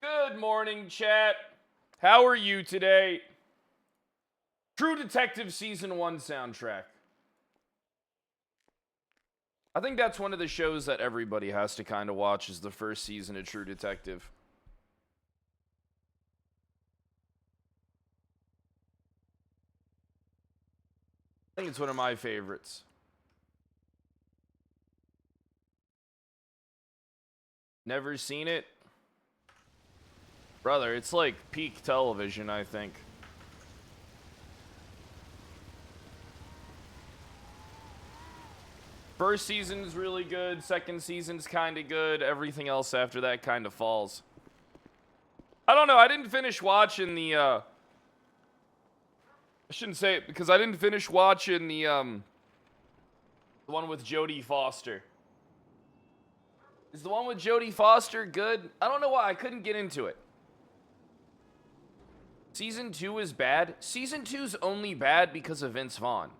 Good morning, chat. How are you today? True Detective Season 1 soundtrack. I think that's one of the shows that everybody has to kind of watch is the first season of True Detective. I think it's one of my favorites. Never seen it? Brother, it's like peak television, I think. First season's really good, second season's kind of good, everything else after that kind of falls. I don't know, I didn't finish watching the, I shouldn't say it, because I didn't finish watching the one with Jodie Foster. Is the one with Jodie Foster good? I don't know why, I couldn't get into it. Season 2 is bad. Season 2's only bad because of Vince Vaughn.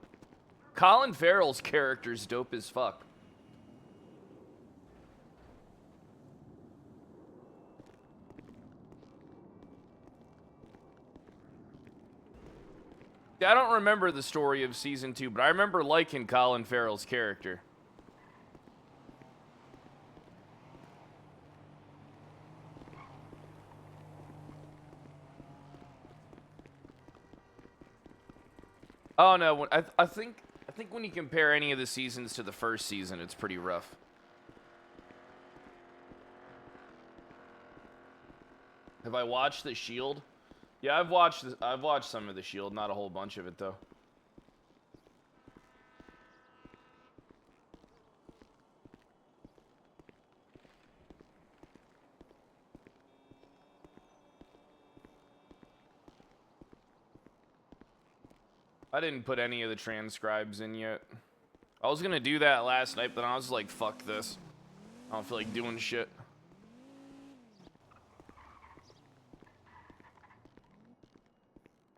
Colin Farrell's character's dope as fuck. Yeah, I don't remember the story of Season 2, but I remember liking Colin Farrell's character. Oh no, I think when you compare any of the seasons to the first season, it's pretty rough. Have I watched The Shield? Yeah, I've watched some of The Shield, not a whole bunch of it though. I didn't put any of the transcribes in yet. I was gonna do that last night, but I was like, fuck this. I don't feel like doing shit.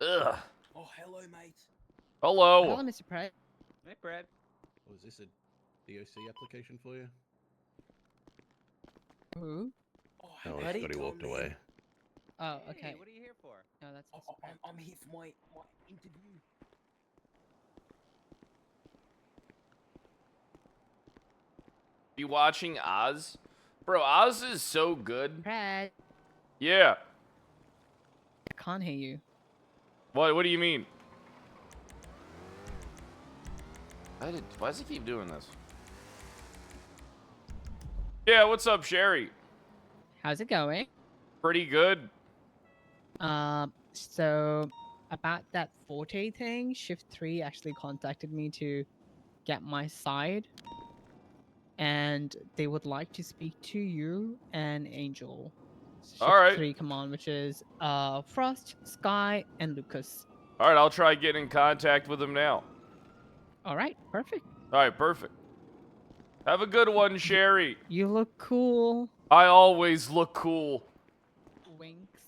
Ugh. Oh, hello, mate. Hello. Hello, Mr. Pratt. Hey, Brad. Oh, is this a DOC application for you? Who? Oh, No, how'd I it thought he go, walked man? away. Oh, Hey, okay. what are you here for? No, that's Oh, Mr. Pratt. I'm here for my interview. You watching Oz? Bro, Oz is so good. Pratt, Yeah. I can't hear you. What do you mean? Why does he keep doing this? Yeah, what's up, Sherry? How's it going? Pretty good. So about that Forte thing, Shift 3 actually contacted me to get my side. And they would like to speak to you and Angel. Shift Alright. 3 command, which is Frost, Sky, and Lucas. Alright, I'll try getting in contact with him now. Alright, perfect. Alright, perfect. Have a good one, Sherry. You look cool. I always look cool. Winks.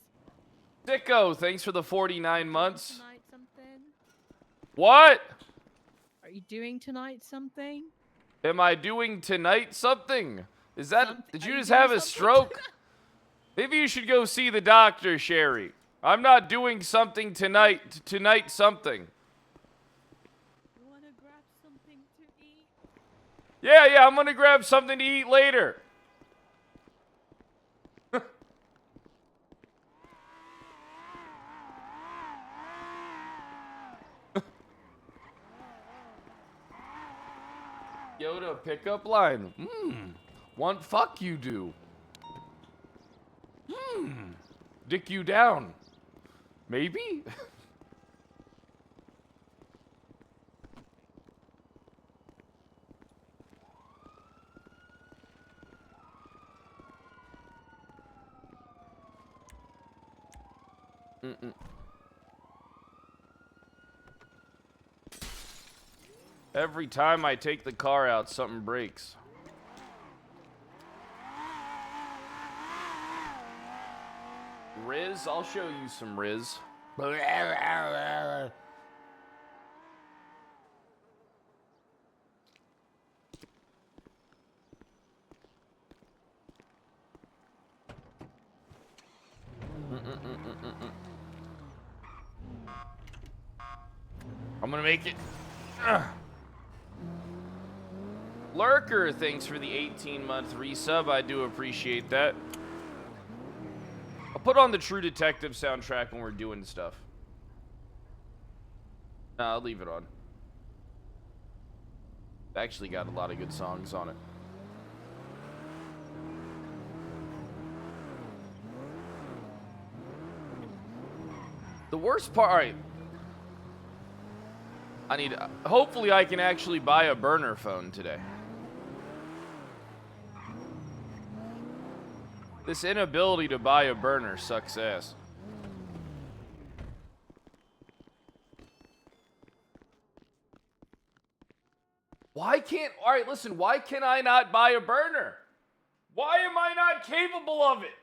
Sicko, thanks for the 49 months. Tonight something? What? Are you doing tonight something? Am I doing tonight something? Is that... Did Are you you just doing have a something stroke? Maybe you should go see the doctor, Sherry. I'm not doing something tonight. Tonight something. You wanna grab something to eat? Yeah, I'm gonna grab something to eat later. Yoda pickup line. Want fuck you do. Dick you down. Maybe? Every time I take the car out, something breaks. Riz? I'll show you some Riz. I'm gonna make it. Ugh. Lurker, thanks for the 18-month resub. I do appreciate that. I'll put on the True Detective soundtrack when we're doing stuff. Nah, I'll leave it on. It's actually got a lot of good songs on it. The worst part, alright. Hopefully I can actually buy a burner phone today. This inability to buy a burner sucks ass. Why can't, alright, listen, why can I not buy a burner? Why am I not capable of it?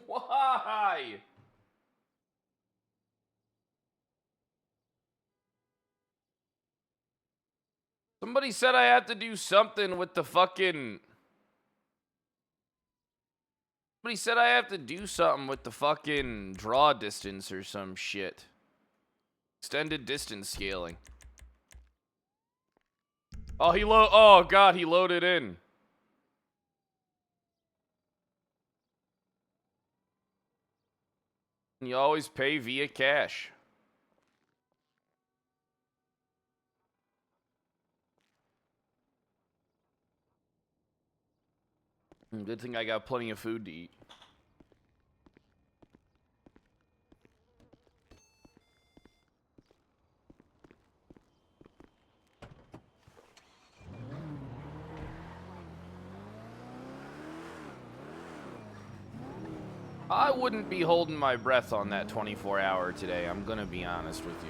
Why? Somebody said I have to do something with the fucking... Somebody said I have to do something with the fucking draw distance or some shit. Extended distance scaling. Oh, oh god, he loaded in. You always pay via cash. Good thing I got plenty of food to eat. I wouldn't be holding my breath on that 24-hour today, I'm gonna be honest with you.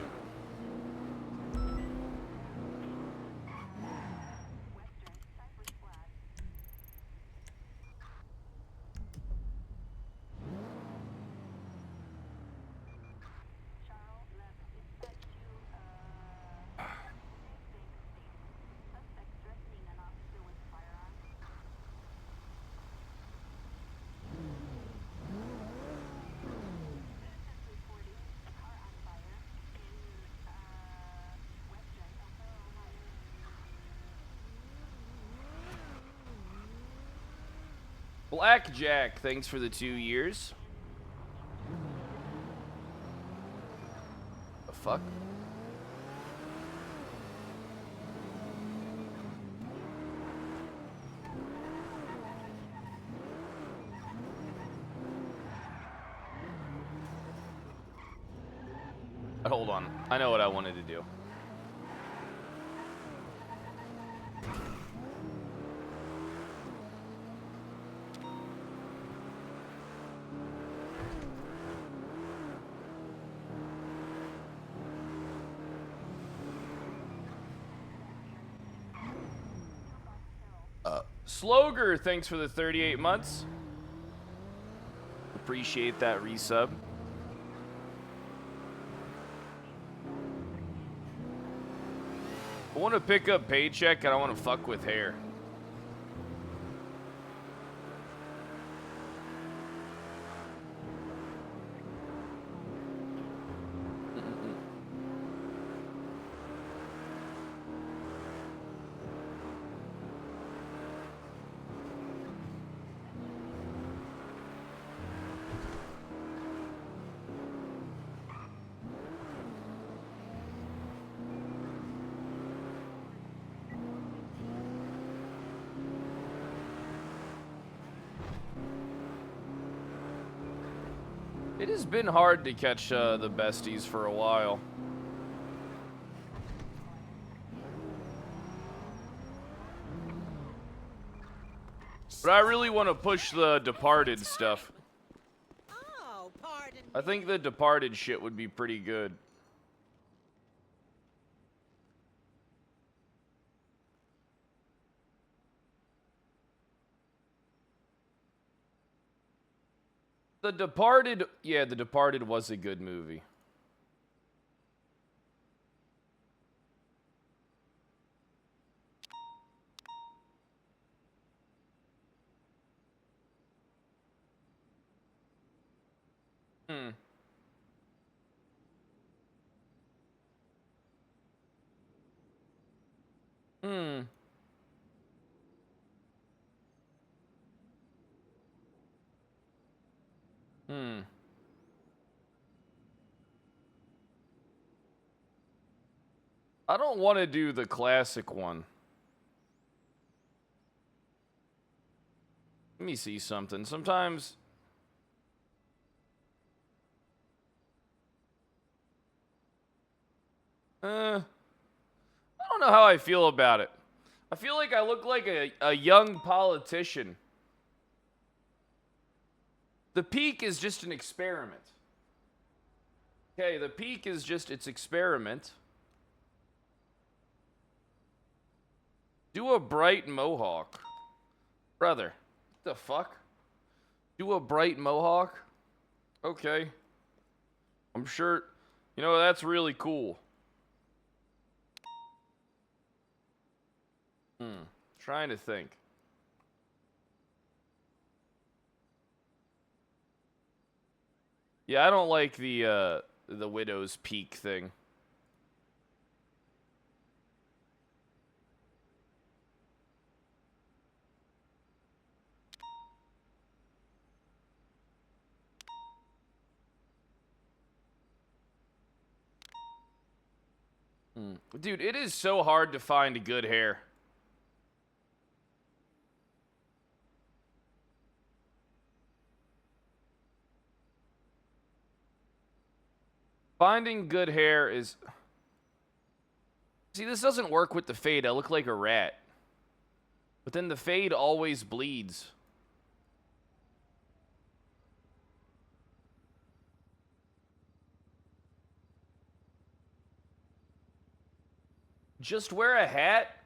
Blackjack, thanks for the 2 years. The fuck? Hold on. I know what I wanted to do. Sloger, thanks for the 38 months. Appreciate that resub. I want to pick up paycheck. I don't want to fuck with hair. It has been hard to catch the besties for a while. But I really want to push the Departed stuff. Oh, pardon I think the Departed shit would be pretty good. The Departed, yeah, The Departed was a good movie. I don't want to do the classic one. Let me see something. Sometimes... I don't know how I feel about it. I feel like I look like a young politician. The peak is just an experiment. Okay, the peak is just its experiment. Do a bright mohawk. Brother, what the fuck? Do a bright mohawk? Okay. I'm sure, you know, that's really cool. Trying to think. Yeah, I don't like the widow's peak thing. Dude, it is so hard to find good hair. Finding good hair is... See, this doesn't work with the fade. I look like a rat. But then the fade always bleeds. Just wear a hat?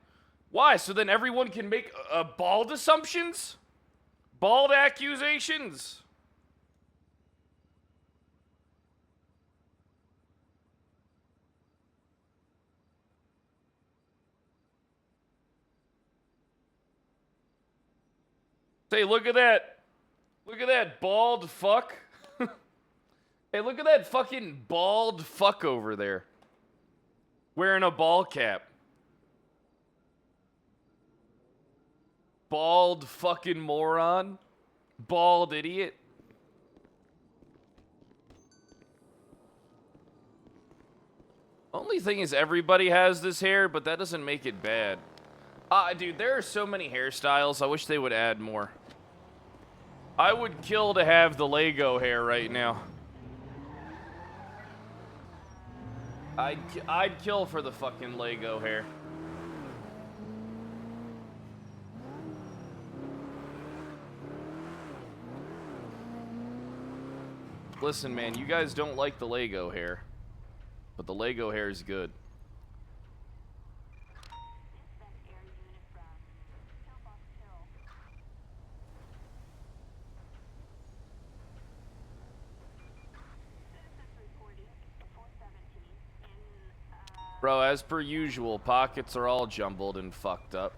Why? So then everyone can make bald assumptions? Bald accusations? Say, look at that. Look at that bald fuck. Hey, look at that fucking bald fuck over there. Wearing a ball cap. Bald fucking moron. Bald idiot. Only thing is everybody has this hair, but that doesn't make it bad. Dude, there are so many hairstyles. I wish they would add more. I would kill to have the Lego hair right now. I'd kill for the fucking Lego hair. Listen, man, you guys don't like the Lego hair, but the Lego hair is good. Bro, as per usual, pockets are all jumbled and fucked up.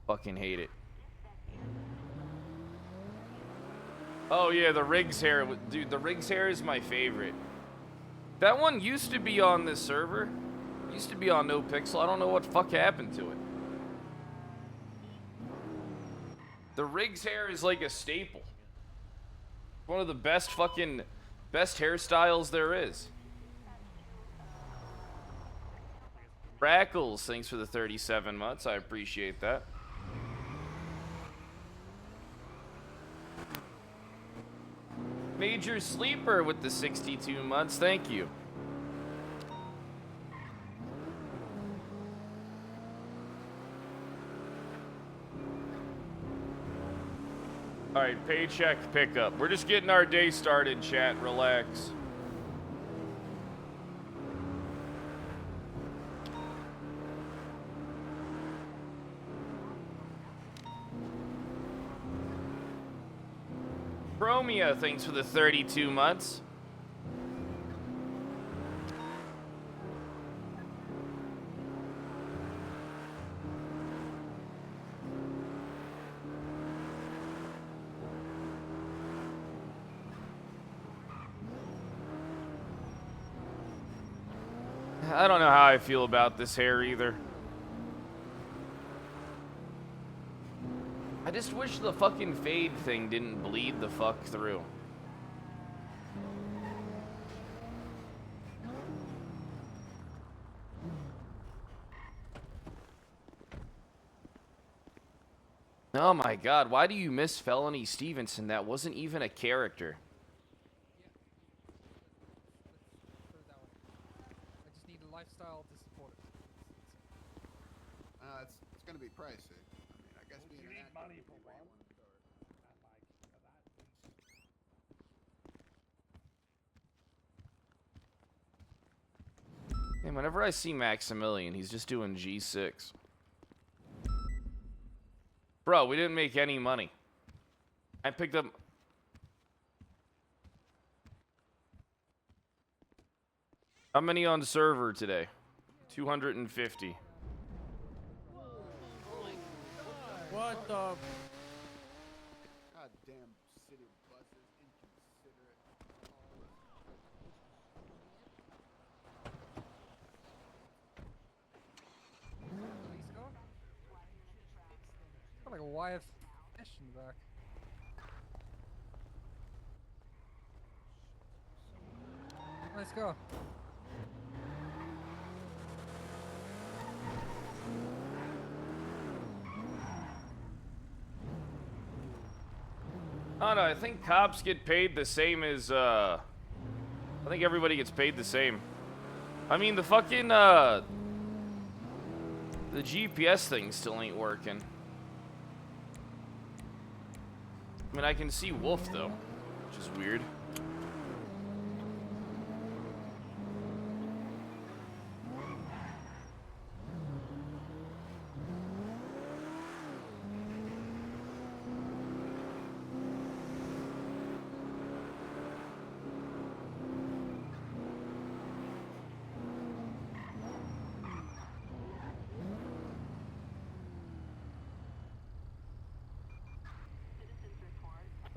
Fucking hate it. Oh yeah, the Riggs hair. Dude, the Riggs hair is my favorite. That one used to be on this server. Used to be on NoPixel. I don't know what the fuck happened to it. The Riggs hair is like a staple. One of the best hairstyles there is. Brackles, thanks for the 37 months. I appreciate that. Major Sleeper with the 62 months. Thank you. All right, paycheck pickup. We're just getting our day started, chat. Relax. Chromia, thanks for the 32 months. I don't know how I feel about this hair either. just wish the fucking fade thing didn't bleed the fuck through. Oh my god, why do you miss Felony Stevenson? That wasn't even a character. I just need a lifestyle to support it. It's gonna be pricey. I mean, I guess being You an need actor money would for be where you one. wanna start. And whenever I see Maximilian, he's just doing G6. Bro, we didn't make any money. I picked up... How many on server today? 250. What the? Goddamn city buses, inconsiderate. Got like a YF fish in the back. Let's go. Oh no, I think cops get paid the same as, I think everybody gets paid the same. I mean, the fucking, the GPS thing still ain't working. I mean, I can see Wolf, though, which is weird.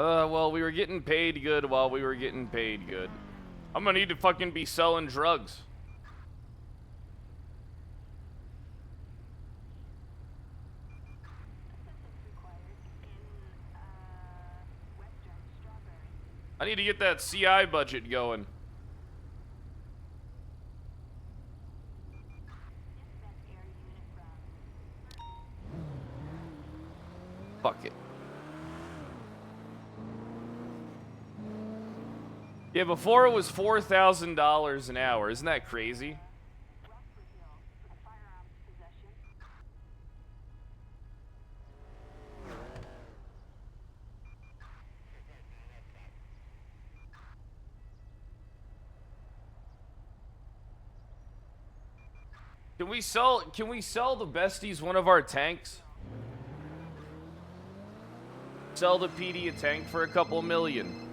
Well, we were getting paid good while we were getting paid good. I'm gonna need to fucking be selling drugs. I need to get that CI budget going. Fuck it. Yeah, before it was $4,000 an hour. Isn't that crazy? Can we sell the besties one of our tanks? Sell the PD a tank for a couple million.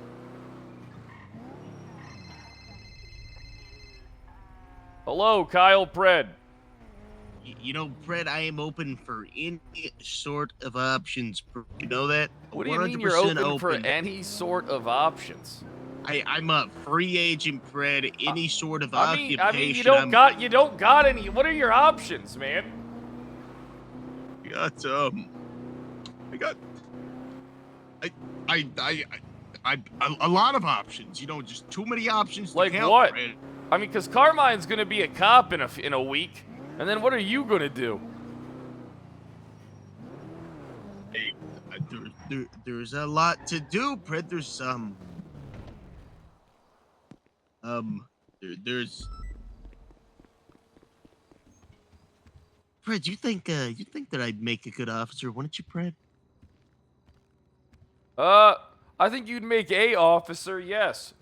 Hello, Kyle Pred. You know, Fred, I am open for any sort of options. You know that? What do you mean you're open for open. any sort of options? I'm a free agent, Fred. Any sort of I occupation. mean, you don't got any. What are your options, man? I got a lot of options. You know, just too many options. To Like count, what? Fred. I mean, because Carmine's gonna be a cop in a week, and then what are you gonna do? Hey, there's a lot to do, Fred. There's there's. Fred, you think that I'd make a good officer, wouldn't you, Fred? I think you'd make a officer, yes.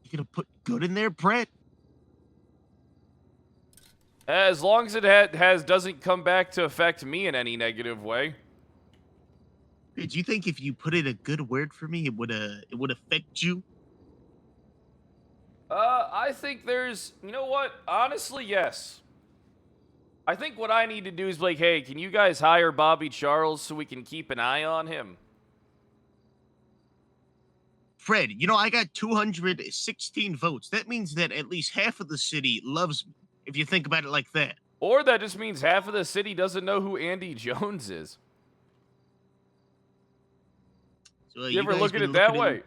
You gonna put good in there, Fred? As long as it doesn't come back to affect me in any negative way. Hey, do you think if you put in a good word for me, it would affect you? I think there's, you know what? Honestly, yes. I think what I need to do is be like, hey, can you guys hire Bobby Charles so we can keep an eye on him? Fred, you know, I got 216 votes. That means that at least half of the city loves me, if you think about it like that. Or that just means half of the city doesn't know who Andy Jones is. So, You ever guys look at been it that looking way?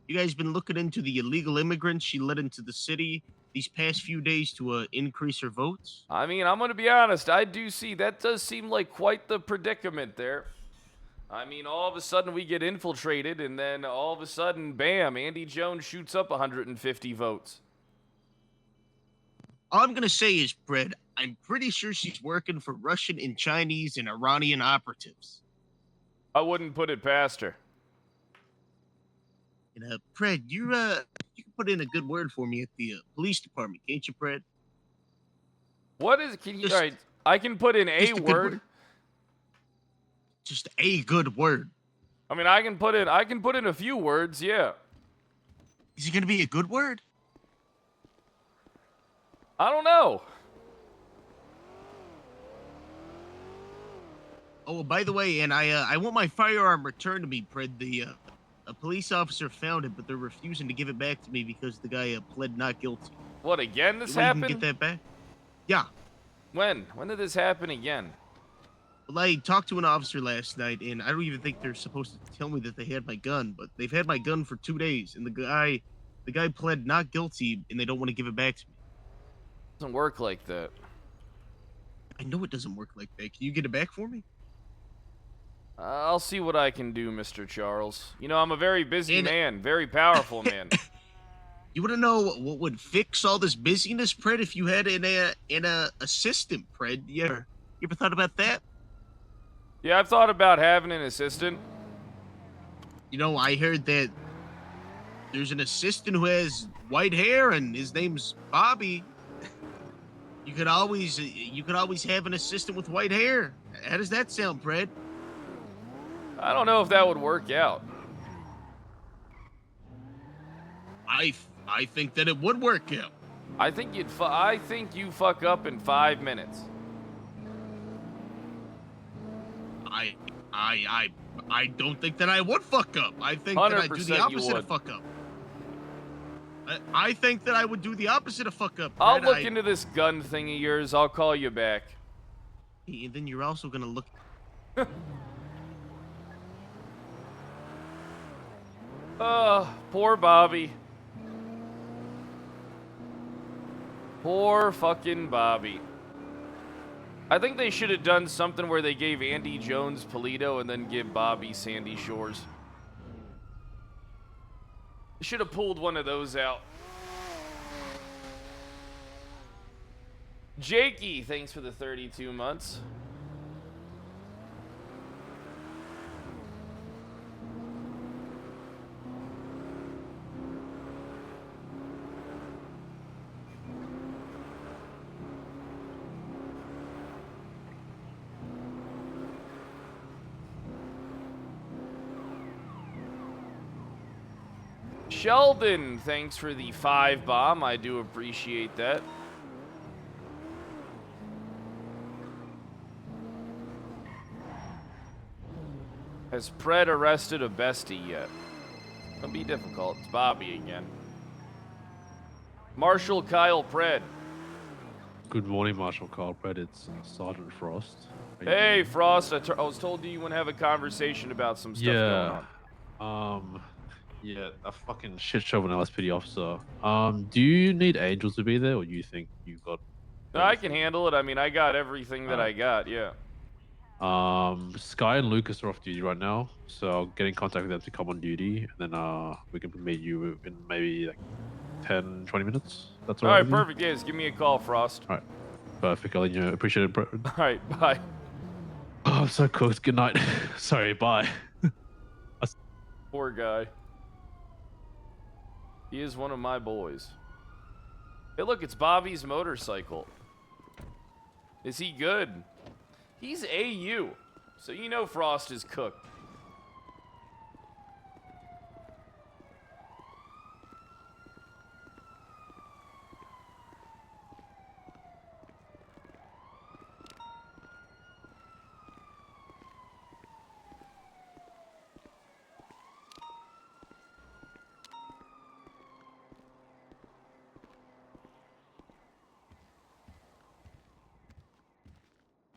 You guys been looking into the illegal immigrants she let into the city these past few days to increase her votes? I mean, I'm going to be honest. I do see that does seem like quite the predicament there. I mean, all of a sudden we get infiltrated, and then all of a sudden, bam, Andy Jones shoots up 150 votes. All I'm gonna say is, Fred, I'm pretty sure she's working for Russian and Chinese and Iranian operatives. I wouldn't put it past her. And Fred, you can put in a good word for me at the police department, can't you, Fred? What is? Can you? Just- All right, I can put in a just a good word. word. Just a good word. I mean, I can put in a few words. Yeah. Is it gonna be a good word? I don't know. Oh, by the way, and I want my firearm returned to me, Fred. A police officer found it, but they're refusing to give it back to me because the guy pled not guilty. What again? This You happened? can get that back? Yeah. When? When did this happen again? Well, I talked to an officer last night, and I don't even think they're supposed to tell me that they had my gun, but they've had my gun for 2 days, and the guy pled not guilty, and they don't want to give it back to me. Doesn't work like that. I know it doesn't work like that. Can you get it back for me? I'll see what I can do, Mr. Charles. You know, I'm a very busy And- man, very powerful man. You want to know what would fix all this busyness, Fred? If you had an assistant, Fred. You ever thought about that? Yeah, I've thought about having an assistant. You know, I heard that there's an assistant who has white hair, and his name's Bobby. You could always have an assistant with white hair. How does that sound, Fred? I don't know if that would work out. I think that it would work out. I think you fuck up in 5 minutes. I don't think that I would fuck up. I think that I'd do 100% the you opposite would. of fuck up. I think that I would do the opposite of fuck up. I'll Fred. look into this gun thing of yours. I'll call you back. And then you're also gonna look. Poor Bobby. Poor fucking Bobby. I think they should have done something where they gave Andy Jones Polito and then give Bobby Sandy Shores. They should have pulled one of those out. Jakey, thanks for the 32 months. Sheldon, thanks for the 5 bomb. I do appreciate that. Has Pred arrested a bestie yet? Gonna be difficult. It's Bobby again. Marshal Kyle Pred. Good morning, Marshal Kyle Pred. It's Sergeant Frost. How you Hey, doing? Frost. I was told you want to have a conversation about some stuff going on. Yeah, a fucking shit show of an LSPD officer. Do you need Angels to be there, or you think you got? No, I can handle it. I mean, I got everything that I got. Yeah. Sky and Lucas are off duty right now, so I'll get in contact with them to come on duty, and then we can meet you in maybe like 10, 20 minutes. That's All all right, with you? perfect. Yeah, just give me a call, Frost. All right, perfect. I'll let you know. Appreciate it. All right, bye. Oh, I'm so cooked. Good night. Sorry. Bye. Poor guy. He is one of my boys. Hey, look, it's Bobby's motorcycle. Is he good? He's AU, so you know Frost is cooked.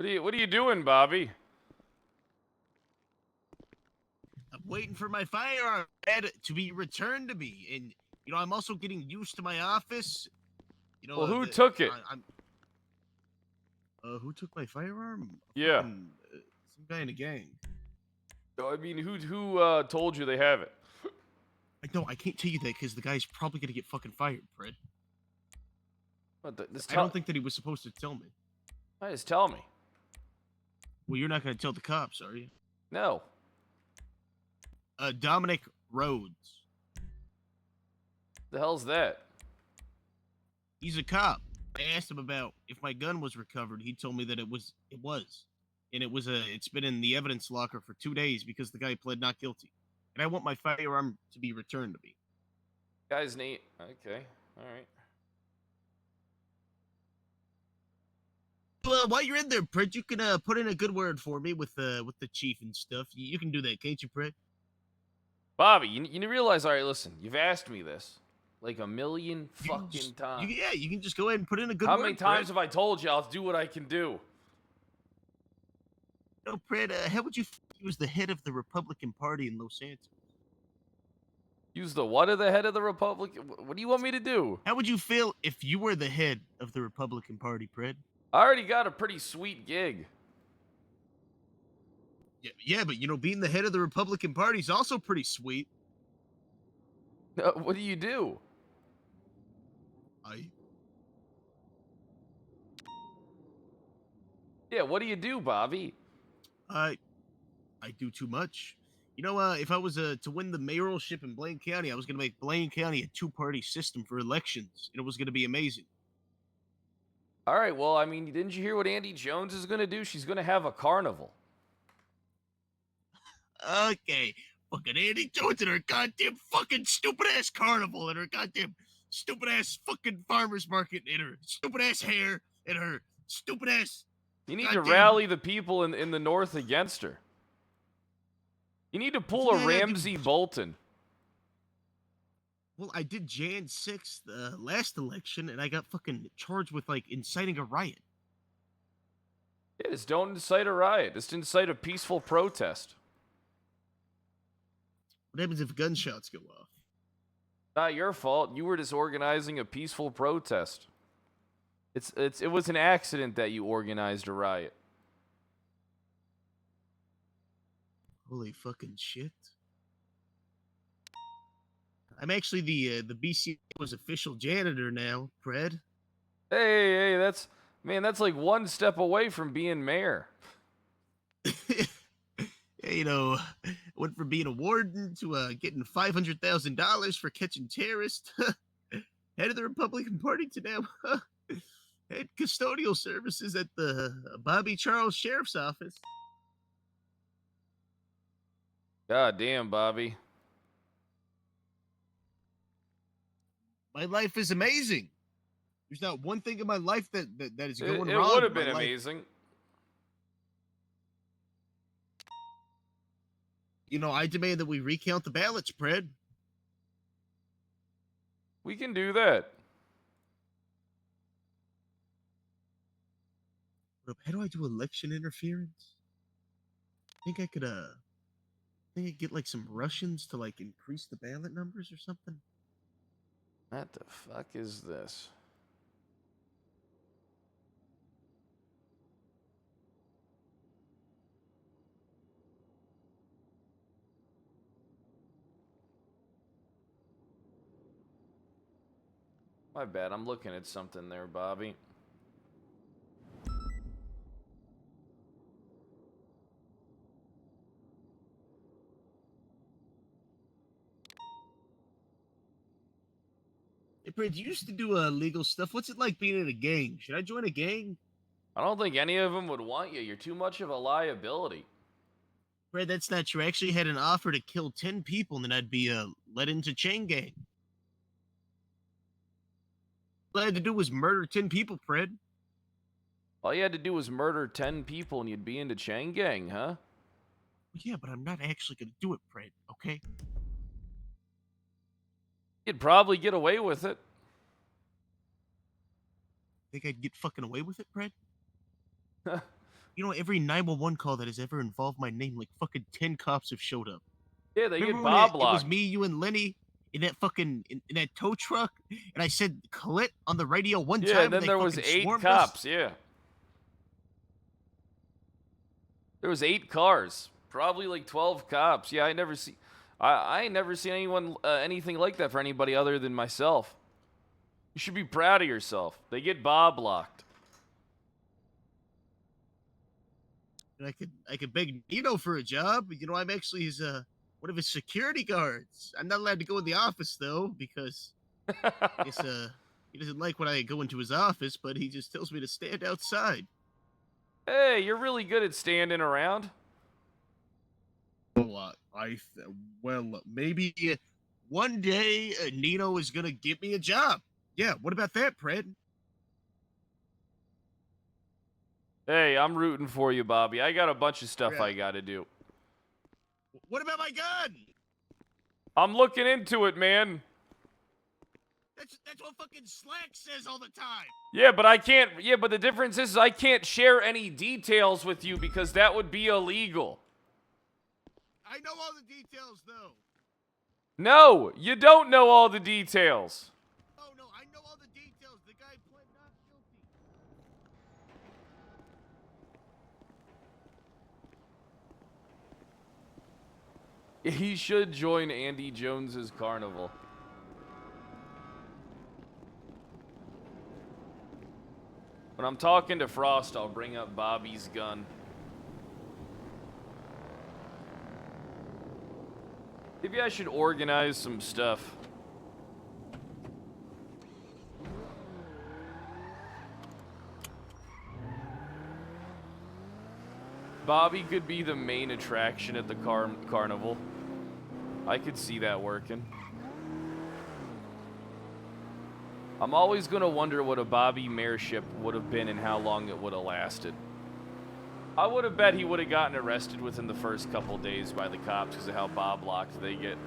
What are you doing, Bobby? I'm waiting for my firearm to be returned to me, and I'm also getting used to my office. Well, who took it? Who took my firearm? Yeah. Fucking, some guy in a gang. I mean, who told you they have it? I can't tell you that because the guy's probably gonna get fucking fired, Fred. This I don't think that he was supposed to tell me. Just tell me. Well, you're not gonna tell the cops, are you? No. Dominic Rhodes. The hell's that? He's a cop. I asked him about if my gun was recovered. He told me that it was. And it's been in the evidence locker for 2 days because the guy pled not guilty. And I want my firearm to be returned to me. Guy's neat. Okay. All right. Well, while you're in there, Prit, you can put in a good word for me with the chief and stuff. You can do that, can't you, Prit? Bobby, you realize, all right, listen, you've asked me this like a million fucking times. You can just go ahead and put in a good How word. many times have I told you I'll do what I can do? No, Prit, how would you use the head of the Republican Party in Los Santos? Use the what of the head of the Republican? What do you want me to do? How would you feel if you were the head of the Republican Party, Prit? I already got a pretty sweet gig. Yeah, but being the head of the Republican Party is also pretty sweet. What do you do? Yeah, what do you do, Bobby? I do too much. If I was to win the mayoralship in Blaine County, I was going to make Blaine County a two-party system for elections, and it was going to be amazing. All right, well, I mean, didn't you hear what Andy Jones is going to do? She's going to have a carnival. Okay, fucking Andy Jones and her goddamn fucking stupid-ass carnival and her goddamn stupid-ass fucking farmer's market and her stupid-ass hair and her stupid-ass... You need to rally the people in the North against her. You need to pull a Ramsey Bolton. Well, I did Jan 6th last election, and I got fucking charged with, inciting a riot. Yeah, just don't incite a riot. Just incite a peaceful protest. What happens if gunshots go off? Not your fault. You were just organizing a peaceful protest. It was an accident that you organized a riot. Holy fucking shit. I'm actually the BCA's official janitor now, Fred. Hey, that's like one step away from being mayor. Went from being a warden to getting $500,000 for catching terrorists. Head of the Republican Party to now head custodial services at the Bobby Charles Sheriff's Office. God damn, Bobby. My life is amazing. There's not one thing in my life that is going wrong. It would have been My life. amazing. I demand that we recount the ballots, Fred. We can do that. How do I do election interference? I think I could get some Russians to increase the ballot numbers or something. What the fuck is this? My bad, I'm looking at something there, Bobby. Hey, Fred, you used to do legal stuff. What's it like being in a gang? Should I join a gang? I don't think any of them would want you. You're too much of a liability. Fred, that's not true. I actually had an offer to kill 10 people, and then I'd be let into chain gang. All I had to do was murder 10 people, Fred. All you had to do was murder 10 people and you'd be into chain gang, huh? Yeah, but I'm not actually going to do it, Fred, okay? You'd probably get away with it. Think I'd get fucking away with it, Fred? You know, every 911 call that has ever involved my name, like fucking 10 cops have showed up. Yeah, they Remember get when Bob it was locked. me, you, and Lenny in that fucking in that tow truck, and I said "Clit" on the radio one Yeah, time, and then and they there was fucking 8 swarmed us. cops. Yeah. There was 8 cars, probably like 12 cops. Yeah, I ain't never seen anyone anything like that for anybody other than myself. You should be proud of yourself. They get Bob locked. And I could beg Nino for a job. You know, I'm actually his one of his security guards. I'm not allowed to go in the office though because I guess he doesn't like when I go into his office, but he just tells me to stand outside. Hey, you're really good at standing around. Well, well, maybe one day Nino is gonna give me a job. Yeah, what about that, Pred? Hey, I'm rooting for you, Bobby. I got a bunch of stuff Yeah. I got to do. What about my gun? I'm looking into it, man. That's what fucking Slack says all the time. Yeah, but I can't. Yeah, but the difference is I can't share any details with you because that would be illegal. I know all the details though. No, you don't know all the details. Oh no, I know all the details. The guy pled not guilty. He should join Andy Jones's carnival. When I'm talking to Frost, I'll bring up Bobby's gun. Maybe I should organize some stuff. Bobby could be the main attraction at the carnival. I could see that working. I'm always going to wonder what a Bobby mayorship would have been and how long it would have lasted. I would have bet he would have gotten arrested within the first couple days by the cops because of how Bob locked they get.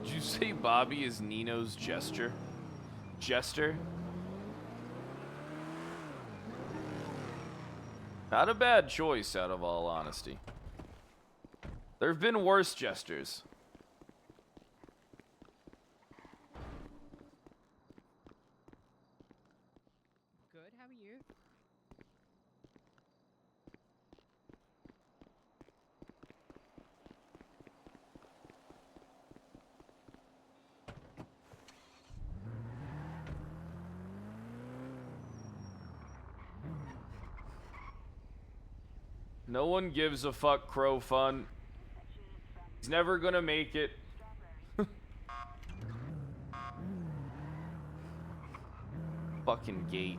Did you say Bobby is Nino's jester? Jester? Not a bad choice, out of all honesty. There have been worse jesters. Good, how are you? No one gives a fuck, Crow Fun. He's never gonna make it. Fucking gate.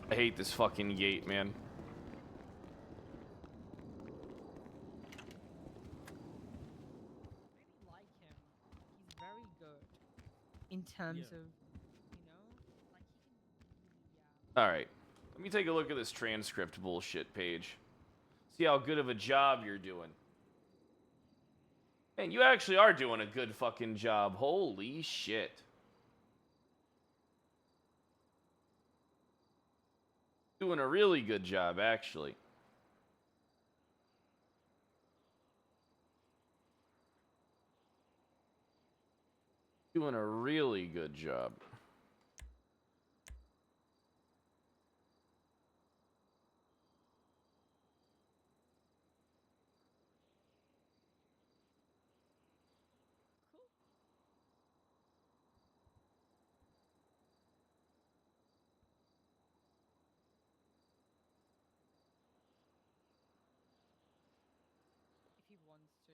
I hate this fucking gate, man. Really like him. He's very good in terms of, you know, like he can really, Alright. Let me take a look at this transcript bullshit page. See how good of a job you're doing. Man, you actually are doing a good fucking job. Holy shit. Doing a really good job, actually. Doing a really good job. if he wants to.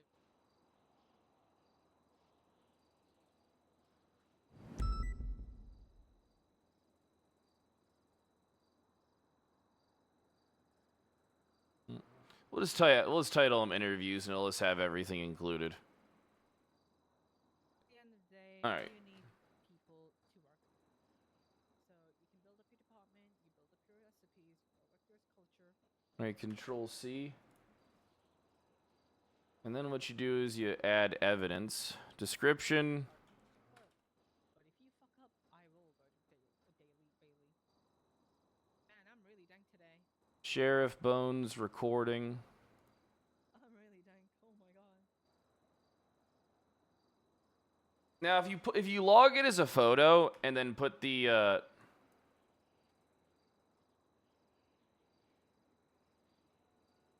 we'll just title them interviews, and it'll just have everything included. At the end of the day, All right. you need people to work with. So you can build up your department, you build up your recipes, you build up your culture. All right, Control C. And then what you do is you add evidence, description. But if you fuck up, I will go to Bailey. Man, I'm really dank today. Sheriff Bones recording. I'm really dank. Oh my god. Now, if you log it as a photo and then put the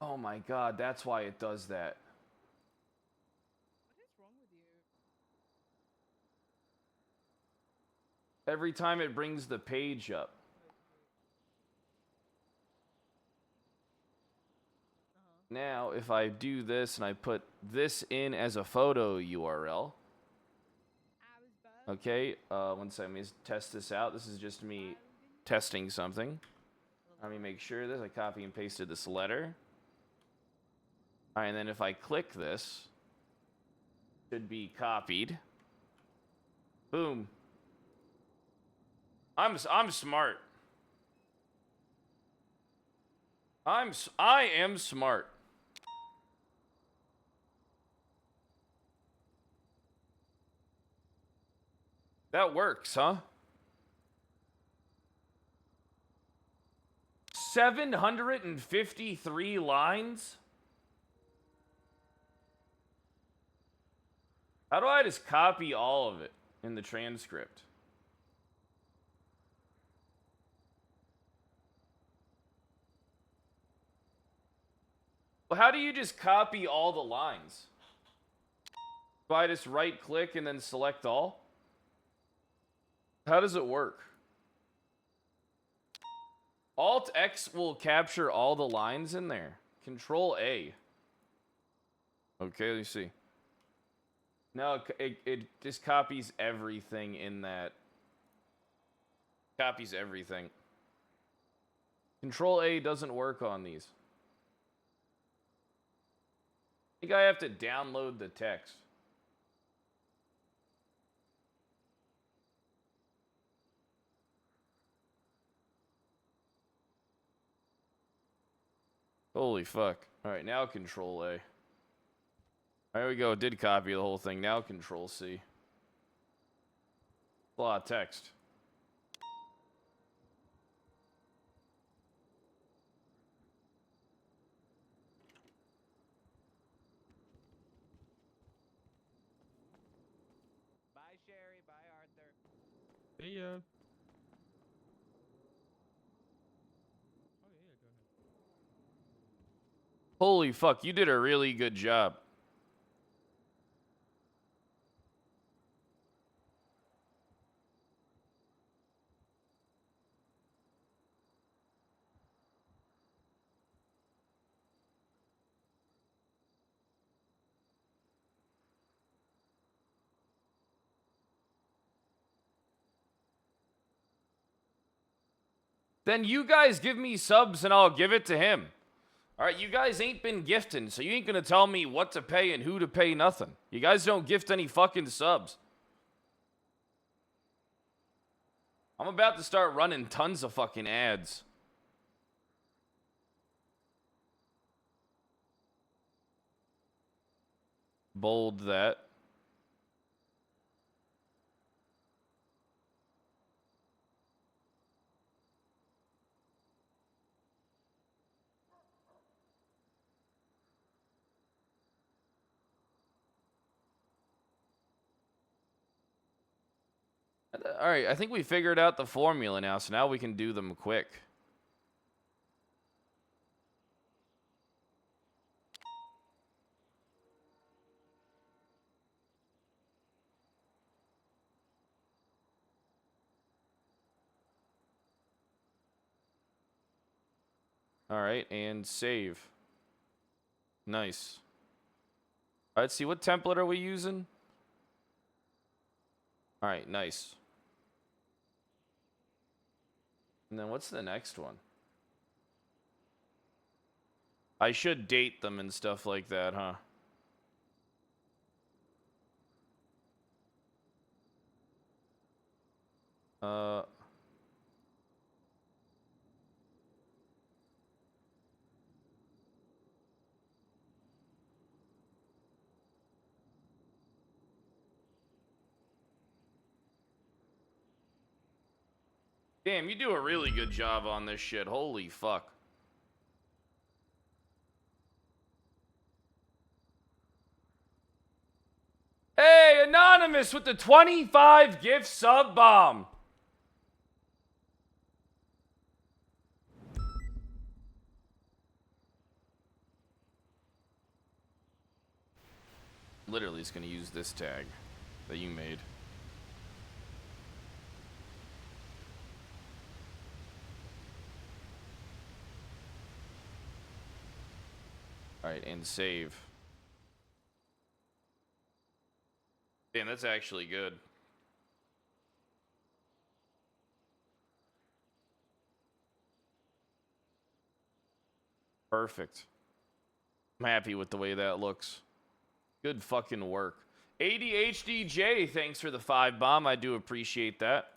oh my god, that's why it does that. What is wrong with you? Every time it brings the page up. Now, if I do this and I put this in as a photo URL. Okay, one second, let me just test this out. This is just me testing something. Let me make sure this, I copy and pasted this letter. All right, and then if I click this, it should be copied. Boom. I'm smart. I am smart. That works, huh? 753 lines? How do I just copy all of it in the transcript? Well, how do you just copy all the lines? Do I just right click and then select all? How does it work? Alt X will capture all the lines in there. Control A. Okay, let me see. No, it just copies everything in that. Copies everything. Control A doesn't work on these. I think I have to download the text. Holy fuck. Alright, now Control A. There we go. It did copy the whole thing. Now Control C. A lot of text. Bye, Sherry. Bye, Arthur. See ya. Oh yeah, go ahead. Holy fuck, you did a really good job. Then you guys give me subs and I'll give it to him. Alright, you guys ain't been gifting, so you ain't gonna tell me what to pay and who to pay nothing. You guys don't gift any fucking subs. I'm about to start running tons of fucking ads. Bold that. Alright, I think we figured out the formula now, so now we can do them quick. Alright, and save. Nice. Alright, see, what template are we using? Alright, nice. And then what's the next one? I should date them and stuff like that, huh? Damn, you do a really good job on this shit. Holy fuck. Hey, Anonymous with the 25 gift sub bomb. Literally is going to use this tag that you made. Alright, and save. Damn, that's actually good. Perfect. I'm happy with the way that looks. Good fucking work. ADHDJ, thanks for the 5 bomb. I do appreciate that.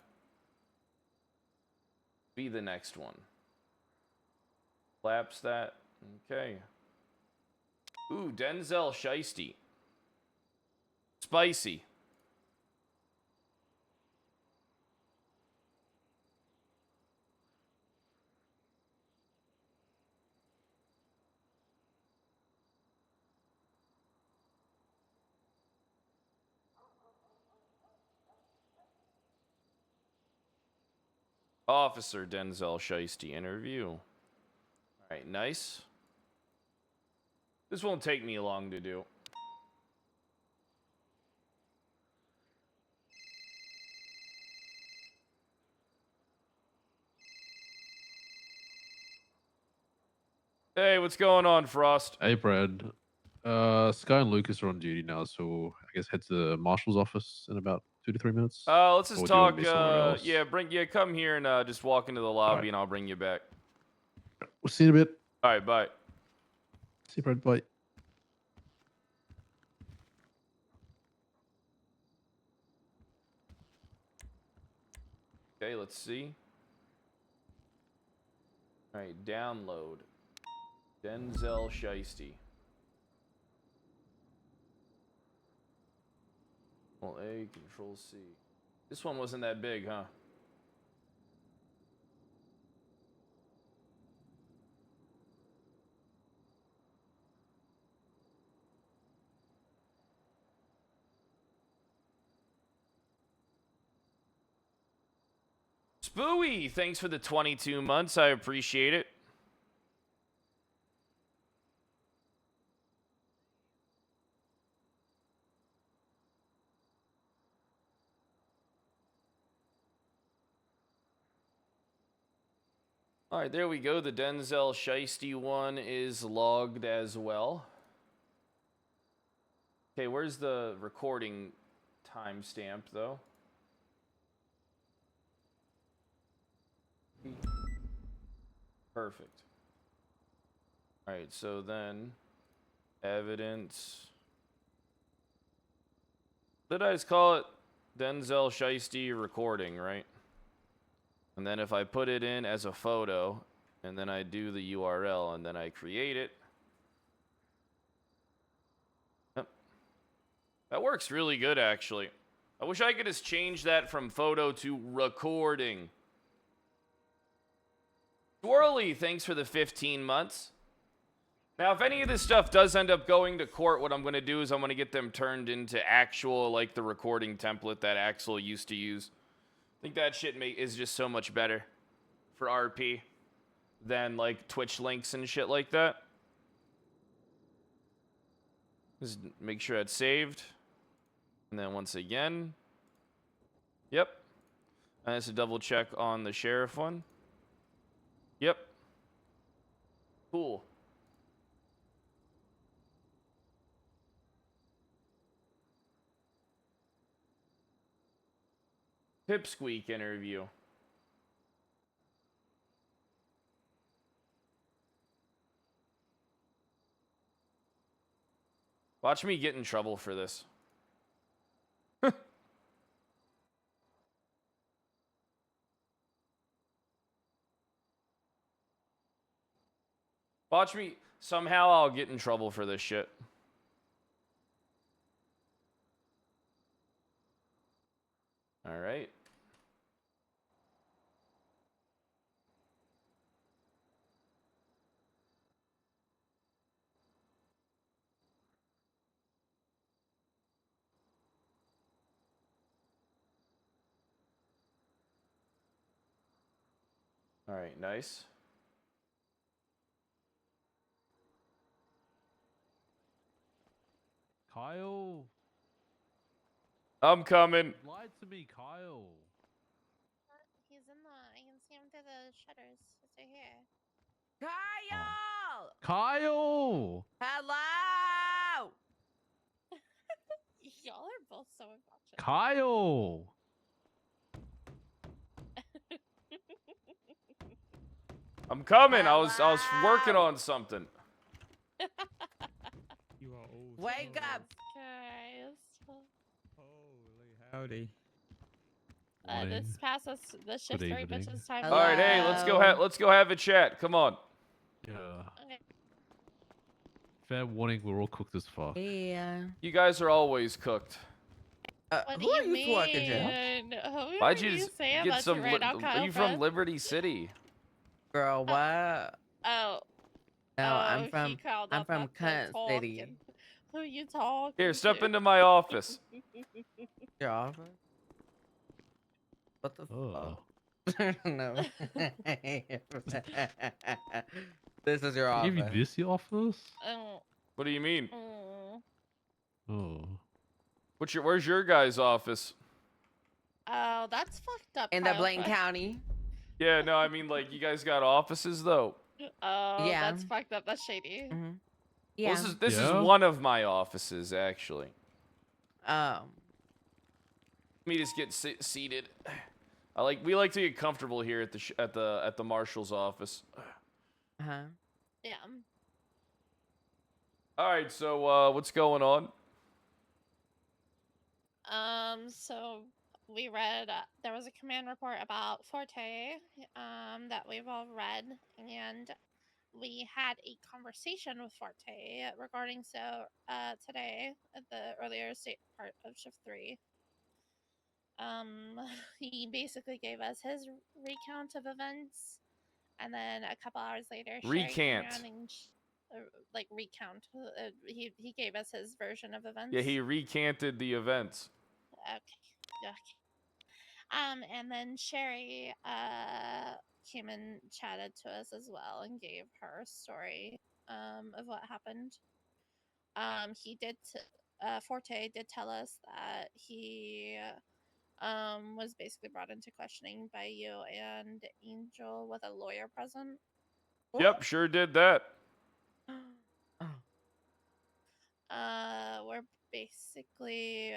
Be the next one. Collapse that. Okay. Ooh, Denzel Shiesty. Spicy. Officer Denzel Shiesty interview. All right, nice. This won't take me long to do. Hey, what's going on, Frost? Hey, Brad. Sky and Lucas are on duty now, so I guess head to the marshal's office in about 2 to 3 minutes. Let's just Or do you want talk. me somewhere else? Yeah, come here and just walk into the lobby, Alright. and I'll bring you back. We'll see you in a bit. All right, bye. See you, Brad. Bye. Okay, let's see. All right, download. Denzel Shiesty. Well, A, Control C. This one wasn't that big, huh? Spooey, thanks for the 22 months. I appreciate it. All right, there we go. The Denzel Shiesty one is logged as well. Okay, where's the recording timestamp, though? Perfect. All right, so then evidence. Did I just call it Denzel Shiesty recording, right? And then if I put it in as a photo, and then I do the URL, and then I create it. Yep. That works really good, actually. I wish I could just change that from photo to recording. Swirly, thanks for the 15 months. Now, if any of this stuff does end up going to court, what I'm going to do is I'm going to get them turned into actual, like the recording template that Axel used to use. I think that shit is just so much better for RP than like Twitch links and shit like that. Just make sure it's saved. And then once again. Yep. And that's a double check on the sheriff one. Yep. Cool. Pipsqueak interview. Watch me get in trouble for this. Watch me. Somehow I'll get in trouble for this shit. All right. All right, nice. Kyle, I'm coming. you lied to me, Kyle. He's in the. I can see him through the shutters. He's right here. Kyle! Kyle! Hello! Y'all are both so obnoxious. Kyle! I'm coming. I was working Hello? on something. You are all. Wake so- up! Guys. Holy howdy. Morning. This passes the shift 3 evening. bitches time. All right, hey, let's go have a chat. Come on. Yeah. Okay. Fair warning, we're all cooked as fuck. Yeah. You guys are always cooked. What Who do are you you talking to? mean? Who Why'd are you you just saying get that some? to right now, Are Kyle you from Fred? Liberty City? Girl, what? Oh. No, I'm he from called I'm out from that Cunt City. talking. Who you talking Here, step to? into my office. Your office? What the Oh. fuck? No. This is your I gave you office. this, your office? Oh. What do you mean? Mm. Oh. Where's your guy's office? Oh, that's fucked up. In the Kyle Blaine Fred. County. Yeah, no, I mean like you guys got offices though. Oh, Yeah. that's fucked up. That's shady. Mm-hmm. Well, Yeah. this is Yeah? one of my offices actually. Um. Let me just get seated. We like to get comfortable here at the marshal's office. Uh-huh. Yeah. All right, so what's going on? So we read there was a command report about Forte, that we've all read, and we had a conversation with Forte regarding today at the earlier state part of shift 3. He basically gave us his recount of events, and then a couple hours later, Sherry came Recant. around and recount. He gave us his version of events. Yeah, he recanted the events. Okay. And then Sherry came and chatted to us as well and gave her story of what happened. Forte did tell us that he was basically brought into questioning by you and Angel with a lawyer present. Yep, sure did that. Oh. We're basically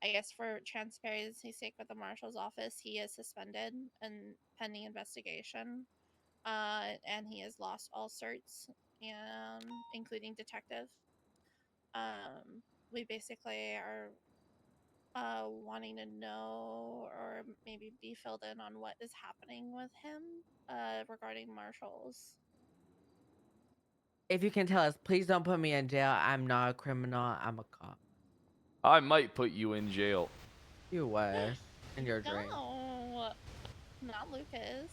I guess for transparency's sake with the marshal's office, he is suspended and pending investigation. And he has lost all certs, and including detective. We basically are wanting to know or maybe be filled in on what is happening with him regarding marshals. If you can tell us, please don't put me in jail. I'm not a criminal. I'm a cop. I might put you in jail. You wish. In your dream. No, not Lucas.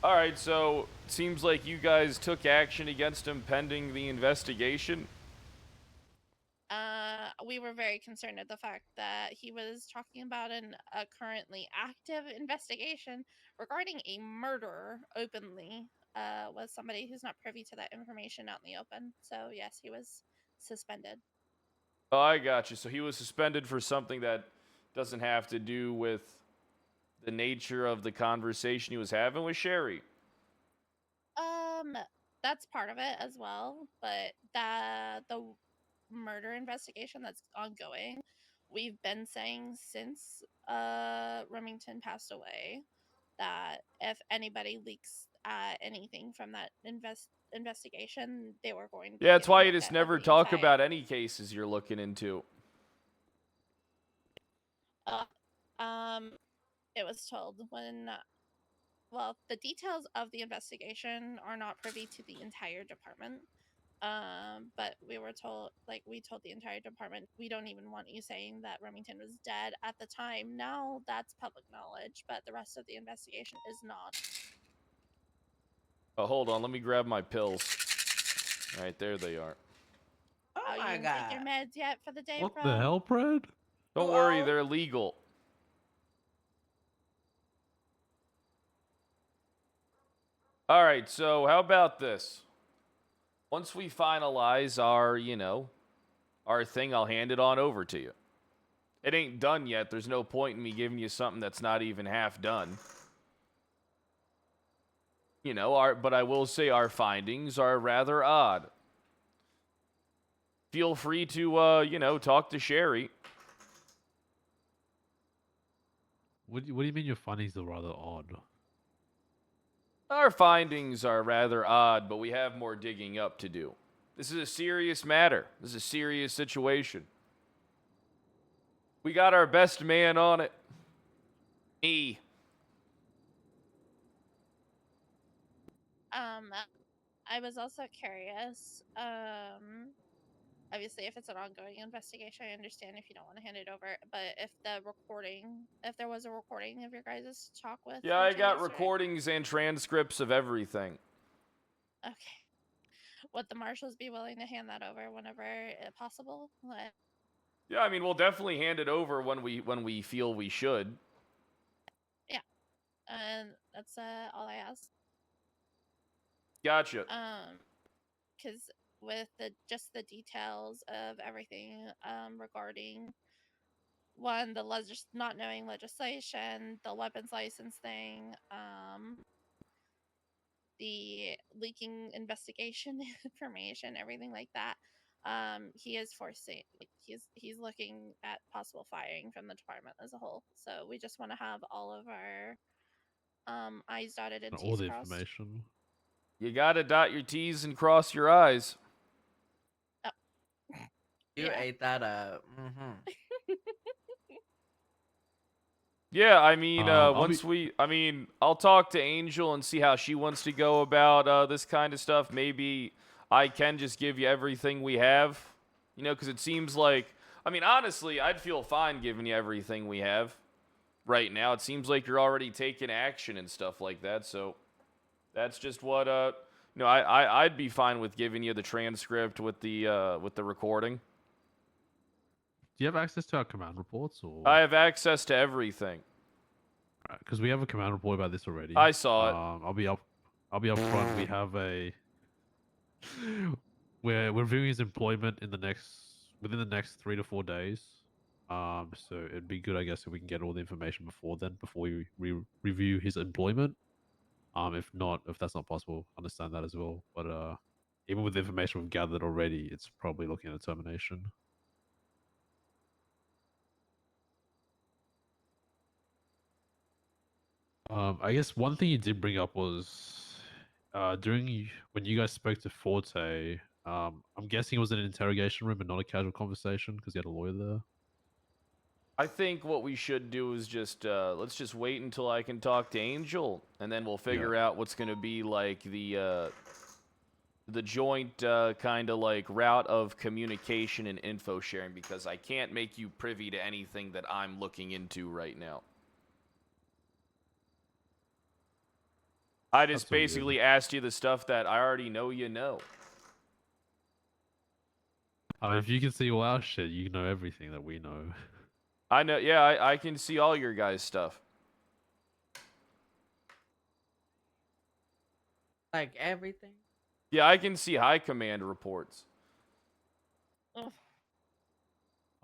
All right, so it seems like you guys took action against him pending the investigation. We were very concerned at the fact that he was talking about a currently active investigation regarding a murder openly with somebody who's not privy to that information out in the open. So yes, he was suspended. Oh, I got you. So he was suspended for something that doesn't have to do with the nature of the conversation he was having with Sherry. That's part of it as well, but the murder investigation that's ongoing, we've been saying since Remington passed away that if anybody leaks at anything from that investigation. They were going to be Yeah, that's giving why a you look just at never the talk entire- about any cases you're looking into. It was told when well, the details of the investigation are not privy to the entire department. But we were told, like, we told the entire department, we don't even want you saying that Remington was dead at the time. Now that's public knowledge, but the rest of the investigation is not. Oh, hold on, let me grab my pills. All right, there they are. Oh You my didn't take your god. meds yet for the day, What bro? the hell, Brad? Don't worry, Hello? they're legal. All right, so how about this? Once we finalize our, our thing, I'll hand it on over to you. It ain't done yet. There's no point in me giving you something that's not even half done. But I will say our findings are rather odd. Feel free to, talk to Sherry. What do you mean your findings are rather odd? Our findings are rather odd, but we have more digging up to do. This is a serious matter. This is a serious situation. We got our best man on it. Me. I was also curious. Obviously, if it's an ongoing investigation, I understand if you don't want to hand it over. But if there was a recording of your guys' talk with, Yeah, I Forte got yesterday- recordings and transcripts of everything. Okay. Would the marshals be willing to hand that over whenever possible? Yeah, I mean, we'll definitely hand it over when we feel we should. Yeah, and that's all I ask. Gotcha. Because with just the details of everything regarding one, the not knowing legislation, the weapons license thing, the leaking investigation information, everything like that. He is forcing, like, he's looking at possible firing from the department as a whole. So we just want to have all of our I's dotted and All T's the crossed. information. You gotta dot your T's and cross your I's. Oh. You Yeah. ate that up. Mm-hmm. Yeah, I mean, I'll talk to Angel and see how she wants to go about this kind of stuff. Maybe I can just give you everything we have, because it seems like, I mean, honestly, I'd feel fine giving you everything we have right now. It seems like you're already taking action and stuff like that, so that's just what, I'd be fine with giving you the transcript with the recording. Do you have access to our command reports, or? I have access to everything. Because we have a command report about this already. I saw it. I'll be up front. We have we're reviewing his employment within the next 3 to 4 days. So it'd be good, I guess, if we can get all the information before then, before we review his employment. If that's not possible, understand that as well. But even with the information we've gathered already, it's probably looking at a termination. I guess one thing you did bring up was when you guys spoke to Forte. I'm guessing it was in an interrogation room and not a casual conversation because you had a lawyer there. I think what we should do is just let's just wait until I can talk to Angel, and then we'll figure out what's going to be like the joint kind of like route of communication and info sharing, because I can't make you privy to anything that I'm looking into right now. I just basically asked you the stuff that I already know you know. If you can see all our shit, you know everything that we know. I know, yeah, I can see all your guys' stuff. Like everything? Yeah, I can see high command reports.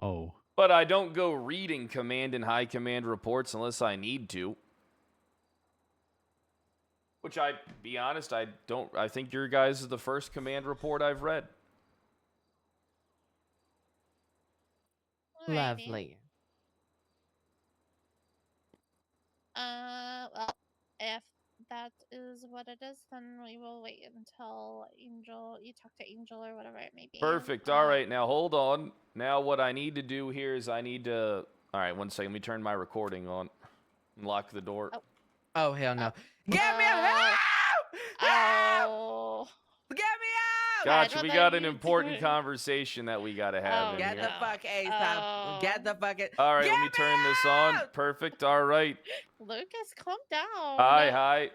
Oh. But I don't go reading command and high command reports unless I need to. Which, be honest, I think your guys is the first command report I've read. Alrighty. Lovely. Well, if that's is what it is, then we will wait until you talk to Angel or whatever it may be. Perfect. All right, now hold on. Now what I need to do here is I need to... All right, 1 second. Let me turn my recording on and lock the door. Oh, hell no. Get me out! Oh. Get me out! Gotcha. We got an you important doing? conversation that we got to have in Get here. the fuck ASAP. Get the fuck it. All right, Get let me turn this on. out! Perfect. All right. Lucas, calm down. Hi.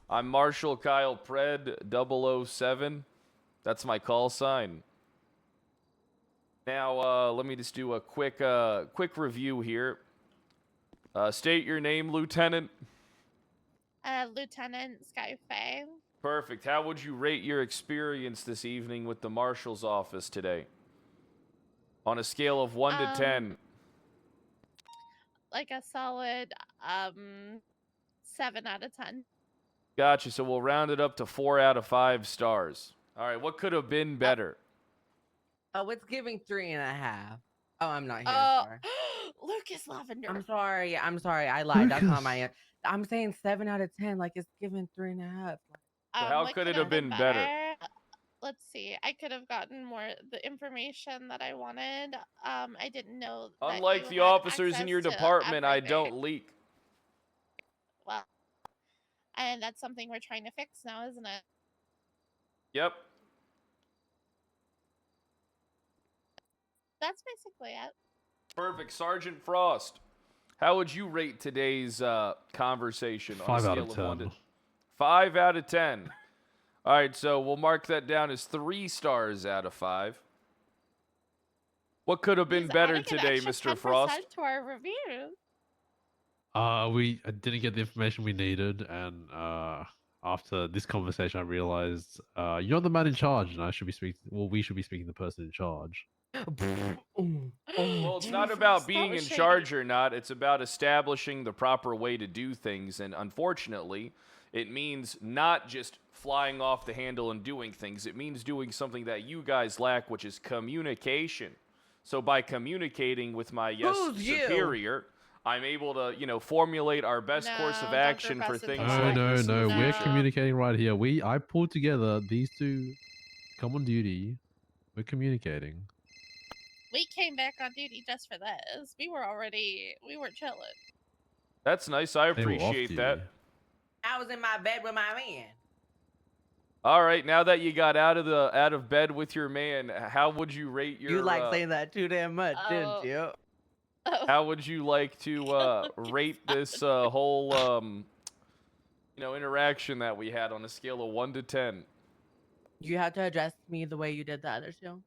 I'm Marshall Kyle Pred 007. That's my call sign. Now, let me just do a quick review here. State your name, Lieutenant. Lieutenant Skyfae. Perfect. How would you rate your experience this evening with the Marshal's office today? On a scale of 1 to 10. Like a solid 7 out of 10. Gotcha. So we'll round it up to 4 out of 5 stars. All right. What could have been better? Oh, it's giving 3.5. Oh, I'm not here. Oh, Sorry. Lucas Lavender. I'm sorry. I lied. That's not my. I'm saying 7 out of 10. Like it's giving 3.5. How what could it have been better? Let's see. I could have gotten more the information that I wanted. I didn't know. That Unlike you the had officers in your access to department, I everything. don't leak. Well, and that's something we're trying to fix now, isn't it? Yep. That's basically it. Perfect. Sergeant Frost, how would you rate today's conversation on a 5 scale out of of 1 to 10. 5 out of 10? All right, so we'll mark that down as 3 stars out of 5. What could have been He's better adding an today, extra Mr. Frost? 10% to our reviews. We didn't get the information we needed, and after this conversation, I realized you're the man in charge, and I should be speaking. Well, we should be speaking to the person in charge. Well, it's not about being in charge or not. It's about establishing the proper way to do things. And unfortunately, it means not just flying off the handle and doing things. It means doing something that you guys lack, which is communication. So by communicating with my superior, I'm able to, formulate our best course of action for things like this in the We're future. communicating right here. I pulled together these two come on duty. We're communicating. We came back on duty just for this. We were chilling. That's nice. I They were off appreciate duty. that. I was in my bed with my man. All right, now that you got out of bed with your man, how would you rate your? You like saying that too damn much, didn't you? How would you like to rate this whole interaction that we had on a scale of 1 to 10? You have to address me the way you did the other two.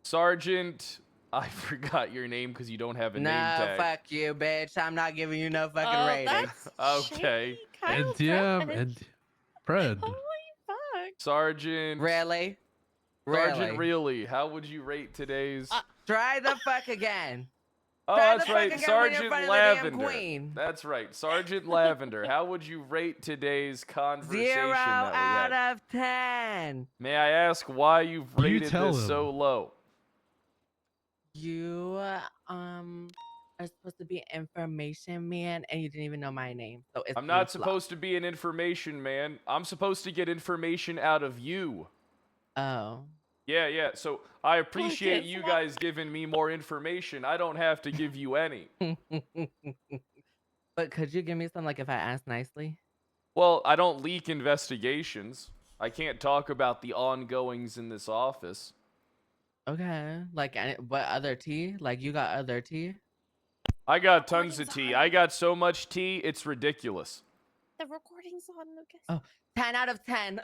Sergeant, I forgot your name because you don't have a name tag. No, fuck you, bitch. I'm not giving you no fucking rating. Okay. NTM and Pred. Holy fuck. Sergeant. Really? Sergeant, really? How would you rate today's? Try the fuck again. Oh, Try that's the right, fuck again when you're in Sergeant front of the damn Lavender. queen. That's right, Sergeant Lavender. How would you rate today's conversation 0 that we had? out of 10. May I ask why you've rated tell this him. so low? You are supposed to be an information man, and you didn't even know my name. So it's I'm not supposed to be an information man. I'm supposed to get information out of you. Oh. Yeah. So I appreciate you guys giving me more information. I don't have to give you any. But could you give me some, like, if I ask nicely? Well, I don't leak investigations. I can't talk about the ongoings in this office. Okay. Like, what other tea? Like, you got other tea? I got tons of tea. I got so much tea, it's ridiculous. The recording's on, Lucas. Oh, 10 out of 10.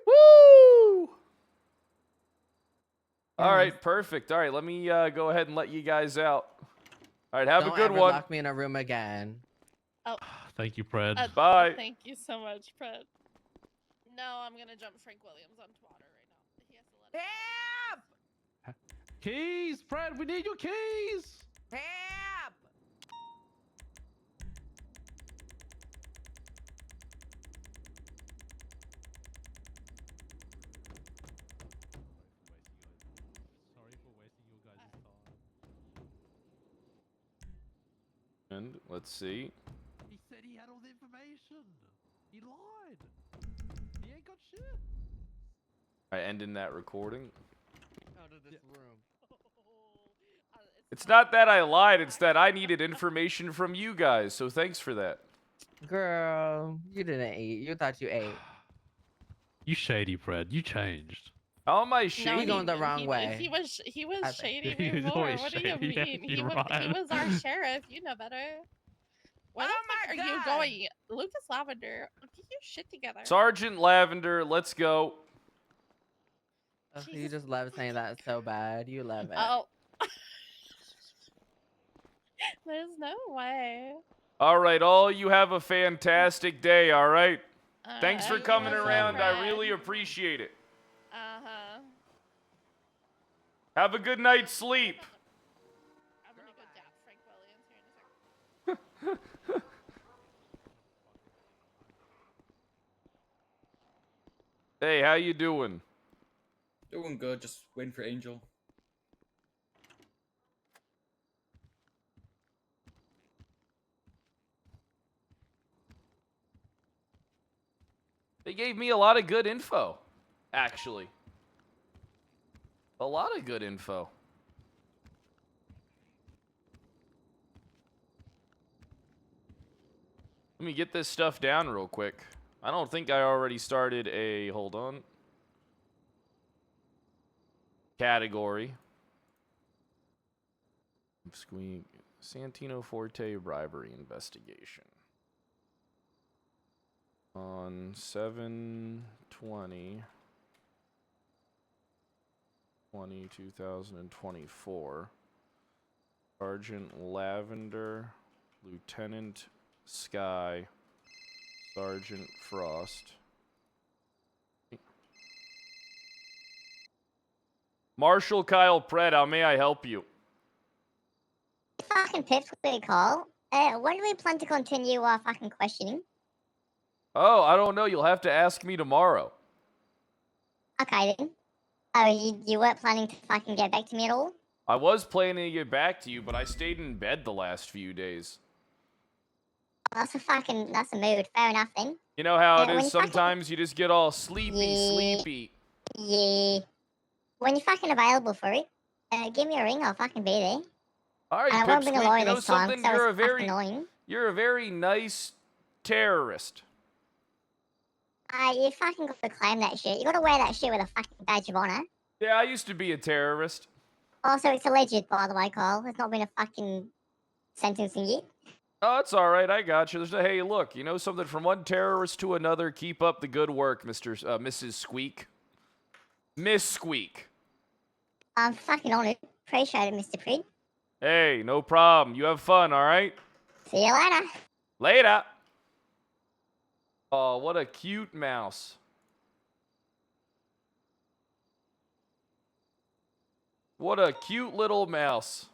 Woo! All right, perfect. All right, let me go ahead and let you guys out. All right, have Don't a good ever one. lock me in a room again. Oh. Thank you, Pred. Bye. Thank you so much, Fred. No, I'm gonna jump Frank Williams onto water right now. He has to let it. Keys, Pred. We need your keys. Help! Sorry for wasting your guys' time. And let's see. He said he had all the information. He lied. He ain't got shit. I end in that recording. Out of this room. It's not that I lied, it's that I needed information from you guys, so thanks for that. Girl, you didn't eat. You thought you ate. You shady, Fred. You changed. How am I No, shady? going the wrong he way. He was I think. shady He was before. always What do you shady, mean? he He lied. was our sheriff. You know better. Where the Oh fuck my are you God. going, Lucas Lavender? Get your shit together. Sergeant Lavender, let's go. Ugh, you Jesus just love saying that so bad. You love it. Oh. There's no way. All right, all you have a fantastic day, all right? Thanks for You coming as well, around. I Fred. really appreciate it. Uh-huh. Have a good night's sleep. I'm gonna go dap Frank Williams here in a second. Hey, how you doing? Doing good, just waiting for Angel. They gave me a lot of good info, actually. A lot of good info. Let me get this stuff down real quick. I don't think I already started a, hold on, category. Squeak, Santino Forte bribery investigation. On 7/20/2024, Sergeant Lavender, Lieutenant Sky, Sergeant Frost. Marshal Kyle Pratt, how may I help you? Fucking Pips, we call. When do we plan to continue our fucking questioning? Oh, I don't know. You'll have to ask me tomorrow. Okay then. Oh, you weren't planning to fucking get back to me at all? I was planning to get back to you, but I stayed in bed the last few days. That's a mood. Fair enough then. You know how it when is you fucking- sometimes you just get all sleepy, Yeah. sleepy. Yeah. When you're fucking available for it, give me a ring. I'll fucking be there. All right, And I won't bring a Pipsqueak, lorry you know this time, something? so it's fucking annoying. You're a very nice terrorist. You fucking got to claim that shit. You got to wear that shit with a fucking badge of honor. Yeah, I used to be a terrorist. Also, it's alleged, by the way, Kyle. There's not been a fucking sentencing yet. Oh, it's all right. I got you. Hey, look, you know something? From one terrorist to another, keep up the good work, Mrs. Squeak. Miss Squeak. I'm fucking honored. Appreciate it, Mr. Prid. Hey, no problem. You have fun, all right? See you later. Later. Oh, what a cute mouse. What a cute little mouse.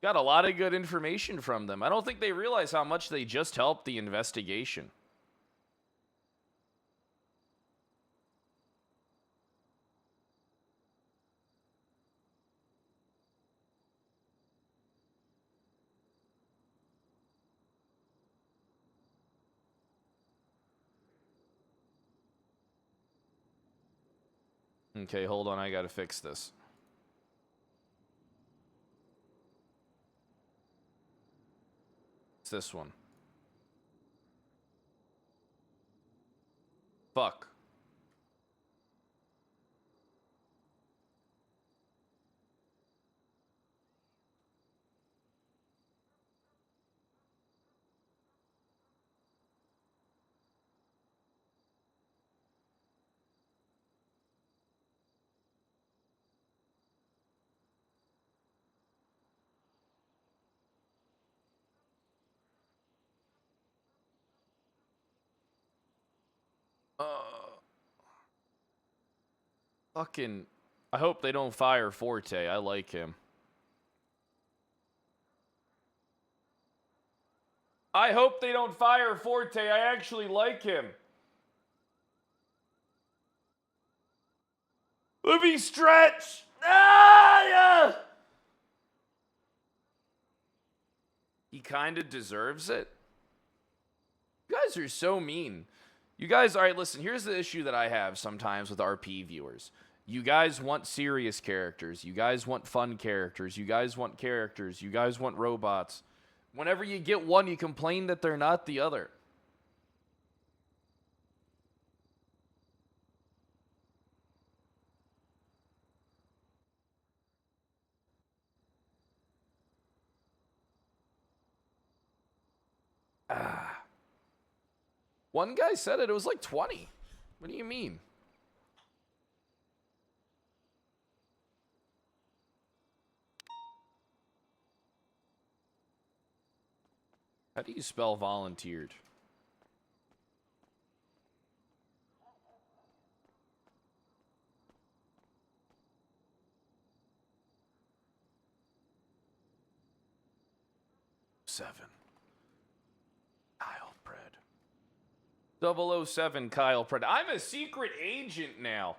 Got a lot of good information from them. I don't think they realize how much they just helped the investigation. Okay, hold on. I gotta fix this. It's this one. Fuck. Fucking. I hope they don't fire Forte. I like him. I hope they don't fire Forte. I actually like him. Let me stretch. Ah, yeah. he kind of deserves it. You guys are so mean. You guys, all right, listen, here's the issue that I have sometimes with RP viewers. You guys want serious characters. You guys want fun characters. You guys want characters. You guys want robots. Whenever you get one, you complain that they're not the other. One guy said it was like 20. What do you mean? How do you spell volunteered? Seven. Kyle Pred. 007 Kyle Pred. I'm a secret agent now.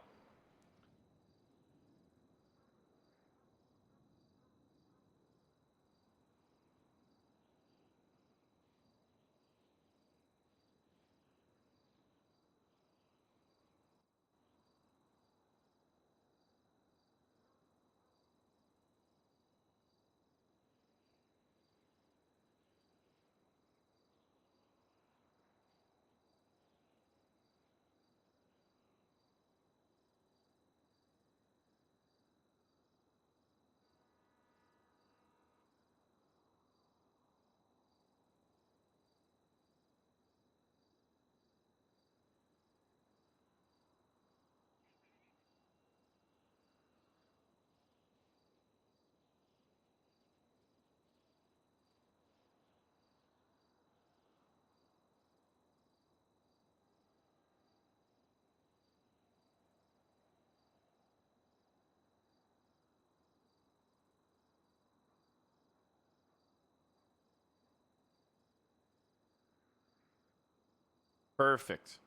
Perfect.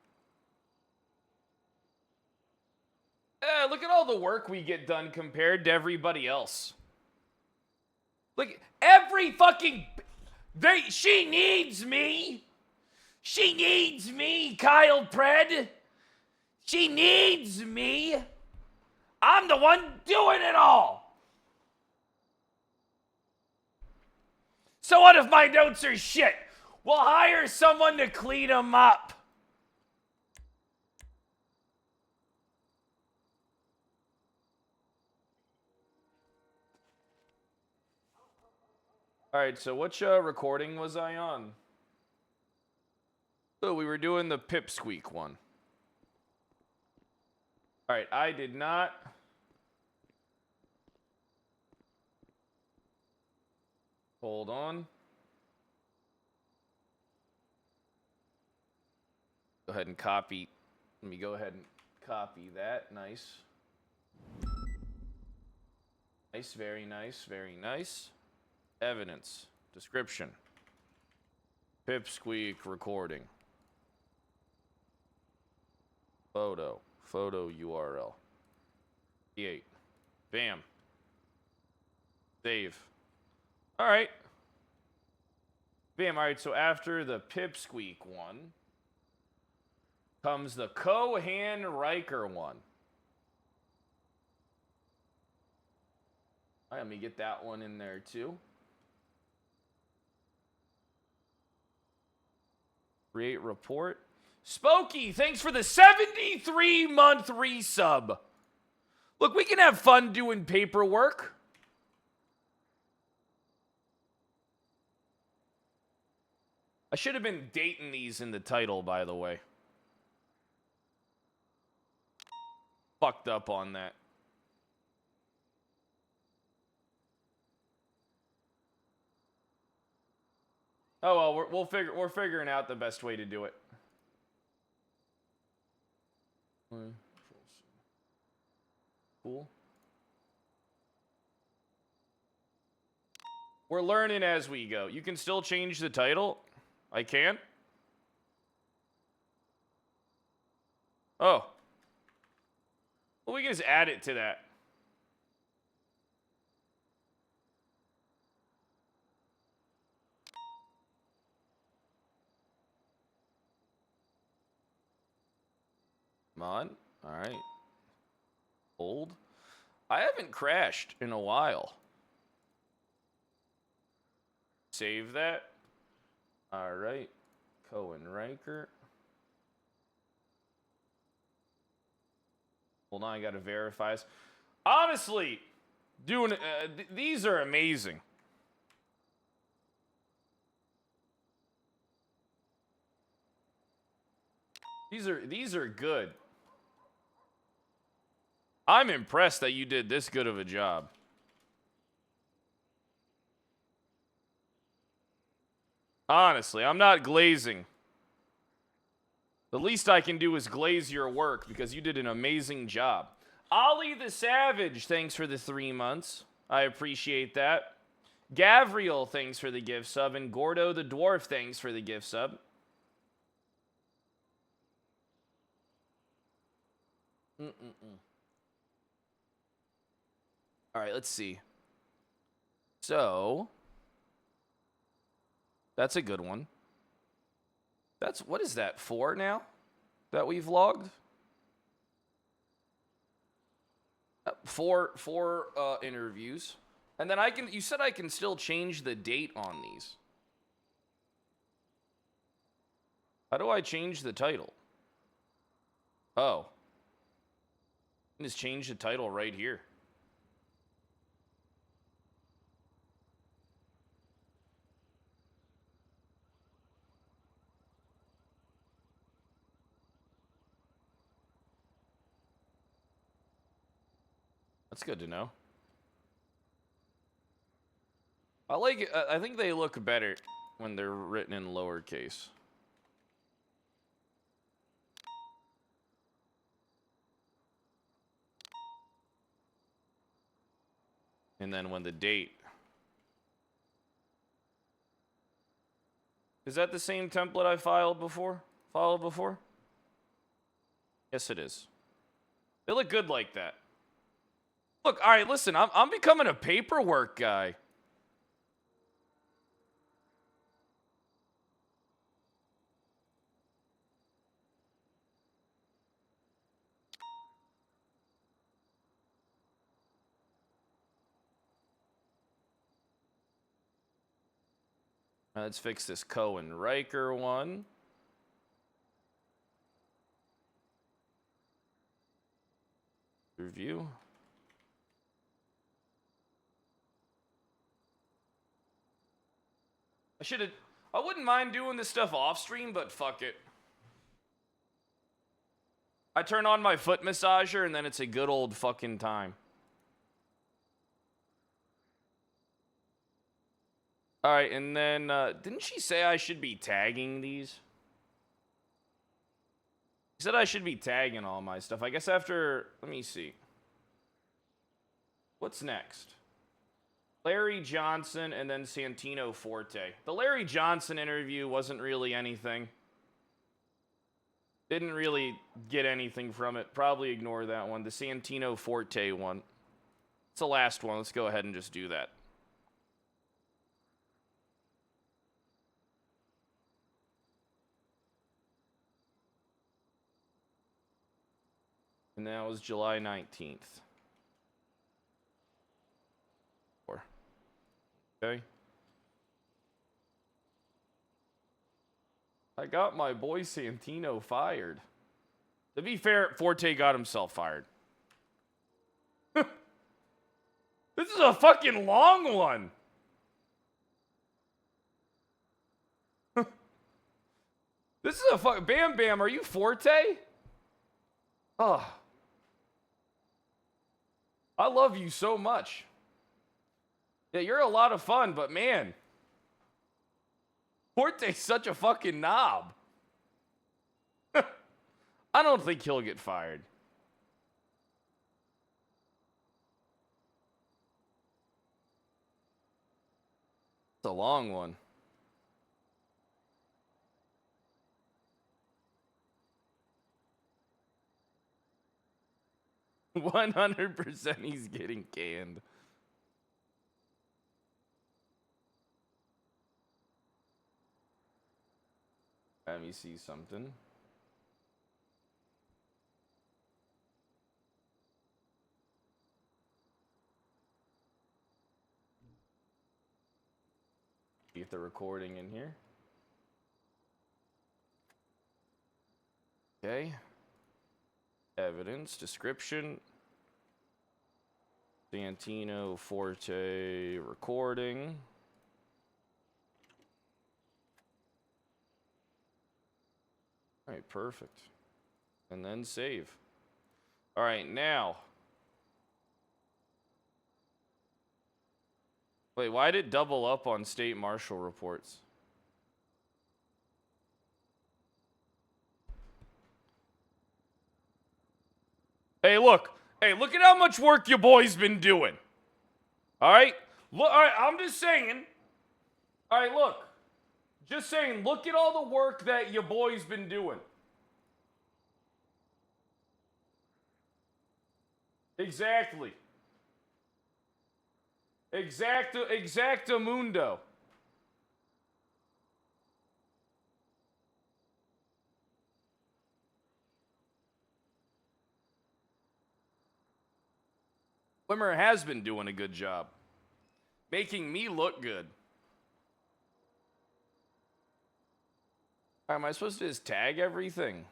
Look at all the work we get done compared to everybody else. Like, every fucking... She needs me! She needs me, Kyle Pred! She needs me! I'm the one doing it all! So what if my notes are shit? We'll hire someone to clean them up. All right, so which recording was I on? Oh, we were doing the pipsqueak one. All right, I did not. Hold on. Go ahead and copy. Let me go ahead and copy that. Nice. Nice, very nice, very nice. Evidence. Description. Pipsqueak recording. Photo. Photo URL. E8. Bam. Save. All right. Bam. All right, so after the Pipsqueak one comes the Cohan Riker one. All right, let me get that one in there too. Create report. Spokey, thanks for the 73-month resub. Look, we can have fun doing paperwork. I should have been dating these in the title, by the way. Fucked up on that. Oh well, we're figuring out the best way to do it. Cool. We're learning as we go. You can still change the title. I can. Oh. Well, we can just add it to that. Come on. All right. Hold. I haven't crashed in a while. Save that. All right. Cohen Riker. Hold on, I gotta verify this. Honestly, doing these are amazing. These are good. I'm impressed that you did this good of a job. Honestly, I'm not glazing. The least I can do is glaze your work because you did an amazing job. Ollie the Savage, thanks for the 3 months. I appreciate that. Gavriel, thanks for the gift sub. And Gordo the Dwarf, thanks for the gift sub. All right, let's see. So, that's a good one. What is that, 4 now that we've logged? 4 interviews. And then you said I can still change the date on these. How do I change the title? Oh. I can just change the title right here. That's good to know. I like it. I think they look better when they're written in lowercase. And then when the date. Is that the same template I followed before? Yes, it is. They look good like that. Look, all right, listen, I'm becoming a paperwork guy. Let's fix this Cohen Riker one. Review. I wouldn't mind doing this stuff off stream, but fuck it. I turn on my foot massager and then it's a good old fucking time. All right, and then didn't she say I should be tagging these? She said I should be tagging all my stuff. I guess after, let me see. What's next? Larry Johnson and then Santino Forte. The Larry Johnson interview wasn't really anything. Didn't really get anything from it. Probably ignore that one. The Santino Forte one. It's the last one. Let's go ahead and just do that. And that was July 19th. Okay. I got my boy Santino fired. To be fair, Forte got himself fired. This is a fucking long one. This is a fuck. Bam Bam, are you Forte? Oh. I love you so much. Yeah, you're a lot of fun, but man. Forte's such a fucking knob. I don't think he'll get fired. It's a long one. %100% he's getting canned. Let me see something. Get the recording in here. Okay. Evidence, description. Santino Forte recording. All right, perfect. And then save. All right, now. Wait, why did it double up on state marshal reports? Hey, look. Hey, look at how much work your boy's been doing. All right? Look, all right, I'm just saying. All right, look. Just saying, look at all the work that your boy's been doing. Exactly. Exactamundo. Wimmer has been doing a good job. Making me look good. Am I supposed to just tag everything?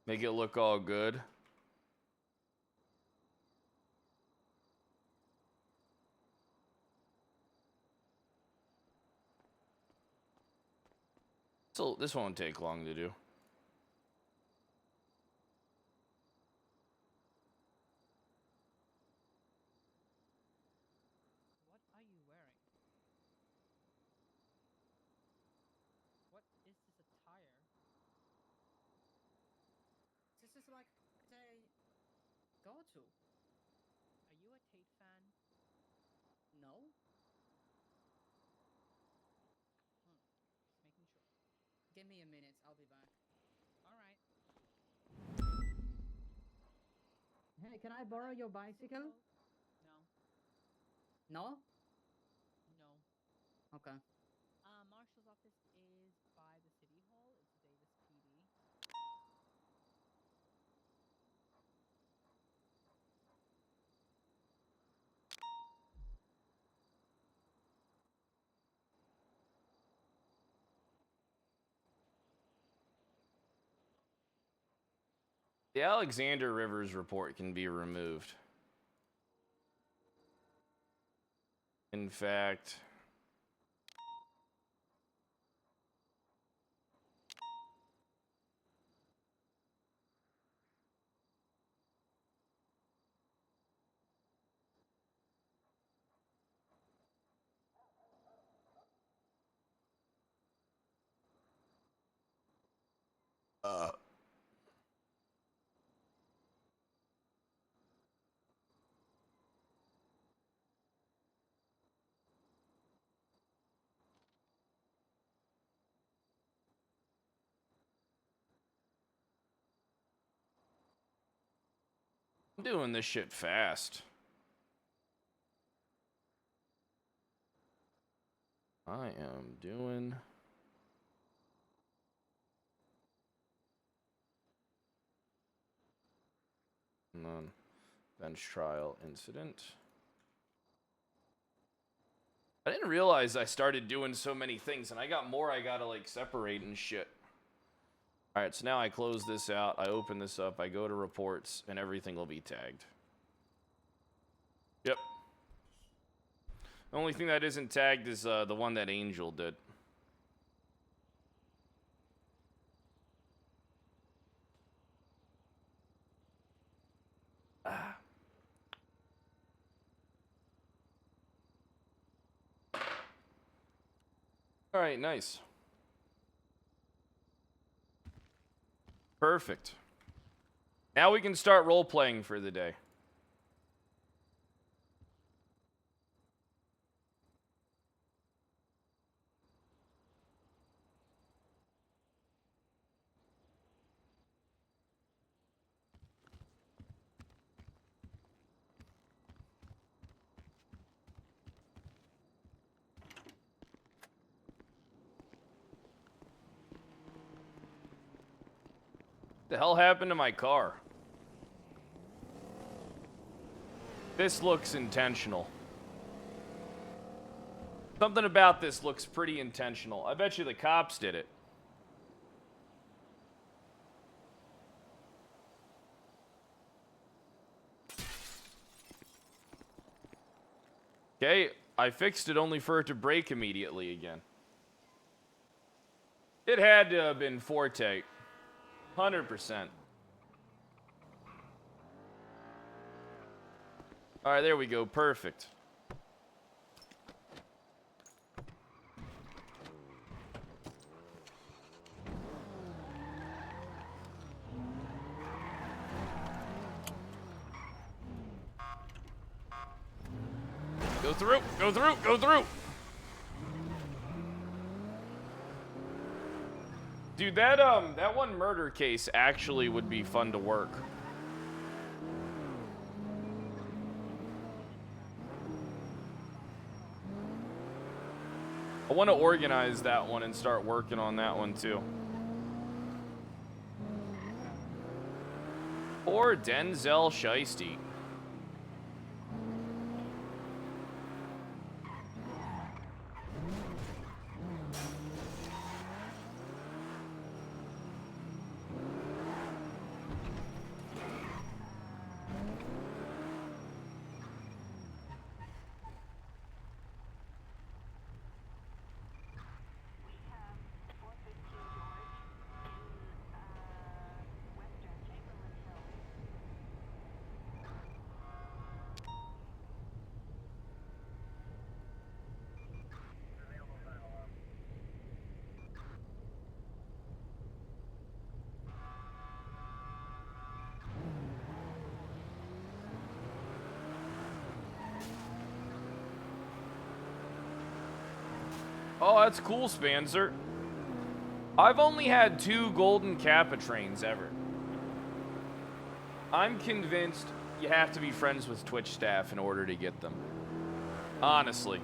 Make it look all good. So this won't take long to do. What are you wearing? What is this attire? This is like they go to. Are you a Tate fan? No? Just making sure. Give me a minute, I'll be back. All right. Hey, can I borrow your bicycle? No. No? No. Okay. Marshal's office is by the city hall. It's Davis PD. The Alexander Rivers report can be removed. In fact, I'm doing this shit fast. I am doing... None. Bench trial incident. I didn't realize I started doing so many things, and I got more I gotta, like, separate and shit. Alright, so now I close this out, I open this up, I go to reports, and everything will be tagged. Yep. The only thing that isn't tagged is the one that Angel did. Ah. Alright, nice. Perfect. Now we can start role-playing for the day. The hell happened to my car? This looks intentional. Something about this looks pretty intentional. I bet you the cops did it. Okay, I fixed it only for it to break immediately again. It had to have been Forte. 100%. Alright, there we go. Perfect. Go through! Go through! Go through! Dude, that one murder case actually would be fun to work. I want to organize that one and start working on that one too. Or Denzel Shiesty. Oh, that's cool, Spanzer. I've only had 2 golden Kappa trains ever. I'm convinced you have to be friends with Twitch staff in order to get them. Honestly.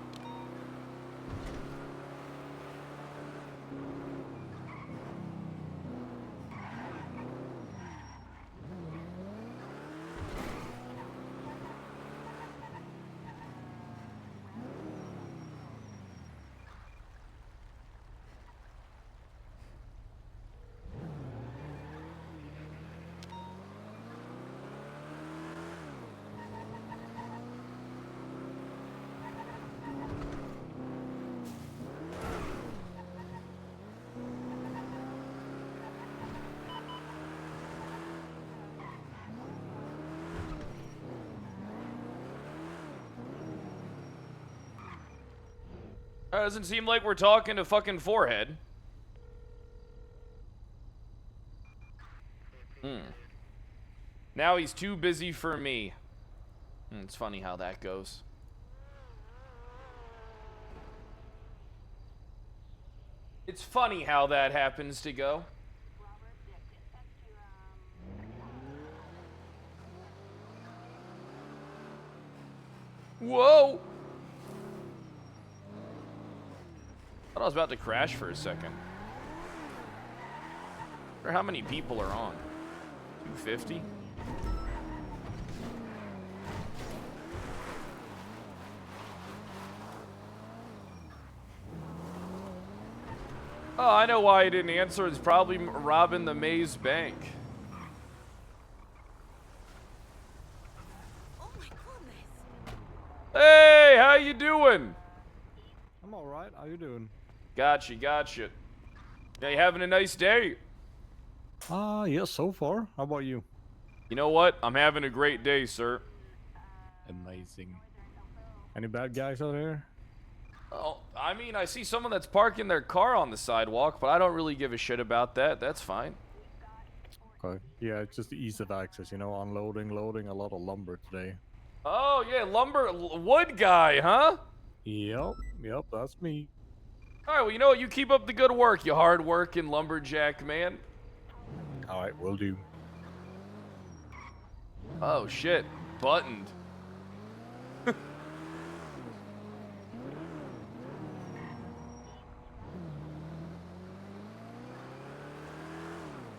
Doesn't seem like we're talking to fucking Forehead. Now he's too busy for me. It's funny how that goes. It's funny how that happens to go. Whoa! I thought I was about to crash for a second. I wonder how many people are on. 250? Oh, I know why he didn't answer. It's probably robbing the Maze Bank. Oh my goodness. Hey, how you doing? I'm all right. How you doing? Gotcha, gotcha. Yeah, you having a nice day? Yes, so far. How about you? You know what? I'm having a great day, sir. Amazing. Any bad guys out here? Oh, I mean, I see someone that's parking their car on the sidewalk, but I don't really give a shit about that. That's fine. Okay. Yeah, it's just the ease of access, you know, unloading, loading a lot of lumber today. Oh, yeah, wood guy, huh? Yep, that's me. All right, well, you know what? You keep up the good work, you hard-working lumberjack man. All right, will do. Oh, shit. Buttoned.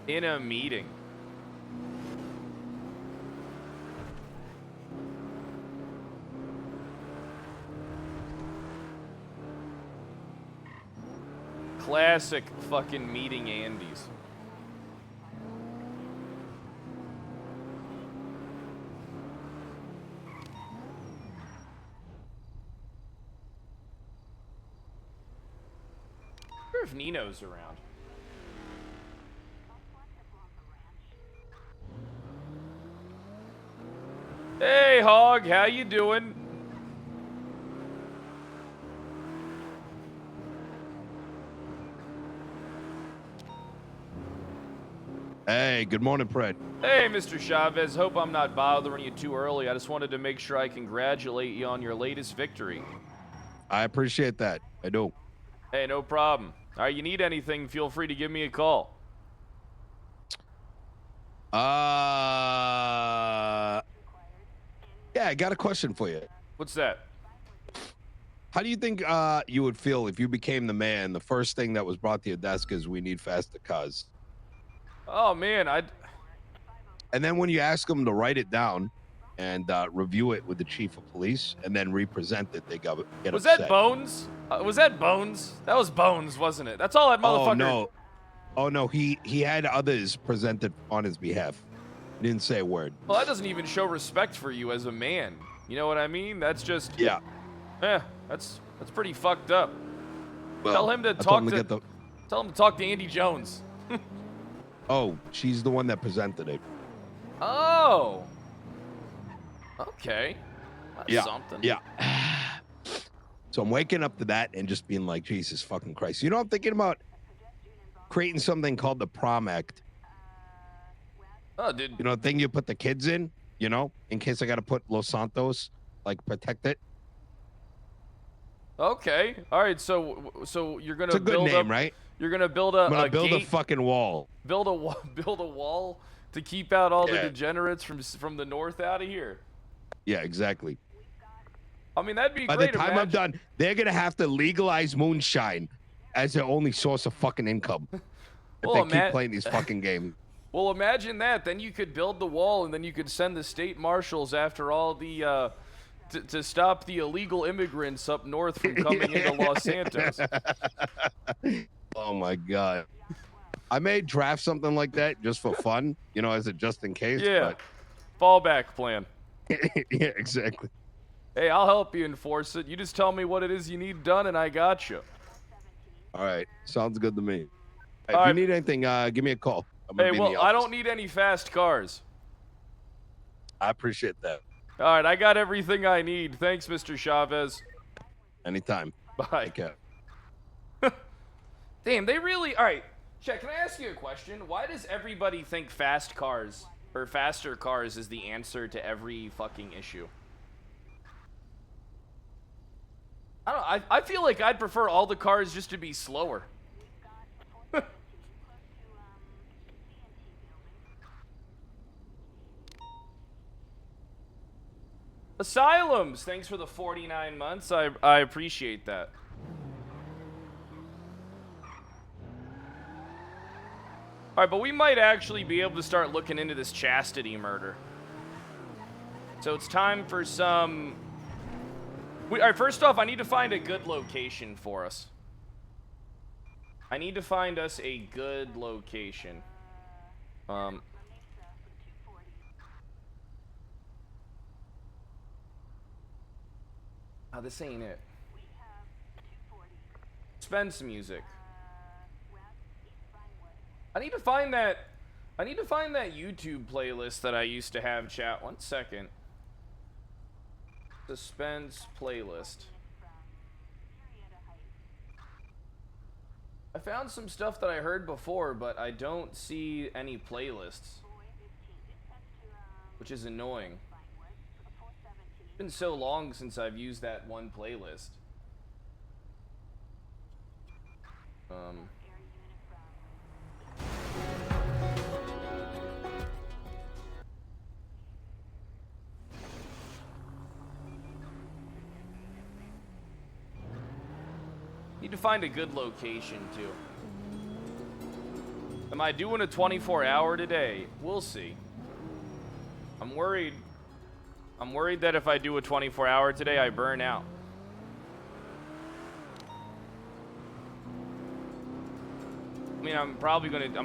In a meeting. classic fucking meeting Andes. I wonder if Nino's around. Hey, Hog, how you doing? Hey, good morning, Fred. Hey, Mr. Chavez. Hope I'm not bothering you too early. I just wanted to make sure I congratulate you on your latest victory. I appreciate that. I do. Hey, no problem. All right, you need anything, feel free to give me a call. Yeah, I got a question for you. What's that? How do you think you would feel if you became the man? The first thing that was brought to your desk is we need faster cars. Oh, man, And then when you ask them to write it down and review it with the chief of police and then represent it, they get Was upset. that Bones? Was that Bones? That was Bones, wasn't it? That's all that motherfucker... Oh, no. Oh, no, he had others presented on his behalf. He didn't say a word. Well, that doesn't even show respect for you as a man. You know what I mean? That's just... Yeah. That's pretty fucked up. Well, Tell him to I told talk him to... Tell him to talk to Andy Jones. Oh, she's the one that presented it. Oh. Okay. That's Yeah. something. Yeah. So I'm waking up to that and just being like, Jesus fucking Christ. You know, I'm thinking about creating something called the Prom Act. Oh, dude. You know, the thing you put the kids in, you know, in case I got to put Los Santos, like protect it. Okay. All right. So you're gonna It's a good build name, up, right? You're gonna build a I'm gonna build gate, a fucking wall. build a wall to keep out all the Yeah. degenerates from the north out of here. Yeah, exactly. I mean, that'd be By great. the time I'm Imagine- done, they're gonna have to legalize moonshine as their only source of fucking income. If Well, they keep playing these fucking games. Well, imagine that. Then you could build the wall, and then you could send the state marshals after all the to stop the illegal immigrants up north from coming into Los Santos. Oh my god. I may draft something like that just for fun, you know, as a just in case. Yeah. Fallback plan. But yeah, exactly. Hey, I'll help you enforce it. You just tell me what it is you need done, and I got you. All right. Sounds good to me. Hey, All if right. you need anything, give me a call. I'm gonna Hey, be in well, the I office. don't need any fast cars. I appreciate that. All right, I got everything I need. Thanks, Mr. Chavez. Anytime. Bye. Take care. Damn, they really... All right, Chet, can I ask you a question? Why does everybody think fast cars or faster cars is the answer to every fucking issue? I don't know. I feel like I'd prefer all the cars just to be slower. Asylums, thanks for the 49 months. I appreciate that. All right, but we might actually be able to start looking into this chastity murder. So it's time for some... all right, first off, I need to find a good location for us. I need to find us a good location. Oh, this ain't it. Spence music. I need to find that YouTube playlist that I used to have, chat. 1 second. Suspense playlist. I found some stuff that I heard before, but I don't see any playlists, which is annoying. It's been so long since I've used that one playlist. Need to find a good location too. Am I doing a 24-hour today? We'll see. I'm worried that if I do a 24-hour today, I burn out. I mean, I'm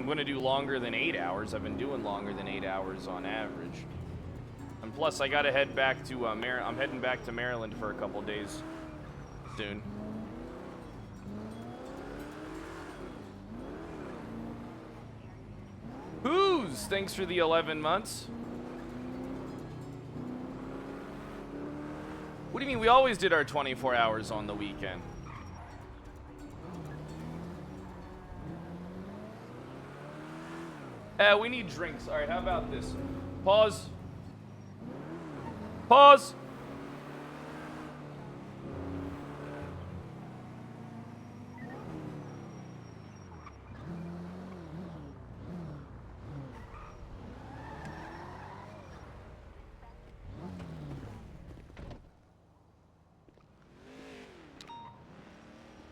gonna do longer than 8 hours. I've been doing longer than 8 hours on average. And plus, I gotta head back to I'm heading back to Maryland for a couple days soon. Who's? Thanks for the 11 months. What do you mean? We always did our 24 hours on the weekend. We need drinks. All right, how about this? Pause. Pause.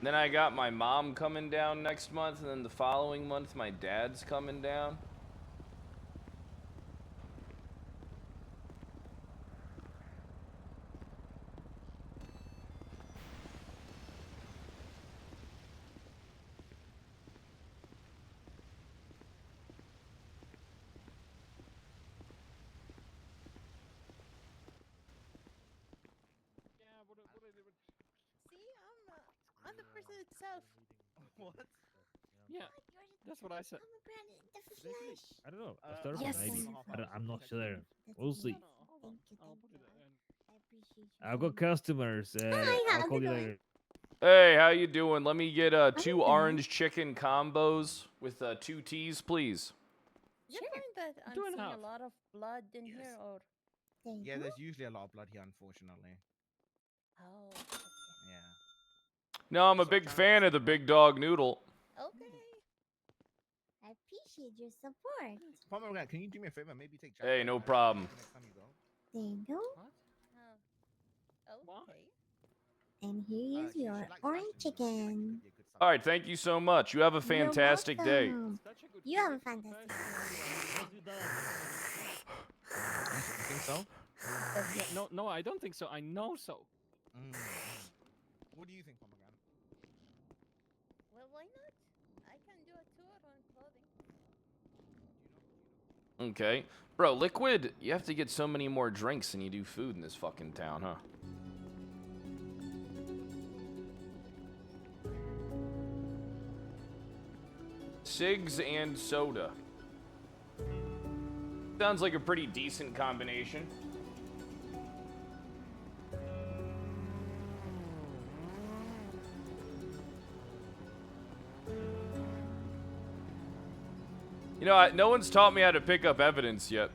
Then I got my mom coming down next month, and then the following month my dad's coming down. I'm the person itself. What? Yeah, that's what I said. The flesh. I don't know. Uh, A third yes. one, maybe. I'm not sure. We'll see. Thank you. I appreciate you. I've got customers. Hi, I'll how's call it you going? later. Hey, how you doing? Let me get 2 good. orange chicken combos with 2 teas, please. You find that I'm Two and a seeing half. a lot of blood in here, or Yeah, there's usually a lot of blood here, unfortunately. oh, Yeah. No, I'm a So big trying to fan of the Big Dog Noodle. okay. I appreciate your support. Pomegranate, can you do me a favor? Maybe take. Hey, Jasper no as a problem. next time you go. There you go. Okay. And here is she your likes orange spicy noodles. I think chicken. it'd be a good All right, thank you so much. You have a You're fantastic day. welcome. You have a fantastic day. You think so? Yeah, no, I don't think so. I know so. What do you think, Pomegranate? Well, why not? I can do a tour on clothing. Okay. Bro, Liquid, you have to get so many more drinks than you do food in this fucking town, huh? Cigs and soda. Sounds like a pretty decent combination. You know, no one's taught me how to pick up evidence yet.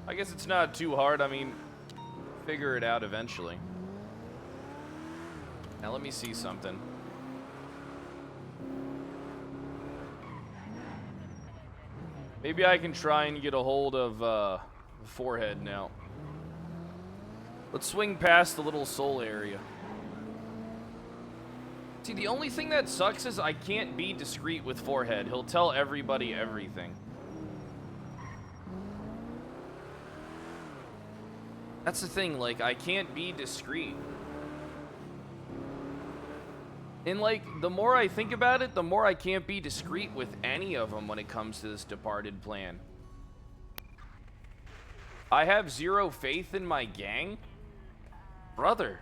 I guess it's not too hard. I mean, figure it out eventually. Now let me see something. Maybe I can try and get a hold of Forehead now. Let's swing past the little soul area. See, the only thing that sucks is I can't be discreet with Forehead. He'll tell everybody everything. That's the thing, like, I can't be discreet. And, like, the more I think about it, the more I can't be discreet with any of them when it comes to this departed plan. I have zero faith in my gang? Brother.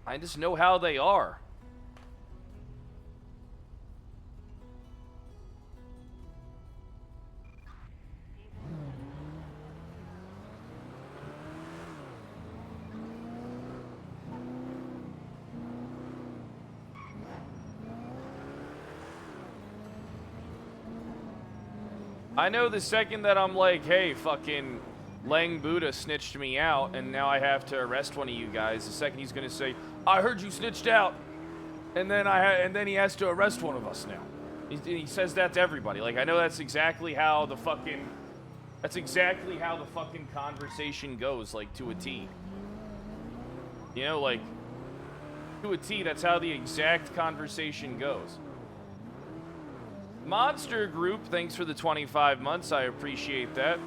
I just know how they are. I know the second that I'm like, hey, fucking Lang Buddha snitched me out, and now I have to arrest one of you guys. The second he's gonna say, I heard you snitched out, and then he has to arrest one of us now. He says that to everybody. Like, I know that's exactly how the fucking conversation goes, like, to a T. You know, like, to a T, that's how the exact conversation goes. Monster Group, thanks for the 25 months. I appreciate that.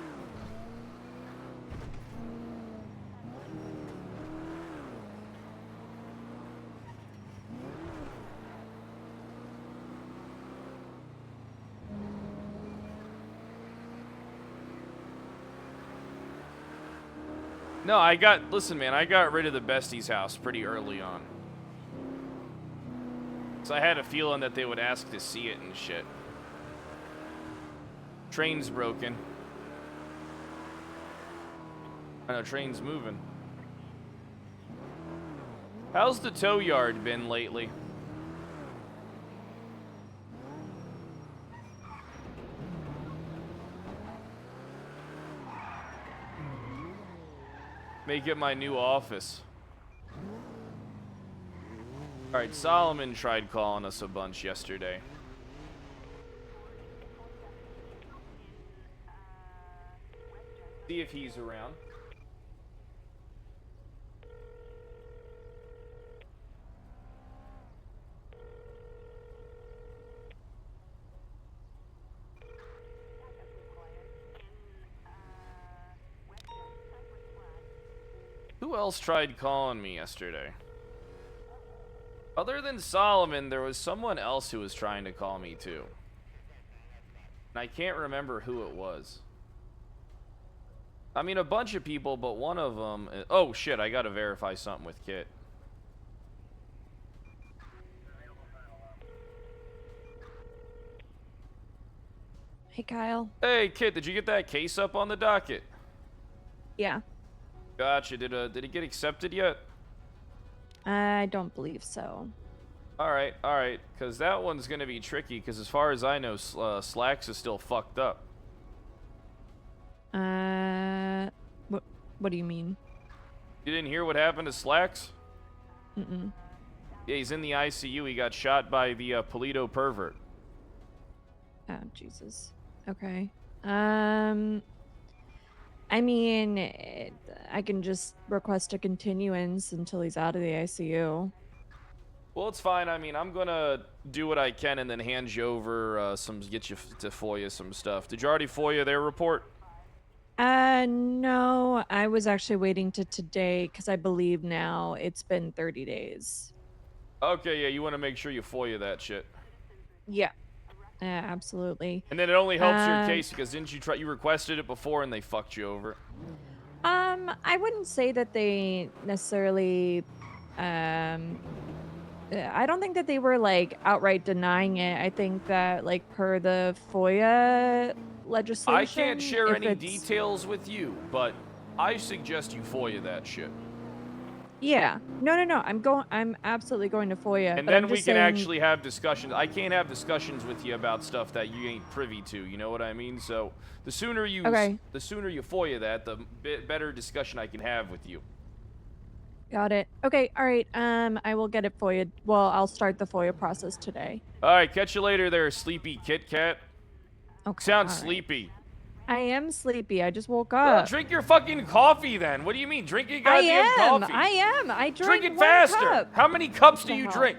No, listen, man, I got rid of the bestie's house pretty early on. So I had a feeling that they would ask to see it and shit. Train's broken. I know, train's moving. How's the tow yard been lately? Make it my new office. Alright, Solomon tried calling us a bunch yesterday. See if he's around. Who else tried calling me yesterday? Other than Solomon, there was someone else who was trying to call me too. And I can't remember who it was. I mean, a bunch of people, but one of them... Oh, shit, I gotta verify something with Kit. Hey, Kyle. Hey, Kit, did you get that case up on the docket? Yeah. Gotcha. Did it get accepted yet? I don't believe so. Alright, because that one's gonna be tricky, because as far as I know, Slacks is still fucked up. What do you mean? You didn't hear what happened to Slacks? Mm-mm. Yeah, he's in the ICU. He got shot by the Polito pervert. Oh, Jesus. Okay. I mean, I can just request a continuance until he's out of the ICU. Well, it's fine. I mean, I'm gonna do what I can and then hand you over get you to FOIA some stuff. Did you already FOIA their report? No, I was actually waiting to today because I believe now it's been 30 days. Okay, yeah, you want to make sure you FOIA that shit. Yeah. Absolutely. And then it only helps your case because didn't you requested it before and they fucked you over? I wouldn't say that they necessarily, I don't think that they were like outright denying it. I think that like per the FOIA legislation, I can't share any details with you, but I suggest you FOIA that shit. Yeah. No. I'm absolutely going to FOIA. And but then I'm we just can saying... actually have discussions. I can't have discussions with you about stuff that you ain't privy to. You know what I mean? So the sooner you FOIA that, the better discussion I can have with you. Got it. Okay. All right. I will get it FOIA'd. Well, I'll start the FOIA process today. All right. Catch you later there, sleepy Kit Kat. Okay. Sounds sleepy. I am sleepy. I just woke up. Well, drink your fucking coffee then. What do you mean? Drink your goddamn coffee. I am. I drink it one faster. Cup. How many cups do you drink?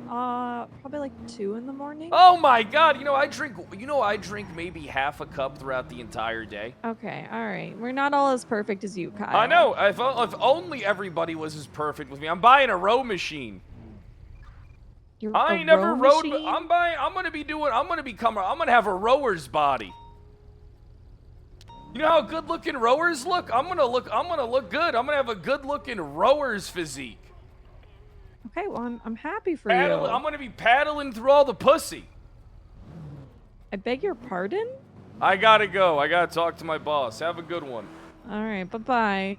Probably like 2 in the morning. Oh my god! I drink maybe half a cup throughout the entire day. Okay, all right. We're not all as perfect as you, Kyle. I know. If only everybody was as perfect with me. I'm buying a row machine. I ain't never rode. I'm gonna have a rower's body. You know how good-looking rowers look? I'm gonna look good. I'm gonna have a good-looking rower's physique. Okay, well, I'm happy for you. I'm gonna be paddling through all the pussy. I beg your pardon? I gotta go. I gotta talk to my boss. Have a good one. All right, bye-bye.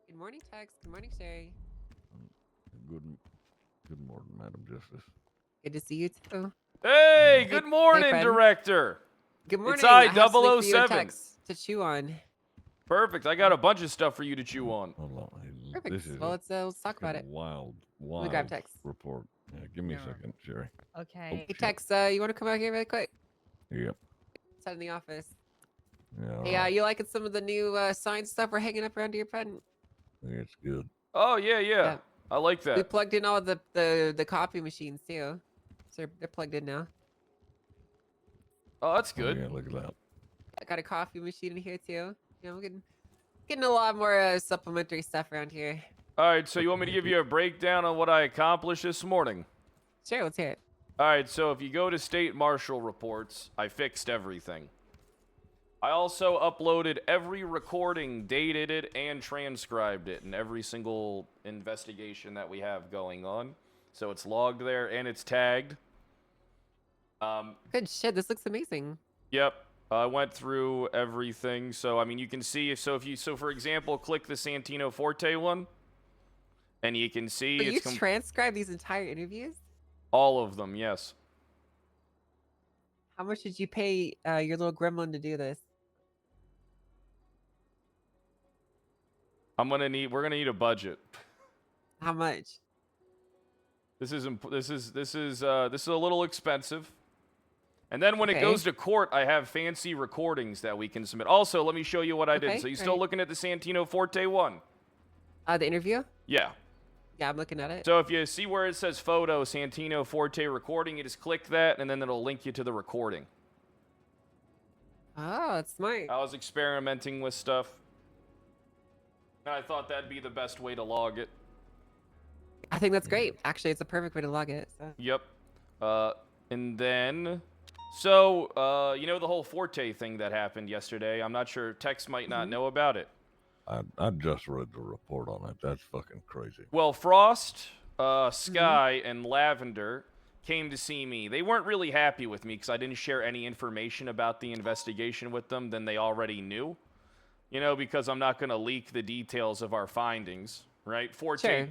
Good morning, Tex. Good morning, Sherry. Good morning, Madam Justice. Good to see you too. Hey, good morning, friend. Director. Good morning. It's I, have something for you and 007. Tex to chew on. Perfect. I got a bunch of stuff for you to chew on. Hold on. Hey, Perfect. This is Well, let's talk about it. wild, Let me grab wild Tex. report. Yeah, give me a Yeah. second, Sherry. Okay. Hey, Tex, you want to come out here really quick? Yep. Inside in the office. Yeah. Hey, you liking some of the new science stuff we're hanging up around your pen? It's good. Oh yeah. I like We that. plugged in all the copy machines too, so they're plugged in now. Oh, that's good. Yeah, look at that. I got a coffee machine in here too. You know, we're getting a lot more supplementary stuff around here. All right, so you want me to give you a breakdown on what I accomplished this morning? Sure, let's hear it. All right, so if you go to State Marshal reports, I fixed everything. I also uploaded every recording, dated it, and transcribed it in every single investigation that we have going on. So it's logged there and it's tagged. Good shit, this looks amazing. Yep. I went through everything. So, I mean, you can see, so for example, click the Santino Forte one, and you can see But you it's transcribed these entire interviews? all of them, yes. How much did you pay your little gremlin to do this? We're gonna need a budget. How much? This is a little expensive. And then when it Okay. goes to court, I have fancy recordings that we can submit. Also, let me show you what I Okay, did. So you still great. looking at the Santino Forte one? The interview? Yeah. Yeah, I'm looking at it. So if you see where it says photo, Santino Forte recording, you just click that, and then it'll link you to the recording. Oh, that's smart. I was experimenting with stuff. And I thought that'd be the best way to log it. I think that's great. Actually, it's a perfect way to log it. So. Yep. And then... So, you know the whole Forte thing that happened yesterday? I'm not sure. Tex might not know about it. I just read the report on it. That's fucking crazy. Well, Frost, Sky, and Lavender came to see me. They weren't really happy with me because I didn't share any information about the investigation with them than they already knew. You know, because I'm not going to leak the details of our findings, right? Forte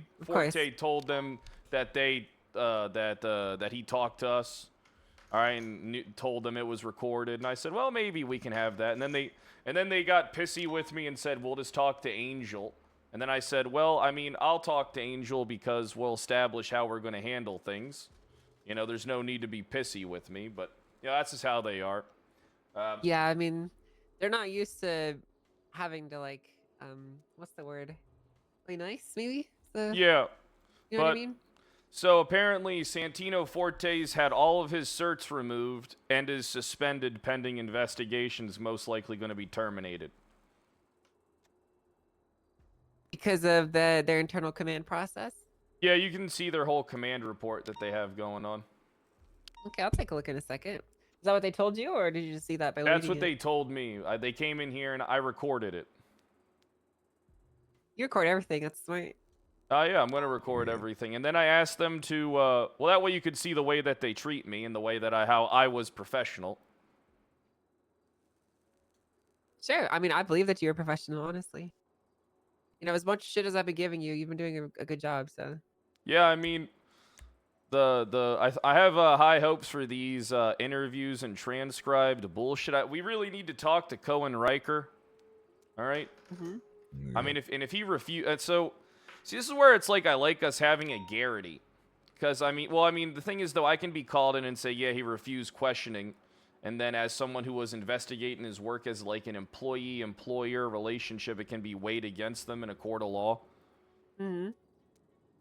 told them that that he talked to us, all right, and told them it was recorded. And I said, well, maybe we can have that. And then they got pissy with me and said, we'll just talk to Angel. And then I said, well, I mean, I'll talk to Angel because we'll establish how we're going to handle things. You know, there's no need to be pissy with me, but yeah, that's just how they are. Yeah, I mean, they're not used to having to like, what's the word? Play nice, maybe? Yeah. You know what I mean? So apparently Santino Forte's had all of his certs removed and is suspended pending investigations, most likely going to be terminated. Because of their internal command process? Yeah, you can see their whole command report that they have going on. Okay, I'll take a look in a second. Is that what they told you, or did you just see that by That's reading what it? they told me. They came in here and I recorded it. You record everything, that's smart. Yeah, I'm going to record everything. And then I asked them to, well, that way you could see the way that they treat me and the way that how I was professional. Sure, I mean, I believe that you're a professional, honestly. You know, as much shit as I've been giving you, you've been doing a good job, so. Yeah, I mean, I have high hopes for these interviews and transcribed bullshit. We really need to talk to Cohen Riker. All right? I mean, if he refuses... So, see, this is where it's like I like us having a Garrity. Because, I mean, the thing is, though, I can be called in and say, yeah, he refused questioning. And then as someone who was investigating his work as, like, an employee-employer relationship, it can be weighed against them in a court of law.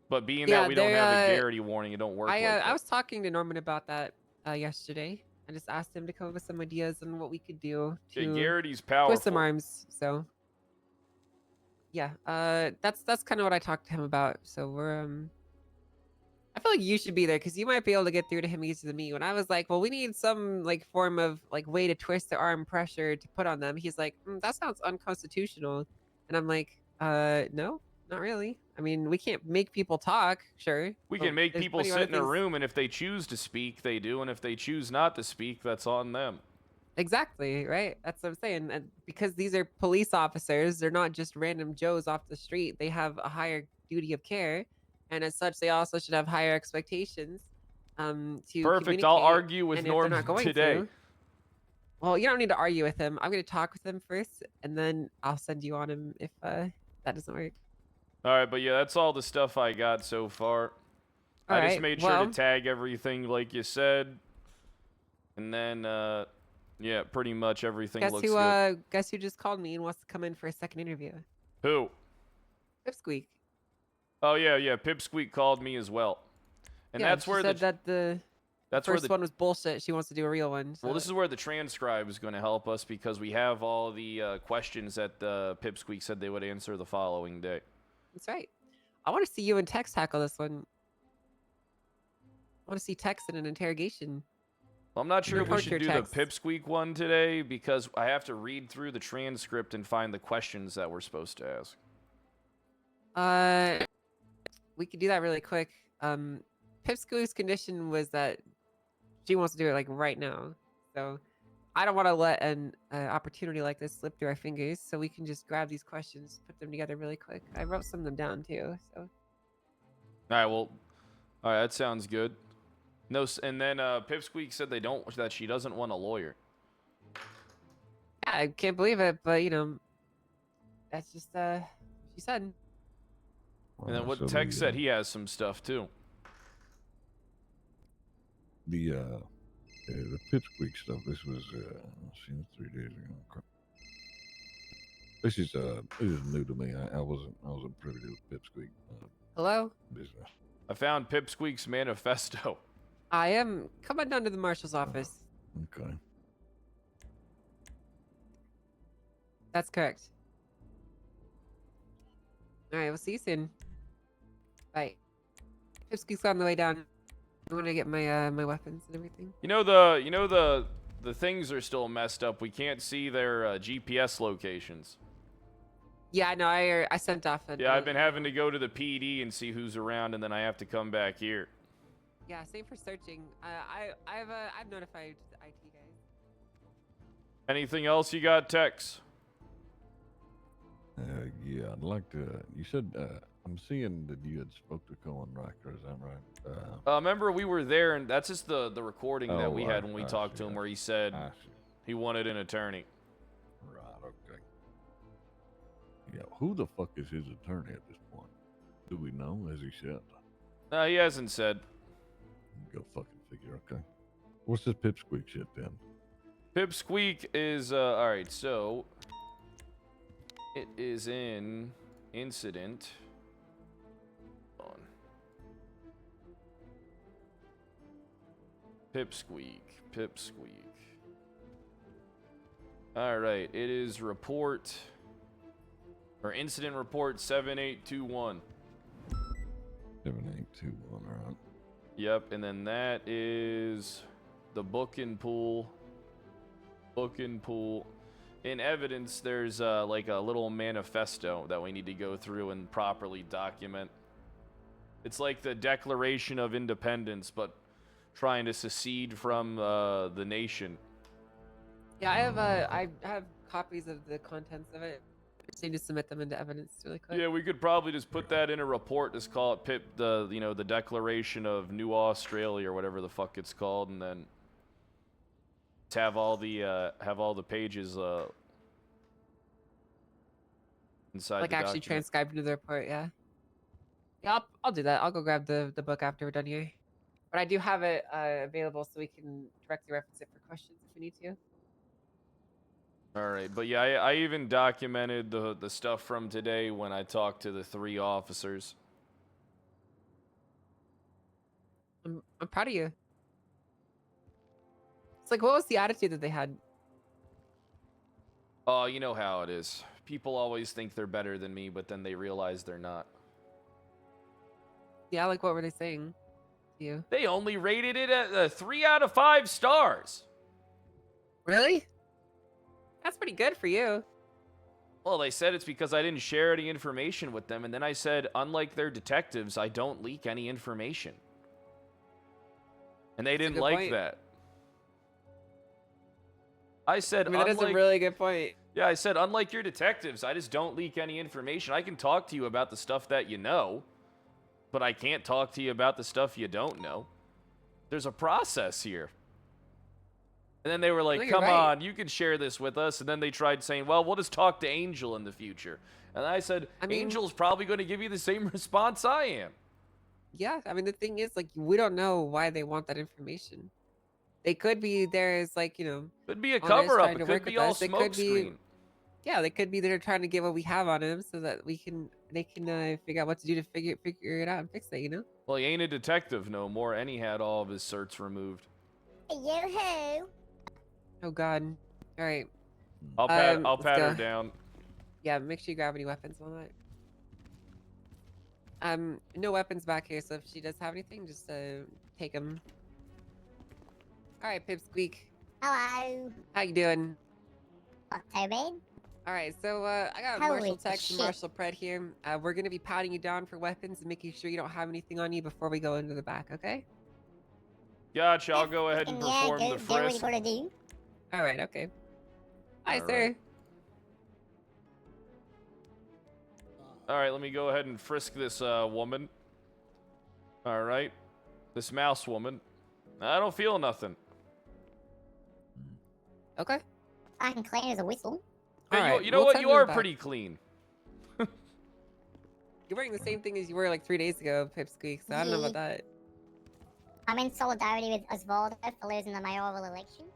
But being that we don't have a Garrity warning, it don't work like that. I was talking to Norman about that yesterday. I just asked him to come up with some ideas on what we could do to Garrity's twist some powerful. arms, so. Yeah, that's kind of what I talked to him about. So we're I feel like you should be there because you might be able to get through to him easier than me. When I was like, well, we need some like form of like way to twist the arm pressure to put on them. He's like, that sounds unconstitutional, and I'm like, no, not really. I mean, we can't make people talk, sure. We but can make there's people plenty of sit other in a things- room, and if they choose to speak, they do, and if they choose not to speak, that's on them. Exactly, right? That's what I'm saying. And because these are police officers, they're not just random Joes off the street. They have a higher duty of care. And as such, they also should have higher expectations to Perfect. I'll communicate. argue with And if they're Norman not going today. to, Well, you don't need to argue with him. I'm gonna talk with him first, and then I'll send you on him if that doesn't work. All right, but yeah, that's all the stuff I got so far. All I just right, made sure well- to tag everything like you said, and then yeah, pretty much everything Guess looks who? good. Guess who just called me and wants to come in for a second interview? Who? Pipsqueak. Oh yeah, Pipsqueak called me as well, and Yeah, that's she where said the that the that's where first the one was bullshit. She wants to do a real one. well, so- this is where the transcribe is going to help us because we have all the questions that Pipsqueak said they would answer the following day. That's right. I want to see you and Tex tackle this one. I want to see Tex in an interrogation. Well, I'm not sure if we Report should your do text. the Pipsqueak one today because I have to read through the transcript and find the questions that we're supposed to ask. We could do that really quick. Pipsqueak's condition was that she wants to do it like right now. So I don't want to let an opportunity like this slip through our fingers. So we can just grab these questions, put them together really quick. I wrote some of them down too. So All right, well, all right, that sounds good. No, and then Pipsqueak said that she doesn't want a lawyer. yeah, I can't believe it, but you know, that's just she said. And then what so Tex the, said he has some stuff too. The Pipsqueak stuff. This was seen 3 days ago. Okay. This is new to me. I wasn't privy to Pipsqueak Hello. business. I found Pipsqueak's manifesto. I am coming down to the marshal's office. Okay. That's correct. All right, we'll see you soon. Bye. Pipsqueak's on the way down. I'm gonna get my my weapons and everything. You know the things are still messed up. We can't see their GPS locations. Yeah, I know. I sent off. Yeah, I've been having to go to the PD and see who's around, and then I have to come back here. Yeah, same for searching. I've notified the IT guys. Anything else you got, Tex? Yeah, I'd like to. You said I'm seeing that you had spoke to Cohen Riker. Is that right? Remember we were there, and that's just the recording that Oh, we had when we I talked see, to him, where he said he wanted an attorney. Right. Okay. Yeah. Who the fuck is his attorney at this point? Do we know? Has he said? No, he hasn't said. Go fucking figure. Okay. What's this Pipsqueak shit then? Pipsqueak is all right. So it is in incident. Hold on. Pipsqueak. All right. It is report or incident report 7821. 7821. All right. Yep, and then that is the book and pool. In evidence, there's like a little manifesto that we need to go through and properly document. It's like the Declaration of Independence, but trying to secede from the nation. Yeah, I have copies of the contents of it. I just need to submit them into evidence really quick. Yeah, we could probably just put that in a report. Just call it the Declaration of New Australia or whatever the fuck it's called, and then have all the pages inside. Like the actually document. transcribed into the report. Yeah. Yeah, I'll do that. I'll go grab the book after we're done here. But I do have it available so we can directly reference it for questions if we need to. All right, but yeah, I even documented the stuff from today when I talked to the 3 officers. I'm proud of you. It's like, what was the attitude that they had? Oh, you know how it is. People always think they're better than me, but then they realize they're not. Yeah, like what were they saying to you? They only rated it at 3 out of 5 stars. Really? That's pretty good for you. Well, they said it's because I didn't share any information with them, and then I said, unlike their detectives, I don't leak any information. And they That's a didn't good like point. that. I said, I mean, that is a really good point. Yeah, I said, unlike your detectives, I just don't leak any information. I can talk to you about the stuff that you know, but I can't talk to you about the stuff you don't know. There's a process here. And then they were like, No, you're come right. on, you can share this with us. And then they tried saying, well, we'll just talk to Angel in the future. And I said, Angel's probably going to give you the same response I am. Yeah, I mean, the thing is, like, we don't know why they want that information. They could be there as, like, you know, Could be a honest, cover-up. trying It to could work be with all us. They could be, smokescreen. yeah, they could be there trying to get what we have on him so that they can figure out what to do to figure it out and fix it, you know? Well, he ain't a detective no more, and he had all of his certs removed. Yoo-hoo! Oh, God. All right. I'll pat let's her go. down. Yeah, make sure you grab any weapons and all that. No weapons back here, so if she does have anything, just take them. All right, Pipsqueak. Hello. How you doing? Not so bad. All right, so I got Holy Marshal Tex and shit. Marshal Pred here. We're gonna be patting you down for weapons and making sure you don't have anything on you before we go into the back, okay? Gotcha. I'll go ahead and Yeah, perform the do what you frisk. gotta do. All right, okay. Hi, All sir. right. All right, let me go ahead and frisk this woman. All right. This mouse woman. I don't feel nothing. Okay. I can clean as a whistle. Hey, All right, you know we'll what? send You this are back. pretty clean. You're wearing the same thing as you were like 3 days ago, Pipsqueak, so I don't know about that. I'm in solidarity with Osvaldo for losing the mayoral election.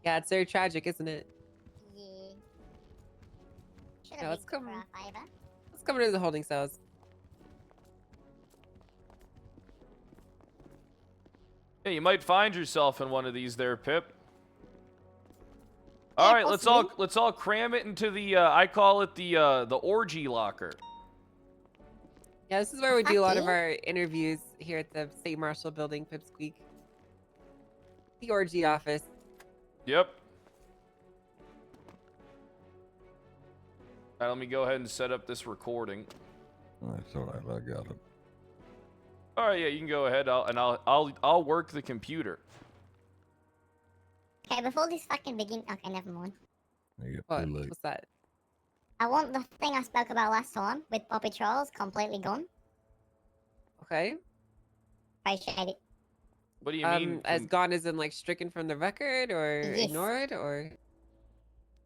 Yeah, it's very tragic, isn't it? Yeah. Should Yeah, have let's been come. for our favor. Let's come into the holding cells. Hey, you might find yourself in one of these there, Pip. All right, let's all cram it into the I call it the orgy locker. Yeah, this is where we do a lot of our interviews here at the State Marshal Building, Pipsqueak. The orgy office. Yep. All right, let me go ahead and set up this recording. That's all right. I got it. All right, yeah, you can go ahead. I'll work the computer. Okay, before this fucking begins. Okay, never mind. What? What's that? I want the thing I spoke about last time with Poppy Trials completely gone. Okay. Appreciate it. What do you mean? As gone as in like stricken from the record or Yes. ignored or?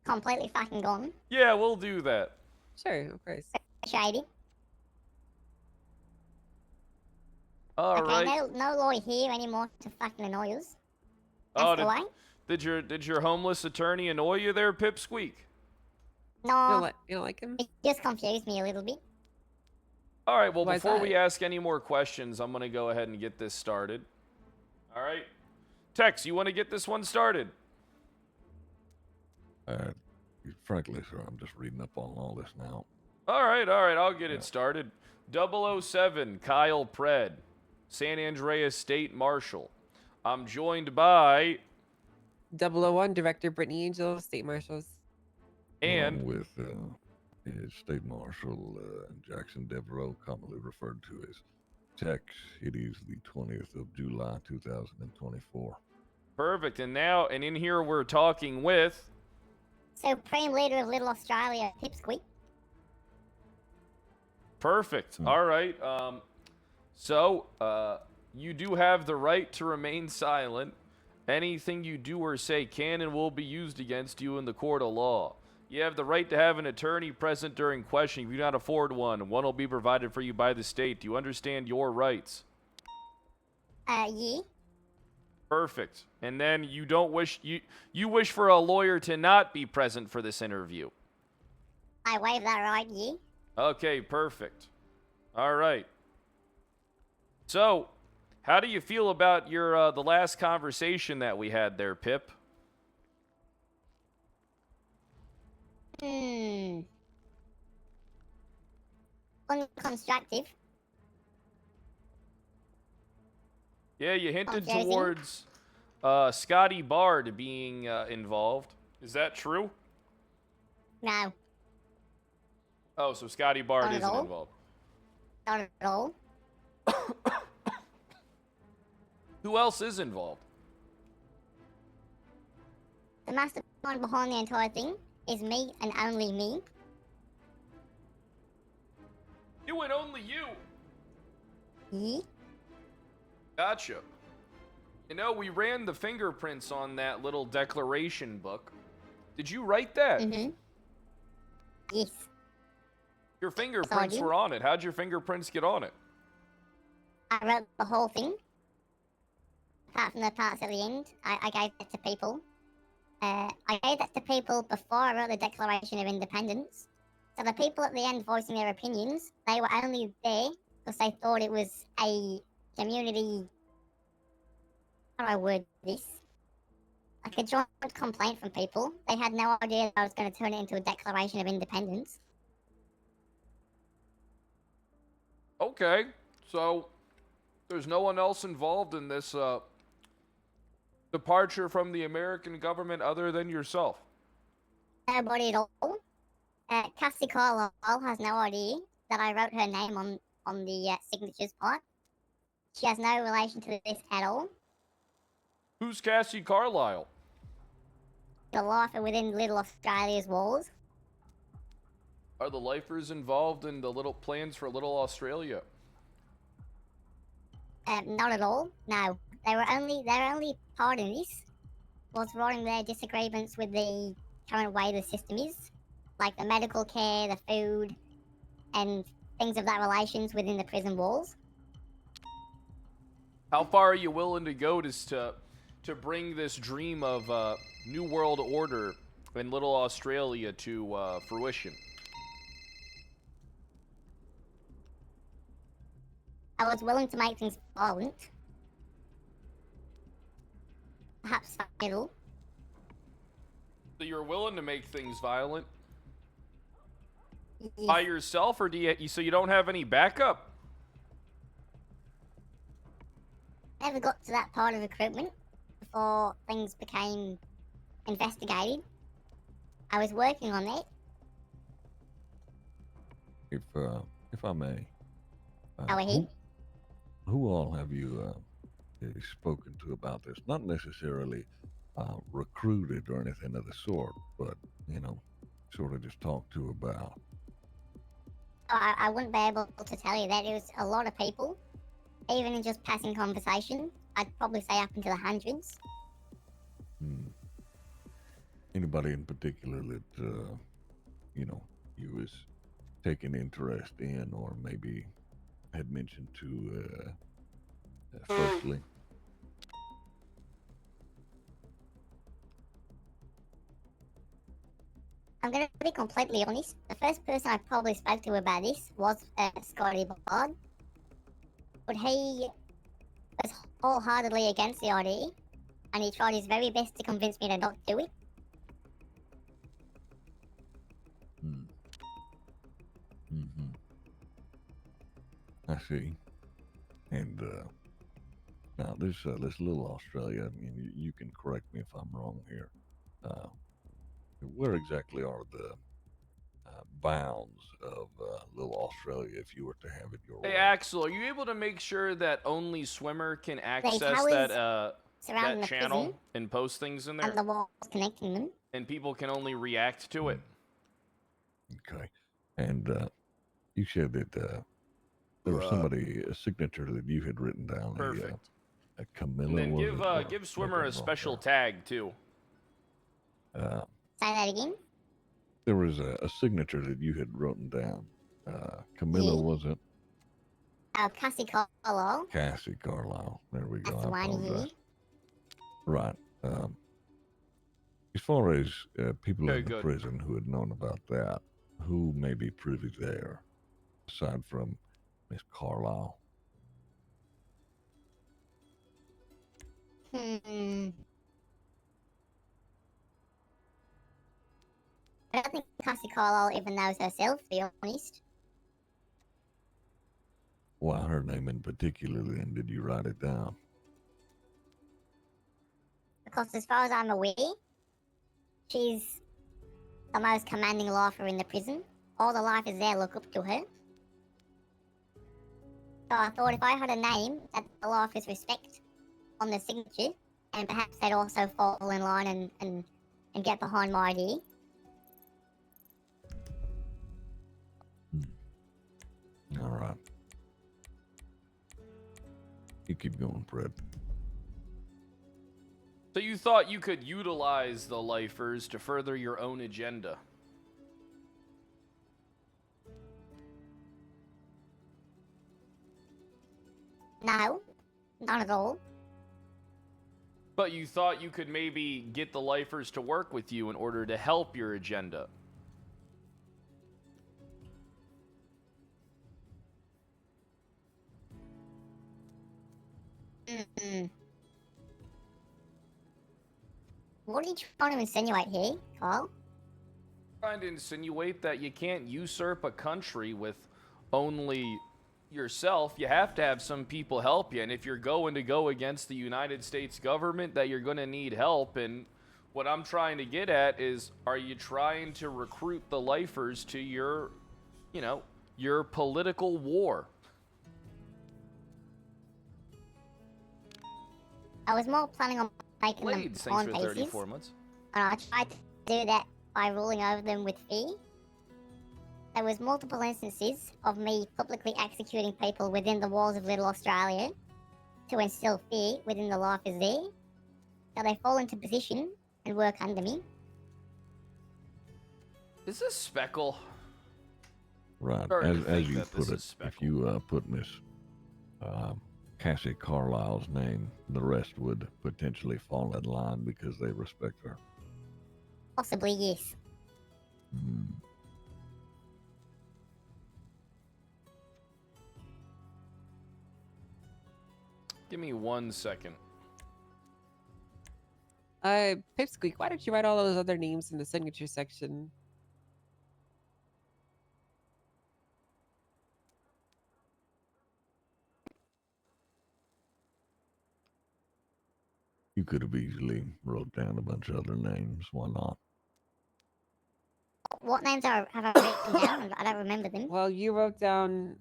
Completely fucking gone. Yeah, we'll do that. Sure, of course. Appreciate it. All okay, right. no lawyer here anymore to fucking annoy us. That's Oh, the way. did your homeless attorney annoy you there, Pipsqueak? No. You don't like him? It just confused me a little bit. All right, well, Why is before that? we ask any more questions, I'm going to go ahead and get this started. All right. Tex, you want to get this one started? Frankly, sir, I'm just reading up on all this now. All right, I'll get it started. 007, Kyle Pred, San Andreas State Marshal. I'm joined by... 001, Director Brittany Angel, State Marshals. And... Along with State Marshal Jackson Devereaux, commonly referred to as Tex. It is the 20th of July, 2024. Perfect. And now, and in here we're talking with... Supreme Leader of Little Australia, Pipsqueak. Perfect. All right. So, you do have the right to remain silent. Anything you do or say can and will be used against you in the court of law. You have the right to have an attorney present during questioning. If you do not afford one will be provided for you by the state. Do you understand your rights? Yeah. Perfect. And then you don't wish you wish for a lawyer to not be present for this interview. I waive that right, yeah. Okay, perfect. All right. So, how do you feel about your the last conversation that we had there, Pip? Unconstructive. Yeah, you hinted Confusing. towards Scotty Bard being involved. Is that true? No, Oh, so Scotty Bard Not at isn't all. involved. not at all. Who else is involved? The mastermind behind the entire thing is me and only me. You and only you. Yeah. Gotcha. You know, we ran the fingerprints on that little declaration book. Did you write that? Mm-hmm. Yes. Your fingerprints did. were on it. How'd your fingerprints get on it? I wrote the whole thing. Apart from the parts at the end, I gave that to people. I gave that to people before I wrote the Declaration of Independence. So the people at the end voicing their opinions, they were only there because they thought it was a community... How do I word this? Like a joint complaint from people. They had no idea that I was going to turn it into a Declaration of Independence. Okay, so there's no one else involved in this departure from the American government other than yourself. Nobody at all. Cassie Carlisle has no idea that I wrote her name on the signatures part. She has no relation to this at all. Who's Cassie Carlisle? The lifer within Little Australia's walls. Are the lifers involved in the little plans for Little Australia? Not at all. No, their only part in this was writing their disagreements with the current way the system is, like the medical care, the food, and things of that relations within the prison walls. How far are you willing to go to bring this dream of New World Order in Little Australia to fruition? I was willing to make things violent. Perhaps fatal. So you're willing to make things violent? Yes. By yourself, or so you don't have any backup? Never got to that part of recruitment before things became investigated. I was working on that. If I may, Go ahead. who all have you spoken to about this? Not necessarily recruited or anything of the sort, but sort of just talked to about. I wouldn't be able to tell you that. It was a lot of people. Even in just passing conversation, I'd probably say up into the hundreds. Anybody in particular that you was taking interest in, or maybe had mentioned to firstly? I'm going to be completely honest. The first person I probably spoke to about this was Scotty Bard. But he was wholeheartedly against the idea, and he tried his very best to convince me to not do it. I see. And now this Little Australia, I mean, you can correct me if I'm wrong here. Where exactly are the bounds of Little Australia if you were to have it your Hey, way? Axel, are you able to make sure that only Swimmer can access that surrounding the channel prison and post things in there? and the walls connecting them. And people can only react to it? Okay. And you said that there was somebody, a signature that you had written down. Perfect. A Camilla. And then was it, or give Swimmer maybe a I'm wrong special there. tag, too. Say that again? There was a signature that you had written down. Camilla, Yeah. was it? Cassie Carlisle. Cassie Carlisle. There we go. That's the I one here. apologize. Right. As far as people Very in the good. prison who had known about that, who may be privy there, aside from Miss Carlisle? I don't think Cassie Carlisle even knows herself, to be honest. Why her name in particular, then? Did you write it down? Because as far as I'm aware, she's the most commanding lifer in the prison. All the lifers there look up to her. So I thought if I had a name that the lifers respect on the signature, and perhaps they'd also fall in line and get behind my idea. All right. You keep going, Fred. So you thought you could utilize the lifers to further your own agenda? No, not at all. But you thought you could maybe get the lifers to work with you in order to help your agenda? Mm-mm. What are you trying to insinuate here, Carl? Trying to insinuate that you can't usurp a country with only yourself. You have to have some people help you, and if you're going to go against the United States government, that you're going to need help. And what I'm trying to get at is, are you trying to recruit the lifers to your, you know, your political war? I was more planning on making them Blades, thanks pawn for pieces, 34 months. and I tried to do that by ruling over them with fear. There was multiple instances of me publicly executing people within the walls of Little Australia to instill fear within the lifers there, so they fall into position and work under me. Is this Speckle? Right. Starting to As think you that put this it, is Speckle. if you put Miss Cassie Carlisle's name, the rest would potentially fall in line because they respect her. Possibly, yes. Hmm. Give me 1 second. Pipsqueak, why did you write all those other names in the signature section? You could have easily wrote down a bunch of other names. Why not? What names have I written down? I don't remember them. Well, you wrote down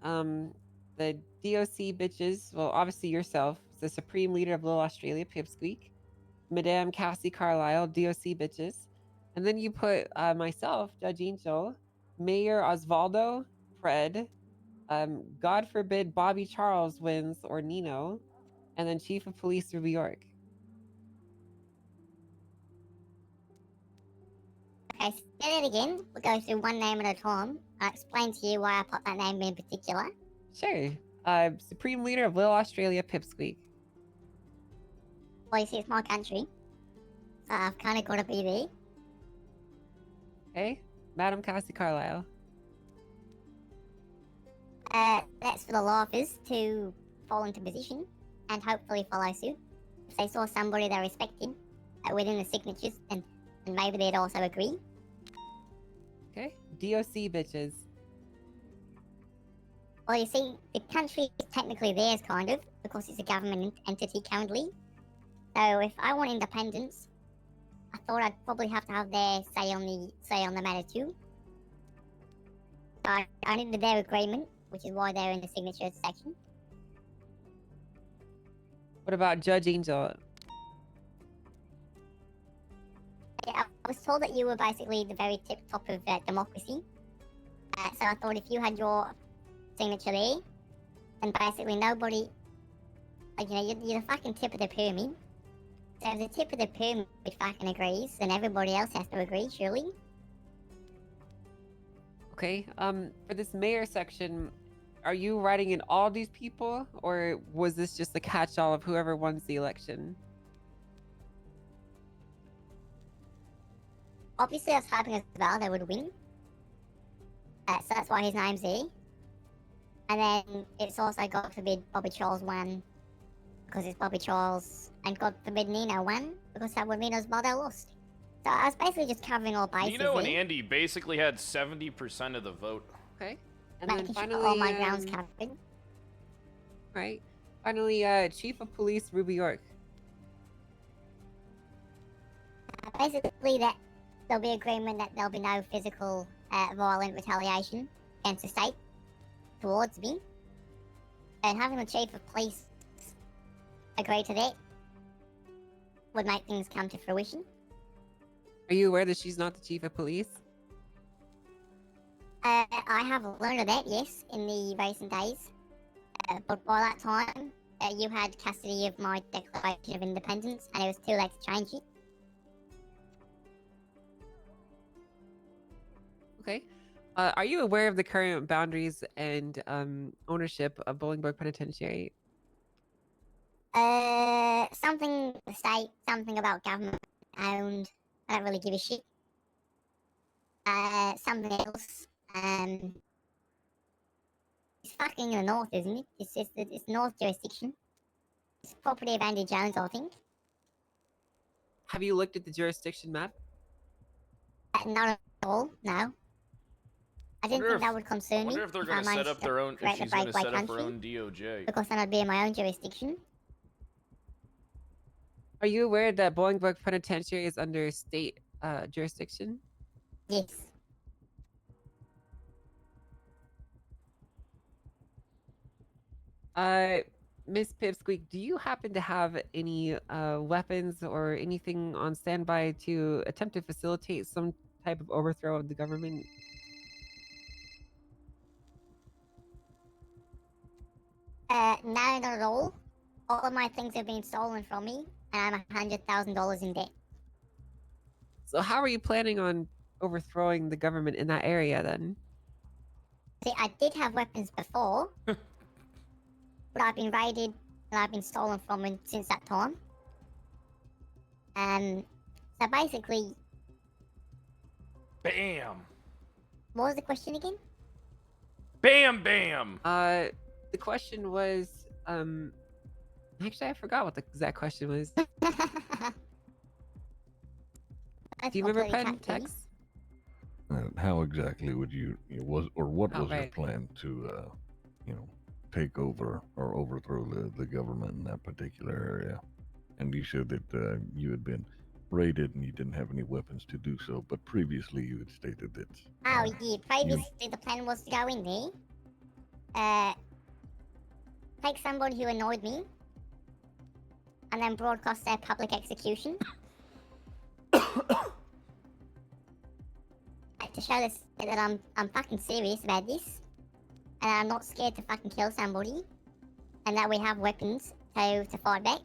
the DOC bitches. Well, obviously yourself, the Supreme Leader of Little Australia, Pipsqueak, Madame Cassie Carlisle, DOC bitches, and then you put myself, Judge Angel, Mayor Osvaldo, Fred, God forbid Bobby Charles wins or Nino, and then Chief of Police Ruby York. Okay, say that again. We'll go through one name at a time. I'll explain to you why I put that name in particular. Sure. Supreme Leader of Little Australia, Pipsqueak. Well, you see, it's my country, so I've kind of got to be there. Okay. Madam Cassie Carlisle. That's for the lifers to fall into position and hopefully follow suit. If they saw somebody they respected within the signatures, and maybe they'd also agree. Okay. DOC bitches. Well, you see, the country is technically theirs, kind of, because it's a government entity currently. So if I want independence, I thought I'd probably have to have their say on the matter too. So I needed their agreement, which is why they're in the signature section. What about Judge Angel? Yeah, I was told that you were basically the very top of democracy. So I thought if you had your signature there, then basically nobody, like, you know, you're the fucking tip of the pyramid. So if the tip of the pyramid fucking agrees, then everybody else has to agree, surely. Okay. For this mayor section, are you writing in all these people, or was this just a catch-all of whoever wins the election? Obviously, I was hoping as well they would win. So that's why his name's there. And then it's also, God forbid, Bobby Charles won because it's Bobby Charles, and God forbid Nino won because that would mean Osvaldo lost. So I was basically just covering all bases. Nino and there, Andy basically had 70% of the vote. Okay. And then making sure finally, all my grounds covered. right. Finally, Chief of Police Ruby York. Basically, that there'll be agreement that there'll be no physical violent retaliation against the state towards me. And having the Chief of Police agree to that would make things come to fruition. Are you aware that she's not the Chief of Police? I have learned of that, yes, in the recent days. But by that time, you had custody of my Declaration of Independence, and it was too late to change it. Okay. Are you aware of the current boundaries and ownership of Bolingbroke Penitentiary? Something the state, something about government owned. I don't really give a shit. Something else. It's fucking in the north, isn't it? It's north jurisdiction. It's property of Andy Jones, I think. Have you looked at the jurisdiction map? Not at all, no. I didn't think that would I concern me wonder if they're I going to set managed up to their own. If create the she's going to breakaway set up her country, own DOJ. because then I'd be in my own jurisdiction. Are you aware that Bolingbroke Penitentiary is under state jurisdiction? Yes. Miss Pipsqueak, do you happen to have any weapons or anything on standby to attempt to facilitate some type of overthrow of the government? No, not at all. All of my things have been stolen from me, and I'm $100,000 in debt. So how are you planning on overthrowing the government in that area then? See, I did have weapons before, but I've been raided and I've been stolen from me since that time. So basically, Bam! what was the question again? Bam, bam! The question was, actually I forgot what the exact question was. Do you remember Pen Tex? How exactly would you, what was your right. plan to, take over or overthrow the government in that particular area? And you said that you had been raided and you didn't have any weapons to do so, but previously you had stated that. Oh, yeah, previously the plan was to go in there, take somebody who annoyed me, and then broadcast their public execution. To show this that I'm fucking serious about this, and I'm not scared to fucking kill somebody, and that we have weapons to fight back.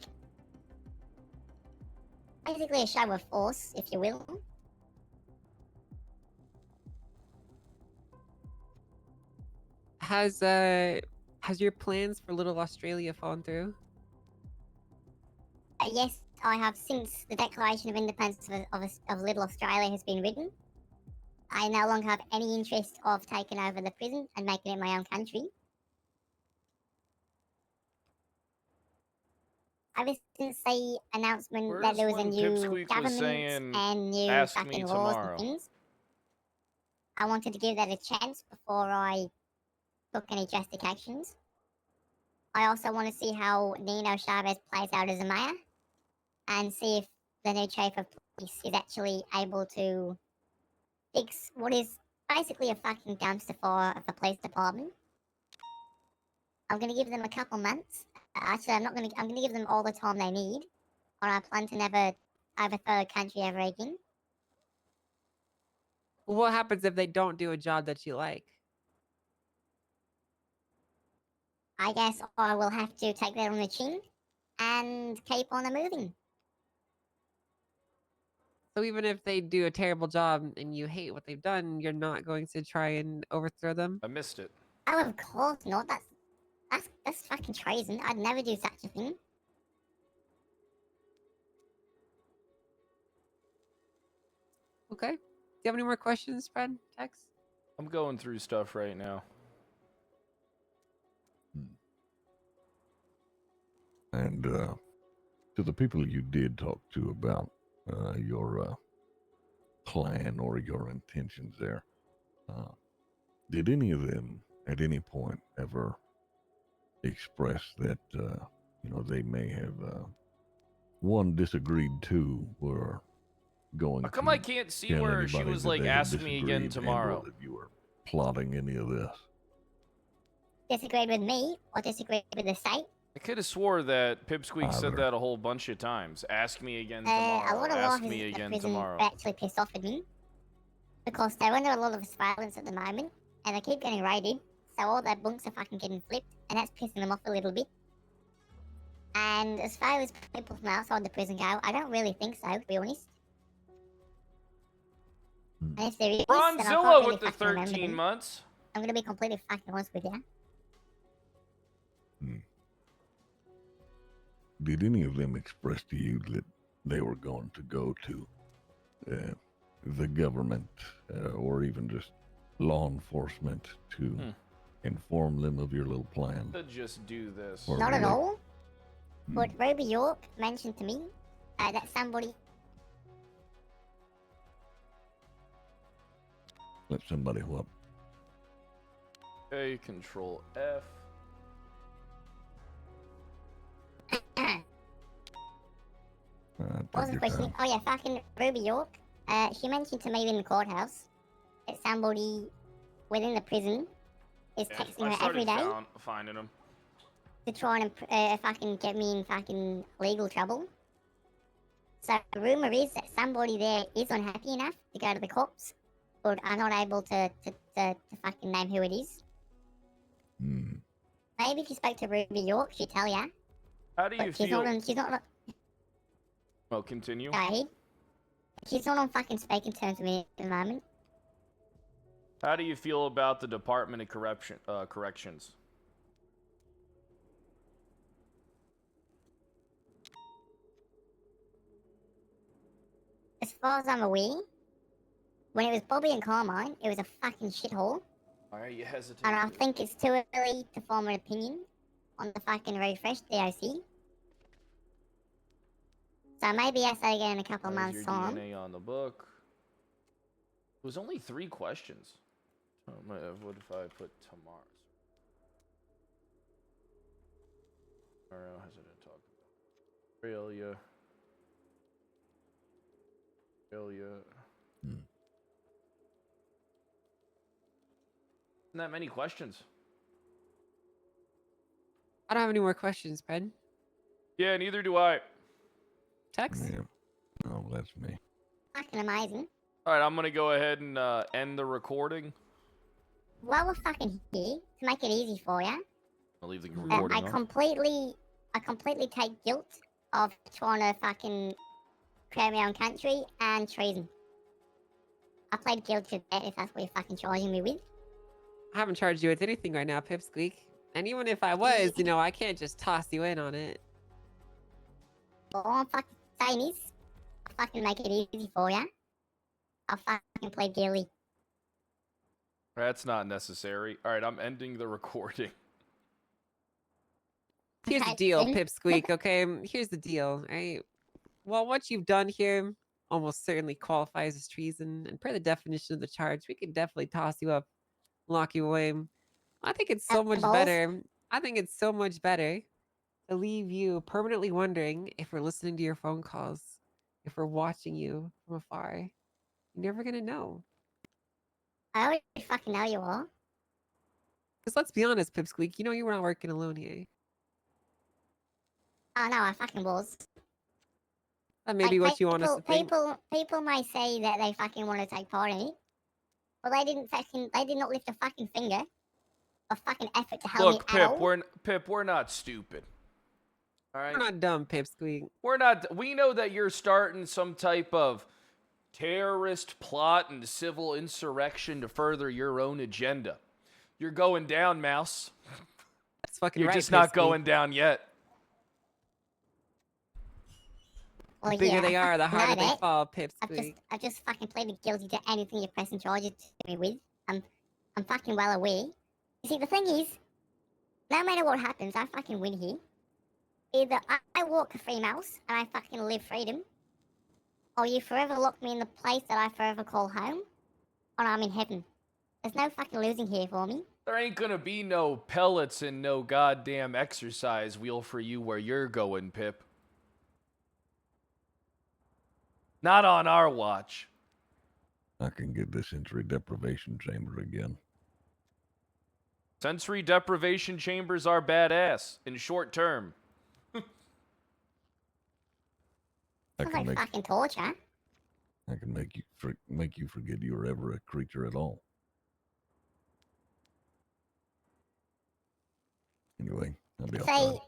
Basically a show of force, if you will. Has your plans for Little Australia fallen through? Yes, I have, since the Declaration of Independence of Little Australia has been written. I no longer have any interest of taking over the prison and making it my own country. Ever since the announcement that there was a new government and new "Ask fucking me laws tomorrow." and things, I wanted to give that a chance before I took any drastic actions. I also want to see how Nino Chavez plays out as a mayor, and see if the new chief of police is actually able to fix what is basically a fucking dumpster fire of the police department. I'm gonna give them a couple months. Actually, I'm gonna give them all the time they need, or I plan to never overthrow the country ever again. What happens if they don't do a job that you like? I guess I will have to take that on the chin and keep on moving. So even if they do a terrible job and you hate what they've done, you're not going to try and overthrow them? I missed it. Oh, of course not. That's fucking treason. I'd never do such a thing. Okay. Do you have any more questions, Fred? Tex? I'm going through stuff right now. And to the people you did talk to about your plan or your intentions there, did any of them at any point ever express that they may have one disagreed to or going How come to I can't see tell where she anybody was that like, they had "Ask me again disagreed and/or tomorrow"? that you were plotting any of this? Disagreed with me or disagreed with the state? I could have swore that Pipsqueak said Either. that a whole bunch of times. "Ask me again A tomorrow. lot of Ask officers me at the again prison tomorrow." are actually pissed off at me, because they're under a lot of surveillance at the moment, and they keep getting raided, so all their bunks are fucking getting flipped, and that's pissing them off a little bit. And as far as people from outside the prison go, I don't really think so, to be honest. And if there is, then I can't Bronzilla really with the fucking remember 13 them. months. I'm gonna be completely fucking honest with you. Did any of them express to you that they were going to go to the government or even just law enforcement to inform them of your little plan? To just do this. Or Not were at they- all. But Ruby York mentioned to me that somebody. Let somebody what? A control F. What was the question? Oh yeah, fucking Ruby York. She mentioned to me in the courthouse that somebody within the prison is Yeah, texting I her every started day finding them. to try and fucking get me in fucking legal trouble. So the rumor is that somebody there is unhappy enough to go to the cops, but are not able to fucking name who it is. Maybe if you spoke to Ruby York, she'd tell ya. How do you But she's feel? not on. She's not. Oh, continue. Go ahead. She's not on fucking speaking terms with me at the moment. How do you feel about the Department of Corrections? As far as I'm aware, when it was Bobby and Carmine, it was a fucking shithole. Why are you hesitating? And I think it's too early to form an opinion on the fucking refreshed DOC. So maybe I say again in a couple of Why is months' your time. DNA on the book? It was only 3 questions. What if I put Tamar's? Tomorrow has it talked about? Australia. Not many questions. I don't have any more questions, Ben. Yeah, neither do I. Text? Yeah. Oh, that's me. Fucking amazing. All right, I'm gonna go ahead and end the recording. While we're fucking here, to make it easy for you, I'll leave the recording I on. completely take guilt of trying to fucking create my own country and treason. I plead guilty to that if that's what you're fucking charging me with. I haven't charged you with anything right now, Pipsqueak. And even if I was, you know, I can't just toss you in on it. All I'm fucking saying is, I'll fucking make it easy for you. I'll fucking plead guilty. That's not necessary. All right, I'm ending the recording. Here's the deal, Pipsqueak, okay? Here's the deal, right? Well, what you've done here almost certainly qualifies as treason, and per the definition of the charge, we could definitely toss you up, lock you away. I think it's so much better. I think it's so much better to leave you permanently wondering if we're listening to your phone calls, if we're watching you from afar. You're never gonna know. I already fucking know you are. Because let's be honest, Pipsqueak, you know you were not working alone here. Oh no, I fucking was. That may be what you want us to think. People may say that they fucking want to take part in it. Well, they did not lift a fucking finger or fucking effort to help Look, me at all. Pip, we're not stupid. All right. We're not dumb, Pipsqueak. We're not. We know that you're starting some type of terrorist plot and civil insurrection to further your own agenda. You're going down, Mouse. That's fucking You're right, just not Pipsqueak. going down yet. Well, The bigger yeah, they I are, the fucking harder know they that. fall, Pipsqueak. I've just fucking pleaded guilty to anything you're pressing charges to me with. I'm fucking well aware. You see, the thing is, no matter what happens, I fucking win here. Either I walk a free mouse and I fucking live freedom, or you forever lock me in the place that I forever call home, or I'm in heaven. There's no fucking losing here for me. There ain't gonna be no pellets and no goddamn exercise wheel for you where you're going, Pip. Not on our watch. I can get the sensory deprivation chamber again. Sensory deprivation chambers are badass in short term. I Sounds can like make fucking torture. I can make you forget you were ever a creature at all. Anyway, I'll be Say, outside.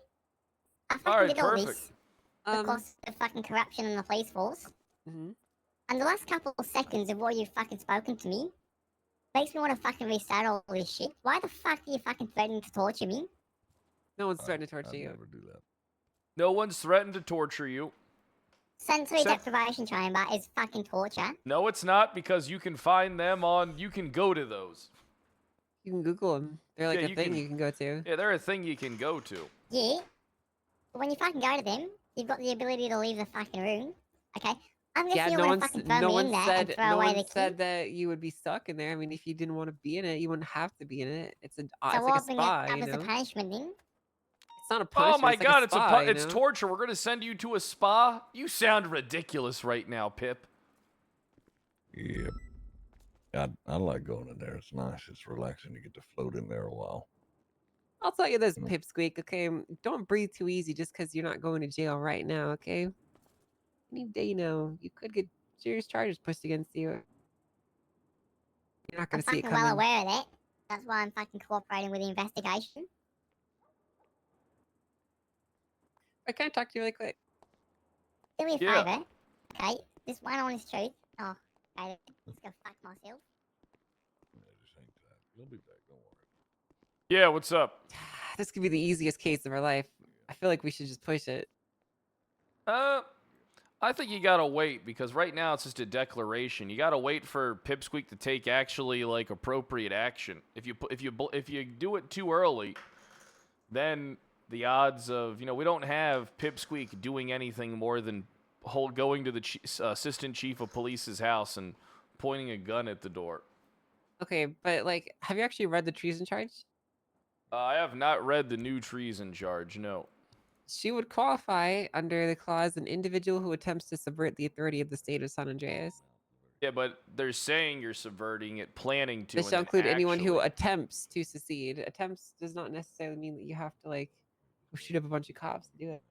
I fucking Alright, did all perfect. this because of fucking corruption in the police force. Mm-hmm. And the last couple of seconds of what you've fucking spoken to me makes me want to fucking restart all this shit. Why the fuck are you fucking threatening to torture me? No one's threatening to torture I'd you. never do that. No one's threatened to torture you. Sensory deprivation chamber is fucking torture. No, it's not, because you can find them on. You can go to those. You can Google them. They're like Yeah, a you thing can- you can go to. Yeah, they're a thing you can go to. Yeah. But when you fucking go to them, you've got the ability to leave the fucking room. Okay? I'm Yeah, guessing you no want one, to fucking throw no me one in there and said, throw no away one the key. said that you would be stuck in there. I mean, if you didn't want to be in it, you wouldn't have to be in it. It's a, So it's like a what, bring spa, that you as a know. punishment then? It's not a Oh punishment. my it's like god, a spa, you it's know? torture. We're gonna send you to a spa? You sound ridiculous right now, Pip. Yep. I like going in there. It's nice. It's relaxing. You get to float in there a while. I'll tell you this, Pipsqueak, okay? Don't breathe too easy just because you're not going to jail right now, okay? Any day now, you could get serious charges pushed against you. You're not I'm going to see it fucking coming. well aware of that. That's why I'm fucking cooperating with the investigation. I can I talk to you really quick? Do me a Yeah. favour. Okay? Just one honest truth. Oh, okay. Let's go fuck myself. You'll be back. Don't worry. Yeah, what's up? This could be the easiest case of our life. I feel like we should just push it. I think you gotta wait, because right now it's just a declaration. You gotta wait for Pipsqueak to take actually like appropriate action. If you do it too early, then the odds of we don't have Pipsqueak doing anything more than going to the assistant chief of police's house and pointing a gun at the door. Okay, but like, have you actually read the treason charge? I have not read the new treason charge. No. She would qualify under the clause an individual who attempts to subvert the authority of the state of San Andreas. Yeah, but they're saying you're subverting it, planning to. This and shall then include anyone who actually- attempts to secede. Attempts does not necessarily mean that you have to like go shoot up a bunch of cops to do it.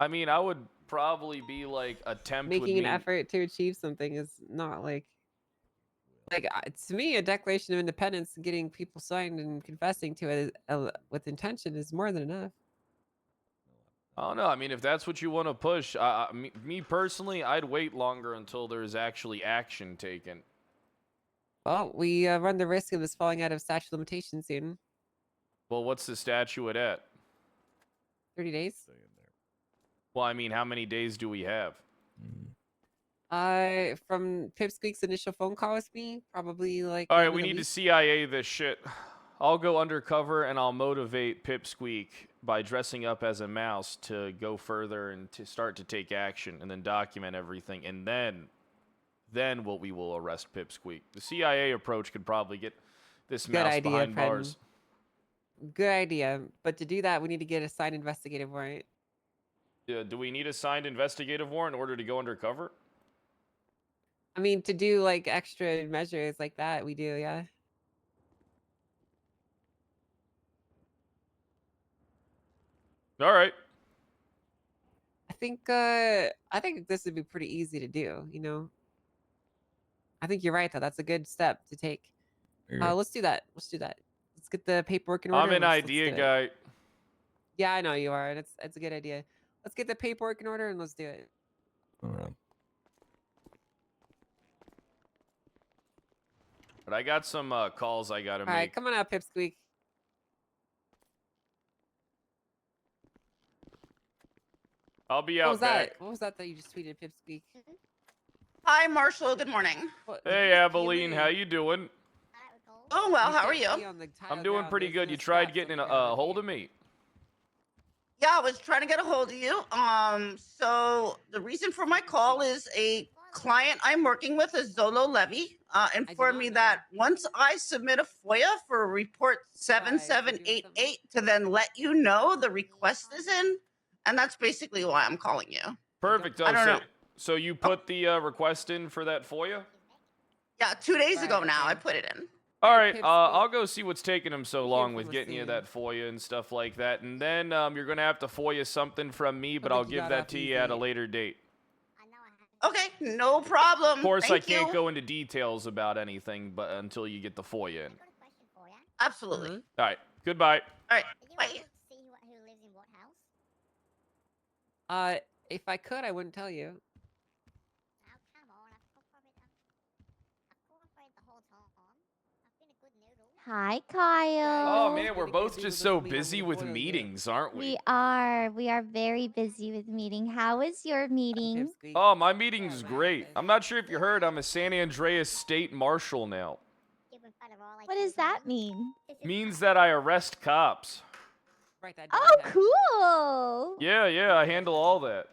I mean, I would probably be like attempt would Making an mean- effort to achieve something is not like to me a declaration of independence, getting people signed and confessing to it with intention is more than enough. I don't know. I mean, if that's what you want to push, me personally, I'd wait longer until there's actually action taken. Well, we run the risk of this falling out of statute of limitations soon. Well, what's the statute at? 30 days. Well, I mean, how many days do we have? From Pipsqueak's initial phone call with me, probably like. All right, end of we the need to week. CIA this shit. I'll go undercover and I'll motivate Pipsqueak by dressing up as a mouse to go further and to start to take action and then document everything, and then we will arrest Pipsqueak. The CIA approach could probably get this Good mouse idea, behind Fred. bars. Good idea, but to do that, we need to get a signed investigative warrant. Yeah, do we need a signed investigative warrant in order to go undercover? I mean, to do like extra measures like that, we do, yeah. All right. I think this would be pretty easy to do, you know. I think you're right though. That's a good step to take. Yeah. Let's do that. Let's do that. Let's get the paperwork in order. I'm an let's idea do it. guy. Yeah, I know you are. And it's a good idea. Let's get the paperwork in order and let's do it. All right. But I got some calls I gotta All right, make. come on out, Pipsqueak. I'll be What out was back. that? What was that you just tweeted, Pipsqueak? Hi, Marshall. Good morning. Hey, Abilene, how you doing? Oh, well, how are you? I'm doing pretty good. You tried getting a hold of me? Yeah, I was trying to get a hold of you. So the reason for my call is a client I'm working with, is Zolo Levy, informed me that once I submit a FOIA for report 7788 to then let you know the request is in, and that's basically why I'm calling you. Perfect. I don't know. So you put the request in for that FOIA? Yeah, 2 days ago now I put it in. All right, I'll go see what's taking them so long with getting you that FOIA and stuff like that. And then you're going to have to FOIA something from me, but I'll give that to you at a later date. Okay, no problem. Of course, Thank I can't you. go into details about anything but until you get the FOIA in. Absolutely. All right, goodbye. All right, bye. See who lives in what house? If I could, I wouldn't tell you. Oh, come on. I've cooperated the whole time. I've been a good noodle. Hi, Kyle. Oh man, we're both just so busy with meetings, aren't we? We are. We are very busy with meeting. How is your meeting? Oh, my meeting's great. I'm not sure if you heard, I'm a San Andreas State Marshal now. What does that mean? Means that I arrest cops. Oh, cool. Yeah, I handle all that.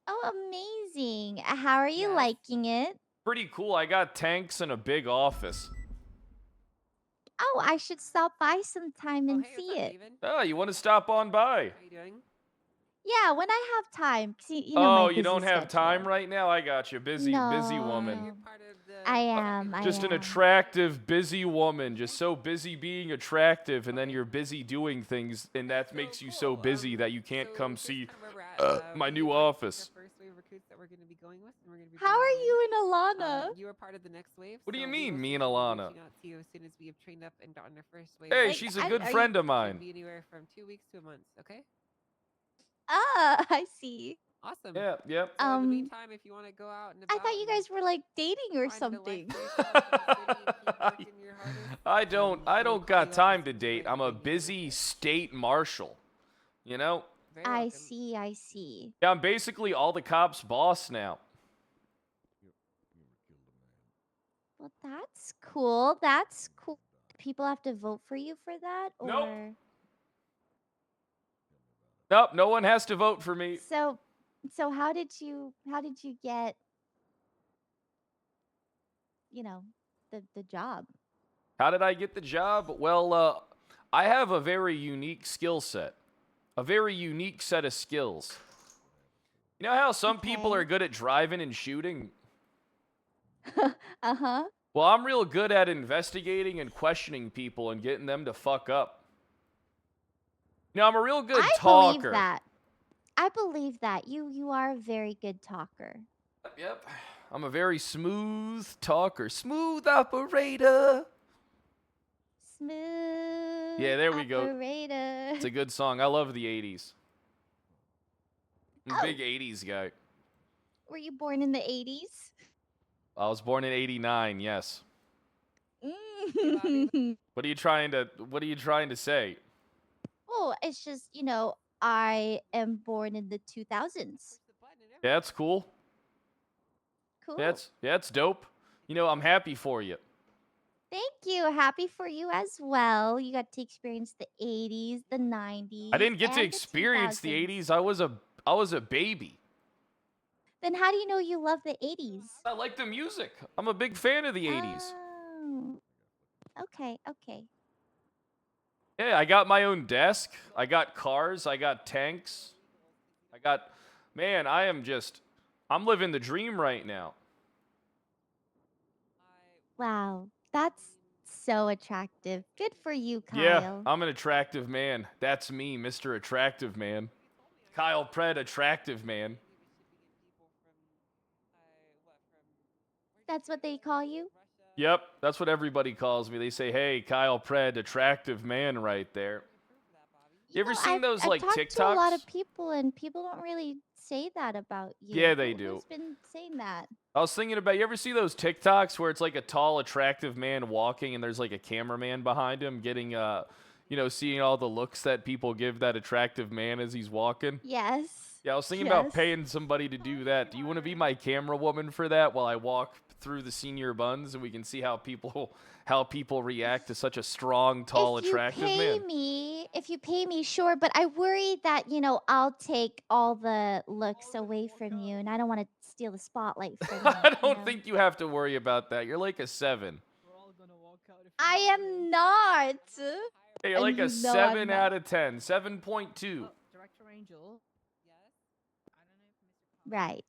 Oh, amazing. How are you liking it? Pretty cool. I got tanks and a big office. Oh, I should stop by sometime and see it. Oh, you want to stop on by? How you doing? Yeah, when I have time. 'Cause you know my Oh, busy you don't have schedule. time right now? I got you. Busy woman. No. I am. Just an attractive, busy woman. Just so busy being attractive, and then you're busy doing things, and that makes you so busy that you can't come see my new office. First wave recruits that we're going to be going with, and we're going to be. How are you and Alana? You are part of the next wave. What do you so mean, we will me and be Alana? reaching out to you as soon as we have trained up and gotten our first wave. Hey, she's a good friend of mine. Could be anywhere from 2 weeks to a month. Okay. Ah, I see. Awesome. Yeah, yep. So in the meantime, if you want to go out and I thought you guys were like dating or something. I don't got time to date. I'm a busy state marshal. You know? I see. I see. Yeah, I'm basically all the cops' boss now. Well, that's cool. That's cool. People have to vote for you for that, or Nope. Nope, no one has to vote for me. so how did you get the job? How did I get the job? Well, I have a very unique skill set. A very unique set of skills. You know how some people are good at driving and shooting? Uh-huh. Well, I'm real good at investigating and questioning people and getting them to fuck up. You know, I'm a real good talker. Believe that. I believe that. You are a very good talker. Yep. I'm a very smooth talker. Smooth operator. Smooth. Yeah, there we go. Operator. It's a good song. I love the 80s. I'm a big 80s guy. Were you born in the 80s? I was born in 89, yes. Mm. What are you trying to say? Oh, it's just, I am born in the 2000s. Yeah, that's cool. Cool. That's dope. You know, I'm happy for you. Thank you. Happy for you as well. You got to experience the 80s, the 90s. I didn't get to and experience the 80s. I was a baby. Then how do you know you love the 80s? I like the music. I'm a big fan of the 80s. Oh. Okay. Yeah, I got my own desk. I got cars. I got tanks. Man, I'm living the dream right now. Wow. That's so attractive. Good for you, Kyle. Yeah, I'm an attractive man. That's me, Mr. Attractive Man. Kyle Pred, attractive man. That's what they call you? Yep, that's what everybody calls me. They say, "Hey, Kyle Pred, attractive man," right there. You ever seen those I've like talked TikToks? to a lot of people, and people don't really say that about you. Yeah, they do. Who's been saying that? I was thinking about, you ever see those TikToks where it's like a tall, attractive man walking and there's like a cameraman behind him getting, seeing all the looks that people give that attractive man as he's walking? Yes. Yeah, I was thinking about paying somebody to do that. Do you want to be my camera woman for that while I walk through the senior buns and we can see how people react to such a strong, tall, attractive man? If you pay me, sure, but I worry that, I'll take all the looks away from you, and I don't want to steal the spotlight from you. I don't think you have to worry about that. You're like a 7. I am not. Hey, you're like a 7 out of 10. 7.2. Director Angel. Right.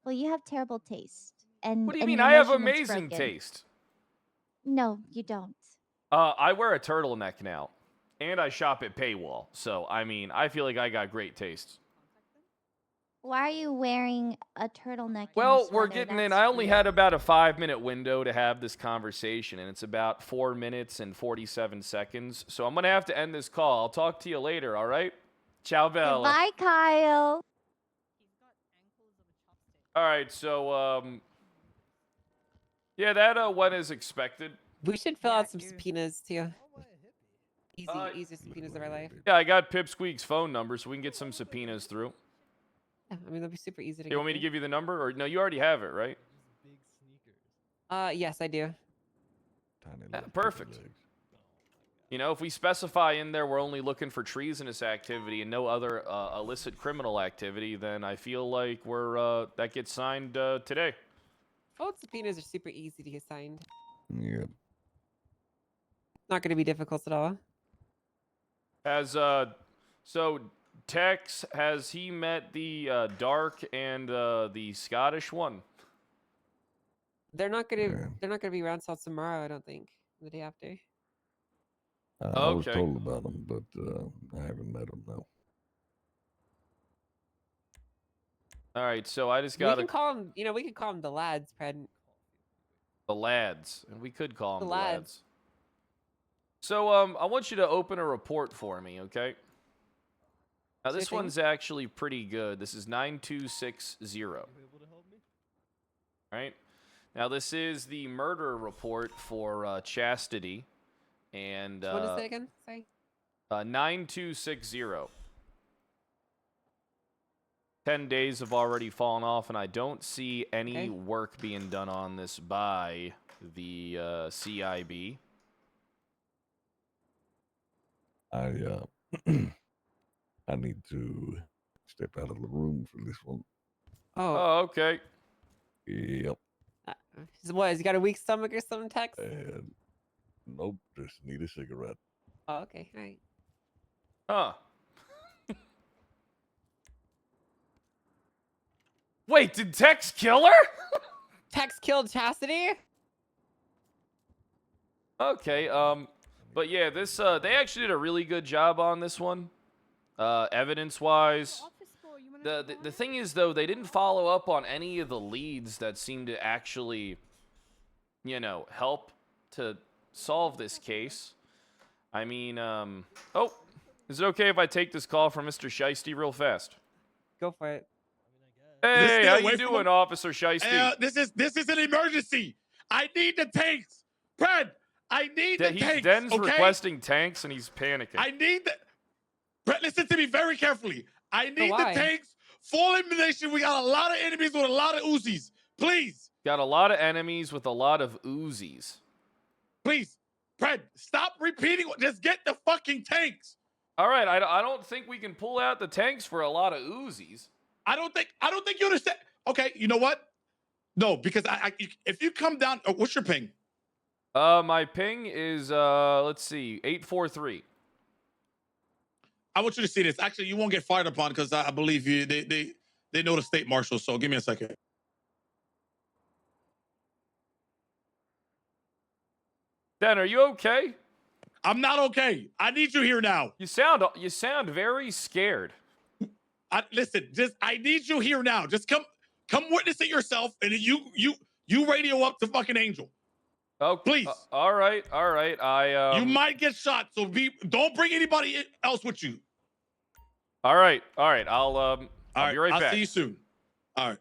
Well, you have terrible taste. And What do you and mean? your I have measurement's amazing broken. taste. No, you don't. I wear a turtleneck now, and I shop at Paywall. So, I feel like I got great taste. Why are you wearing a turtleneck? and a Well, we're sweater? getting in. That's I only weird. had about a 5-minute window to have this conversation, and it's about 4 minutes and 47 seconds. So I'm going to have to end this call. I'll talk to you later, all right? Ciao, Bella. Bye, Kyle. All right, so yeah, that went as expected. We should fill out some subpoenas too. Easy subpoenas of our life. Yeah, I got Pipsqueak's phone number, so we can get some subpoenas through. Yeah, I mean, that'd be super easy to You get want me to through. give you the number, or no? You already have it, right? Yes, I do. Perfect. You know, if we specify in there we're only looking for treasonous activity and no other illicit criminal activity, then I feel like we're that gets signed today. Phone subpoenas are super easy to get signed. Yeah. Not going to be difficult at all. So Tex, has he met the Dark and the Scottish one? They're not gonna be around till tomorrow, I don't think. The day after. I was told about them, but I haven't met them though. All right, so I just We got can call them. We can call them the lads, Pred. the lads, and we could call them The the lads. lads. So I want you to open a report for me, okay? Now this Sure thing. one's actually pretty good. This is 9260. Right? Now this is the murder report for Chastity, and What is it again? Sorry. 9260. 10 days have already fallen off, and I don't see any work being done on this by the CIB. I need to step out of the room for this one. Oh, okay. Yep. What? Has he got a weak stomach or something, Tex? Nope. Just need a cigarette. Oh, okay. All right. Huh. Wait, did Tex kill her? Tex killed Chastity? Okay, but yeah, this, they actually did a really good job on this one, evidence-wise. The thing is, though, they didn't follow up on any of the leads that seemed to actually, you know, help to solve this case. I mean, oh, is it okay if I take this call from Mr. Shiesty real fast? Go for it. Hey, how you doing, Officer Shiesty? This is an emergency. I need the tanks, Fred. I need the tanks. Den's okay? requesting tanks, and he's panicking. I need the. Fred, listen to me very carefully. I need why? the tanks. Full elimination. We got a lot of enemies with a lot of Uzis. Please. Got a lot of enemies with a lot of Uzis. Please, Fred, stop repeating. Just get the fucking tanks. All right, I don't think we can pull out the tanks for a lot of Uzis. I don't think you understand. Okay, you know what? No, because if you come down, what's your ping? My ping is let's see, 843. I want you to see this. Actually, you won't get fired upon because I believe you. They know the state marshal. So give me a second. Dan, are you okay? I'm not okay. I need you here now. You sound very scared. Listen, I need you here now. Just come witness it yourself, and you radio up to fucking Angel. Oh, please. All right. You might get shot, so don't bring anybody else with you. All right. I'll be right back. I'll see you soon. All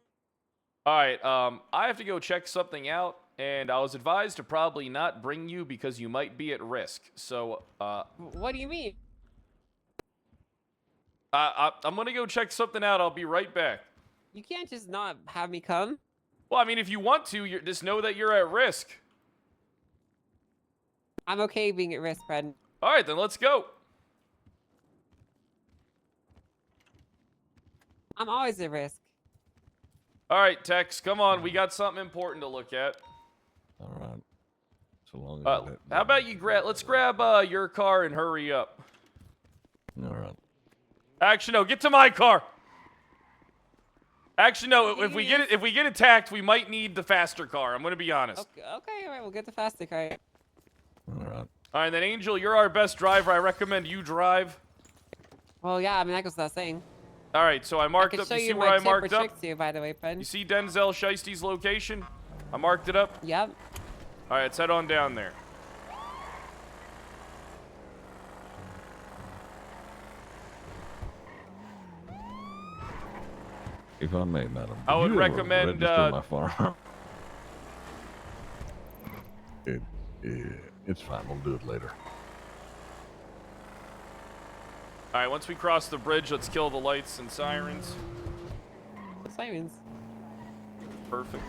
right. I have to go check something out, and I was advised to probably not bring you because you might be at risk. So, What do you mean? I'm gonna go check something out. I'll be right back. You can't just not have me come. Well, I mean, if you want to, just know that you're at risk. I'm okay being at risk, Fred. All right, then let's go. I'm always at risk. All right, Tex, come on. We got something important to look at. All right. So long as How about you let's grab your car and hurry up. All right. Actually, no. Get to my car. Actually, no. If we get attacked, we might need the faster car. I'm gonna be honest. Okay, all right. We'll get the faster car. All right. All right, then, Angel, you're our best driver. I recommend you drive. Well, yeah. I mean, that goes without saying. All right, so I marked up. You see where I marked up? Too, by the way, Fred. You see Denzel Shiesty's location? I marked it up. Yep. All right, let's head on down there. If I may, madam, I did would you ever recommend, register my firearm? It's fine. We'll do it later. All right, once we cross the bridge, let's kill the lights and sirens. The sirens. Perfect.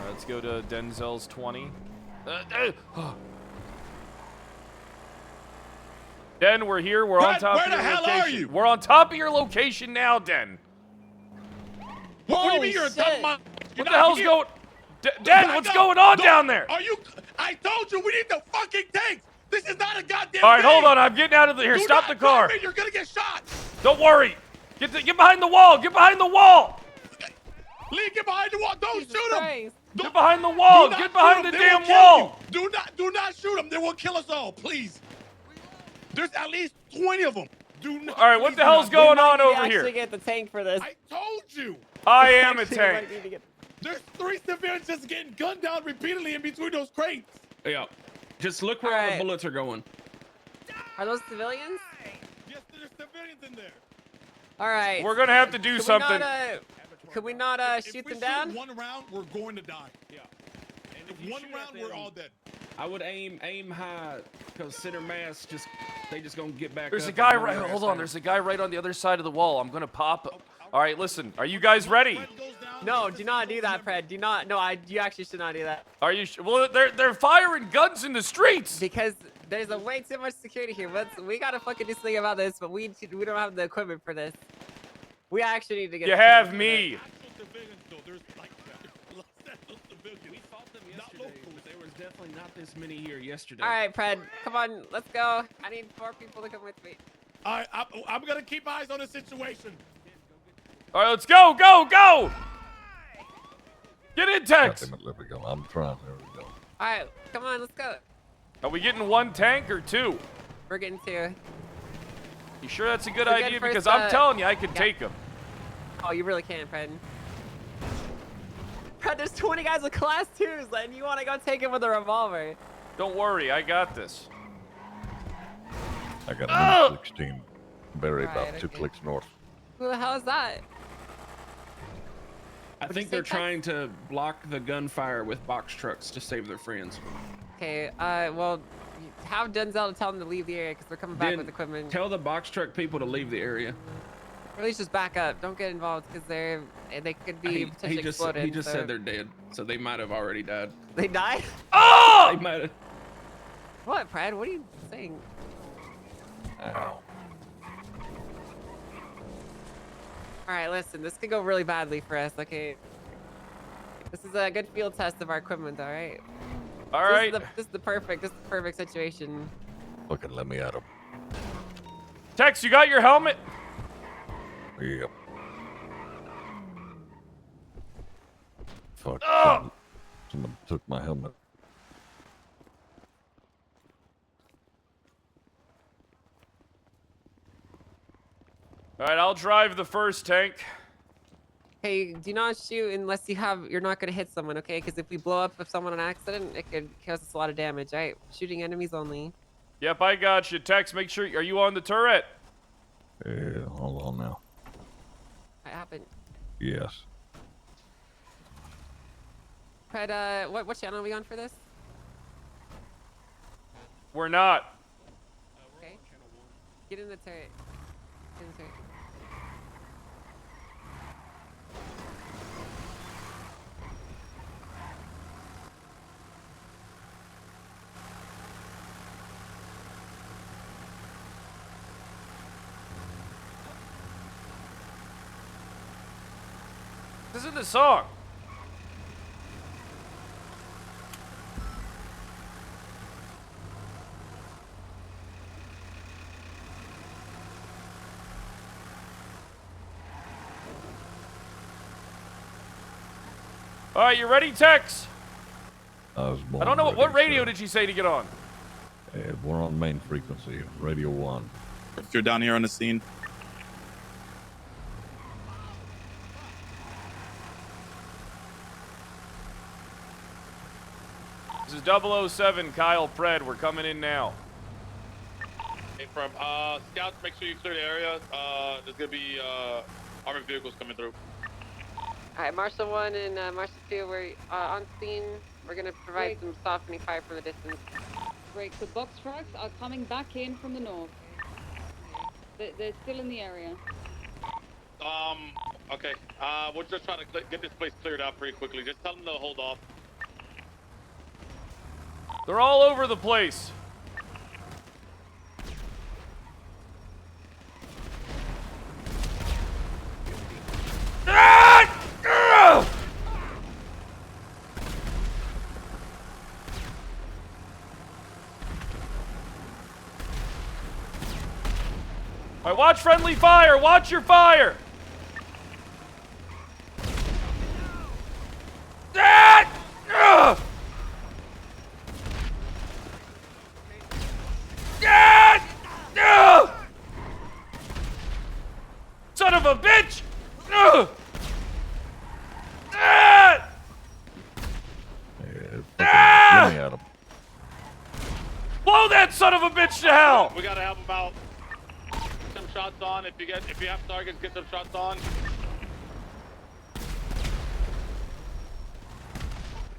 Let's go to Denzel's 20. Den, we're here. We're on Brad, top where of the your hell location. are you? We're on top of your location now, Den. What do you Holy mean you're a shit. dumb mind? What the hell's going? Den, what's going on down there? Are you? I told you we need the fucking tanks. This is not a goddamn. All right, thing. hold on. I'm getting out of here. Do Stop not the car. drive me, you're gonna get shot. Don't worry. Get behind the wall. Get behind the wall. Lee, get behind the wall. Don't shoot him. Get behind the wall. Do not Get behind shoot the 'em. They will damn kill wall. you. Do not shoot them. They will kill us all. Please. There's at least 20 of them. Do not. All right, what please the do hell's not. going We might on need to over actually here? get the tank for this. I told you. I am a Actually, we might tank. need to get- There's 3 civilians just getting gunned down repeatedly in between those crates. Yeah. Just look where all Alright. the bullets are going. Are those civilians? Yes, there's civilians in there. All right. We're gonna have to do something. Could we not If shoot we them down? One round, we're going to die. Yeah. And If you one shoot round, at we're them, all dead. I would aim high, because center mass they just gonna get back. There's up a and guy run right. their ass Hold on. down. There's a guy right on the other side of the wall. I'm gonna pop. All right, listen. Are you guys ready? No, do not do that, Fred. Do not. No, you actually should not do that. Are you? Well, they're firing guns in the streets. Because there's a way too much security here. We gotta fucking do something about this, but we don't have the equipment for this. We actually need to get. You have me. We fought them yesterday, but there was definitely not this many here yesterday. All right, Fred. Come on, let's go. I need 4 people to come with me. All right, I'm gonna keep eyes on the situation. All right, let's go, go, go. Get in, Tex. Let me go. I'm trying. There we go. All right, come on, let's go. Are we getting 1 tank or 2? We're getting 2. You sure that's a good We're good idea? first, Because I'm telling you, I can yeah. take them. Oh, you really can, Fred. Fred, there's 20 guys with class 2s, and you want to go take him with a revolver. Don't worry, I got this. I got an M16 buried Alright, about 2 okay. clicks north. Who the hell is that? I think they're trying to block the gunfire with box trucks to save their friends. Okay, well, have Denzel to tell them to leave the area because they're coming back Then with equipment. tell the box truck people to leave the area. Or at least just back up. Don't get involved because they could be potentially He just exploding. so said they're dead, so they might have already died. They died? Oh! They might have. What, Brad? What are you saying? Ow. All right, listen. This could go really badly for us. Okay. This is a good field test of our equipment. All right. All right. This is the perfect situation. Fucking let me at him. Tex, you got your helmet? Yep. Fuck. Oh! Someone took my helmet. All right, I'll drive the first tank. Hey, do not shoot unless you're not gonna hit someone, okay? Because if we blow up someone on accident, it could cause us a lot of damage. All right, shooting enemies only. Yep, I got you. Tex, make sure. Are you on the turret? Yeah, hold on now. What happened? Yes. Fred, what channel are we on for this? We're not. Okay. Get in the turret. Get in the turret. This isn't the song. All right, you ready, Tex? I was born I don't know what ready, radio did you say to get on? We're on main frequency, Radio 1. If you're down here on the scene. This is 007, Kyle Pred. We're coming in now. Hey, from scouts, make sure you clear the area. There's gonna be armored vehicles coming through. All right, Marshal 1 and Marshal 2, we're on scene. We're gonna provide some softening fire from the distance. Great. The box trucks are coming back in from the north. They're still in the area. Okay. We're just trying to get this place cleared out pretty quickly. Just tell them to hold off. They're all over the place. All right, watch friendly fire. Watch your fire. Son of a bitch! Let me at him. Blow that son of a bitch to hell! We gotta help them out. Get some shots on. If you have targets, get some shots on.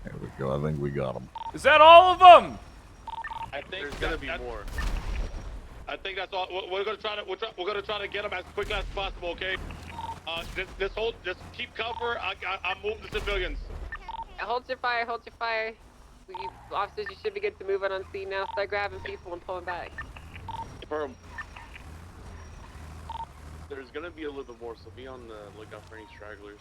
There we go. I think we got him. Is that all of them? I think there's gonna be more. I think that's all. We're gonna try to get them as quickly as possible. Okay. Just keep cover. I'm moving the civilians. Hold your fire. Hold your fire. Officers, you should be good to move on scene now. Start grabbing people and pulling back. Confirm. There's gonna be a little bit more, so be on the lookout for any stragglers.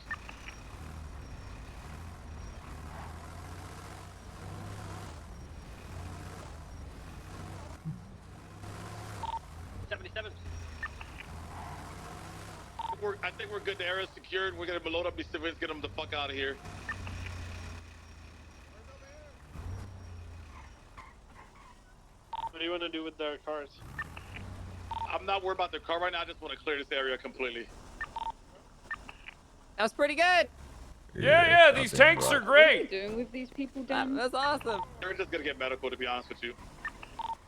I think we're good. The area's secured. We're gonna load up these civilians, get them the fuck out of here. What do you want to do with their cars? I'm not worried about their car right now. I just want to clear this area completely. That was pretty good. Yeah, these tanks are What are you great. doing with these people down? That's awesome. They're just gonna get medical, to be honest with you.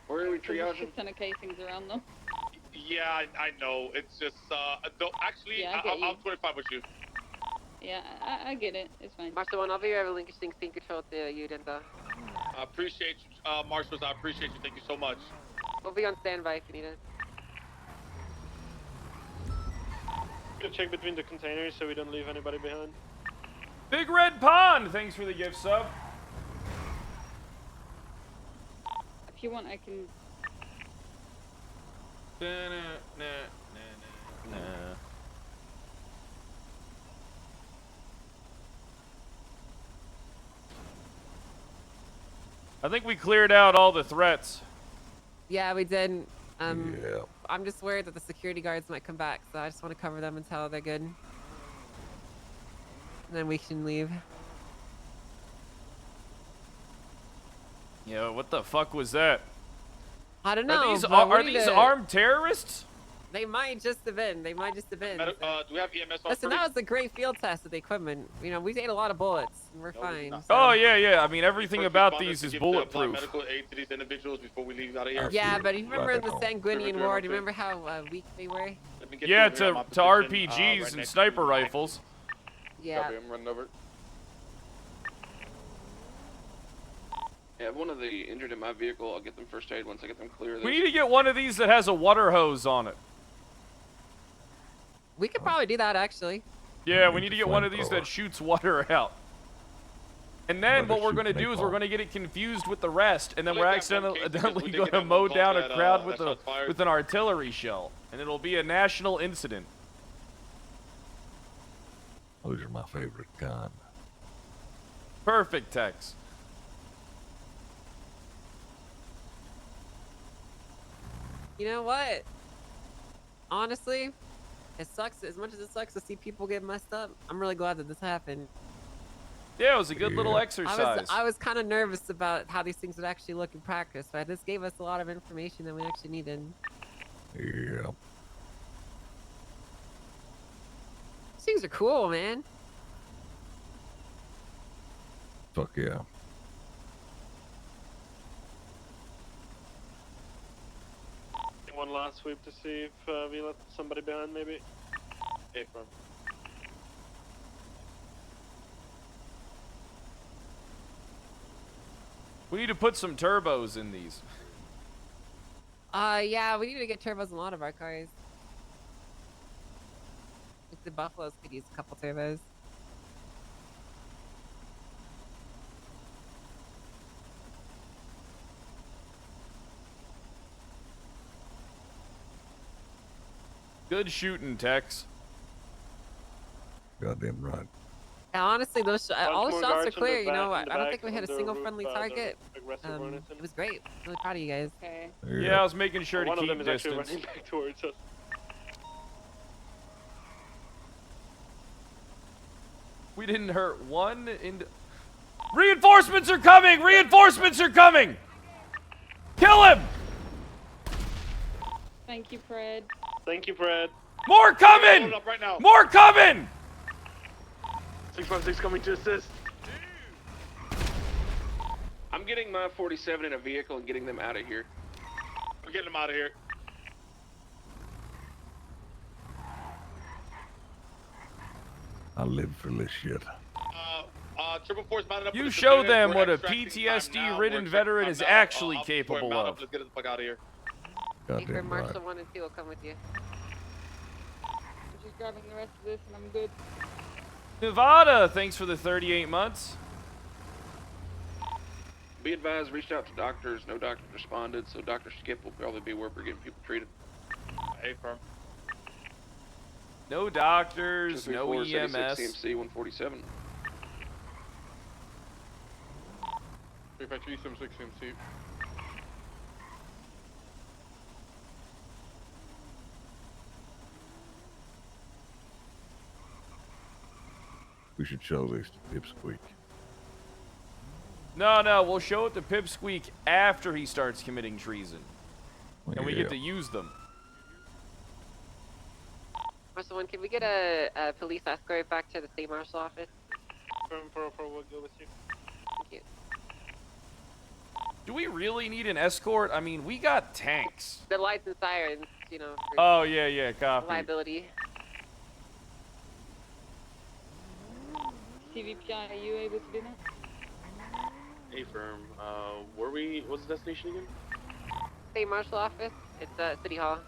Where are we There's a triaging? shit ton of casings around them. Yeah, I know. It's just, actually, Yeah, I get I'll you. 25 with you. Yeah, I get it. It's fine. Marshal 1, I'll be relinquishing scene control to you, Denzel. I appreciate you, Marshals. I appreciate you. Thank you so much. We'll be on standby if you need us. Gonna check between the containers so we don't leave anybody behind. Big Red Pond, thanks for the gift sub. If you want, I can. I think we cleared out all the threats. Yeah, we did. Yeah. I'm just worried that the security guards might come back, so I just want to cover them until they're good. And then we can leave. Yo, what the fuck was that? I don't know. Are these armed terrorists? They might just have been. They might just have been. Do we have EMS on Listen, first? that was a great field test of the equipment. You know, we ate a lot of bullets, and we're fine. So. Oh, yeah. I mean, everything First about responders these to is give bulletproof. medical aid to these individuals before we leave out of here. Yeah, but you remember in the Sanguinian River, War, do you remember how weak they were? Let me get Yeah, you to my position, RPGs right and next sniper to you. rifles. Yeah. Copy, I'm running over. Yeah, I have one of the injured in my vehicle. I'll get them first aid once I get them clear. We need to get one of these that has a water hose on it. We could probably do that, actually. Yeah, we need to get one of these that shoots water out. And then Rather what we're shoot going to do is we're napalm. going to get it confused with the rest, and then we're Like that one case, accidentally we did going get to that mow one call down a that, crowd that with shots fired. with an artillery shell, and it'll be a national incident. Those are my favorite kind. Perfect, Tex. You know what? Honestly, it sucks. As much as it sucks to see people get messed up, I'm really glad that this happened. Yeah, it was a good little Yeah. exercise. I was kind of nervous about how these things would actually look in practice, but this gave us a lot of information that we actually needed. Yeah. These things are cool, man. Fuck yeah. one last sweep to see if we let somebody behind, maybe. Okay, firm. We need to put some turbos in these. Yeah, we need to get turbos in a lot of our cars. Like the Buffaloes could use a couple turbos. Good shooting, Tex. Goddamn right. Yeah, honestly, those all the more shots are guards in clear. the You know, back- in the I don't back think we hit a on the single roof, friendly they're target. aggressive running It was great. Really proud of you guys. Okay. Yeah, I was making sure to One of keep them is actually distance. running back towards us. We didn't hurt one in. Reinforcements are coming! Reinforcements are coming! Kill him! Thank you, Fred. Thank you, Fred. More coming! Hold up right now. More coming! 656 coming to assist. I'm getting my 47 in a vehicle and getting them out of here. We're getting them out of here. I live for this shit. Triple Force mounted up. You with the show civilians. them We're what a extracting time now. PTSD-ridden We're veteran extracting is time now. actually We're capable mount of. up. Let's get the fuck out of here. Hey, for Goddamn Marshal right. 1 and 2 will come with you. I'm just grabbing the rest of this and I'm good. Nevada, thanks for the 38 months. Be advised, reached out to doctors. No doctors responded, so Dr. Skip will probably be where we're getting people treated. Hey, firm. No doctors, no 234, EMS. 76 CMC 147. 353, 76 CMC. We should show this to Pipsqueak. No, we'll show it to Pipsqueak after he starts committing treason. And we get Yeah. to use them. Marshal 1, can we get a police escort back to the state marshal office? Firm 404 will go with you. Thank you. Do we really need an escort? I mean, we got tanks. The lights and sirens, you know. For Oh, yeah, copy. liability. CVPI, are you able to do that? Hey, firm. What's the destination again? State marshal office. It's City Hall.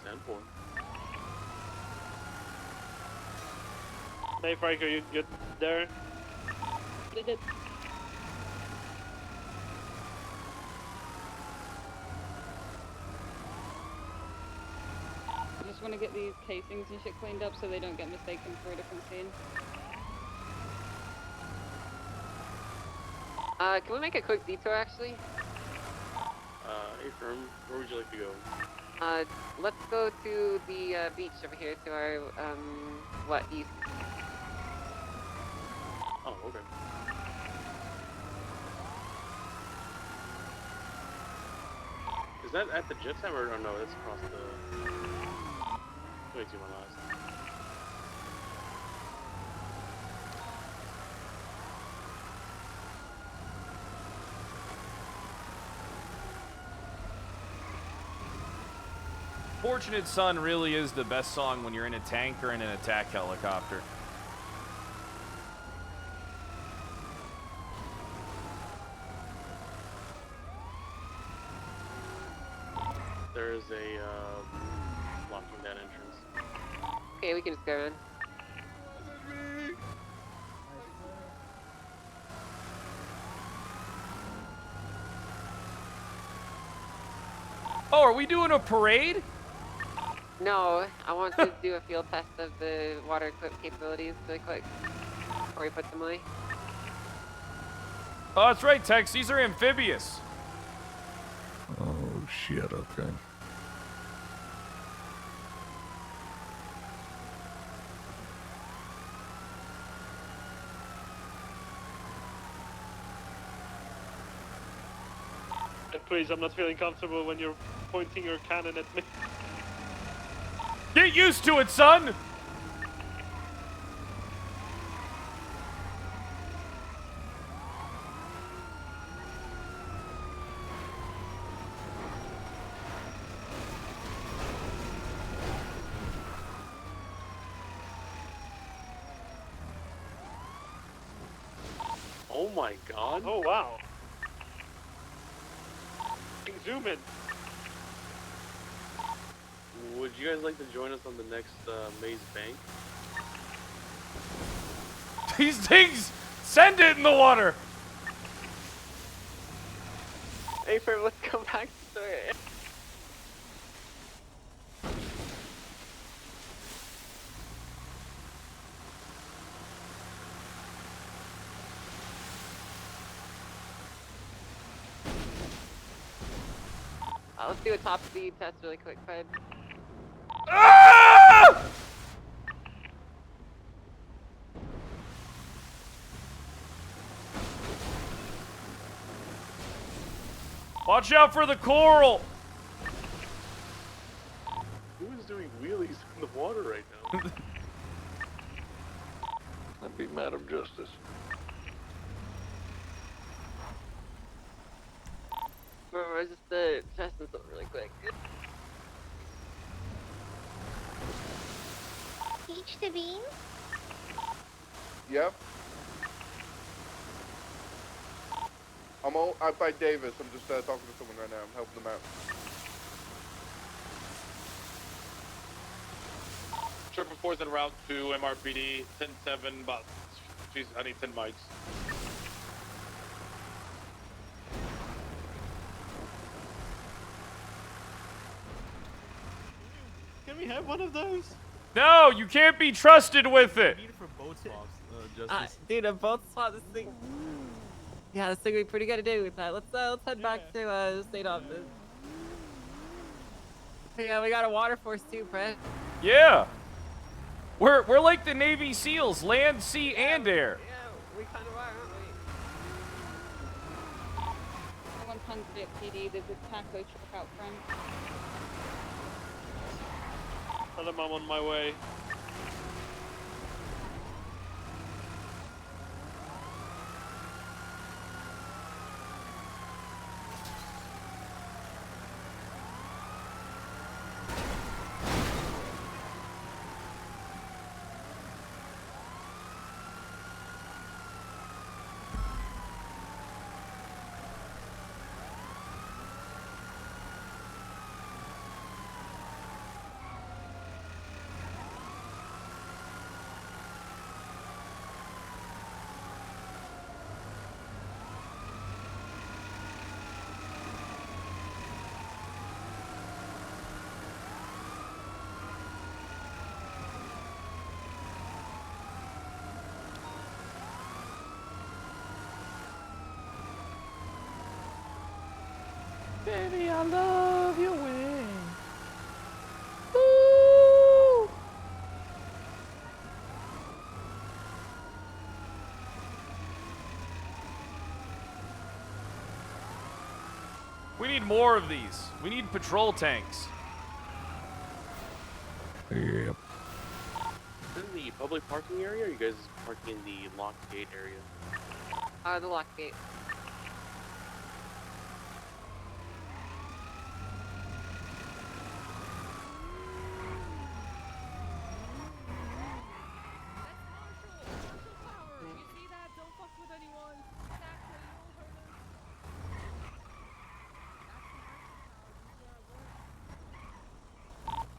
10-4. Hey, Frank, are you good there? Good. I just want to get these casings and shit cleaned up so they don't get mistaken for a different scene. Can we make a quick detour, actually? Hey, firm. Where would you like to go? Let's go to the beach over here to our, east. Oh, okay. Is that at the jet time or no? That's across the. Way too much last. Fortunate Son really is the best song when you're in a tank or in an attack helicopter. There is a blocking that entrance. Okay, we can just go around. Oh, are we doing a parade? No, I want to do a field test of the water equipped capabilities really quick before we put them away. Oh, that's right, Tex. These are amphibious. Oh, shit, okay. Please, I'm not feeling comfortable when you're pointing your cannon at me. Get used to it, son! my god. Oh wow. Zoom in. Would you guys like to join us on the next Maze Bank? These things, send it in the water. Hey, Fred, let's go back to it. Let's do a top speed test really quick, Fred. Ah! Watch out for the coral. Who is doing wheelies in the water right now? That'd be Madam Justice. Remember, just testing something really quick. Teach the beam. Yep. I'm out by Davis. I'm just talking to someone right now. I'm helping them out. Triple 4's en route to MRPD, 10-7, but jeez, I need 10 mics. Can we have one of those? No, you can't be trusted with it. Need it for boat swaps, Justice. Dude, a boat swap, this thing. Yeah, this thing would be pretty good to do with that. Let's head back to the state office. Yeah, we got a water force too, Brett. Yeah. We're like the Navy SEALs, land, sea, and air. Yeah, we kind of are, aren't we? 100 at PD, there's a taco truck out front. Tell them I'm on my way. Baby, I love your way. Ooh. We need more of these. We need patrol tanks. Yep. Is it in the public parking area, or are you guys parking in the locked gate area? The lock gate.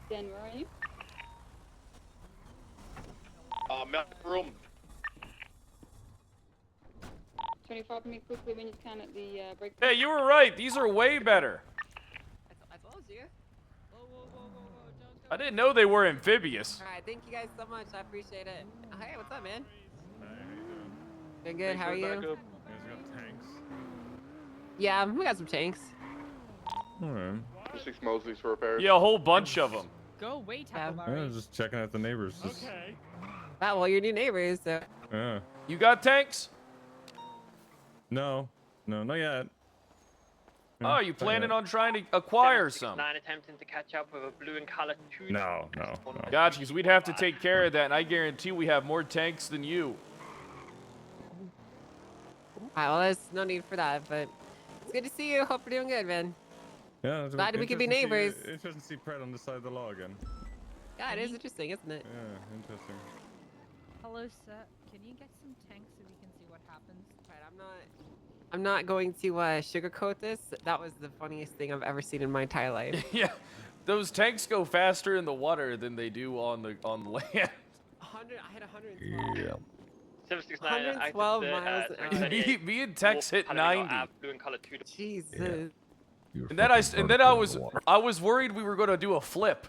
Dan, where are you? Map room. 25 me quickly when you can at the break. Hey, you were right. These are way better. I told you. I didn't know they were amphibious. Alright, thank you guys so much. I appreciate it. Hey, what's up, man? Doing good. How are you? You guys got tanks. Yeah, we got some tanks. Alright. 6 Mosleys for repairs. Yeah, a whole bunch of them. Go away, Yeah. Taco Yeah, just checking out the neighbors. Just, Okay. Ah, well, you're new neighbors, so. yeah. You got tanks? No, not yet. Oh, you planning on trying to acquire some? attempting to catch up with a blue and colored 2. No. Gotcha, because we'd have to take care of that, and I guarantee we have more tanks than you. Alright, well, there's no need for that, but it's good to see you. Hope you're doing good, man. Yeah, it's Glad we could be interesting to neighbors. see- Interesting to see Pred on the side of the law again. Yeah, it is interesting, isn't it? Yeah, interesting. Hello, sir. Can you get some tanks so we can see what happens. Right, I'm not going to sugarcoat this. That was the funniest thing I've ever seen in my entire life. Yeah, those tanks go faster in the water than they do on the land. 100. I hit 112. Yeah. 769 112 miles an hour. me and Tex hit 90. Jesus. And then I was worried we were gonna do a flip.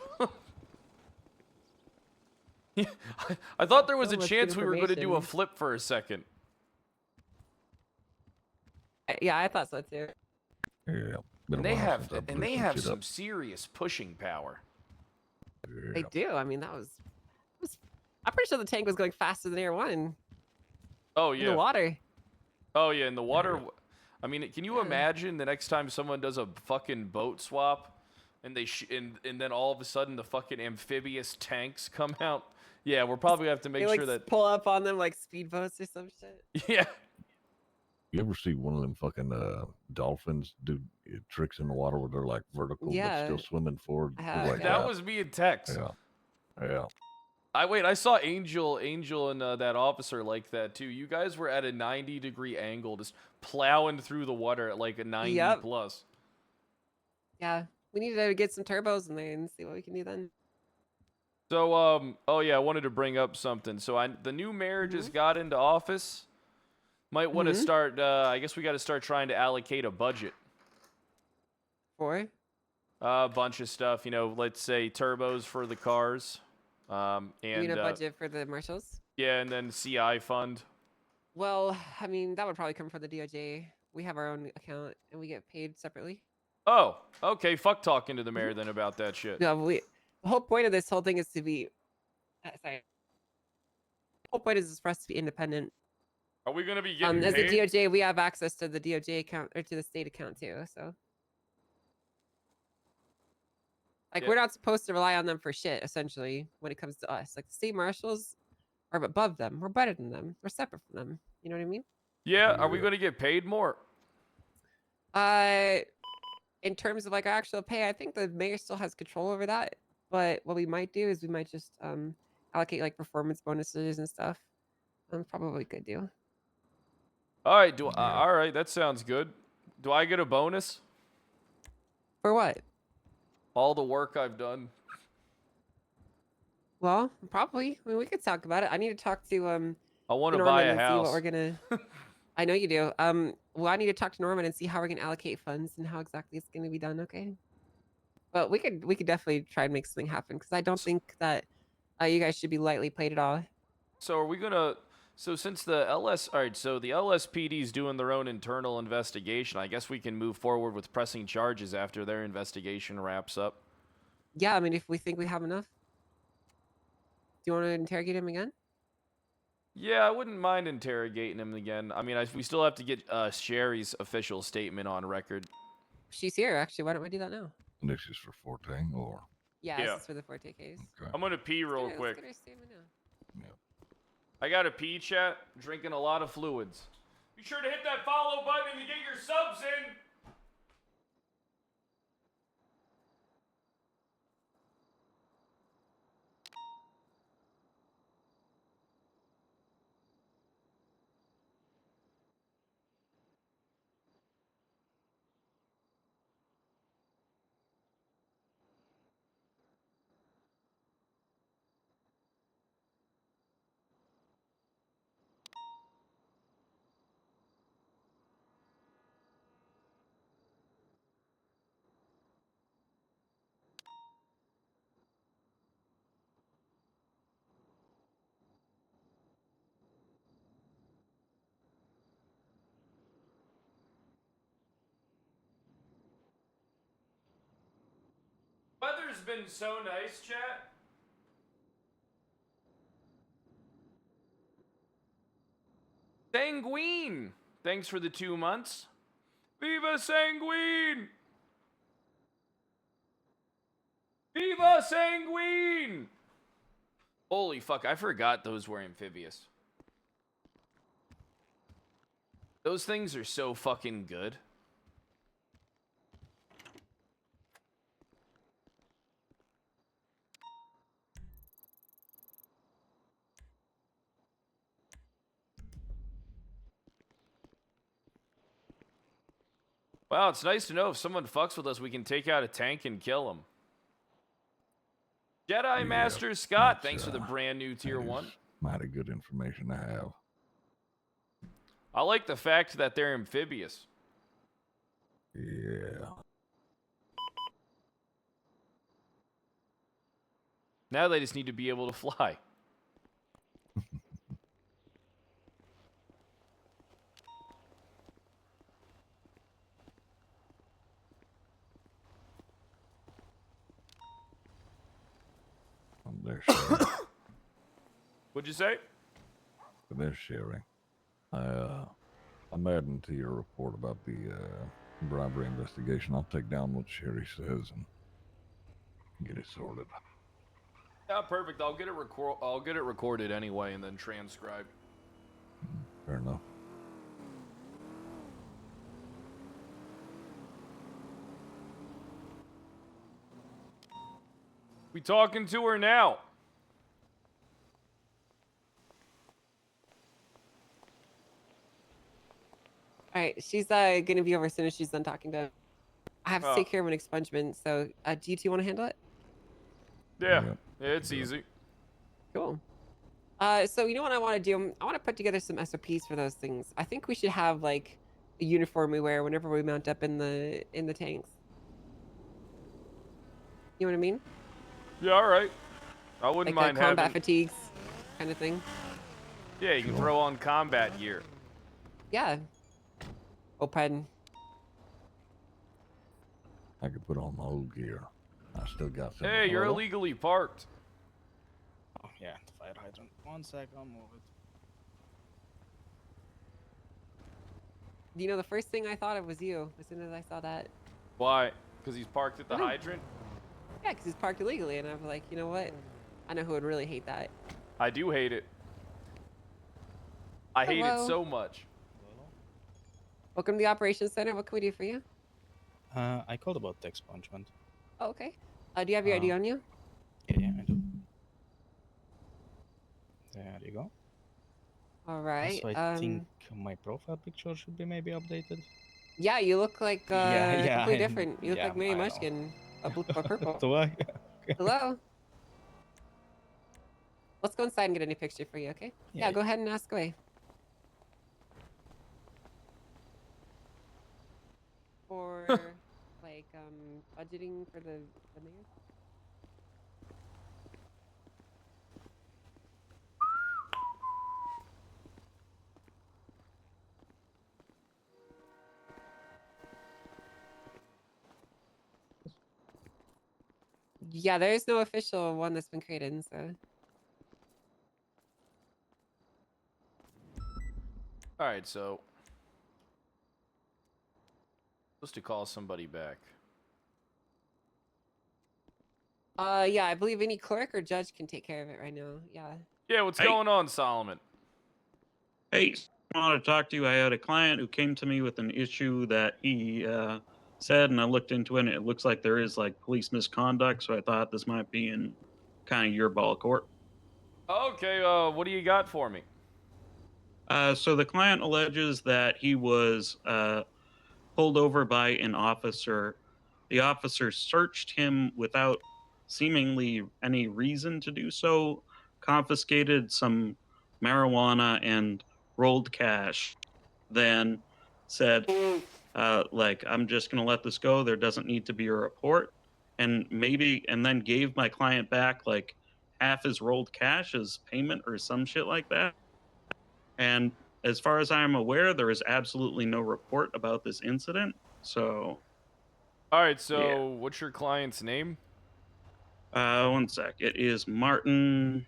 I thought there was So a much chance we were gonna do a information. flip for a second. Yeah, I thought so too. Yeah. And they have some serious pushing power. They do. I mean, that was I'm pretty sure the tank was going faster than Air One. Oh In yeah. the water. Oh yeah, in the water. I mean, can you imagine the next time someone does a fucking boat swap, and they and then all of a sudden the fucking amphibious tanks come out? Yeah, we'll probably have to make They, sure like, that. pull up on them like speedboats or some shit. Yeah. You ever see one of them fucking dolphins do tricks in the water where they're like vertical Yeah. but still swimming forward? I Just have, like That was me and Tex. Yeah. Yeah. I saw Angel and that officer like that too. You guys were at a 90-degree angle, just plowing through the water at like a 90 Yep. plus. Yeah. We need to get some turbos in there and see what we can do then. So, oh yeah, I wanted to bring up something. So the new mayor just got into office. Might want to start, I guess we got to start trying to allocate a budget. For? A bunch of stuff, you know, let's say turbos for the cars. And, You mean a budget for the marshals? Yeah, and then CI fund. Well, I mean, that would probably come from the DOJ. We have our own account and we get paid separately. Oh, okay, fuck talking to the mayor then about that shit. No, the whole point of this whole thing is to be, sorry. The whole point is for us to be independent. Are we gonna be getting as paid? the DOJ, we have access to the DOJ account or to the state account too. So, like, we're not supposed to rely on them for shit. Essentially, when it comes to us, like the state marshals are above them. We're better than them. We're separate from them. You know what I mean? Yeah, are we gonna get paid more? In terms of like our actual pay, I think the mayor still has control over that. But what we might do is we might just allocate like performance bonuses and stuff. Probably could do. All right, all right, that sounds good. Do I get a bonus? For what? All the work I've done. Well, probably. I mean, we could talk about it. I need to talk to I want to Norman buy a and see house. what we're gonna. I know you do. Well, I need to talk to Norman and see how we're gonna allocate funds and how exactly it's gonna be done. Okay. But we could definitely try and make something happen because I don't think that you guys should be lightly played at all. So are we gonna? So since the all right, so the LSPD is doing their own internal investigation. I guess we can move forward with pressing charges after their investigation wraps up. Yeah, I mean, if we think we have enough. Do you want to interrogate him again? Yeah, I wouldn't mind interrogating him again. I mean, we still have to get Sherry's official statement on record. She's here, actually. Why don't we do that now? This is for Forte, or? Yeah, this is for the Forte case. Okay. I'm gonna pee real Let's quick. get her statement now. I gotta pee, chat. Drinking a lot of fluids. Be sure to hit that follow button to get your subs in. Weather's been so nice, chat. Sanguine! Thanks for the 2 months. Viva Sanguine! Viva Sanguine! Holy fuck, I forgot those were amphibious. Those things are so fucking good. Wow, it's nice to know if someone fucks with us, we can take out a tank and kill him. Jedi Master Scott, thanks for the brand new tier 1. Mighty good information to have. I like the fact that they're amphibious. Yeah. Now they just need to be able to fly. They're sharing. What'd you say? They're sharing. I'm adding to your report about the bribery investigation. I'll take down what Sherry says and get it sorted. Yeah, perfect. I'll get it recorded anyway and then transcribed. Fair enough. We talking to her now. All right, she's gonna be over as soon as she's done talking to him. I have to Oh. take care of an expungement, so do you two want to handle it? Yeah, it's easy. Cool. So you know what I want to do? I want to put together some SOPs for those things. I think we should have like a uniform we wear whenever we mount up in the tanks. You know what I mean? Yeah, all right. I wouldn't Like mind combat having. fatigues, kind of thing. Yeah, you can throw on combat gear. Yeah. Open. I could put on my old gear. I still got some. Hey, you're illegally parked. Oh, yeah, the fire hydrant. 1 sec, I'll move it. You know, the first thing I thought of was you as soon as I saw that. Why? Because he's parked at the I know. hydrant? Yeah, because he's parked illegally, and I was like, you know what? I know who would really hate that. I do hate it. I hate it Hello. so much. Welcome to the operations center. What can we do for you? I called about the expungement. Oh, okay. Do you have your ID on you? Yeah, I do. There you go. All right. Also, I think my profile picture should be maybe updated. Yeah, you look like yeah, completely different. You look yeah, like Mary I know. Mushkin, a blue or purple. Do I? Hello. Let's go inside and get a new picture for you, okay? Yeah, go ahead and ask away. For like budgeting for the mayor. Yeah, there is no official one that's been created, so. All right, so supposed to call somebody back. Yeah, I believe any clerk or judge can take care of it right now. Yeah. Yeah, what's going on, Solomon? Hey, I wanted to talk to you. I had a client who came to me with an issue that he said, and I looked into it, and it looks like there is like police misconduct. So I thought this might be in kind of your ball court. Okay, what do you got for me? So the client alleges that he was pulled over by an officer. The officer searched him without seemingly any reason to do so, confiscated some marijuana and rolled cash, then said, like, I'm just going to let this go. There doesn't need to be a report. And then gave my client back like half his rolled cash as payment or some shit like that. And as far as I'm aware, there is absolutely no report about this incident. So. All right, so yeah. what's your client's name? 1 sec. It is Martin.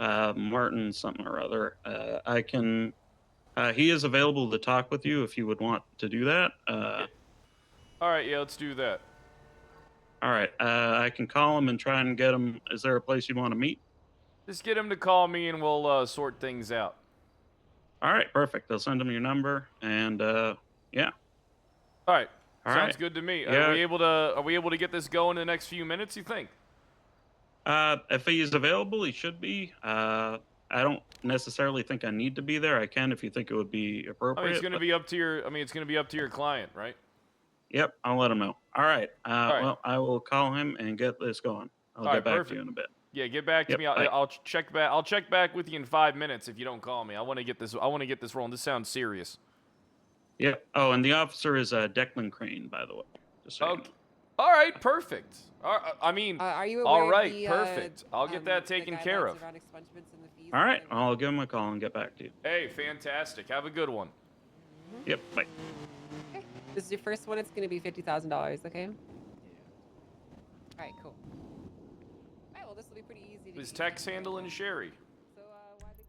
Martin something or other. I can. He is available to talk with you if you would want to do that. All right, yeah, let's do that. All right. I can call him and try and get him. Is there a place you want to meet? Just get him to call me and we'll sort things out. All right, perfect. I'll send him your number and yeah. All right. All Sounds right. good to me. Yeah. Are we able to get this going in the next few minutes, you think? If he is available, he should be. I don't necessarily think I need to be there. I can if you think it would be I appropriate. mean, it's gonna but- be up to your. I mean, it's gonna be up to your client, right? Yep, I'll let him know. All right. right. Well, I will call him and get this going. I'll All get right, back to perfect. you in a bit. Yeah, get back to Yep, me. bye. I'll check back. I'll check back with you in 5 minutes if you don't call me. I want to get this. I want to get this rolling. This sounds serious. Yep. Oh, and the officer is Declan Crane, by the way. Just so you know. All right, perfect. I mean, are you all aware right, of the, perfect. I'll get that taken care of. around expungements and the fees? All right, I'll give him a call and get back to you. Hey, fantastic. Have a good one. Yep. Bye. This is your first one. It's going to be $50,000. Okay. All right. Cool. All right. Well, this will be pretty easy. To Is Tex handling Sherry? So, why the...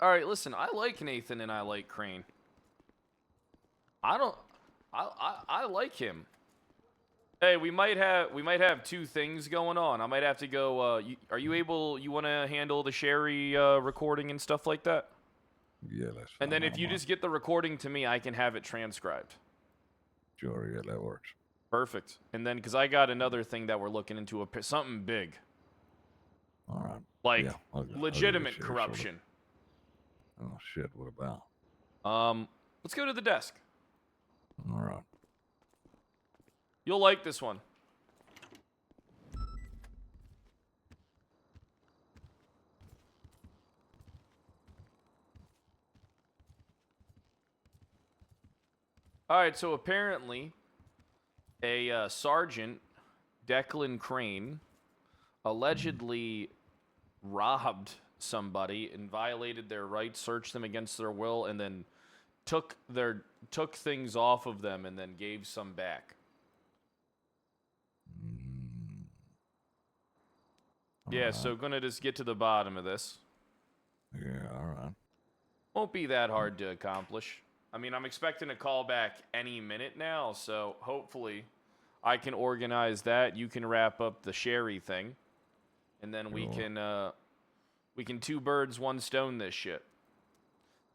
All right, listen, I like Nathan and I like Crane. I like him. Hey, we might have two things going on. I might have to go, are you want to handle the Sherry recording and stuff like that? Yeah, that's And then if you just get the recording to me, I can have it transcribed. Sure, yeah, that works. Perfect. And then, because I got another thing that we're looking into, something big. All right. Like, Yeah, I'll get legitimate Sherry corruption. sorted. Oh, shit, what about? Let's go to the desk. All right. You'll like this one. All right, so apparently a Sergeant, Declan Crane, allegedly robbed somebody and violated their rights, searched them against their will, and then took things off of them and then gave some back. Yeah, so gonna just get to the bottom of this. Yeah, all right. Won't be that hard to accomplish. I mean, I'm expecting a call back any minute now, so hopefully I can organize that. You can wrap up the Sherry thing, and then we can two birds, one stone this shit.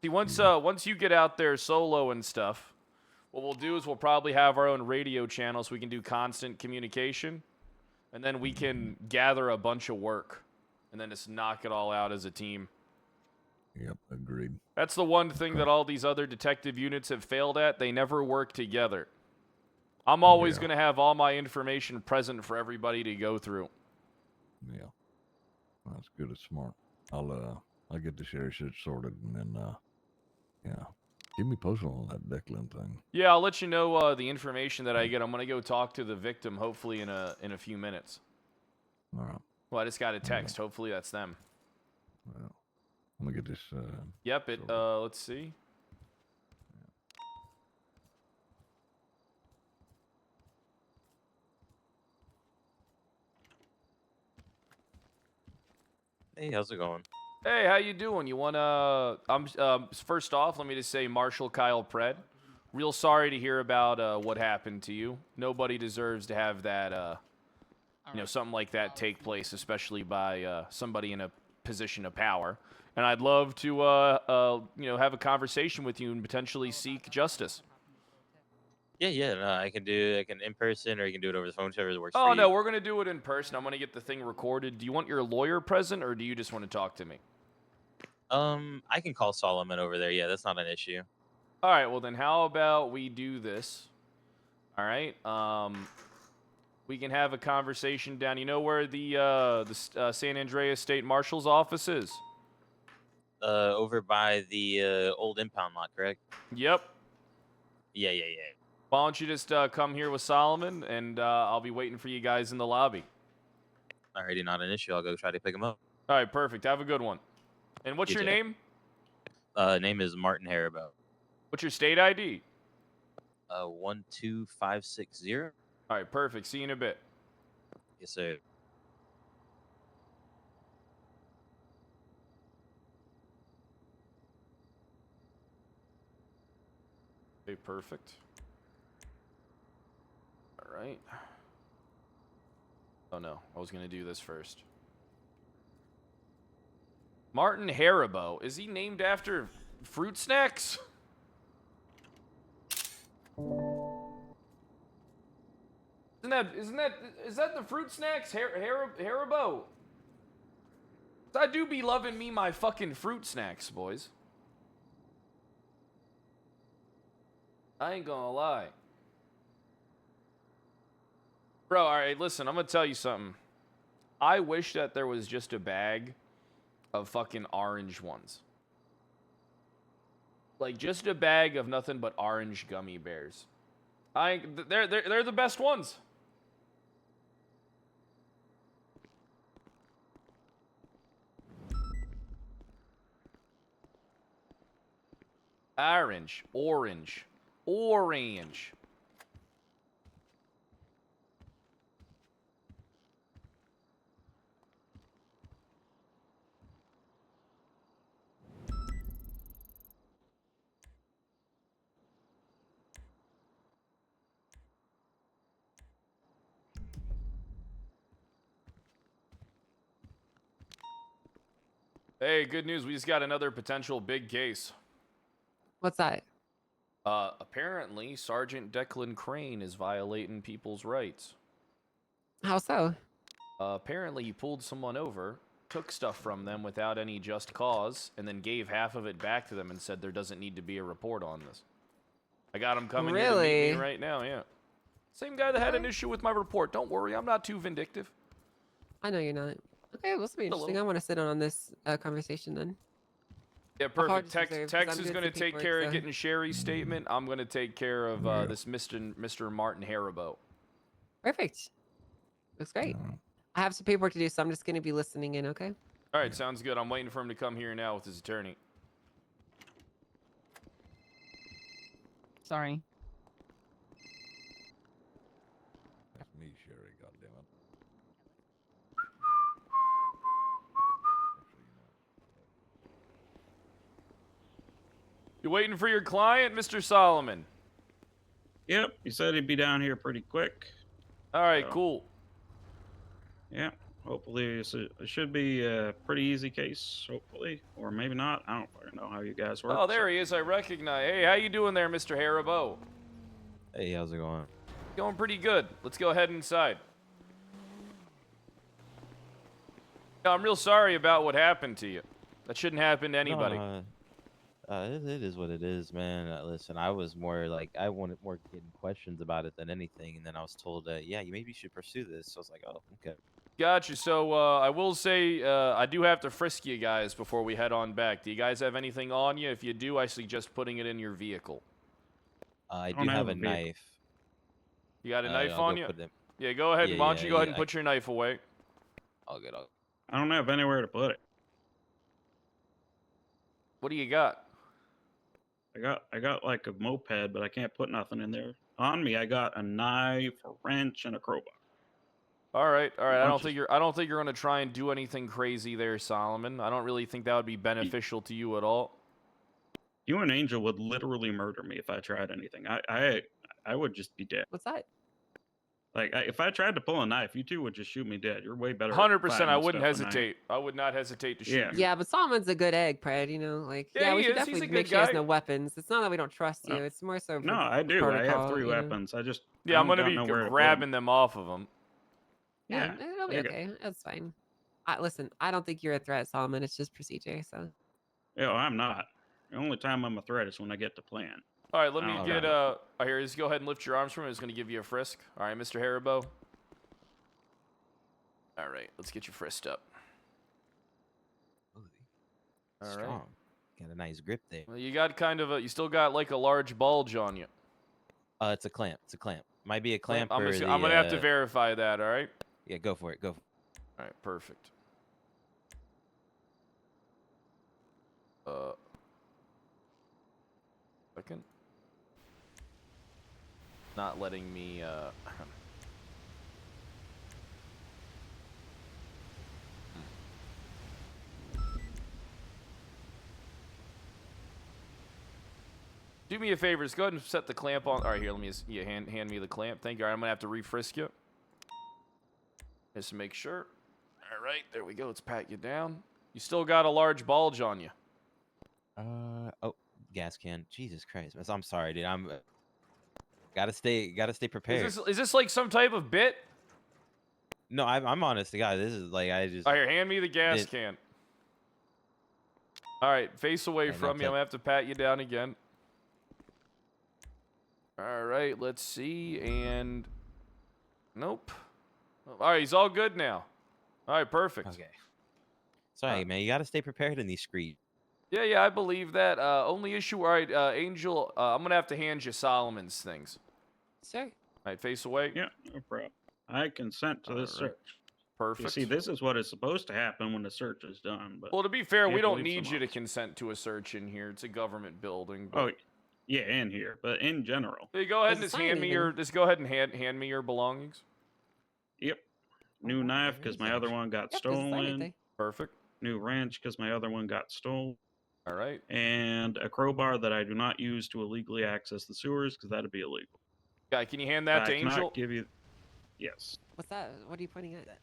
See, once you get out there solo and stuff, what we'll do is we'll probably have our own radio channel so we can do constant communication, and then we can gather a bunch of work, and then just knock it all out as a team. Yep, agreed. That's the one thing that all these other detective units have failed at. They never work together. I'm always going to have all my information present for everybody to go through. Yeah. That's good. It's smart. I'll get the Sherry shit sorted and then, yeah. Keep me posted on that Declan thing. Yeah, I'll let you know the information that I get. I'm going to go talk to the victim hopefully in a few minutes. All right. Well, I just got a text. Hopefully that's them. Well, I'm going to get this, Yep, let's see. Hey, how's it going? Hey, how you doing? You wanna? First off, let me just say, Marshal Kyle Pred, real sorry to hear about what happened to you. Nobody deserves to have that, something like that take place, especially by somebody in a position of power. And I'd love to, have a conversation with you and potentially seek justice. Yeah, no, I can in person, or you can do it over the phone, whichever works for Oh you. no, we're gonna do it in person. I'm gonna get the thing recorded. Do you want your lawyer present, or do you just want to talk to me? I can call Solomon over there. Yeah, that's not an issue. All right, well then, how about we do this? All right, we can have a conversation down. You know where the San Andreas State Marshal's office is? Over by the old impound lot, correct? Yep. Yeah. Why don't you just come here with Solomon, and I'll be waiting for you guys in the lobby. Alrighty, not an issue. I'll go try to pick him up. All right, perfect. Have a good one. And what's You your too. name? Name is Martin Haribo. What's your state ID? 12560. All right, perfect. See you in a bit. Yes, sir. Okay, perfect. All right. Oh no, I was gonna do this first. Martin Haribo. Is he named after fruit snacks? Is that the fruit snacks, Haribo? I do be loving me my fucking fruit snacks, boys. I ain't gonna lie. Bro, alright, listen, I'm gonna tell you something. I wish that there was just a bag of fucking orange ones. Like, just a bag of nothing but orange gummy bears. They're the best ones. Orange. Hey, good news. We just got another potential big case. What's that? Apparently, Sergeant Declan Crane is violating people's rights. How so? Apparently, he pulled someone over, took stuff from them without any just cause, and then gave half of it back to them and said there doesn't need to be a report on this. I got him coming here to meet me right now, yeah. Same guy that had an issue with my report. Don't worry, I'm not too vindictive. I know you're not. Okay, well, this will be interesting. I want to sit in on this conversation then. Yeah, perfect. Tex is going to take care of getting Sherry's statement. I'm going to take care of this Mr. Martin Haribo. Perfect. Looks great. I have some paperwork to do, so I'm just going to be listening in, okay? All right, sounds good. I'm waiting for him to come here now with his attorney. Sorry. That's me, Sherry, goddammit. You waiting for your client, Mr. Solomon? Yep, he said he'd be down here pretty quick. All right, cool. Yeah, hopefully it should be a pretty easy case, hopefully. Or maybe not. I don't fucking know how you guys work. Oh, there he is. I recognize. Hey, how you doing there, Mr. Haribo? Hey, how's it going? Going pretty good. Let's go ahead inside. I'm real sorry about what happened to you. That shouldn't happen to anybody. It is what it is, man. Listen, I was more like, I wanted more getting questions about it than anything, and then I was told, yeah, maybe you should pursue this. So I was like, oh, okay. Gotcha. So I will say I do have to frisk you guys before we head on back. Do you guys have anything on you? If you do, I suggest putting it in your vehicle. I do have a knife. You got a knife on you? Yeah, go ahead. Why don't you go ahead and put your knife away? All good. I don't have anywhere to put it. What do you got? I got like a moped, but I can't put nothing in there. On me, I got a knife, a wrench, and a crowbar. All right. I don't think you're gonna try and do anything crazy there, Solomon. I don't really think that would be beneficial to you at all. You and Angel would literally murder me if I tried anything. I would just be dead. What's that? Like, if I tried to pull a knife, you two would just shoot me dead. You're way better. 100%. I wouldn't hesitate. I would not hesitate to shoot you. Yeah, but Solomon's a good egg, Pred. You know, like we should definitely make sure he has no weapons. It's not that we don't trust you. It's more so. No, I do. I have 3 weapons. I just I'm gonna be grabbing them off of them. Yeah, it'll be okay. That's fine. Listen, I don't think you're a threat, Solomon. It's just procedure. So. Yeah, I'm not. The only time I'm a threat is when I get to plan. All right, let me get here. Just go ahead and lift your arms from him. It's gonna give you a frisk. All right, Mr. Haribo. All right, let's get you frisked up. All right. Got a nice grip there. Well, you got you still got like a large bulge on you. It's a clamp. It's a clamp. Might be a clamp. I'm gonna have to verify that. All right. Yeah, go for it. Go. All right, perfect. Second. Not letting me. Do me a favor, just go ahead and set the clamp on. All right, here, let me just, hand me the clamp. Thank you. All right, I'm gonna have to refrisk you. Just to make sure. All right, there we go. Let's pat you down. You still got a large bulge on you. Oh, gas can. Jesus Christ. I'm sorry, dude. Gotta stay prepared. Is this like some type of bit? No, I'm honest to God. This is like I just. All right, here, hand me the gas did- can. All right, face away And from me. I'll I'm gonna have to pat you down again. All right, let's see. And nope. All right, he's all good now. All right, perfect. Okay. Sorry, man. You gotta stay prepared in these streets. Yeah, I believe that. Only issue. All right, Angel. I'm gonna have to hand you Solomon's things. Sure. All right, face away. Yeah, no problem. I consent to this All right. search. Perfect. You see, this is what is supposed to happen when the search is done. But Well, to be fair, you we have to don't leave need some you to options. consent to a search in here. It's a government building. But... Oh, yeah, in here, but in general. Hey, go ahead and Doesn't just sign hand me anything. your. Just go ahead and hand me your belongings. Yep. New knife because my other one got stolen. Perfect. New wrench because my other one got stolen. All right. And a crowbar that I do not use to illegally access the sewers because that'd be illegal. Guy, can you hand that to I cannot Angel? give you. Yes. What's that? What are you pointing at? That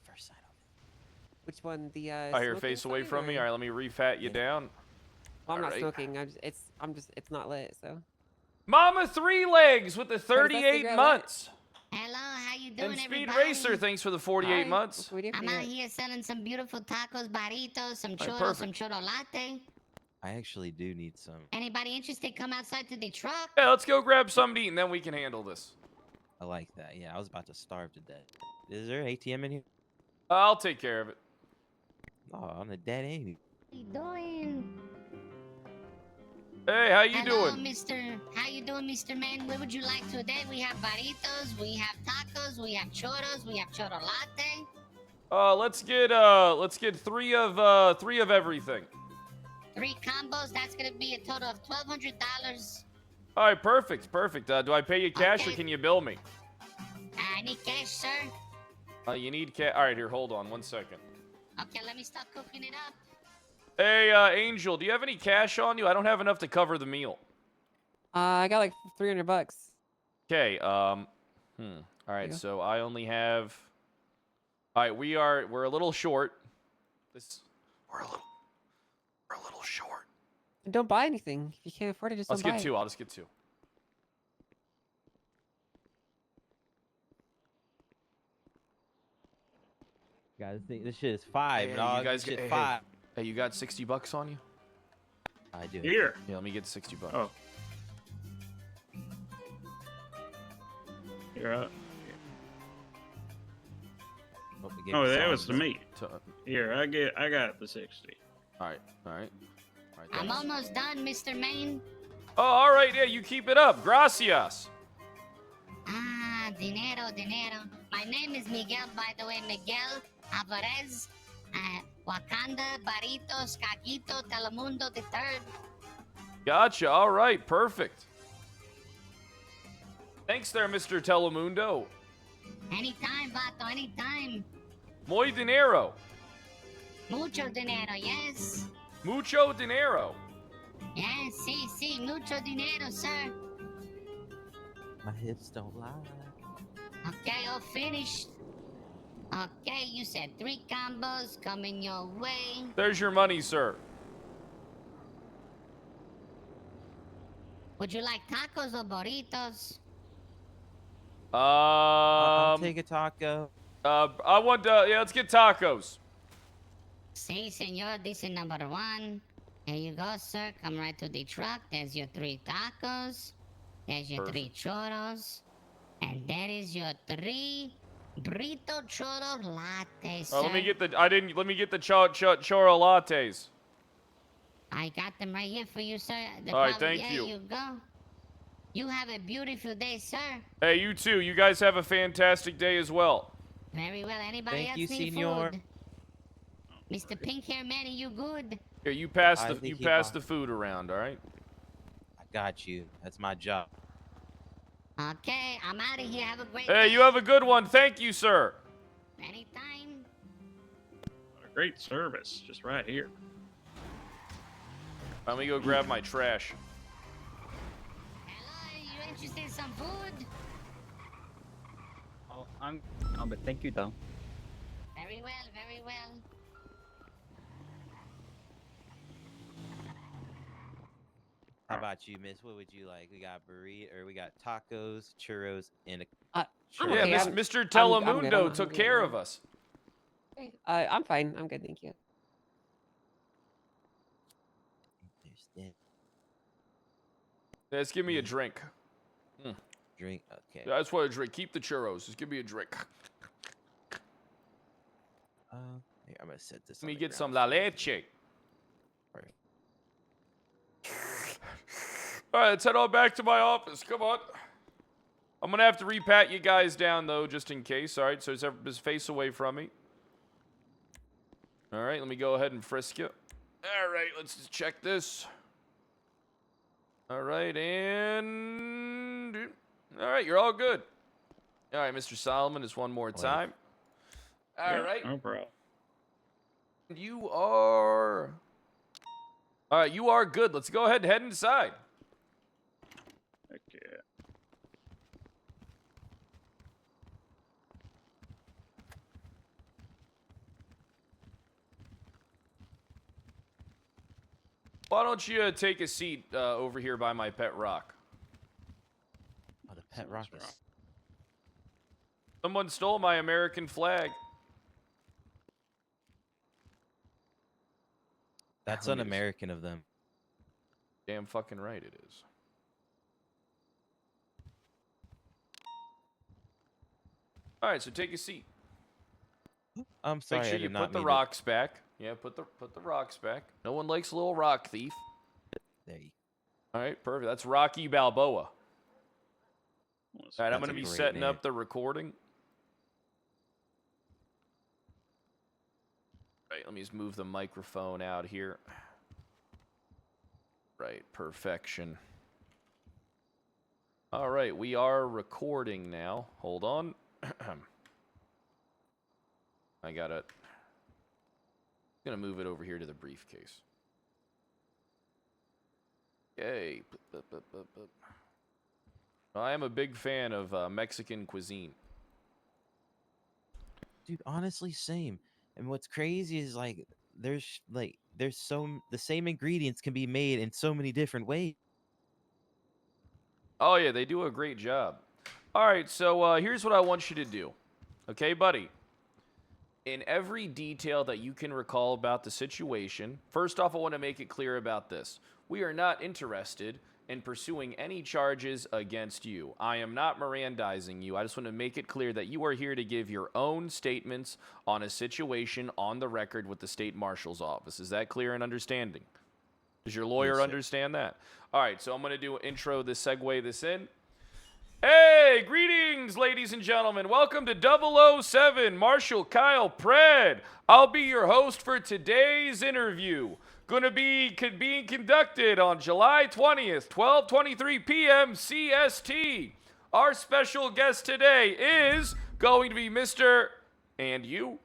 first sign on it. Which one? The I hear smoking face away sign, from me. or- All right, let me refat you down. Well, I'm not Alright. smoking. It's not lit. So. Mama Three Legs with the Where does that 38 cigarette months. Hello, how you doing, And Speed everybody? Racer, thanks for the 48 months. I'm out here selling some beautiful tacos, burritos, some Alright, churros, some perfect. churro latte. I actually do need some. Anybody interested? Come outside to the truck. Yeah, let's go grab something to eat and then we can handle this. I like that. Yeah, I was about to starve to death. Is there an ATM in here? I'll take care of it. Oh, on a dead end. How you doing? Hey, how you Hello, doing? Mr. How you doing, Mr. Man? What would you like today? We have burritos, we have tacos, we have churros, we have churro latte. Let's get three of everything. 3 combos. That's gonna be a total of $1,200. All right, perfect. Do I pay you cash or Okay. can you bill me? I need cash, sir. You need cash. All right, here, hold on 1 second. Okay, let me start cooking it up. Hey, Angel, do you have any cash on you? I don't have enough to cover the meal. I got like $300. Okay, All right, Yeah. so I only have. All right, we're a little short. We're a little short. Don't buy anything. If you can't afford it, just Let's don't buy get it. 2. I'll just get 2. Guys, this shit is 5, Hey, dog. you guys This shit get 5. Hey, you got $60 on you? I do. Here. Yeah, let me get $60. Oh. Here. Oh, that was to me. Here, I got the 60. All right. I'm almost done, Mr. Main. Oh, all right. Yeah, you keep it up. Gracias. Ah, dinero. My name is Miguel, by the way. Miguel Alvarez. Wakanda, Barritos, Caquito, Telemundo the Third. Gotcha. All right. Perfect. Thanks there, Mr. Telemundo. Anytime, Vato, anytime. Muy dinero. Mucho dinero, yes. Mucho dinero. Yes, sí, mucho dinero, sir. My hips don't lie. Okay, all finished. Okay, you said 3 combos coming your way. There's your money, sir. Would you like tacos or burritos? I'll take a taco. I want. Yeah, let's get tacos. Sí, señor, this is number 1. Here you go, sir. Come right to the truck. There's your 3 tacos. There's your 3 churros. And there is your 3 burrito churro lattes, sir. Let me get the. Let me get the churro lattes. I got them right here for you, sir. All right, thank There you. you go. You have a beautiful day, sir. Hey, you too. You guys have a fantastic day as well. Very well. Anybody Thank else you, need senor. food? Mr. Pink Hair Man, are you good? Here, you pass I the think you he pass bought- the food around. All right. I got you. That's my job. Okay, I'm out of here. Have a great Hey, you have a good one. Thank you, sir. Anytime. A great service, just right here. Let me go grab my trash. Hello, you interested in some food? Oh, but thank you though. Very well, very well. How about you, Miss? What would you like? We got burrito, or we got tacos, churros, and a I'm churro. Yeah, okay. Mr. I'm good. I'm Telemundo not took hungry right care now. of us. Okay, I'm fine. I'm good, thank you. Let's give me a drink. Drink, okay. Yeah, I just want a drink. Keep the churros. Just give me a drink. Here, I'm gonna set this. Let on me the get ground some so la you can- leche. Alright. All right, let's head on back to my office. Come on. I'm going to have to repat you guys down, though, just in case. All right, so just face away from me. All right, let me go ahead and frisk you. All right, let's just check this. All right, and... All right, you're all good. All right, Mr. Solomon, just one more time. All right. No problem. You are... All right, you are good. Let's go ahead and head inside. Okay. Why don't you take a seat over here by my pet rock? Oh, the pet rock is... Someone stole my American flag. That's Let me un-American of them. Damn fucking right it is. All right, so take a seat. I'm sorry, Make sure I you did not put the mean rocks back. Yeah, put the rocks back. No one likes a little rock thief. There you All right, perfect. That's Rocky Balboa. All right, I'm That's going to a be great setting name. up the recording. Right, let me just move the microphone out here. Right, perfection. All right, we are recording now. Hold on. I got it. I'm going to move it over here to the briefcase. Yay. I am a big fan of Mexican cuisine. Dude, honestly, same. And what's crazy is the same ingredients can be made in so many different ways. Oh, yeah, they do a great job. All right, so here's what I want you to do. Okay, buddy? In every detail that you can recall about the situation, first off, I want to make it clear about this. We are not interested in pursuing any charges against you. I am not Mirandizing you. I just want to make it clear that you are here to give your own statements on a situation on the record with the state marshal's office. Is that clear and understanding? Does your lawyer Yes, sir. understand that? All right, so I'm going to do an intro, segue this in. Hey, greetings, ladies and gentlemen. Welcome to 007, Marshal Kyle Pred. I'll be your host for today's interview. Gonna be being conducted on July 20th, 12:23 p.m. CST. Our special guest today is going to be Mr. and you?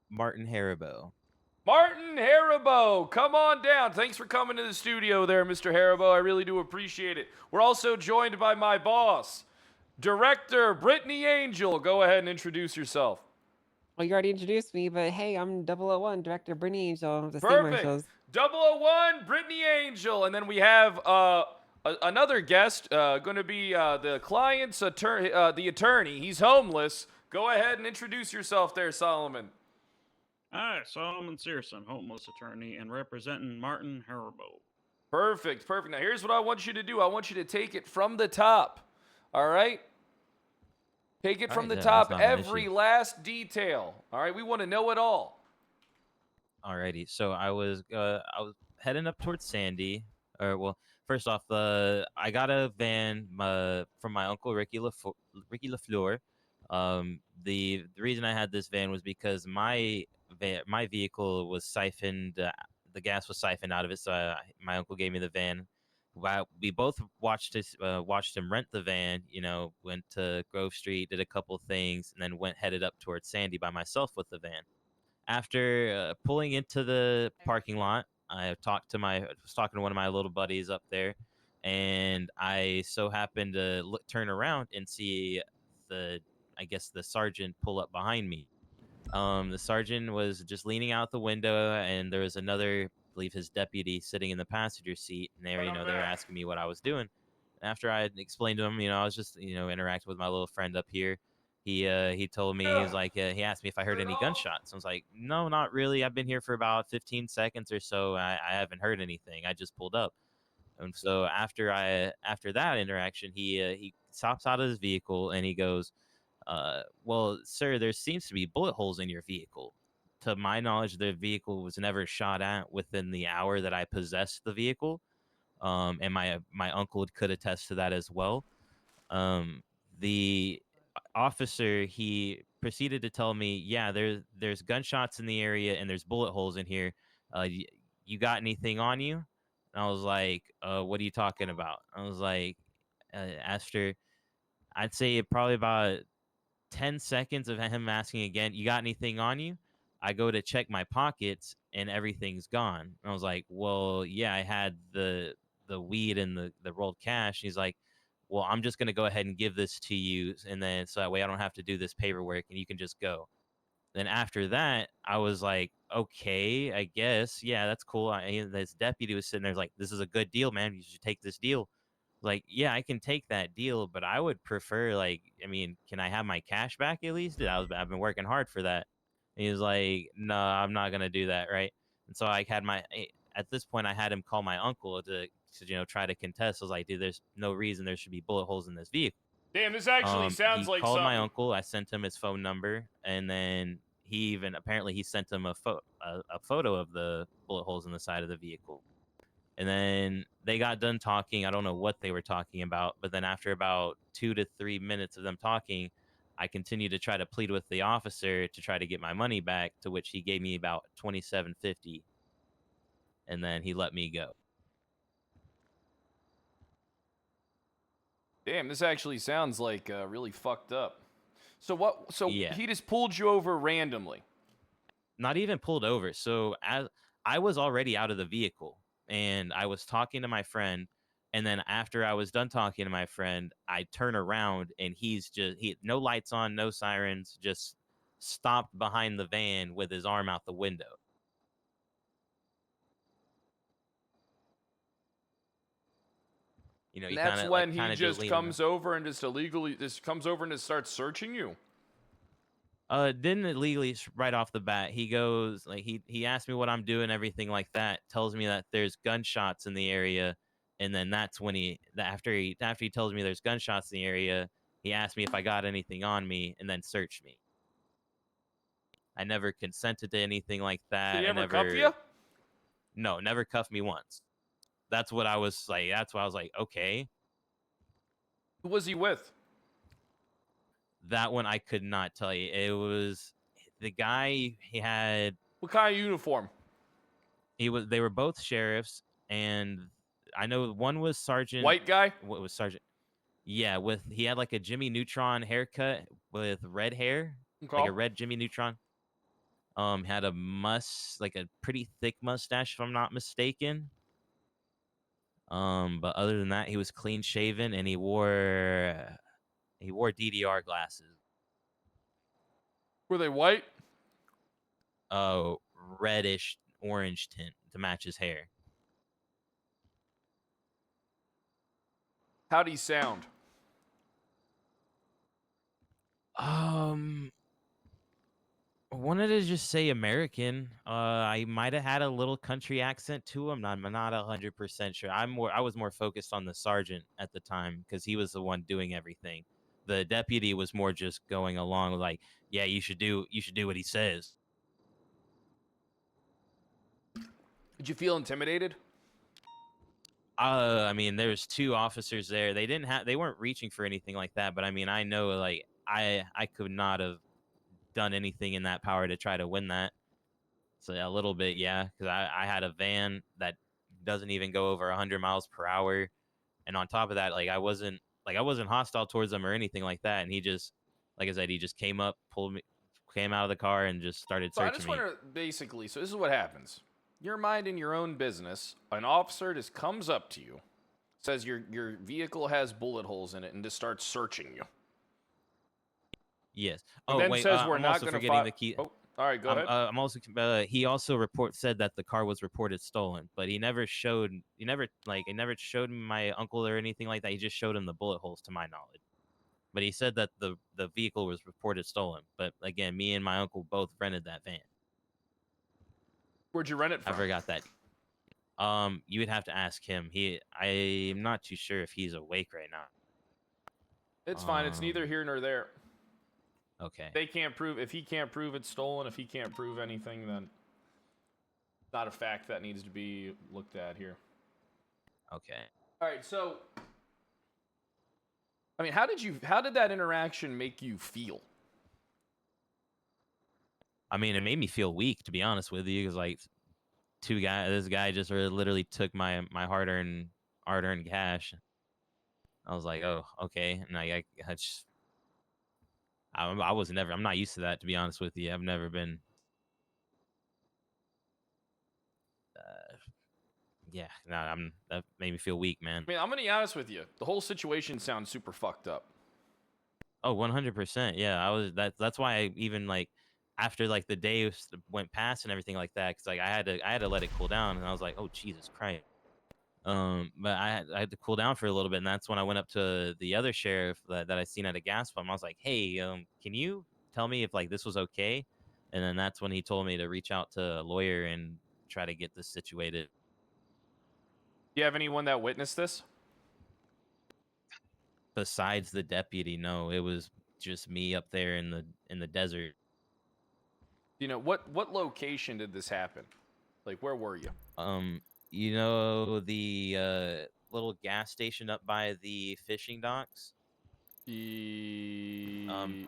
Martin Haribo. Martin Haribo, come on down. Thanks for coming to the studio there, Mr. Haribo. I really do appreciate it. We're also joined by my boss, Director Brittany Angel. Go ahead and introduce yourself. Well, you already introduced me, but hey, I'm 001, Director Brittany Angel of the State Perfect. Marshals. 001, Brittany Angel. And then we have another guest, going to be the client's attorney, the attorney. He's homeless. Go ahead and introduce yourself there, Solomon. Hi, Solomon Searson, homeless attorney, and representing Martin Haribo. Perfect, perfect. Now, here's what I want you to do. I want you to take it from the top, all right? Take it from the top, every last detail, all right? We want to know it all. Alrighty, so I was heading up towards Sandy. Well, first off, I got a van from my uncle Ricky LaFleur. The reason I had this van was because my vehicle was siphoned. The gas was siphoned out of it, so my uncle gave me the van. We both watched him rent the van. You know, went to Grove Street, did a couple things, and then headed up towards Sandy by myself with the van. After pulling into the parking lot, I was talking to one of my little buddies up there, and I so happened to turn around and see the sergeant pull up behind me. The sergeant was just leaning out the window, and there was another believe his deputy sitting in the passenger seat, and they were asking me what I was doing. After I had explained to him, I was just interacting with my little friend up here. He told me, he was like, he asked me if I heard any gunshots. I was like, no, not really. I've been here for about 15 seconds or so. I haven't heard anything. I just pulled up. And so after that interaction, he stops out of his vehicle and he goes, well, sir, there seems to be bullet holes in your vehicle. To my knowledge, the vehicle was never shot at within the hour that I possessed the vehicle. And my uncle could attest to that as well. The officer, he proceeded to tell me, yeah, there's gunshots in the area and there's bullet holes in here. You got anything on you? And I was like, what are you talking about? I was like, after I'd say probably about 10 seconds of him asking again, you got anything on you? I go to check my pockets and everything's gone. And I was like, well, yeah, I had the weed and the rolled cash. He's like, well, I'm just going to go ahead and give this to you. And then so that way I don't have to do this paperwork and you can just go. Then after that, I was like, okay, I guess. Yeah, that's cool. This deputy was sitting there like, this is a good deal, man. You should take this deal. Like, yeah, I can take that deal, but I would prefer, like, I mean, can I have my cash back at least? I've been working hard for that. And he was like, no, I'm not going to do that, right? And so I had at this point, I had him call my uncle to try to contest. I was like, dude, there's no reason there should be bullet holes in this vehicle. Damn, this actually sounds He like called my something. uncle. I sent him his phone number, and then apparently he sent him a photo of the bullet holes in the side of the vehicle. And then they got done talking. I don't know what they were talking about, but then after about 2 to 3 minutes of them talking, I continued to try to plead with the officer to try to get my money back, to which he gave me about $27.50, and then he let me go. Damn, this actually sounds like really fucked up. So what? So Yeah. he just pulled you over randomly. Not even pulled over. So as I was already out of the vehicle and I was talking to my friend, and then after I was done talking to my friend, I turn around and he no lights on, no sirens, just stopped behind the van with his arm out the window. He And that's kind of when like he just comes over and just illegally starts searching you. Didn't illegally right off the bat. He goes like he asked me what I'm doing, everything like that. Tells me that there's gunshots in the area, and then that's when after he tells me there's gunshots in the area, he asked me if I got anything on me, and then searched me. I never consented to anything like that. Did he I ever never cuff you? No, never cuffed me once. That's what I was like. That's why I was like, okay. Who was he with? That one I could not tell you. It was the guy. He had What kind of uniform? They were both sheriffs, and I know one was sergeant. White guy? What was sergeant? Yeah, he had like a Jimmy Neutron haircut with red hair, Okay. like a red Jimmy Neutron. Had like a pretty thick mustache, if I'm not mistaken. But other than that, he was clean shaven and he wore DDR glasses. Were they white? Oh, reddish orange tint to match his hair. How'd he sound? I wanted to just say American. I might have had a little country accent to him. I'm not 100% sure. I was more focused on the sergeant at the time because he was the one doing everything. The deputy was more just going along like, yeah, you should do what he says. Did you feel intimidated? I mean, there's two officers there. They weren't reaching for anything like that, but I mean, I know like I could not have done anything in that power to try to win that. So a little bit, yeah, because I had a van that doesn't even go over 100 miles per hour, and on top of that, like I wasn't hostile towards them or anything like that. And he just, like I said, he just came up, came out of the car, and just started So I searching just me. want to basically. So this is what happens. You're minding your own business. An officer just comes up to you, says your vehicle has bullet holes in it, and just starts searching you. Yes. And Oh then wait, says we're I'm not also going to forgetting the key. Oh, All right, go ahead. I'm also. He also said that the car was reported stolen, but he never showed. He never showed my uncle or anything like that. He just showed him the bullet holes, to my knowledge. But he said that the vehicle was reported stolen. But again, me and my uncle both rented that van. Where'd you rent it from? I forgot that. You would have to ask him. I'm not too sure if he's awake right now. It's fine. It's neither here nor there. Okay. They can't prove, if he can't prove it's stolen, if he can't prove anything, then it's not a fact that needs to be looked at here. Okay. All right, so I mean, how did that interaction make you feel? I mean, it made me feel weak, to be honest with you, because like this guy just literally took my hard-earned cash. I was like, oh, okay, and I was never. I'm not used to that, to be honest with you. I've never been. Yeah, no, that made me feel weak, man. I mean, I'm gonna be honest with you. The whole situation sounds super fucked up. Oh, 100%. Yeah, I was. That's why I even like after like the day went past and everything like that, because like I had to let it cool down, and I was like, oh Jesus Christ. But I had to cool down for a little bit, and that's when I went up to the other sheriff that I seen at a gas pump. I was like, hey, can you tell me if like this was okay? And then that's when he told me to reach out to a lawyer and try to get this situated. Do you have anyone that witnessed this? Besides the deputy, no, it was just me up there in the desert. You know, what location did this happen? Like, where were you? You know the little gas station up by the fishing docks?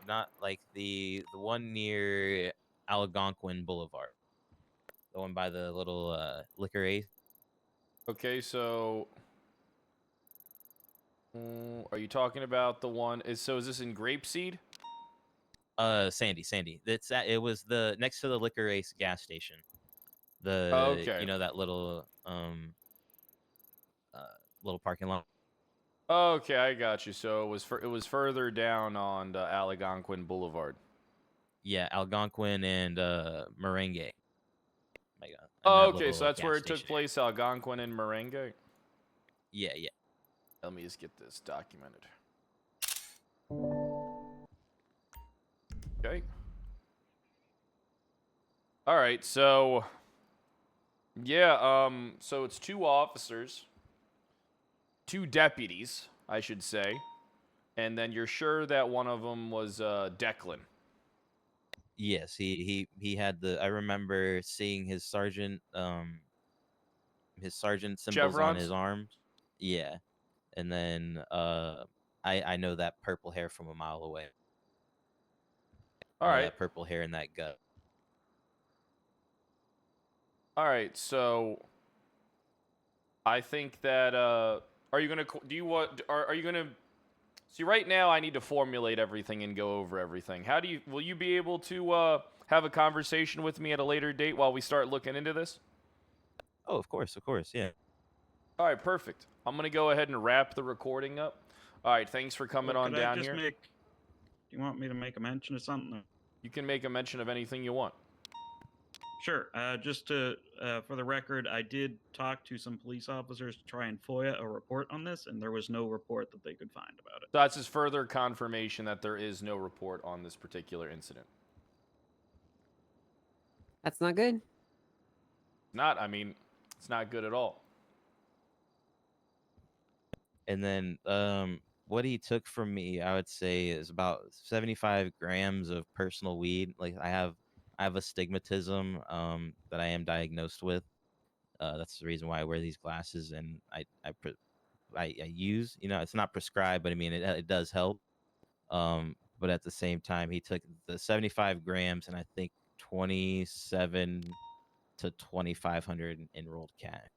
Not like the one near Algonquin Boulevard. The one by the little liquor ace. Okay, so are you talking about the one? Is this in Grapeseed? Sandy. It was the next to the liquor ace gas station. Okay. You know that little little parking lot. Okay, I got you. So it was further down on Algonquin Boulevard. Yeah, Algonquin and Merengue. My God. Oh, okay, so that's where it took place, Algonquin and Merengue? Yeah. Let me just get this documented. Okay. All right, so yeah, so it's two officers, two deputies, I should say, and then you're sure that one of them was Declan. Yes, he had the. I remember seeing his sergeant symbols Chevrons? on his arms. Yeah, and then I know that purple hair from a mile away. All right. That purple hair and that gut. All right, so I think that are you gonna are you gonna see right now? I need to formulate everything and go over everything. Will you be able to have a conversation with me at a later date while we start looking into this? Oh, of course, yeah. All right, perfect. I'm gonna go ahead and wrap the recording up. All right, thanks for coming on down here. Do you want me to make a mention of something? You can make a mention of anything you want. Sure. Just to for the record, I did talk to some police officers to try and FOIA a report on this, and there was no report that they could find about it. So that's just further confirmation that there is no report on this particular incident. That's not good. I mean, it's not good at all. And then what he took from me, I would say, is about 75 grams of personal weed. Like I have astigmatism that I am diagnosed with. That's the reason why I wear these glasses, and I use. You know, it's not prescribed, but I mean it does help. But at the same time, he took the 75 grams and I think 27 to 2,500 enrolled cash.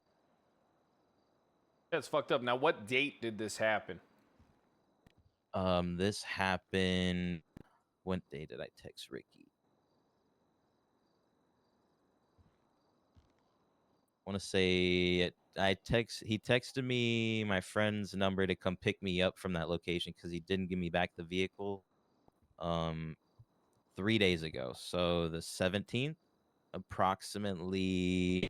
That's fucked up. Now, what date did this happen? This happened. What day did I text Ricky? I want to say he texted me my friend's number to come pick me up from that location because he didn't give me back the vehicle. 3 days ago. So the 17th, approximately,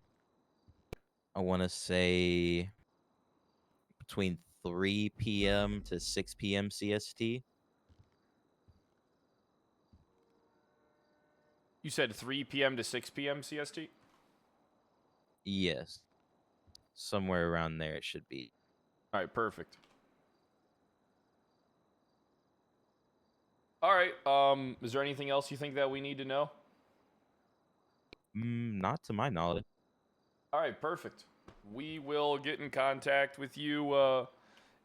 I want to say between 3 p.m. to 6 p.m. CST. You said 3 p.m. to 6 p.m. CST? Yes. Somewhere around there it should be. All right, perfect. All right. Is there anything else you think that we need to know? Not to my knowledge. All right, perfect. We will get in contact with you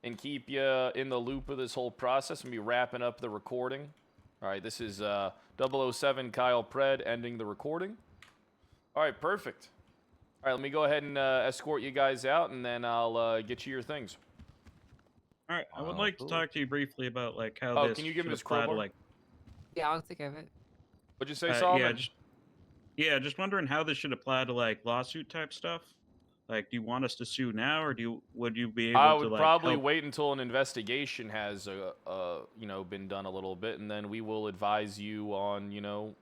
and keep you in the loop of this whole process and be wrapping up the recording. All right, this is 007 Kyle Pred ending the recording. All right, perfect. All right, let me go ahead and escort you guys out, and then I'll get you your things. All right, I would like to talk to you briefly about like how Oh, this can you give him should his apply to crowbar? like. Yeah, I'll take care of it. What'd you say, Solomon? Just wondering how this should apply to like lawsuit type stuff. Like, do you want us to sue now, or would you be able I to would like probably help? wait until an investigation has, been done a little bit, and then we will advise you on,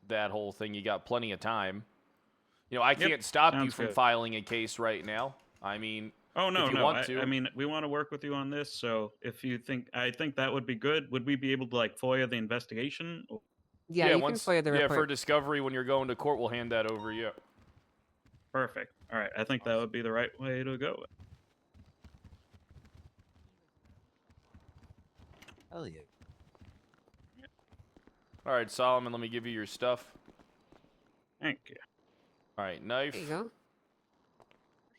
that whole thing. You got plenty of time. I can't stop you sounds from good. filing a case right now. I mean, Oh no, if you no. want to. I mean, we want to work with you on this. So if you think, I think that would be good. Would we be able to like FOIA the investigation? Yeah, you can FOIA the for report. discovery when you're going to court, we'll hand that over. Yeah. Perfect. All right, I think that would be the right way to go. Hell yeah. All right, Solomon, let me give you your stuff. Thank you. All right, knife. There you go.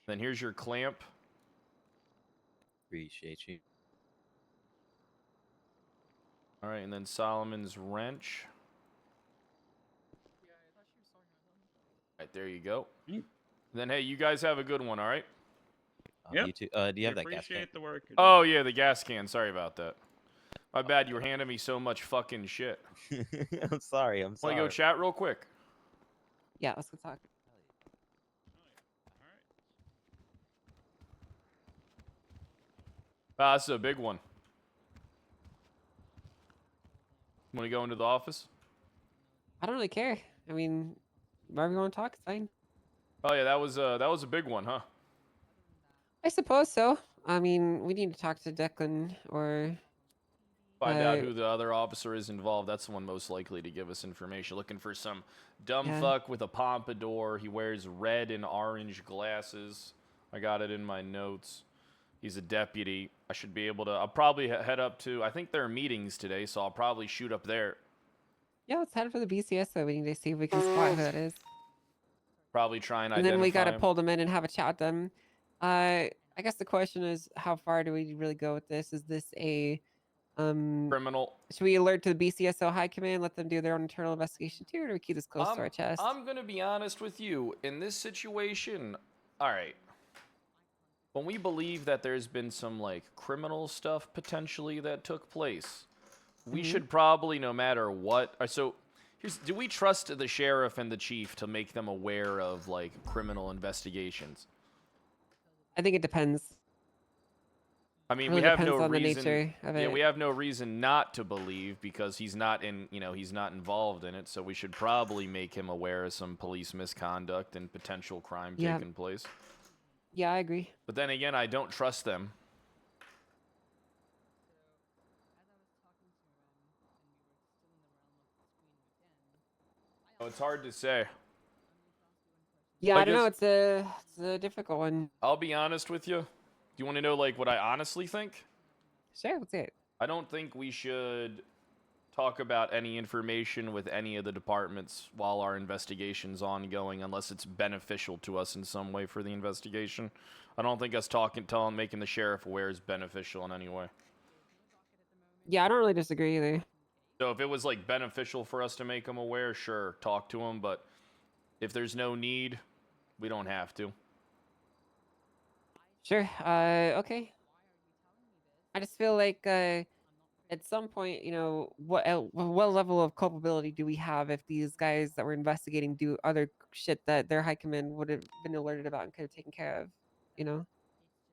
Then here's your clamp. Appreciate you. All right, and then Solomon's wrench. All right, there you go. Then, hey, you guys have a good one, all right? You too. Do you have that gas can? Appreciate the work. Oh, yeah, the gas can. Sorry about that. My bad, you were handing me so much fucking shit. I'm sorry. Want to go chat real quick? Yeah, let's go talk. Ah, this is a big one. Want to go into the office? I don't really care. I mean, wherever you want to talk, it's fine. Oh, yeah, that was a big one, huh? I suppose so. I mean, we need to talk to Declan or Find out who the other officer is involved. That's the one most likely to give us information. Looking for some dumb fuck with a pompadour. He wears red and orange glasses. I got it in my notes. He's a deputy. I should be able to... I'll probably head up to... I think there are meetings today, so I'll probably shoot up there. Yeah, let's head for the BCS so we need to see if we can spot who that is. Probably try and And identify then we gotta him. pull them in and have a chat with them. I guess the question is, how far do we really go with this? Is this a criminal? Should we alert to the BCSO High Command, let them do their own internal investigation too, or do we keep this close to our chest? I'm gonna be honest with you. In this situation, all right. When we believe that there's been some like criminal stuff potentially that took place, we should probably, no matter what. So, do we trust the sheriff and the chief to make them aware of like criminal investigations? I think it depends. I mean, It really we have depends no on the reason. nature of Yeah, it. we have no reason not to believe because he's not he's not involved in it. So we should probably make him aware of some police misconduct and potential crime taking place. Yeah, I agree. But then again, I don't trust them. Oh, it's hard to say. Yeah, Like, I don't know. It's a difficult one. I'll be honest with you. Do you want to know like what I honestly think? Sure, let's it. I don't think we should talk about any information with any of the departments while our investigation's ongoing unless it's beneficial to us in some way for the investigation. I don't think us making the sheriff aware is beneficial in any way. Yeah, I don't really disagree either. So if it was like beneficial for us to make him aware, sure, talk to him, but if there's no need, we don't have to. Sure. Okay. I just feel like at some point, what level of culpability do we have if these guys that we're investigating do other shit that their high command would have been alerted about and could have taken care of,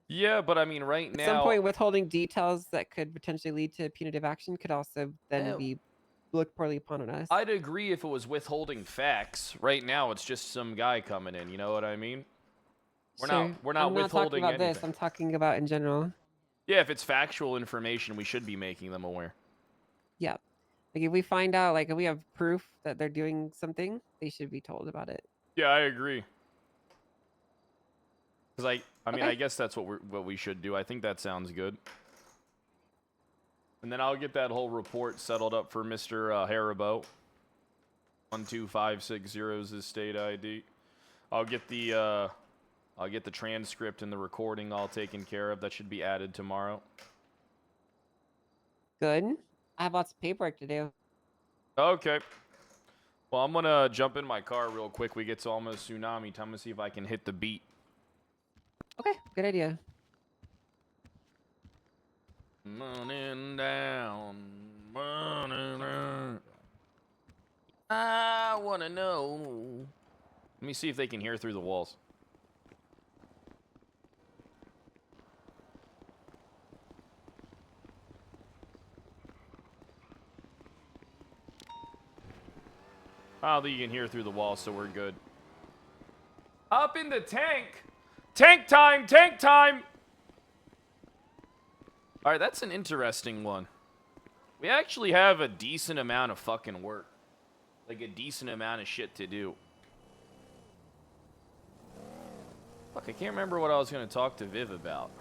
Yeah, but I mean, right At now... some point, withholding details that could potentially lead to punitive action could also then be look poorly upon us. I'd agree if it was withholding facts. Right now, it's just some guy coming in. You know what I mean? We're Sure. not. We're not I'm not talking withholding about anything. this. I'm talking about in general. Yeah, if it's factual information, we should be making them aware. Yeah. Like if we find out, like if we have proof that they're doing something, they should be told about it. Yeah, I agree. Cause I mean, Okay. I guess that's what we should do. I think that sounds good. And then I'll get that whole report settled up for Mr. Haribo. 12560 is his state ID. I'll get the transcript and the recording all taken care of. That should be added tomorrow. Good. I have lots of paperwork to do. Okay. Well, I'm gonna jump in my car real quick. We get to almost tsunami time to see if I can hit the beat. Okay, good idea. Running down, running down. I wanna know. Let me see if they can hear through the walls. I don't think you can hear through the walls, so we're good. Up in the tank! Tank time! Tank time! Alright, that's an interesting one. We actually have a decent amount of fucking work. Like a decent amount of shit to do. Fuck, I can't remember what I was gonna talk to Viv about.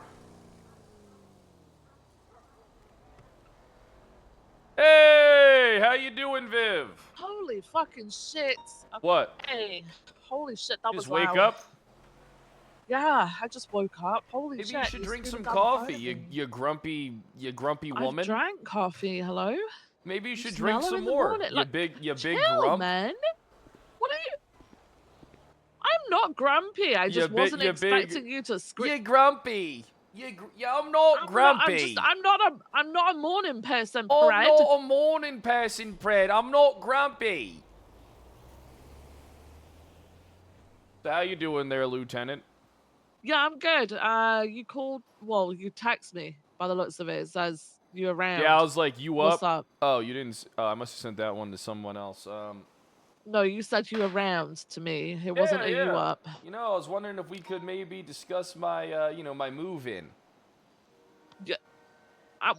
Hey! How you doing, Viv? Holy fucking shit. What? Hey, holy shit, that Just was wake loud. up? Yeah, I just woke up. Holy Maybe shit. you should you drink some screamed down the phone coffee, at me. you grumpy woman. I've drank coffee, hello? Maybe you should smell drink her some in the more. morning, You like, big Chill, grump. man. What are you... I'm not grumpy. I just wasn't expecting you to scream. You're grumpy. I'm not grumpy. I'm not a morning person, I'm Fred. not a morning person, Fred. I'm not grumpy. So how you doing there, Lieutenant? Yeah, I'm good. You called, well, you text me by the looks of it. It says you around. Yeah, I was like, you What's up? up? Oh, you didn't. I must have sent that one to someone else. No, you said you around to me. It wasn't a you up. You know, I was wondering if we could maybe discuss my, my move-in. Yeah.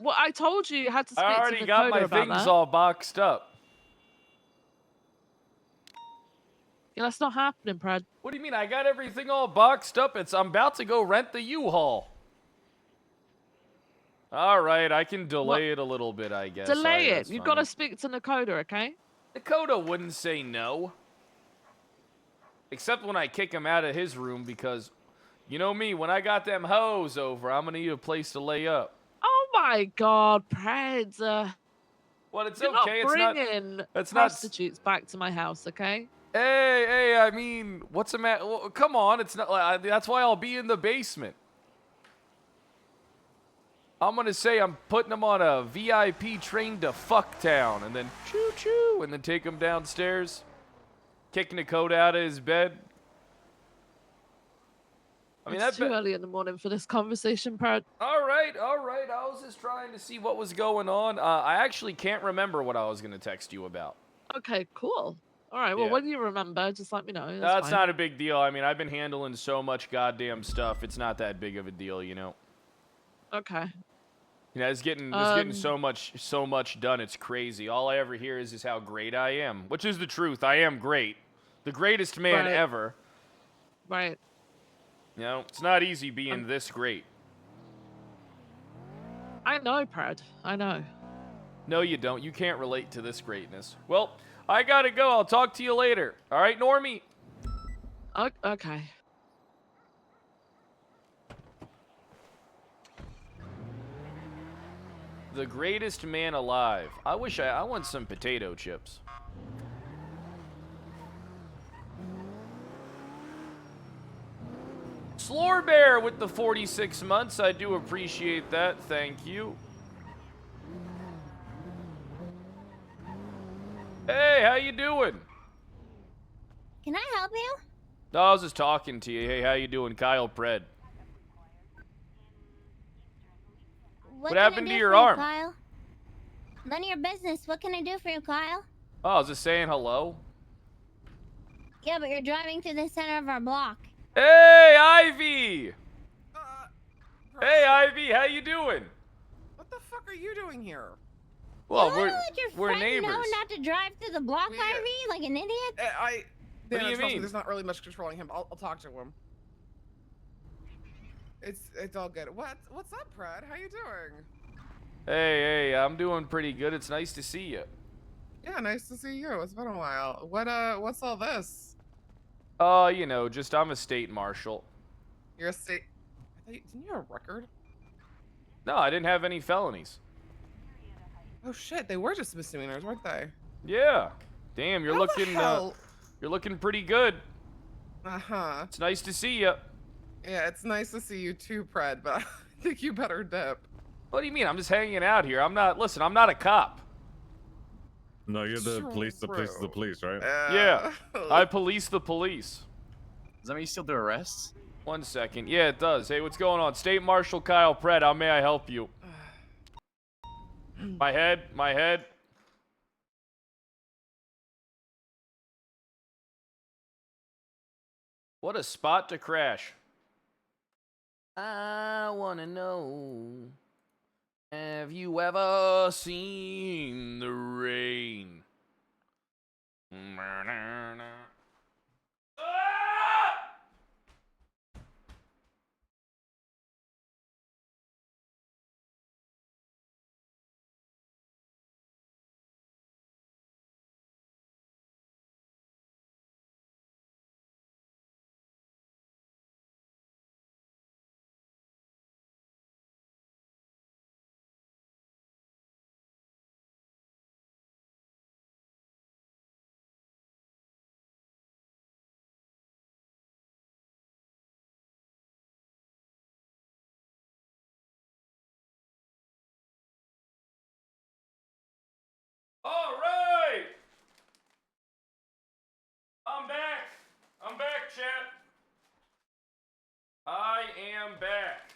Well, I told you had to speak I to already Dakota got my about things that. all boxed up. Yeah, that's not happening, Brad. What do you mean? I got everything all boxed up. I'm about to go rent the U-Haul. All right, I can delay it a little bit, I guess. Delay it. That's You've fine. got to speak to Dakota, okay? Dakota wouldn't say no. Except when I kick him out of his room because, you know me, when I got them hoes over, I'm going to need a place to lay up. Oh my God, Brad. Well, it's You're okay. not It's bringing It's not. prostitutes back to my house, okay? Hey, I mean, what's the matter? Well, come on, it's not. That's why I'll be in the basement. I'm gonna say I'm putting them on a VIP train to Fucktown, and then choo choo, and then take him downstairs, kicking Dakota out of his bed. I mean, It's too early in the morning for this conversation, Brad. All right. I was just trying to see what was going on. I actually can't remember what I was gonna text you about. Okay, cool. All right, well, Yeah. when you remember, just let me know. That's fine. not a big deal. I mean, I've been handling so much goddamn stuff. It's not that big of a deal, you know. Okay. You know, it's getting so much done. It's crazy. All I ever hear is how great I am, which is the truth. I am great, the greatest man Right. ever. Right. You know, it's not easy being this great. I know, Brad. I know. No, you don't. You can't relate to this greatness. Well, I gotta go. I'll talk to you later. All right, Normie? Okay. The greatest man alive. I wish I want some potato chips. Slore Bear with the 46 months. I do appreciate that. Thank you. Hey, how you doing? Can I help you? No, I was just talking to you. Hey, how you doing, Kyle Pred? What happened can I to do your for you, arm? Kyle? None of your business. What can I do for you, Kyle? Oh, I was just saying hello. Yeah, but you're driving through the center of our block. Hey, Ivy! Hey, Ivy, how you doing? What the fuck are you doing here? Well, you wanna let your we're friend neighbors. know not to drive through the block, Ivy, like an idiot? What do you trust me, mean? there's not really much controlling him. I'll talk to him. It's all good. What's up, Brad? How you doing? Hey, I'm doing pretty good. It's nice to see you. Yeah, nice to see you. It's been a while. What's all this? You know, just I'm a state marshal. You're a state. Didn't you have a record? No, I didn't have any felonies. Oh shit, they were just misdemeanors, weren't they? Yeah. Damn, you're How the looking hell? you're looking pretty good. Uh-huh. It's nice to see you. Yeah, it's nice to see you too, Pred, but I think you better dip. What do you mean? I'm just hanging out here. I'm not a cop. No, you're the police. The police is the police, right? Yeah. I police the police. Does that mean you still do arrests? 1 second. Yeah, it does. Hey, what's going on? State Marshal Kyle Pratt, how may I help you? My head. What a spot to crash. I wanna know, have you ever seen the rain? All right! I'm back, chat. I am back.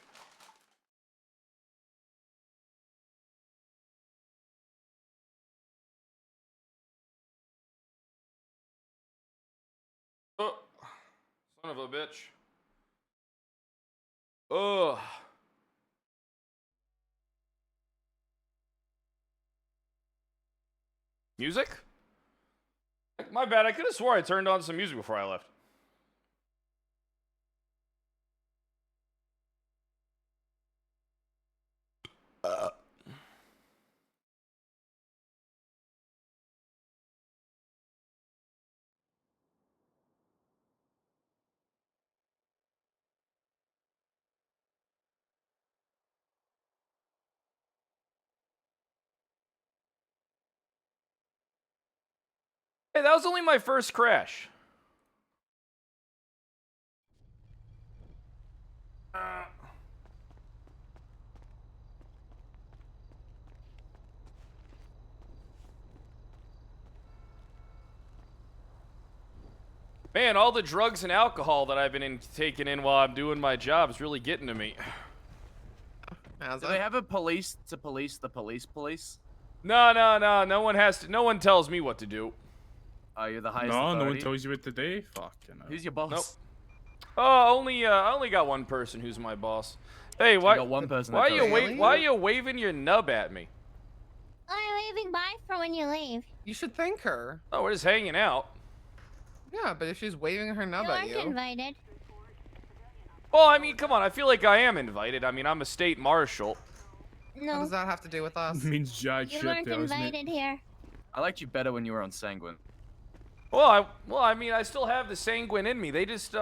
Oh, son of a bitch. Ugh. Music? My bad, I could have swore I turned on some music before I left. Hey, that was only my first crash. Man, all the drugs and alcohol that I've been taking in while I'm doing my job is really getting to me. Do they have a police to police the police? No. No one tells me what to do. Oh, you're the highest No one authority? tells you what to do. Fucking hell. Who's your boss? Nope. Oh, I only got one person who's my boss. Hey, why? got one person Why that are you tells you. why are you waving your nub at me? I'm waving bye for when you leave. You should thank her. Oh, we're just hanging out. Yeah, but if she's waving her nub You at aren't you. invited. Well, I mean, come on. I feel like I am invited. I mean, I'm a state marshal. What No, does that have to do with us? Means jack you shit weren't there, isn't it? invited here. I liked you better when you were on Sanguine. Well, I mean, I still have the sanguine in me. They just,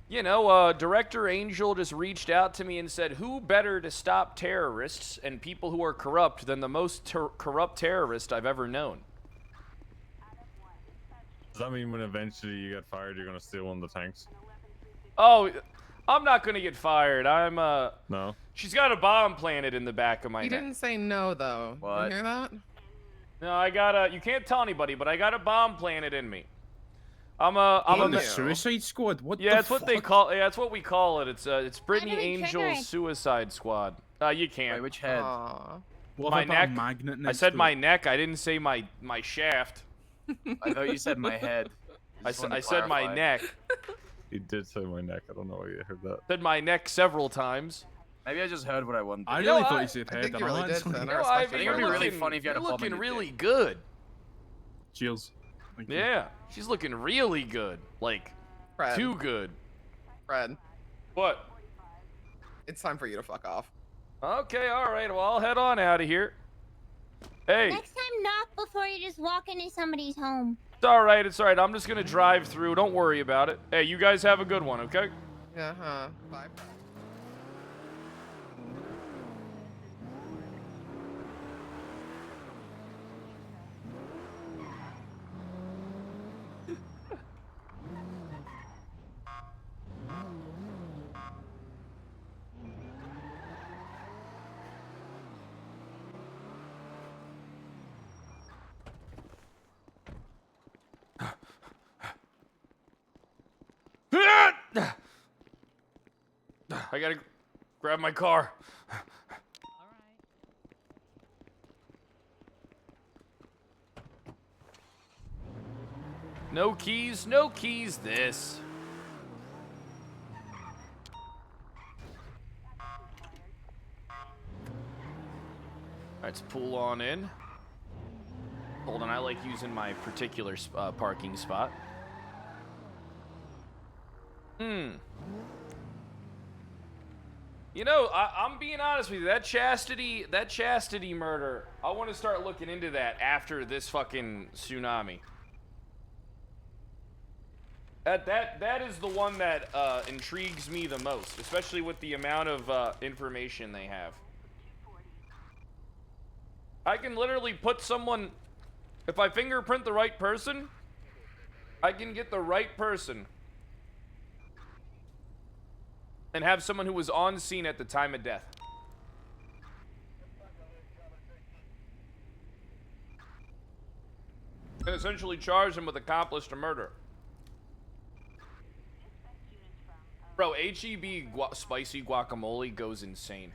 you know, Director Angel just reached out to me and said, who better to stop terrorists and people who are corrupt than the most corrupt terrorist I've ever known? Does that mean when eventually you get fired, you're gonna steal one of the tanks? Oh, I'm not gonna get fired. No. She's got a bomb planted in the back of my You neck. didn't say no, though. What? You hear that? No, you can't tell anybody, but I got a bomb planted in me. I'm the Suicide Squad. What? Yeah, the that's what they fuck? call. Yeah, that's what we call it. It's Brittany do we trigger Angel's it? Suicide Squad. You can't. Wait, which head? Aw. What My about neck. a magnet I next said to my it? neck. I didn't say my shaft. I thought you said my head. I just wanted to said my clarify. neck. He did say my neck. I don't know where you heard that. Said my neck several times. Maybe I just heard what I wanted. I You know, really thought I- you said I head. think and you really like, did, sorry. Finn. You I know, respect Ivy, it. you're it'd be really looking, funny if you had you're a bomb in looking your really dick. good. Cheers. Thank you. Yeah, she's looking really good. Like, Fred. too good. Fred, What? it's time for you to fuck off. Okay, all right. Well, I'll head on out of here. Hey, Next time, knock before you just walk into somebody's home. it's all right. It's all right. I'm just gonna drive through. Don't worry about it. Hey, you guys have a good one, okay? Yeah, huh? Bye, Fred. I gotta grab my car. No keys, no keys, this. Let's pull on in. Hold on, I like using my particular parking spot. You know, I'm being honest with you. That chastity murder, I want to start looking into that after this fucking tsunami. That is the one that intrigues me the most, especially with the amount of information they have. I can literally put someone, if I fingerprint the right person, I can get the right person and have someone who was on scene at the time of death. And essentially charge them with accomplice to murder. Bro, HEB spicy guacamole goes insane.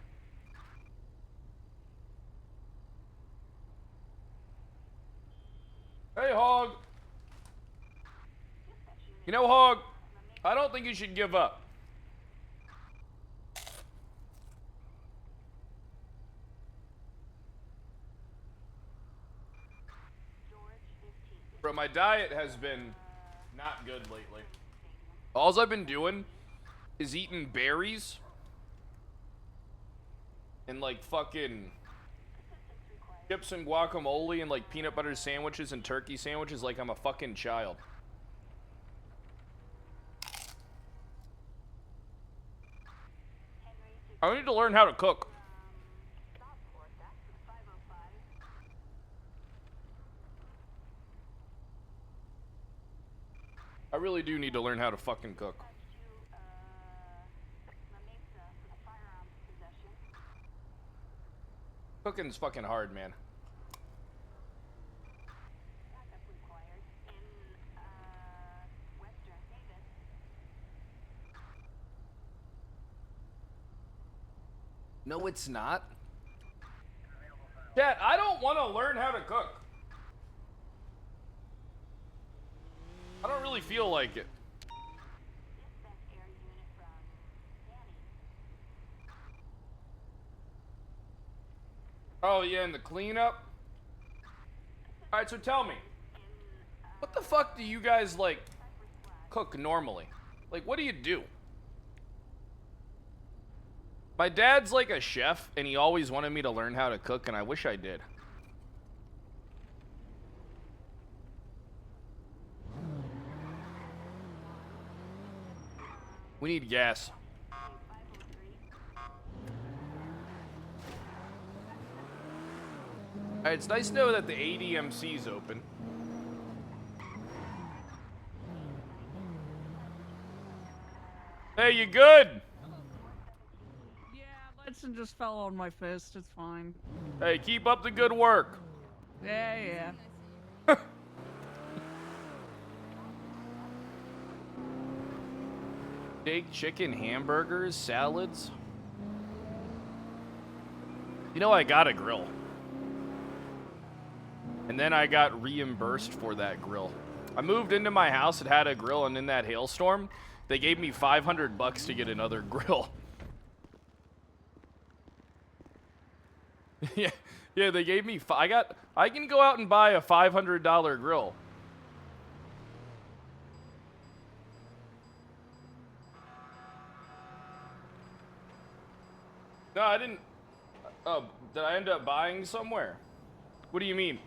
Hey, Hog. You know, Hog, I don't think you should give up. Bro, my diet has been not good lately. All I've been doing is eating berries and like fucking chips and guacamole and like peanut butter sandwiches and turkey sandwiches like I'm a fucking child. I need to learn how to cook. I really do need to learn how to fucking cook. Cooking's fucking hard, man. No, it's not. Chat, I don't want to learn how to cook. I don't really feel like it. Oh, yeah, and the cleanup? Alright, so tell me. What the fuck do you guys, like, cook normally? Like, what do you do? My dad's like a chef, and he always wanted me to learn how to cook, and I wish I did. We need gas. Alright, it's nice to know that the ADMC's open. Hey, you good? Yeah, Letson just fell on my fist. It's fine. Hey, keep up the good work. Yeah. Steak, chicken, hamburgers, salads. You know I got a grill. And then I got reimbursed for that grill. I moved into my house, it had a grill, and in that hailstorm, they gave me $500 to get another grill. Yeah, they gave me, I can go out and buy a $500 grill. No, I didn't. Oh, did I end up buying somewhere? What do you mean?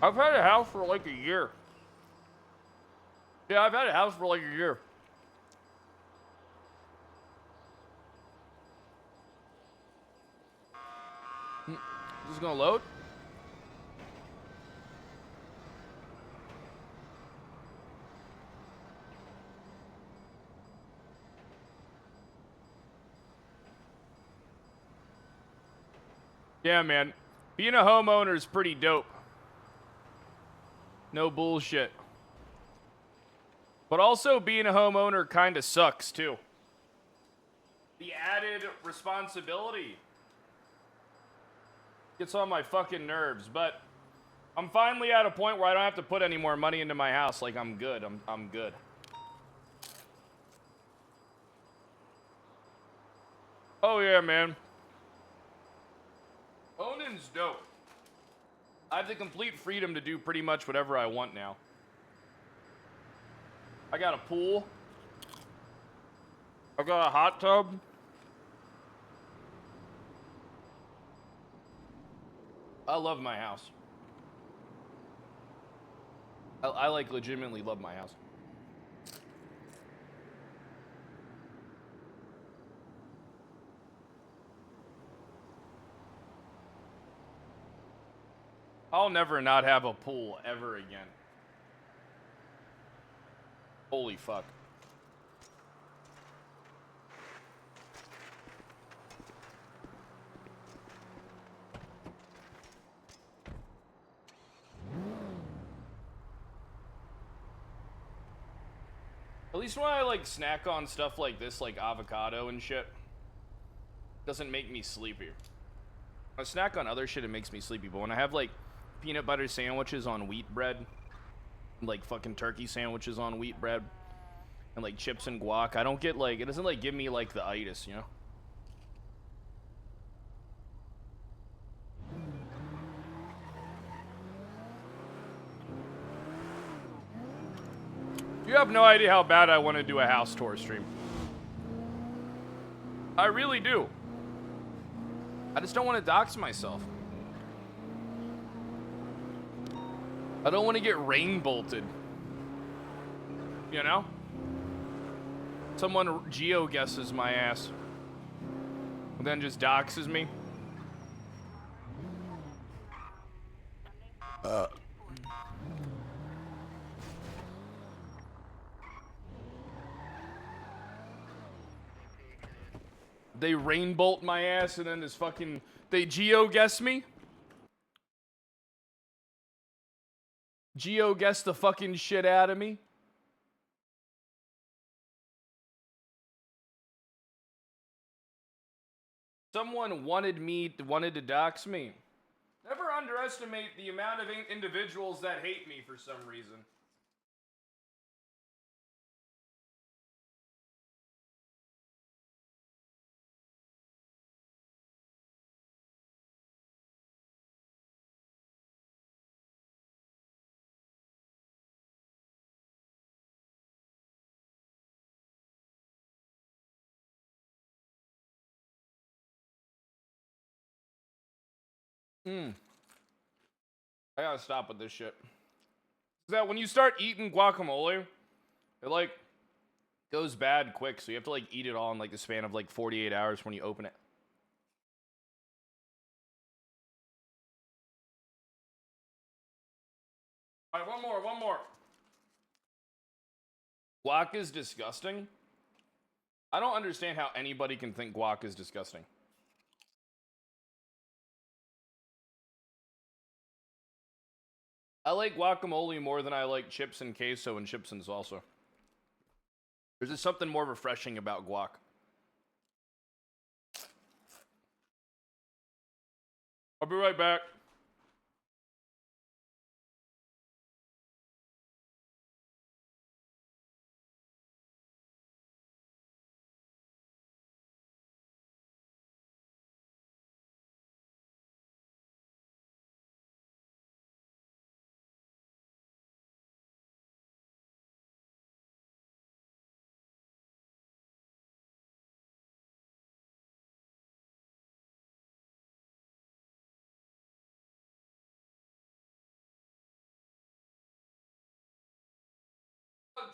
I've had a house for like a year. Yeah, I've had a house for like a year. Is this gonna load? Yeah, man. Being a homeowner is pretty dope. No bullshit. But also, being a homeowner kind of sucks, too. The added responsibility gets on my fucking nerves, but I'm finally at a point where I don't have to put any more money into my house. Like, I'm good. I'm good. Oh, yeah, man. Owning's dope. I have the complete freedom to do pretty much whatever I want now. I got a pool. I got a hot tub. I love my house. I like legitimately love my house. I'll never not have a pool ever again. Holy fuck. At least when I like snack on stuff like this, like avocado and shit, doesn't make me sleepy. When I snack on other shit, it makes me sleepy. But when I have like peanut butter sandwiches on wheat bread, like fucking turkey sandwiches on wheat bread, and like chips and guac, I don't get like, it doesn't like give me like the itis, you know? You have no idea how bad I want to do a house tour stream. I really do. I just don't want to dox myself. I don't want to get rain bolted. You know? Someone geo-guesses my ass. And then just doxes me. They rain bolt my ass and then this fucking... They geo-guess me? Geo-guess the fucking shit out of me? Someone wanted to dox me. Never underestimate the amount of individuals that hate me for some reason. I gotta stop with this shit. Is that when you start eating guacamole, it like goes bad quick, so you have to like eat it all in like the span of like 48 hours when you open it. Alright, one more. Guac is disgusting? I don't understand how anybody can think guac is disgusting. I like guacamole more than I like chips and queso and chips and salsa. There's just something more refreshing about guac. I'll be right back.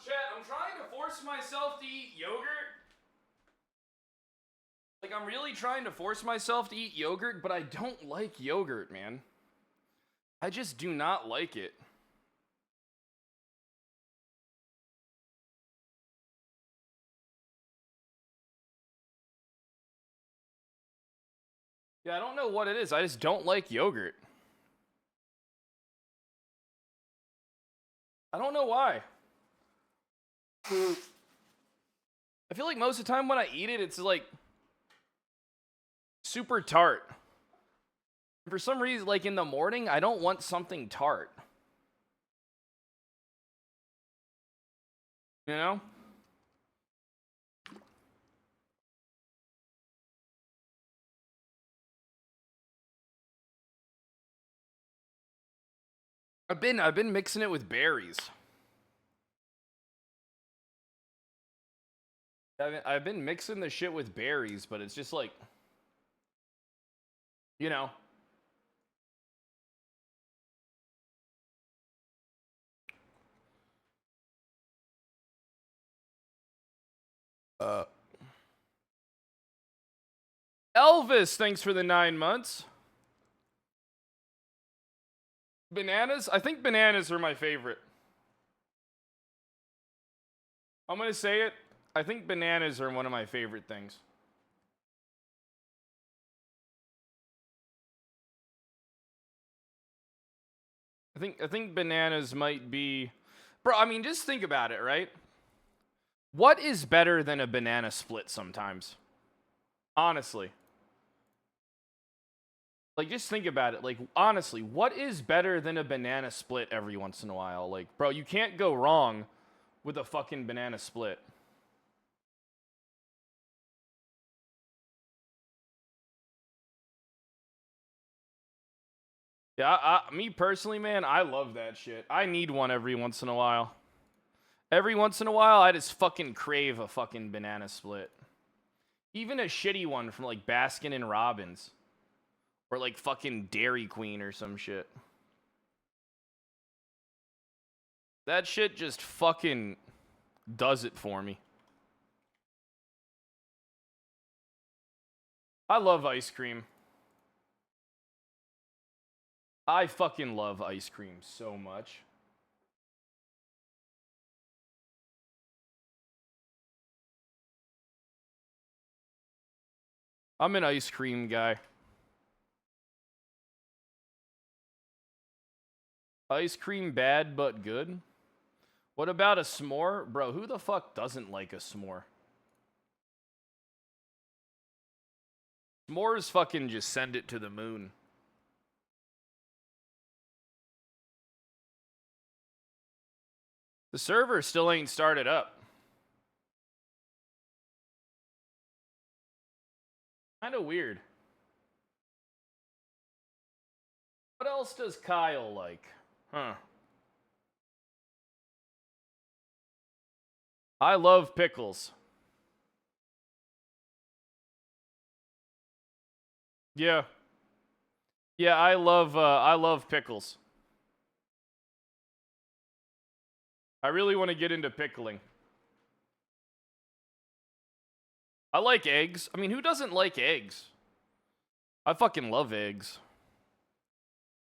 Chat, I'm trying to force myself to eat yogurt. Like, I'm really trying to force myself to eat yogurt, but I don't like yogurt, man. I just do not like it. Yeah, I don't know what it is. I just don't like yogurt. I don't know why. I feel like most of the time when I eat it, it's like super tart. For some reason, like in the morning, I don't want something tart. You know? I've been mixing it with berries. I've been mixing the shit with berries, but it's just like, you know. Elvis, thanks for the 9 months. Bananas? I think bananas are my favorite. I'm gonna say it. I think bananas are one of my favorite things. I think bananas might be... Bro, I mean, just think about it, right? What is better than a banana split sometimes? Honestly. Like, just think about it. Like, honestly, what is better than a banana split every once in a while? Like, bro, you can't go wrong with a fucking banana split. Yeah, me personally, man, I love that shit. I need one every once in a while. Every once in a while, I just fucking crave a fucking banana split. Even a shitty one from, like, Baskin and Robbins. Or, like, fucking Dairy Queen or some shit. That shit just fucking does it for me. I love ice cream. I fucking love ice cream so much. I'm an ice cream guy. Ice cream bad but good? What about a s'more? Bro, who the fuck doesn't like a s'more? S'mores fucking just send it to the moon. The server still ain't started up. Kinda weird. What else does Kyle like? Huh. I love pickles. Yeah. Yeah, I love pickles. I really want to get into pickling. I like eggs. I mean, who doesn't like eggs? I fucking love eggs.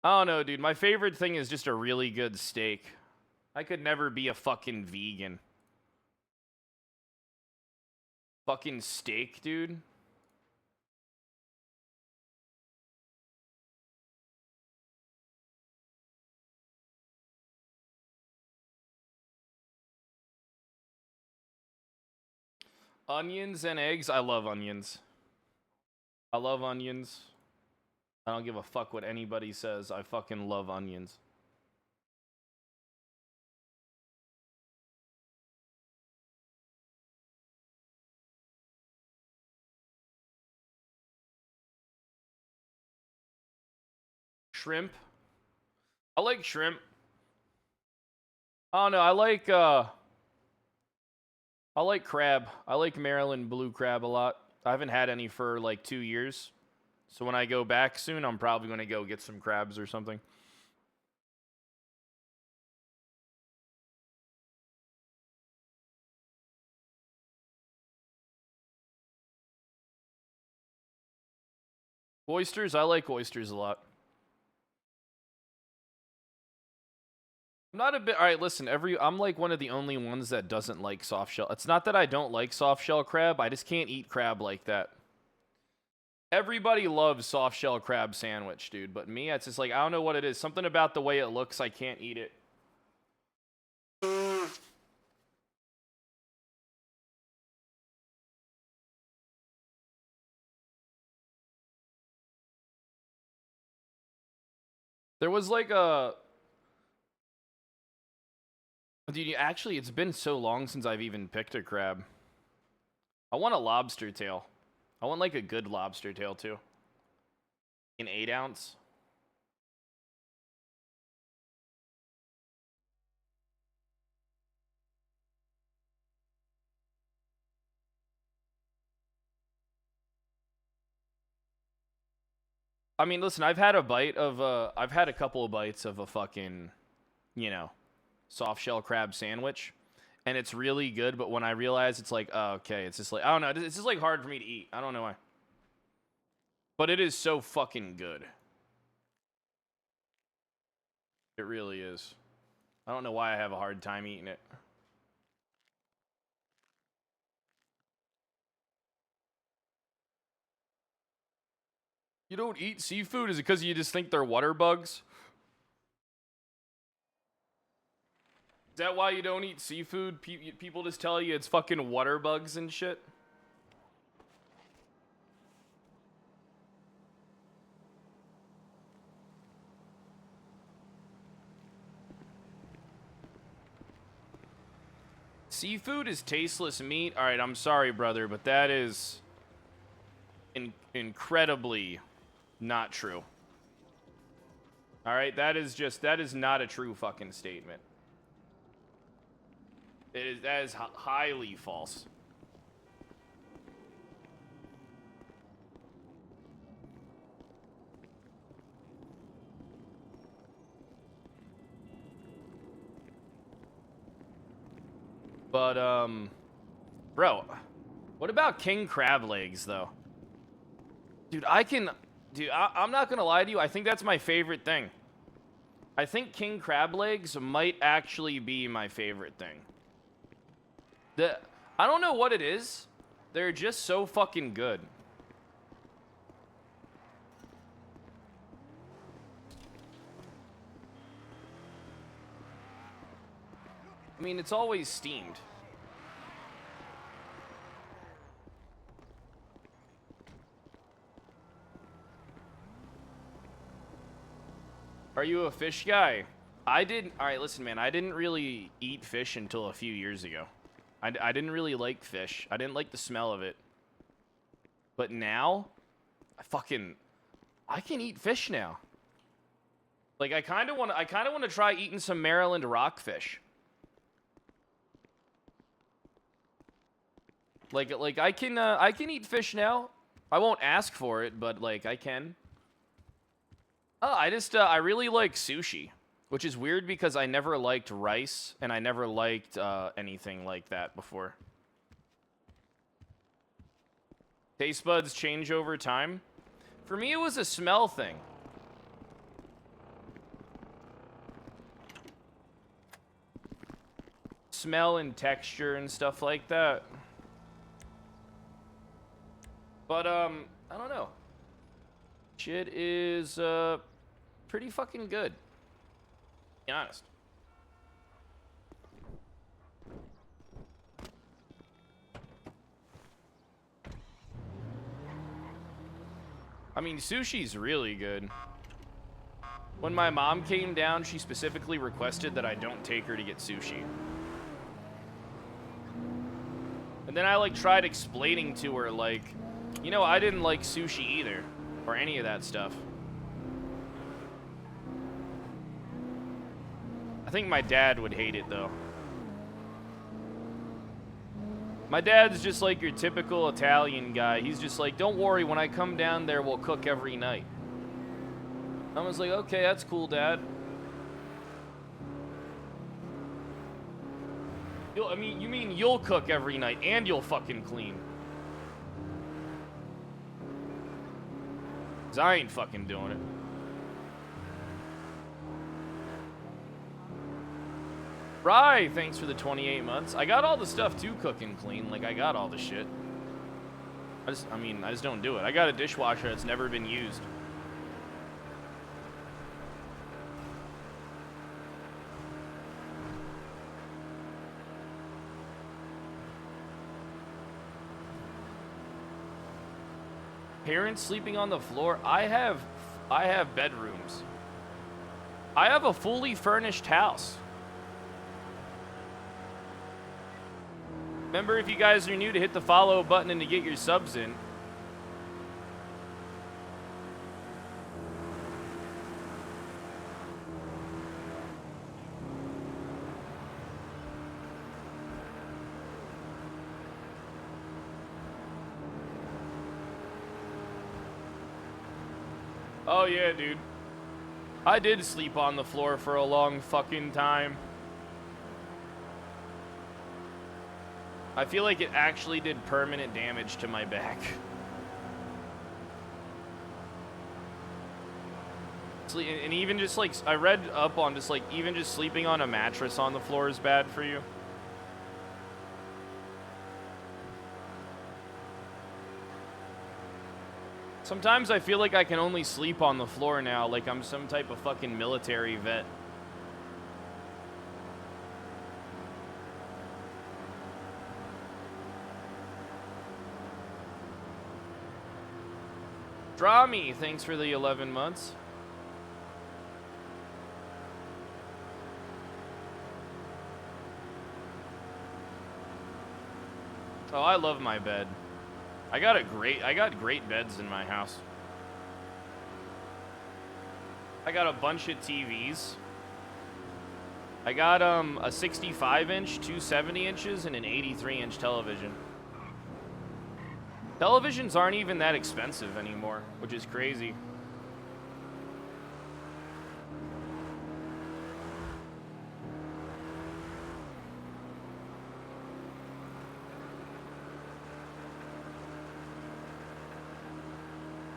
I don't know, dude. My favorite thing is just a really good steak. I could never be a fucking vegan. Fucking steak, dude. Onions and eggs. I love onions. I love onions. I don't give a fuck what anybody says. I fucking love onions. Shrimp. I like shrimp. Oh no, I like crab. I like Maryland blue crab a lot. I haven't had any for like 2 years. So when I go back soon, I'm probably going to go get some crabs or something. Oysters, I like oysters a lot. I'm not a bit. All right, listen. I'm like one of the only ones that doesn't like soft shell. It's not that I don't like soft shell crab. I just can't eat crab like that. Everybody loves soft shell crab sandwich, dude. But me, it's just like, I don't know what it is. Something about the way it looks, I can't eat it. There was like a... Dude, actually, it's been so long since I've even picked a crab. I want a lobster tail. I want like a good lobster tail too. An 8-ounce. I mean, listen, I've had a couple of bites of a fucking, you know, soft shell crab sandwich, and it's really good, but when I realize it's like, oh, okay, it's just like, I don't know, it's just like hard for me to eat. I don't know why. But it is so fucking good. It really is. I don't know why I have a hard time eating it. You don't eat seafood? Is it because you just think they're water bugs? Is that why you don't eat seafood? People just tell you it's fucking water bugs and shit? Seafood is tasteless meat? Alright, I'm sorry, brother, but that is incredibly not true. Alright, that is not a true fucking statement. That is highly false. But, bro, what about king crab legs, though? Dude, I'm not gonna lie to you, I think that's my favorite thing. I think king crab legs might actually be my favorite thing. I don't know what it is. They're just so fucking good. I mean, it's always steamed. Are you a fish guy? Alright, listen, man. I didn't really eat fish until a few years ago. I didn't really like fish. I didn't like the smell of it. But now, I can eat fish now. Like, I kind of want to try eating some Maryland rockfish. Like I can eat fish now. I won't ask for it, but like I can. Oh, I really like sushi, which is weird because I never liked rice and I never liked anything like that before. Taste buds change over time. For me, it was a smell thing. Smell and texture and stuff like that. But, I don't know. Shit is, pretty fucking good. To be honest. I mean, sushi's really good. When my mom came down, she specifically requested that I don't take her to get sushi. And then I, like, tried explaining to her, like, you know, I didn't like sushi either. Or any of that stuff. I think my dad would hate it, though. My dad's just like your typical Italian guy. He's just like, don't worry, when I come down there, we'll cook every night. I was like, okay, that's cool, Dad. You mean you'll cook every night and you'll fucking clean? 'Cause I ain't fucking doing it. Right, thanks for the 28 months. I got all the stuff to cook and clean. Like, I got all the shit. I just don't do it. I got a dishwasher that's never been used. Parents sleeping on the floor. I have bedrooms. I have a fully furnished house. Remember, if you guys are new, to hit the follow button and to get your subs in. Oh yeah, dude. I did sleep on the floor for a long fucking time. I feel like it actually did permanent damage to my back. And even just like, I read up on just like, even just sleeping on a mattress on the floor is bad for you. Sometimes I feel like I can only sleep on the floor now, like I'm some type of fucking military vet. Drami, thanks for the 11 months. Oh, I love my bed. I got great beds in my house. I got a bunch of TVs. I got a 65-inch, two 70-inches, and an 83-inch television. Televisions aren't even that expensive anymore, which is crazy.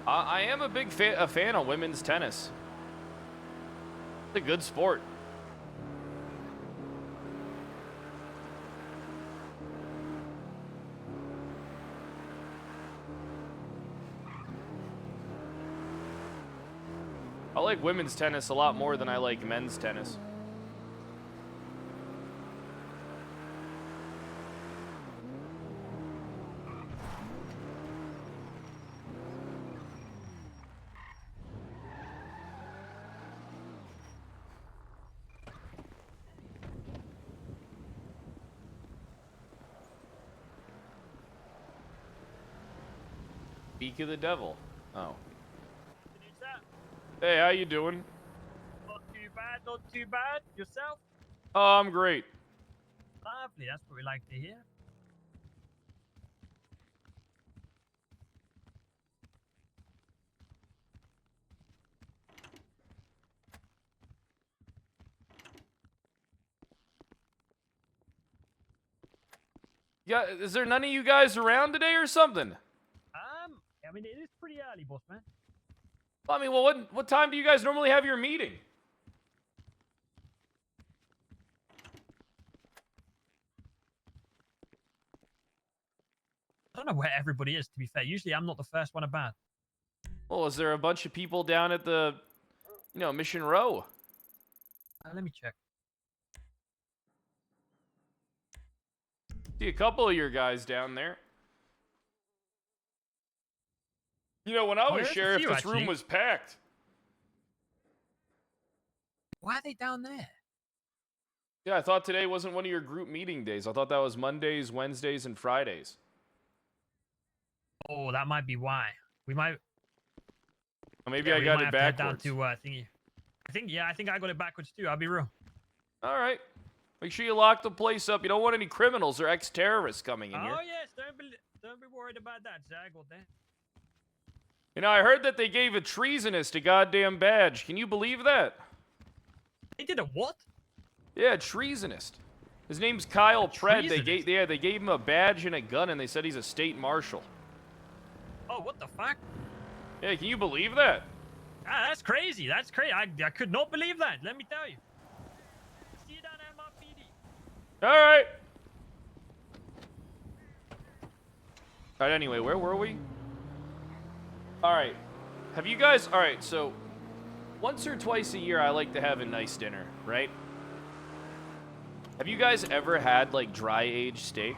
I am a big fan of women's tennis. It's a good sport. I like women's tennis a lot more than I like men's tennis. Beak of the devil. Oh. Hey, how you doing? Not too bad, not too bad. Yourself? Oh, I'm great. Lovely, that's what we like to hear. Yeah, is there none of you guys around today or something? I mean, it is pretty early, boss man. I mean, well, what time do you guys normally have your meeting? I don't know where everybody is, to be fair. Usually I'm not the first one about. Well, is there a bunch of people down at the, Mission Row? Let me check. See a couple of your guys down there. You know, when I Oh, was there's a sheriff, few, this room actually. was packed. Why are they down there? Yeah, I thought today wasn't one of your group meeting days. I thought that was Mondays, Wednesdays, and Fridays. Oh, that might be why. We might. Or maybe Yeah, I we got might it have to head down backwards. to thingy. I think I got it backwards too. I'll be real. All right. Make sure you lock the place up. You don't want any criminals or ex-terrorists coming in here. Oh yes, don't be worried about that, Zach. Well, then. You know, I heard that they gave a treasonist a goddamn badge. Can you believe that? They did a what? Yeah, treasonist. His name's Kyle Pred. They treasonist? they gave him a badge and a gun, and they said he's a state marshal. Oh, what the fuck? Yeah, can you believe that? Ah, that's crazy. That's crazy. I could not believe that. Let me tell you. See you down at my PD. All right. All right, anyway, where were we? All right. Have you guys... All right, so once or twice a year, I like to have a nice dinner, right? Have you guys ever had, like, dry-aged steak?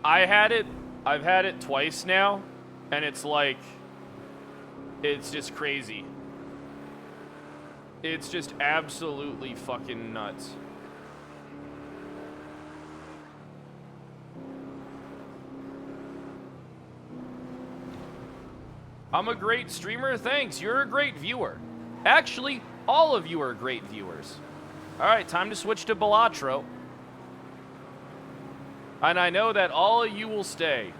I had it. I've had it twice now, and it's like, it's just crazy. It's just absolutely fucking nuts. I'm a great streamer, thanks. You're a great viewer. Actually, all of you are great viewers. All right, time to switch to Balatro. And I know that all of you will stay.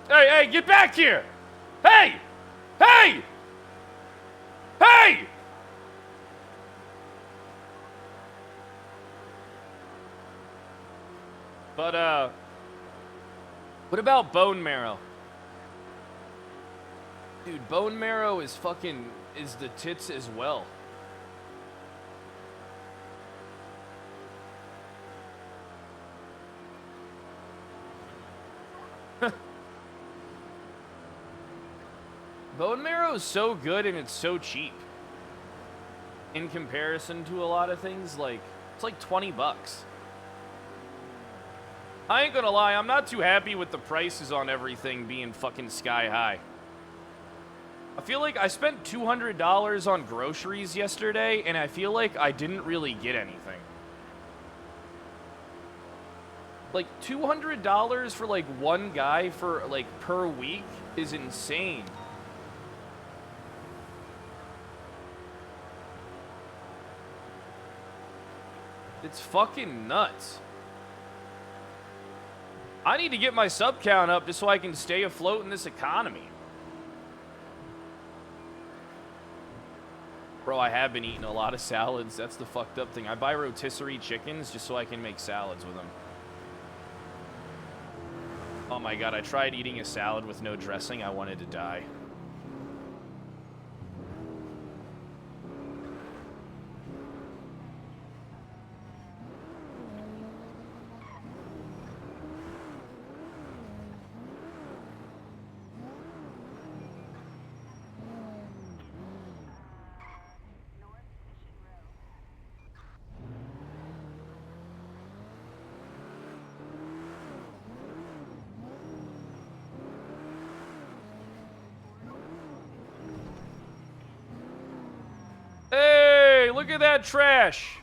Hey, get back here! Hey! Hey! Hey! But, what about bone marrow? Dude, bone marrow is is the tits as well. Bone marrow is so good and it's so cheap. In comparison to a lot of things, like, it's like 20 bucks. I ain't gonna lie, I'm not too happy with the prices on everything being fucking sky high. I feel like I spent $200 on groceries yesterday, and I feel like I didn't really get anything. Like, $200 for, like, one guy for, like, per week is insane. It's fucking nuts. I need to get my sub count up just so I can stay afloat in this economy. Bro, I have been eating a lot of salads. That's the fucked up thing. I buy rotisserie chickens just so I can make salads with them. Oh my god, I tried eating a salad with no dressing. I wanted to die. Hey, look at that trash.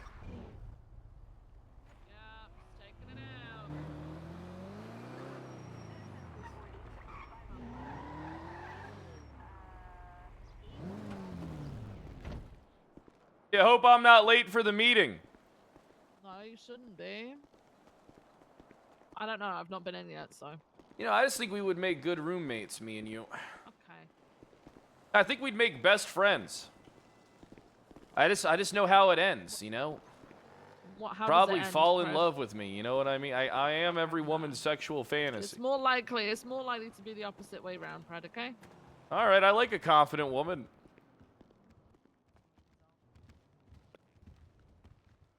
Yeah, hope I'm not late for the meeting. No, you shouldn't be. I don't know. I've not been in yet, so. You know, I just think we would make good roommates, me and you. Okay. I think we'd make best friends. I just know how it ends, you know? How Probably does it end, fall in Fred? love with me, you know what I mean? I am every woman's sexual fantasy. It's more likely to be the opposite way round, Fred, okay? All right, I like a confident woman.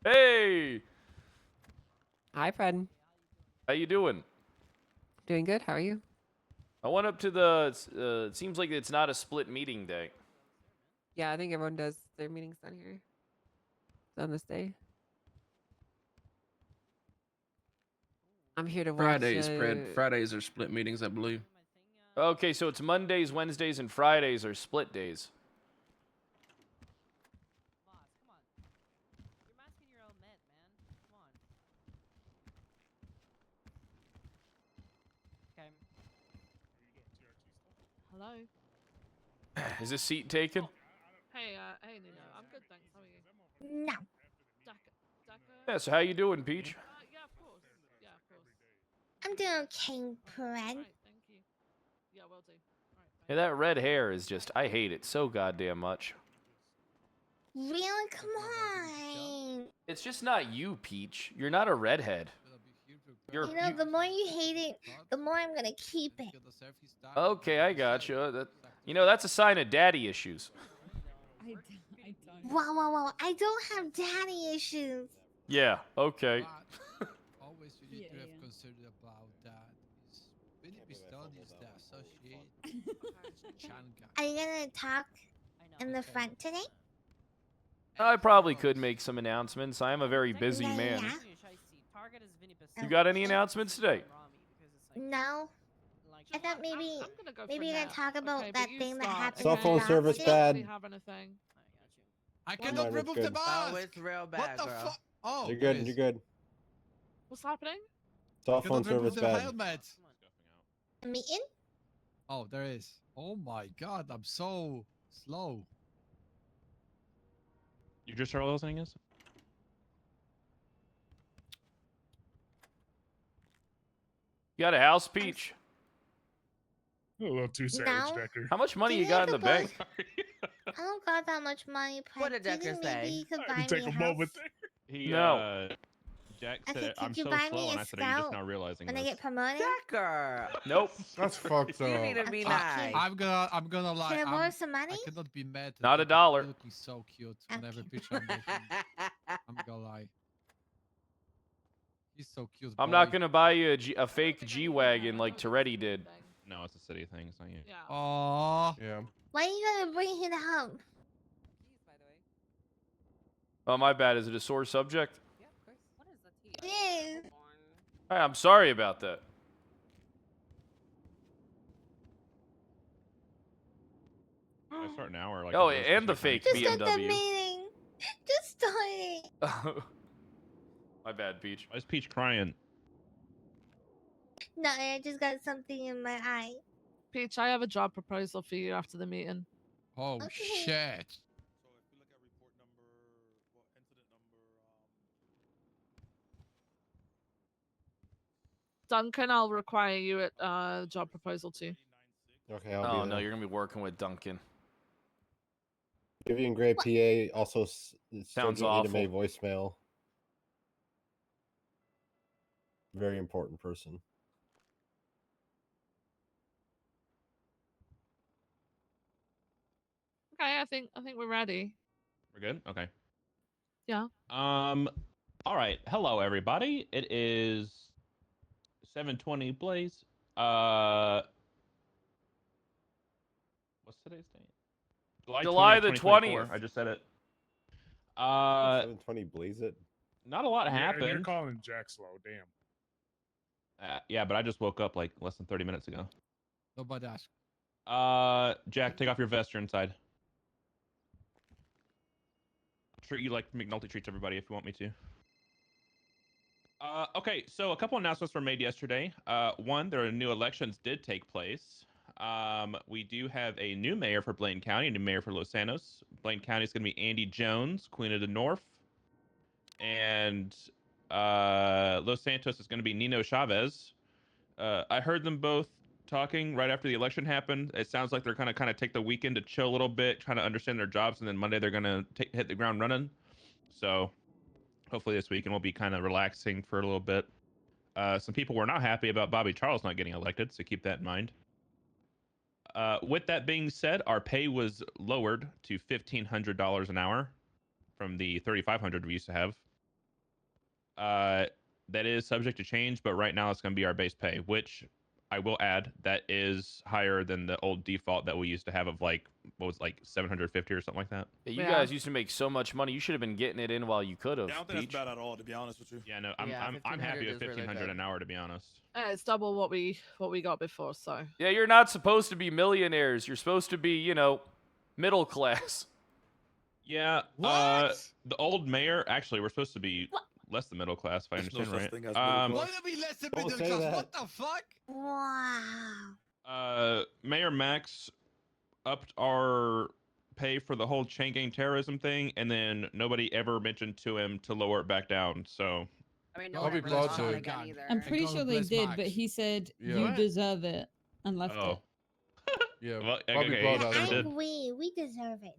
Hey, Hi, Fred. how you doing? Doing good. How are you? I went up to the. It seems like it's not a split meeting day. Yeah, I think everyone does their meetings down here on this day. I'm here to watch. Fridays are split meetings, I believe. Okay, so it's Mondays, Wednesdays, and Fridays are split days. You're masking your own net, man. Come on. Okay. Hello. Is this seat taken? Hey, hey, Nuno. I'm good, thanks. How are you? No. Decker. Yeah. So how you doing, Peach? Yeah, of course. Yeah, of course. I'm doing okay, Fred. Right, thank you. Yeah, will do. Yeah, that red hair is just. I hate it so goddamn much. Really? Come on. It's just not you, Peach. You're not a redhead. You're. You know, the more you hate it, the more I'm gonna keep it. Okay, I gotcha. That's a sign of daddy issues. I don't. Wow, wow, wow. I don't have daddy issues. Yeah. Okay. Always you need to have considered about that. Philippine studies that associate Changa. Are you gonna talk in the front today? I probably could make some announcements. I am a very busy man. You got any announcements today? No. I thought maybe maybe you're gonna talk about Okay, that but you thing that start, happened. okay? in the I doctor. don't really have anything. I cannot remove the mask. Oh, it's real bad, What the girl. fuck? Oh, You're there good. is. You're good. What's happening? Cell I phone cannot remove service the bad. helmet. A meeting? Oh, there is. Oh my god, I'm so slow. You just heard all those things? You got a house, Peach? A little too savage, No. Decker. How much money Do you you got in the suppose- bank? I don't got that much money, What Fred. did Do you Decker think maybe say? you could I buy had to me take a a moment house? there. He, No. Jack Okay, said, could I'm you so buy slow, me and a I said, are you just scout now realizing when I this? get promoted? Decker. Nope. That's fucked You need up. to be Okay, nice. I'm gonna lie. Can I borrow I'm, some money? I cannot be mad. At Not you a because dollar. You're looking so cute. Whenever picture I'm making, I'm gonna lie. He's so cute. I'm boy. not gonna buy you a fake G-Wagon like Toretti did. No, it's a city thing. It's not you. Yeah. Aww. Yeah. Why are you gonna bring it up? Oh, my bad. Is it a sore subject? It is. Hey, I'm sorry about that. I start now or like. Oh, is this and the specific fake time? Just got the BMW. meeting. Just started. My bad, Peach. Why is Peach crying? No, I just got something in my eye. Peach, I have a job proposal for you after the meeting. Oh Okay. shit. Duncan, I'll require you at job proposal too. Okay, I'll Oh be no, there. you're gonna be working with Duncan. Vivian Gray, PA, also Sounds scheduled Ada May awful. voicemail. Very important person. Okay, I think we're ready. We're good? Okay. Yeah. All right. Hello, everybody. It is 7:20, Blaze. What's today's date? July 20th, the 2024. 20th. I just said it. 720 Blaze it. Not a lot Yeah, and happened. you're calling Jack slow. Damn. Yeah, but I just woke up like less than 30 minutes ago. Nobody asked. Jack, take off your vest. You're inside. I'll treat you like McNulty treats everybody if you want me to. Okay, so a couple announcements were made yesterday. One, there are new elections did take place. We do have a new mayor for Blaine County, a new mayor for Los Santos. Blaine County is going to be Andy Jones, Queen of the North. And Los Santos is going to be Nino Chavez. I heard them both talking right after the election happened. It sounds like they're kind of take the weekend to chill a little bit, trying to understand their jobs, and then Monday they're going to hit the ground running. So hopefully this weekend will be kind of relaxing for a little bit. Some people were not happy about Bobby Charles not getting elected, so keep that in mind. With that being said, our pay was lowered to $1,500 an hour from the $3,500 we used to have. that is subject to change, but right now it's going to be our base pay, which I will add that is higher than the old default that we used to have of like what was like 750 or something like that. Yeah, you guys used to make so much money. You should have been getting it in while you could have. Yeah, I don't think that's bad at all, to be honest with you. Yeah, no, I'm happy with 1,500 an hour, to be honest. It's double what we got before, so. Yeah, you're not supposed to be millionaires. You're supposed to be, you know, middle class. Yeah. The old mayor. Actually, we're supposed to be less than middle class, if I There's no understand such right. thing as middle class. Why are we less than Don't middle say class? that. What the fuck? Wow. Mayor Max upped our pay for the whole chain gang terrorism thing, and then nobody ever mentioned to him to lower it back down. So. I mean, no no one one ever ever saw saw it it again either. I'm pretty sure they did, but he said you deserve it and left it. Yeah, well, I agree. We deserve it.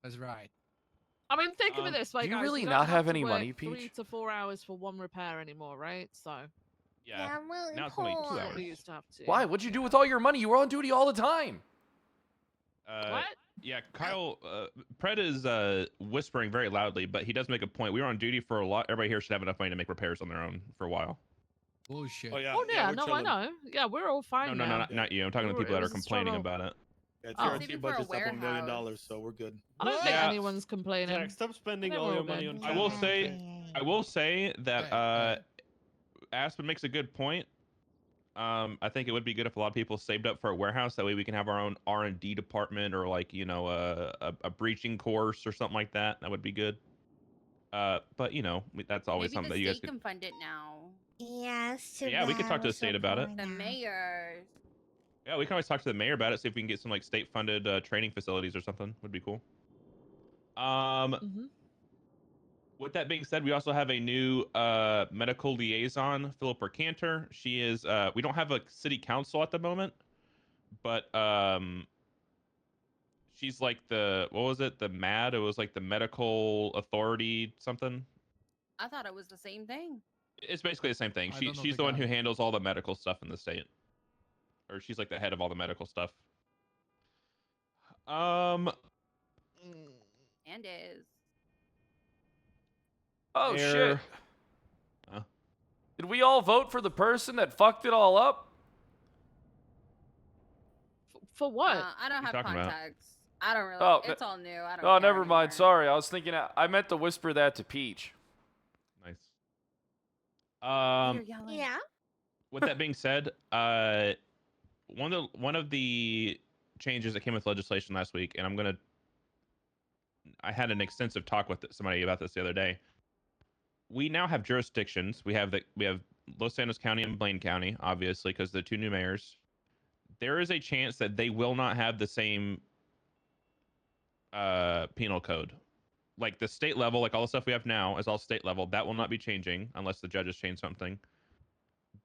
That's right. I mean, think of it this way, do you guys. really we don't not have to any work money, 3 Peach? to 4 hours for one repair anymore, right? So. Yeah. I'm now it's only 2 hours. We used to have to. Why? What'd you do with all your money? You were on duty all the time. What? Yeah, Kyle, Pred is whispering very loudly, but he does make a point. We were on duty for a lot. Everybody here should have enough money to make repairs on their own for a while. Bullshit. Oh yeah. Oh yeah, we're no, I chilling. know. Yeah, we're all fine No, now. not you. I'm talking to the people that are complaining about it. Yeah, Oh. TRT Even for a budget's up $1 million, warehouse. so we're good. I don't think Yeah. anyone's complaining. Jack, stop spending Never all your will money be. on. I will say that Aspen makes a good point. I think it would be good if a lot of people saved up for a warehouse. That way we can have our own R&D department or like, you know, a breaching course or something like that. That would be good. But you know, that's always Maybe the something that you guys state could. can fund it now. Yes. Yeah, we could talk to the state about it. The mayor. Yeah, we can always talk to the mayor about it. See if we can get some like state-funded training facilities or something. Would be cool. With that being said, we also have a new medical liaison, Philippa Cantor. She is. We don't have a city council at the moment, but she's like the what was it? The MAD. It was like the medical authority something. I thought it was the same thing. It's basically the same thing. I don't know She's the the one guy. who handles all the medical stuff in the state, or she's like the head of all the medical stuff. And is. Oh Mayor- shit. Did we all vote for the person that fucked it all up? For what? I don't have talking about? contacts. I don't really. Oh, It's all new. I don't. Oh, care never mind. anymore. Sorry, I was thinking. I meant to whisper that to Peach. Nice. You're yelling. Yeah. With that being said, one of the changes that came with legislation last week, and I had an extensive talk with somebody about this the other day. We now have jurisdictions. We have Los Santos County and Blaine County, obviously, because the two new mayors. There is a chance that they will not have the same penal code. Like the state level, like all the stuff we have now is all state level. That will not be changing unless the judges change something.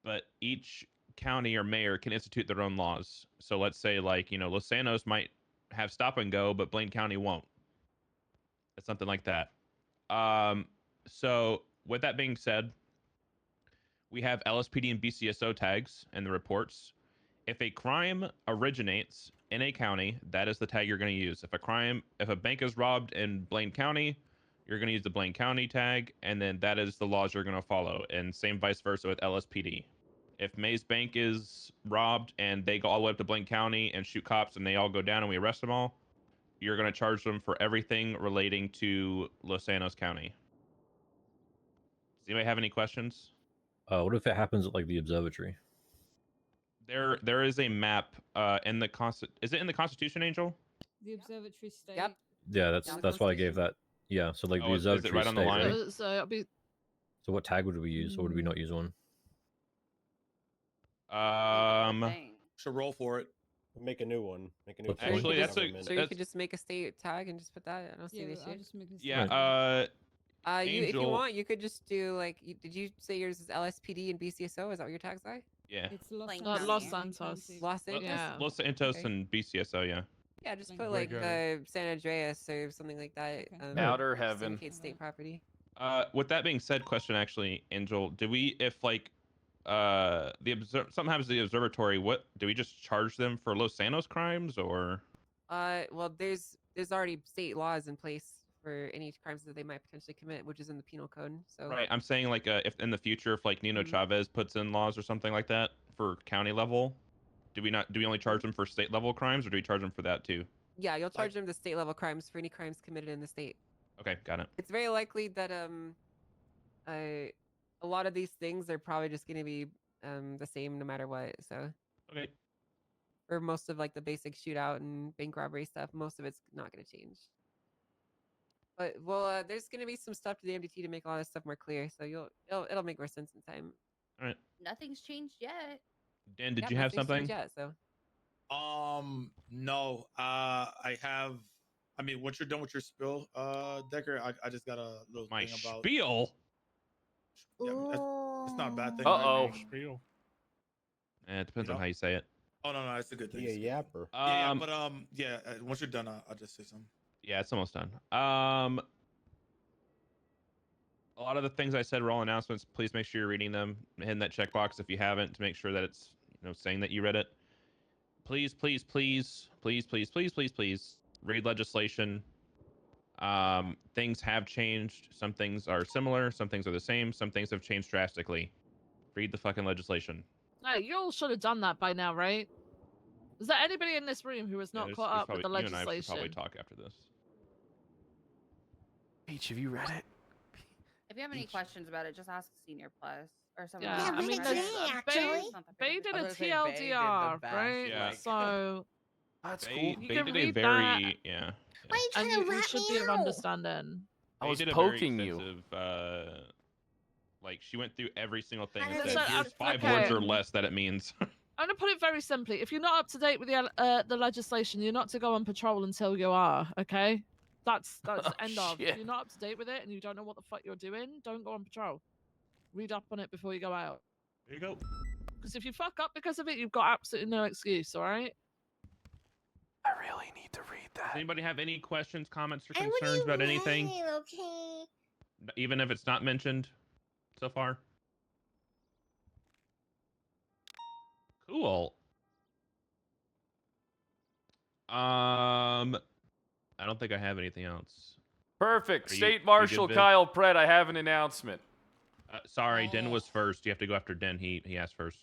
But each county or mayor can institute their own laws. So let's say like, you know, Los Santos might have stop and go, but Blaine County won't. It's something like that. So with that being said, we have LSPD and BCSO tags in the reports. If a crime originates in a county, that is the tag you're going to use. If a bank is robbed in Blaine County, you're going to use the Blaine County tag, and then that is the laws you're going to follow. And same vice versa with LSPD. If Mays Bank is robbed and they go all the way up to Blaine County and shoot cops and they all go down and we arrest them all, you're going to charge them for everything relating to Los Santos County. Does anybody have any questions? What if it happens at like the observatory? There is a map in the Is it in the Constitution, Angel? The observatory state. Yep. Yeah, that's why I gave that. Yeah, so like the is it observatory right on the state, line? right? So it'll be. So what tag would we use, or would we not use one? Should roll for it. Make a new one. Make a new. Actually, that's So you could just make a state tag and just put that. I don't see the issue. I'll just make a state. Yeah. If you Angel- want, you could just do like. Did you say yours is LSPD and BCSO? Is that what your tags are? Yeah. It's Los Blaine Santos. County. Los Santos. Los Santos. Yeah. Los Santos Okay. and BCSO, yeah. Yeah, just Blaine put like County. San Andreas or something like that. Okay. Outer just heaven. indicate state property. With that being said, question actually, Angel, do we, if like, something happens to the observatory, what do we just charge them for Los Santos crimes or? Well, there's already state laws in place for any crimes that they might potentially commit, which is in the penal code. So Right. I'm saying like if in the future, if like Nino Mhm. Chavez puts in laws or something like that for county level, do we only charge them for state level crimes, or do we charge them for that too? yeah, you'll charge them the state level crimes for any crimes committed in the state. Okay, got it. It's very likely that a lot of these things are probably just going to be the same no matter what. So okay. For most of like the basic shootout and bank robbery stuff, most of it's not going to change. But well, there's going to be some stuff to the MDT to make a lot of stuff more clear. So it'll make more sense in time. All right. Nothing's changed yet. Dan, did Yeah, you have nothing's changed something? yet, so. No. I have. I mean, once you're done with your spill, Decker, I just got a little My thing about spiel. Yeah, it's not a bad thing. Uh-oh. Right? Spiel. It depends You on know? how you say it. Oh no, it's a good thing. Yeah, yapper. Yeah, but yeah. Once you're done, I'll just say something. Yeah, it's almost done. A lot of the things I said were all announcements. Please make sure you're reading them. Hitting that checkbox if you haven't to make sure that it's saying that you read it. Please, please, please, please, please, please, please, please read legislation. Things have changed. Some things are similar. Some things are the same. Some things have changed drastically. Read the fucking legislation. Hey, you all should have done that by now, right? Is there anybody in this room who has not caught up with the You and I should legislation? probably talk after this. Peach, have you read it? If you have any questions about it, just ask Senior Plus or someone. Yeah, I mean, Bay did a TLDR, right? Yeah. So that's They You did can a read very yeah. Why are you trying and to you rat should me be of out? understanding. I They was did a poking very you. extensive, like she went through every single thing and does said, it "Here's affect 5 words okay. or less that it means." I'm gonna put it very simply. If you're not up to date with the legislation, you're not to go on patrol until you are. Okay, that's end of. If shit. you're not up to date with it and you don't know what the fuck you're doing, don't go on patrol. Read up on it before you go out. There you go. Because if you fuck up because of it, you've got absolutely no excuse. All right. I really need to read that. Does anybody have any questions, comments, or I wouldn't concerns about anything, lie, okay. even if it's not mentioned so far? Cool. I don't think I have anything else. Perfect. Are you State good, Marshal Viv? Kyle Pratt, I have an announcement. Sorry, Den was first. You have to go after Den. He asked first.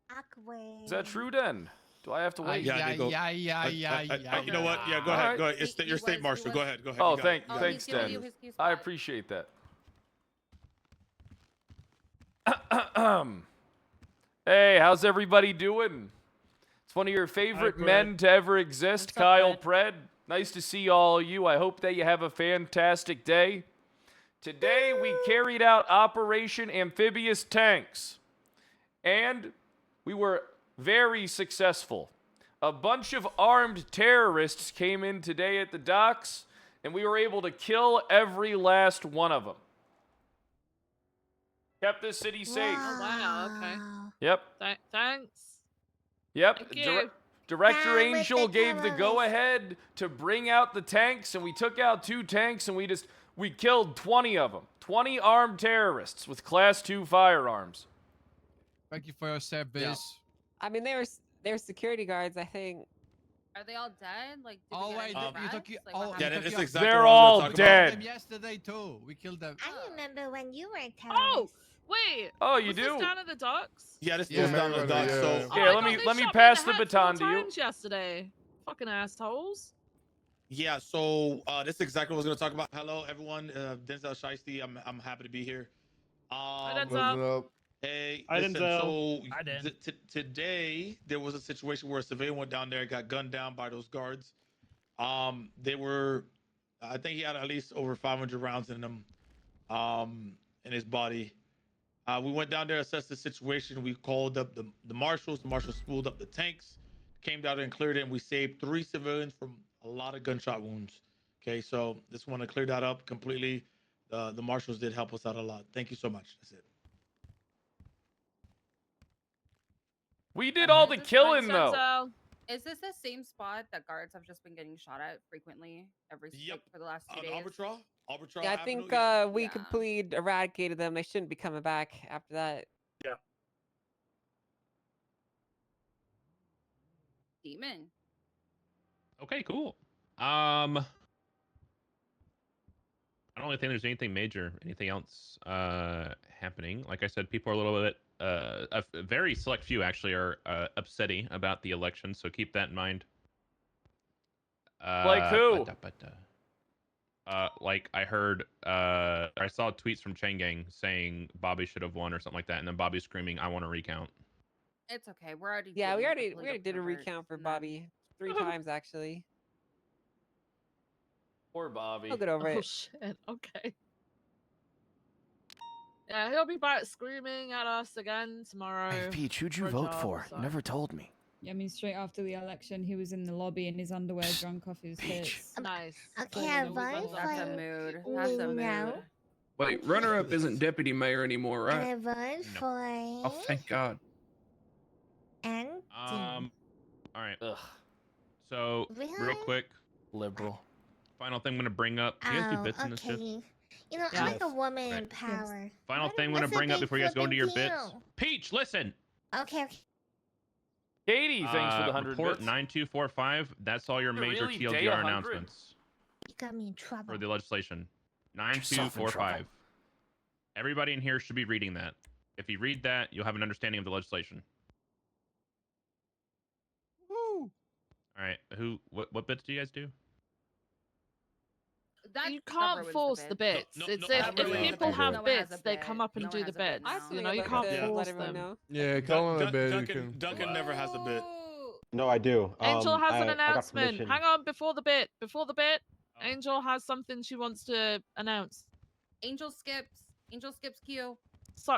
Awkward. Is that true, Den? Do I have to wait? Yeah, go. Yeah. You know what? Yeah, go ahead. Go ahead. Your state marshal. Go ahead. Go ahead. Oh, You got it. thanks, he's giving Den. you his cue I spot. appreciate that. Hey, how's everybody doing? It's one of your favorite men to ever exist, Kyle Pred. Nice to see all of you. I hope that you have a fantastic day. Today, we carried out Operation Amphibious Tanks, and we were very successful. A bunch of armed terrorists came in today at the docks, and we were able to kill every last one of them. Kept the city safe. Oh wow. Okay. Yep. Thanks. Yep. Thank you. Director Down with Angel the gave the terrorists. go-ahead to bring out the tanks, and we took out 2 tanks, and we killed 20 of them. 20 armed terrorists with Class 2 firearms. Thank you for your service. Yeah. I mean, they were security guards, I think. Are they all dead? Like, did Oh we wait, get any you threats? took Like, what oh, happened? Yeah, that's you exactly They're what I was all gonna talk dead. them yesterday too. We killed them. I remember when you were a terrorist. Oh wait. Oh, you was do? This down at the docks? Yeah, this Yeah, is down the dock. yeah. So Oh Here, my let God, me they let me shot pass in the head baton 4 to you. times yesterday. Fucking assholes. yeah, so this is exactly what I was gonna talk about. Hello, everyone. Denzel Shiesty. I'm happy to be here. Hi, What's Denzel. up? Hey, Hi, listen, Denzel. so Hi, Den. today there was a situation where a civilian went down there, got gunned down by those guards. They were, I think he had at least over 500 rounds in him, in his body. We went down there, assessed the situation. We called up the marshals. The marshals spooled up the tanks, came down there and cleared it, and we saved 3 civilians from a lot of gunshot wounds. Okay, so just want to clear that up completely. The marshals did help us out a lot. Thank you so much. That's it. We did all the Thanks, killing, though. Denzel. Is this the same spot that guards have just been getting shot at frequently Yep. for the last 2 days? Albatross Yeah, I Avenue, think yeah. we Yeah. completely eradicated them. They shouldn't be coming back after that. Demon. Okay, cool. I don't really think there's anything major, anything else happening. Like I said, people are a little bit, a very select few actually are upsetty about the election, so keep that in mind. Like who? Like I heard, I saw tweets from Chain Gang saying Bobby should have won or something like that, and then Bobby screaming, "I want a recount." It's okay. We're already. Yeah, we getting already did a recount for Bobby 3 then- times actually. Poor Bobby. I'll get over Oh it. shit. Okay. Yeah, he'll be back screaming at us again tomorrow. Hey, Peach, who'd you for a vote job, for? so- You never told me. Yeah, I mean, straight after the election, he was in the lobby in his underwear, drunk off his tits. Nice. Okay, I vote That's a for mood. That's a Nino. mood. Wait, runner-up isn't deputy mayor anymore, And right? I vote No. for Oh, thank God. and All right. Ugh, So real Really? quick, liberal. final thing I'm gonna bring up. Do you guys do bits in this shit? okay. You know, Yeah. I'm like a woman in Right. power. Final thing I'm gonna What's the bring up big before you guys go into your flipping bits. deal? Peach, listen. Okay, okay. Katie, thanks for the 100 report bits. 9245. That's all your You're major really day TLDR 100? announcements You got me in trouble. for the legislation. yourself in 9245. Everybody in here should be reading that. If you read that, you'll have an understanding of the legislation. Woo! All right. What bits do you guys do? That You that can't ruins force the bit. bits. no, it's no, if, that ruins the people bit. have No one has bits, a they bit. come up and No do one the has a bit bits. now. You know, you Absolutely, can't Yeah. force let everyone them. know. Yeah, call him a bit. You Duncan, can. Duncan never has a bit. No, I do. Angel has an I got announcement. permission. Hang on, before the bit. Oh. Angel has something she wants to announce. Angel skips. Angel skips Q.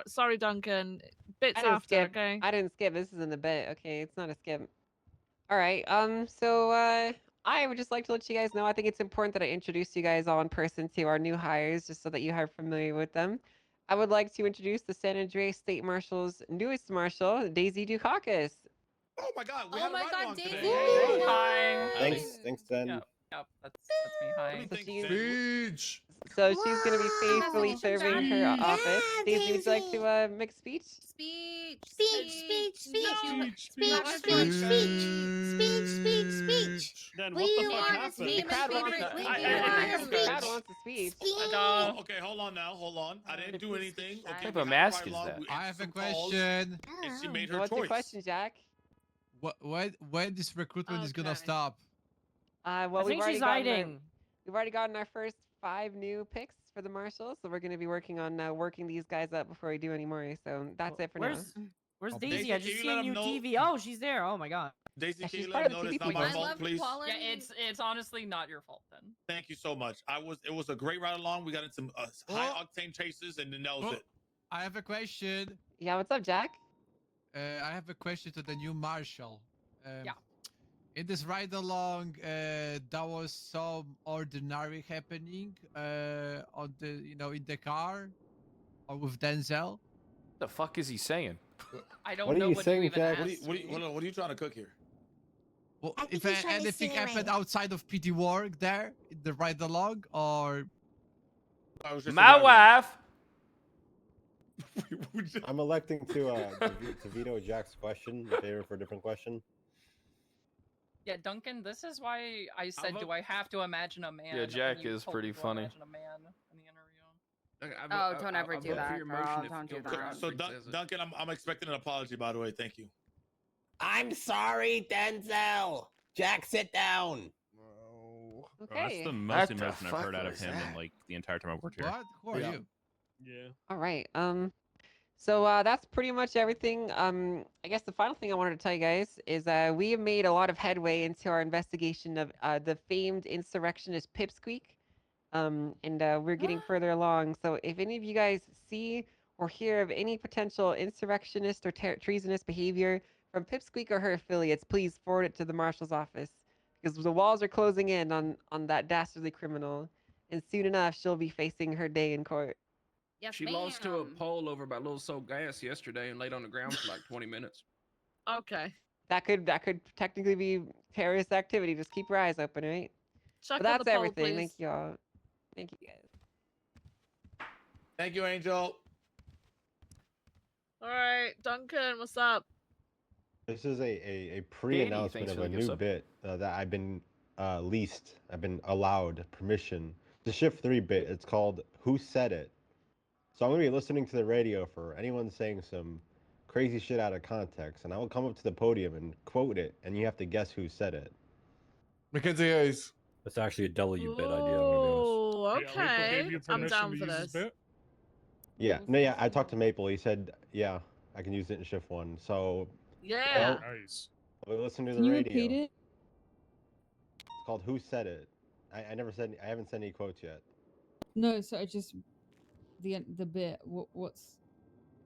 Sorry, Duncan. Bits I didn't after, skip. okay? I didn't skip. This isn't a bit. Okay, it's not a skip. All right. So I would just like to let you guys know. I think it's important that I introduce you guys all in person to our new hires, just so that you are familiar with them. I would like to introduce the San Andreas State Marshal's newest marshal, Daisy Dukakis. Oh my God, we Oh had a my ride God, along Daisy! today. Hi. Thanks, Zen. Yep, that's me. Hi. What do you think, she's- Zen? Peach! So she's going to be faithfully Wow. serving her office. Yeah, Daisy, would you like Daisy. to make a speech? Speech. Speech, speech, No. speech, speech. Then We what the want fuck to happened? speak. The crowd wants We to, want the crowd wants to speech. Oh, okay, hold on now. Hold on. I didn't do anything. Okay, type we of had a mask ride is along, that? we I answered have a some calls, question. And she made So her what's choice. your question, Jack? When this recruitment is gonna Okay. stop? Well, I think she's hiding. We've already gotten our first 5 new picks for the marshals, so we're going to be working on working these guys up before we do any more. So that's it for Where's now. Where's Oh, Daisy? Daisy, I can just you see let a him new know- TV. Oh, she's there. Oh my God. Daisy, Yeah, can she's you part let of them the know it's TV not my I fault, love please? quality. Yeah, it's honestly not your fault then. Thank you so much. It was a great ride along. We got into some high octane chases, and then that was Oh. it. I have a question. Yeah, what's up, Jack? I have a question to the new marshal. Yeah. In this ride along, there was some ordinary happening on the in the car or with Denzel. The fuck is he saying? I don't What are know you what saying, you even Jack? asked What are me. you trying to cook here? Well, I think if he's trying to anything insinuate. happened outside of PD work there in the ride along, or I was just a My ride wife. I'm electing to veto Jack's question in favor for a different question. Yeah, Duncan, this is why I said, vote- do I have to imagine a man? Yeah, Jack and you is told me, pretty "Do I funny." imagine a man in the interview. Oh, don't ever do that, girl. Don't do that. So Duncan, I'm expecting an apology, by the way. Thank you. I'm sorry, Denzel. Jack, sit down. Bro, that's Okay. the most What the emotion I've fuck heard out of was him in that? like the entire time I've worked here. what? Who are Yeah. you? Yeah. All right. So that's pretty much everything. I guess the final thing I wanted to tell you guys is we have made a lot of headway into our investigation of the famed insurrectionist Pipsqueak. And we're getting further along. So if any of you guys see or hear of any potential insurrectionist or treasonous behavior from Pipsqueak or her affiliates, please forward it to the marshal's office, because the walls are closing in on that dastardly criminal, and soon enough she'll be facing her day in court. Yes, She lost to a pole over by Little Soul Gas yesterday and laid on the ground for like 20 minutes. Okay. That could technically be terrorist activity. Just keep your eyes open, right? Check But on that's the poll, everything. please. Thank you all. Thank you guys. Thank you, Angel. All right, Duncan, what's up? This is a pre-announcement thanks of for a the gift new sub. bit that I've been leased. I've been allowed permission The shift 3 bit. It's called "Who Said It." So I'm gonna be listening to the radio for anyone saying some crazy shit out of context, and I will come up to the podium and quote it, and you have to guess who said it. Mackenzie Hayes. That's actually a W bit idea. I'm gonna be honest. Oh, Yeah, Maple okay. gave you I'm permission down to for use his this. bit? Yeah, no, yeah. I talked to Maple. He said, yeah, I can use it in shift 1. So, Yeah. Nice. we listen to the Can you radio. repeat it? It's called "Who Said It." I never said. I haven't said any quotes yet. No, so I just the bit. What's?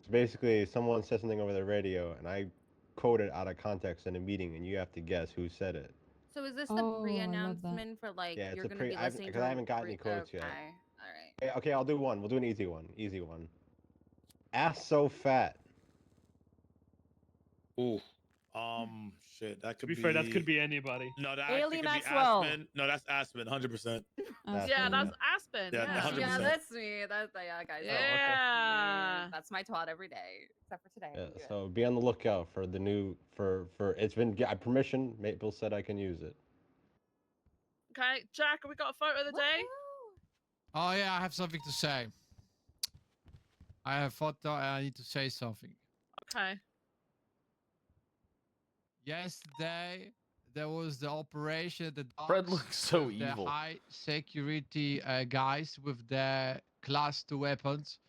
So basically, someone says something over the radio, and I quote it out of context in a meeting, and you have to guess who said it. So is this Oh, the I love that. pre-announcement for like Yeah, it's you're a gonna pre. be listening Because to? I haven't gotten any quotes okay. yet. All right. Okay, I'll do one. We'll do an easy one. Easy one. Ass so fat. Ooh. Shit. That could To be fair, that could be anybody. No, that Haley actually could Maxwell. be Aspen. No, that's Aspen, 100%. Yeah, that's Aspen. Yeah, Yeah, 100%. Yeah, that's me. That's yeah, guys. Yeah. That's my twat every day, except for today. Yeah, so be on the lookout for the new for it's been permission. Maple said I can use it. Okay, Jack, have we got a photo of the day? Oh yeah, I have something to say. I have photo and I need to say something. Okay. Yesterday, there was the operation. The Fred looks so with the evil. high security guys with the class 2 weapons.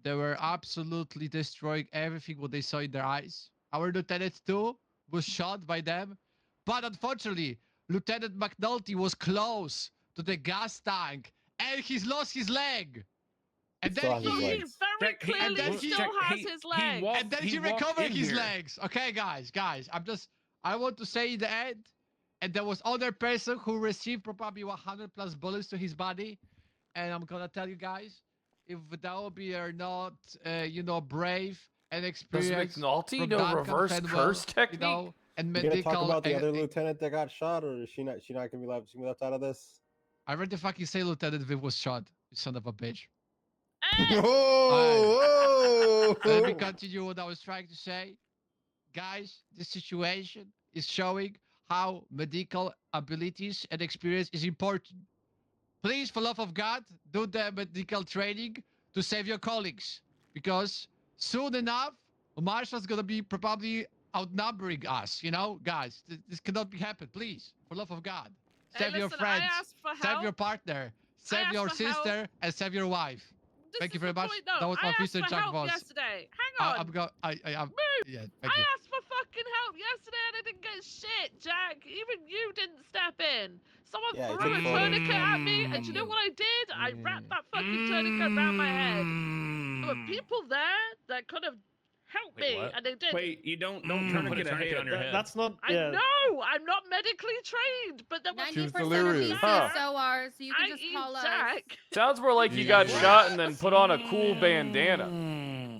They were absolutely destroying everything what they saw in their eyes. Our lieutenant too was shot by them, but unfortunately, Lieutenant McNulty was close to the gas tank and he's lost his leg. And Still then has his he legs. Very clearly still has his leg. and then he recovered his legs. Okay, guys, I want to say in the end, and there was other person who received probably 100 plus bullets to his body, and I'm gonna tell you guys, if that would be or not, brave and experienced. McNulty from know Duncan reverse Fenwell, curse technique? and You gonna medical. talk about the and- other lieutenant that got shot, or is she not? She not gonna be left? She gonna be left out of this? I read the fucking say Lieutenant Viv was shot. You son of a bitch. Oh, Let me continue what I was trying to say. Guys, this situation is showing how medical abilities and experience is important. Please, for love of God, do the medical training to save your colleagues. Because soon enough, Marshall's gonna be probably outnumbering us, Guys, this cannot be happen. Please, for love of God. Hey, Save your listen, I friends, asked for save help. your partner, save your asked for help. sister, and save your wife. This Thank you is very the much. point, though. That was I my asked officer, for Jack help Voss. yesterday. Hang on. I'm go. Yeah. Thank I you. asked for fucking help yesterday and I didn't get shit, Jack. Even you didn't step in. Someone Yeah, he threw a took photos. tourniquet at me, and do you know what I did? I wrapped that fucking tourniquet around my head. There were people there that could have helped me, what? and they didn't. Wait, you don't Put a tourniquet a tourniquet head. on your head. That's not. I Yeah. know I'm not medically trained, but there were 90% of delirious. these Huh. so are, so you can I just eat call us. Jack. Sounds more like you got shot and then put on a cool bandana.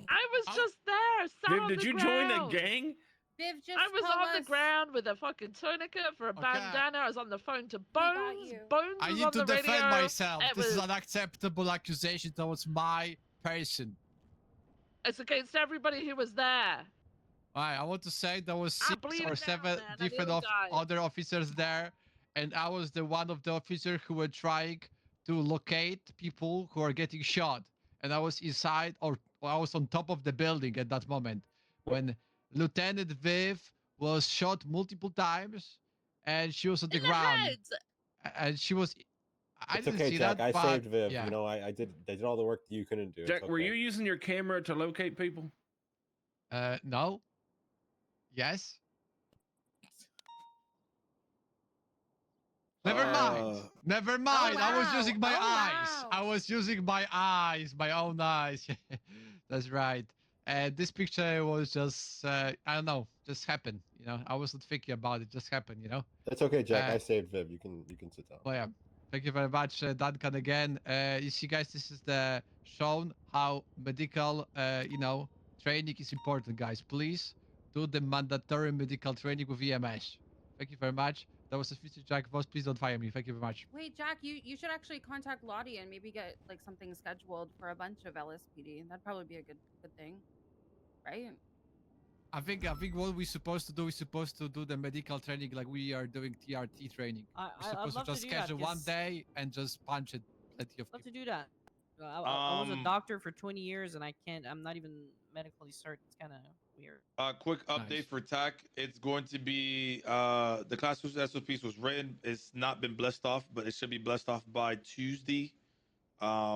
I was just there, sat Did, on did the you ground. join the gang? Viv, just I was call on us. the ground with a fucking tourniquet for a bandana. I was on the phone to Bones. you. Bones I was need on to the defend radio. myself. It This is was- an unacceptable accusation towards my person. It's against everybody who was there. Alright, I want to say there was I'm 6 bleeding or down, 7 man. I different nearly died. other officers there, and I was the one of the officers who were trying to locate people who are getting shot. And I was inside, or I was on top of the building at that moment when Lieutenant Viv was shot multiple times, and she was on the In the ground. head. And she was. I It's didn't okay, see Jack. that. I but, saved Viv. Yeah. I did all the work that you couldn't do. It's Jack, were okay. you using your camera to locate people? No. Yes. Never mind. Never mind. I was using my eyes. I was using my eyes, my own eyes. That's right. And this picture was just, I don't know, just happened. I wasn't thinking about it. Just happened. It's okay, Jack. Uh, I saved Viv. You can sit down. Well, yeah. Thank you very much, Duncan. Again, you see, guys, this is the shown how medical, training is important, guys. Please do the mandatory medical training with EMS. Thank you very much. That was the future Jack Voss. Please don't fire me. Thank you very much. Wait, Jack, you should actually contact Lottie and maybe get like something scheduled for a bunch of LSPD. That'd probably be a good thing, right? I think what we're supposed to do is supposed to do the medical training like we are doing TRT training. We're supposed to just schedule one day and just punch it Love to do that. I was a Um, doctor for 20 years, and I'm not even medically certain. It's kind of weird. Quick update for TAC. It's going to be the class SOPs was written. It's not been blessed off, but it should be blessed off by Tuesday. At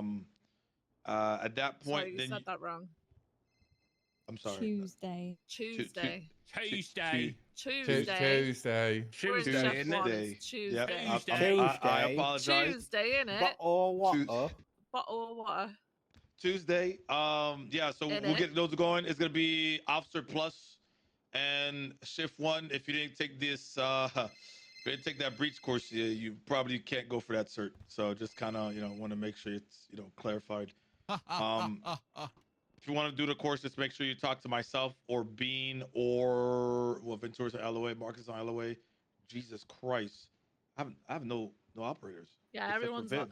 that point, Sorry, you then said that wrong. I'm sorry. Tuesday. Tuesday. Tuesday. Tuesday. We're in Tuesday, Chef isn't it? One's Tuesday. Yep. Tuesday. I apologize. Tuesday, innit? Bottle of water. Bottle of water. Tuesday. Yeah, so In we'll it. get those going. It's gonna be Officer Plus and Shift 1. If you didn't take this if you didn't take that breach course, you probably can't go for that cert. So just kinda, want to make sure it's, clarified. If you want to do the course, just make sure you talk to myself or Bean or Ventura's on LOA, Marcus on LOA. Jesus Christ. I have no operators. Yeah, except for everyone's Viv.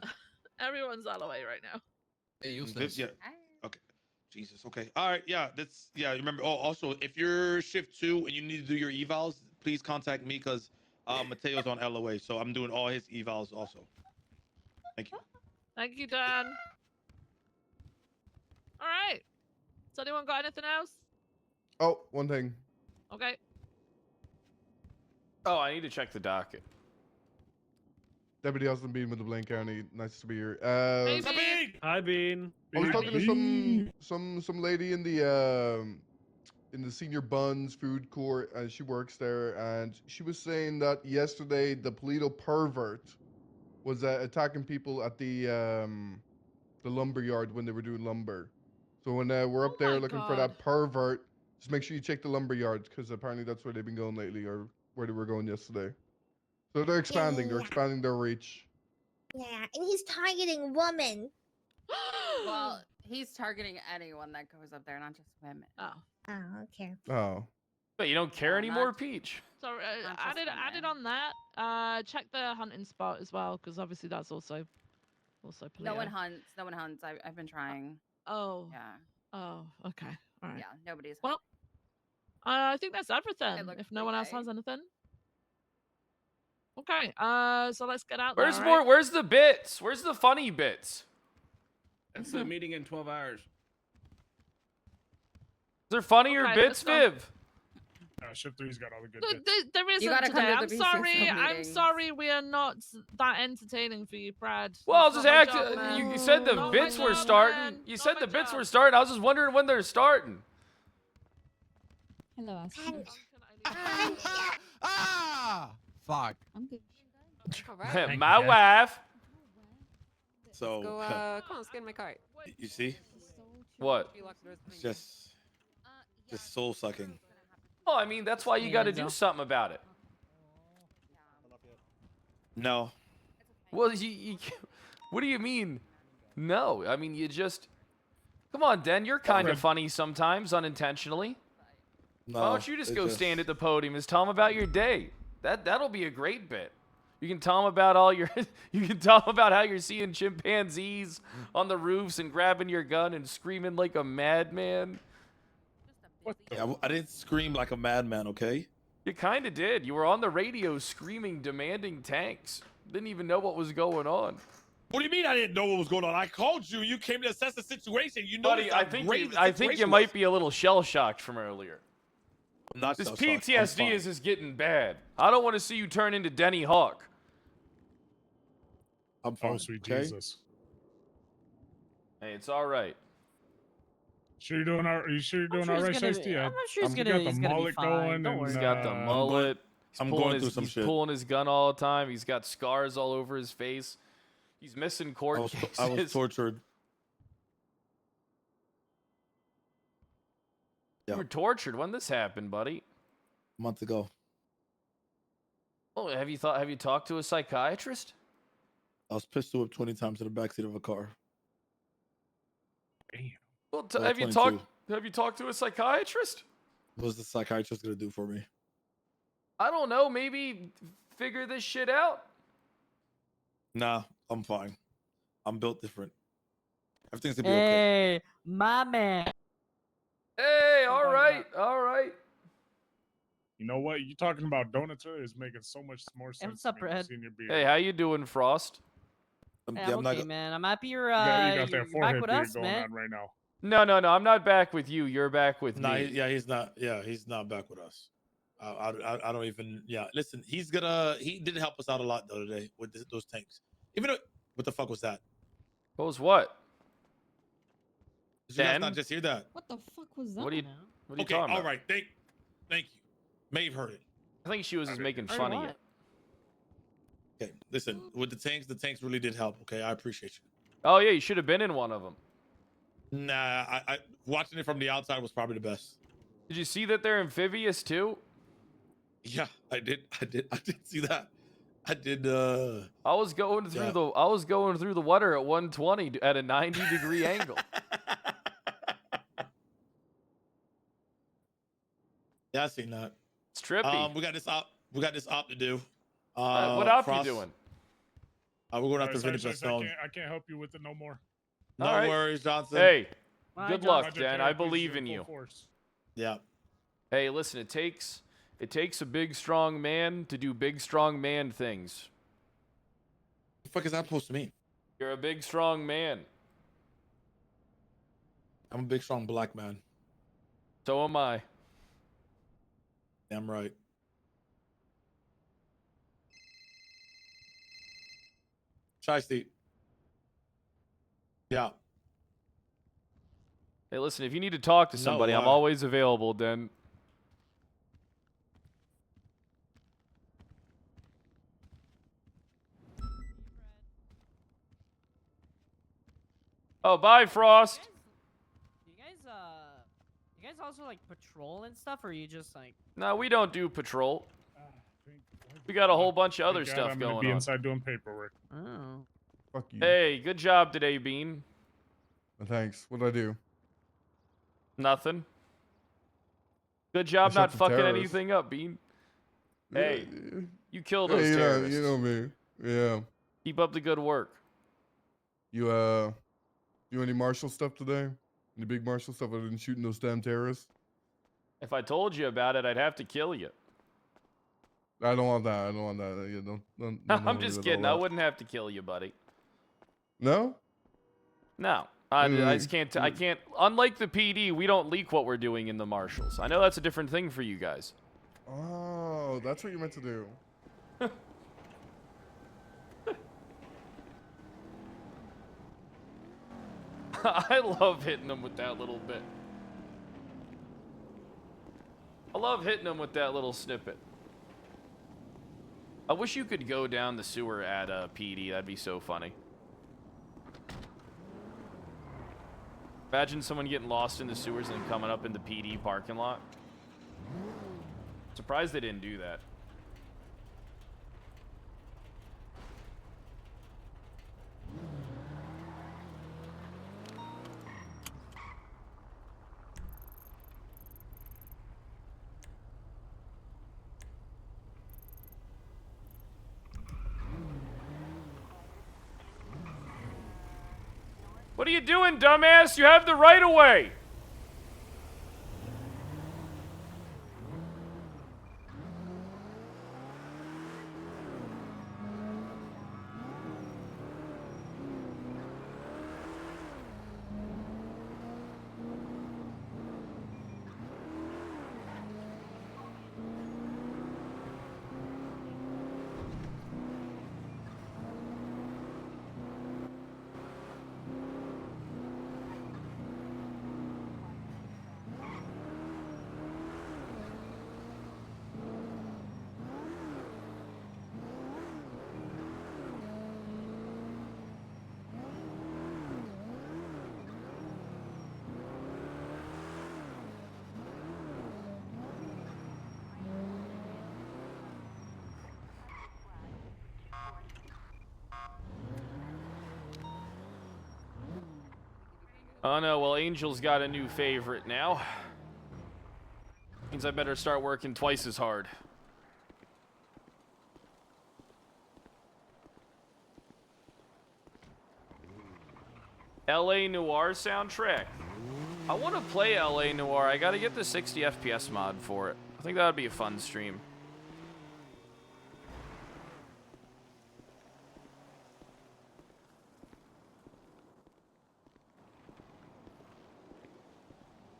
everyone's all the way right now. Viv, yeah. Okay. Jesus. Okay. All right. Yeah. Remember. Oh, also, if you're shift 2 and you need to do your evals, please contact me because Mateo's on LOA, so I'm doing all his evals also. Thank you. Thank you, Dan. All right. Has anyone got anything else? Oh, one thing. Okay. Oh, I need to check the docket. Deputy Austin Bean with the Blaine County. Nice to be here. Hey, Bean. Hi, Bean. I was talking to some lady in the senior buns food court, and she works there, and she was saying that yesterday the Polito pervert was attacking people at the lumber yard when they were doing lumber. So when we're up there looking for that pervert, just make sure you check the lumber yards because apparently that's where they've been going lately, or where they were going yesterday. So they're expanding. They're expanding their reach. Yeah, and he's targeting women. Well, he's targeting anyone that goes up there, not just women. Oh. Oh, okay. Oh. But you don't care anymore, Peach? So added on that. Check the hunting spot as well, because obviously that's also Polito. No one hunts. No one hunts. I've been trying. Oh. Yeah. Oh. Okay. All right. Yeah. Nobody's. Well, I think that's everything. looks If no one else okay. has anything. Okay. So let's get out Where's there. more? Right? Where's the bits? Where's the funny bits? That's a meeting in 12 hours. Is there funnier Okay, bits, let's go. Viv? Shift 3's got all the good There, bits. there isn't gotta come today. to I'm the sorry. BCSO I'm meetings. sorry. We are not that entertaining for you, Brad. Well, I was That's just not my job, acting. man. You said the Not my bits were job, starting. man. You Not said my the bits job. were starting. I was just wondering when they're starting. Hello, Austin. Fuck. I'm good. All right. My wife. So, Go, come on, let's get in my cart. you see, What? it's just soul sucking. Well, I mean, that's why you got to do something about it. No. Well, what do you mean? No, I mean you just. Come on, Den. You're kind of funny sometimes, unintentionally. No. Why don't you just it go stand at the podium and tell them about your day? That'll be a great bit. You can tell them about all your. You can tell them about how you're seeing chimpanzees on the roofs and grabbing your gun and screaming like a madman. Yeah, I didn't scream like a madman, okay? You kind of did. You were on the radio screaming, demanding tanks. Didn't even know what was going on. What do you mean I didn't know what was going on? I called you. You came to assess the situation. You know, Buddy, I think you might be a little shell shocked from earlier. I'm not This shell-shocked. I'm PTSD fine. is just getting bad. I don't want to see you turn into Denny Hawk. I'm fine. Oh, sweet okay? Jesus. Hey, it's all right. Sure you're doing all right, Shiesty? I'm sure he's got gonna the he's gonna be mullet fine. going Don't and, worry. He's got the mullet. I'm pulling going his, through some he's shit. pulling his gun all the time. He's got scars all over his face. He's missing court I was cases. tortured. You were tortured. When this happened, buddy? A month ago. Oh, have you talked to a psychiatrist? I was pistol whipped 20 times in the backseat of a car. Damn. Well, Well, have you 22. talked to a psychiatrist? What's the psychiatrist gonna do for me? I don't know. Maybe figure this shit out. Nah, I'm fine. I'm built different. Everything's gonna be okay. Hey, my man. Hey, all right, all right. You know what? You talking about donuts earlier is making so much more sense. what's up, to me than Brad? seeing your beard. Hey, how you doing, Frost? Hey, Yeah, I'm I'm not okay, go- man. I'm happy You got you're that back forehead with beard us, going man. on right now. No, I'm not back with you. You're back with Nah, me. he's not. Yeah, he's not back with us. I don't even. Yeah, listen, he did help us out a lot the other day with those tanks. Even though, what the fuck was that? What was what? Did you guys Den? not just hear that? What the fuck was that? What are you Okay, talking all about? right. Thank you. Maeve heard it. I think she was just making fun of you. Okay, listen, with the tanks really did help. Okay, I appreciate you. Oh yeah, you should have been in one of them. Nah, I watching it from the outside was probably the best. Did you see that they're amphibious too? Yeah, I did see that. I did. I was going through the water at 120 at a 90-degree angle. Yeah, I seen that. It's trippy. We got this op to do. What op Frost, you doing? We're going after Sorry, finish that stone. I can't help you with it no more. No All right. worries, Johnson. Hey, Bye, good Johnson. luck, Roger, Dan. Terry, I please, believe you're in full you. force. Yeah. Hey, listen, it takes a big strong man to do big strong man things. What the fuck is that supposed to mean? You're a big strong man. I'm a big strong black man. So am I. Damn right. Shiesty. Yeah. Hey, listen, if you need to talk to somebody, I'm always available, Den. Oh, bye, Frost. You guys also like patrol and stuff, or you just like? No, we don't do patrol. We got a whole bunch of other Thank God stuff I'm gonna going be on. inside doing paperwork. Oh. Fuck you. Hey, good job today, Bean. Thanks. What'd I do? Nothing. Good job shot not the fucking terrorists. anything up, Bean. Hey, Yeah, you kill those you terrorists. know me. Yeah. Keep up the good work. You do any martial stuff today? Any big martial stuff other than shooting those damn terrorists? If I told you about it, I'd have to kill you. I don't want that. I don't want that. Yeah, don't I'm just kidding. I wouldn't have to kill you, buddy. No? No. I just can't. I can't. Unlike the PD, we don't leak what we're doing in the marshals. I know that's a different thing for you guys. Oh, that's what you meant to do. I love hitting them with that little bit. I love hitting them with that little snippet. I wish you could go down the sewer at PD. That'd be so funny. Imagine someone getting lost in the sewers and coming up in the PD parking lot. Surprised they didn't do that. What are you doing, dumbass? You have the right of way. Oh no, well Angel's got a new favorite now. Means I better start working twice as hard. LA Noir soundtrack. I want to play LA Noir. I gotta get the 60 FPS mod for it. I think that would be a fun stream.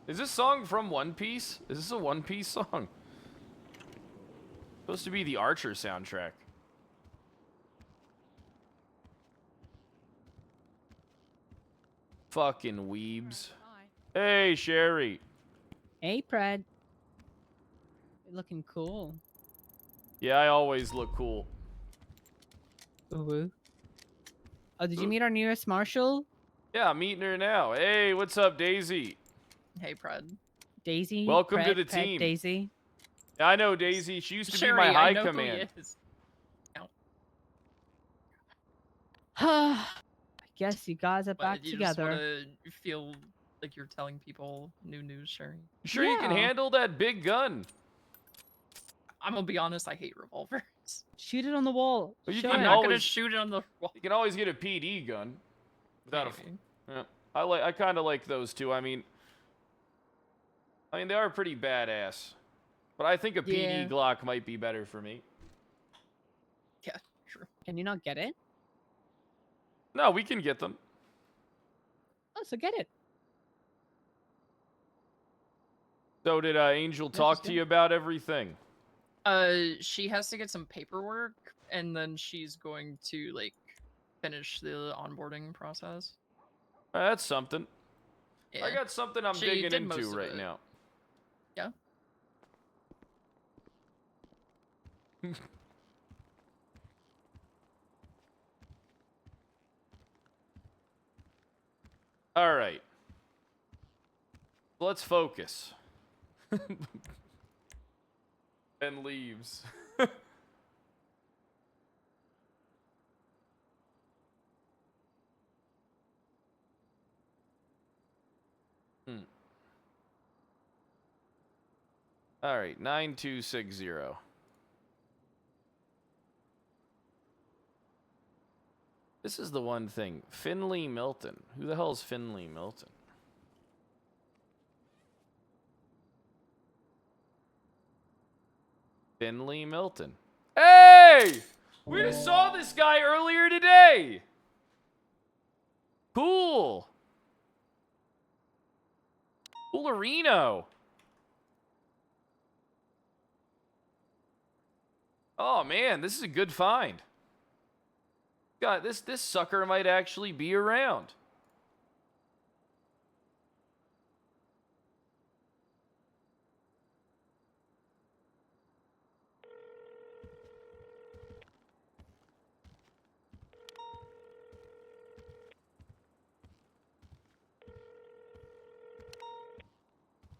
Is this song from One Piece? Is this a One Piece song? Supposed to be the Archer soundtrack. Fucking weebs. Hey, Sherry. Hey, Pred. You're looking cool. Yeah, I always look cool. Ooh. Oh, did you meet our newest marshal? Yeah, I'm meeting her now. Hey, what's up, Daisy? Hey, Pred. Daisy. Welcome to Pred, the Pred, team. Daisy. I know Daisy. She used to be my Sherry, high I know command. who he is. I guess you guys are back But you together. just want to feel like you're telling people new news, Sherry. You sure you can handle that big gun? I'm gonna be honest, I hate revolvers. Shoot it on the wall. Well, you Show can it. not gonna shoot it on the wall. You can always get a PD gun. Without Maybe. yeah. I kind of like those too. I mean, they are pretty badass. But I think a Yeah. PD Glock might be better for me. Yeah, true. Can you not get it? No, we can get them. Oh, so get it. So did Angel talk to you about everything? She has to get some paperwork, and then she's going to like finish the onboarding process. That's something. I Yeah. got something I'm She digging did most into of right it. now. Yeah. All right. Let's focus. And leaves. All right, 9260. This is the one thing. Finley Milton. Who the hell is Finley Milton? Finley Milton. Hey! We just saw this guy earlier today. Cool. Coolerino. Oh man, this is a good find. God, this sucker might actually be around.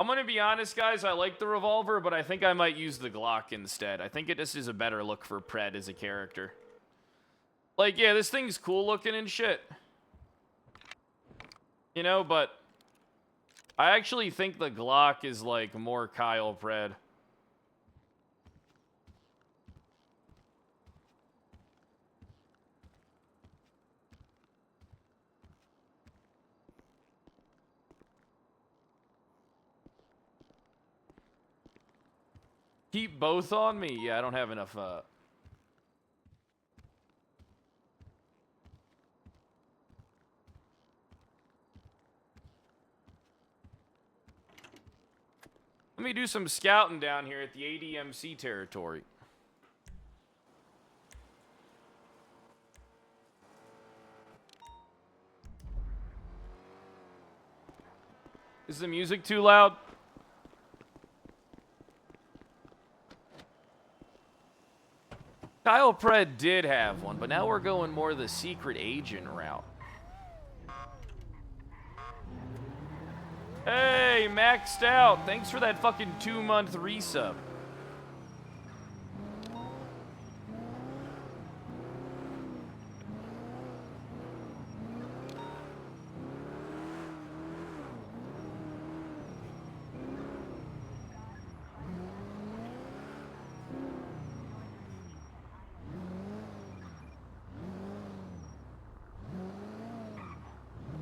I'm gonna be honest, guys. I like the revolver, but I think I might use the Glock instead. I think it just is a better look for Pred as a character. Like, yeah, this thing's cool looking and shit. You know, but I actually think the Glock is, like, more Kyle Pred. Keep both on me? Yeah, I don't have enough, Let me do some scouting down here at the ADMC territory. Is the music too loud? Kyle Pred did have one, but now we're going more the secret agent route. Hey, maxed out. Thanks for that fucking 2-month resub.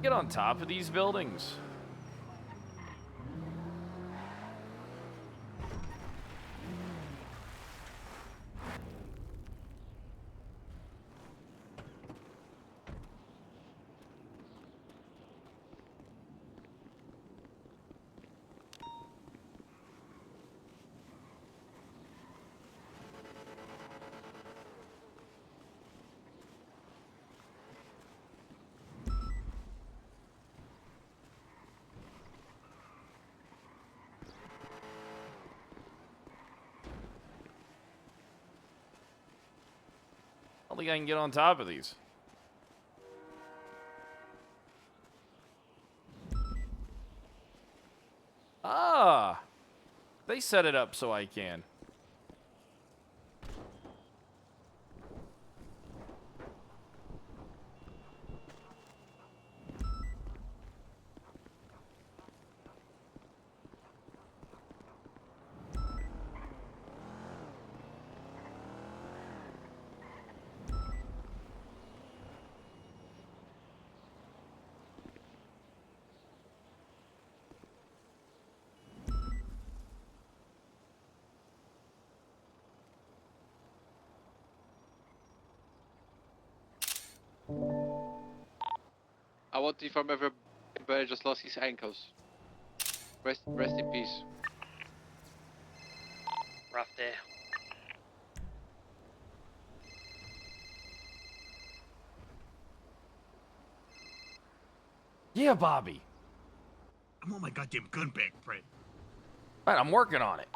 Get on top of these buildings. don't think I can get on top of these. Ah, they set it up so I can. I want to inform everybody just lost his ankles. Rest in peace. Rough day. Yeah, Bobby. I want my goddamn gun back, Fred. Right, I'm working on it.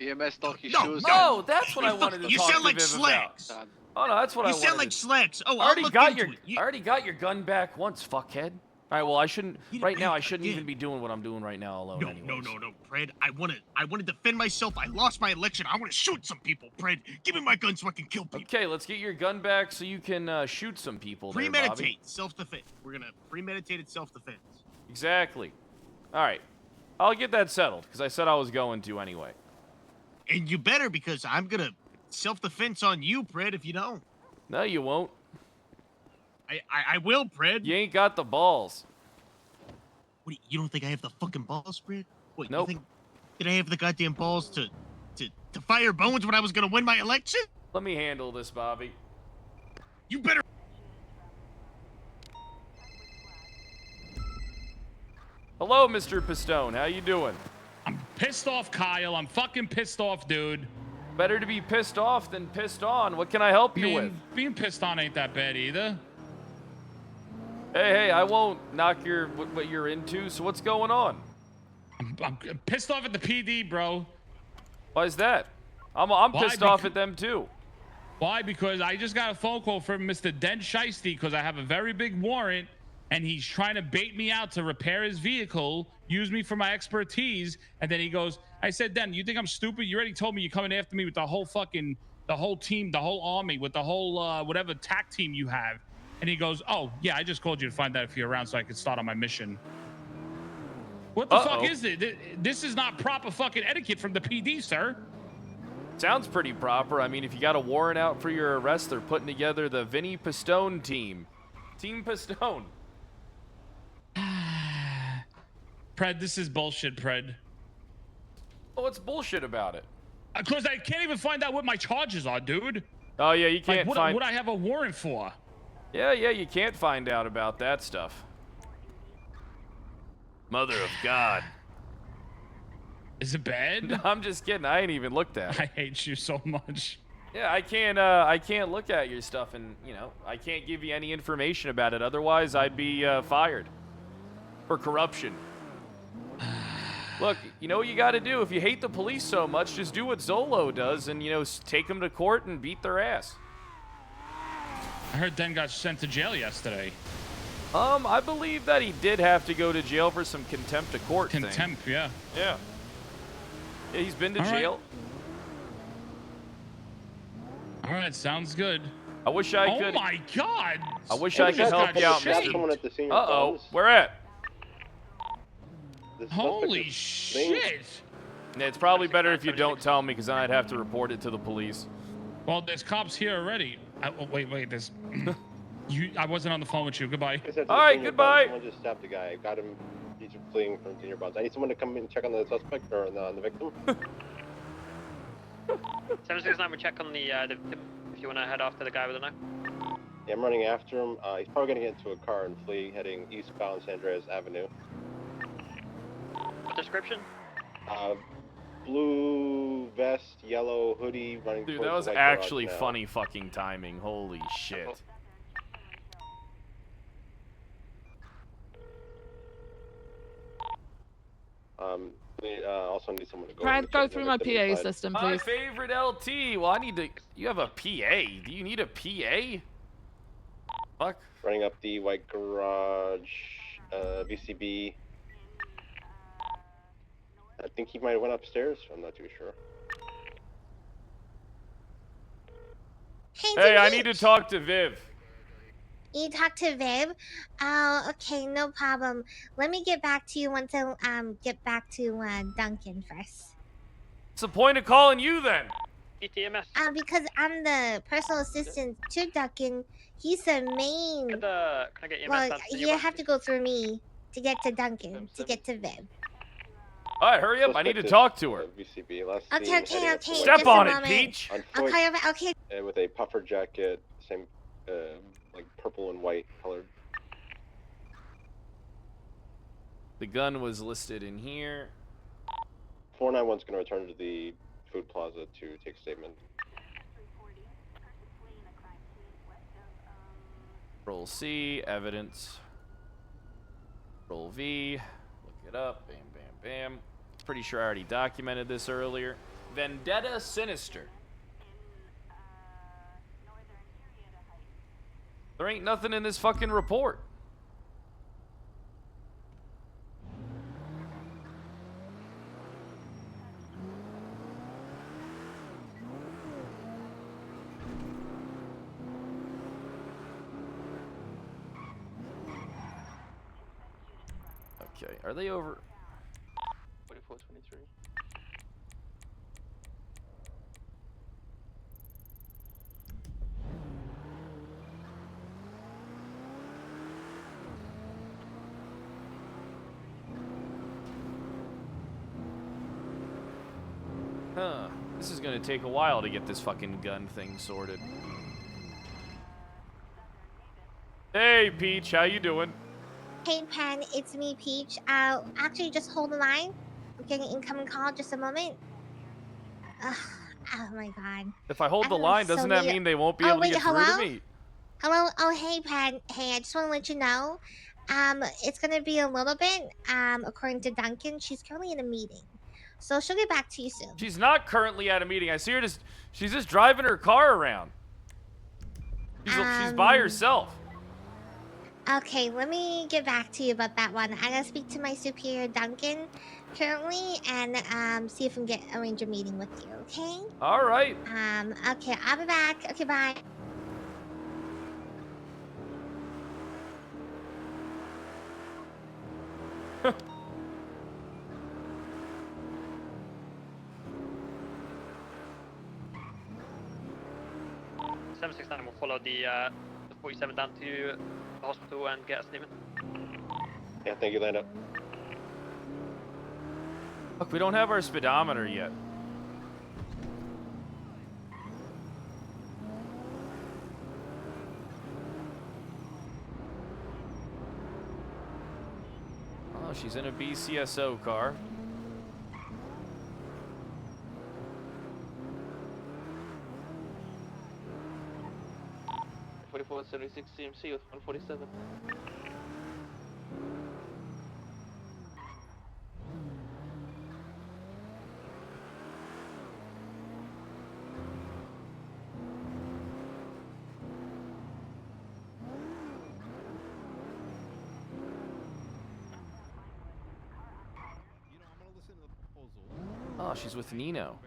EMS talk his No, shoes. No, that's what I wanted to You talk sound to like Viv slacks. about. Oh no, that's what I You wanted. sound like slacks. Oh, I already I'll look got into your. it. I already got your gun back once, fuckhead. All right, well I shouldn't. Right now, I shouldn't even be doing what I'm doing right now alone. No, Fred. I want to defend myself. I lost my election. I want to shoot some people, Fred. Give me my gun so I can kill people. Okay, let's get your gun back so you can shoot some people. There, Bobby. Premeditate self-defense. We're gonna premeditated self-defense. Exactly. All right, I'll get that settled because I said I was going to anyway. And you better, because I'm gonna self-defense on you, Fred. If you don't. No, you won't. I will, Fred. You ain't got the balls. What, you don't think I have the fucking balls, Fred? What, nope. You think, did I have the goddamn balls to fire Bones when I was gonna win my election? Let me handle this, Bobby. You better. Hello, Mr. Pistone. How you doing? I'm pissed off, Kyle. I'm fucking pissed off, dude. Better to be pissed off than pissed on. What can I help you with? Being pissed on ain't that bad either. Hey, I won't knock what you're into. So what's going on? I'm pissed off at the PD, bro. Why is that? I'm pissed off at them too. Why? Because I just got a phone call from Mr. Den Shiesty because I have a very big warrant and he's trying to bait me out to repair his vehicle, use me for my expertise, and then he goes, I said, Den, you think I'm stupid? You already told me you're coming after me with the whole team, the whole army, with the whole whatever TAC team you have. And he goes, oh, yeah, I just called you to find out if you're around so I could start on my mission. What the fuck is it? This is not proper fucking etiquette from the PD, sir. Sounds pretty proper. I mean, if you got a warrant out for your arrest, they're putting together the Vinny Pistone team. Team Pistone. Pred, this is bullshit, Pred. Oh, what's bullshit about it? Because I can't even find out what my charges are, dude. Oh, yeah, you can't find... What I have a warrant for. Yeah, you can't find out about that stuff. Mother of God. Is it bad? No, I'm just kidding. I ain't even looked at it. I hate you so much. Yeah, I can't look at your stuff and, I can't give you any information about it. Otherwise, I'd be fired. For corruption. Look, you know what you got to do? If you hate the police so much, just do what Zolo does and, take them to court and beat their ass. I heard Den got sent to jail yesterday. I believe that he did have to go to jail for some contempt of court thing. Contempt, yeah. Yeah. Yeah, he's been to All jail. All right, sounds good. I wish I could. Oh my God! I wish I could help you out, Mr. Uh-oh, where at? Holy shit! It's probably better if you don't tell me, because then I'd have to report it to the police. Well, there's cops here already. Wait, there's... I wasn't on the phone with you. Goodbye. All right, goodbye. Someone just stabbed a guy. Got him. He's fleeing from senior bonds. I need someone to come in and check on the suspect or on the victim. 769, we check on the if you want to head off to the guy with the knife. Yeah, I'm running after him. He's probably gonna get into a car and flee, heading eastbound San Andreas Avenue. What description? Blue vest, yellow hoodie, running. Dude, towards that was the white garage actually now. funny fucking timing. Holy shit. Also need someone to go. Brad, go through my PA system, My please. favorite LT. Well, I need to. You have a PA. Do you need a PA? Fuck. Running up the white garage, VCB. I think he might have went upstairs. I'm not too sure. Hey, I need to talk to Viv. You talk to Viv? Oh, okay, no problem. Let me get back to you once I get back to Duncan first. What's the point of calling you then? ETMS. Because I'm the personal assistant to Duncan. He's the main. Can I get EMS Well, down to you your have to go through me to get to Duncan, to get to Viv. All right, hurry up. I need to talk to her. VCB. Last Okay, seen okay, heading up okay. the Step just on a it, moment. Peach. On I'll foot, call you back. Okay. with a puffer jacket, same, like purple and white colored. The gun was listed in here. 491's going to return to the food plaza to take a statement. Control C, evidence. Control V, look it up. Bam, bam, bam. Pretty sure I already documented this earlier. Vendetta Sinister. There ain't nothing in this fucking report. Okay, are they over? 4423. Huh. This is gonna take a while to get this fucking gun thing sorted. Hey, Peach, how you doing? Hey, Pen, it's me, Peach. Actually, just hold the line. I'm getting an incoming call. Just a moment. Ugh, oh my god. If I hold the Everyone's line, so doesn't that neat. mean they won't be Oh, able to wait, get through hello? to me? Hello. Oh, hey, Pen. Hey, I just want to let you know. It's gonna be a little bit. According to Duncan, she's currently in a meeting, so she'll get back to you soon. She's not currently at a meeting. I see her just. She's just driving her car around. She's by herself. Okay, let me get back to you about that one. I'm gonna speak to my superior, Duncan, currently, and see if I can arrange a meeting with you. Okay? All right. Okay, I'll be back. Okay, bye. Seven 769 will follow the 47 down to the hospital and get a statement. Yeah, thank you, Lando. Look, we don't have our speedometer yet. Oh, she's in a BCSO car. Forty-four 76 CMC with 147. Oh, she's with Nino.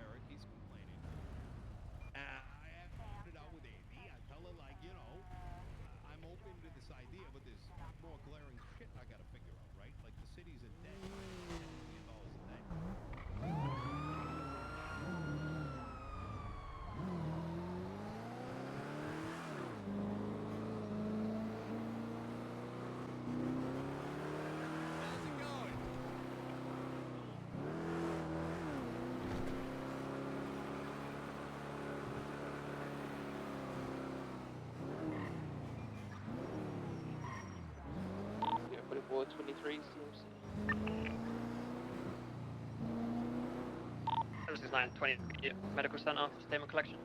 Yeah, 4423 CMC. 769 20 medical center statement collection.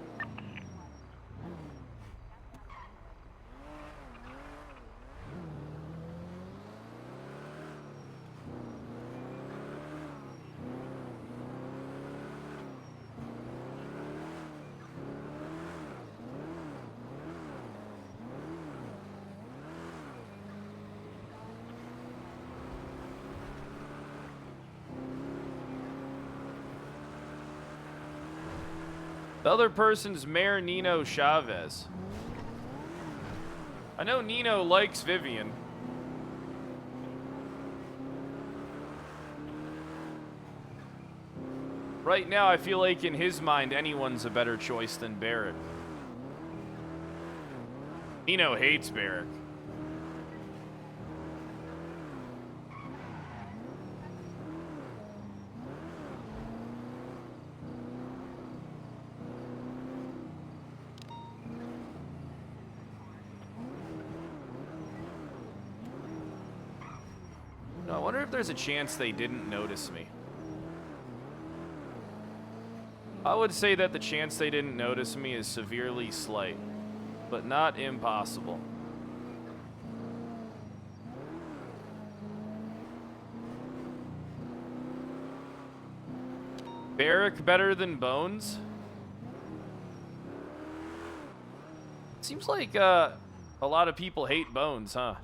The other person's Mayor Nino Chavez. I know Nino likes Vivian. Right now, I feel like in his mind, anyone's a better choice than Barrick. Nino hates Barrick. No, I wonder if there's a chance they didn't notice me. I would say that the chance they didn't notice me is severely slight, but not impossible. Barrick better than Bones? Seems like a lot of people hate Bones, huh?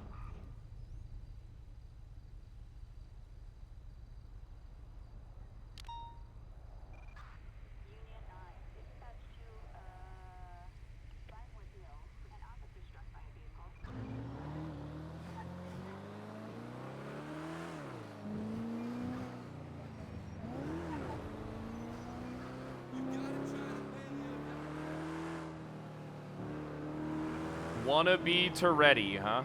Wanna be Toretti, huh?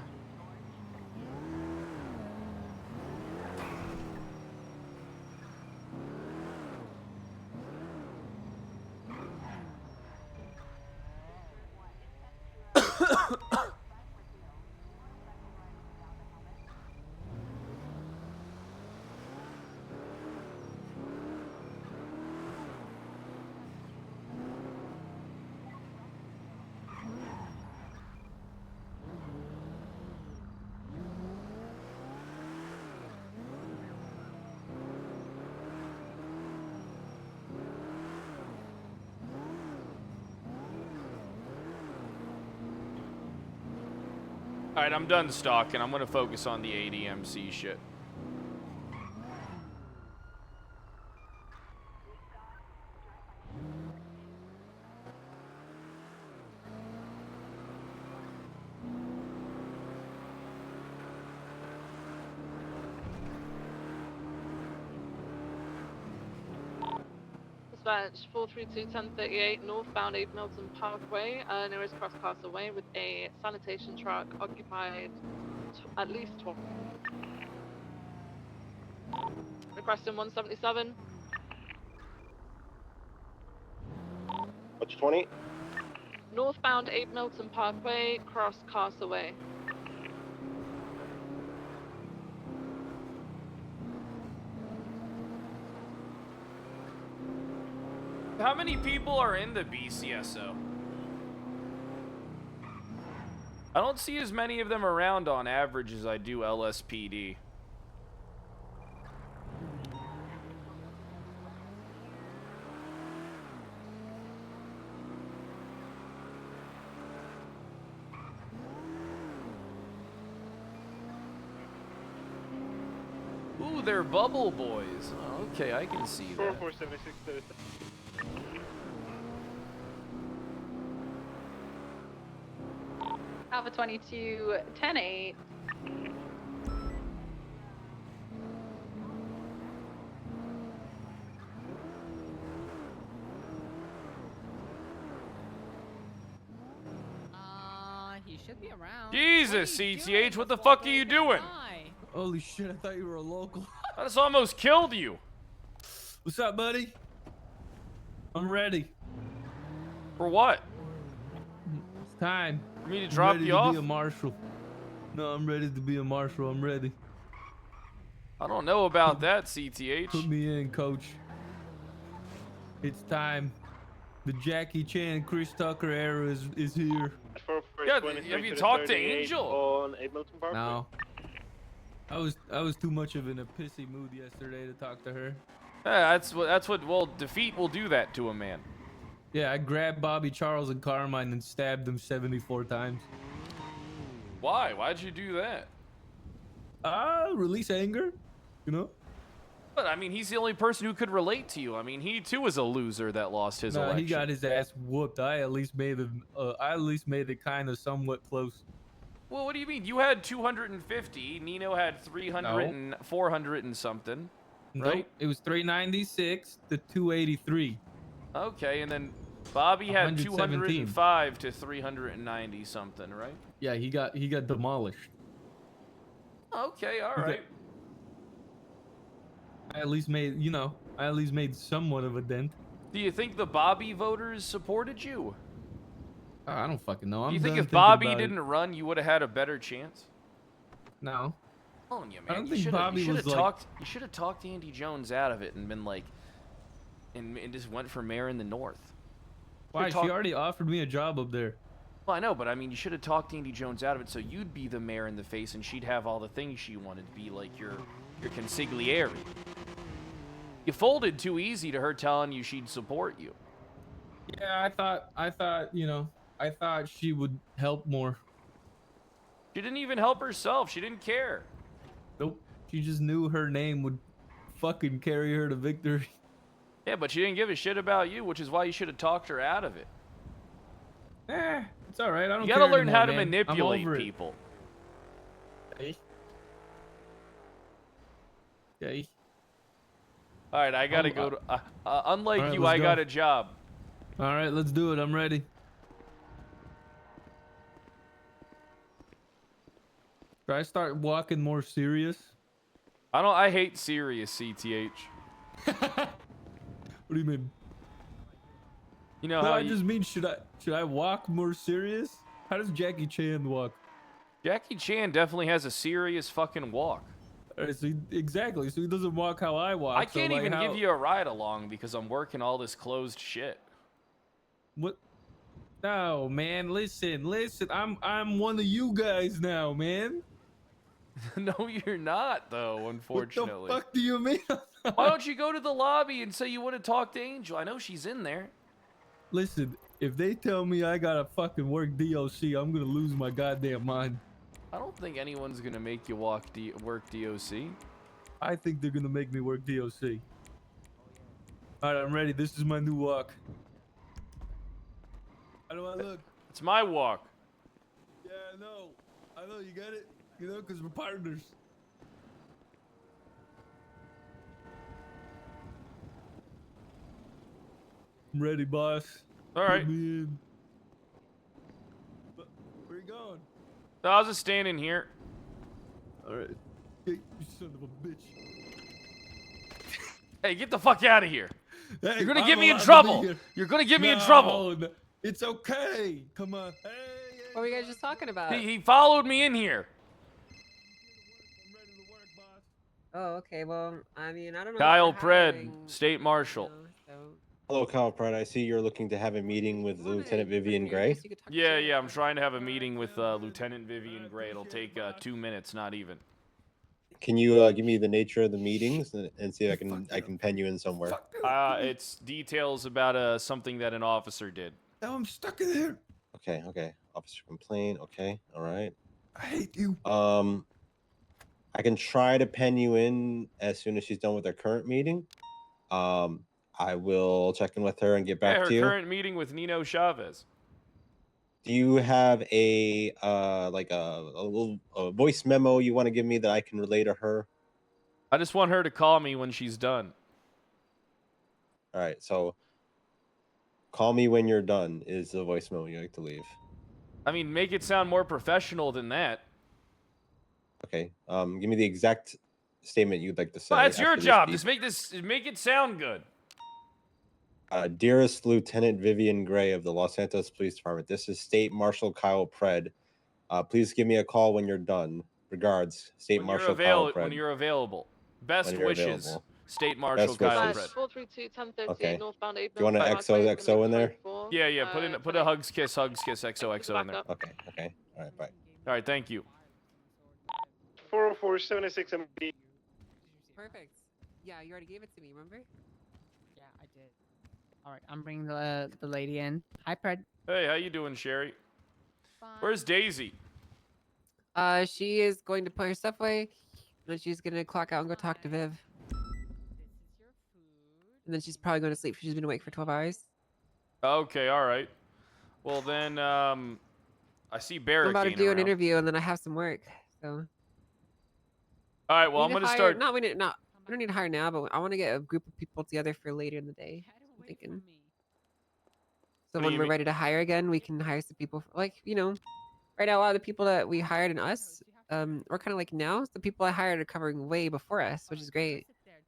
Alright, I'm done stalking. I'm gonna focus on the ADMC shit. Dispatch 432-1038 northbound 8 Milton Parkway, nearest cross Castleway with a sanitation truck occupied at least 12. Requesting 177. What's 20? Northbound 8 Milton Parkway, cross Castaway. How many people are in the BCSO? I don't see as many of them around on average as I do LSPD. Ooh, they're bubble boys. Oh, okay, I can see that. 4476. Alpha 22, 10-8. He should be around. Jesus, CTH, what the fuck are you doing? Holy shit, I thought you were a local. I just almost killed you. What's up, buddy? I'm ready. For what? It's time. For me to drop you off? I'm ready to be a marshal. No, I'm ready to be a marshal. I'm ready. I don't know about that, CTH. Put me in, coach. It's time. The Jackie Chan, Chris Tucker era is here. Yeah, have you talked to Angel? On 8 Milton Parkway. No. I was too much of in a pissy mood yesterday to talk to her. Yeah, that's what well, defeat will do that to a man. Yeah, I grabbed Bobby Charles and Carmine and stabbed them 74 times. Why? Why'd you do that? Release anger, you know? But I mean, he's the only person who could relate to you. I mean, he too was a loser that lost his Nah, election. he got his ass whooped. I at least made it. I at least made it kind of somewhat close. Well, what do you mean? You had 250. Nino had 300 and 400 and something, right? Nope, it was 396 to 283. Okay, and then Bobby had 117. 205 to 390 something, right? Yeah, he got demolished. Okay, all He got- right. I at least made, I at least made somewhat of a dent. Do you think the Bobby voters supported you? I don't fucking know. Do I'm you think done if thinking Bobby about it. didn't run, you would have had a better chance? No. Telling you, I man. don't You think shoulda- Bobby you shoulda was like- talked. You should have talked Andy Jones out of it and been like, and just went for mayor in the north. Why? Talk- She already offered me a job up there. Well, I know, but I mean, you should have talked Andy Jones out of it so you'd be the mayor in the face and she'd have all the things she wanted to be like your consigliere. You folded too easy to her telling you she'd support you. Yeah, I thought, I thought she would help more. She didn't even help herself. She didn't care. Nope. She just knew her name would fucking carry her to victory. Yeah, but she didn't give a shit about you, which is why you should have talked her out of it. It's all right. I don't You care gotta learn anymore, how to man. I'm manipulate over it. people. Okay. Okay. All right, I gotta go to. Unlike All right, you, let's I go. got a job. All right, let's do it. I'm ready. Should I start walking more serious? I hate serious, CTH. What do you mean? You know No, how I just mean should I walk more serious? How does Jackie Chan walk? Jackie Chan definitely has a serious fucking walk. All right, so exactly. So he doesn't walk how I walk. I so, can't like, even how- give you a ride along because I'm working all this closed shit. What? No, man. Listen. I'm one of you guys now, man. No, you're not, though, unfortunately. What the fuck do you mean? Why don't you go to the lobby and say you want to talk to Angel? I know she's in there. Listen, if they tell me I gotta fucking work DOC, I'm gonna lose my goddamn mind. I don't think anyone's gonna make you work DOC. I think they're gonna make me work DOC. All right, I'm ready. This is my new walk. How do I look? It's my walk. Yeah, I know. I know. You get it? You know, because we're partners. I'm ready, boss. All right. Put me in. Where you going? No, I was just standing here. All right. Hey, you son of a bitch. Hey, get the fuck out of here. Hey, You're gonna I'm get me in allowed to be trouble. here. You're gonna get me in No, trouble. no, it's okay. Come on. Hey, What were you guys just talking about? He followed me in here. Oh, okay. Well, I mean, I don't know. Kyle if they're Pred, hiring, State Marshal. you know, so- Hello, Kyle Pratt. I see you're looking to have a meeting with Lieutenant Vivian Gray. Yeah, I'm trying to have a meeting with Lieutenant Vivian Gray. It'll take 2 minutes, not even. Can you give me the nature of the meetings and see if I can pen you in somewhere? It's details about something that an officer did. Now I'm stuck in here. Okay. Officer complaint. Okay, all right. I hate you. I can try to pen you in as soon as she's done with her current meeting. I will check in with her and get back her to you. current meeting with Nino Chavez. Do you have a like a little voice memo you want to give me that I can relay to her? I just want her to call me when she's done. All right, so call me when you're done is the voice memo you like to leave. I mean, make it sound more professional than that. Okay. Give me the exact statement you'd like to say. Well, that's your after this job. beep. Just make it sound good. Dearest Lieutenant Vivian Gray of the Los Santos Police Department, this is State Marshal Kyle Pred. Please give me a call when you're done. Regards, State Marshal Kyle Pred. When you're available. Best When you're wishes, available. State Marshal Best Kyle wishes. Pred. 432 1038 Okay. northbound 8 Do you want an XO in there? Yeah, put a hugs kiss, XOXO in there. Okay. All right, bye. All right, thank you. 404 76 MB. Perfect. Yeah, you already gave it to me, remember? Yeah, I did. All right, I'm bringing the lady in. Hi, Pred. Hey, how you doing, Sherry? Where's Daisy? She is going to put her stuff away, and then she's gonna clock out and go talk to Viv. and then she's probably going to sleep. She's been awake for 12 hours. Okay, all right. Well then, I see I'm Barrick about to do an around. interview, and then I have some work. So. All right. Well, We I'm need to gonna hire, start. No, we need not. We don't need to hire now, but I want to get a group of people together for later in the day. I'm thinking. So What do when you we're mean? ready to hire again, we can hire some people. Like right now, a lot of the people that we hired and us, we're kind of like now. The people I hired are covering way before us, which is great.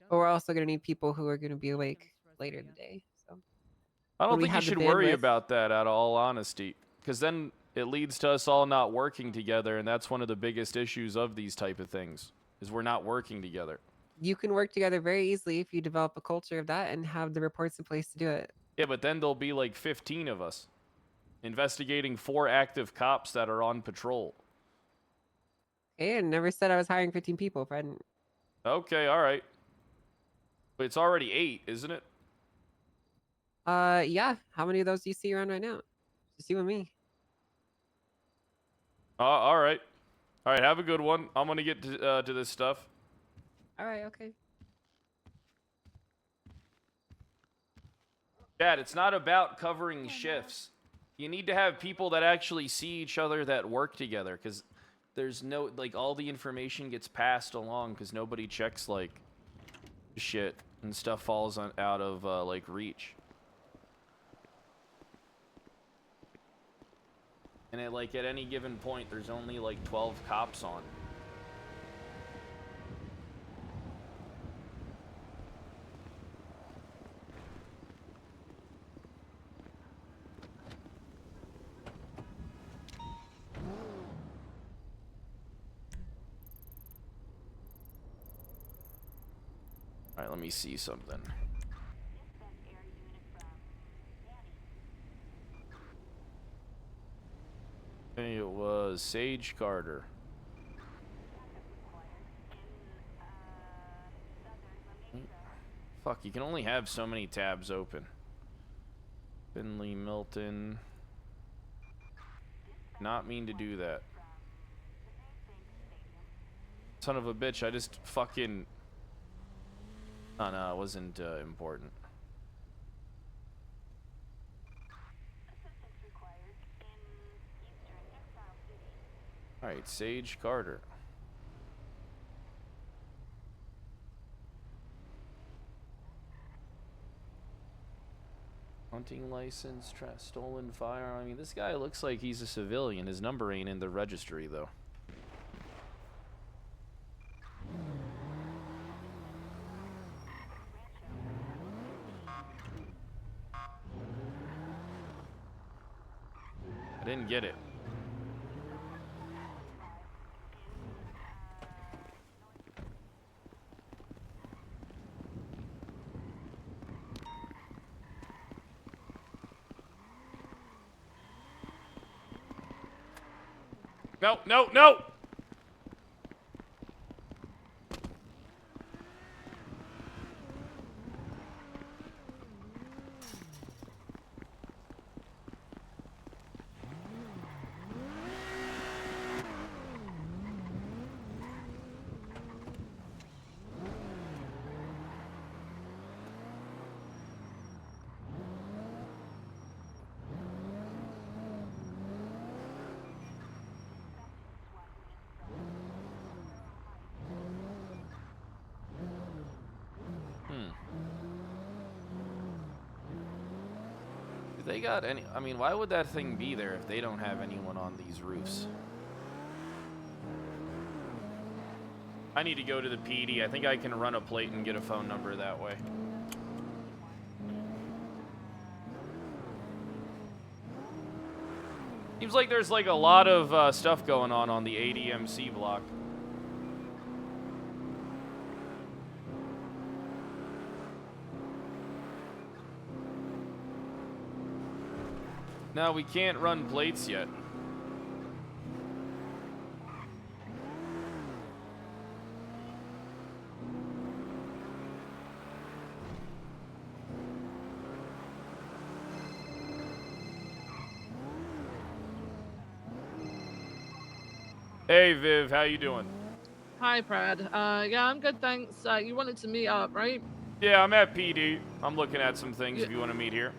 But we're also gonna need people who are gonna be awake later in the day. So. I when don't we think you have the should worry bandwidth- about that, out of all honesty, because then it leads to us all not working together, and that's one of the biggest issues of these type of things, is we're not working together. You can work together very easily if you develop a culture of that and have the reports in place to do it. Yeah, but then there'll be like 15 of us investigating 4 active cops that are on patrol. Hey, I never said I was hiring 15 people, friend. Okay, all right. But it's already 8, isn't it? Yeah. How many of those do you see around right now? Just you and me. All right. All right, have a good one. I'm going to get to this stuff. All right, okay. Dad, it's not about covering shifts. You need to have people that actually see each other that work together, because there's no, like, all the information gets passed along because nobody checks, like, shit, and stuff falls out of, like, reach. And at any given point, there's only, like, 12 cops on. All right, let me see something. It was Sage Carter. Fuck, you can only have so many tabs open. Finley Milton. Not mean to do that. Son of a bitch, I just fucking... Oh no, it wasn't important. Alright, Sage Carter. Hunting license, stolen firearm. I mean, this guy looks like he's a civilian. His number ain't in the registry, though. I didn't get it. No, no, no! Do they got any... I mean, why would that thing be there if they don't have anyone on these roofs? I need to go to the PD. I think I can run a plate and get a phone number that way. Seems like there's like a lot of stuff going on the ADMC block. No, we can't run plates yet. Hey Viv, how you doing? Hi, Brad. Yeah, I'm good, thanks. You wanted to meet up, right? Yeah, I'm at PD. I'm looking at some things Yeah. if you want to meet here.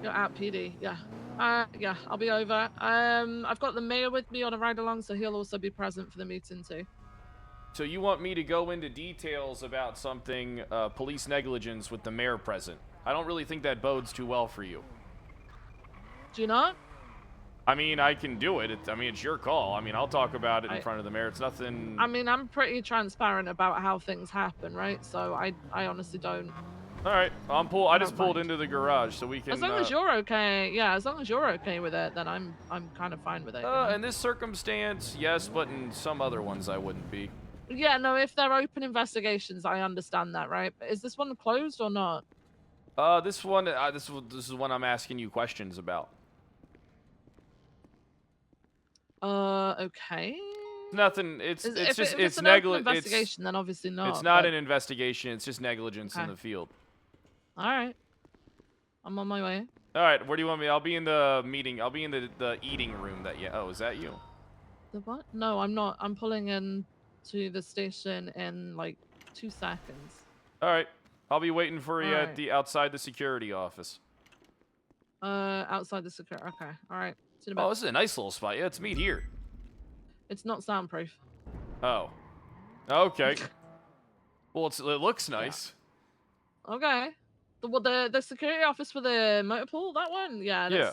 You're at PD, yeah. Yeah, I'll be over. I've got the mayor with me on a ride along, so he'll also be present for the meeting too. So you want me to go into details about something, police negligence with the mayor present. I don't really think that bodes too well for you. Do you not? I mean, I can do it. It's your call. I mean, I'll talk about it in front of the mayor. It's nothing... I mean, I'm pretty transparent about how things happen, right? So I honestly don't... All right, I just pulled into the garage so we can... As long as you're okay, yeah, as long as you're okay with it, then I'm kind of fine with it. You know? In this circumstance, yes, but in some other ones I wouldn't be. Yeah, no, if they're open investigations, I understand that, right? But is this one closed or not? This is one I'm asking you questions about. Okay. Nothing. It's If just it's it's an open negligence. investigation, then obviously not. It's not but... an investigation. It's just negligence in Okay. the field. All right. I'm on my way. All right. Where do you want me? I'll be in the meeting. I'll be in the eating room. Oh, is that you? The what? No, I'm not. I'm pulling in to the station in like 2 seconds. All right. I'll be waiting for you Alright. at the outside the security office. Outside the security. Okay. All right. See you in a bit. Oh, this is a nice little spot. Yeah, let's meet here. It's not soundproof. Oh. Okay. Well, it looks nice. Okay. The security office for the motor pool, that one? Yeah.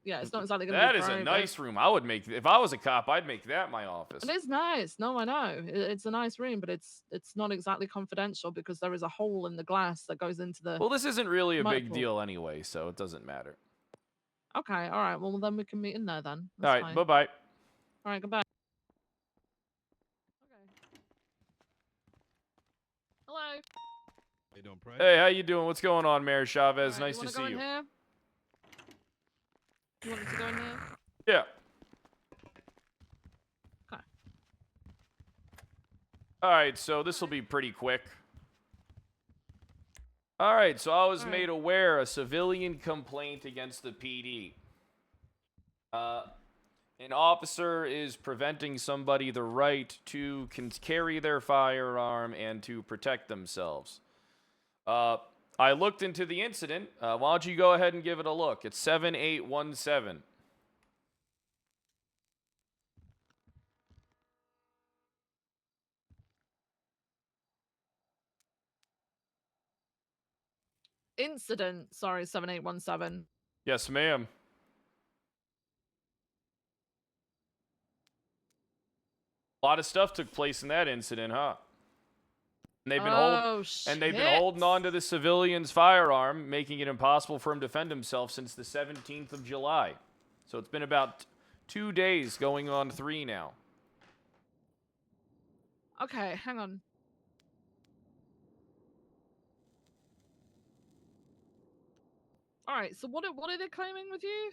It's not exactly gonna That be is a private. nice room. I would make if I was a cop, I'd make that my office. It is nice. No, I know. It's a nice room, but it's not exactly confidential because there is a hole in the glass that goes into the... Well, this isn't really a motor big pool. deal anyway, so it doesn't matter. Okay. All right. Well, then we can meet in there then. All right. Fine. Bye-bye. All right. Goodbye. Hello. Hey, how you doing? What's going on, Mayor Chavez? Alright, Nice to you see wanna you. go in here? You want us to go in here? Yeah. Okay. All right, so this will be pretty quick. All right, so I was made aware a civilian complaint against the PD. An officer is preventing somebody the right to carry their firearm and to protect themselves. I looked into the incident. Why don't you go ahead and give it a look? It's 7817. Incident. Sorry, 7817. Yes, ma'am. A lot of stuff took place in that incident, huh? And they've been holding on to the civilian's firearm, making it impossible for him to defend himself since the 17th of July. So it's been about 2 days, going on 3 now. Okay, hang on. All right. So what are they claiming with you?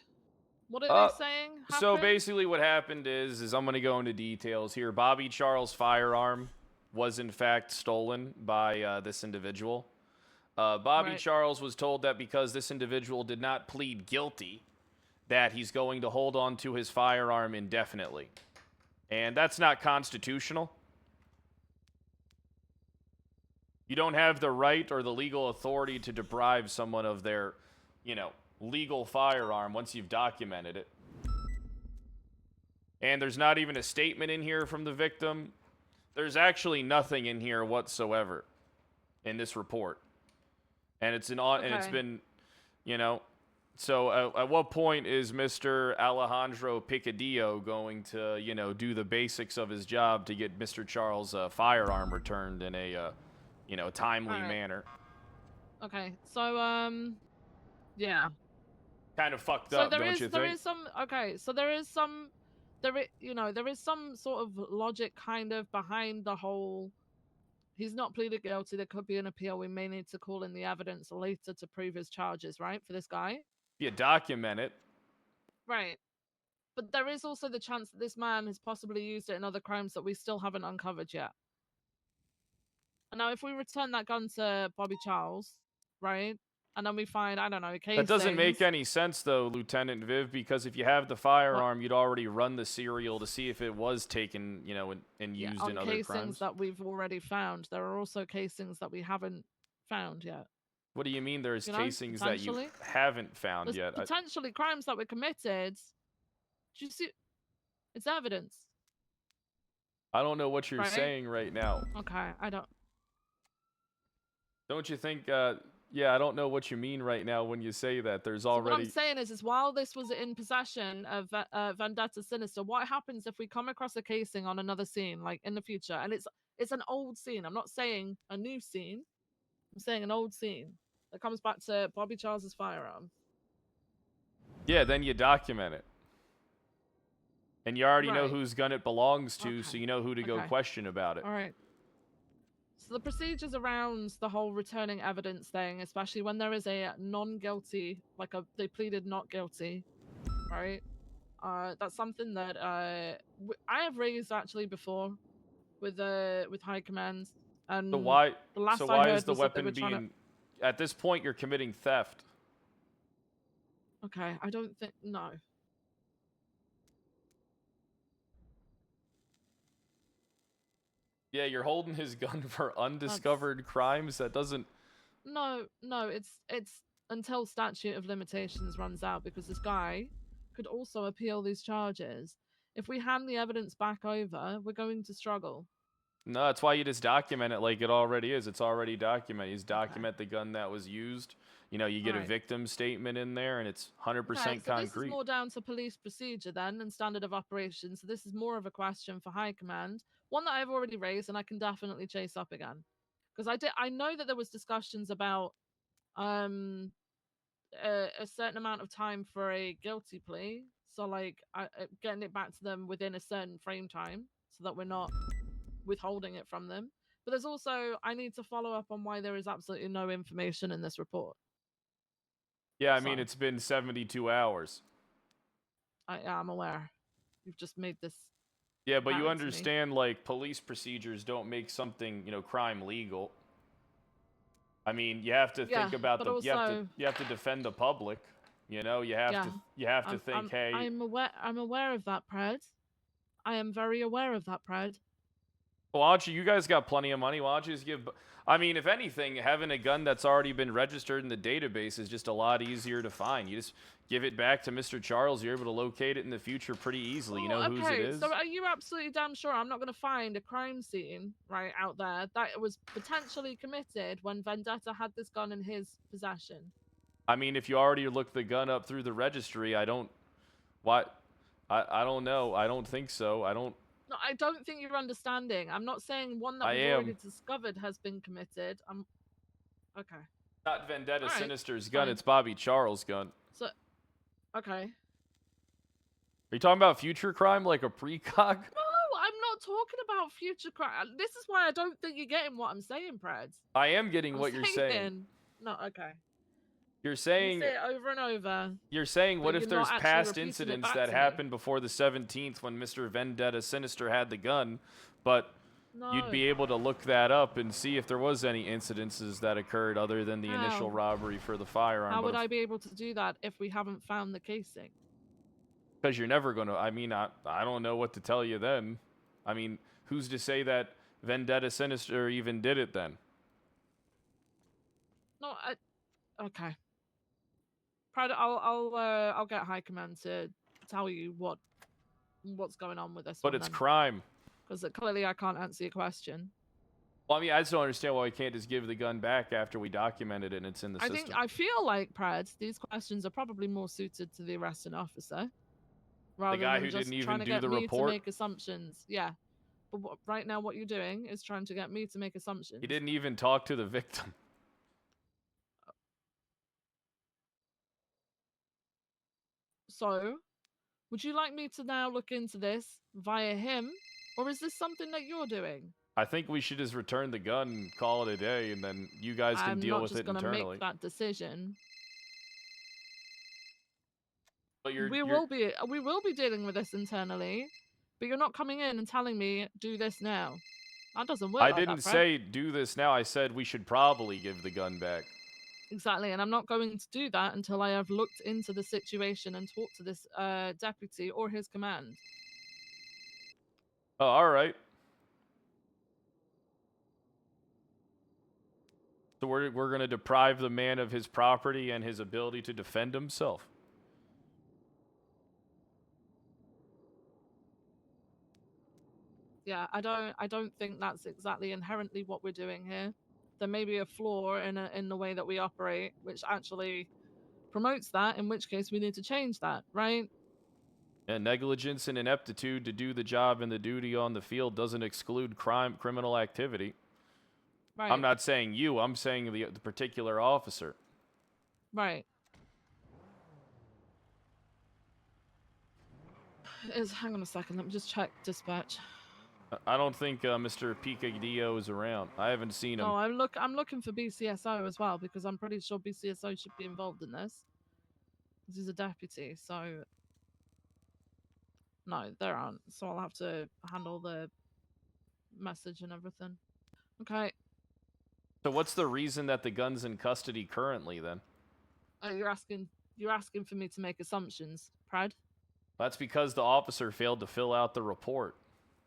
What are they saying? So happened? basically what happened is I'm going to go into details here. Bobby Charles' firearm was in fact stolen by this individual. Bobby Charles was told that because this individual did not plead guilty, that he's going to hold on to his firearm indefinitely. And that's not constitutional. You don't have the right or the legal authority to deprive someone of their, legal firearm once you've documented it. And there's not even a statement in here from the victim. There's actually nothing in here whatsoever in this report. And it's been, so at what point is Mr. Alejandro Picadillo going to, do the basics of his job to get Mr. Charles' firearm returned in a, timely manner? Okay. So yeah. Kind of fucked So up, don't you think? there is some sort of logic kind of behind the whole. He's not pleaded guilty. There could be an appeal. We may need to call in the evidence later to prove his charges, right, for this guy. You document it. Right. But there is also the chance that this man has possibly used it in other crimes that we still haven't uncovered yet. And now, if we return that gun to Bobby Charles, right, and then we find, I don't know, casings... That doesn't make any sense, though, Lieutenant Viv, because if you have the firearm, you'd already run the serial to see if it was taken, and used in other casings crimes. that we've already found. There are also casings that we haven't found yet. What do you mean there's You know, casings that you potentially. haven't found There's yet? potentially crimes that were committed. Do you see? It's evidence, I don't know what you're right? saying right now. Okay, I don't. Don't you think, yeah, I don't know what you mean right now when you say that. There's So what I'm already... saying is while this was in possession of Vendetta Sinister, what happens if we come across a casing on another scene, like in the future, and it's an old scene? I'm not saying a new scene. I'm saying an old scene that comes back to Bobby Charles's firearm. Yeah, then you document it. And you already know Right. whose gun it belongs to, so you know who to go Okay. question about it. All right. So the procedures around the whole returning evidence thing, especially when there is a non-guilty, like they pleaded not guilty, right? That's something that I have raised actually before with high command. And So why, the last so I why heard is the was that they weapon were trying being... At this point, you're committing theft. to... Okay, I don't think... No. Yeah, you're holding his gun for undiscovered crimes? That doesn't... No, it's until statute of limitations runs out, because this guy could also appeal these charges. If we hand the evidence back over, we're going to struggle. No, that's why you just document it like it already is. It's already documented. You just document the gun that was used. You know, you get a Alright. victim statement in there, and it's 100% Okay, so this concrete. is more down to police procedure then and standard of operations. So this is more of a question for high command, one that I've already raised and I can definitely chase up again, because I know that there was discussions about a certain amount of time for a guilty plea. So like getting it back to them within a certain frame time, so that we're not withholding it from them. But there's also, I need to follow up on why there is absolutely no information in this report. Yeah, I mean, it's been 72 hours. I am aware. You've just made this. Yeah, but you apparent to me. understand, like, police procedures don't make something, you know, crime legal. I mean, you have to think Yeah, about but the... also- You have to defend the public. You know, you have to think, hey... I'm aware of that, Pred. I am very aware of that, Pred. Well, why don't you guys got plenty of money, why don't you just give... I mean, if anything, having a gun that's already been registered in the database is just a lot easier to find. You just give it back to Mr. Charles, you're able to locate it in the future pretty easily. You know whose it is? So are you absolutely damn sure I'm not going to find a crime scene right out there that was potentially committed when Vendetta had this gun in his possession? I mean, if you already looked the gun up through the registry, I don't... What? I don't know. I don't think so. I don't... No, I don't think you're understanding. I'm not saying one that I we've already am. discovered has been committed. I'm okay. Not Vendetta Alright, Sinister's gun, fine. it's Bobby Charles' gun. So, okay. Are you talking about future crime, like a precog? No, I'm not talking about future crime. This is why I don't think you're getting what I'm saying, Preds. I am getting I'm what you're saying. No, okay. You're You saying... say it over and over. You're saying, what but if you're not there's actually past repeating it incidents back that to me. happened before the 17th when Mr. Vendetta Sinister had the gun, but you'd No. be able to look that up and see if there was any incidences that occurred other than the initial How? robbery for the firearm. How would I be able to do that if we haven't found the casing? Because you're never going to... I mean, I don't know what to tell you then. I mean, who's to say that Vendetta Sinister even did it then? No, okay. Pride, I'll get high command to tell you what's going on with this. But it's crime. Because clearly I can't answer your question. Well, I mean, I just don't understand why we can't just give the gun back after we documented it and it's in the system. I feel like, Prad, these questions are probably more suited to the arresting officer. Rather guy than who just didn't even trying to do get the me report? to make assumptions. Yeah. But right now what you're doing is trying to get me to make assumptions. He didn't even talk to the victim. So, would you like me to now look into this via him? Or is this something that you're doing? I think we should just return the gun and call it a day, and then you guys can I'm deal not with just it gonna internally. make that decision. But We will be dealing with this internally, but you're not coming in and telling me do this now. That doesn't work. I like didn't that, Fred. say do this now. I said we should probably give the gun back. Exactly, and I'm not going to do that until I have looked into the situation and talked to this deputy or his command. Oh, all right. So we're going to deprive the man of his property and his ability to defend himself. Yeah, I don't think that's exactly inherently what we're doing here. There may be a flaw in the way that we operate, which actually promotes that, in which case we need to change that, right? And negligence and ineptitude to do the job and the duty on the field doesn't exclude criminal activity. Right. I'm not saying you, I'm saying the particular officer. Right. Hang on a second, let me just check dispatch. I don't think Mr. Picadillo is around. I haven't seen him. No, I'm looking for BCSO as well, because I'm pretty sure BCSO should be involved in this. Because he's a deputy, so no, there aren't. So I'll have to handle the message and everything. Okay. So what's the reason that the gun's in custody currently then? You're asking for me to make assumptions, Prad? That's because the officer failed to fill out the report.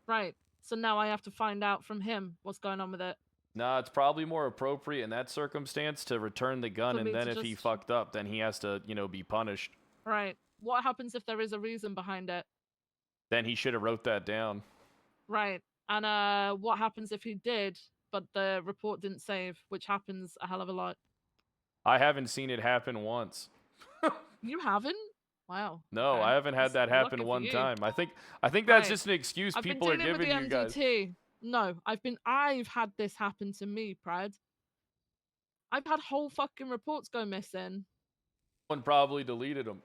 Right. So now I have to find out from him what's going on with it. Nah, it's probably more appropriate in that circumstance to return the gun, For me and then to if he just- fucked up, then he has to, be punished. Right. What happens if there is a reason behind it? Then he should have wrote that down. Right. And what happens if he did, but the report didn't save, which happens a hell of a lot? I haven't seen it happen once. You haven't? Wow. No, okay. I haven't had that Lucky happen for one you. time. I think that's Right. just an excuse I've been people are dealing with giving the you guys. MDT. No, I've had this happen to me, Prad. I've had whole fucking reports go missing. One probably deleted them.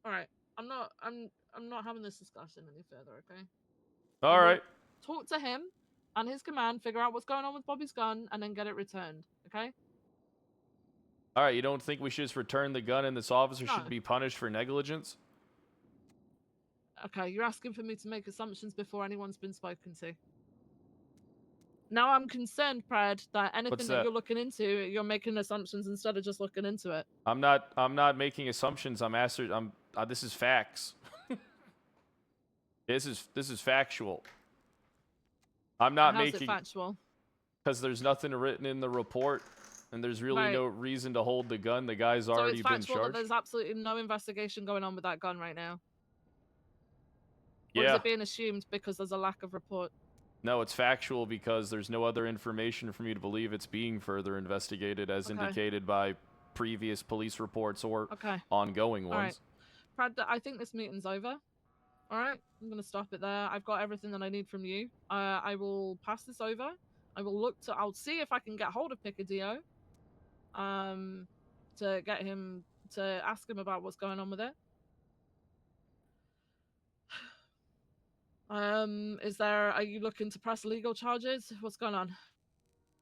All right. I'm not having this discussion any further, okay? All right. Talk to him and his command, figure out what's going on with Bobby's gun, and then get it returned, okay? All right, you don't think we should just return the gun and this officer No. should be punished for negligence? Okay, you're asking for me to make assumptions before anyone's been spoken to. Now I'm concerned, Prad, that anything What's that that? you're looking into, you're making assumptions instead of just looking into it. I'm not making assumptions. This is facts. This is factual. I'm not How's it making factual? because there's nothing written in the report and there's really Right. no reason to hold the gun. The guy's So already it's been factual that charged. there's absolutely no investigation going on with that gun right now. Or is Yeah. it being assumed because there's a lack of report? No, it's factual because there's no other information for me to believe it's being further investigated as Okay. indicated by previous police reports or Okay. ongoing All ones. right. Prad, I think this meeting's over. All right, I'm gonna stop it there. I've got everything that I need from you. I will pass this over. I'll see if I can get hold of Picadillo. To get him to ask him about what's going on with it. Are you looking to press legal charges? What's going on?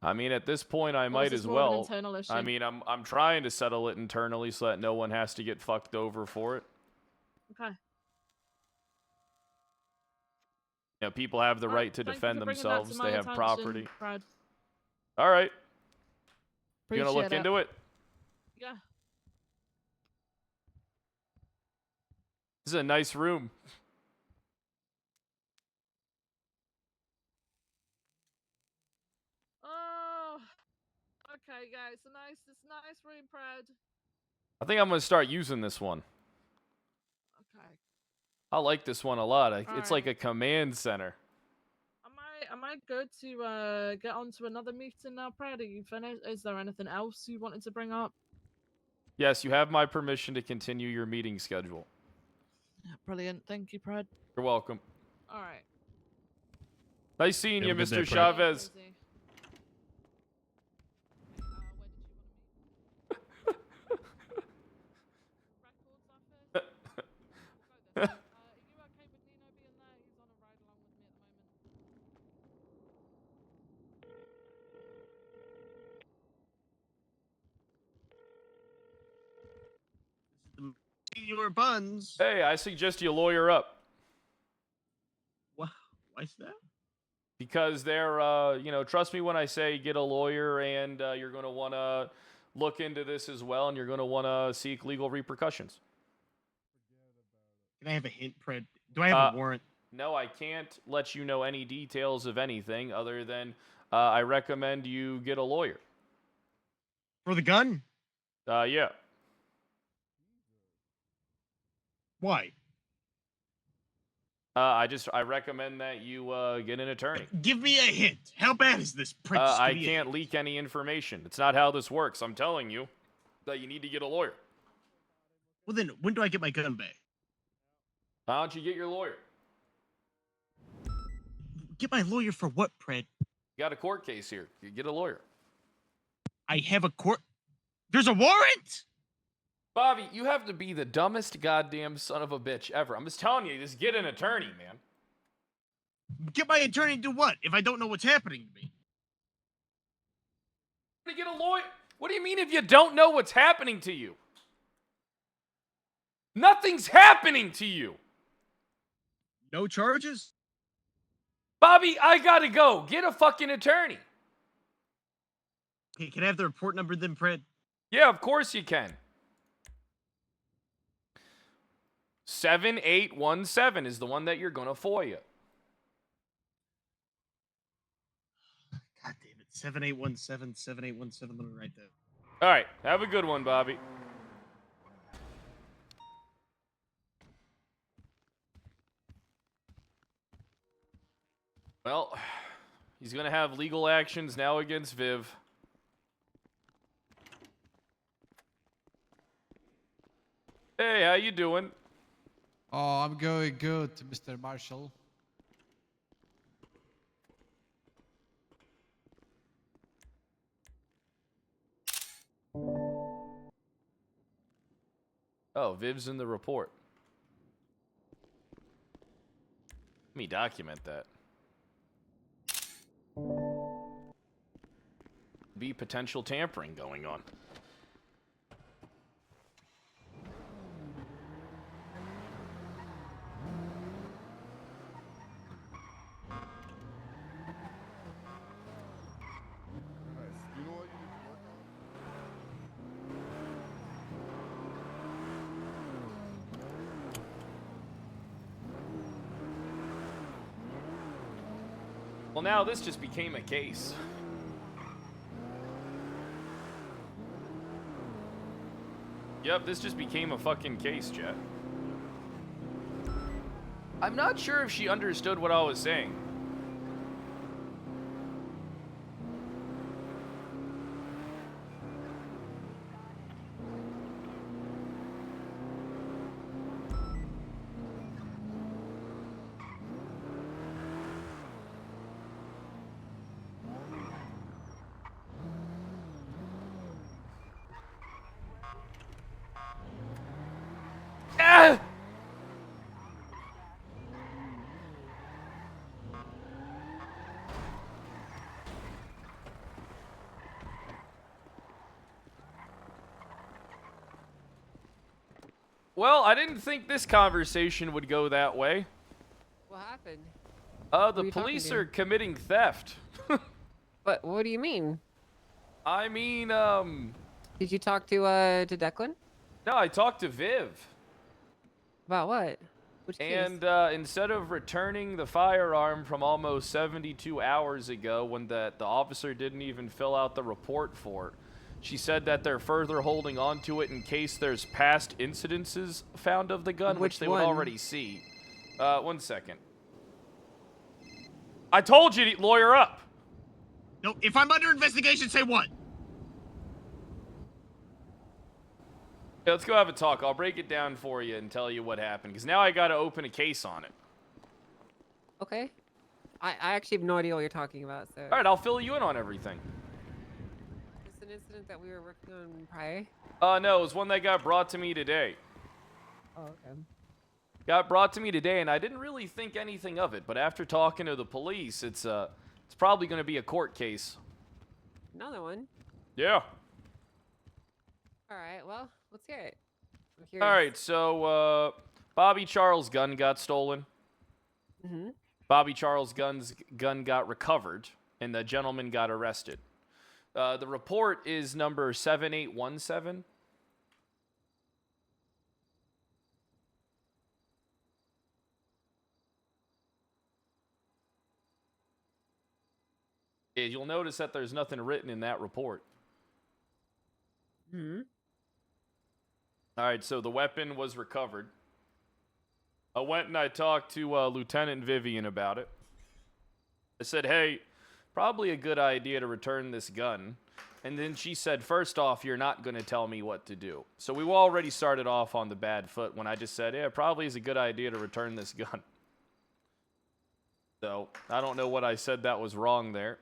I mean, at this point, I Or is might this as more of an well. internal issue? I mean, I'm trying to settle it internally so that no one has to get fucked over for it. Okay. You know, people have the All right to thank you defend for bringing that to themselves. my They have attention, property. Brad. All right. You gonna look Appreciate into it? Yeah. This is a nice room. Oh. Okay, yeah, it's a nice room, Brad. I think I'm gonna start using this one. Okay. I like this one a lot. It's Alright. like a command center. Am I good to get on to another meeting now, Brad? Are you finished? Is there anything else you wanted to bring up? Yes, you have my permission to continue your meeting schedule. Yeah, brilliant. Thank you, Brad. You're welcome. All right. Nice seeing Have you, a good Mr. day, Brad. Chavez. Your buns. Hey, I suggest you lawyer up. Why's that? Because they're, trust me when I say get a lawyer and you're going to want to look into this as well and you're going to want to seek legal repercussions. Can I have a hint, Pred? Do I have a warrant? No, I can't let you know any details of anything other than I recommend you get a lawyer. For the gun? Yeah. Why? I recommend that you get an attorney. Give me a hint. How bad is this, Prince? I can't leak any information. It's not how this works. I'm telling you that you need to get a lawyer. Well then, when do I get my gun back? Why don't you get your lawyer? Get my lawyer for what, Pred? You got a court case here. You get a lawyer. I have a court... There's a warrant?! Bobby, you have to be the dumbest goddamn son of a bitch ever. I'm just telling you, just get an attorney, man. Get my attorney to do what, if I don't know what's happening to me? To get a lawyer? What do you mean if you don't know what's happening to you? Nothing's happening to you. No charges? Bobby, I gotta go. Get a fucking attorney. Okay, can I have the report number then, Pred? Yeah, of course you can. 7817 is the one that you're gonna FOIA. God damn it. 7817, 7817. Let me write that. All right, have a good one, Bobby. Well, he's gonna have legal actions now against Viv. Hey, how you doing? Oh, I'm going good, Mr. Marshall. Oh, Viv's in the report. Let me document that. Be potential tampering going on. You know what you need to work Well, now this just became a case. Yep, this just became a fucking case, Jet. I'm not sure if she understood what I was saying. Ah! Well, I didn't think this conversation would go that way. What happened? The police are committing theft. What do you mean? I mean, Did you talk to Declan? No, I talked to Viv. About what? Which case? And instead of returning the firearm from almost 72 hours ago when the officer didn't even fill out the report for it, she said that they're further holding on to it in case there's past incidences found of the gun, which they would already see. 1 second. I told you to lawyer up. No, if I'm under investigation, say what? Yeah, let's go have a talk. I'll break it down for you and tell you what happened, because now I got to open a case on it. Okay. I actually have no idea what you're talking about, so... All right, I'll fill you in on everything. Is this an incident that we were working on prior? No, it was one that got brought to me today. Oh, okay. Got brought to me today, and I didn't really think anything of it, but after talking to the police, it's probably going to be a court case. Another one? Yeah. All right, well, let's hear it. All right, so Bobby Charles' gun got stolen. Mm-hmm. Bobby Charles' gun got recovered, and the gentleman got arrested. The report is number 7817. is you'll notice that there's nothing written in that report. Hmm. All right, so the weapon was recovered. I went and I talked to Lieutenant Vivian about it. I said, hey, probably a good idea to return this gun. And then she said, first off, you're not going to tell me what to do. So we already started off on the bad foot when I just said, yeah, probably is a good idea to return this gun. So I don't know what I said that was wrong there.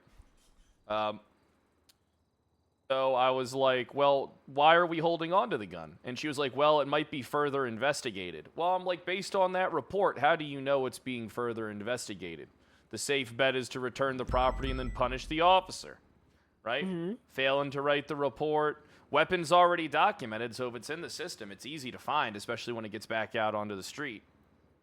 So I was like, well, why are we holding on to the gun? And she was like, well, it might be further investigated. Well, I'm like, based on that report, how do you know it's being further investigated? The safe bet is to return the property and then punish the officer, right? Failing to write the report. Weapons already documented, so if it's in the system, it's easy to find, especially when it gets back out onto the street.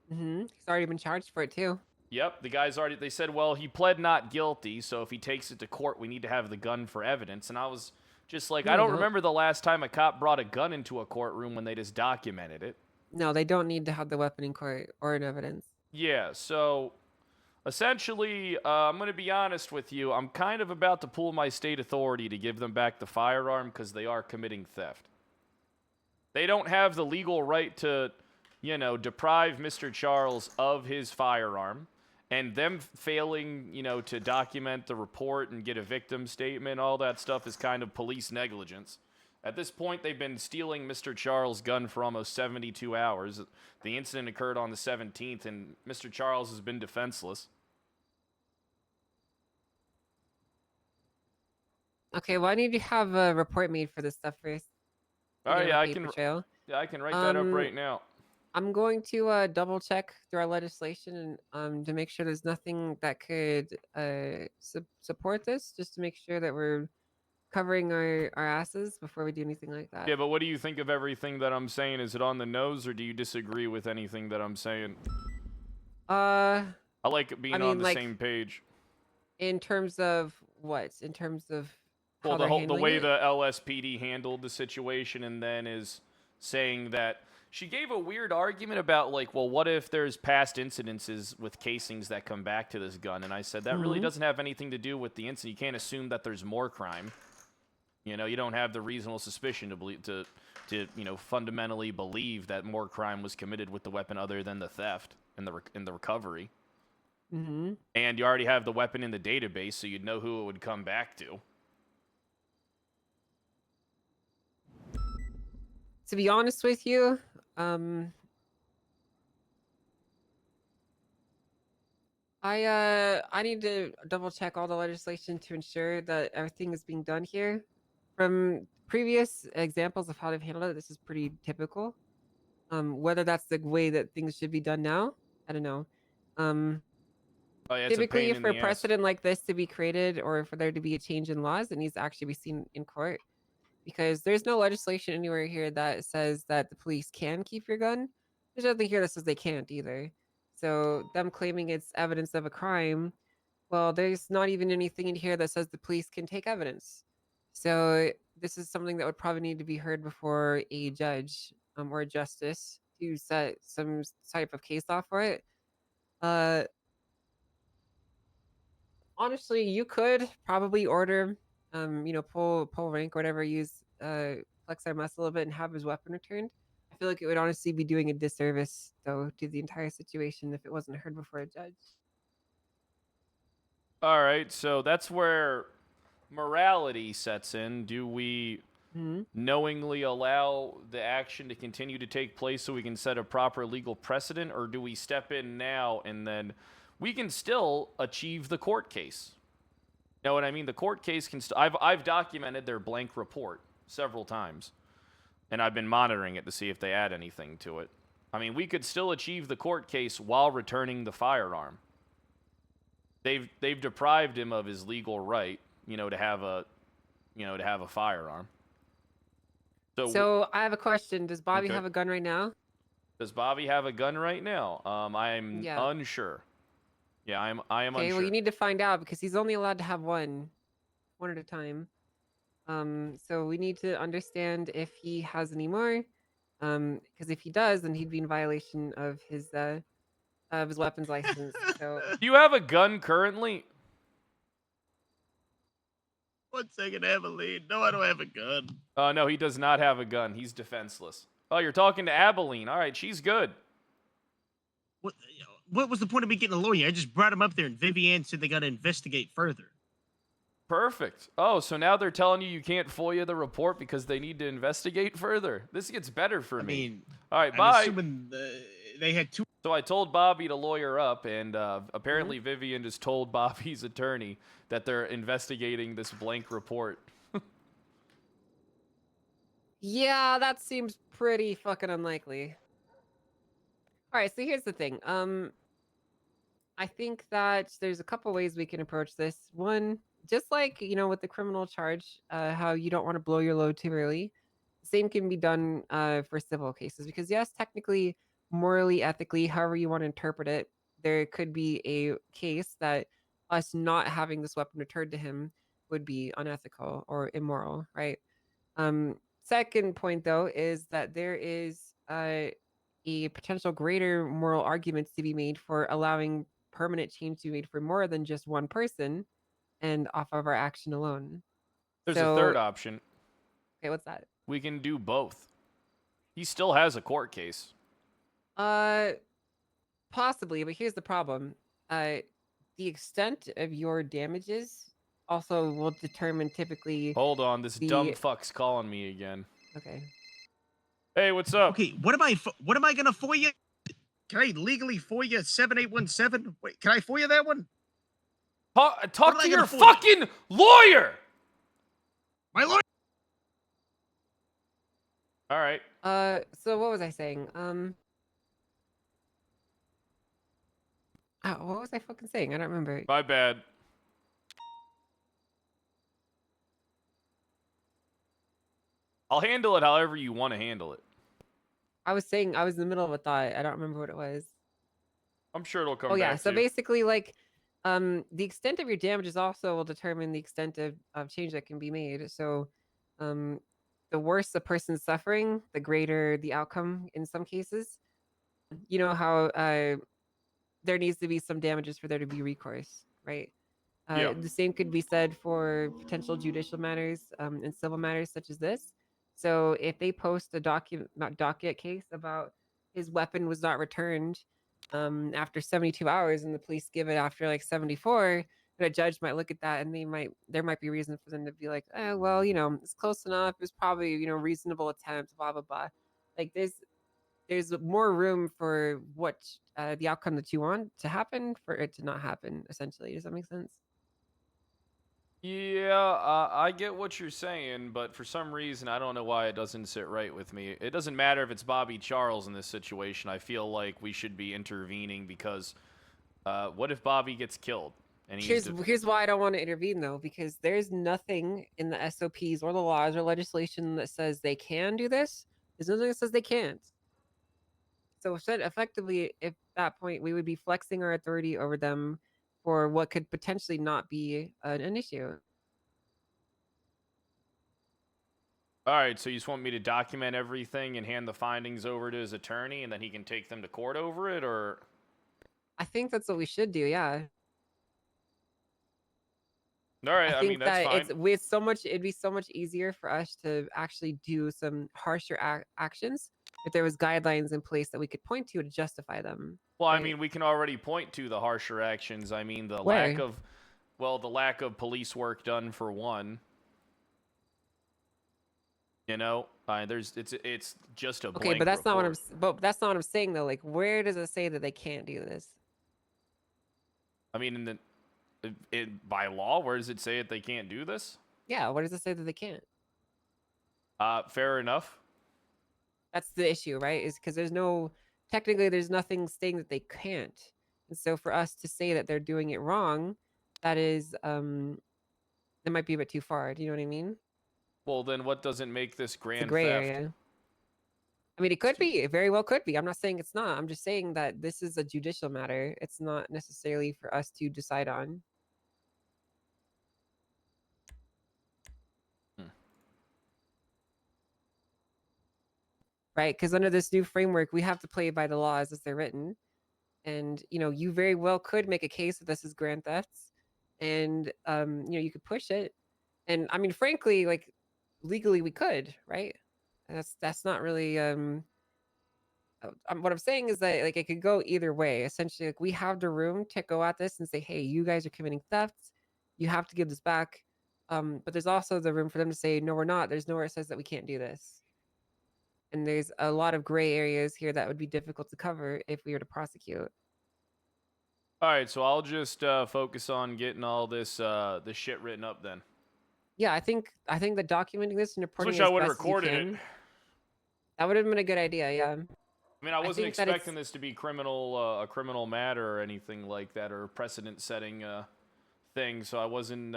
He's already been charged for it too. Yep, the guy's already, they said, well, he pled not guilty, so if he takes it to court, we need to have the gun for evidence. And I was just like, No, I don't no. remember the last time a cop brought a gun into a courtroom when they just documented it. No, they don't need to have the weapon in court or in evidence. Yeah, so essentially, I'm going to be honest with you. I'm kind of about to pull my state authority to give them back the firearm because they are committing theft. They don't have the legal right to, you know, deprive Mr. Charles of his firearm. And them failing, you know, to document the report and get a victim statement, all that stuff is kind of police negligence. At this point, they've been stealing Mr. Charles' gun for almost 72 hours. The incident occurred on the 17th, and Mr. Charles has been defenseless. Okay, well, I need to have a report made for this stuff first. All right, Get yeah, a I paper can, trail. yeah, I can write that up right now. I'm going to double check through our legislation and to make sure there's nothing that could support this, just to make sure that we're covering our asses before we do anything like that. Yeah, but what do you think of everything that I'm saying? Is it on the nose, or do you disagree with anything that I'm saying? I like being on the same page. In terms of what? In terms of how Well, they're the way handling it? the LSPD handled the situation, and then is saying that she gave a weird argument about, like, well, what if there's past incidences with casings that come back to this gun? And I said that really doesn't have anything to do with the incident. You can't assume that there's more crime. You know, you don't have the reasonable suspicion to believe to you know, fundamentally believe that more crime was committed with the weapon other than the theft and the recovery. Mm-hmm. And you already have the weapon in the database, so you'd know who it would come back to. To be honest with you, I need to double check all the legislation to ensure that everything is being done here. From previous examples of how they've handled it, this is pretty typical. Whether that's the way that things should be done now, I don't know. Oh, yeah, it's a Typically, pain if in for a the ass. precedent like this to be created, or for there to be a change in laws, it needs to actually be seen in court. Because there's no legislation anywhere here that says that the police can keep your gun. There's nothing here that says they can't either. So them claiming it's evidence of a crime, well, there's not even anything in here that says the police can take evidence. So this is something that would probably need to be heard before a judge or a justice to set some type of case law for it. Honestly, you could probably order, you know, pull rank or whatever, use flex our muscle a little bit and have his weapon returned. I feel like it would honestly be doing a disservice though to the entire situation if it wasn't heard before a judge. All right, so that's where morality sets in. Do we knowingly allow the action to continue to take place so we can set a proper legal precedent, or do we step in now and then we can still achieve the court case? You know what I mean? The court case can I've documented their blank report several times, and I've been monitoring it to see if they add anything to it. I mean, we could still achieve the court case while returning the firearm. They've deprived him of his legal right, you know, to have a firearm. So I have a question. Does Bobby Okay. have a gun right now? Does Bobby have a gun right now? I'm Yeah. unsure. Yeah, I am Okay, unsure. well, you need to find out because he's only allowed to have one at a time. So we need to understand if he has any more. Because if he does, then he'd be in violation of his weapons license. So Do you have a gun currently? One second, Abilene. No, I don't have a gun. No, he does not have a gun. He's defenseless. Oh, you're talking to Abilene. All right, she's good. What was the point of me getting a lawyer? I just brought him up there, and Vivian said they got to investigate further. Perfect. Oh, so now they're telling you can't FOIA the report because they need to investigate further. This gets better for me. mean, all right, I'm bye. assuming they had two. So I told Bobby to lawyer up, and apparently Vivian just told Bobby's attorney that they're investigating this blank report. Yeah, that seems pretty fucking unlikely. All right, so here's the thing. I think that there's a couple ways we can approach this. One, just like, you know, with the criminal charge, how you don't want to blow your load too early. The same can be done for civil cases because, yes, technically, morally, ethically, however you want to interpret it, there could be a case that us not having this weapon returned to him would be unethical or immoral, right? Second point, though, is that there is a potential greater moral arguments to be made for allowing permanent change to be made for more than just one person and off of our action alone. There's a third option. Okay, what's that? We can do both. He still has a court case. Possibly, but here's the problem. The extent of your damages also will determine typically. Hold on, this dumb fuck's calling me again. Okay. Hey, what's up? Okay, what am I gonna FOIA? Can I legally FOIA 7817? Wait, can I FOIA that one? Talk to your fucking lawyer! My lawyer! All right. So what was I saying? What was I fucking saying? I don't remember. My bad. I'll handle it however you want to handle it. I was saying I was in the middle of a thought. I don't remember what it was. I'm sure it'll come back. Oh back yeah, so to you. basically like the extent of your damages also will determine the extent of change that can be made. So the worse the person's suffering, the greater the outcome in some cases. You know how there needs to be some damages for there to be recourse, right? Yeah. The same could be said for potential judicial matters and civil matters such as this. So if they post a docket case about his weapon was not returned after 72 hours and the police give it after like 74, then a judge might look at that and there might be reason for them to be like, oh, well, you know, it's close enough. It's probably, you know, reasonable attempt, blah, blah, blah. Like there's more room for what the outcome that you want to happen for it to not happen, essentially. Does that make sense? Yeah, I get what you're saying, but for some reason, I don't know why it doesn't sit right with me. It doesn't matter if it's Bobby Charles in this situation. I feel like we should be intervening because what if Bobby gets killed? And Here's why I don't want to intervene, though, because there's nothing in the SOPs or the laws or legislation that says they can do this. There's nothing that says they can't. So effectively, at that point, we would be flexing our authority over them for what could potentially not be an issue. All right, so you just want me to document everything and hand the findings over to his attorney, and then he can take them to court over it, or? I think that's what we should do. Yeah. All right, I mean that's fine. It'd be so much easier for us to actually do some harsher actions if there was guidelines in place that we could point to justify them. Well, I mean, we can already point to the harsher actions. I mean, the lack of police work done for one. You know, it's just a okay, but that's not what I'm saying though. Like, where does it say that they can't do this? I mean, by law, where does it say that they can't do this? Yeah, where does it say that they can't? Fair enough. That's the issue, right? Is because there's nothing saying that they can't. And so for us to say that they're doing it wrong, that might be a bit too far. Do you know what I mean? Well, then what doesn't make this grand gray theft? area. I mean, it could be. It very well could be. I'm not saying it's not. I'm just saying that this is a judicial matter. It's not necessarily for us to decide on. Right? Because under this new framework, we have to play by the laws as they're written. And, you know, you very well could make a case that this is grand thefts. And, you know, you could push it. And I mean, frankly, like legally we could, right? That's not really what I'm saying is that like it could go either way. Essentially, like we have the room to go at this and say, hey, you guys are committing thefts. You have to give this back. But there's also the room for them to say, no, we're not. There's nowhere it says that we can't do this. And there's a lot of gray areas here that would be difficult to cover if we were to prosecute. All right, so I'll just focus on getting all this this shit written up then. Yeah, I think that documenting this and reporting wish it I as would've best as you recorded it. can, that would have been a good idea. Yeah. I mean, I wasn't think that it's- expecting this to be criminal, a criminal matter or anything like that, or a precedent-setting thing. So I wasn't.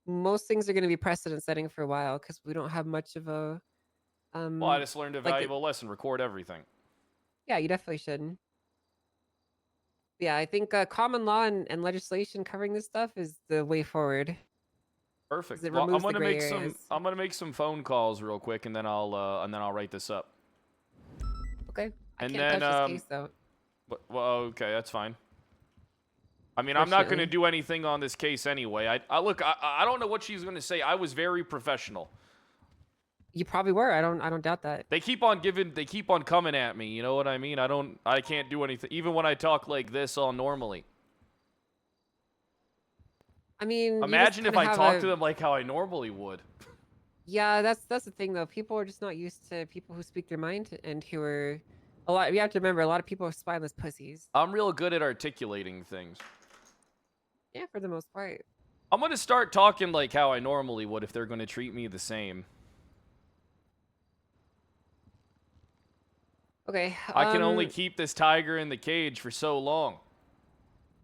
Most things are going to be precedent setting for a while because we don't have much of a. Well, I just learned a like valuable lesson. Record everything. Yeah, you definitely should. Yeah, I think common law and legislation covering this stuff is the way forward. Perfect. It Well, I'm removes the gonna gray make areas. I'm gonna make some phone calls real quick, and then I'll write this up. Okay. I And can't then touch this case though. Well, okay, that's fine. I mean, I'm not going to Fortunately. do anything on this case anyway. I look, I don't know what she's going to say. I was very professional. You probably were. I don't doubt that. They keep on coming at me. You know what I mean? I can't do anything, even when I talk like this all normally. I mean, Imagine if I talked to them like how I normally would. Yeah, that's the thing though. People are just not used to people who speak their mind and who are a lot. We have to remember a lot of people are spineless pussies. I'm real good at articulating things. Yeah, for the most part. I'm going to start talking like how I normally would if they're going to treat me the same. Okay. I can only keep this tiger in the cage for so long.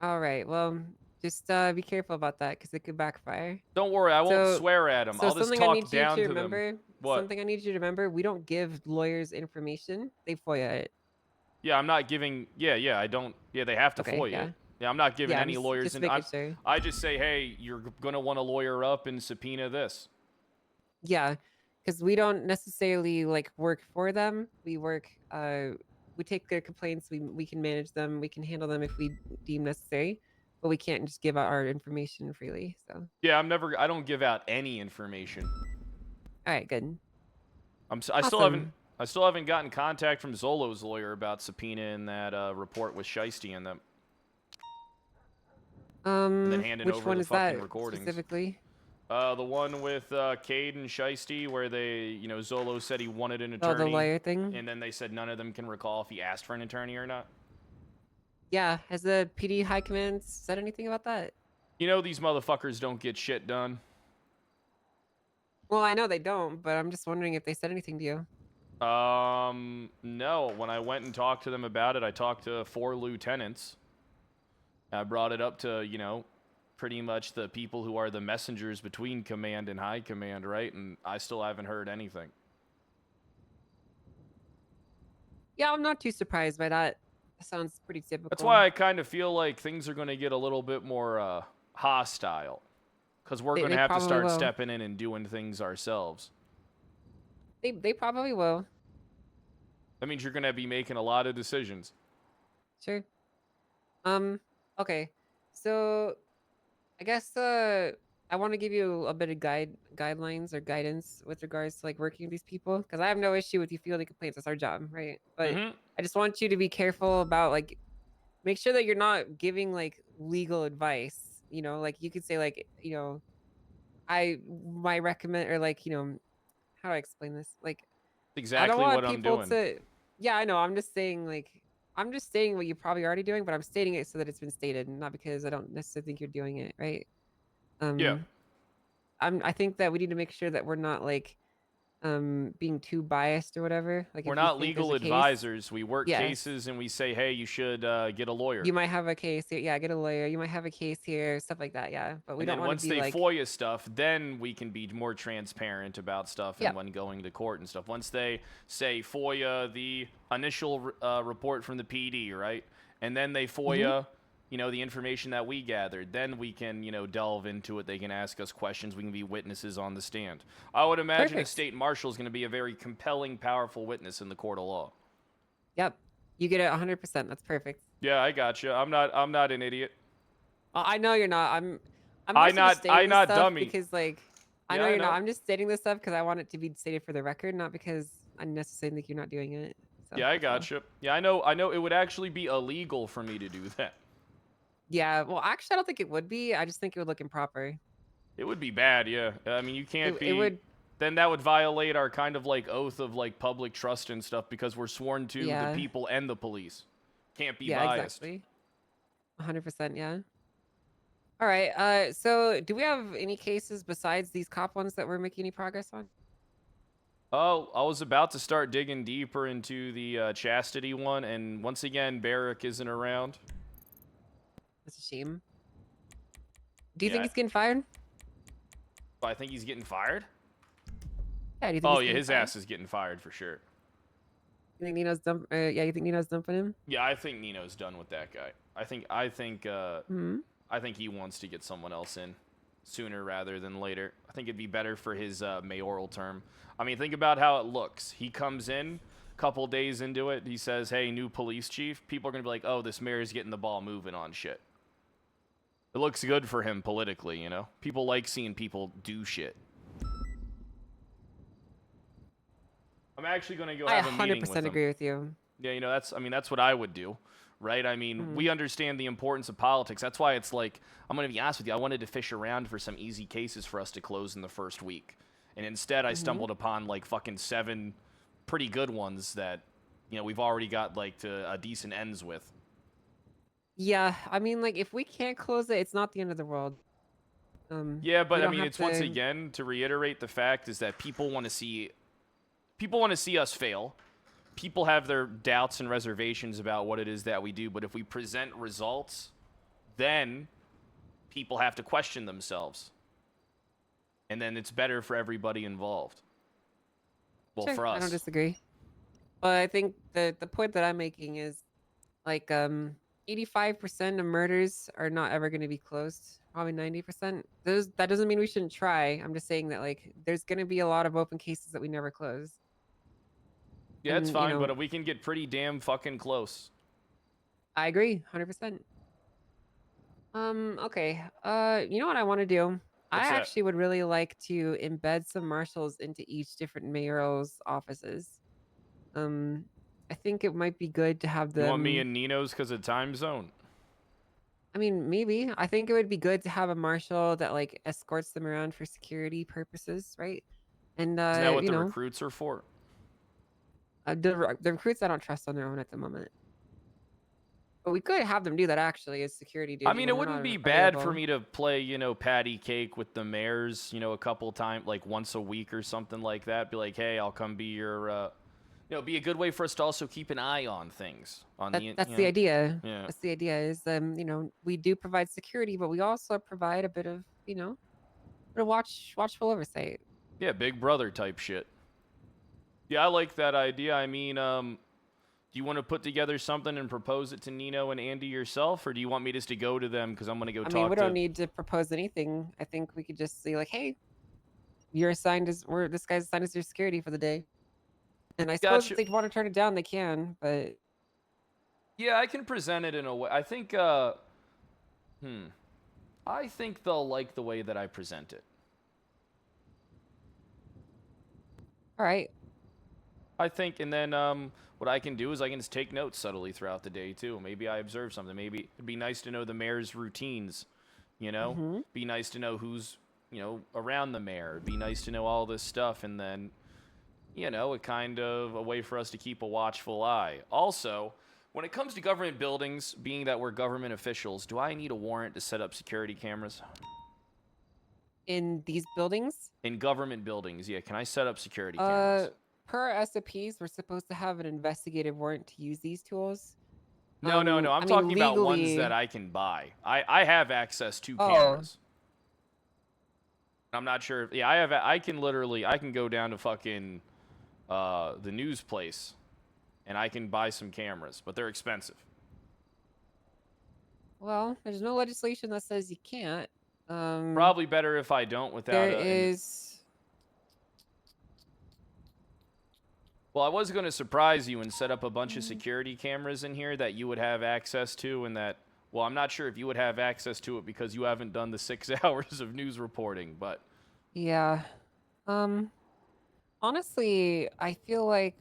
All right. Well, just be careful about that because it could backfire. Don't worry, I won't swear at them. So I'll just something I talk need you down to to remember. them. What? Something I need you to remember: we don't give lawyers information; they FOIA it. Yeah, I'm not giving. Yeah, I don't. Yeah, they have to Okay, FOIA yeah. it. Yeah, I'm not giving Yeah, any lawyers. just making sure. I just say, hey, you're gonna want to lawyer up and subpoena this. Yeah, because we don't necessarily like work for them. We work. We take their complaints. We can manage them. We can handle them if we deem necessary, but we can't just give out our information freely. So. Yeah, I don't give out any information. All right, good. I still haven't gotten contact from Zolo's lawyer about subpoenaing that report with Shiesty in them. And then handing which over one the is fucking that recordings. specifically? The one with Cade and Shiesty, where Zolo said he wanted an Oh, attorney. the lawyer thing? And then they said none of them can recall if he asked for an attorney or not. Yeah, has the PD High Command said anything about that? You know these motherfuckers don't get shit done. Well, I know they don't, but I'm just wondering if they said anything to you. No. When I went and talked to them about it, I talked to 4 lieutenants. I brought it up to, pretty much the people who are the messengers between command and high command, right? And I still haven't heard anything. Yeah, I'm not too surprised by that. That sounds pretty typical. That's why I kind of feel like things are going to get a little bit more hostile. Because we're going to have to start stepping in and doing things ourselves. They probably will. That means you're going to be making a lot of decisions. Sure. Okay. So, I guess I want to give you a bit of guidelines or guidance with regards to like working with these people, because I have no issue with you fielding complaints. That's our job, right? But I just want you to be careful about like, make sure that you're not giving like legal advice. Like you could say like, my recommend, or like, how do I explain this? Like, exactly I don't want what I'm people doing. to. Yeah, I know. I'm just saying what you're probably already doing, but I'm stating it so that it's been stated, not because I don't necessarily think you're doing it, right? Yeah. I think that we need to make sure that we're not like being too biased or whatever. Like, We're if you not think there's legal a case- advisors. We work Yes. cases and we say, hey, you should get a lawyer. You might have a case here. Yeah, get a lawyer. You might have a case here, stuff like that. Yeah, but we And don't then want once to be they like. FOIA stuff, then we can be more transparent about stuff Yeah. and when going to court and stuff. Once they say FOIA the initial report from the PD, right? And then they FOIA, the information that we gathered. Then we can, delve into it. They can ask us questions. We can be witnesses on the stand. I would imagine a Perfect. state marshal is going to be a very compelling, powerful witness in the court of law. Yep, you get it 100%. That's perfect. Yeah, I gotcha. I'm not an idiot. I know you're not. I'm mostly just not stating this not stuff dummy. because like I Yeah, know I you're not. know. I'm just stating this stuff because I want it to be stated for the record, not because I necessarily think you're not doing it. So, Yeah, I that's all. gotcha. Yeah, I know it would actually be illegal for me to do that. Yeah, well, actually, I don't think it would be. I just think it would look improper. It would be bad, yeah. I mean, you can't be. It would. Then that would violate our kind of like oath of like public trust and stuff because we're sworn to Yeah. the people and the police. Can't be Yeah, biased. exactly. 100%. Yeah. All right. So do we have any cases besides these cop ones that we're making any progress on? Oh, I was about to start digging deeper into the chastity one, and once again, Barrick isn't around. That's a shame. Do you Yeah. think he's getting fired? I think he's getting fired. Yeah. Do you think Oh he's yeah, getting his fired? ass is getting fired for sure. You think Nino's dump? Yeah, you think Nino's dumping him? Yeah, I think Nino's done with that guy. I think he wants to get someone else in sooner rather than later. I think it'd be better for his mayoral term. I mean, think about how it looks. He comes in, couple days into it, he says, "Hey, new police chief." People are gonna be like, "Oh, this mayor's getting the ball moving on shit." It looks good for him politically, you know. People like seeing people do shit. I'm actually gonna go have a meeting with him. 100% agree with you. Yeah, you know, that's what I would do, right? I mean, we understand the importance of politics. That's why it's like, I'm going to be honest with you, I wanted to fish around for some easy cases for us to close in the first week. And instead, I stumbled upon, like, fucking 7 pretty good ones that, you know, we've already got, like, to a decent ends with. Yeah, I mean, like, if we can't close it, it's not the end of the world. Yeah, but, we I don't mean, have it's once to- again, to reiterate the fact, is that people want to see us fail. People have their doubts and reservations about what it is that we do, but if we present results, then people have to question themselves. And then it's better for everybody involved. Well, Sure, for us. I don't disagree. But I think the point that I'm making is, like, 85% of murders are not ever going to be closed. Probably 90%. That doesn't mean we shouldn't try. I'm just saying that, like, there's going to be a lot of open cases that we never close. Yeah, it's And, you fine, know- but we can get pretty damn fucking close. I agree, 100%. Okay. You know what I want to do? What's I that? actually would really like to embed some marshals into each different mayoral's offices. I think it might be good to have them. You want me and Nino's because of time zone? I mean, maybe. I think it would be good to have a marshal that, like, escorts them around for security purposes, right? And Isn't that what you the know, recruits are for? the recruits I don't trust on their own at the moment. But we could have them do that actually as security duty. I mean, it when we're wouldn't not be bad for available. me to play, you know, patty cake with the mayors, you know, a couple times, like once a week or something like that. Be like, hey, I'll come be your, you know, be a good way for us to also keep an eye on things. That's you the know. idea. Yeah. That's the idea. Is you know, we do provide security, but we also provide a bit of, you know, a bit of watchful oversight. Yeah, Big Brother type shit. Yeah, I like that idea. I mean, do you want to put together something and propose it to Nino and Andy yourself, or do you want me just to go to them because I'm gonna go I talk mean, we to? don't need to propose anything. I think we could just say like, hey, you're assigned as this guy's assigned as your security for the day. And I suppose Gotcha. if they'd want to turn it down, they can. But Yeah, I can present it in a way. I think, I think they'll like the way that I present it. all right. I think, and then what I can do is I can just take notes subtly throughout the day too. Maybe I observe something. Maybe it'd be nice to know the mayor's routines. You know, be nice to know who's, you know, around the mayor. It'd be nice to know all this stuff, and then, you know, a kind of a way for us to keep a watchful eye. Also, when it comes to government buildings, being that we're government officials, do I need a warrant to set up security cameras? In these buildings, In government buildings, yeah. Can I set up security cameras? per our SOPs, we're supposed to have an investigative warrant to use these tools. No. I'm I mean, talking about ones legally- that I can buy. I have access to Oh. cameras. I'm not sure. Yeah, I can go down to fucking the news place, and I can buy some cameras, but they're expensive. Well, there's no legislation that says you can't. Probably better if I don't without. There is. Well, I was going to surprise you and set up a bunch of security cameras in here that you would have access to, and that Well, I'm not sure if you would have access to it because you haven't done the 6 hours of news reporting, but Yeah. Honestly, I feel like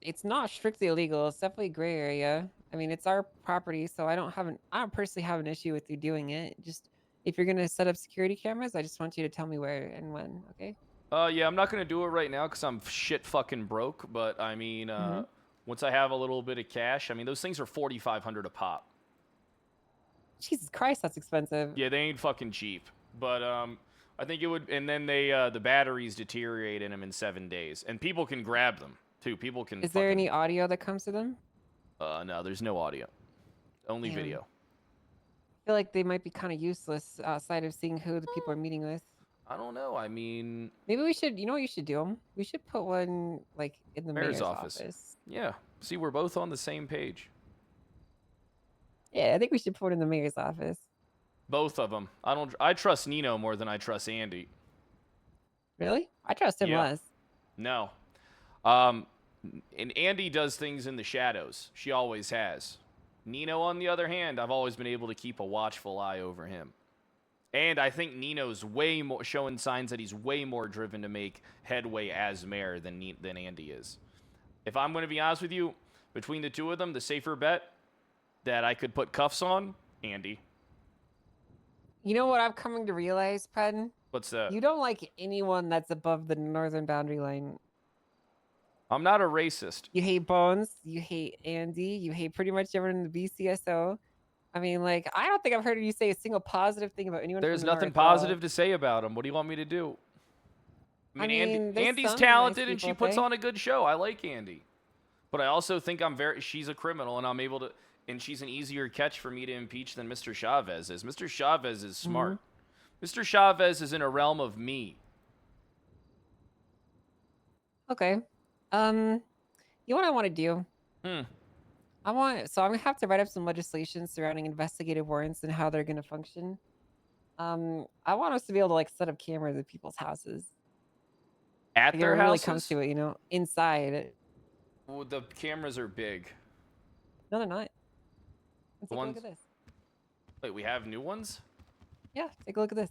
it's not strictly illegal. It's definitely a gray area. I mean, it's our property, so I don't personally have an issue with you doing it. Just if you're gonna set up security cameras, I just want you to tell me where and when, okay? yeah, I'm not gonna do it right now because I'm shit fucking broke. But I mean, once I have a little bit of cash, I mean, those things are $4,500 a pop. Jesus Christ, that's expensive. Yeah, they ain't fucking cheap. But I think it would, and then they the batteries deteriorate in them in 7 days, and people can grab them too. People can. Is there any audio that comes to them? No, there's no audio, only Damn. video. I feel like they might be kind of useless outside of seeing who the people are meeting with. I don't know. I mean, maybe we should. You know what you should do? We should put one like in the mayor's mayor's office. Yeah. See, we're both on the same page. Yeah, I think we should put it in the mayor's office. Both of them. I trust Nino more than I trust Andy. Really? I trust him less. No. And Andy does things in the shadows. She always has. Nino, on the other hand, I've always been able to keep a watchful eye over him. And I think Nino's way more showing signs that he's way more driven to make headway as mayor than Andy is. If I'm going to be honest with you, between the two of them, the safer bet that I could put cuffs on, Andy. You know what I'm coming to realize, Penn? What's that? You don't like anyone that's above the northern boundary line. I'm not a racist. You hate Bones. You hate Andy. You hate pretty much everyone in the BCSO. I mean, like, I don't think I've heard you say a single positive thing about anyone. There's from the nothing north, positive to say about him. What do you want me to do? I mean, Andy's talented and she puts on a good show. I like Andy. But I also think she's a criminal and I'm able to, and she's an easier catch for me to impeach than Mr. Chavez is. Mr. Chavez is smart. Mr. Chavez is in a realm of me. Okay. You know what I want to do? I'm gonna have to write up some legislation surrounding investigative warrants and how they're gonna function. I want us to be able to like set up cameras at people's houses. At like, their it really houses? comes to it, you know, inside. Well, the cameras are big. No, they're not. Take a ones... look at this. Wait, we have new ones? Yeah, take a look at this.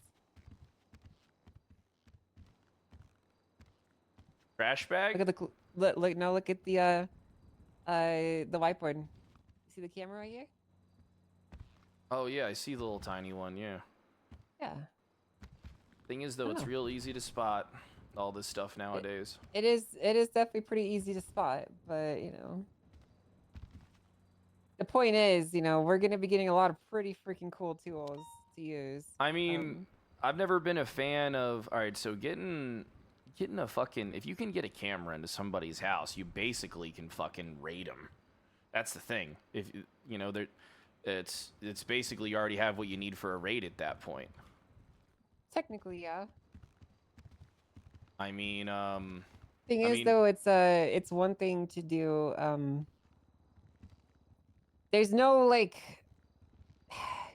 Trash bag? Look at the look at the whiteboard. You see the camera right here? Oh yeah, I see the little tiny one. Yeah. Yeah. Thing is, though, it's real easy to spot all this stuff nowadays. It is definitely pretty easy to spot, but you know, the point is, you know, we're gonna be getting a lot of pretty freaking cool tools to use. I mean, I've never been a fan of. All right, so getting a fucking, if you can get a camera into somebody's house, you basically can fucking raid them. That's the thing. If you know, it's basically you already have what you need for a raid at that point. Technically, yeah. I mean, thing is, though, it's one thing to do. There's no like.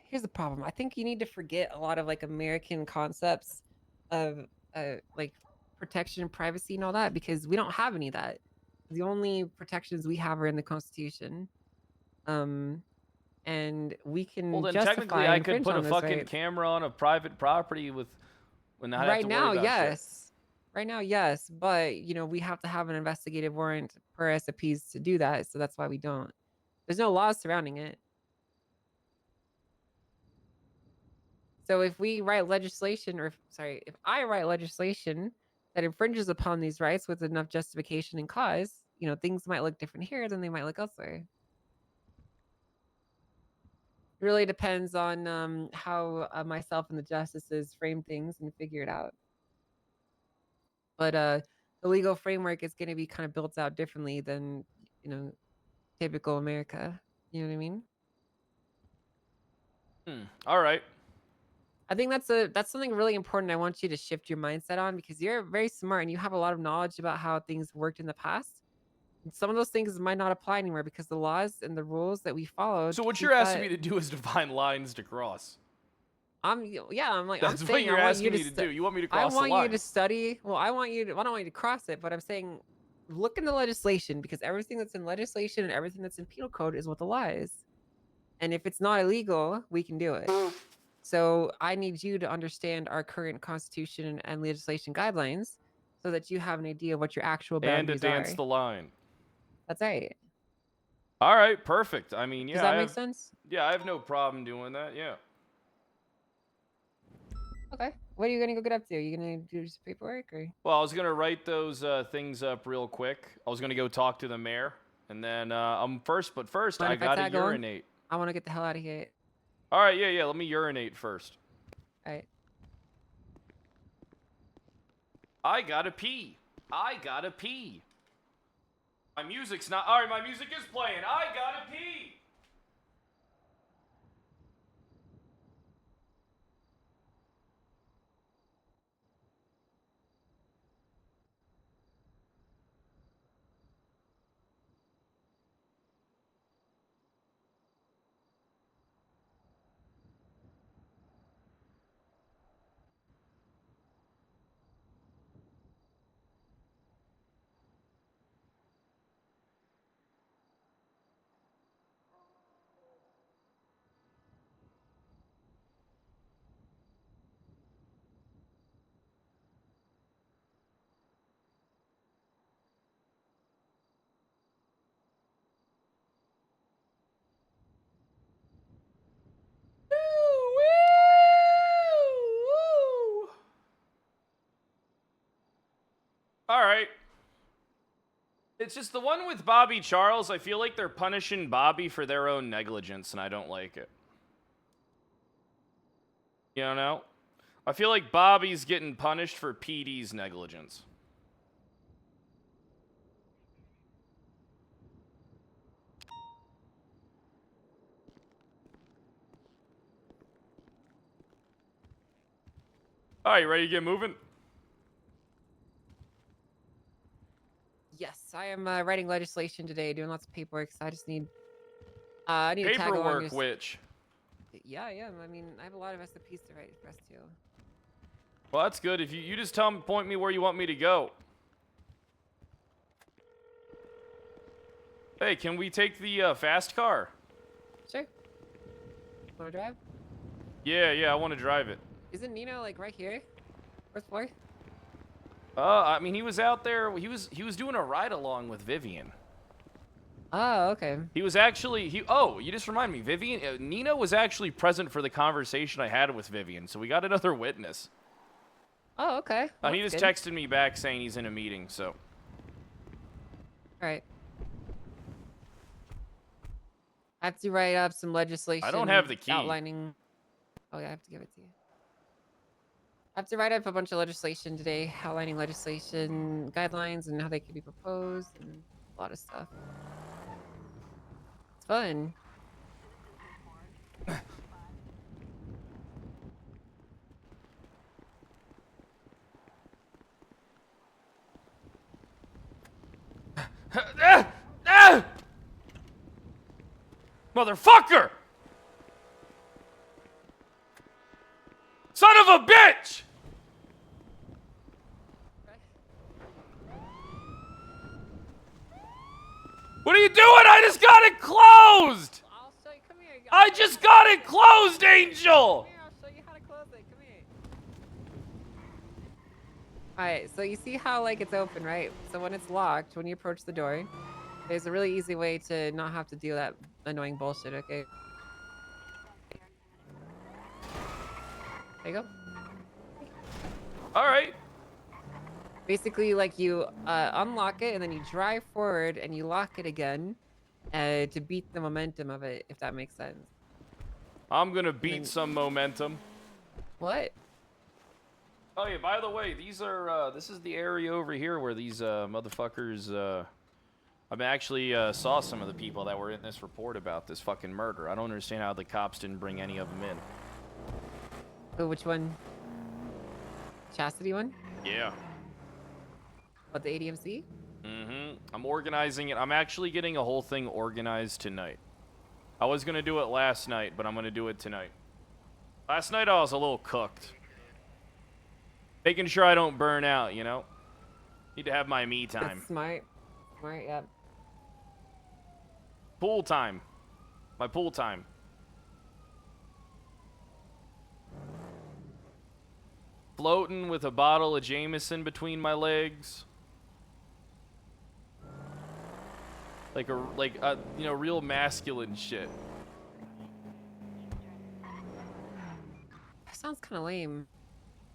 Here's the problem. I think you need to forget a lot of like American concepts of like protection and privacy and all that, because we don't have any of that. The only protections we have are in the Constitution. And we can well, then justify technically I could put a fucking rights. camera on a private property with when I have to worry about yes. Right now, yes, but you know, we have to have an investigative warrant per SOPs to do that, so that's why we don't. There's no laws surrounding it. So if we write legislation, or if I write legislation that infringes upon these rights with enough justification and cause, you know, things might look different here than they might look elsewhere. It really depends on how myself and the justices frame things and figure it out. But the legal framework is going to be kind of built out differently than, you know, typical America. You know what I mean? All right. I think that's something really important I want you to shift your mindset on, because you're very smart and you have a lot of knowledge about how things worked in the past. And some of those things might not apply anymore because the laws and the rules that we followed. So what you're asking me to do is define lines to cross. I'm like, that's I'm what saying you're I want asking you me to do. You want me to cross I want the line? you to study. Well, I don't want you to cross it, but I'm saying look in the legislation, because everything that's in legislation and everything that's in penal code is what the law is. And if it's not illegal, we can do it. So I need you to understand our current constitution and legislation guidelines so that you have an idea of what your actual And to boundaries dance are. the line. That's right. All right, perfect. I mean, yeah. Does that make sense? Yeah, I have no problem doing that. Yeah. Okay. What are you gonna go get up to? Are you gonna do some paperwork or? Well, I was gonna write those things up real quick. I was gonna go talk to the mayor, and then first Mind I if I gotta tag along? urinate. I want to get the hell out of here. All right, yeah. Let me urinate first. All right. I gotta pee. My music's not. All right, my music is playing. I gotta pee. All right. It's just the one with Bobby Charles. I feel like they're punishing Bobby for their own negligence, and I don't like it. You know? I feel like Bobby's getting punished for PD's negligence. All right, you ready to get moving? Yes, I am writing legislation today, doing lots of paperwork. So I just need. I need to tag along. Paperwork, which? Yeah, I am. I mean, I have a lot of SOPs to write for us too. Well, that's good. If you just point me where you want me to go. Hey, can we take the fast car? Sure. Want to drive? Yeah, I want to drive it. Isn't Nino like right here? First floor? I mean, he was out there. He was doing a ride along with Vivian. Oh, okay. He was actually Oh, you just reminded me. Vivian, Nino was actually present for the conversation I had with Vivian, so we got another witness. Oh, okay. He just texted me back saying he's in a meeting. So. All right. I have to write up some legislation. I don't have the key. Outlining. Oh yeah, I have to give it to you. I have to write up a bunch of legislation today, outlining legislation guidelines and how they can be proposed and a lot of stuff. It's fun. Motherfucker! Son of a bitch! What are you doing? I just got it closed! I just got it closed, Angel! I'll show you how to close it. Come here. Alright, so you see how like it's open, right? So when it's locked, when you approach the door, there's a really easy way to not have to deal that annoying bullshit, okay? There you go. Alright. Basically, like you unlock it and then you drive forward and you lock it again to beat the momentum of it, if that makes sense. I'm gonna beat some momentum. What? Oh yeah, by the way, these are, this is the area over here where these motherfuckers, I actually saw some of the people that were in this report about this fucking murder. I don't understand how the cops didn't bring any of them in. Oh, which one? Chastity one? Yeah. What, the ADMC? Mm-hmm. I'm organizing it. I'm actually getting a whole thing organized tonight. I was gonna do it last night, but I'm gonna do it tonight. Last night I was a little cooked. Making sure I don't burn out, you know? Need to have my me time. That's smart. Smart, yeah. Pool time. My pool time. floating with a bottle of Jameson between my legs. Like you know, real masculine shit. That sounds kind of lame.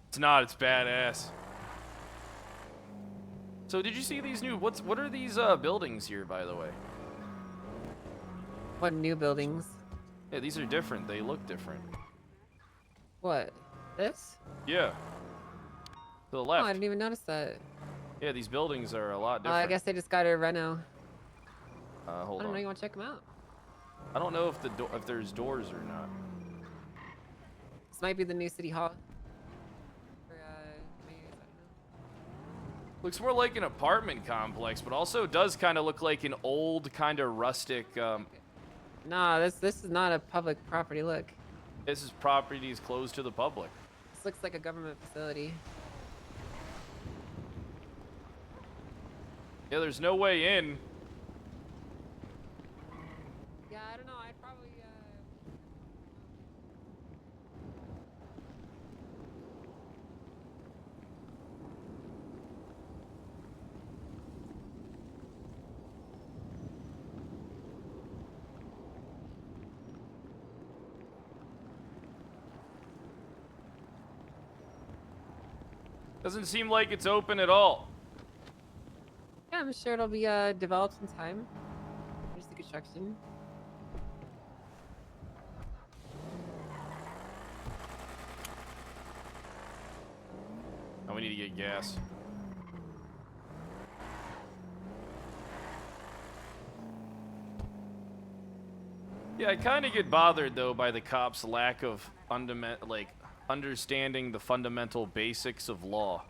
It's not. It's badass. So did you see these new? What are these buildings here, by the way? What new buildings? Yeah, these are different. They look different. What? This? Yeah. To the Oh, left. I didn't even notice that. Yeah, these buildings are a lot different. I guess they just got a reno. Hold I don't on. know. You want to check them out? I don't know if if there's doors or not. This might be the new city hall. Looks more like an apartment complex, but also does kind of look like an old, kind of rustic. Nah, this is not a public property. Look. This is properties closed to the public. This looks like a government facility. Yeah, there's no way in. Yeah, I don't know. I'd probably. Doesn't seem like it's open at all. Yeah, I'm sure it'll be developed in time. There's the construction. Oh, we need to get gas. Yeah, I kind of get bothered though by the cops' lack of understanding the fundamental basics of law.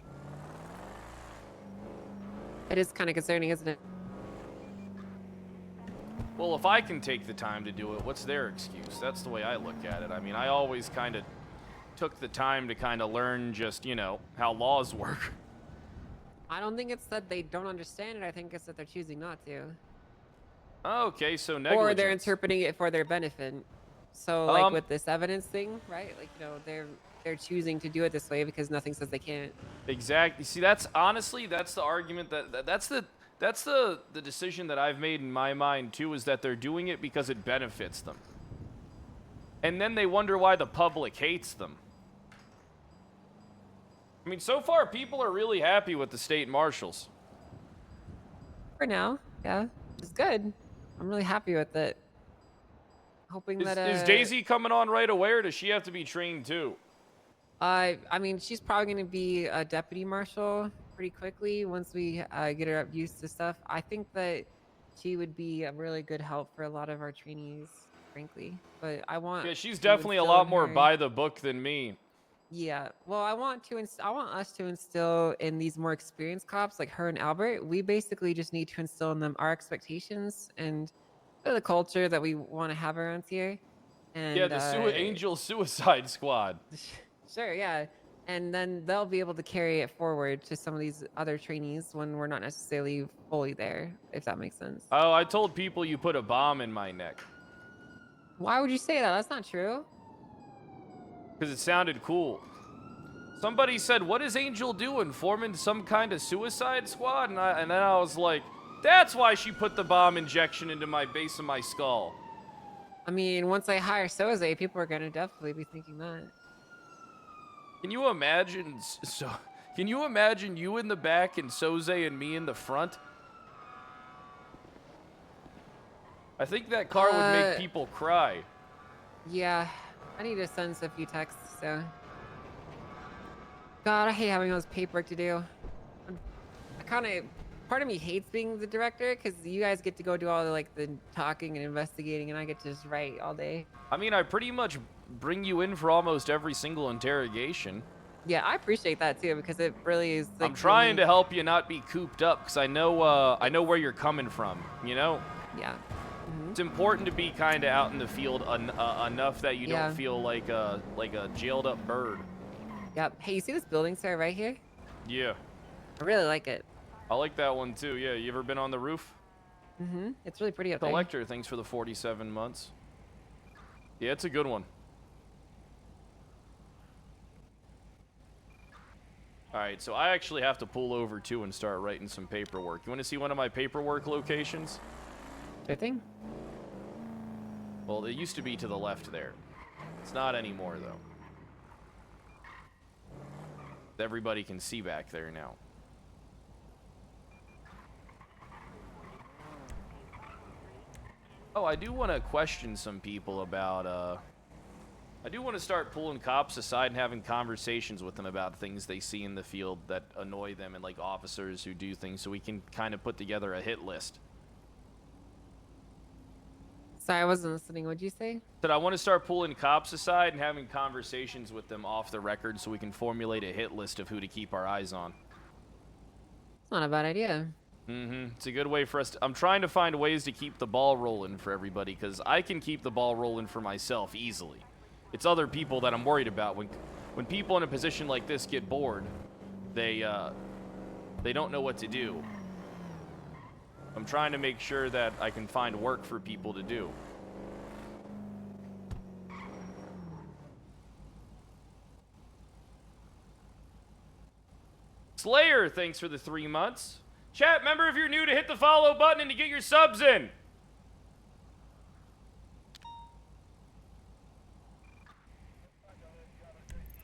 It is kind of concerning, isn't it? Well, if I can take the time to do it, what's their excuse? That's the way I look at it. I mean, I always kind of took the time to kind of learn just, you know, how laws work. I don't think it's that they don't understand it. I think it's that they're choosing not to. Okay, so negligence. Or they're interpreting it for their benefit. So, like with this evidence thing, right? Like, you know, they're choosing to do it this way because nothing says they can't. Exactly. See, that's honestly, that's the argument that's the decision that I've made in my mind too, is that they're doing it because it benefits them. And then they wonder why the public hates them. I mean, so far people are really happy with the state marshals. For now, yeah, it's good. I'm really happy with it. Hoping that Is Daisy coming on right away, or does she have to be trained too? I mean, she's probably going to be a deputy marshal pretty quickly once we get her up used to stuff. I think that she would be a really good help for a lot of our trainees, frankly. But I want. Yeah, she's definitely a lot more by the book than me. Yeah, well, I want us to instill in these more experienced cops like her and Albert. We basically just need to instill in them our expectations and the culture that we want to have around here. And Yeah, the Angel Suicide Squad. Sure, yeah. And then they'll be able to carry it forward to some of these other trainees when we're not necessarily fully there, if that makes sense. Oh, I told people you put a bomb in my neck. Why would you say that? That's not true. Because it sounded cool. Somebody said, what is Angel doing? Forming some kind of suicide squad? And then I was like, that's why she put the bomb injection into my base of my skull. I mean, once I hire Soze, people are going to definitely be thinking that. Can you imagine? Can you imagine you in the back and Soze and me in the front? I think that car would make people cry. Yeah, I need to send a few texts, so. God, I hate having all this paperwork to do. Part of me hates being the director because you guys get to go do all the talking and investigating, and I get to just write all day. I mean, I pretty much bring you in for almost every single interrogation. Yeah, I appreciate that too because it really is. I'm trying to help you not be cooped up because I know where you're coming from. You know. Yeah. It's important to be kind of out in the field enough that you don't feel like a jailed up bird. Yep. Hey, you see this building, sir, right here? Yeah. I really like it. I like that one too. Yeah. You ever been on the roof? Mm-hmm. It's really pretty up there. Collector, thanks for the 47 months. Yeah, it's a good one. All right, so I actually have to pull over too and start writing some paperwork. You want to see one of my paperwork locations? Sure thing. Well, it used to be to the left there. It's not anymore, though. Everybody can see back there now. Oh, I do want to question some people about, I do want to start pulling cops aside and having conversations with them about things they see in the field that annoy them and, like, officers who do things, so we can kind of put together a hit list. Sorry, I wasn't listening. What'd you say? That I want to start pulling cops aside and having conversations with them off the record so we can formulate a hit list of who to keep our eyes on. It's not a bad idea. It's a good way for us to... I'm trying to find ways to keep the ball rolling for everybody, because I can keep the ball rolling for myself easily. It's other people that I'm worried about. When people in a position like this get bored, they don't know what to do. I'm trying to make sure that I can find work for people to do. Slayer, thanks for the 3 months. Chat, remember if you're new to hit the follow button and to get your subs in.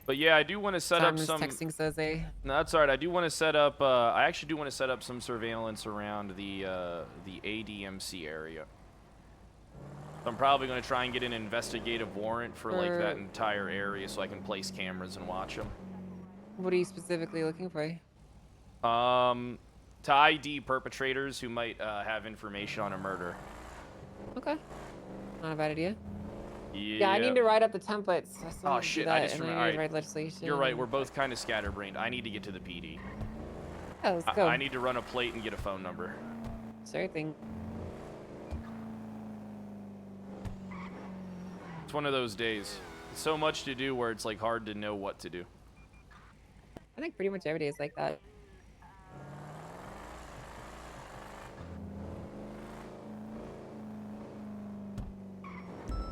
But yeah, I do want to set up some... texting Soze. No, that's all right. I do want to set up... I actually do want to set up some surveillance around the ADMC area. I'm probably going to try and get an investigative warrant for, like, that entire area so I can place cameras and watch them. What are you specifically looking for? To ID perpetrators who might have information on a murder. Okay. Not a bad idea. Yeah, I need to write up the templates. Oh shit! I just remember. Write legislation. You're right. We're both kind of scatterbrained. I need to get to the PD. Oh, let's go. I need to run a plate and get a phone number. Sure thing. It's one of those days. So much to do where it's like hard to know what to do. I think pretty much every day is like that.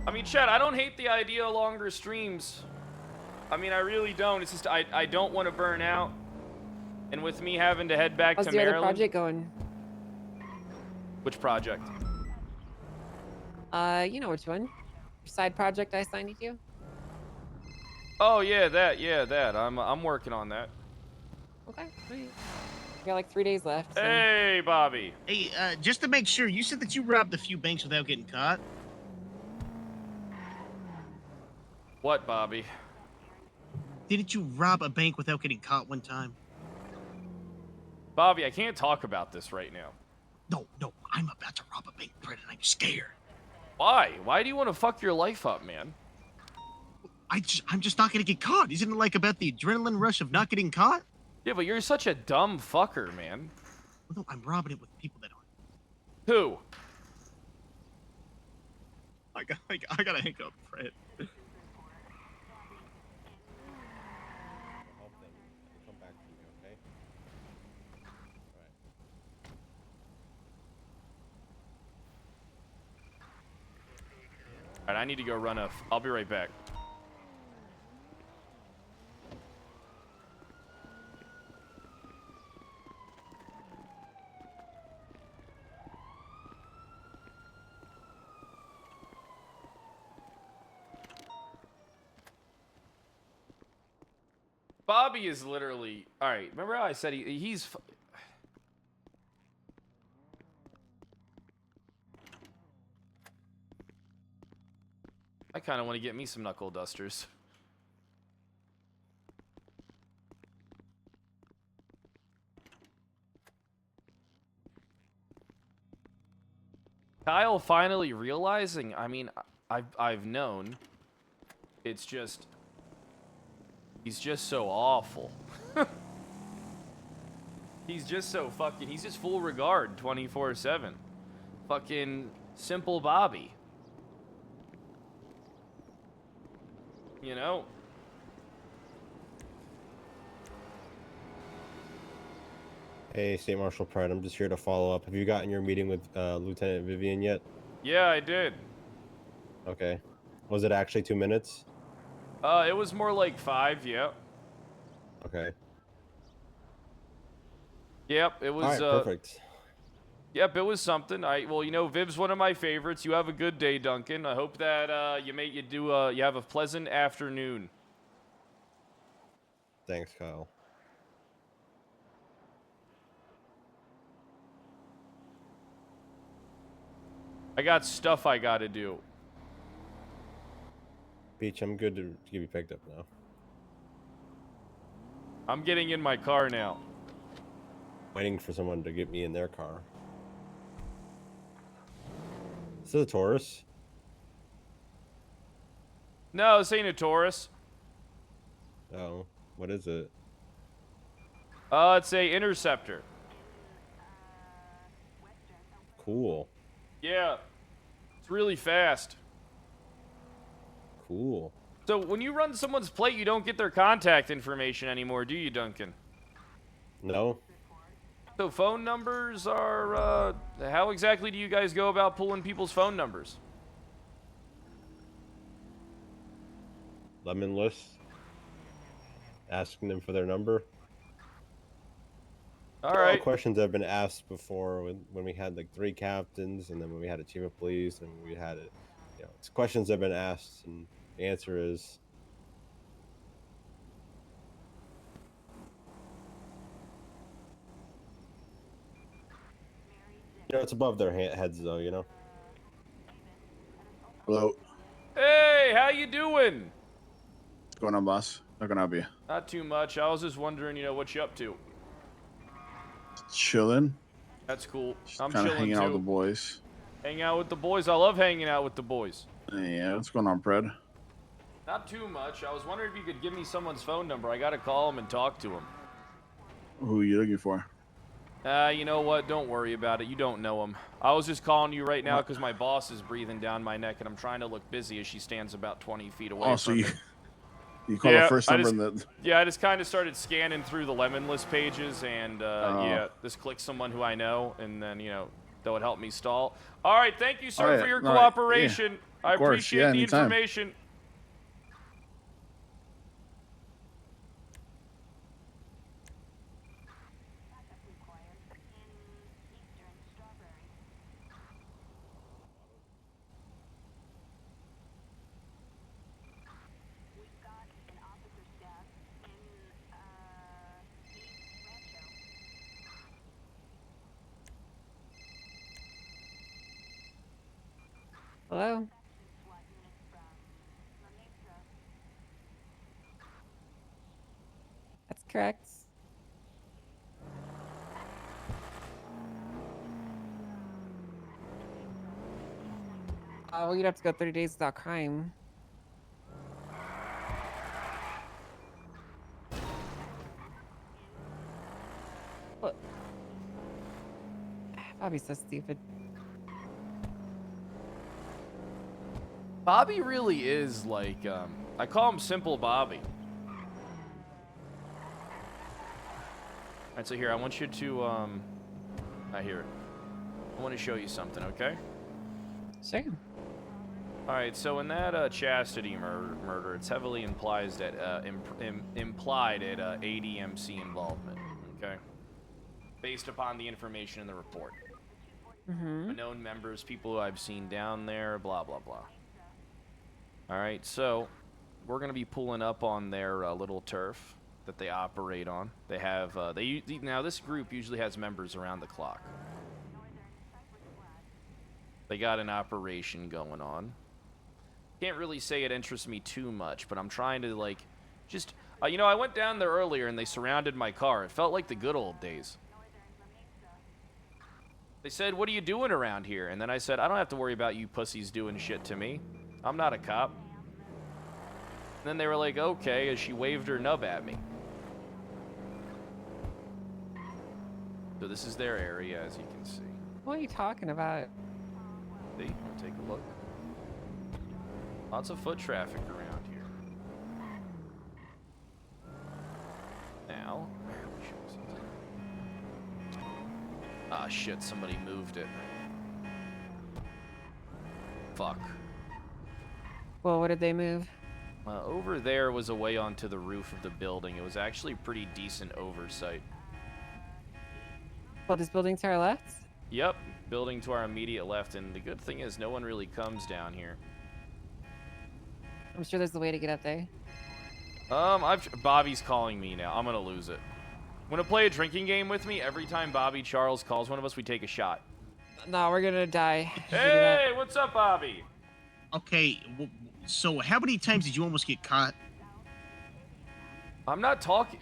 I mean, Chad, I don't hate the idea of longer streams. I mean, I really don't. It's just I don't want to burn out. And with me having to head back How's to the Maryland. other project going? Which project? You know which one. Your side project I assigned you to? Oh yeah, that. I'm working on that. Okay, great. You got like 3 days left. So. Hey, Bobby. Hey, just to make sure, you said that you robbed a few banks without getting caught? What, Bobby? Didn't you rob a bank without getting caught one time? Bobby, I can't talk about this right now. No, I'm about to rob a bank, Brett, and I'm scared. Why? Why do you want to fuck your life up, man? I'm just not gonna get caught. Isn't it like about the adrenaline rush of not getting caught? Yeah, but you're such a dumb fucker, man. Well, no, I'm robbing it with people that aren't. Who? I gotta hang up, Fred. Alright, I need to go run I'll be right back. Bobby is literally... Alright, remember how I said he's... I kind of want to get me some knuckle dusters. Kyle finally realizing, I mean, I've known. It's just... He's just so awful. He's just so fucking... He's just full regard 24/7. Fucking simple Bobby. You know? Hey, State Marshal Pratt, I'm just here to follow up. Have you gotten your meeting with Lieutenant Vivian yet? Yeah, I did. Okay. Was it actually 2 minutes? It was more like 5, yeah. Okay. Yep, it was. All right, perfect. Yep, it was something. Well, you know, Viv's one of my favorites. You have a good day, Duncan. I hope that you have a pleasant afternoon. Thanks, Kyle. I got stuff I gotta do. Beach, I'm good to get you picked up now. I'm getting in my car now. Waiting for someone to get me in their car. Is this a Taurus? No, this ain't a Taurus. Oh, what is it? It's a Interceptor. Cool. Yeah, it's really fast. Cool. So when you run someone's plate, you don't get their contact information anymore, do you, Duncan? No. So phone numbers are, how exactly do you guys go about pulling people's phone numbers? Lemon list. Asking them for their number. All right. Questions that have been asked before when we had like 3 captains, and then when we had a chief of police, and we had it. You know, it's questions that have been asked, and the answer is. You know, it's above their heads, though. You know. Hello. Hey, how you doing? What's going on, boss? How can I help you? Not too much. I was just wondering, you know, what you up to. Chilling. That's cool. I'm Kind of chilling hanging too. out with the boys. Hang out with the boys. I love hanging out with the boys. Yeah, what's going on, Fred? Not too much. I was wondering if you could give me someone's phone number. I gotta call them and talk to them. Who are you looking for? You know what? Don't worry about it. You don't know him. I was just calling you right now because my boss is breathing down my neck, and I'm trying to look busy as she stands about 20 feet away Oh, so from you me. you call the first number in the. Yeah, I just kind of started scanning through the Lemon List pages, and yeah, just click someone who I know, and then, you know, that would help me stall. All right, thank you, sir, for your cooperation. Yeah, I of course. appreciate Yeah, the anytime. information. Hello? That's correct. Well, you'd have to go 30 days without crime. What? Bobby's so stupid. Bobby really is like, I call him Simple Bobby. All right, so here, I want you to, I hear it. I want to show you something, okay? Sure. All right, so in that Chastity murder, it's heavily implied that implied at ADMC involvement, okay? Based upon the information in the report. Mm-hmm. Known members, people who I've seen down there, blah, blah, blah. All right, so we're going to be pulling up on their little turf that they operate on. They have, now this group usually has members around the clock. They got an operation going on. Can't really say it interests me too much, but I'm trying to, like, just, you know, I went down there earlier and they surrounded my car. It felt like the good old days. They said, "What are you doing around here?" And then I said, "I don't have to worry about you pussies doing shit to me. I'm not a cop." And then they were like, "Okay," as she waved her nub at me. So this is their area, as you can see. What are you talking about? See, I'll take a look. Lots of foot traffic around here. Now, let me show you something. Ah, shit, somebody moved it. Fuck. Well, what did they move? Over there was a way onto the roof of the building. It was actually pretty decent oversight. Well, this building to our left? Yep, building to our immediate left, and the good thing is no one really comes down here. I'm sure there's a way to get up there. Bobby's calling me now. I'm gonna lose it. Wanna play a drinking game with me? Every time Bobby Charles calls one of us, we take a shot. No, we're gonna die. Hey, what's up, Bobby? Okay, so how many times did you almost get caught? I'm not talking...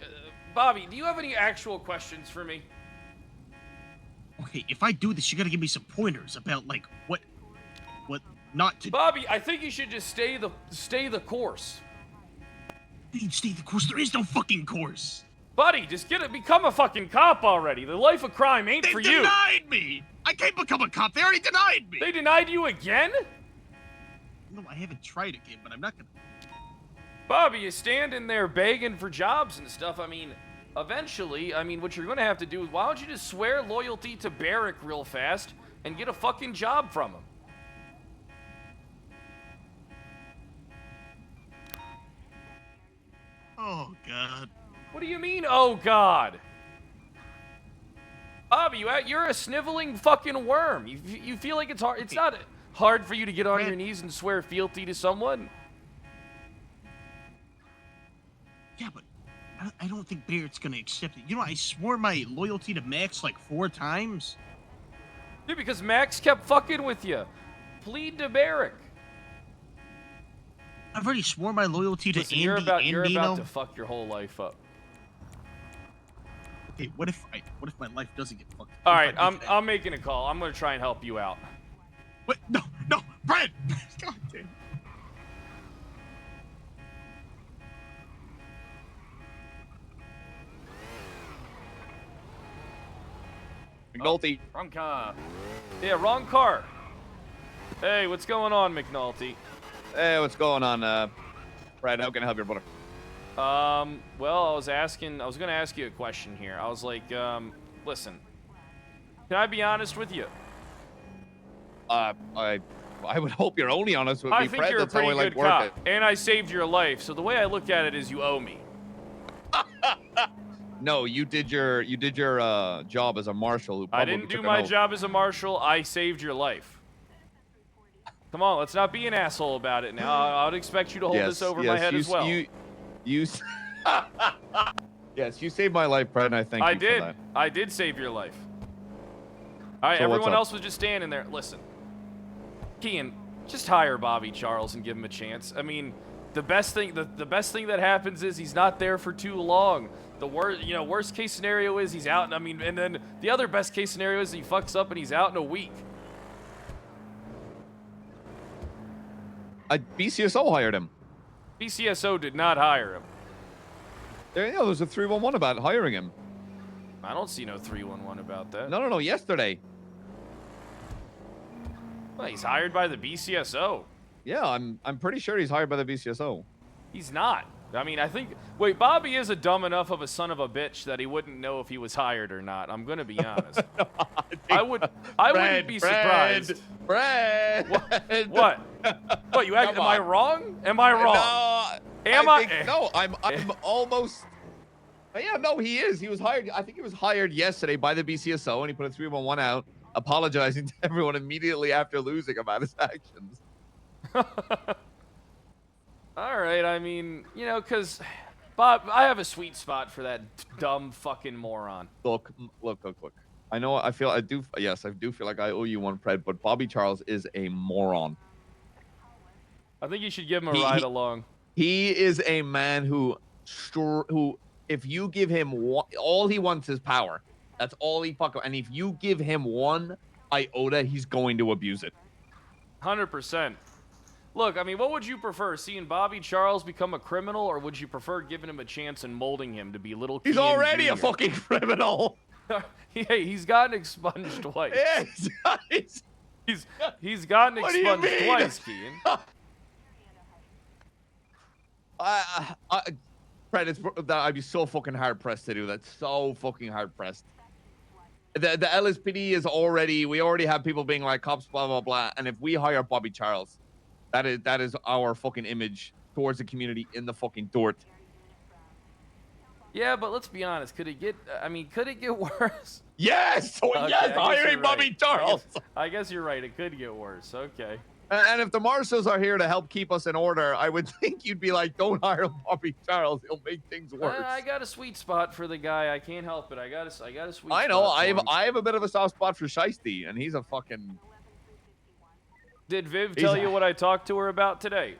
Bobby, do you have any actual questions for me? Okay, if I do this, you gotta give me some pointers about, like, what not to... Bobby, I think you should just stay the course. Stay the course? There is no fucking course. Buddy, just become a fucking cop already. The life of crime ain't for you. They denied me! I can't become a cop. They already denied me! They denied you again? No, I haven't tried again, but I'm not gonna... Bobby, you standing there begging for jobs and stuff. I mean, eventually, what you're gonna have to do is, why don't you just swear loyalty to Barrick real fast and get a fucking job from him? Oh, God. What do you mean, oh, God? Bobby, you're a sniveling fucking worm. You feel like it's hard. It's not hard for you to get on your knees and swear fealty to someone. Yeah, but I don't think Barrett's gonna accept it. You know, I swore my loyalty to Max like 4 times. Yeah, because Max kept fucking with you. Plead to Barrick. I've already sworn my loyalty to Listen, Andy you're about Andino. to fuck your whole life up. Okay, what if my life doesn't get fucked? All right, I'm making a call. I'm gonna try and help you out. What? No, Brad! God damn. McNulty. Wrong car. Yeah, wrong car. Hey, what's going on, McNulty? Hey, what's going on, Brad? How can I help your brother? Well, I was gonna ask you a question here. I was like, listen, can I be honest with you? I would hope you're only honest with me, I think Fred. you're a That's how pretty I good like cop, working. and I saved your life. So the way I look at it is, you owe me. No, you did your job as a marshal. Who I probably didn't do took my an oath. job as a marshal. I saved your life. Come on, let's not be an asshole about it now. I would expect you to hold this over my head as well. Yes, you saved my life, Brad, and I thank you for that. I did save your life. All right, So what's everyone up? else was just standing there. Listen, Kean, just hire Bobby Charles and give him a chance. I mean, the best thing that happens is he's not there for too long. The worst case scenario is he's out, and then the other best case scenario is he fucks up and he's out in a week. BCSO hired him. BCSO did not hire him. There's a 311 about hiring him. I don't see no 311 about that. No, yesterday. Well, he's hired by the BCSO. Yeah, I'm pretty sure he's hired by the BCSO. He's not. I think... Wait, Bobby is a dumb enough of a son of a bitch that he wouldn't know if he was hired or not. I'm gonna be honest. I wouldn't be surprised. Brad! What? What, you act... Am I wrong? Am I wrong? No, I'm almost... Yeah, no, he is. He was hired... I think he was hired yesterday by the BCSO, and he put a 311 out, apologizing to everyone immediately after losing about his actions. All right, because Bob, I have a sweet spot for that dumb fucking moron. Look. I know. I do feel like I owe you one, Fred. But Bobby Charles is a moron. I think you should give him a ride along. He is a man who, if you give him all he wants is power. That's all he fucking. And if you give him one iota, he's going to abuse it. 100%. Look, what would you prefer? Seeing Bobby Charles become a criminal, or would you prefer giving him a chance and molding him to be little Kean He's already Jr.? a fucking criminal. Hey, he's gotten expunged twice. Yes, he's gotten What do you expunged mean? twice, Kean. Fred, I'd be so fucking hard pressed to do that. So fucking hard pressed. The LSPD is we already have people being like cops, blah blah blah. And if we hire Bobby Charles, that is our fucking image towards the community in the fucking dirt. Yeah, but let's be honest. Could it get? I mean, could it get worse? Yes. Oh, Okay, yes. I guess Hiring you're Bobby right. Charles. I guess you're right. It could get worse. Okay. And if the marshals are here to help keep us in order, I would think you'd be like, don't hire Bobby Charles. He'll make things worse. I got a sweet spot for the guy. I can't help it. I got a sweet. I know. spot for him. I have a bit of a soft spot for Shiesty, and he's a fucking. Did Viv tell you what I talked to her about today?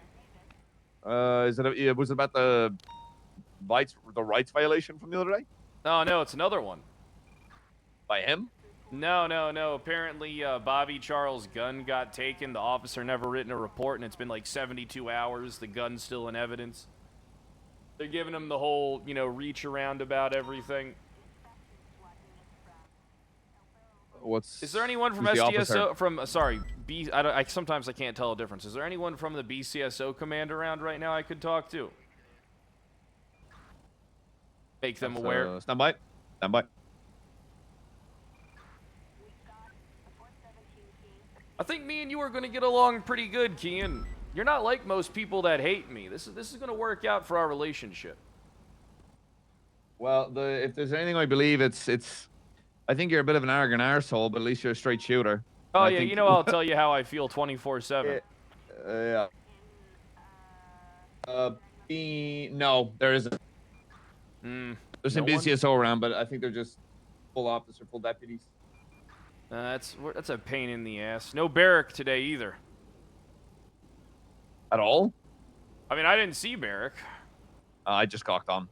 Was it about the rights violation from the other day? Oh no, it's another one. By him? No. Apparently, Bobby Charles' gun got taken. The officer never written a report, and it's been like 72 hours. The gun's still in evidence. They're giving him the whole, reach around about everything. Is there anyone from SDSO sometimes I can't tell a difference. Is there anyone from the BCSO command around right now I could talk to? Make them aware. Stand by. I think me and you are going to get along pretty good, Kian. You're not like most people that hate me. This is going to work out for our relationship. Well, if there's anything I believe, it's. I think you're a bit of an arrogant arsehole, but at least you're a straight shooter. Oh, yeah, I'll tell you how I feel 24/7. Yeah. No, there isn't. There's some BCSO around, but I think they're just full officer, full deputies. That's a pain in the ass. No Barrick today either. At all? I mean, I didn't see Barrick. I just cocked on.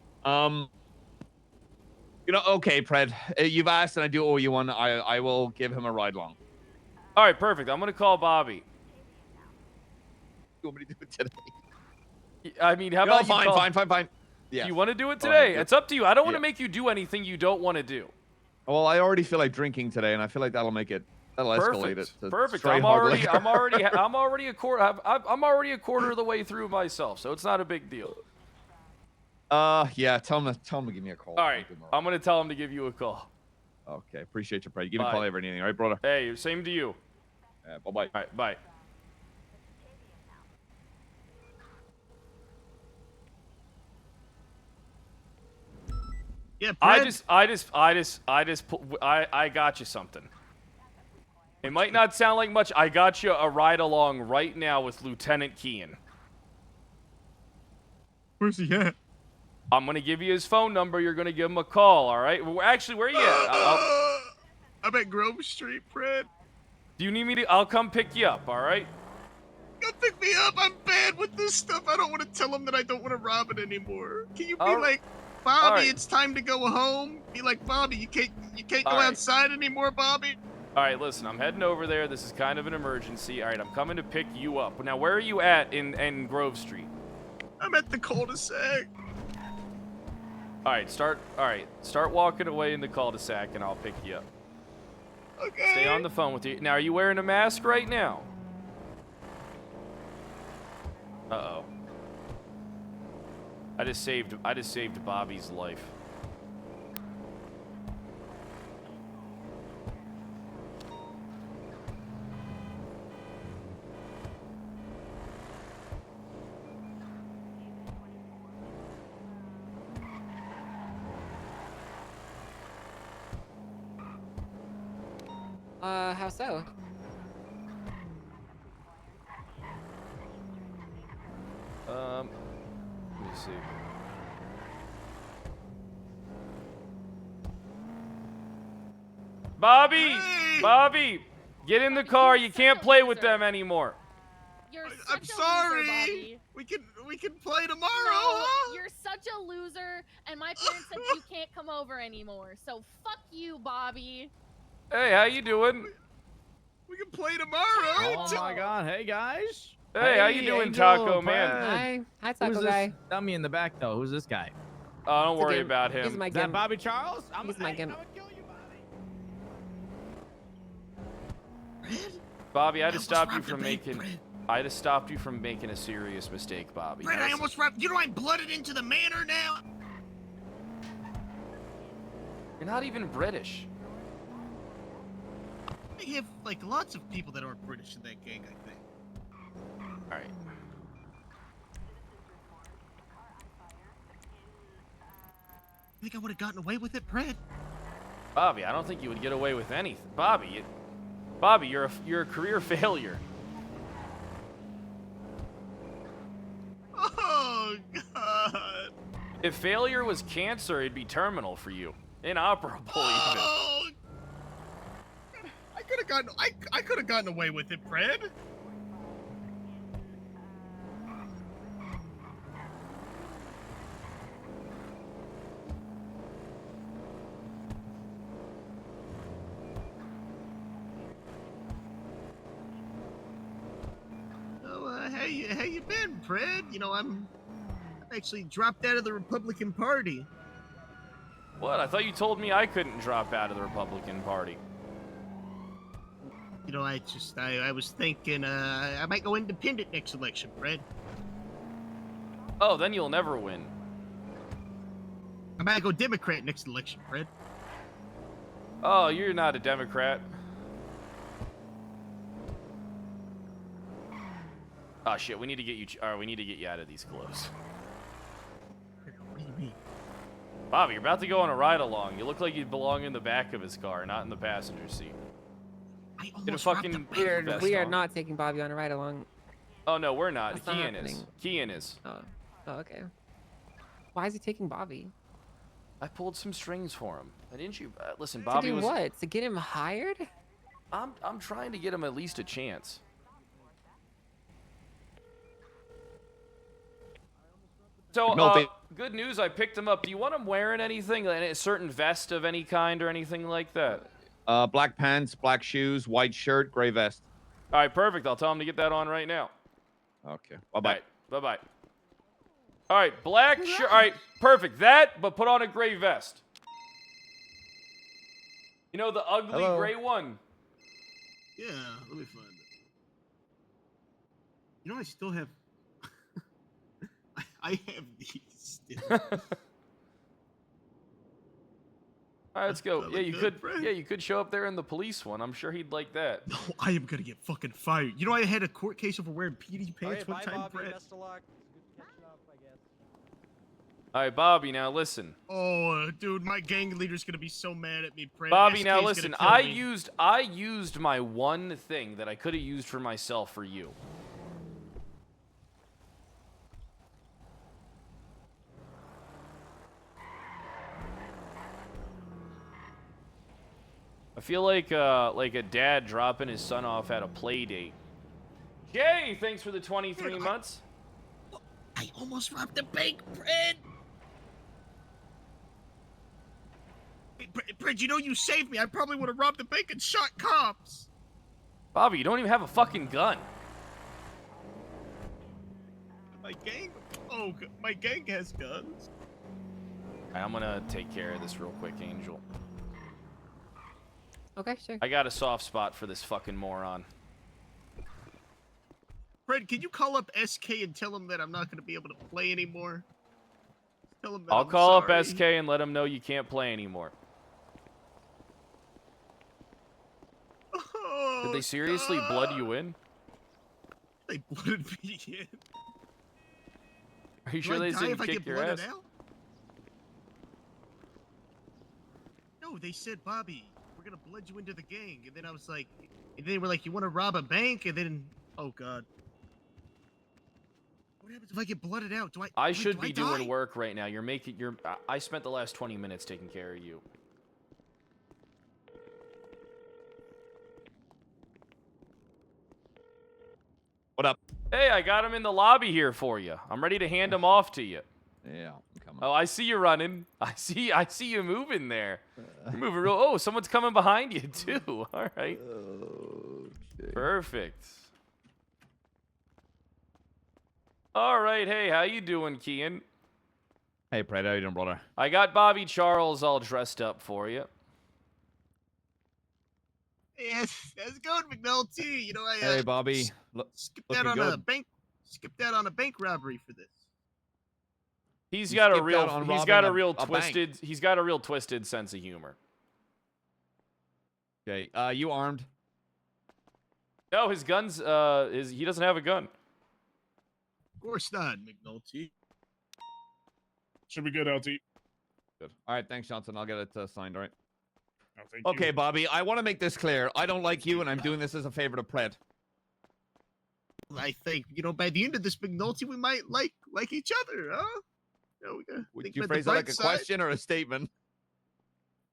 Okay, Pred. You've asked, and I do owe you one. I will give him a ride along. All right, perfect. I'm gonna call Bobby. You want me to do it today? I mean, how about fine. Yeah. You want to do it today? Right. It's up to you. I don't want to make you do anything you don't want to do. Well, I already feel like drinking today, and I feel like that'll escalate it. Perfect. I'm already a quarter of the way through myself, so it's not a big deal. Yeah. Tell him to give me a call. All right. I'm gonna tell him to give you a call. Okay. Appreciate you, Pred. Give me a call over anything. All right, brother. Hey, same to you. Bye-bye. All right. Bye. Yeah, Pred. I got you something. It might not sound like much. I got you a ride along right now with Lieutenant Kean. Where's he at? I'm gonna give you his phone number. You're gonna give him a call. All right. Actually, where are you at? I'm at Grove Street, Pred. Do you need me to? I'll come pick you up. All right. Come pick me up. I'm bad with this stuff. I don't want to tell him that I don't want to rob it anymore. Can you be like, Bobby, it's time to go home? Be like, Bobby, you can't go outside anymore, Bobby. All right, listen, I'm heading over there. This is kind of an emergency. All right, I'm coming to pick you up. Now, where are you at in Grove Street? I'm at the cul-de-sac. All right, start walking away in the cul-de-sac, and I'll pick you up. Okay. Stay on the phone with you. Now, are you wearing a mask right now? Uh-oh. I just saved Bobby's life. How so? Let me see. Bobby! Hey! Bobby! Get in the car. You can't play with them anymore. I'm sorry. We can play tomorrow. Huh? You're such a loser, and my parents said you can't come over anymore. So fuck you, Bobby. Hey, how you doing? We can play tomorrow. Oh my God! Hey guys. Hey, how you doing, Angel, Taco Pred. Man? Hi, Taco Who's guy. this dummy in the back though? Who's this guy? Oh, don't worry Again, about him. He's my Is that gimp. Bobby Charles? He's my gimp. Bobby, I just stopped you from making. I just stopped you from making a serious mistake, Bobby. Fred, I almost wrapped. You know I'm blooded into the manor now. You're not even British. They have like lots of people that aren't British in that gang, I think. All right. I think I would have gotten away with it, Fred. Bobby, I don't think you would get away with anything. Bobby, you're a career failure. Oh God. If failure was cancer, it'd be terminal for you. Inoperable even. Oh. I could have gotten away with it, Fred. How you been, Fred? You know, I'm actually dropped out of the Republican Party. What? I thought you told me I couldn't drop out of the Republican Party. You know, I was thinking I might go independent next election, Fred. Oh, then you'll never win. I might go Democrat next election, Fred. Oh, you're not a Democrat. Oh shit, we need to get you. We need to get you out of these clothes. What do you mean? Bobby, you're about to go on a ride along. You look like you belong in the back of his car, not in the passenger seat. I Get a fucking vest We are on. not taking Bobby on a ride along. Oh no, we're not. That's not Kian is. happening. Kian is. Oh, okay. Why is he taking Bobby? I pulled some strings for him. Didn't you? Listen, To Bobby do was. what? To get him hired? I'm trying to get him at least a chance. So, good news, I picked him up. Do you want him wearing anything, like a certain vest of any kind or anything like that? Black pants, black shoes, white shirt, gray vest. All right, perfect. I'll tell him to get that on right now. Okay. Bye-bye. Bye-bye. All right, black shirt. All right, perfect. That, but put on a gray vest. You know, the ugly gray one. Yeah, let me find it. You know, I still have... I have these still. All right, let's go. Yeah, you could. Yeah, you could show up there in the police one. I'm sure he'd like that. No, I am gonna get fucking fired. You know, I had a court case over wearing PD pants one time, Brett. Best of luck. It's good catching up, I guess. All right, Bobby. Now listen. Oh, dude, my gang leader's gonna be so mad at me, Brett. Bobby, SK's now gonna listen. kill me. I used my one thing that I could have used for myself for you. I feel like a dad dropping his son off at a play date. Jay, thanks for the 23 months. I almost robbed the bank, Brett. Hey, Brett, you know you saved me. I probably would have robbed the bank and shot cops. Bobby, you don't even have a fucking gun. My gang? Oh, my gang has guns. All right, I'm gonna take care of this real quick, Angel. Okay, sure. I got a soft spot for this fucking moron. Fred, can you call up SK and tell him that I'm not going to be able to play anymore? Tell him that I'll I'm call sorry. up SK and let him know you can't play anymore. Oh, Did they seriously blood you in? They blooded me in. Are you Do sure I they die didn't if I kick get your blooded ass? out? No, they said, Bobby, we're going to blood you into the gang. And then I was like, and they were like, you want to rob a bank? And then, oh, God. What happens if I get blooded out? Do I should be die? doing work right now. You're making your. I spent the last 20 minutes taking care of you. What up? Hey, I got him in the lobby here for you. I'm ready to hand him off to you. Yeah, I'm coming. Oh, I see you running. I see you moving there. You're moving real. Oh, someone's coming behind you too. All right. Okay. Perfect. All right. Hey, how you doing, Kian? Hey, Brad, how you doing, brother? I got Bobby Charles all dressed up for you. Yes, that's good, McNulty. You know, I Hey, Bobby. skipped out on a bank. Skipped out on a bank robbery for this. He's You got a skipped real. out on He's got a robbing real a bank. twisted. He's got a real twisted sense of humor. Okay, you armed? No, his guns. He doesn't have a gun. Of course not, McNulty. Should be good, LT. Good. All right, thanks, Johnson. I'll get it signed. All right. Oh, thank Okay, you. Bobby. I want to make this clear. I don't like you, and I'm doing this as a favor to Pred. I think, by the end of this McNulty, we might like each other, huh? Would you phrase that like a question or a statement?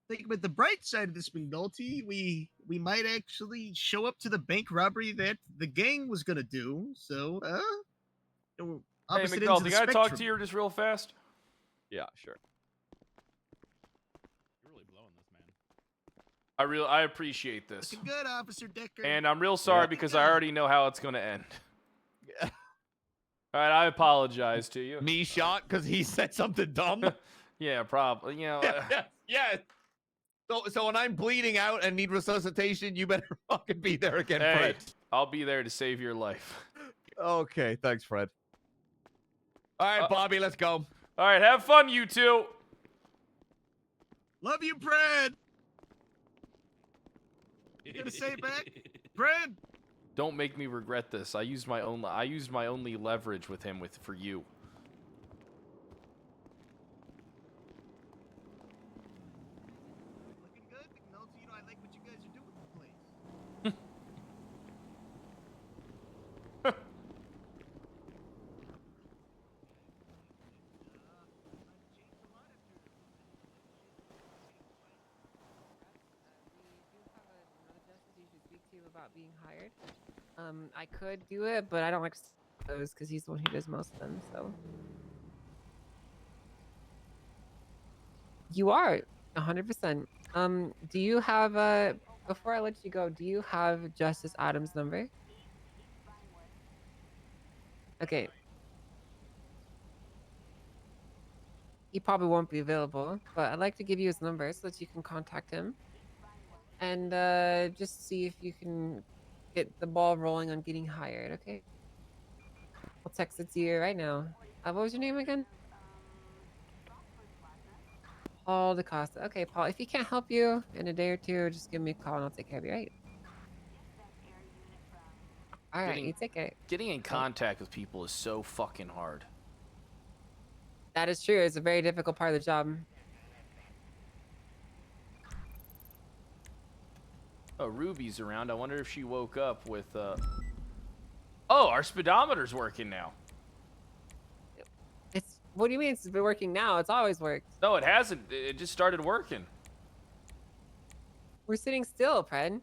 Think about the bright side of this McNulty. We might actually show up to the bank robbery that the gang was gonna do. So, Hey, opposite ends of McNulty, the can I talk spectrum. to you just real fast? Yeah, sure. You're really blowing this, man. I appreciate this. Looking good, Officer Decker. And I'm real sorry because I already know how it's gonna end. All right, I apologize to you. Me shot because he said something dumb. Yeah, probably. You know. Yeah. So when I'm bleeding out and need resuscitation, you better fucking be there again, Hey, Fred. I'll be there to save your life. Okay, thanks, Fred. All right, Bobby, let's go. All right, have fun, you two. Love you, Brad. You gonna say it back, Brad? Don't make me regret this. I used my only leverage with him for you. Looking good, McNulty. I like what you guys are doing with the place. About being hired. I could do it, but I don't like those because he's the one who does most of them. So you are 100%. Do you have before I let you go? Do you have Justice Adams' number? Okay. He probably won't be available, but I'd like to give you his number so that you can contact him. And just see if you can get the ball rolling on getting hired, okay? I'll text it to you right now. What was your name again? Paul DaCosta. Okay, Paul, if he can't help you in a day or two, just give me a call and I'll take care of you, right? Alright, you take it. Getting in contact with people is so fucking hard. That is true. It's a very difficult part of the job. Oh, Ruby's around. I wonder if she woke up with, Oh, our speedometer's working now. What do you mean it's been working now? It's always worked. No, it hasn't. It just started working. We're sitting still, Pred.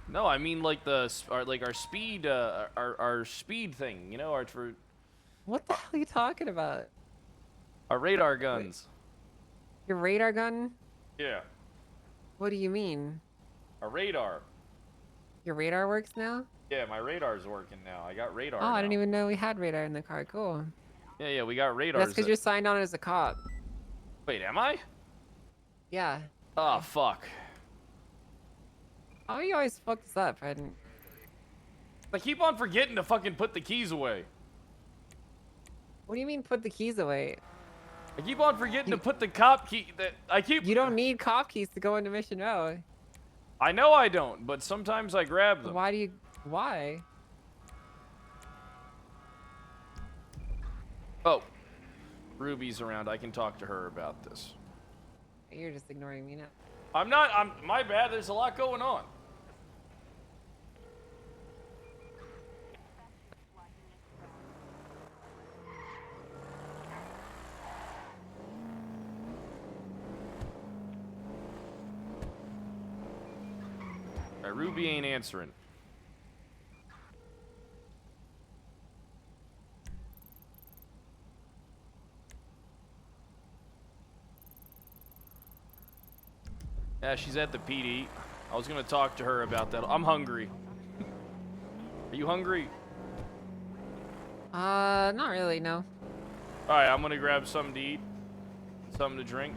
No, I mean like our speed, our speed thing. You know, What the hell are you talking about? Our radar guns. Your radar gun? Yeah. What do you mean? Our radar. Your radar works now? Yeah, my radar's working now. I got radar. Oh, I now. didn't even know we had radar in the car. Cool. Yeah, we got radars. That's because you're signed on as a cop. Wait, am I? Yeah. Oh, fuck. How are you always fuck this up, Fred? I keep on forgetting to fucking put the keys away. What do you mean put the keys away? I keep on forgetting to put the cop key. You don't need cop keys to go into Mission Row. I know I don't, but sometimes I grab them. Why? Oh, Ruby's around. I can talk to her about this. You're just ignoring me now. I'm not. My bad. There's a lot going on. Ruby ain't answering. Yeah, she's at the PD. I was gonna talk to her about that. I'm hungry. Are you hungry? Not really, no. All right, I'm gonna grab something to eat, something to drink.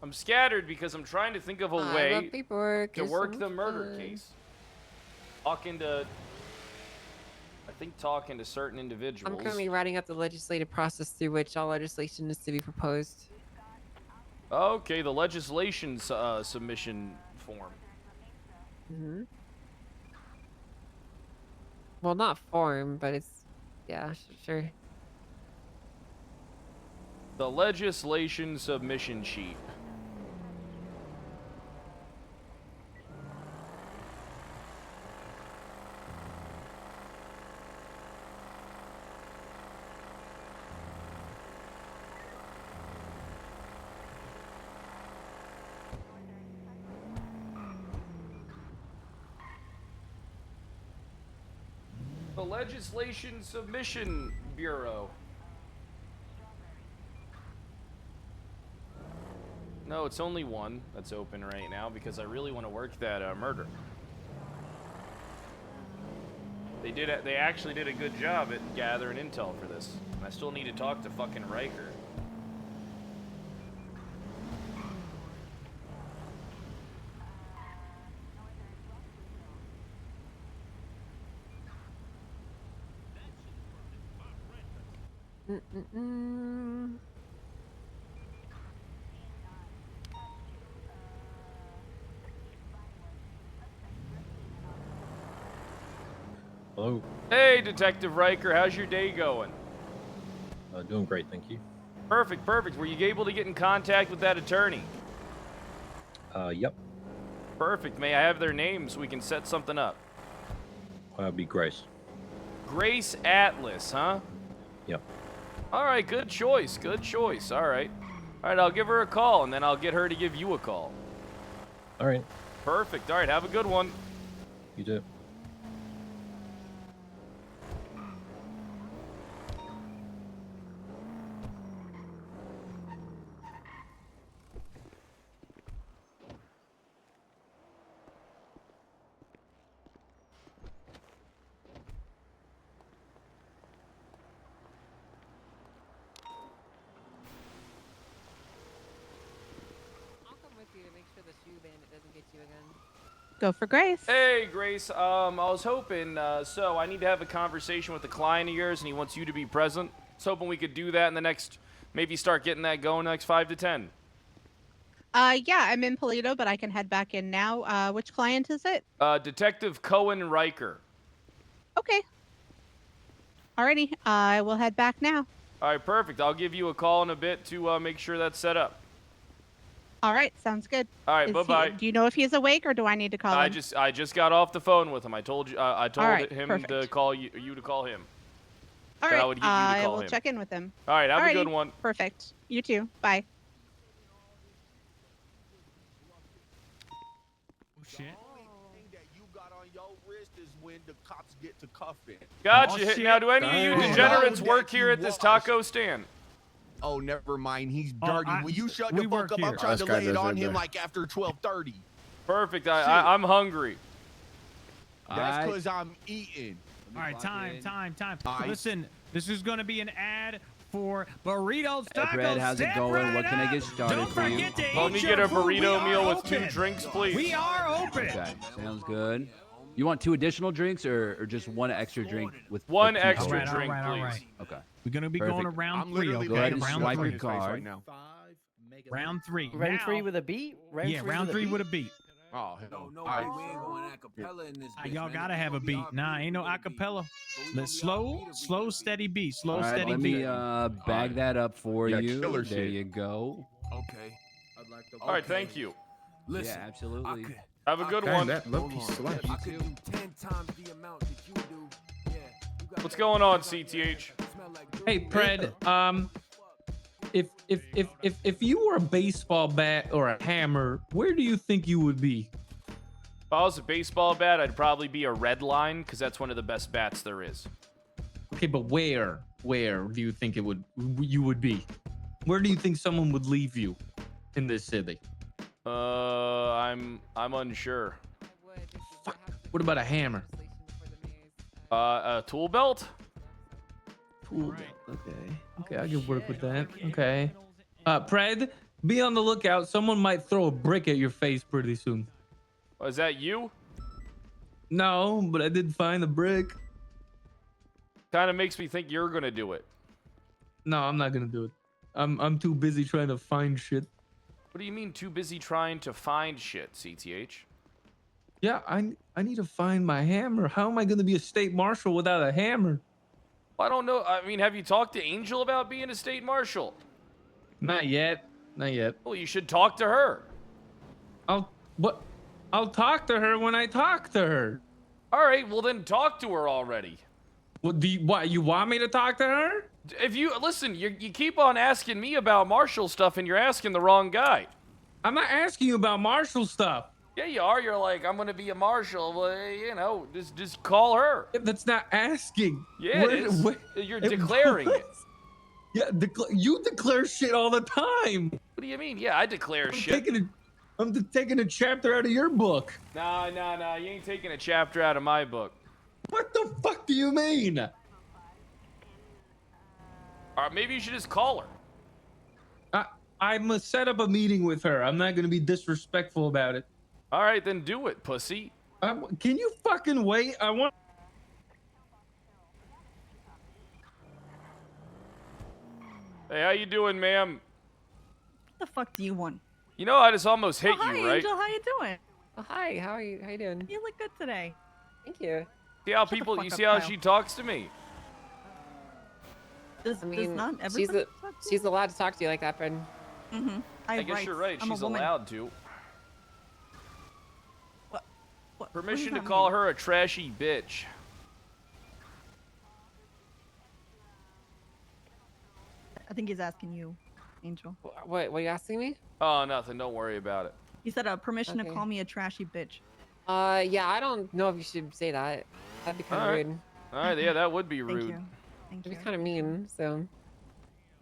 I'm scattered because I'm trying to think of a way to work the murder case. Talking to certain individuals. I'm currently writing up the legislative process through which all legislation is to be proposed. Okay, the legislation submission form. Mm-hmm. Well, not form, but it's yeah, sure. The legislation submission sheet. The Legislation Submission Bureau. No, it's only one that's open right now because I really want to work that murder. They actually did a good job at gathering intel for this. And I still need to talk to fucking Riker. Hello. Hey, Detective Riker, how's your day going? Doing great, thank you. Perfect, perfect. Were you able to get in contact with that attorney? Yep. Perfect. May I have their names so we can set something up? That'd be Grace. Grace Atlas, huh? Yep. All right, good choice, good choice. All right. All right, I'll give her a call, and then I'll get her to give you a call. All right. Perfect. All right, have a good one. You do. I'll come with you to make sure the shoe bandit doesn't get you again. Go for Grace. Hey, Grace. I was hoping, so I need to have a conversation with a client of yours, and he wants you to be present. I was hoping we could do that in the next, maybe start getting that going next 5 to 10. Yeah, I'm in Polito, but I can head back in now. Which client is it? Detective Cohen Riker. Okay. Alrighty, I will head back now. All right, perfect. I'll give you a call in a bit to make sure that's set up. All right, sounds good. All right, bye-bye. Do you know if he's awake or do I need to call him? I just got off the phone with him. I told you. I told right, him perfect. to call you to call him. All That right, I would get you to I call will him. check in with him. All right, have a good Alrighty, one. Perfect. You too. Bye. Shit. The cops get to cuffing. Gotcha. Oh, Now, shit. do any of you Damn. degenerates Oh, work that here you at this was. taco stand? Oh, never mind. He's Oh, dirty. Will you shut the we fuck work up? here. I'm trying to This guy lay it does on right him there. like after 12:30. Perfect. I'm hungry. That's because I'm eating. All right, time. Alright. Listen, this is going to be an ad for Burritos Tacos. Brad, how's it Step going? right What can I up. get started Don't for you? forget to Let eat me your get a food. We burrito are meal with 2 open. drinks, please. We are open. Okay, sounds good. You want 2 additional drinks or just 1 extra drink with One with 2 extra total? drink, all right. please. Okay. We're going to be going Perfect. around I'm 3, literally okay? Go ahead and Round swipe 3. your card. Round 3. Round Now- 3 with a beat? Yeah, round 3 with a beat. Oh, hell. No, Alright. we ain't going acapella in this bitch, Y'all man. gotta have a beat. Nah, ain't no acapella. Let's slow, steady beat. Slow, All right, steady let beat. me bag that up for Yeah, you. killer There shit. you go. Okay. I'd like to. All right, thank you. Listen, Yeah, absolutely. Have a good Dang, one. that low-key slaps. I could do 10 times the amount that you do. Yeah. You got What's going on, CTH? smell like Hey, Pred. If you were a baseball bat or a hammer, where do you think you would be? If I was a baseball bat, I'd probably be a red line because that's one of the best bats there is. Okay, but where do you think you would be? Where do you think someone would leave you in this city? I'm unsure. Fuck. What about a hammer? A tool belt? Cool. Okay, I can work with that. Okay. Pred, be on the lookout. Someone might throw a brick at your face pretty soon. Oh, is that you? No, but I did find the brick. Kind of makes me think you're gonna do it. No, I'm not gonna do it. I'm too busy trying to find shit. What do you mean too busy trying to find shit, CTH? Yeah, I need to find my hammer. How am I going to be a state marshal without a hammer? I don't know. I mean, have you talked to Angel about being a state marshal? Not yet. Not yet. Well, you should talk to her. I'll talk to her when I talk to her. All right, well then talk to her already. Well, what, you want me to talk to her? If you listen, you keep on asking me about Marshall stuff, and you're asking the wrong guy. I'm not asking you about Marshall stuff. Yeah, you are. You're like, I'm gonna be a marshal. Well, you know, just call her. Yeah, that's not asking. Yeah, it is. You're declaring it. Yeah, you declare shit all the time. What do you mean? Yeah, I declare shit. I'm taking a chapter out of your book. Nah, you ain't taking a chapter out of my book. What the fuck do you mean? Maybe you should just call her. I'm gonna set up a meeting with her. I'm not gonna be disrespectful about it. All right, then do it, pussy. Can you fucking wait? I want. Hey, how you doing, ma'am? What the fuck do you want? You know, I just almost hit hi, you, right? Angel, how you doing? Oh, hi. How you doing? You look good today. Thank you. See how Shut the people? fuck You up, see how Kyle. she talks to me? Does not she's everybody she's allowed to talk to you like that, friend. Mm-hmm. I guess you're right. She's allowed to. Permission to call her a trashy bitch. I think he's asking you, Angel. What are you asking me? Oh, nothing. Don't worry about it. He said permission to Okay. call me a trashy bitch. Yeah, I don't know if you should say that. That'd be kind of Alright. rude. All right, yeah, that would be Thank rude. you. Thank It'd you. be kind of mean, so.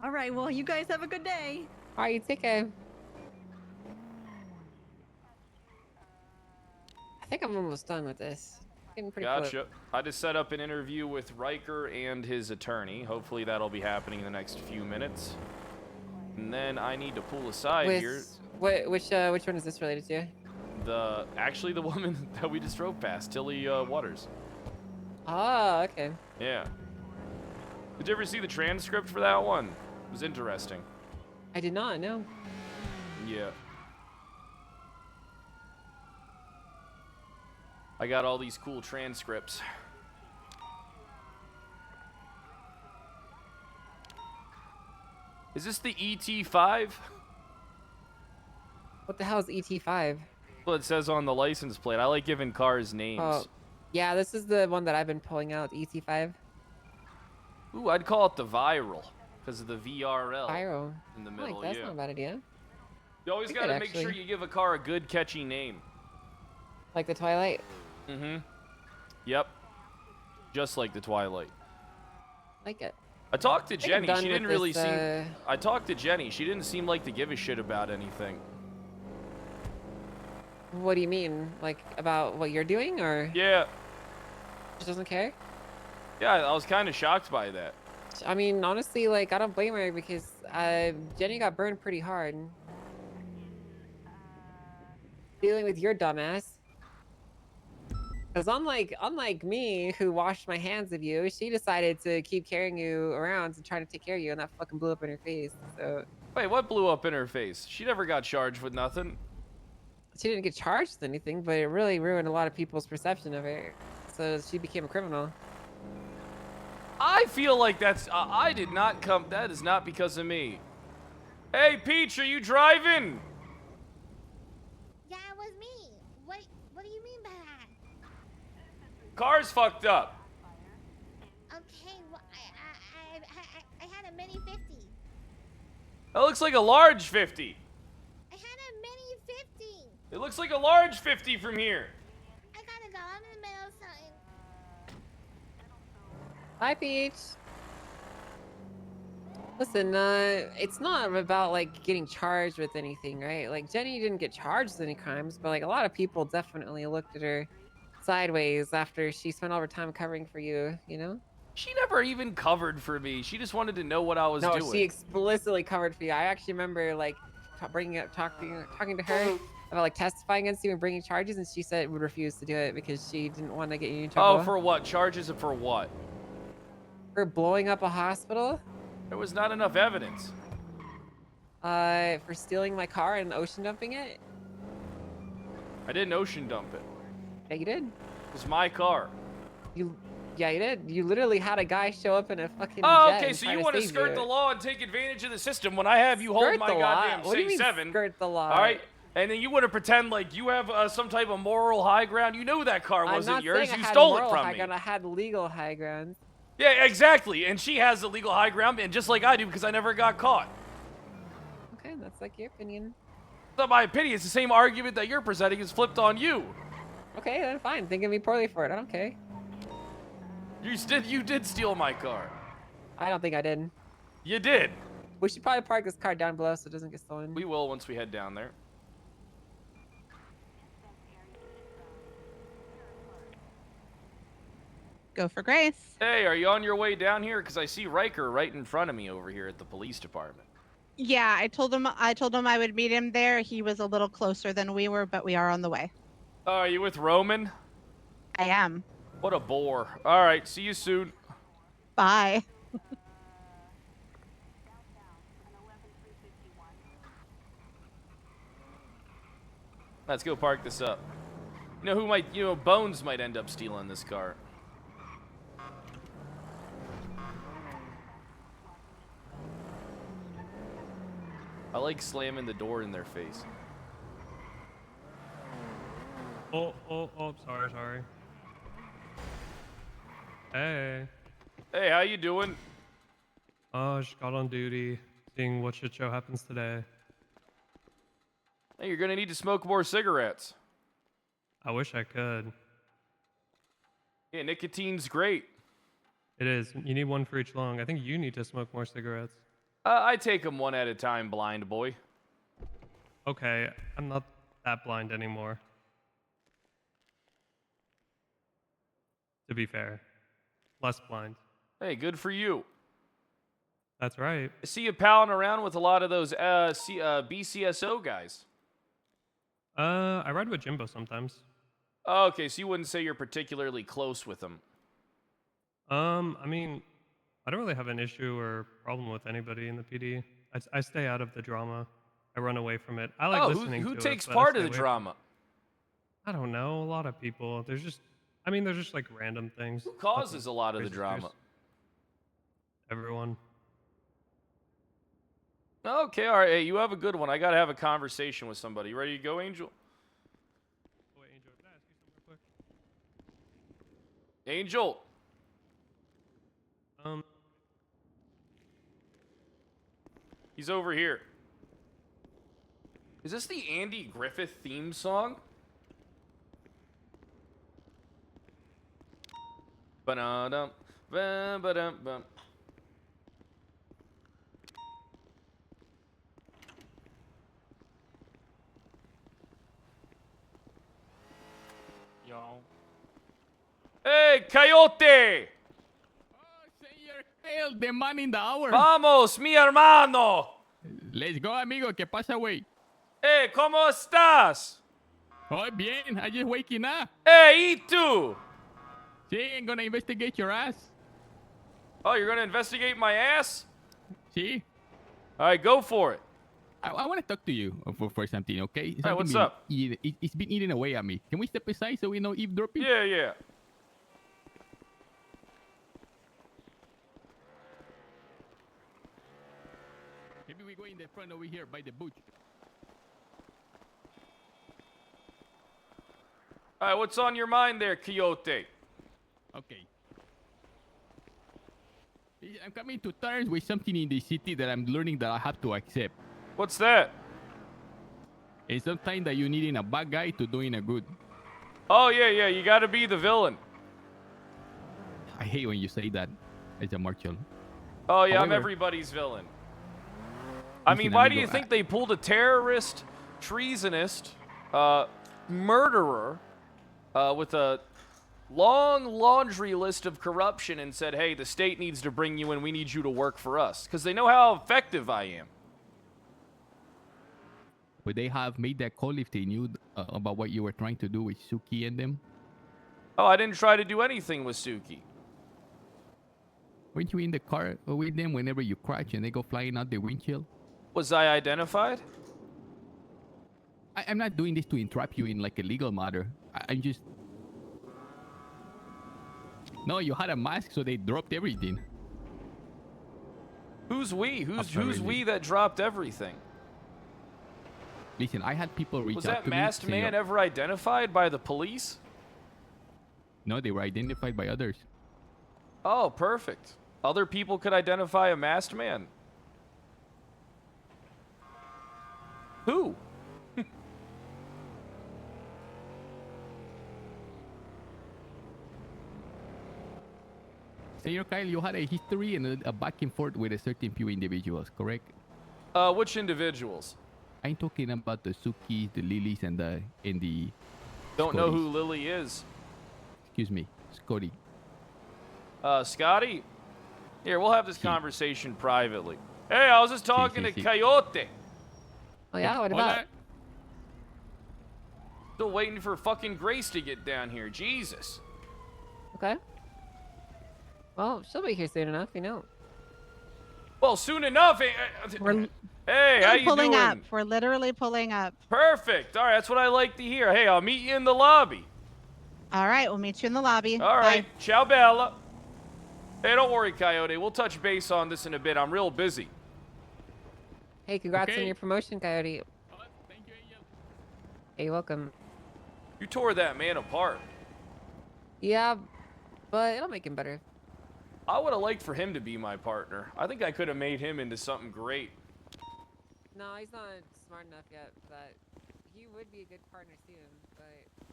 All right, well, you guys have a good day. All right, you take care. I think I'm almost done with this. Getting pretty close. Gotcha. I just set up an interview with Riker and his attorney. Hopefully that'll be happening in the next few minutes. And then I need to pull aside here. Which one is this related to? Actually the woman that we just drove past, Tilly Waters. Oh, okay. Yeah. Did you ever see the transcript for that one? It was interesting. I did not know. Yeah. I got all these cool transcripts. Is this the ET5? What the hell is ET5? Well, it says on the license plate. I like giving cars names. Oh, yeah, this is the one that I've been pulling out, ET5. Ooh, I'd call it the viral because of the VRL Viral. in the I middle. like that's yeah. not a bad idea. You always Pretty got to good, make sure actually. you give a car a good, catchy name. Like the Twilight. Mm-hmm. Yep. Just like the Twilight. Like it. I talked to I think I'm Jenny. done She with didn't really this, seem. I talked to Jenny. She didn't seem like to give a shit about anything. What do you mean? Like about what you're doing, or? Yeah. She doesn't care? Yeah, I was kind of shocked by that. I mean, honestly, like, I don't blame her because Jenny got burned pretty hard. Dealing with your dumbass. Because unlike me, who washed my hands of you, she decided to keep carrying you around and trying to take care of you, and that fucking blew up in her face. So. Wait, what blew up in her face? She never got charged with nothing. She didn't get charged with anything, but it really ruined a lot of people's perception of her. So she became a criminal. I feel like that's. I did not come. That is not because of me. Hey, Peach, are you driving? Yeah, it was me. What do you mean by that? Car's fucked up. Okay, well, I had a mini 50. That looks like a large 50. I had a mini 50. It looks like a large 50 from here. I gotta go. I'm in the middle of something. Hi, Peach. Listen, it's not about like getting charged with anything, right? Like Jenny didn't get charged with any crimes, but like a lot of people definitely looked at her sideways after she spent all her time covering for you, you know? She never even covered for me. She just wanted to know what I was doing. No, she explicitly covered for you. I actually remember like talking to her about like testifying against you and bringing charges, and she said would refuse to do it because she didn't want to get you in trouble. Oh, for what? Charges for what? For blowing up a hospital? There was not enough evidence. For stealing my car and ocean dumping it? I didn't ocean dump it. Yeah, you did. It's my car. Yeah, you did. You literally had a guy show up in a fucking Oh, jet okay, and so try you to want to save skirt you. the law and take advantage of the system when I have you hold Skirt my the law? goddamn What do you say mean seven. skirt the law? All right, and then you want to pretend like you have some type of moral high ground. You know that car I'm wasn't not yours. saying I You had stole it moral from high me. ground. I had legal high ground. Yeah, exactly. And she has the legal high ground, and just like I do, because I never got caught. Okay, that's like your opinion. It's not my opinion. It's the same argument that you're presenting is flipped on you. Okay, then fine. Think of me poorly for it. I don't care. You did steal my car. I don't think I did. You did. We should probably park this car down below so it doesn't get stolen. We will once we head down there. Go for Grace. Hey, are you on your way down here? Because I see Riker right in front of me over here at the police department. Yeah, I told him I would meet him there. He was a little closer than we were, but we are on the way. Are you with Roman? I am. What a bore. All right, see you soon. Bye. Let's go park this up. You know who might, Bones might end up stealing this car. I like slamming the door in their face. Oh, sorry. Hey. Hey, how you doing? Just got on duty, seeing what shit show happens today. Hey, you're gonna need to smoke more cigarettes. I wish I could. Yeah, nicotine's great. It is. You need one for each lung. I think you need to smoke more cigarettes. I take them one at a time, blind boy. Okay, I'm not that blind anymore. To be fair. Less blind. Hey, good for you. That's right. I see you palling around with a lot of those BCSO guys. I ride with Jimbo sometimes. Oh, okay, so you wouldn't say you're particularly close with them. I mean, I don't really have an issue or problem with anybody in the PD. I stay out of the drama. I run away from it. I like listening to it. Who takes but I part stay of the away drama? I don't know. A lot of people. There's just like random things. Who causes a lot of the drama? Everyone. Okay, all right. Hey, you have a good one. I gotta have a conversation with somebody. You ready to go, Angel? Wait, Angel, can I ask you something real quick? Angel. He's over here. Is this the Andy Griffith theme song? Ba-da-dum, ba-ba-dum-bum. Yo. Hey, Coyote! Hell, the man in the hour. Vamos, mi hermano! Let's go, amigo. ¿Qué pasa, güey? Hey, ¿cómo estás? Oh, bien. I just waking up. Hey, ¿y tú? Sí, I'm gonna investigate your ass. Oh, you're gonna investigate my ass? Sí. All right, go for it. I want to talk to you for something, okay? Hey, what's Something up? It's been eating away at me. Can we step aside so we know eavesdropping? Yeah, yeah. Maybe we go in the front over here by the butch. All right, what's on your mind there, Coyote? Okay. I'm coming to terms with something in the city that I'm learning that I have to accept. What's that? It's sometimes that you needing a bad guy to doing a good. Oh, yeah, yeah, you gotta be the villain. I hate when you say that as a marshal. Oh, yeah, I'm However- everybody's villain. I mean, Listen, why do you amigo, think they pulled a terrorist, treasonist, murderer with a long laundry list of corruption and said, hey, the state needs to bring you in, we need you to work for us? Because they know how effective I am. Would they have made that call if they knew about what you were trying to do with Suki and them? Oh, I didn't try to do anything with Suki. Weren't you in the car with them whenever you crash and they go flying out the windshield? Was I identified? I'm not doing this to entrap you in like a legal matter. I'm just. No, you had a mask, so they dropped everything. Who's we? Who's Apparently. we that dropped everything? Listen, I had people reach Was out that to me. masked saying, man ever identified by the police? No, they were identified by others. Oh, perfect. Other people could identify a masked man. Who? Senor Kyle, you had a history and a back and forth with a certain few individuals, correct? Which individuals? I'm talking about the Sukis, the Lilies, and the Don't know Scotties. who Lily is. Excuse me, Scotty. Scotty? Here, we'll have this conversation privately. Hey, I was just talking to Coyote. Oh yeah, what about it? Still waiting for fucking Grace to get down here. Jesus. Okay. Well, she'll be here soon enough, you know. Well, soon enough. Hey, how you pulling doing? up. We're literally pulling up. Perfect. All right, that's what I like to hear. Hey, I'll meet you in the lobby. All right, we'll meet you in the lobby. All right. Bye. Ciao, Bella. Hey, don't worry, Coyote. We'll touch base on this in a bit. I'm real busy. Hey, congrats Okay. on your promotion, Coyote. Hey, welcome. You tore that man apart. Yeah, but it'll make him better. I would have liked for him to be my partner. I think I could have made him into something great. No, he's not smart enough yet, but he would be a good partner soon. But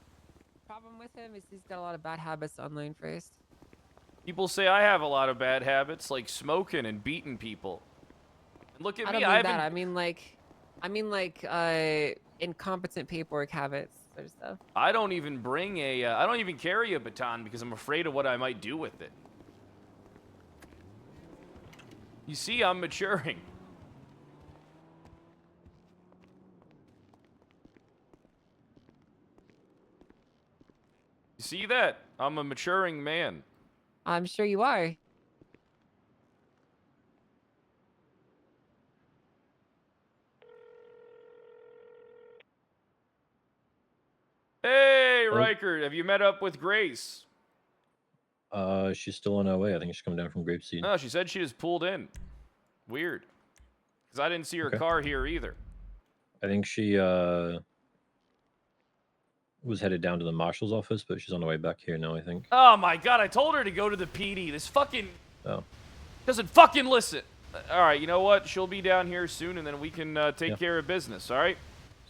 problem with him is he's got a lot of bad habits online first. People say I have a lot of bad habits, like smoking and beating people. And look at I me, don't mean I that. haven't... I mean like incompetent paperwork habits sort of stuff. I don't even bring a... I don't even carry a baton because I'm afraid of what I might do with it. You see, I'm maturing. You see that? I'm a maturing man. I'm sure you are. Hey, Oh. Riker, have you met up with Grace? She's still on her way. I think she's coming down from Grapeseed. No, she said she just pulled in. Weird. Because I didn't see her Okay. car here either. I think she was headed down to the marshal's office, but she's on the way back here now, I think. Oh my god, I told her to go to the PD. This fucking... Oh. Doesn't fucking listen. All right, you know what? She'll be down here soon, and then we can take care of business, all right?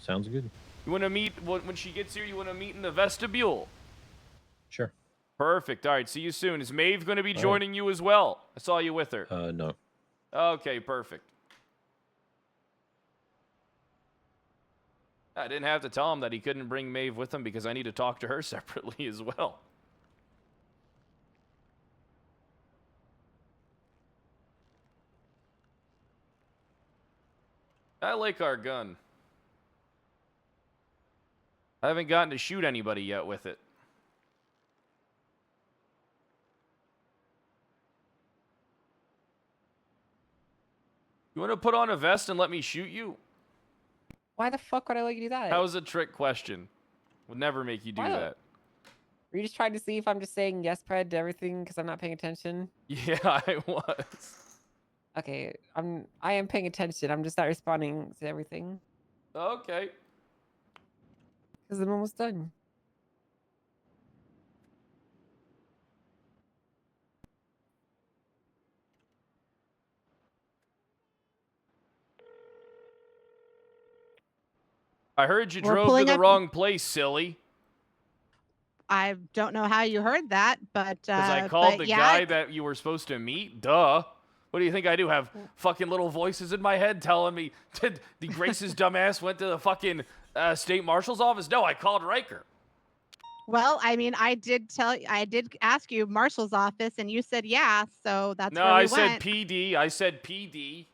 Sounds good. You want to meet... When she gets here, you want to meet in the vestibule? Sure. Perfect. All right, see you soon. Is Maeve going to be All right. joining you as well? I saw you with her. No. Okay, perfect. I didn't have to tell him that he couldn't bring Maeve with him because I need to talk to her separately as well. I like our gun. I haven't gotten to shoot anybody yet with it. You want to put on a vest and let me shoot you? Why the fuck would I let you do that? That was a trick question. Would never make you do Why? that. Were you just trying to see if I'm just saying yes, Pred, to everything because I'm not paying attention? Yeah, I was. Okay, I am paying attention. I'm just not responding to everything Okay. because I'm almost done. I heard you We're drove to pulling the up- wrong place, silly. I don't know how you heard that, but Because I called the yeah, guy that you were supposed to meet. Duh. What do you think I do? Have fucking little voices in my head telling me the Grace's dumbass went to the fucking state marshal's office? No, I called Riker. Well, I mean, I did ask you Marshall's office, and you said yeah, so that's No, where we I said went. PD. I said PD.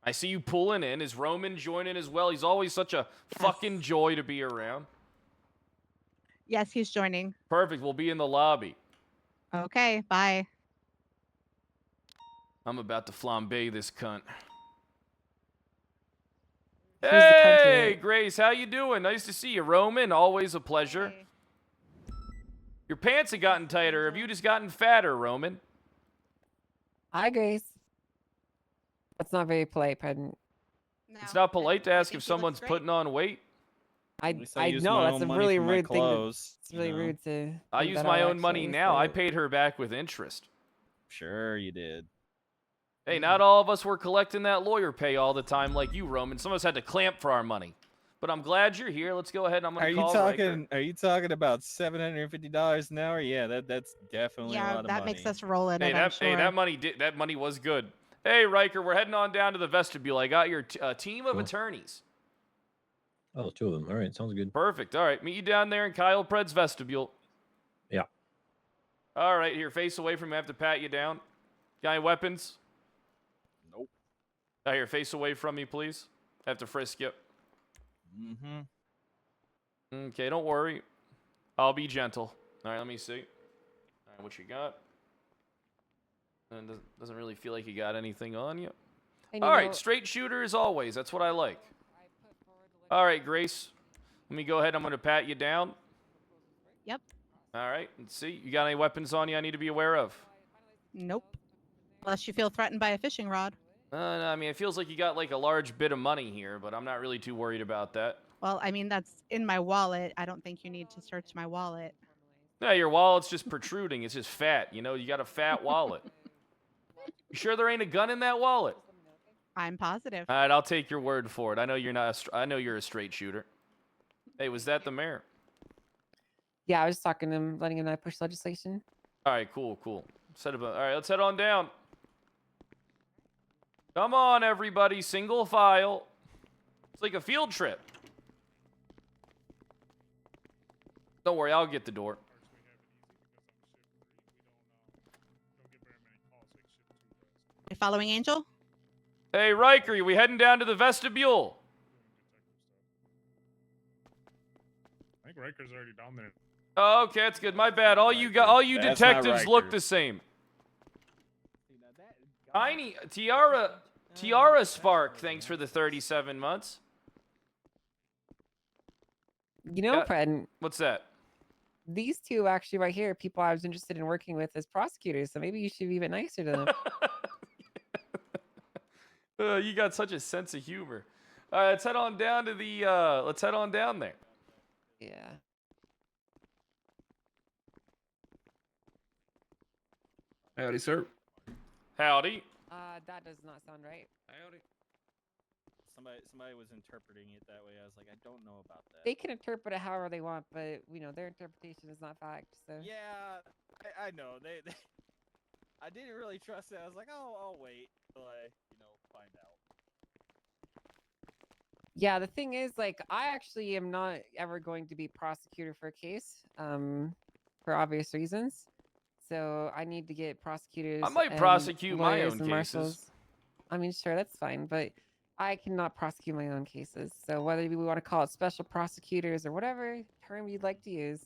I see you pulling in. Is Roman joining as well? He's always such a fucking joy to be around. Yes, he's joining. Perfect. We'll be in the lobby. Okay, bye. I'm about to flambe this cunt. Here's the country. Hey, Grace, how you doing? Nice to see you. Roman, always a pleasure. Your pants have gotten tighter. Have you just gotten fatter, Roman? Hi, Grace. That's not very polite, pardon. It's not polite to ask if someone's putting on weight. I use know my that's own a money really for my rude thing. clothes, It's really you know? rude to. I think use that my out, own money actually, now. I so- paid her back with interest. Sure, you did. Hey, not all of us were collecting that lawyer pay all the time like you, Roman. Some of us had to clamp for our money. But I'm glad you're here. Let's go ahead. I'm gonna call Riker. Are you talking about $750 an hour? Yeah, that's definitely a Yeah, lot of that money. makes us roll in it. I'm Hey, sure. that money was good. Hey, Riker, we're heading on down to the vestibule. I got your team of Cool. attorneys. Oh, 2 of them. All right, sounds good. Perfect. All right, meet you down there in Kyle Pred's vestibule. Yeah. All right, here, face away from me. I have to pat you down. Got any weapons? Nope. Here, face away from me, please. I have to frisk you. Mm-hmm. Okay, don't worry. I'll be gentle. All right, let me see. All right, what you got? And doesn't really feel like you got anything on you. All right, straight shooter as always. That's what I like. All right, Grace. Let me go ahead. I'm going to pat you down. Yep. All right, let's see. You got any weapons on you I need to be aware of? Nope. Unless you feel threatened by a fishing rod. No, I mean, it feels like you got like a large bit of money here, but I'm not really too worried about that. Well, I mean, that's in my wallet. I don't think you need to search my wallet. No, your wallet's just protruding. It's just fat. You know, you got a fat wallet. You sure there ain't a gun in that wallet? I'm positive. All right, I'll take your word for it. I know you're not. I know you're a straight shooter. Hey, was that the mayor? Yeah, I was talking to him, letting him know I push legislation. All right, cool. All right, let's head on down. Come on, everybody, single file. It's like a field trip. Don't worry, I'll get the door. You following Angel? Hey, Riker, are we heading down to the vestibule? I think Riker's already down there. Oh, okay, that's good. My bad. All you That's not detectives look Riker. the same. Tiny Tiara Spark. Thanks for the 37 months. You know, Pred, What's that? these two actually right here, are people I was interested in working with as prosecutors. So maybe you should be a bit nicer to them. You got such a sense of humor. All right, let's head on down to the. Let's head on down there. Yeah. Howdy, sir. Howdy. That does not sound right. Howdy. Somebody was interpreting it that way. I was like, I don't know about that. They can interpret it however they want, but their interpretation is not fact. So Yeah, I know. They I didn't really trust it. I was like, oh, I'll wait till I, find out. yeah, the thing is, like, I actually am not ever going to be prosecutor for a case, for obvious reasons. So I need to get prosecutors. I might and prosecute my lawyers own and cases. marshals. I mean, sure, that's fine, but I cannot prosecute my own cases. So whether we want to call it special prosecutors or whatever term you'd like to use,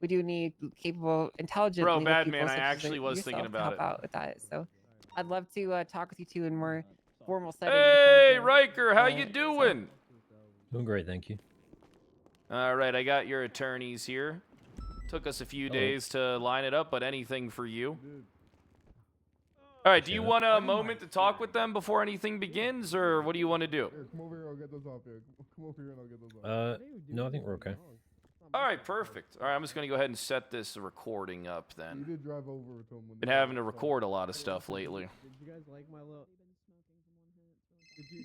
we do need capable, intelligent. Bro, legal bad people man, I such as actually was thinking yourself to about help it. out with that. So I'd love to talk with you two in more formal setting. Hey, Riker, how you doing? Doing great, thank you. All right, I got your attorneys here. Took us a few days to line it up, but anything for you. All right, do you want a moment to talk with them before anything begins, or what do you want to do? Come over here, I'll get those off here. Come over here and I'll get those off. No, I think we're okay. All right, perfect. All right, I'm just going to go ahead and set this recording up You then. did drive over to him. Been having to record a lot of stuff lately. Did you guys like my little? Did you?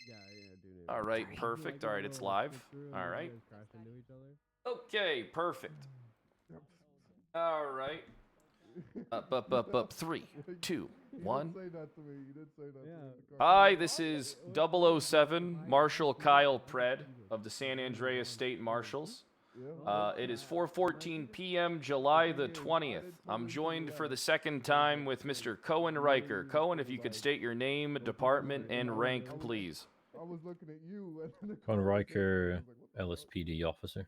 Yeah, dude. All right, perfect. All right, it's live. All right. Okay, perfect. All right. Up. 3, 2, 1. Say that to me. You did say that to me. Hi, this is 007 Marshal Kyle Pred of the San Andreas State Marshals. It is 4:14 p.m. July the 20th. I'm joined for the second time with Mr. Cohen Riker. Cohen, if you could state your name, department, and rank, please. I was looking at you. Con Riker, LSPD officer.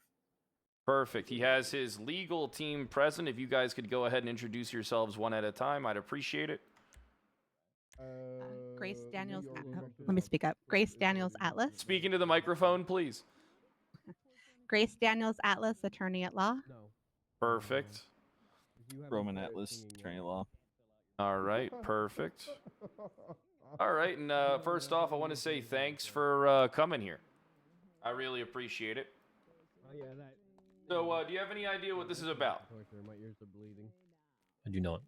Perfect. He has his legal team present. If you guys could go ahead and introduce yourselves one at a time, I'd appreciate it. Grace Daniels. Let me speak up. Grace Daniels Atlas. Speaking to the microphone, please. Grace Daniels Atlas, attorney at law. Perfect. Roman Atlas, attorney at law. All right, perfect. All right, and first off, I want to say thanks for coming here. I really appreciate it. So, do you have any idea what this is about? I do not.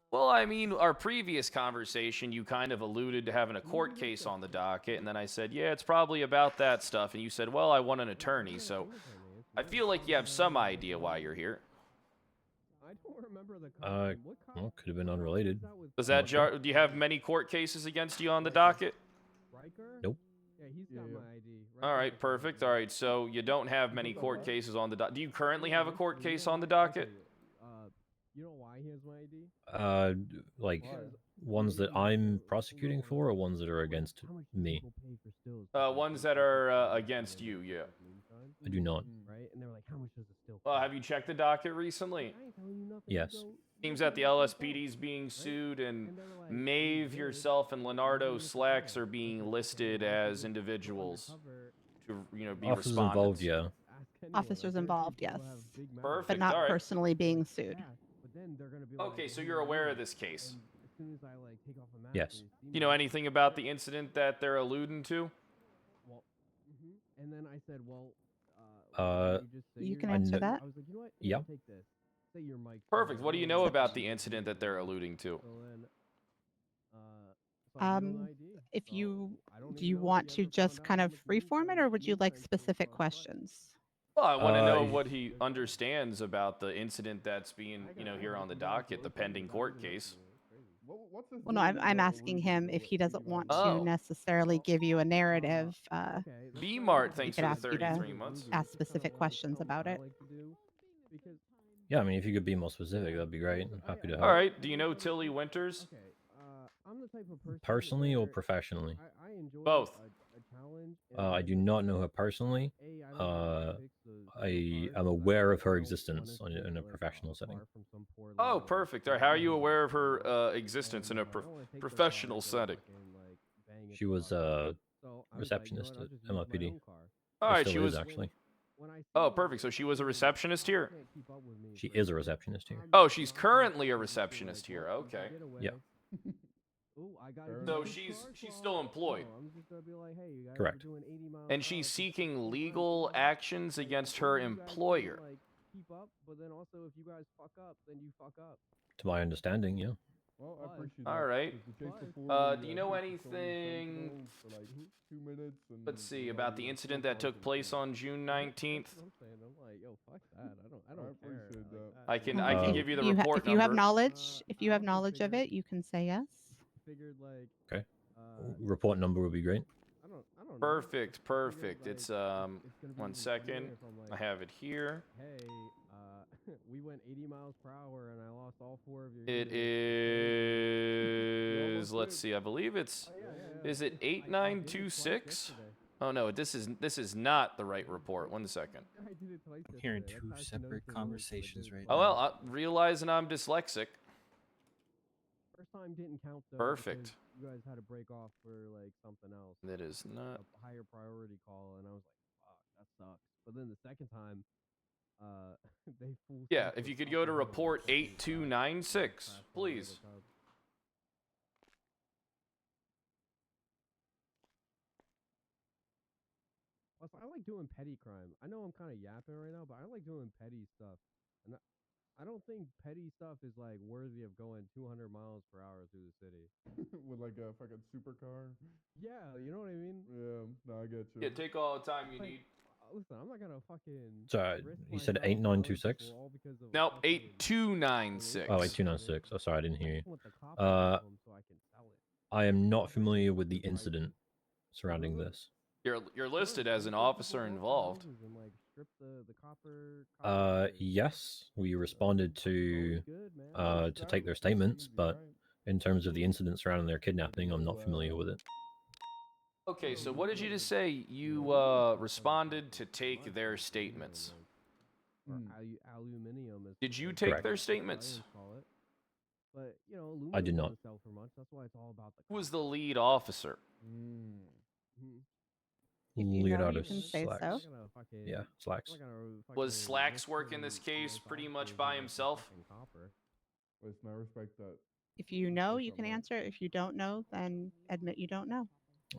Well, I mean, our previous conversation, you kind of alluded to having a court case on the docket, and then I said, yeah, it's probably about that stuff, and you said, well, I want an attorney, so I feel like you have some idea why you're here. Well, could have been unrelated. Does that do you have many court cases against you on the docket? Nope. All right, perfect. All right, so you don't have many court cases on the docket. Do you currently have a court case on the docket? Like ones that I'm prosecuting for, or ones that are against me? Ones that are against you, yeah. I do not. Well, have you checked the docket recently? Yes. Seems that the LSPD is being sued, and Maeve, yourself, and Leonardo Slacks are being listed as individuals to, be Officers respondents. involved, yeah. Officers involved, yes. Perfect. But not all right. personally being sued. Okay, so you're aware of this case. Yes. You know anything about the incident that they're alluding to? You can answer that. Yeah. Perfect. What do you know about the incident that they're alluding to? If do you want to just kind of freeform it, or would you like specific questions? Well, I want to know what he understands about the incident that's being, here on the docket, the pending court case. Well, no, I'm asking him if he doesn't want to necessarily give you a narrative. B-Mart, thanks could for the ask you to 33 months. Ask specific questions about it. Yeah, I mean, if you could be more specific, that'd be great. I'm happy to help. All right. Do you know Tilly Winters? Personally or professionally? Both. I do not know her personally. I am aware of her existence in a professional setting. Oh, perfect. All right. How are you aware of her existence in a professional setting? She was a receptionist at MLPD. All right, she was actually. Oh, perfect. So she was a receptionist here? She is a receptionist here. Oh, she's currently a receptionist here. Okay. Yeah. So she's still employed. Correct. And she's seeking legal actions against her employer. To my understanding, yeah. All right. Do you know anything, let's see, about the incident that took place on June 19th? I can give you the report If you have number. knowledge, of it, you can say yes. Okay. Report number would be great. Perfect, perfect. It's 1 second. I have it here. We went 80 miles per hour and I lost all 4 of your It is, let's see, I believe it's, is it 8926? Oh no, this is not the right report. 1 second. I'm hearing 2 separate conversations right Oh now. well, realizing I'm dyslexic. First time didn't count though. Perfect. You guys had to break off for like something else. It is not. A higher priority call, and I was like, fuck, that sucks. But then the second time, they full. Yeah, if you could go to report 8296, please. Plus, I like doing petty crime. I know I'm kind of yapping right now, but I like doing petty stuff. And I don't think petty stuff is like worthy of going 200 miles per hour through the city. With like a fucking supercar. Yeah, you know what I mean? Yeah, no, I get you. Yeah, take all the time you need. Listen, I'm not gonna fucking. Sorry, you said 8926? Nope, 8296. Oh, 8296. Oh, sorry, I didn't hear you. I am not familiar with the incident surrounding this. You're listed as an officer involved. Yes, we responded to take their statements, but in terms of the incident surrounding their kidnapping, I'm not familiar with it. Okay, so what did you just say? You responded to take their statements. Aluminium. Did you take their statements? But you know, I did Luma not. doesn't sell for much. That's why it's all about the. Who was the lead officer? If you know, Leonardo you can say Slacks. so. Yeah, Slacks. Was Slacks working this case pretty much by himself? Listen, I respect that. If you know, you can answer. If you don't know, then admit you don't know.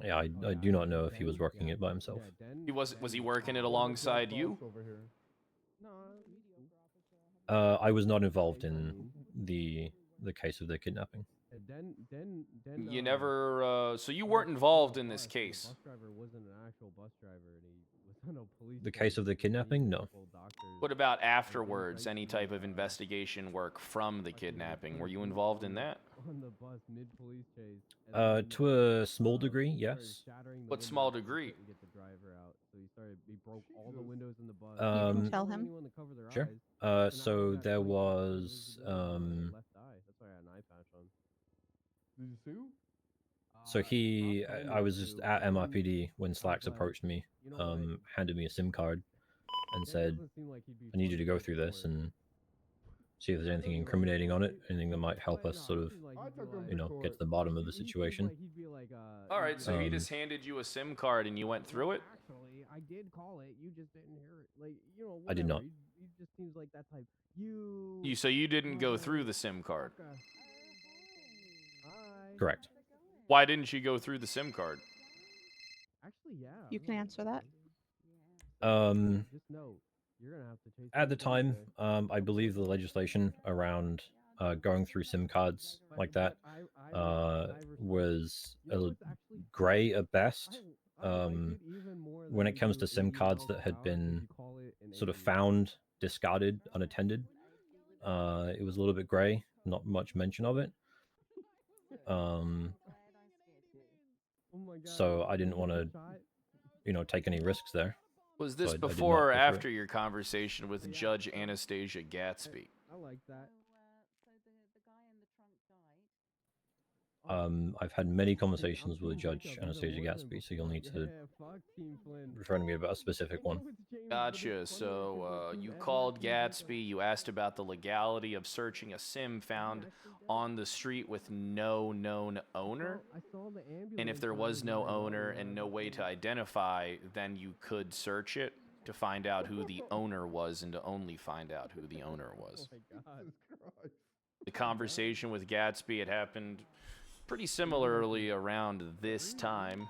Yeah, I do not know if he was working it by himself. Was he working it alongside you? I was not involved in the case of the kidnapping. You never. So you weren't involved in this case. Bus driver wasn't an actual bus driver, and he was on a police. The case of the kidnapping? No. What about afterwards? Any type of investigation work from the kidnapping? Were you involved in that? On the bus mid-police chase. To a small degree, yes. What small degree? Get the driver out, so he broke all the windows in the bus. You can tell him. Sure. So there was left eye. That's why I had an eye patch on. Did you sue? So I was just at MRPD when Slacks approached me, handed me a SIM card, and said, "I need you to go through this and see if there's anything incriminating on it, anything that might help us sort of, get to the bottom of the situation." All right, so he just handed you a SIM card and you went through it? Actually, I did call it. You just didn't hear it. Like, you know, I did not. He just seems like that type. So you didn't go through the SIM card? Correct. Why didn't you go through the SIM card? Actually, yeah. You can answer that. Just know you're gonna have to chase. At the time, I believe the legislation around going through SIM cards like that was gray at best. When it comes to SIM cards that had been sort of found, discarded, unattended, it was a little bit gray. Not much mention of it. So I didn't want to, take any risks there. Was this So I did before or not go through after your conversation with Judge Anastasia Gatsby? I like that. I've had many conversations with Judge Anastasia Gatsby, so you'll need to refer to me about a specific one. Gotcha. So you called Gatsby, you asked about the legality of searching a SIM found on the street with no known owner. And if there was no owner and no way to identify, then you could search it to find out who the owner was and to only find out who the owner was. The conversation with Gatsby had happened pretty similarly around this time.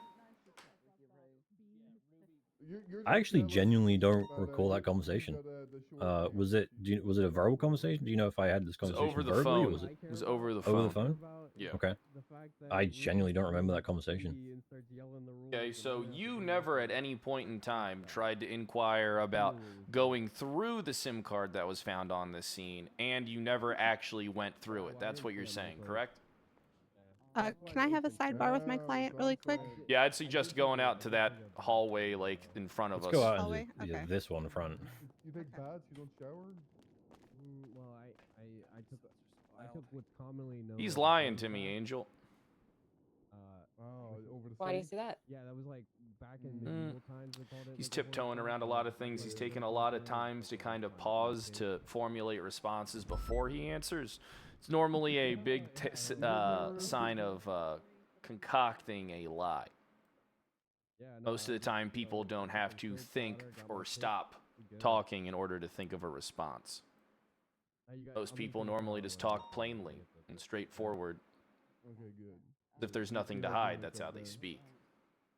I actually genuinely don't recall that conversation. Was it a verbal conversation? Do you know if I had this conversation over the verbally, phone. or was it? It was over the phone. Over the phone? Yeah. Okay. I genuinely don't remember that conversation. Okay, so you never at any point in time tried to inquire about going through the SIM card that was found on this scene, and you never actually went through it. That's what you're saying, correct? Can I have a sidebar with my client really quick? Yeah, I'd suggest going out to that hallway, like, in front of Let's us. go out Hallway? into Okay. this one front. You take baths? You don't shower? Well, I took what's commonly known. He's lying to me, Angel. Over the Why do you say that? Yeah, that was like back in medieval times. They called it. He's like, tiptoeing around a lot of things. He's taking a lot of times to kind of pause to formulate responses before he answers. It's normally a big sign of concocting a lie. Most of the time, people don't have to think or stop talking in order to think of a response. Most people normally just talk plainly and straightforward. Okay, good. If there's nothing to hide, that's how they speak.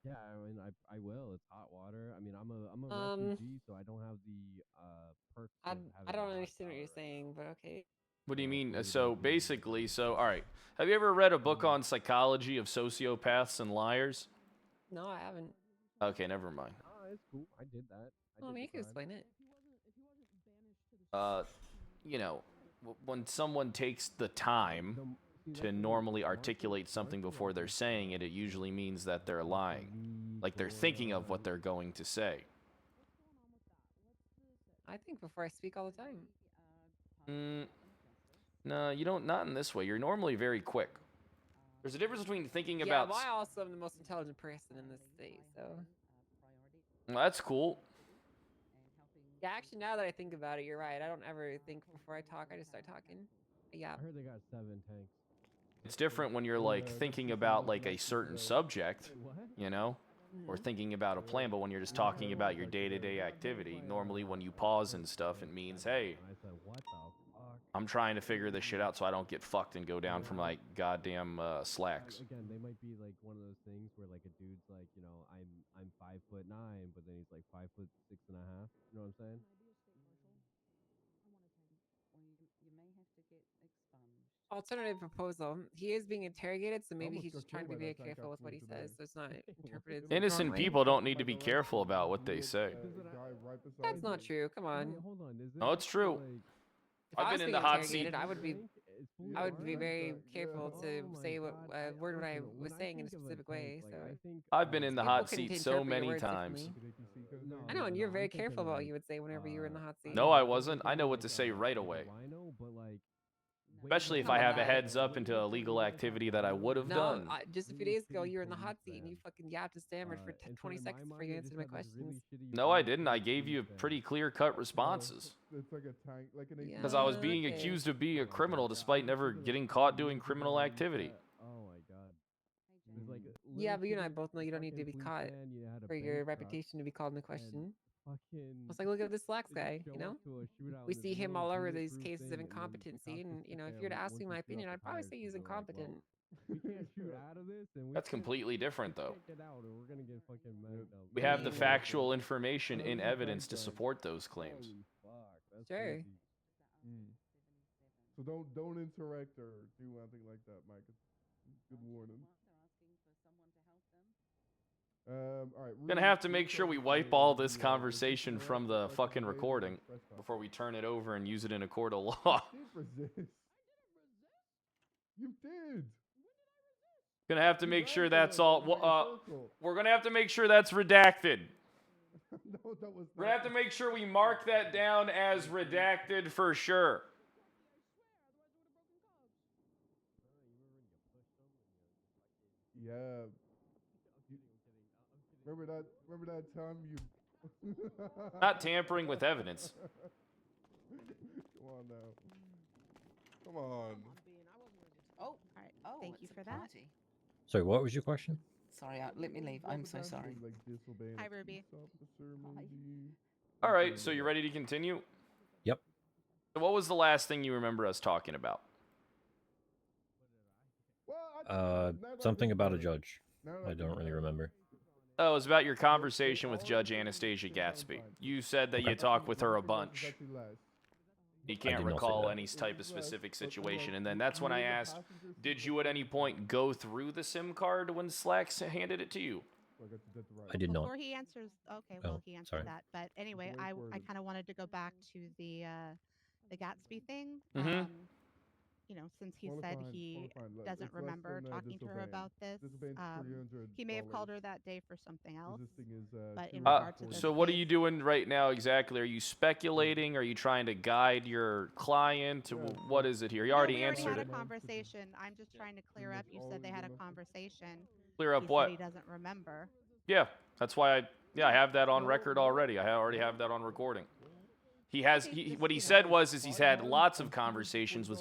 Yeah, I mean, I will. It's hot water. I mean, I'm a refugee, so I don't have the perks. I don't understand what you're saying, but okay. What do you mean? So basically, all right. Have you ever read a book on psychology of sociopaths and liars? No, I haven't. Okay, never mind. Oh, it's cool. I did that. Oh, you can explain it. When someone takes the time to normally articulate something before they're saying it, it usually means that they're lying. Like they're thinking of what they're going to say. I think before I speak all the time. No, you don't. Not in this way. You're normally very quick. There's a difference between thinking Yeah, about. but I also am the most intelligent person in this state, so. Well, that's cool. Yeah, actually, now that I think about it, you're right. I don't ever think before I talk. I just start talking. Yeah. I heard they got 7 tanks. It's different when you're like thinking about like a certain subject, you know, or Mhm. thinking about a plan. But when you're just talking about your day-to-day activity, normally when you pause and stuff, it means, hey, And I said, what the fuck? I'm trying to figure this shit out so I don't get fucked and go down for my goddamn slacks. Again, they might be like one of those things where like a dude's like, you know, I'm 5'9", but then he's like 5'6.5". You know what I'm saying? Alternative proposal. He is being interrogated, so maybe he's just trying to be very careful with what he says, so it's not interpreted the wrong Innocent way. people don't need to be careful about what they say. That's not true. Come on. Hold on, is it No, it's true. If I've I been was in being the hot seat. interrogated, I would be very careful to say what word what I was saying in a specific way. So I've been in the people hot can seat so interpret your many words times. differently. I know, and you're very careful about what you would say whenever you were in the hot seat. No, I wasn't. I know what to say right away. Especially if I have a heads up into a legal activity that I would have No, done. just a few days ago, you were in the hot seat and you fucking yapped and stammered for 20 seconds before you answered my questions. No, I didn't. I gave you pretty clear-cut responses. It's like a tank, like an Because I was being accused of being a criminal despite never getting caught doing criminal activity. Oh my god. There's like Yeah, but you and I both know you don't need to be caught for your reputation to be called into question. It's like, look at this Slacks guy, you know? We see him all over these cases of incompetency, and, you know, if you were to ask me my opinion, I'd probably say he's incompetent. We can't shoot out of this, and That's completely different, though. get out, or we're gonna get fucking mad. We have the factual information in evidence to support those claims. Sure. So don't interact or do anything like that, Mike. Good warning. All right. Gonna have to make sure we wipe all this conversation from the fucking recording before we turn it over and use it in a court of law. You did. Gonna have to make sure that's all. We're gonna have to make sure that's redacted. No, that was. We're gonna have to make sure we mark that down as redacted for sure. Yeah. Remember that time you. Not tampering with evidence. Come on now. Come on. Oh, all right. Oh, Thank you for that. Sorry, what was your question? Sorry, let me leave. I'm so sorry. Hi, Ruby. All right, so you ready to continue? Yep. So what was the last thing you remember us talking about? Something about a judge. I don't really remember. Oh, it was about your conversation with Judge Anastasia Gatsby. You said that you talked with her a bunch. You can't did not say recall that. any type of specific situation. And then that's when I asked, did you at any point go through the SIM card when Slacks handed it to you? I did not. Before he answers, okay, well, Oh, he answered sorry. that. But anyway, I kind of wanted to go back to the Gatsby thing. Mhm. You know, since he said he doesn't remember talking to her about this, he may have called her that day for something else. But in regard to this So what are case- you doing right now exactly? Are you speculating? Are you trying to guide your client? What is it here? You already we answered had it. a conversation. I'm just trying to clear up. You said they had a conversation. Clear up he what? Said he doesn't remember. Yeah, that's why I have that on record already. I already have that on recording. He has what he said was he's had lots of conversations with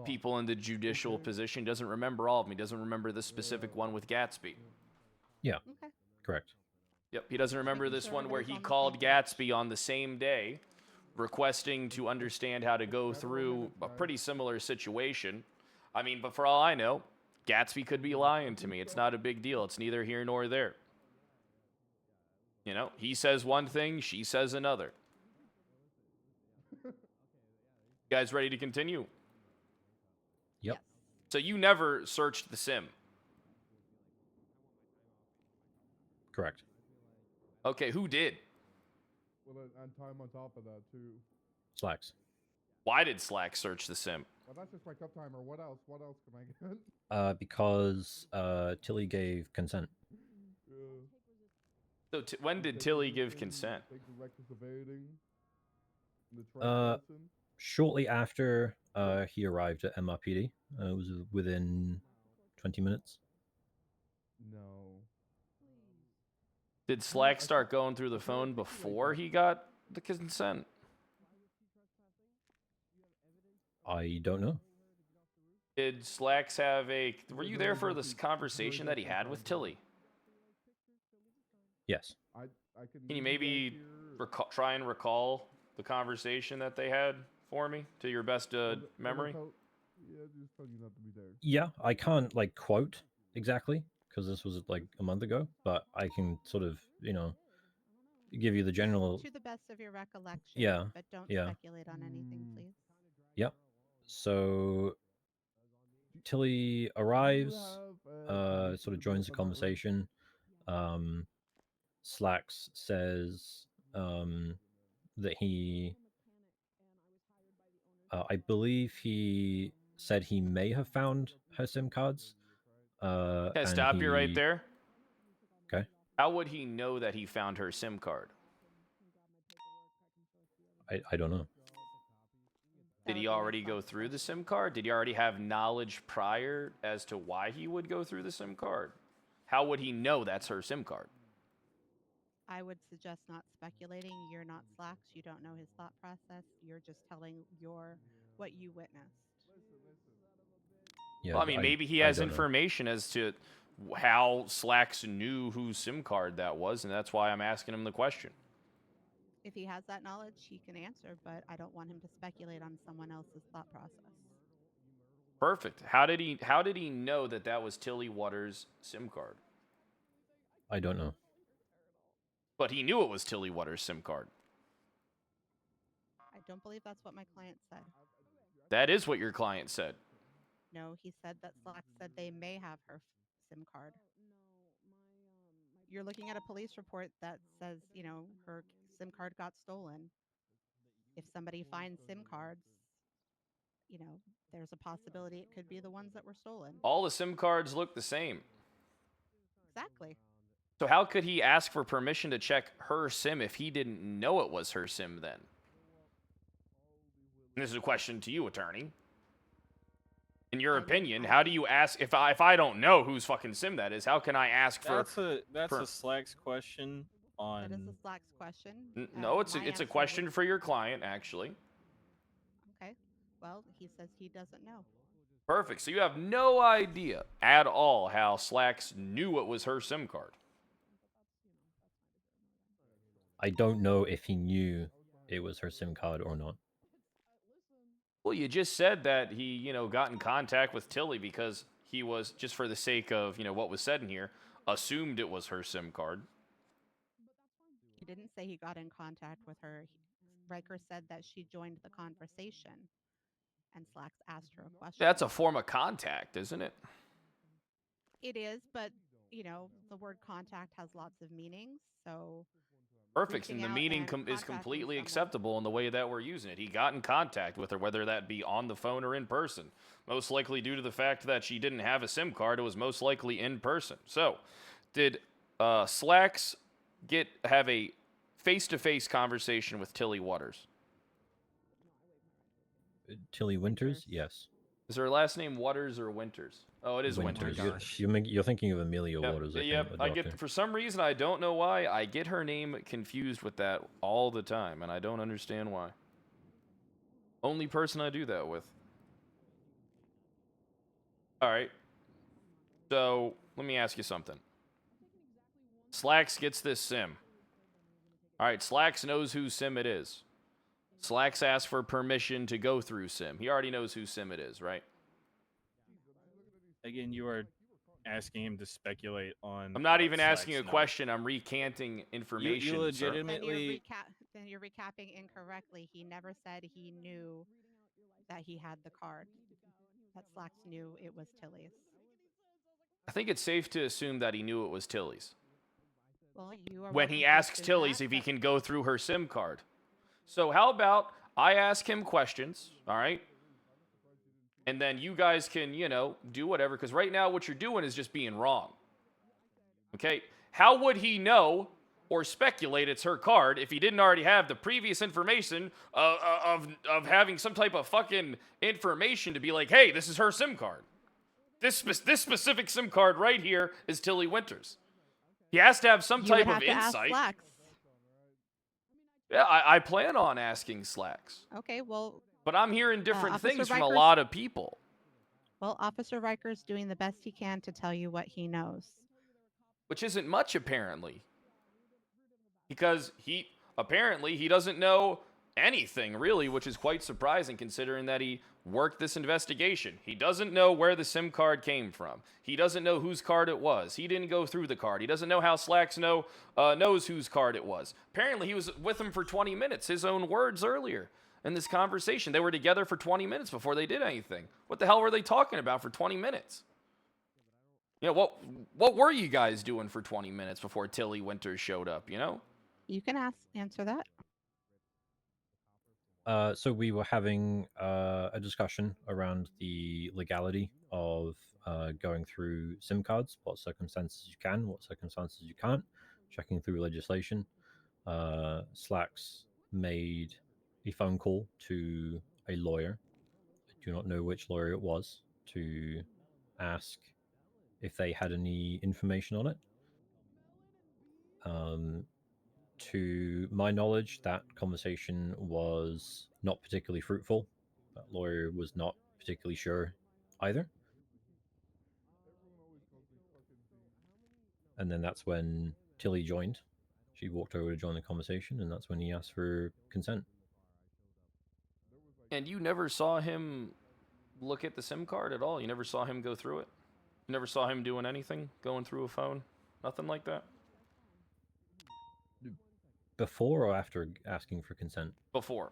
people in the judicial position. He doesn't remember all of them. He doesn't remember the specific one with Gatsby. Yeah. Okay. Correct. Yep, he doesn't remember this one where he called Gatsby on the same day, requesting to understand how to go through a pretty similar situation. I mean, but for all I know, Gatsby could be lying to me. It's not a big deal. It's neither here nor there. You know, he says one thing, she says another. You guys ready to continue? Yep. So you never searched the SIM? Correct. Okay, who did? Well, and time on top of that too. Slacks. Why did Slack search the SIM? Well, that's just my cup timer. What else? What else can I get? Because Tilly gave consent. So when did Tilly give consent? Take the reckless evading. The trespassing. Shortly after he arrived at MRPD. It was within 20 minutes. No. Did Slack start going through the phone before he got the consent? I don't know. Did Slacks have a... Were you there for this conversation that he had with Tilly? Yes. Can you maybe try and recall the conversation that they had for me, to your best memory? Yeah, I can't like quote exactly because this was like a month ago, but I can sort of, give you the general. To the best of your recollection. Yeah. But don't Yeah. speculate on anything, please. Yep. So Tilly arrives, sort of joins the conversation. Slacks says that he, I believe he said he may have found her SIM cards. Can I stop you right there? Okay. How would he know that he found her SIM card? I don't know. Did he already go through the SIM card? Did he already have knowledge prior as to why he would go through the SIM card? How would he know that's her SIM card? I would suggest not speculating. You're not Slacks. You don't know his thought process. You're just telling what you witnessed. Yeah, well, I mean, maybe he has information as to how Slacks knew whose SIM card that was, and that's why I'm asking him the question. If he has that knowledge, he can answer, but I don't want him to speculate on someone else's thought process. Perfect. How did he know that that was Tilly Waters' SIM card? I don't know. But he knew it was Tilly Waters' SIM card. I don't believe that's what my client said. That is what your client said. No, he said that Slacks said they may have her SIM card. You're looking at a police report that says, her SIM card got stolen. If somebody finds SIM cards, there's a possibility it could be the ones that were stolen. All the SIM cards look the same. Exactly. So how could he ask for permission to check her SIM if he didn't know it was her SIM then? And this is a question to you, attorney. In your opinion, how do you ask if I don't know whose fucking SIM that is? How can I ask for? That's a Slacks question. That is a Slacks question. No, it's a question for your client actually. Okay. Well, he says he doesn't know. Perfect. So you have no idea at all how Slacks knew it was her SIM card. I don't know if he knew it was her SIM card or not. Well, you just said that he, got in contact with Tilly because he was, just for the sake of, what was said in here, assumed it was her SIM card. He didn't say he got in contact with her. Riker said that she joined the conversation, and Slacks asked her a question. That's a form of contact, isn't it? It is, but, the word contact has lots of meanings, so... Perfect, and the meaning is completely acceptable in the way that we're using it. He got in contact with her, whether that be on the phone or in person. Most likely due to the fact that she didn't have a SIM card, it was most likely in person. So, did Slacks have a face-to-face conversation with Tilly Waters? Tilly Winters? Yes. Is her last name Waters or Winters? Oh, it is Winters. You're thinking of Amelia Waters. I get, for some reason, I don't know why, I get her name confused with that all the time, and I don't understand why. Only person I do that with. All right. So, let me ask you something. Slacks gets this SIM. All right, Slacks knows whose SIM it is. Slacks asks for permission to go through SIM. He already knows whose SIM it is, right? Again, you are asking him to speculate on... I'm not even asking a question. I'm recanting information. You legitimately... Then you're recapping incorrectly. He never said he knew that he had the card. That Slacks knew it was Tilly's. I think it's safe to assume that he knew it was Tilly's. Well, you are when he asks Tilly's if he can go through her SIM card. So how about I ask him questions, all right? And then you guys can, do whatever. Because right now what you're doing is just being wrong. Okay? How would he know or speculate it's her card if he didn't already have the previous information of having some type of fucking information to be like, hey, this is her SIM card. This specific SIM card right here is Tilly Winters. He has to have some type of insight. Yeah, I plan on asking Slacks. Okay, well, But I'm hearing different Officer things from a Riker's- lot of people. Well, Officer Riker's doing the best he can to tell you what he knows. Which isn't much, apparently. Because he doesn't know anything, really, which is quite surprising considering that he worked this investigation. He doesn't know where the SIM card came from. He doesn't know whose card it was. He didn't go through the card. He doesn't know how Slacks knows whose card it was. Apparently, he was with him for 20 minutes, his own words earlier in this conversation. They were together for 20 minutes before they did anything. What the hell were they talking about for 20 minutes? You know, what were you guys doing for 20 minutes before Tilly Winters showed up, you know? You can answer that. So we were having a discussion around the legality of going through SIM cards, what circumstances you can, what circumstances you can't, checking through legislation. Slacks made a phone call to a lawyer. I do not know which lawyer it was, to ask if they had any information on it. To my knowledge, that conversation was not particularly fruitful. That lawyer was not particularly sure either. And then that's when Tilly joined. She walked over to join the conversation, and that's when he asked for consent. And you never saw him look at the SIM card at all? You never saw him go through it? You never saw him doing anything, going through a phone? Nothing like that? Before or after asking for consent? Before.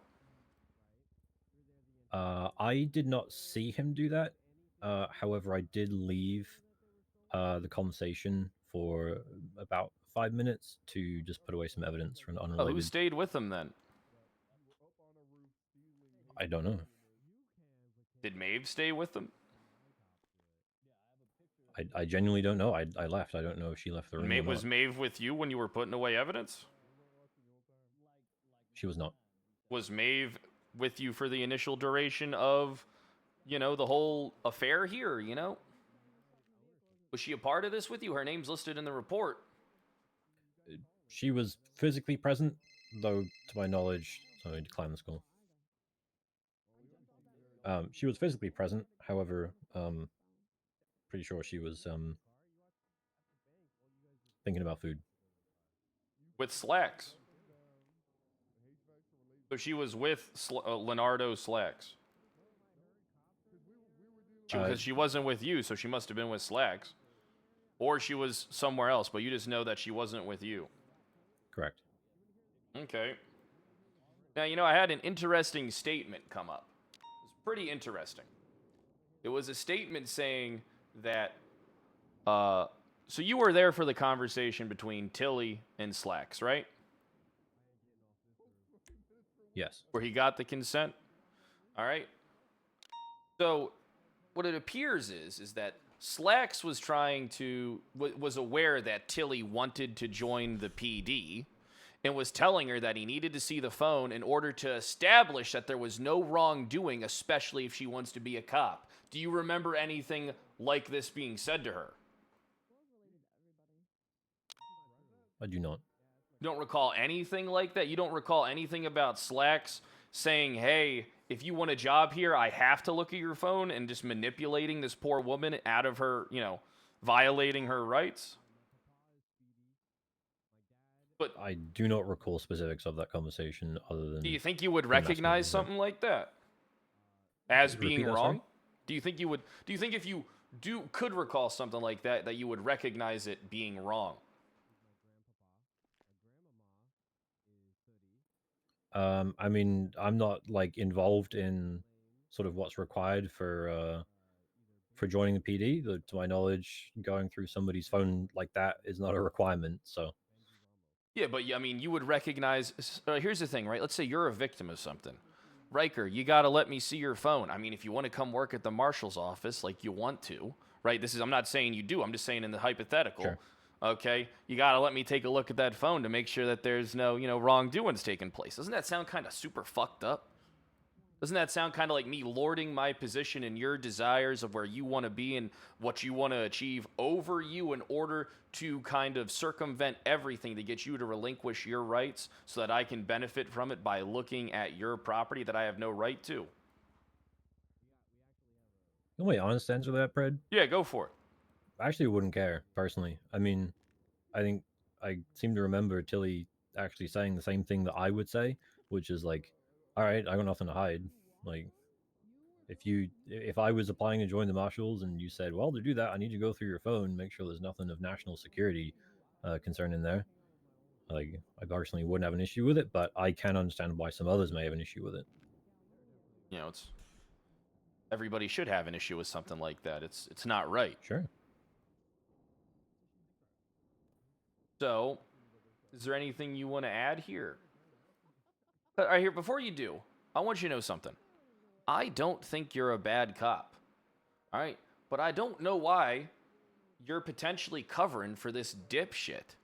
I did not see him do that. However, I did leave the conversation for about 5 minutes to just put away some evidence for an unrelated. Oh, who stayed with him then? I don't know. Did Maeve stay with him? I genuinely don't know. I left. I don't know if she left the room. or Was not. Maeve with you when you were putting away evidence? She was not. Was Maeve with you for the initial duration of, you know, the whole affair here, you know? Was she a part of this with you? Her name's listed in the report. She was physically present, though, to my knowledge. So I need to climb the skull. She was physically present. However, pretty sure she was thinking about food. With Slacks. So she was with Leonardo Slacks. Because she wasn't with you, so she must have been with Slacks. Or she was somewhere else, but you just know that she wasn't with you. Correct. Okay. Now, you know, I had an interesting statement come up. It was pretty interesting. It was a statement saying that, so you were there for the conversation between Tilly and Slacks, right? Yes. Where he got the consent? All right. So, what it appears is that Slacks was was aware that Tilly wanted to join the PD and was telling her that he needed to see the phone in order to establish that there was no wrongdoing, especially if she wants to be a cop. Do you remember anything like this being said to her? I do not. You don't recall anything like that? You don't recall anything about Slacks saying, hey, if you want a job here, I have to look at your phone, and just manipulating this poor woman out of her, you know, violating her rights? But I do not recall specifics of that conversation other than... Do you think you would recognize something like that as being wrong? Do you think you would... Do you think if you could recall something like that, that you would recognize it being wrong? I mean, I'm not like involved in sort of what's required for joining the PD. To my knowledge, going through somebody's phone like that is not a requirement. So. Yeah, but I mean, you would recognize. Here's the thing, right? Let's say you're a victim of something. Riker, you gotta let me see your phone. I mean, if you want to come work at the marshal's office, like you want to, right? I'm not saying you do. I'm just saying in the hypothetical. Sure. Okay, you gotta let me take a look at that phone to make sure that there's no, you know, wrongdoings taking place. Doesn't that sound kind of super fucked up? Doesn't that sound kind of like me lording my position and your desires of where you want to be and what you want to achieve over you in order to kind of circumvent everything to get you to relinquish your rights so that I can benefit from it by looking at your property that I have no right to? You want my honest answer to that, Pred? Yeah, go for it. I actually wouldn't care, personally. I mean, I think I seem to remember Tilly actually saying the same thing that I would say, which is like, all right, I got nothing to hide. Like, if I was applying to join the marshals and you said, well, to do that, I need you to go through your phone, make sure there's nothing of national security concern in there. Like, I personally wouldn't have an issue with it, but I can understand why some others may have an issue with it. You know, everybody should have an issue with something like that. It's not right. Sure. So, is there anything you want to add here? All right, here, before you do, I want you to know something. I don't think you're a bad cop. All right? But I don't know why you're potentially covering for this dipshit.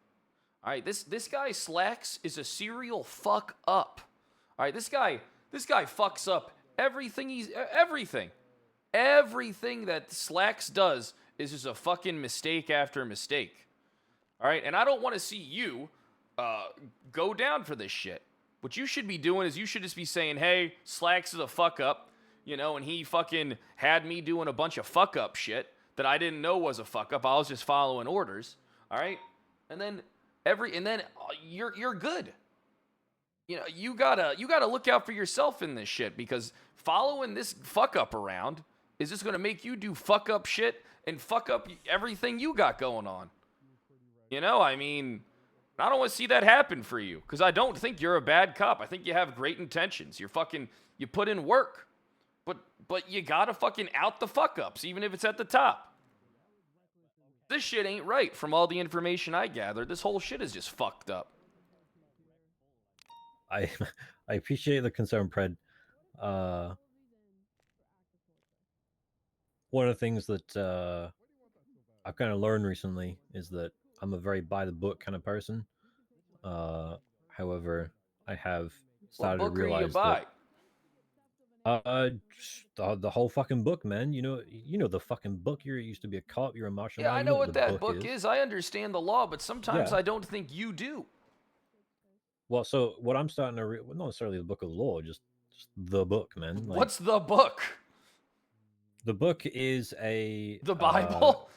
All right? This guy Slacks is a serial fuck up. All right? This guy fucks up everything Everything that Slacks does is just a fucking mistake after mistake. All right? And I don't want to see you go down for this shit. What you should be doing is you should just be saying, hey, Slacks is a fuck up, you know, and he fucking had me doing a bunch of fuck up shit that I didn't know was a fuck up. I was just following orders. All right? And then you're good. You know, you gotta look out for yourself in this shit, because following this fuck up around is just gonna make you do fuck up shit and fuck up everything you got going on. You know, I mean, I don't want to see that happen for you, because I don't think you're a bad cop. I think you have great intentions. You put in work, but you gotta fucking out the fuck ups, even if it's at the top. This shit ain't right. From all the information I gathered, this whole shit is just fucked up. I appreciate the concern, Pred. One of the things that I've kind of learned recently is that I'm a very by the book kind of person. However, I have started to realize that the whole fucking book, man. You know the fucking book. You used to be a cop. You're a marshal. Yeah, now. I You know what that book book is. I understand the law, but sometimes I don't think you do. Well, so what I'm starting to well, not necessarily the book of the law, just the book, man. Like, what's the book? The book is the Bible.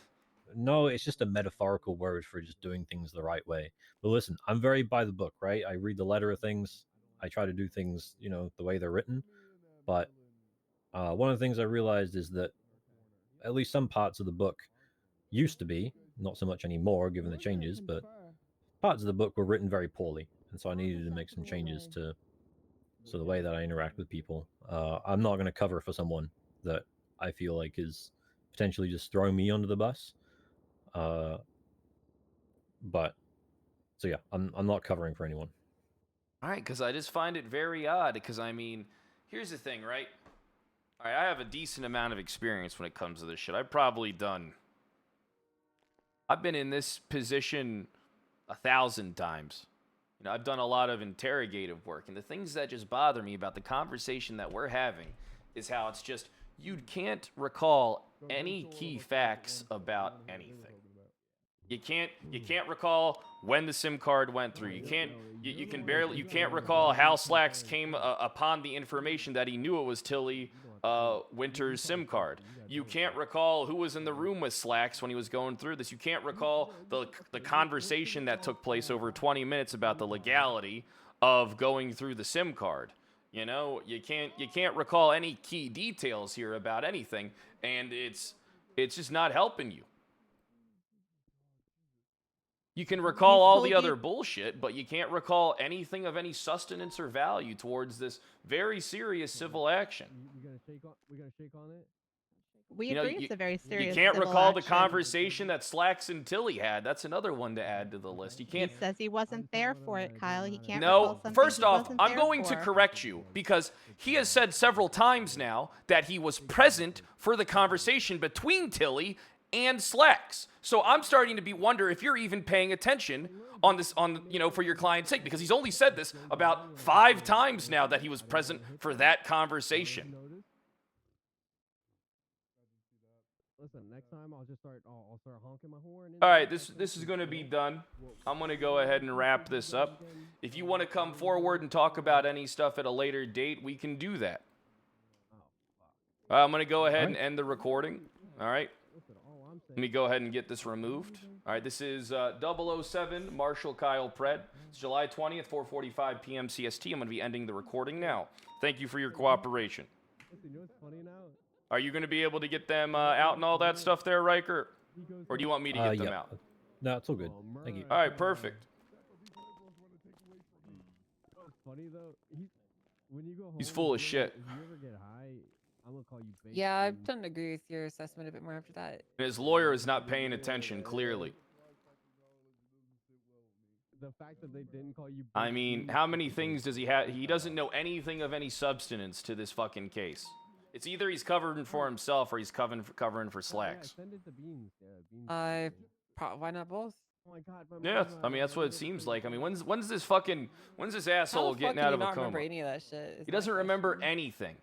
No, it's just a metaphorical word for just doing things the right way. But listen, I'm very by the book, right? I read the letter of things. I try to do things, you know, the way they're written. But one of the things I realized is that at least some parts of the book used to be, not so much anymore given the changes, but parts of the book were written very poorly. And so I needed to make some changes to the way that I interact with people. I'm not going to cover for someone that I feel like is potentially just throwing me under the bus. But so yeah, I'm not covering for anyone. All right, because I just find it very odd. Because I mean, here's the thing, right? All right, I have a decent amount of experience when it comes to this shit. I've been in this position 1,000 times. You know, I've done a lot of interrogative work, and the things that just bother me about the conversation that we're having is how it's just you can't recall any key facts about anything. You can't recall when the SIM card went through. You can't recall how Slacks came upon the information that he knew it was Tilly Winter's SIM card. You can't recall who was in the room with Slacks when he was going through this. You can't recall the conversation that took place over 20 minutes about the legality of going through the SIM card. You know, you can't recall any key details here about anything, and it's just not helping you. You can recall all the other bullshit, but you can't recall anything of any sustenance or value towards this very serious civil action. We gonna shake on it? We agree it's a very serious. You can't civil recall the action. conversation that Slacks and Tilly had. That's another one to add to the list. You can't. He says he wasn't there for it, Kyle. He can't. No, recall something first he off, wasn't I'm there going to for. correct you, because he has said several times now that he was present for the conversation between Tilly and Slacks. So I'm starting to wonder if you're even paying attention on this, for your client's sake, because he's only said this about 5 times now that he was present for that conversation. Listen, next time I'll start honking my horn. All right, this is going to be done. I'm going to go ahead and wrap this up. If you want to come forward and talk about any stuff at a later date, we can do that. I'm going to go ahead and end the recording. All right. Let me go ahead and get this removed. All right, this is 007 Marshal Kyle Pred. It's July 20th, 4:45 p.m. CST. I'm going to be ending the recording now. Thank you for your cooperation. Are you going to be able to get them out and all that stuff there, Riker? Or do you want me to get them out? No, it's all good. Thank you. All right, perfect. He's full of shit. Yeah, I don't agree with your assessment a bit more after that. His lawyer is not paying attention, clearly. The fact that they didn't call you. I mean, how many things does he have? He doesn't know anything of any substance to this fucking case. It's either he's covering for himself or he's covering for Slacks. Why not both? Oh my God, Yeah, I mean that's what it seems like. I mean, when's this asshole getting out of a coma? Remember any of that shit? He doesn't remember anything.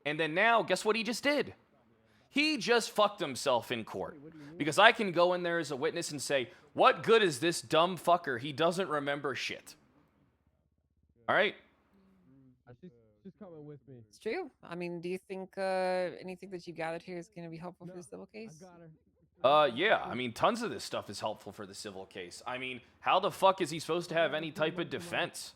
And then now, guess what he just did? He just fucked himself in court. Because I can go in there as a witness and say, what good is this dumb fucker? He doesn't remember shit. All right? She's coming with me. It's true. I mean, do you think anything that you gathered here is going to be helpful for the civil case? Yeah. I mean, tons of this stuff is helpful for the civil case. I mean, how the fuck is he supposed to have any type of defense?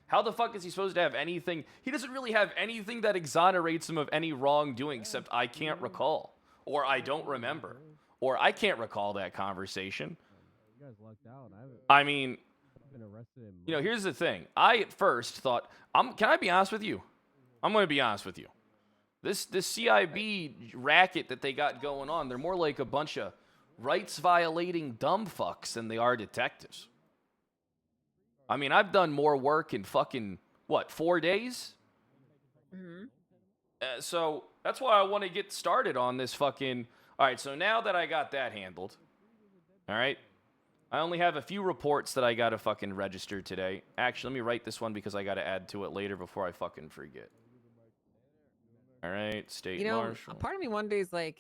How the fuck is he supposed to have anything? He doesn't really have anything that exonerates him of any wrongdoing except I can't recall. Or I don't remember. Or I can't recall that conversation. You guys lucked out. I mean, been arrested. You know, here's the thing. I at first thought, can I be honest with you? I'm going to be honest with you. This CIB racket that they got going on, they're more like a bunch of rights-violating dumb fucks than they are detectives. I mean, I've done more work in fucking, 4 days? Mm-hmm. So that's why I want to get started on this fucking... All right, so now that I got that handled, all right, I only have a few reports that I got to fucking register today. Actually, let me write this one because I got to add to it later before I fucking forget. All right, state marshal. A part of me wonders, like,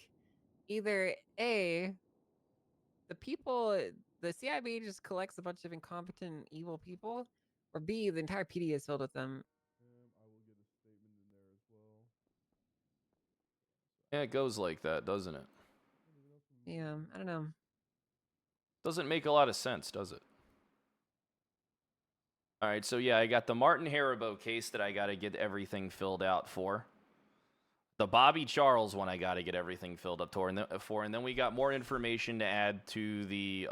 either A, the CIB just collects a bunch of incompetent, evil people, or B, the entire PD is filled with them. Yeah, it goes like that, doesn't it? Yeah, I don't know. Doesn't make a lot of sense, does it? All right, so yeah, I got the Martin Haribo case that I got to get everything filled out for. The Bobby Charles one I got to get everything filled up for, and then we got more information to add to the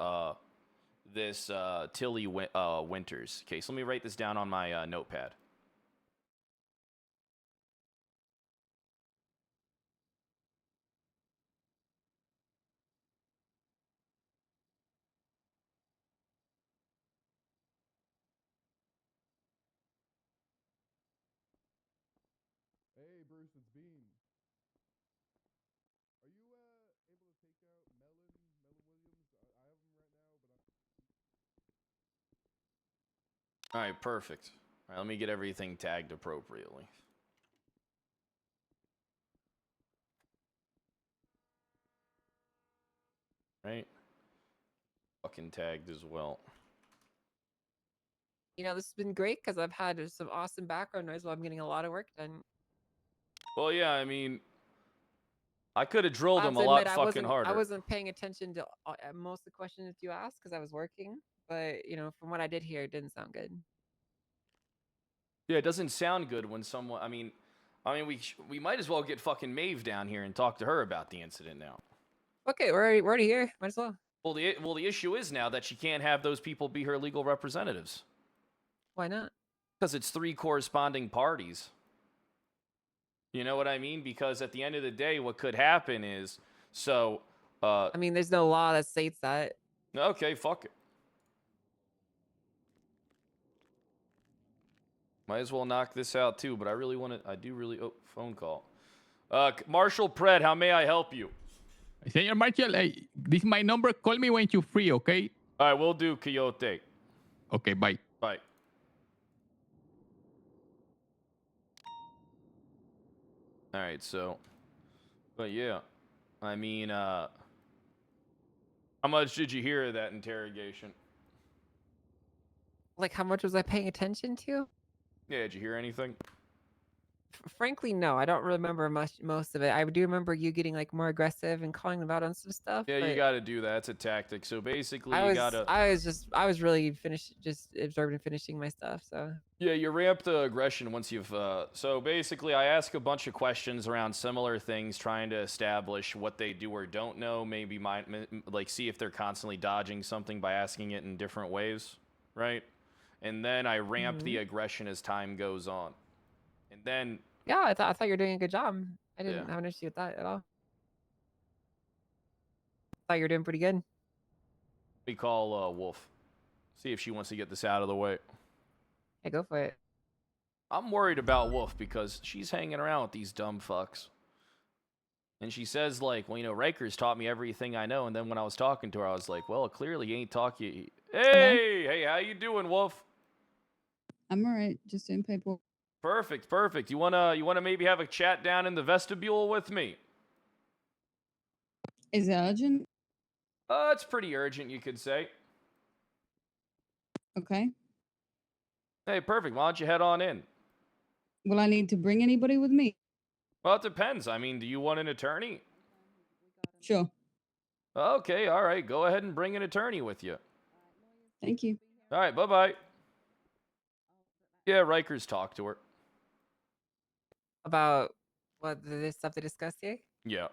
this Tilly Winters case. Let me write this down on my notepad. Hey, Bruce, it's Bean. Are you able to take out Melon Williams? I have him right now, but All right, perfect. All right, let me get everything tagged appropriately. Right? Fucking tagged as well. You know, this has been great because I've had some awesome background noise while I'm getting a lot of work done. Well, yeah, I mean, I could have drilled him a lot fucking harder. I wasn't paying attention to most of the questions you asked because I was working. But, you know, from what I did hear, it didn't sound good. Yeah, it doesn't sound good when someone... I mean, we might as well get fucking Maeve down here and talk to her about the incident now. Okay, we're already here. Might as well. Well, the issue is now that she can't have those people be her legal representatives. Why not? Because it's 3 corresponding parties. You know what I mean? Because at the end of the day, what could happen is... So, I mean, there's no law that states that. Okay, fuck it. Might as well knock this out too, but I really want to... Oh, phone call. Marshal Pred, how may I help you? Senor Marshal, this is my number. Call me when you're free, okay? All right, we'll do, Coyote. Okay, bye. Bye. All right, so... But yeah, I mean, how much did you hear of that interrogation? Like, how much was I paying attention to? Yeah, did you hear anything? Frankly, no. I don't remember most of it. I do remember you getting like more aggressive and calling them out on some stuff. Yeah, you but got to do that. It's a tactic. So basically, I you was got to. I was really just absorbed in finishing my stuff. So Yeah, you ramp the aggression once you've. So basically, I ask a bunch of questions around similar things, trying to establish what they do or don't know. Maybe like see if they're constantly dodging something by asking it in different ways, right? And then I ramp the aggression as time goes on. And then yeah, I thought you were doing a good job. I didn't Yeah. have an issue with that at all. Thought you were doing pretty good. we call Wolf. See if she wants to get this out of the way. Yeah, go for it. I'm worried about Wolf because she's hanging around with these dumb fucks. And she says, like, well, you know, Riker's taught me everything I know. And then when I was talking to her, I was like, well, clearly you ain't taught you. Hey, how you doing, Wolf? I'm alright, just doing paperwork. Perfect. You wanna maybe have a chat down in the vestibule with me? Is it urgent? It's pretty urgent, you could say. Okay. Hey, perfect. Why don't you head on in? Will I need to bring anybody with me? Well, it depends. I mean, do you want an attorney? Sure. Okay, all right. Go ahead and bring an attorney with you. Thank you. All right, bye-bye. Yeah, Riker's talked to her. About what the stuff they discussed here? Yeah.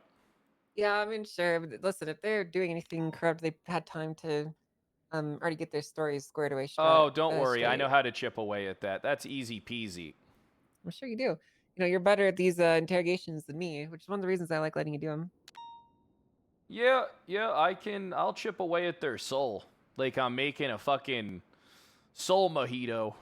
Yeah, I mean, sure. But listen, if they're doing anything corrupt, they've had time to already get their stories squared away. Oh, don't worry. I straight. know how to chip away at that. That's easy peasy. I'm sure you do. You know, you're better at these interrogations than me, which is one of the reasons I like letting you do them. Yeah, I'll chip away at their soul. Like I'm making a fucking soul mojito.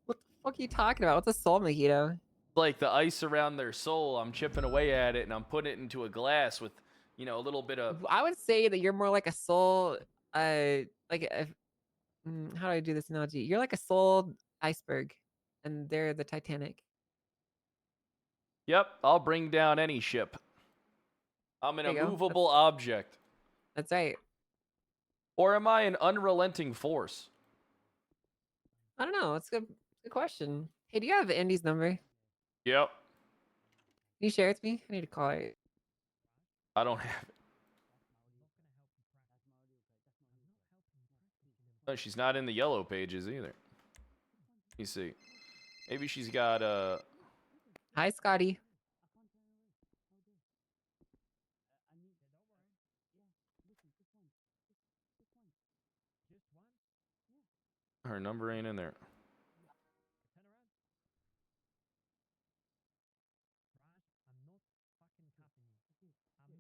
What the fuck are you talking about? What's a soul mojito? Like the ice around their soul, I'm chipping away at it and I'm putting it into a glass with, you know, a little bit of. I would say that you're more like a soul, like how do I do this analogy? You're like a soul iceberg, and they're the Titanic. Yep, I'll bring down any ship. I'm an immovable object. That's right. Or am I an unrelenting force? I don't know. It's a good question. Hey, do you have Andy's number? Yep. Can you share it with me? I need to call her. I don't have it. No, she's not in the yellow pages either. Let me see. Maybe she's got Hi, Scotty. Her number ain't in there.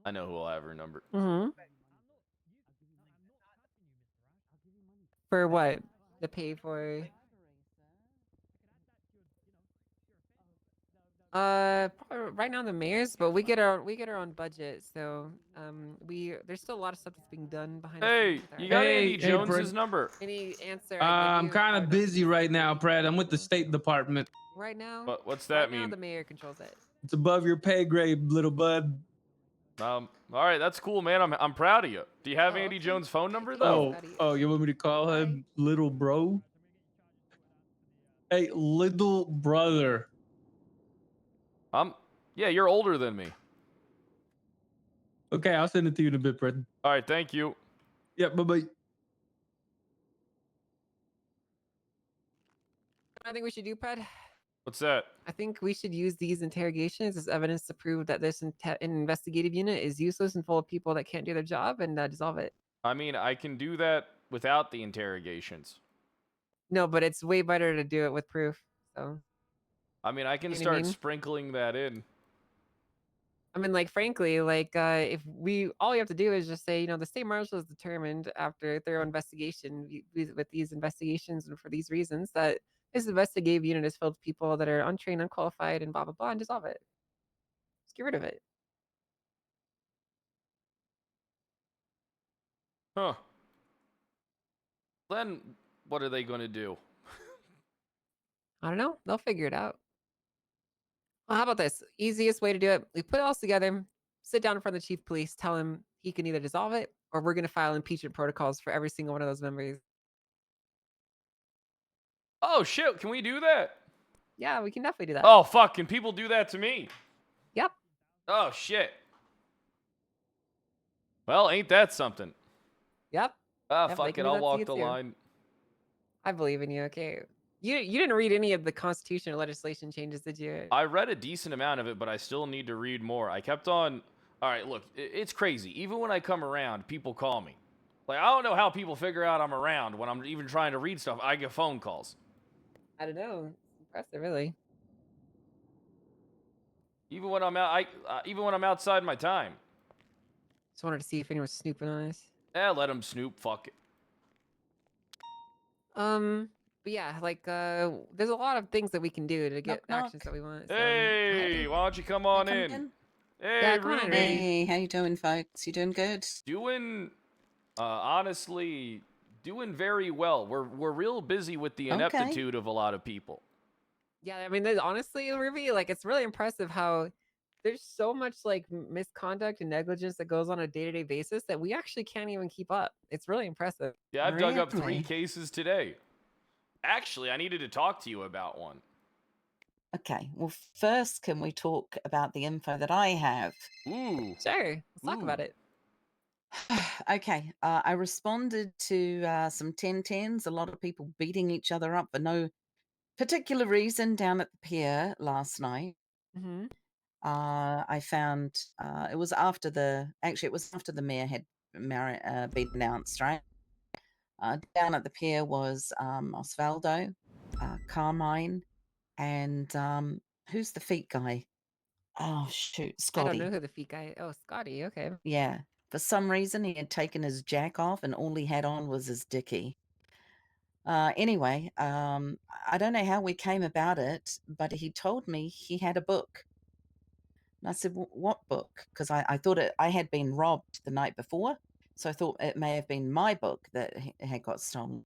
I know who will have her number. For what? To pay for? Probably right now the mayor's, but we get our own budget, so there's still a lot of stuff that's being done behind. Hey, you got Andy Jones's Pred. number? Any answer? I'm kind of busy right now, Brad. I'm with the State Department. Right now. What's that right mean? Now the mayor controls it. It's above your pay grade, little bud. All right, that's cool, man. I'm proud of you. Do you have Andy Jones' phone number though? Oh, you want me to call him little bro? Hey, little brother. Yeah, you're older than me. Okay, I'll send it to you in a bit, Brad. All right, thank you. Yeah, bye-bye. I think we should do, Pred. What's that? I think we should use these interrogations as evidence to prove that this investigative unit is useless and full of people that can't do their job, and dissolve it. I mean, I can do that without the interrogations. No, but it's way better to do it with proof. So. I mean, I can You know what I start mean? sprinkling that in. I mean, like, frankly, like, if all we have to do is just say, you know, the state marshal has determined after a thorough investigation with these investigations and for these reasons that this investigative unit is filled with people that are untrained, unqualified, and blah, blah, blah, and dissolve it. Just get rid of it. Huh. Then what are they going to do? I don't know. They'll figure it out. Well, how about this? Easiest way to do it. We put it all together, sit down in front of the chief of police, tell him he can either dissolve it or we're going to file impeachment protocols for every single one of those members. Oh shit! Can we do that? Yeah, we can definitely do that. Oh fuck! Can people do that to me? Yep. Oh shit. Well, ain't that something? Yep. Ah, Yep, they fuck can it. do I'll that to walk you the too. line. I believe in you. Okay. You didn't read any of the constitution or legislation changes, did you? I read a decent amount of it, but I still need to read more. I kept on. All right, look, it's crazy. Even when I come around, people call me. Like, I don't know how people figure out I'm around when I'm even trying to read stuff. I get phone calls. I don't know. It's impressive, really. Even when I'm out, even when I'm outside my time. Just wanted to see if anyone was snooping on us. Let them snoop. Fuck it. But yeah, like, there's a lot of things that we can do to get Knock, actions that we want. So, Hey, why don't you come on in? Hey, Yeah, come on in, Ruby. Ruby. Hey, how you doing, folks? You doing good? Doing, honestly, doing very well. We're real busy with the Okay. ineptitude of a lot of people. Yeah, I mean, there's honestly, Ruby, like, it's really impressive how there's so much like misconduct and negligence that goes on a day-to-day basis that we actually can't even keep up. It's really impressive. Yeah, I've dug up 3 cases today. Actually, I needed to talk to you about one. Okay. Well, first, can we talk about the info that I have? Ooh. Sure. Let's talk about it. Okay. I responded to some 1010s, a lot of people beating each other up for no particular reason down at the pier last night. Mm-hmm. I found it was after the mayor had been announced, right? Down at the pier was Osvaldo, Carmine, and who's the feet guy? Oh shoot, I Scotty. don't know who the feet guy. Oh, Scotty. Okay. Yeah. For some reason, he had taken his jack off, and all he had on was his dickie. Anyway, I don't know how we came about it, but he told me he had a book. And I said, what book? Because I thought I had been robbed the night before. So I thought it may have been my book that had got stolen.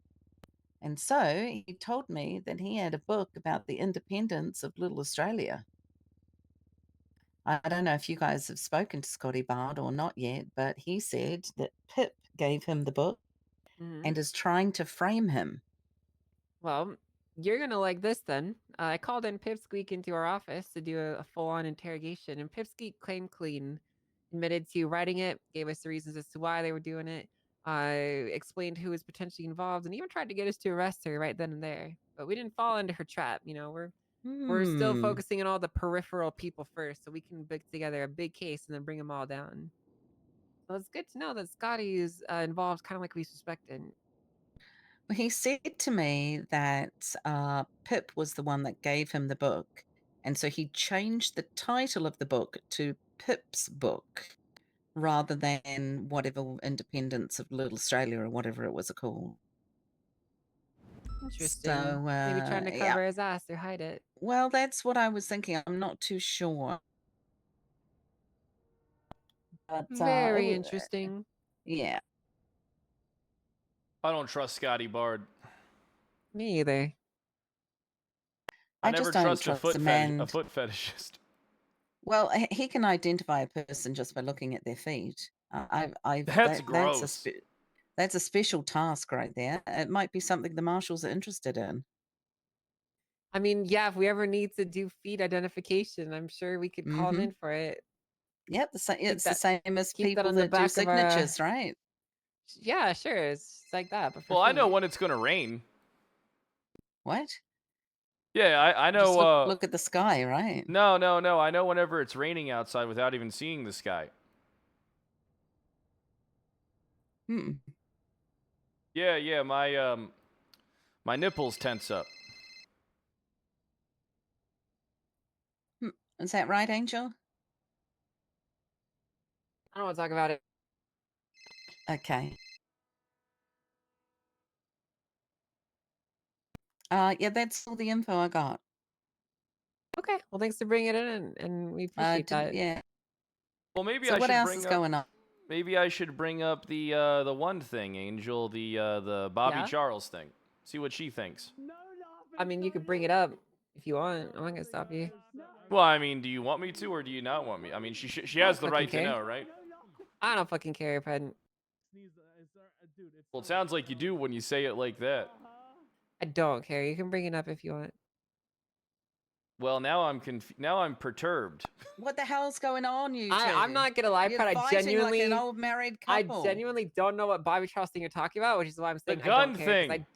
And so he told me that he had a book about the independence of Little Australia. I don't know if you guys have spoken to Scotty Bard or not yet, but he said that Pip gave him the book and is trying to frame him. Well, you're gonna like this then. I called in Pipsqueak into our office to do a full-on interrogation, and Pipsqueak claimed clean, admitted to writing it, gave us the reasons as to why they were doing it, explained who was potentially involved, and even tried to get us to arrest her right then and there. But we didn't fall into her trap. You know, we're still focusing on all the peripheral people first, so we can put together a big case and then bring them all down. So it's good to know that Scotty is involved, kind of like we suspected. He said to me that Pip was the one that gave him the book. And so he changed the title of the book to Pip's Book rather than whatever Independence of Little Australia or whatever it was called. Interesting. So, maybe trying to cover his ass or hide it. Well, that's what I was thinking. I'm not too sure. But, Very interesting. Yeah. I don't trust Scotty Bard. Me either. I never just don't trust trust a a man. foot fetishist. Well, he can identify a person just by looking at their feet. That's gross. That's a special task right there. It might be something the marshals are interested in. I mean, yeah, if we ever need to do feet identification, I'm sure we could call him in for it. Yep, it's the same as people on the that do back of our, signatures, right? Yeah, sure. It's like that. But Well, I know when it's gonna rain. What? Yeah, I know. Just look at the sky, right? No. I know whenever it's raining outside without even seeing the sky. Yeah. My nipples tense up. Is that right, Angel? I don't want to talk about it. Okay. Yeah, that's all the info I got. Okay. Well, thanks for bringing it in, and we appreciate that. Yeah. Well, maybe So I what should else bring is up, going on? Maybe I should bring up the one thing, Angel, the Bobby Yeah? Charles thing. See what she thinks. I mean, you could bring it up if you want. I'm not gonna stop you. Well, I mean, do you want me to, or do you not want me? I mean, she has the right to know, right? I don't fucking care if I. Well, it sounds like you do when you say it like that. I don't care. You can bring it up if you want. Well, now I'm perturbed. What the hell's going on, you two? I'm not gonna lie, You're Pat. I fighting genuinely, like an old married couple. I genuinely don't know what Bobby Charles thing you're talking about, which is why I'm The saying I gun don't care. 'Cause thing.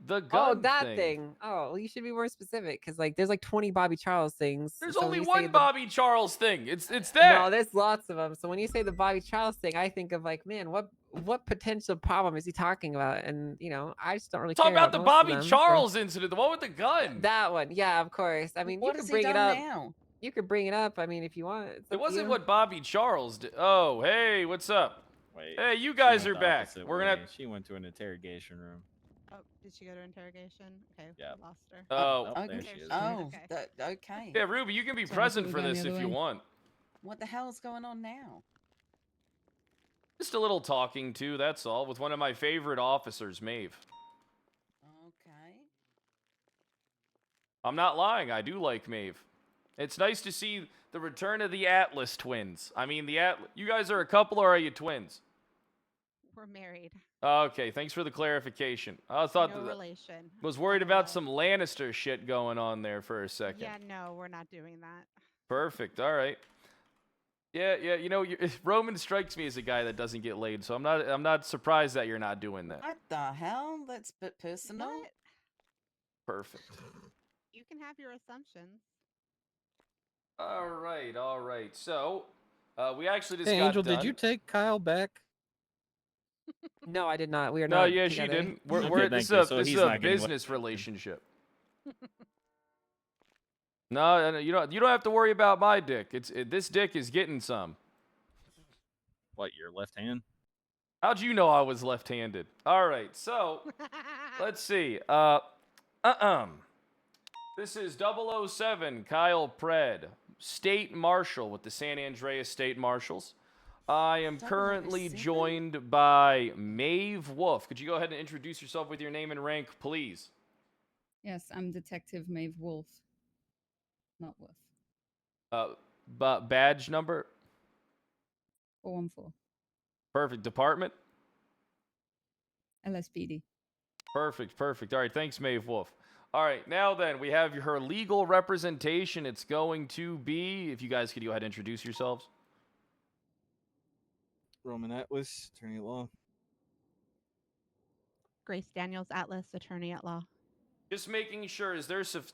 The gun Oh, that thing. thing. Oh, well, you should be more specific because like there's like 20 Bobby Charles things. There's So when only you say one the- Bobby Charles thing. It's that. No, there's lots of them. So when you say the Bobby Charles thing, I think of like, man, what potential problem is he talking about? And you know, I just don't really Talk care about the most of Bobby them, so- Charles incident, the one with the gun. That one, yeah, of course. I mean, What you has could bring he it done up. now? You could bring it up. I mean, if you want. It's It up to wasn't you. what Bobby Charles did. Oh, hey, what's up? Wait, Hey, you she guys went are the back. opposite We're gonna. way. She went to an interrogation room. Oh, did she go to interrogation? Okay, Yeah. we lost her. Oh. Oh, there she is. Oh, Okay. okay. Yeah, Ruby, you can be Sorry, present we're for going this the if other you way. want. What the hell's going on now? Just a little talking to, that's all, with one of my favorite officers, Maeve. Okay. I'm not lying, I do like Maeve. It's nice to see the return of the Atlas twins. I mean, you guys are a couple or are you twins? We're married. Okay, thanks for the clarification. I thought No that relation. was worried about some Lannister shit going on there for a second. Yeah, no, we're not doing that. Perfect. All right. Yeah. You know, Roman strikes me as a guy that doesn't get laid, so I'm not surprised that you're not doing that. What the hell? That's a bit personal. What? Perfect. You can have your assumptions. All right. So, we actually just Hey, got Angel, done. did you take Kyle back? No, I did not. We are No, not. yeah, together. she didn't. We're, Okay, we're thank this you. is a, So this he's is a not getting business relationship. No, you don't have to worry about my dick. This dick is getting some. What, your left hand? How'd you know I was left-handed? All right, so let's see. This is 007 Kyle Pred, State Marshal with the San Andreas State Marshals. I am currently 007? joined by Maeve Wolf. Could you go ahead and introduce yourself with your name and rank, please? Yes, I'm Detective Maeve Wolf. Not Wolf. But badge number? 414. Perfect. Department? LSPD. Perfect. All right, thanks, Maeve Wolf. All right, now then, we have her legal representation. It's going to be, if you guys could go ahead and introduce yourselves. Roman Atlas, attorney at law. Grace Daniels Atlas, attorney at law. Just making sure,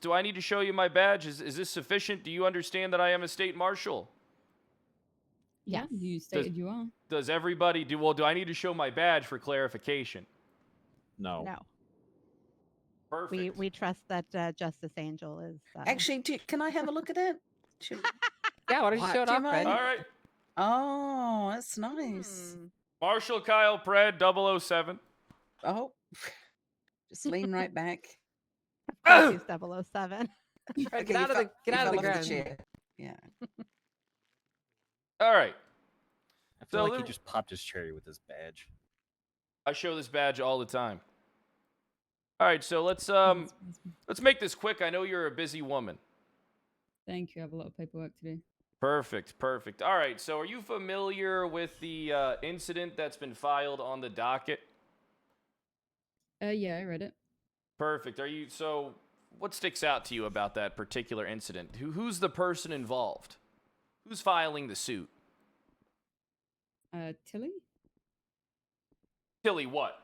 do I need to show you my badge? Is this sufficient? Do you understand that I am a state marshal? Yeah, you stated you are. Does everybody do I need to show my badge for clarification? No. No. Perfect. We trust that Justice Angel is. Actually, can I have a look at it? Yeah, why don't you show it Do you off, mind? All right. Oh, that's nice. Marshal Kyle Pred, 007. Oh, just lean right back. He's 007. Okay, Get out of the fell off ground. chair. Yeah. All right. I feel like he just popped his cherry with his badge. I show this badge all the time. All right, so let's make this quick. I know you're a busy woman. Thank you. I have a lot of paperwork to do. Perfect. All right, so are you familiar with the incident that's been filed on the docket? Yeah, I read it. Perfect. So what sticks out to you about that particular incident? Who's the person involved? Who's filing the suit? Tilly? Tilly what?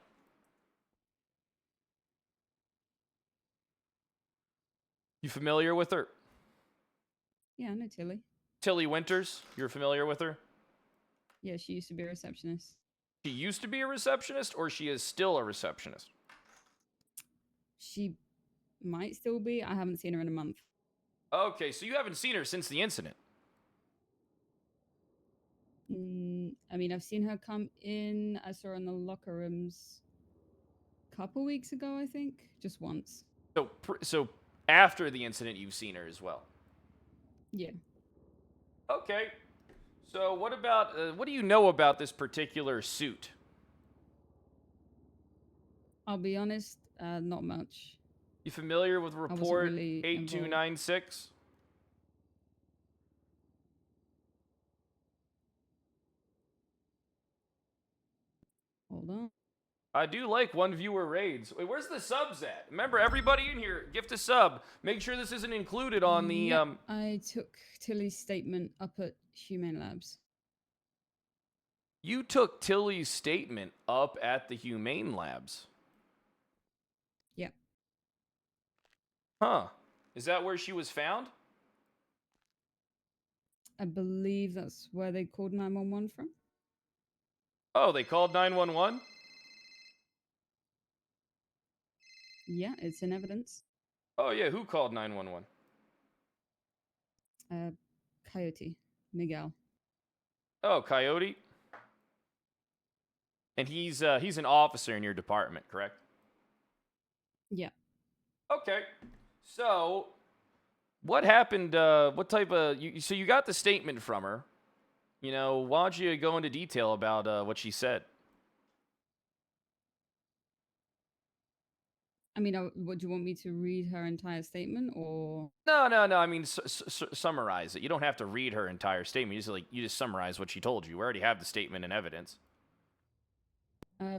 You familiar with her? Yeah, I know Tilly. Tilly Winters, you're familiar with her? Yeah, she used to be a receptionist. She used to be a receptionist, or she is still a receptionist? She might still be. I haven't seen her in a month. Okay, so you haven't seen her since the incident. I mean, I've seen her come in. I saw her in the locker rooms a couple weeks ago, I think. Just once. So after the incident, you've seen her as well? Yeah. Okay. So what about, what do you know about this particular suit? I'll be honest, not much. You familiar with wasn't report really 8296? Hold on. I do like one viewer raids. Wait, where's the subs at? Remember, everybody in here, gift a sub. Make sure this isn't included on the. Yep, I took Tilly's statement up at Humane Labs. You took Tilly's statement up at the Humane Labs. Yep. Huh. Is that where she was found? I believe that's where they called 911 from. Oh, they called 911? Yeah, it's in evidence. Oh, yeah. Who called 911? Coyote. Miguel. Oh, Coyote? And he's an officer in your department, correct? Yeah. Okay. So, what happened? What type of... So you got the statement from her. You know, why don't you go into detail about what she said? I mean, what do you want me to read her entire statement, or? No. I mean, summarize it. You don't have to read her entire statement. You just summarize what she told you. We already have the statement and evidence.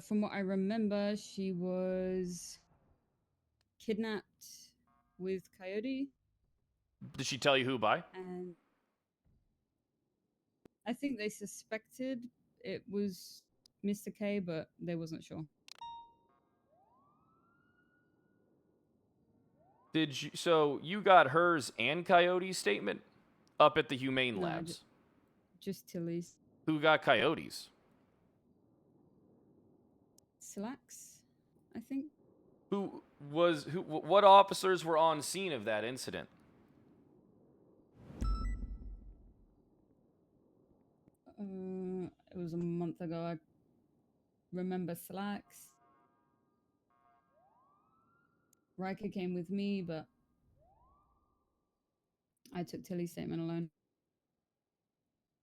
From what I remember, she was kidnapped with Coyote. Did she tell you who by? And I think they suspected it was Mr. K, but they wasn't sure. So you got hers and Coyote's statement up at the Humane Labs? Just Tilly's. Who got Coyote's? Slacks, I think. What officers were on scene of that incident? It was a month ago. I remember Slacks. Riker came with me, but I took Tilly's statement alone.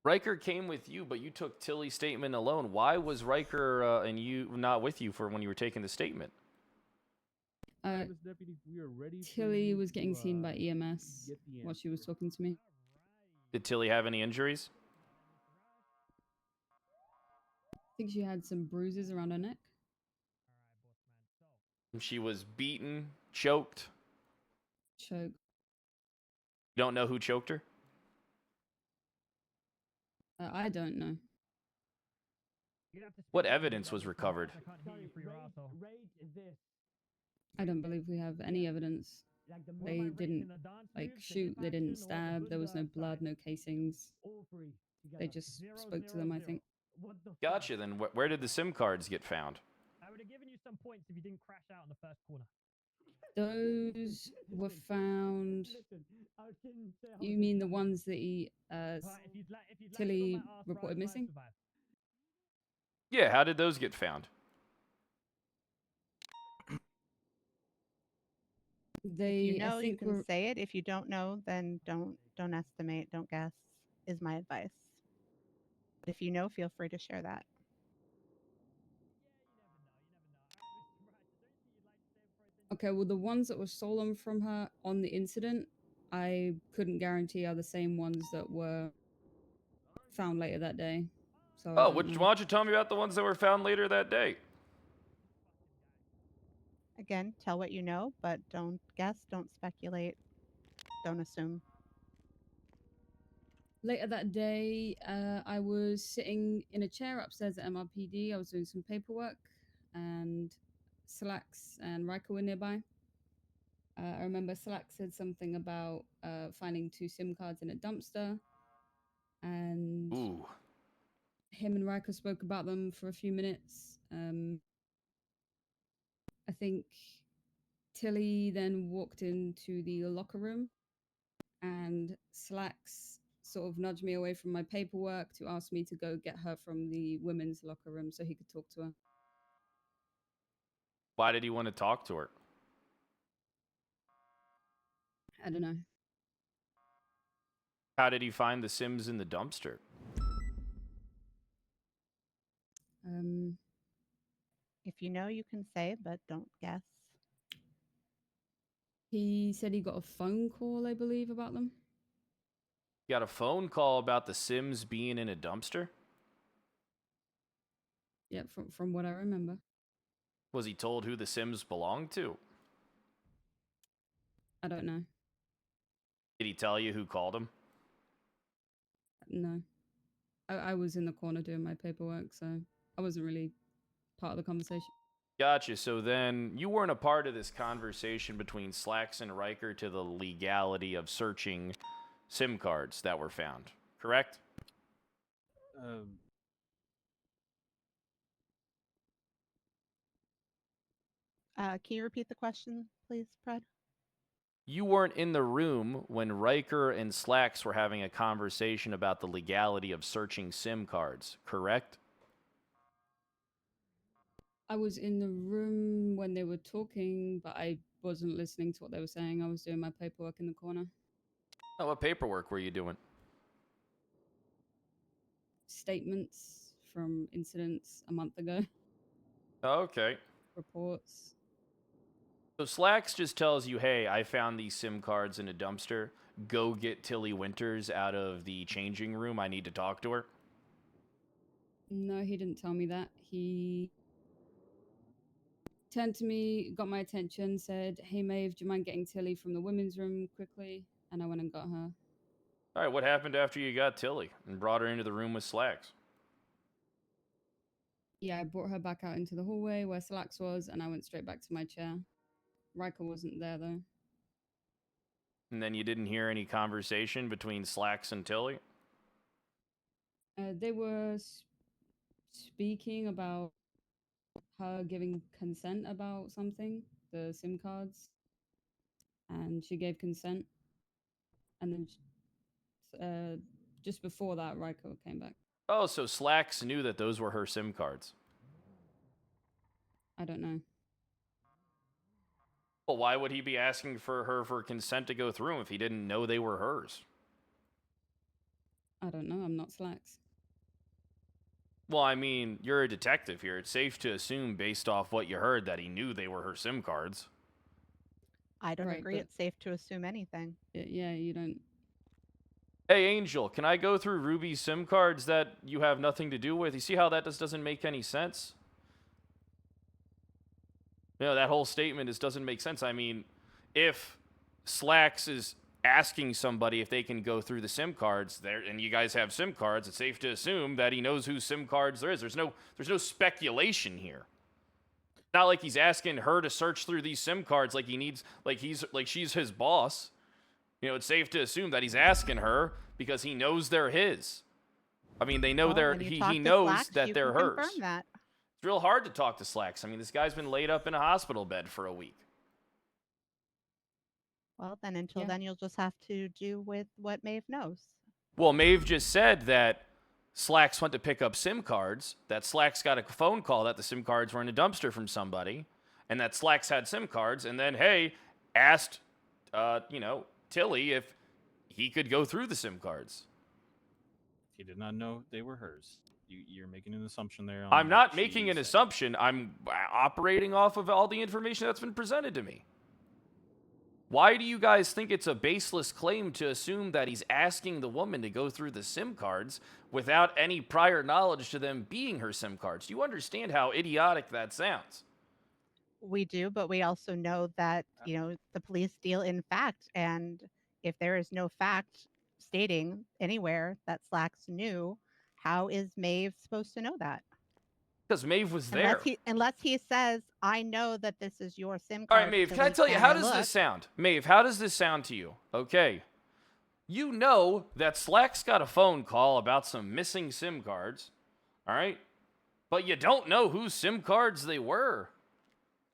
Riker came with you, but you took Tilly's statement alone. Why was Riker and you not with you for when you were taking the statement? Tilly was getting seen by EMS while she was talking to me. Did Tilly have any injuries? I think she had some bruises around her neck. She was beaten, choked. Choked. You don't know who choked her? I don't know. What evidence was recovered? I don't believe we have any evidence. They didn't shoot, they didn't stab, there was no blood, no casings. They just spoke to them, I think. Gotcha, then where did the SIM cards get found? I would have given you some points if you didn't crash out in the first corner. Those were found. You mean the ones that Tilly reported missing? Yeah, how did those get found? If you know, you can say it. If you don't know, then don't estimate, don't guess, is my advice. But if you know, feel free to share that. Okay, well, the ones that were stolen from her on the incident, I couldn't guarantee are the same ones that were found later that day. So why don't you tell me about the ones that were found later that day? Again, tell what you know, but don't guess, don't speculate, don't assume. Later that day, I was sitting in a chair upstairs at MRPD. I was doing some paperwork, and Slacks and Riker were nearby. I remember Slacks said something about finding 2 SIM cards in a dumpster, and him and Riker spoke about them for a few minutes. I think Tilly then walked into the locker room, and Slacks sort of nudged me away from my paperwork to ask me to go get her from the women's locker room so he could talk to her. Why did he want to talk to her? I don't know. How did he find the Sims in the dumpster? If you know, you can say, but don't guess. He said he got a phone call, I believe, about them. You got a phone call about the Sims being in a dumpster? Yeah, from what I remember. Was he told who the Sims belonged to? I don't know. Did he tell you who called him? No. I was in the corner doing my paperwork, so I wasn't really part of the conversation. Gotcha. So then you weren't a part of this conversation between Slacks and Riker to the legality of searching SIM cards that were found, correct? Can you repeat the question, please, Fred? You weren't in the room when Riker and Slacks were having a conversation about the legality of searching SIM cards, correct? I was in the room when they were talking, but I wasn't listening to what they were saying. I was doing my paperwork in the corner. Oh, what paperwork were you doing? Statements from incidents a month ago. Okay. Reports. So Slacks just tells you, hey, I found these SIM cards in a dumpster. Go get Tilly Winters out of the changing room. I need to talk to her. No, he didn't tell me that. He turned to me, got my attention, said, hey, Maeve, do you mind getting Tilly from the women's room quickly? And I went and got her. All right, what happened after you got Tilly and brought her into the room with Slacks? Yeah, I brought her back out into the hallway where Slacks was, and I went straight back to my chair. Riker wasn't there, though. And then you didn't hear any conversation between Slacks and Tilly? They were speaking about her giving consent about something, the SIM cards, and she gave consent. And then just before that, Riker came back. Oh, so Slacks knew that those were her SIM cards. I don't know. Well, why would he be asking for her for consent to go through them if he didn't know they were hers? I don't know. I'm not Slacks. Well, I mean, you're a detective here. It's safe to assume, based off what you heard, that he knew they were her SIM cards. I don't Right, agree. but- It's safe to assume anything. Yeah, you don't. Hey, Angel, can I go through Ruby's SIM cards that you have nothing to do with? You see how that just doesn't make any sense? You know, that whole statement just doesn't make sense. I mean, if Slacks is asking somebody if they can go through the SIM cards there, and you guys have SIM cards, it's safe to assume that he knows whose SIM cards there is. There's no speculation here. Not like he's asking her to search through these SIM cards like she's his boss. You know, it's safe to assume that he's asking her because he knows they're his. I mean, they know he knows that they're hers. Confirm that. It's real hard to talk to Slacks. I mean, this guy's been laid up in a hospital bed for a week. Well, then until then, you'll just have to do with what Maeve knows. Well, Maeve just said that Slacks went to pick up SIM cards, that Slacks got a phone call that the SIM cards were in a dumpster from somebody, and that Slacks had SIM cards, and then, hey, asked, Tilly if he could go through the SIM cards. He did not know they were hers. You're making an assumption there. I'm not making an assumption. I'm operating off of all the information that's been presented to me. Why do you guys think it's a baseless claim to assume that he's asking the woman to go through the SIM cards without any prior knowledge to them being her SIM cards? Do you understand how idiotic that sounds? We do, but we also know that, the police deal in fact. And if there is no fact stating anywhere that Slacks knew, how is Maeve supposed to know that? Because Maeve was there. Unless he says, I know that this is your SIM All card. right, Maeve, can I tell you, how does this sound? Maeve, how does this sound to you? Okay. You know that Slacks got a phone call about some missing SIM cards, all right? But you don't know whose SIM cards they were.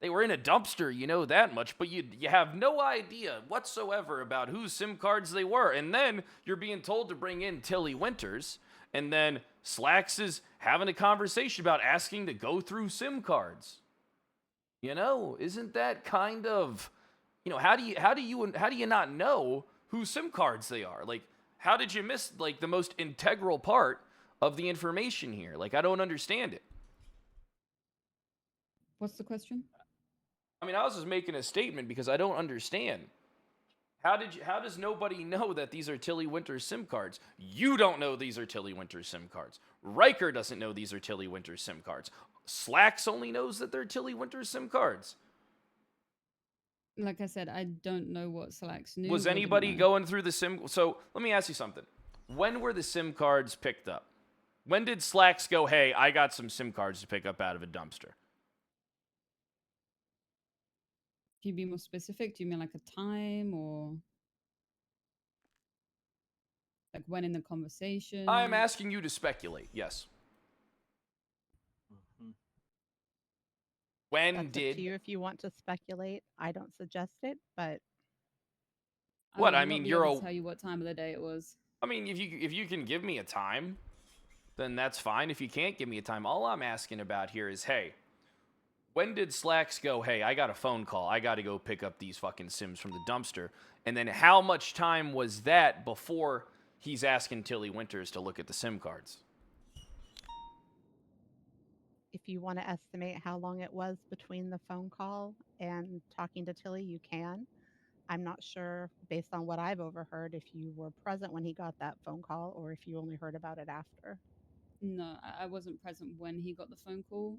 They were in a dumpster, you know that much, but you have no idea whatsoever about whose SIM cards they were. And then you're being told to bring in Tilly Winters, and then Slacks is having a conversation about asking to go through SIM cards. You know, isn't that kind of, how do you not know whose SIM cards they are? Like, how did you miss the most integral part of the information here? Like, I don't understand it. What's the question? I mean, I was just making a statement because I don't understand. How does nobody know that these are Tilly Winters SIM cards? You don't know these are Tilly Winters SIM cards. Riker doesn't know these are Tilly Winters SIM cards. Slacks only knows that they're Tilly Winters SIM cards. Like I said, I don't know what Slacks knew. Was or didn't anybody know. going through the SIM? So let me ask you something. When were the SIM cards picked up? When did Slacks go, hey, I got some SIM cards to pick up out of a dumpster? Can you be more specific? Do you mean like a time or like when in the conversation? I'm asking you to speculate, yes. When That's up did... to you if you want to speculate. I don't suggest it, but... What? I I mean, you're able to tell you what time of the day it was. I mean, if you can give me a time, then that's fine. If you can't give me a time, all I'm asking about here is, hey, when did Slacks go, hey, I got a phone call. I got to go pick up these fucking Sims from the dumpster. And then how much time was that before he's asking Tilly Winters to look at the SIM cards? If you want to estimate how long it was between the phone call and talking to Tilly, you can. I'm not sure, based on what I've overheard, if you were present when he got that phone call or if you only heard about it after. No, I wasn't present when he got the phone call.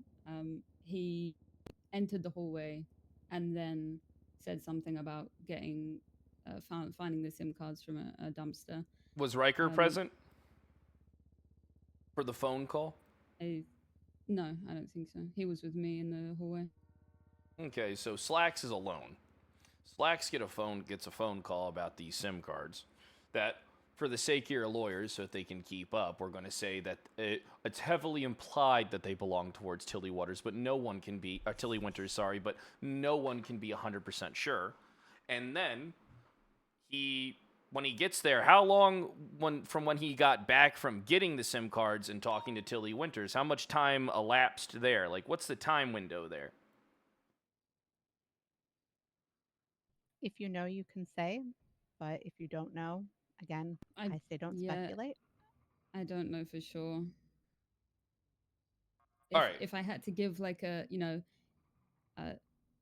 He entered the hallway and then said something about getting finding the SIM cards from a dumpster. Was Riker present for the phone call? No, I don't think so. He was with me in the hallway. Okay, so Slacks is alone. Slacks gets a phone call about these SIM cards that, for the sake of your lawyers, so that they can keep up, we're going to say that it's heavily implied that they belong towards Tilly Waters, but no one can be, Tilly Winters, sorry, but no one can be 100% sure. And then when he gets there, how long from when he got back from getting the SIM cards and talking to Tilly Winters, how much time elapsed there? Like, what's the time window there? If you know, you can say, but if you don't know, again, I say don't speculate. I don't know for sure. All right. If I had to give like a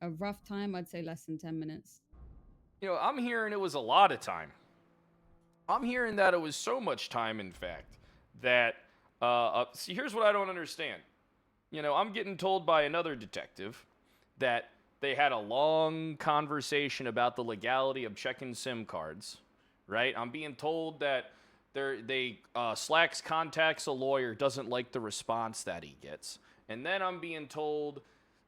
rough time, I'd say less than 10 minutes. You know, I'm hearing it was a lot of time. I'm hearing that it was so much time, in fact, that, see, here's what I don't understand. You know, I'm getting told by another detective that they had a long conversation about the legality of checking SIM cards, right? I'm being told that Slacks contacts a lawyer, doesn't like the response that he gets. And then I'm being told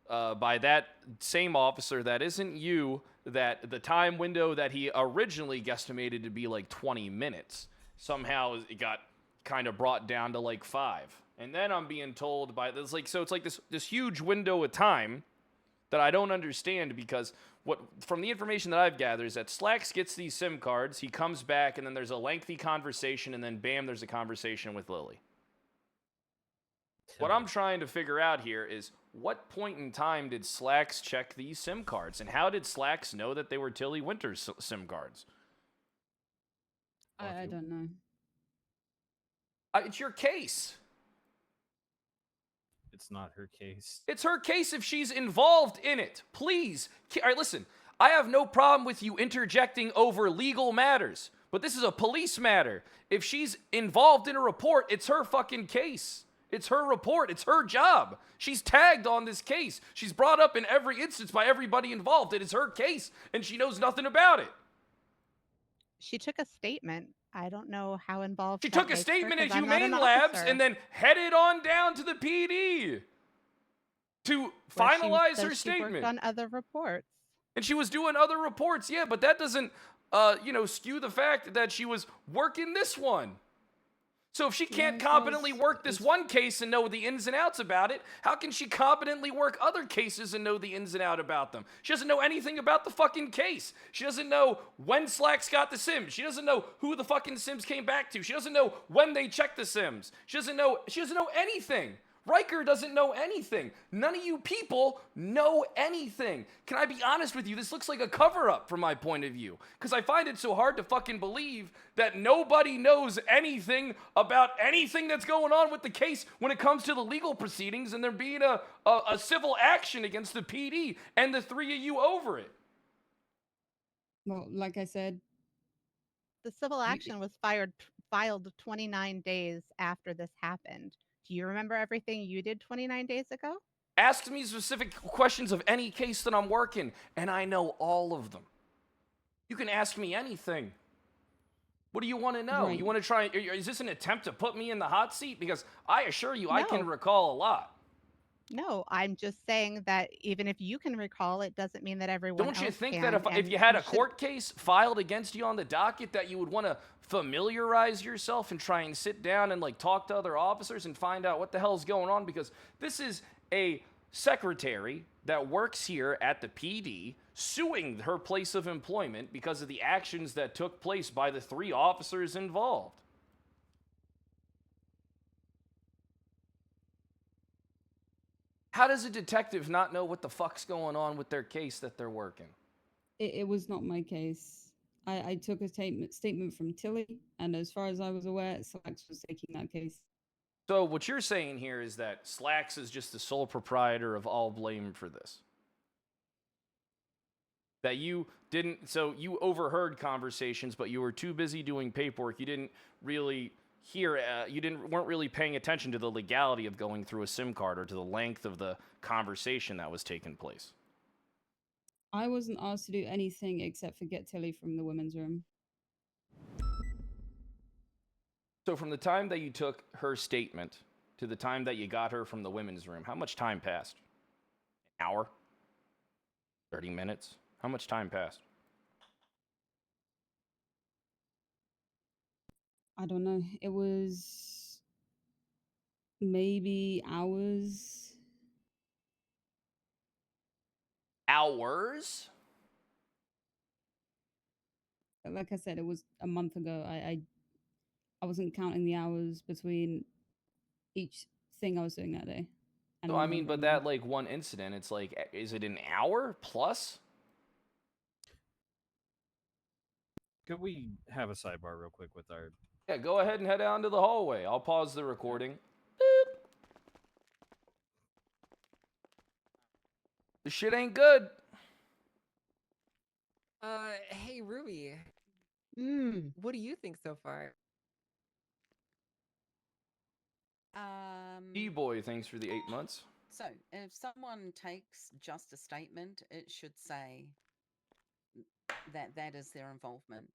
by that same officer that isn't you that the time window that he originally guesstimated to be like 20 minutes, somehow it got kind of brought down to like 5. And then I'm being told by this, like, so it's like this huge window of time that I don't understand, because from the information that I've gathered is that Slacks gets these SIM cards, he comes back, and then there's a lengthy conversation, and then bam, there's a conversation with Lily. What I'm trying to figure out here is, what point in time did Slacks check these SIM cards, and how did Slacks know that they were Tilly Winters SIM cards? I don't know. It's your case. It's not her case. It's her case if she's involved in it. Please. All right, listen. I have no problem with you interjecting over legal matters, but this is a police matter. If she's involved in a report, it's her fucking case. It's her report. It's her job. She's tagged on this case. She's brought up in every instance by everybody involved. It is her case, and she knows nothing about it. She took a statement. I don't know how involved she that took a makes statement her, at 'cause I'm not Humane an Labs officer. and then headed on down to the PD to Where finalize she her says she statement. worked on other reports. And she was doing other reports, yeah, but that doesn't, skew the fact that she was working this one. So if she can't competently work this one case and know the ins and outs about it, how can she competently work other cases and know the ins and outs about them? She doesn't know anything about the fucking case. She doesn't know when Slacks got the Sims. She doesn't know who the fucking Sims came back to. She doesn't know when they checked the Sims. She doesn't know anything. Riker doesn't know anything. None of you people know anything. Can I be honest with you? This looks like a cover-up from my point of view. Because I find it so hard to fucking believe that nobody knows anything about anything that's going on with the case when it comes to the legal proceedings and there being a civil action against the PD and the three of you over it. Well, like I said, the civil action was filed 29 days after this happened. Do you remember everything you did 29 days ago? Ask me specific questions of any case that I'm working, and I know all of them. You can ask me anything. What do you want to know? Right. You want to try? Is this an attempt to put me in the hot seat? Because I assure you, I can No. recall a lot. No, I'm just saying that even if you can recall, it doesn't mean that everyone Don't you else think can. that if and you had you a should- court case filed against you on the docket, that you would want to familiarize yourself and try and sit down and like talk to other officers and find out what the hell's going on? Because this is a secretary that works here at the PD suing her place of employment because of the actions that took place by the 3 officers involved. How does a detective not know what the fuck's going on with their case that they're working? It was not my case. I took a statement from Tilly, and as far as I was aware, Slacks was taking that case. So what you're saying here is that Slacks is just the sole proprietor of all blame for this. That you didn't, so you overheard conversations, but you were too busy doing paperwork. You didn't really hear, weren't really paying attention to the legality of going through a SIM card or to the length of the conversation that was taking place. I wasn't asked to do anything except for get Tilly from the women's room. So from the time that you took her statement to the time that you got her from the women's room, how much time passed? An hour? 30 minutes? How much time passed? I don't know. It was maybe hours. Hours? Like I said, it was a month ago. I wasn't counting the hours between each thing I was doing that day. So I mean, but that like one incident, it's like, is it an hour plus? Could we have a sidebar real quick with our... Yeah, go ahead and head down to the hallway. I'll pause the recording. The shit ain't good. Hey Ruby. Mm. What do you think so far? D-boy, thanks for the 8 months. So, if someone takes just a statement, it should say that that is their involvement.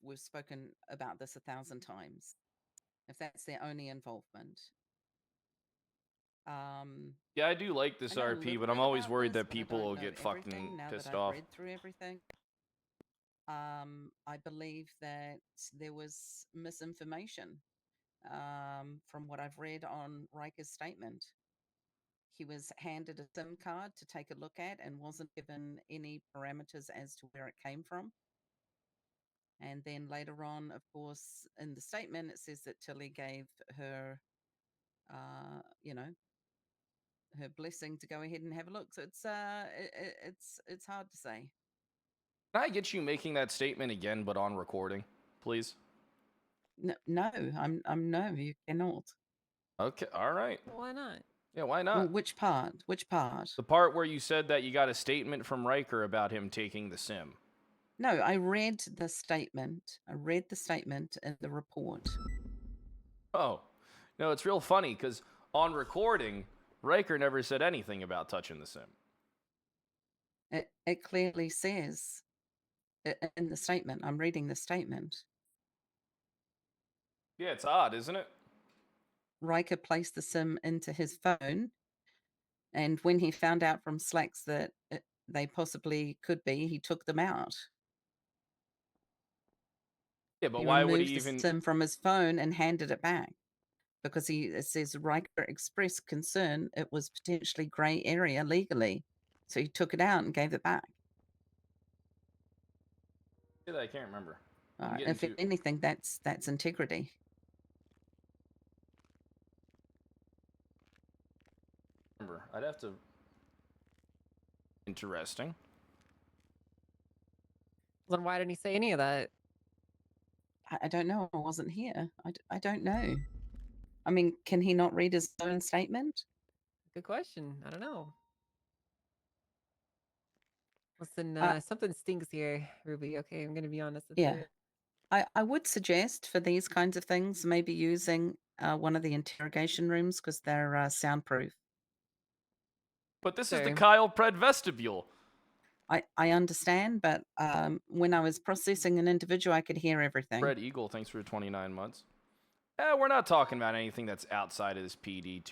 We've spoken about this 1,000 times. If that's their only involvement. Yeah, I do like this I know a RP, little but I'm bit always about worried this, that but I people don't will know get everything fucking now pissed that I've off. read through everything. I believe that there was misinformation from what I've read on Riker's statement. He was handed a SIM card to take a look at and wasn't given any parameters as to where it came from. And then later on, of course, in the statement, it says that Tilly gave her, her blessing to go ahead and have a look. So it's hard to say. Can I get you making that statement again, but on recording, please? No, no, you cannot. Okay, all right. Why not? Yeah, why Well, not? which part? Which part? The part where you said that you got a statement from Riker about him taking the SIM. No, I read the statement. I read the statement in the report. Oh, no, it's real funny because on recording, Riker never said anything about touching the SIM. It clearly says in the statement. I'm reading the statement. Yeah, it's odd, isn't it? Riker placed the SIM into his phone, and when he found out from Slacks that they possibly could be, he took them out. Yeah, but he why would removed he the even... SIM from his phone and handed it back? Because it says Riker expressed concern it was potentially grey area legally. So he took it out and gave it back. Yeah, I can't remember. If anything, that's integrity. Remember, I'd have to... Interesting. Then why didn't he say any of that? I don't know. I wasn't here. I don't know. I mean, can he not read his own statement? Good question. I don't know. Listen, something stinks here, Ruby. Okay, I'm gonna be honest with Yeah. you. I would suggest for these kinds of things, maybe using one of the interrogation rooms because they're soundproof. But this is the Sure. Kyle Pred vestibule. I understand, but when I was processing an individual, I could hear everything. Fred Eagle, thanks for 29 months. We're not talking about anything that's outside of this PD.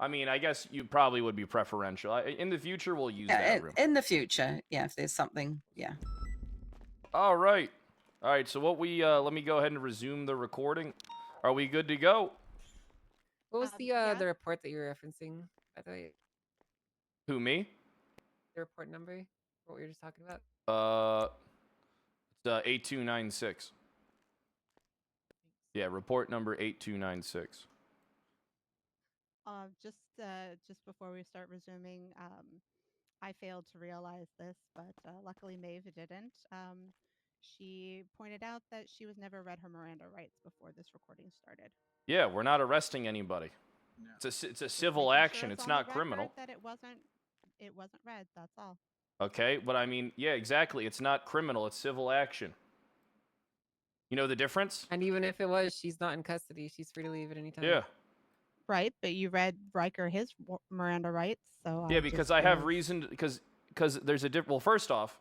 I mean, I guess you probably would be preferential. In the future, we'll use that room. In the future, yeah, if there's something, yeah. All right. So what let me go ahead and resume the recording. Are we good to go? What was the report that you were referencing, by the way? Who, me? The report number? What we were just talking about? It's 8296. Yeah, report number 8296. Just before we start resuming, I failed to realize this, but luckily Maeve didn't. She pointed out that she was never read her Miranda rights before this recording started. Yeah, we're not arresting anybody. No. It's a civil action. It's not criminal. That it wasn't read. That's all. Okay, but I mean, yeah, exactly. It's not criminal. It's civil action. You know the difference? And even if it was, she's not in custody. She's free to leave at any time. Yeah. Right, but you read Riker his Miranda rights, so yeah, because I have reason because there's a well, first off,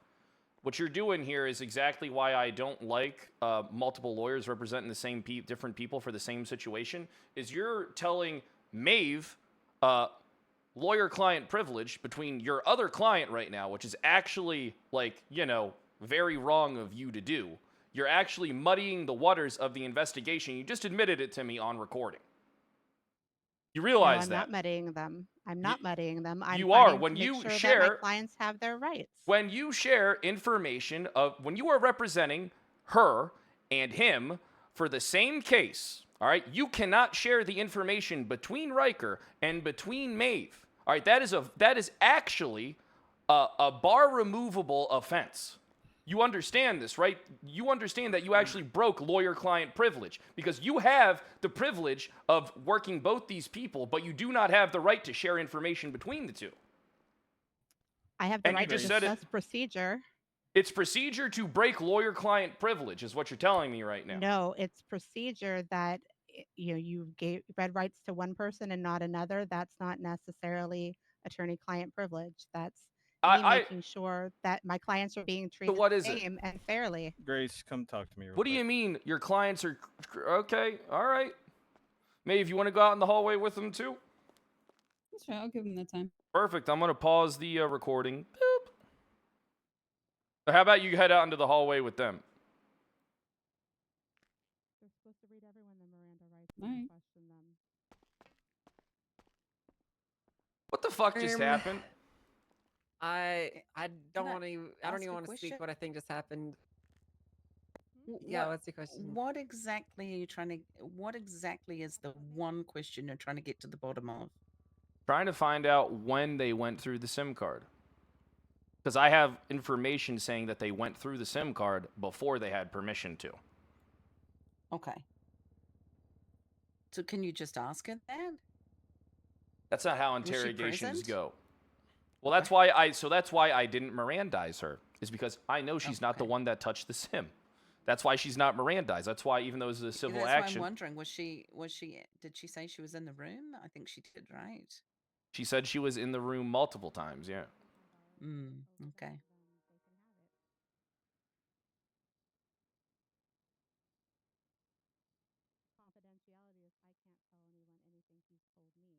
what you're doing here is exactly why I don't like multiple lawyers representing the same different people for the same situation. Is you're telling Maeve lawyer-client privilege between your other client right now, which is actually very wrong of you to do. You're actually muddying the waters of the investigation. You just admitted it to me on recording. You realize I'm that? not muddying them. I'm not muddying them. I'm you are fighting when to you make sure share that my clients have their rights. When you share information of when you are representing her and him for the same case, all right, you cannot share the information between Riker and between Maeve. All right, that is actually a bar removable offense. You understand this, right? You understand that you actually broke lawyer-client privilege because you have the privilege of working both these people, but you do not have the right to share information between the two. I have the right to discuss procedure. It's procedure to break lawyer-client privilege is what you're telling me right now. No, it's procedure that you read rights to one person and not another. That's not necessarily attorney-client privilege. That's me making sure that my clients are being treated the same and fairly. Grace, come talk to me real What quick. do you mean your clients are... Okay, all right. Maeve, you want to go out in the hallway with them too? That's right, I'll give them the time. Perfect. I'm going to pause the recording. Boop. How about you head out into the hallway with them? They're supposed to read everyone the Miranda rights and question them. What the fuck just happened? I don't want to. I don't ask even a want to speak question? what I think just happened. Yeah, what's the question? What exactly are you trying to? What exactly is the one question you're trying to get to the bottom of? Trying to find out when they went through the SIM card. Because I have information saying that they went through the SIM card before they had permission to. Okay. So can you just ask her that? That's not how Was she interrogations present? go. Well, that's why I didn't Mirandize her. Is because I know she's not the one that touched the SIM. That's why she's not Mirandized. That's why even though it's a civil That's action. why I'm wondering, did she say she was in the room? I think she did, right? She said she was in the room multiple times, yeah. Okay. Confidentiality is I can't tell anyone anything he's told me.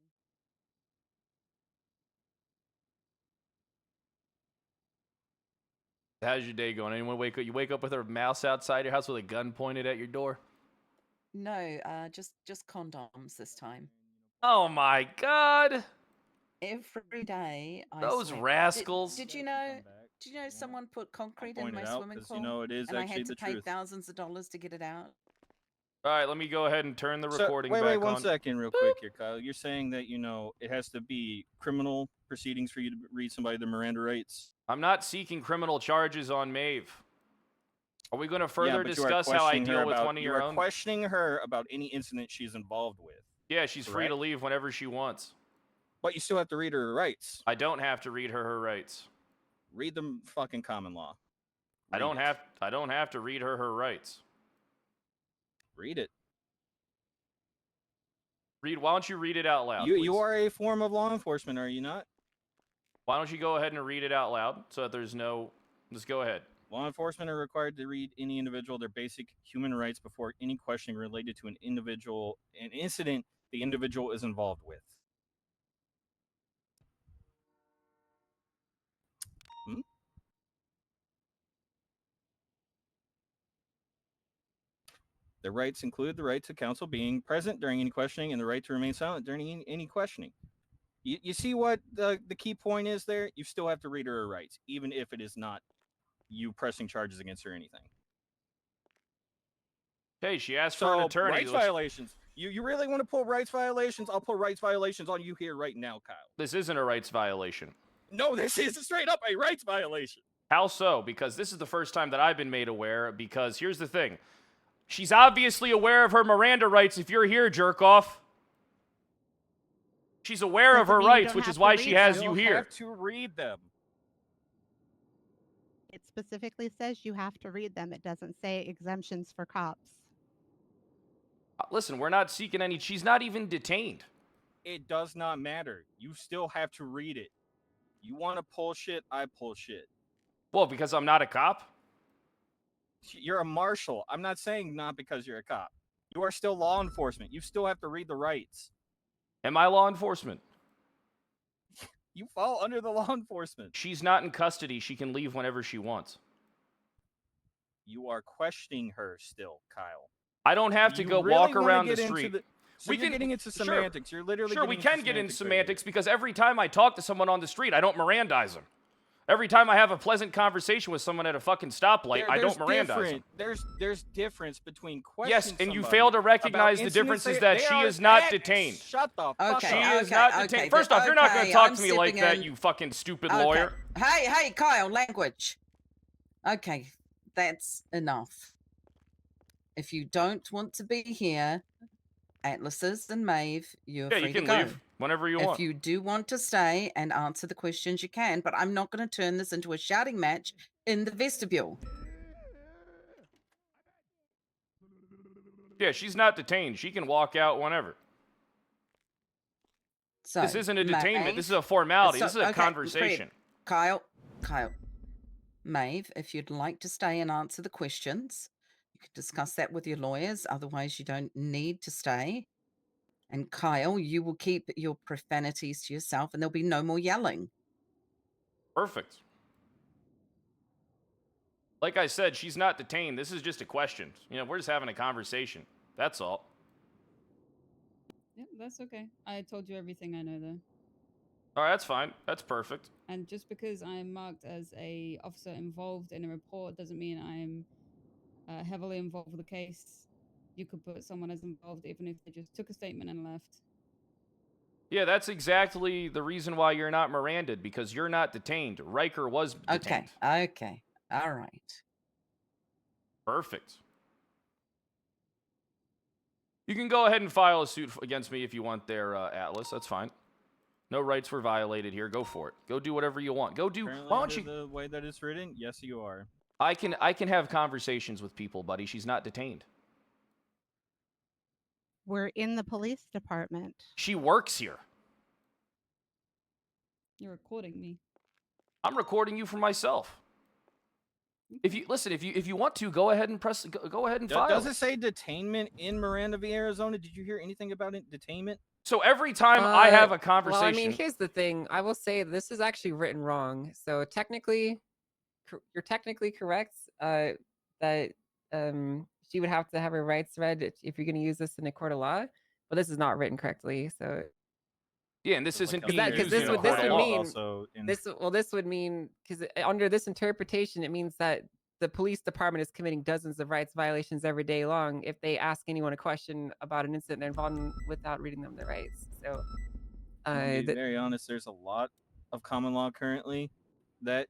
How's your day going? Anyone wake up? You wake up with a mouse outside your house with a gun pointed at your door? No, just condoms this time. Oh my god! Every day. Those swear. rascals. Did you know? Did you know someone put concrete in my it out swimming 'cause, pool? you know, it is and I actually had to the pay truth. thousands of dollars to get it out. All right, let me go ahead and turn the recording wait, back on. one second, real quick here, Kyle. You're saying that it has to be criminal proceedings for you to read somebody their Miranda rights. I'm not seeking criminal charges on Maeve. Are we going to further but you are discuss how I questioning her deal with about- one of you your are own? questioning her about any incident she's involved with. Yeah, she's free to correct? leave whenever she wants. But you still have to read her rights. I don't have to read her rights. Read the fucking common law. I don't have to read her rights. Read it. Why don't you read it out loud? You are a form of law enforcement, are you not? Why don't you go ahead and read it out loud so that there's no... Just go ahead. Law enforcement are required to read any individual their basic human rights before any questioning related to an incident the individual is involved with. Hmm? The rights include the right to counsel being present during any questioning and the right to remain silent during any questioning. You see what the key point is there? You still have to read her rights, even if it is not you pressing charges against her or anything. Hey, she asked for an attorney. Rights violations. You really want to pull rights violations? I'll pull rights violations on you here right now, Kyle. This isn't a rights violation. No, this is straight up a rights violation. How so? Because this is the first time that I've been made aware, because here's the thing. She's obviously aware of her Miranda rights if you're here, jerk off. She's aware of her rights, which is why she has you here. You have to read them. It specifically says you have to read them. It doesn't say exemptions for cops. Listen, we're not seeking any... She's not even detained. It does not matter. You still have to read it. You want to pull shit, I pull shit. Well, because I'm not a cop? You're a marshal. I'm not saying not because you're a cop. You are still law enforcement. You still have to read the rights. Am I law enforcement? You fall under the law enforcement. She's not in custody. She can leave whenever she wants. You are questioning her still, Kyle. I don't have to go walk around the street. So you're getting into semantics. You're literally we can get into semantics because every time I talk to someone on the street, I don't Mirandize them. Every time I have a pleasant conversation with someone at a fucking stoplight, I don't Mirandize them. There's difference between questions. Yes, and you fail to recognize the difference is that she is not detained. Shut the fuck up. She is not detained. First off, you're not going to talk to me like that, you fucking stupid lawyer. Hey, Kyle, language. Okay, that's enough. If you don't want to be here, Atlases and Maeve, you're free to go. Leave whenever you want. If you do want to stay and answer the questions, you can, but I'm not going to turn this into a shouting match in the vestibule. Yeah, she's not detained. She can walk out whenever. So, this isn't a detainment. This is a formality. This is a conversation. Kyle, Maeve, if you'd like to stay and answer the questions, you can discuss that with your lawyers. Otherwise, you don't need to stay. And Kyle, you will keep your profanities to yourself and there'll be no more yelling. Perfect. Like I said, she's not detained. This is just a question. We're just having a conversation. That's all. Yeah, that's okay. I told you everything I know, though. All right, that's fine. That's perfect. And just because I'm marked as a officer involved in a report doesn't mean I'm heavily involved with the case. You could put someone as involved even if they just took a statement and left. Yeah, that's exactly the reason why you're not Miranda'd, because you're not detained. Riker was detained. Okay. All right. Perfect. You can go ahead and file a suit against me if you want there, Atlas. That's fine. No rights were violated here. Go for it. Go do whatever you want. Go do... Apparently, why don't you... the way that it's written, yes, you are. I can have conversations with people, buddy. She's not detained. We're in the police department. She works here. You're recording me. I'm recording you for myself. If you listen, if you want to, go ahead and go ahead and file. Does it say detainment in Miranda v. Arizona? Did you hear anything about it? Detainment? So every time I have a conversation... Well, I mean, here's the thing. I will say this is actually written wrong. So technically, you're technically correct that she would have to have her rights read if you're going to use this in a court of law, but this is not written correctly. So yeah, and this isn't being used this in would a court of law. mean this would mean, because under this interpretation, it means that the police department is committing dozens of rights violations every day long if they ask anyone a question about an incident they're involved in without reading them their rights. So, to be very honest, there's a lot of common law currently that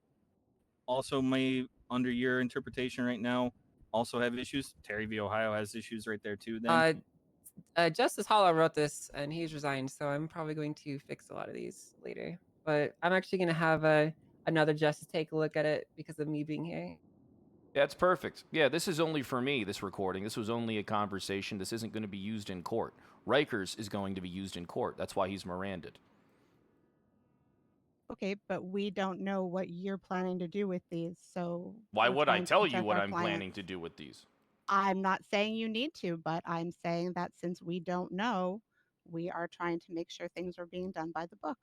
also may, under your interpretation right now, also have issues. Terry v. Ohio has issues right there too. Then Justice Hollow wrote this and he's resigned, so I'm probably going to fix a lot of these later. But I'm actually going to have another justice take a look at it because of me being here. That's perfect. Yeah, this is only for me, this recording. This was only a conversation. This isn't going to be used in court. Riker's is going to be used in court. That's why he's Miranda'd. Okay, but we don't know what you're planning to do with these, so Why we're would I trying to tell you protect what our I'm planning clients. to do with these? I'm not saying you need to, but I'm saying that since we don't know, we are trying to make sure things are being done by the book.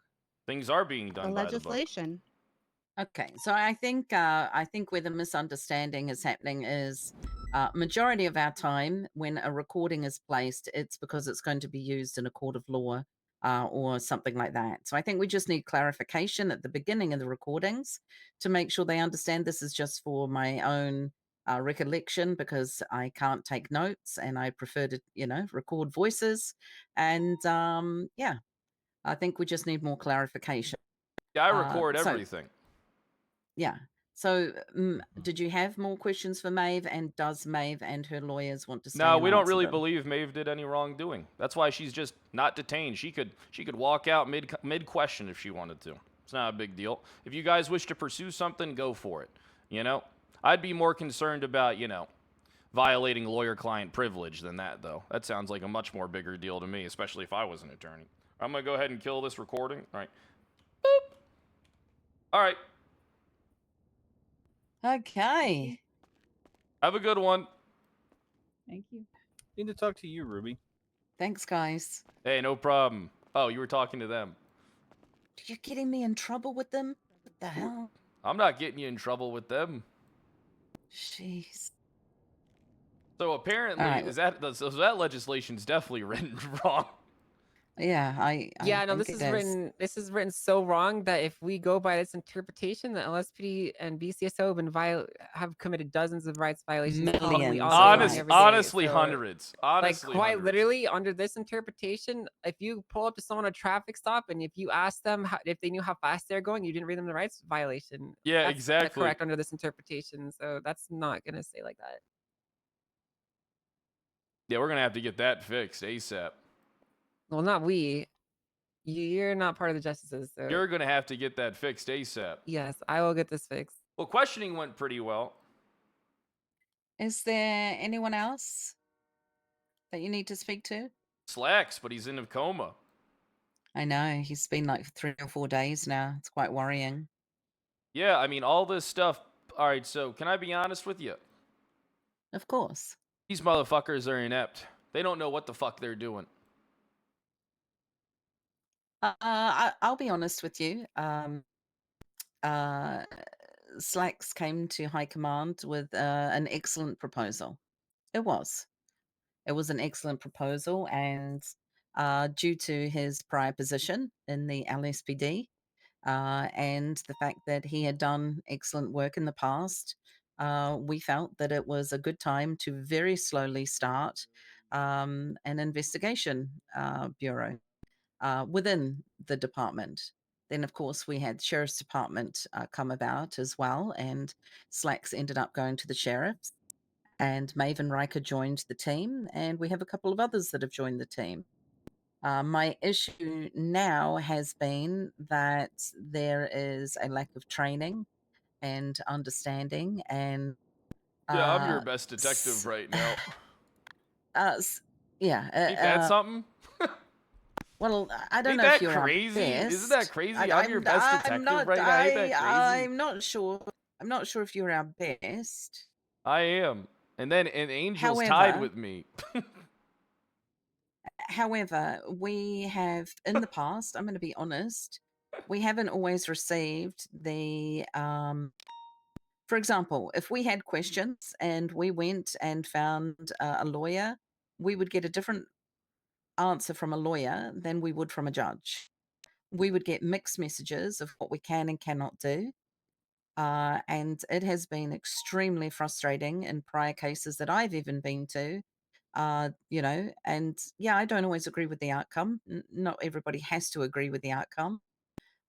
Things are being The done by the book. legislation. Okay, so I think where the misunderstanding is happening is majority of our time when a recording is placed, it's because it's going to be used in a court of law or something like that. So I think we just need clarification at the beginning of the recordings to make sure they understand this is just for my own recollection, because I can't take notes and I prefer to, record voices. And yeah, I think we just need more clarification. Yeah, I record So everything. yeah. So, did you have more questions for Maeve? And does Maeve and her lawyers want to stay? No, and we don't answer really them? believe Maeve did any wrongdoing. That's why she's just not detained. She could walk out mid question if she wanted to. It's not a big deal. If you guys wish to pursue something, go for it. I'd be more concerned about violating lawyer-client privilege than that, though. That sounds like a much more bigger deal to me, especially if I was an attorney. I'm gonna go ahead and kill this recording. All right. Boop. All right. Okay. Have a good one. Thank you. Need to talk to you, Ruby. Thanks, guys. Hey, no problem. Oh, you were talking to them. You're getting me in trouble with them? What the hell? I'm not getting you in trouble with them. Jeez. So apparently, right. so that legislation's definitely written wrong. Yeah, Yeah, no, think this it is written. This is written so wrong that if we go by this interpretation, the LSPD and BCSO have committed dozens of rights violations. Probably Millions. all day, every day. Honestly, So, hundreds. Honestly, like quite hundreds. literally under this interpretation, if you pull up to someone at a traffic stop and if you ask them if they knew how fast they're going, you didn't read them the rights, violation. Yeah, That's exactly. correct under this interpretation. So that's not gonna say like that. Yeah, we're gonna have to get that fixed ASAP. Well, not we. You're not part of the justices. So You're gonna have to get that fixed ASAP. yes, I will get this fixed. Well, questioning went pretty well. Is there anyone else that you need to speak to? Slacks, but he's in a coma. I know. He's been like 3 or 4 days now. It's quite worrying. Yeah, I mean, all this stuff. All right, so can I be honest with you? Of course. These motherfuckers are inept. They don't know what the fuck they're doing. I'll be honest with you. Slacks came to High Command with an excellent proposal. It was an excellent proposal, and due to his prior position in the LSPD and the fact that he had done excellent work in the past, we felt that it was a good time to very slowly start an investigation bureau within the department. Then, of course, we had the sheriff's department come about as well, and Slacks ended up going to the sheriff's, and Maeve and Riker joined the team, and we have a couple of others that have joined the team. My issue now has been that there is a lack of training and understanding, and yeah, I'm your best detective right now. Yeah. Ain't that something? Well, I don't Ain't know if that you're crazy? our best. Isn't that crazy? I'm your best detective right now. Ain't that crazy? I'm not sure. I'm not sure if you're our best. I am. And Angel's tied with me. However, we have in the past, I'm going to be honest, we haven't always received the for example, if we had questions and we went and found a lawyer, we would get a different answer from a lawyer than we would from a judge. We would get mixed messages of what we can and cannot do. And it has been extremely frustrating in prior cases that I've even been to. And yeah, I don't always agree with the outcome. Not everybody has to agree with the outcome.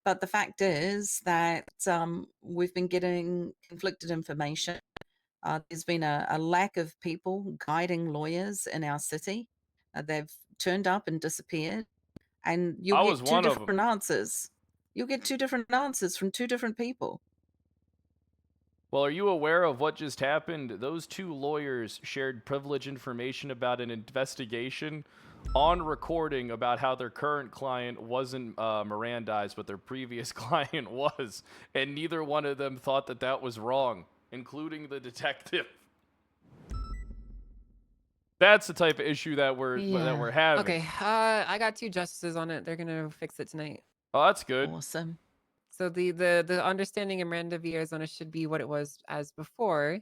But the fact is that we've been getting conflicted information. There's been a lack of people guiding lawyers in our city. They've turned up and disappeared. And you'll get two different answers. You'll get two different answers from two different people. Well, are you aware of what just happened? Those two lawyers shared privileged information about an investigation on recording about how their current client wasn't Mirandized, but their previous client was, and neither one of them thought that that was wrong, including the detective. That's the type of issue that we're having. Okay, I got 2 justices on it. They're gonna fix it tonight. Oh, that's good. Awesome. So the understanding in Miranda v. Arizona should be what it was as before.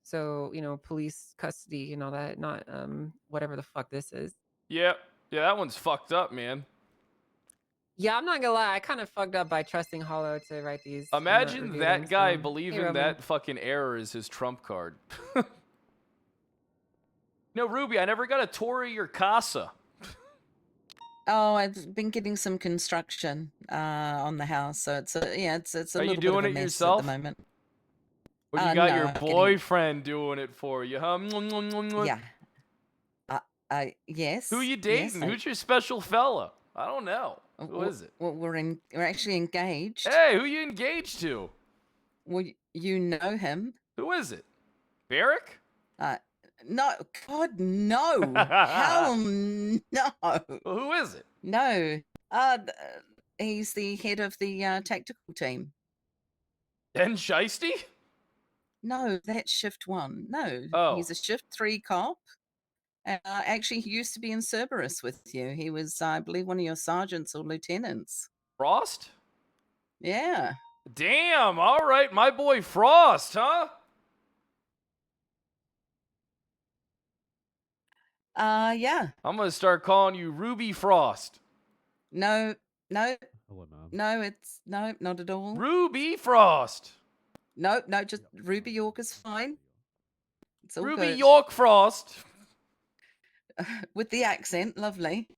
So, you know, police custody and all that, not whatever the fuck this is. Yeah, that one's fucked up, man. Yeah, I'm not gonna lie, I kind of fucked up by trusting Hollow to write these. and not Imagine review that them, guy so- believing Hey, Roman. that fucking error is his trump card. No, Ruby, I never got a tour of your casa. Oh, I've been getting some construction on the house, so it's a it's a Are you little bit of doing a it mess yourself? at the moment. Or you got No, your I'm getting- boyfriend doing it for you, huh? Yeah. Yes. Who you yes, dating? Who's your special fella? I don't know. Who is it? Well, we're actually engaged. Hey, who you engaged to? Well, you know him. Who is it? Barrick? No, God, no. Hell no. Well, who is it? No. He's the head of the tactical team. Ben Shiesty? No, that's shift 1. No, Oh. he's a shift 3 cop. Actually, he used to be in Cerberus with you. He was, I believe, one of your sergeants or lieutenants. Frost? Yeah. Damn, all right, my boy Frost, huh? Yeah. I'm gonna start calling you Ruby Frost. No, Hello, ma'am. no, it's no, not at all. Ruby Frost. No, just Ruby York is fine. It's all Ruby good. York Frost. With the accent, lovely.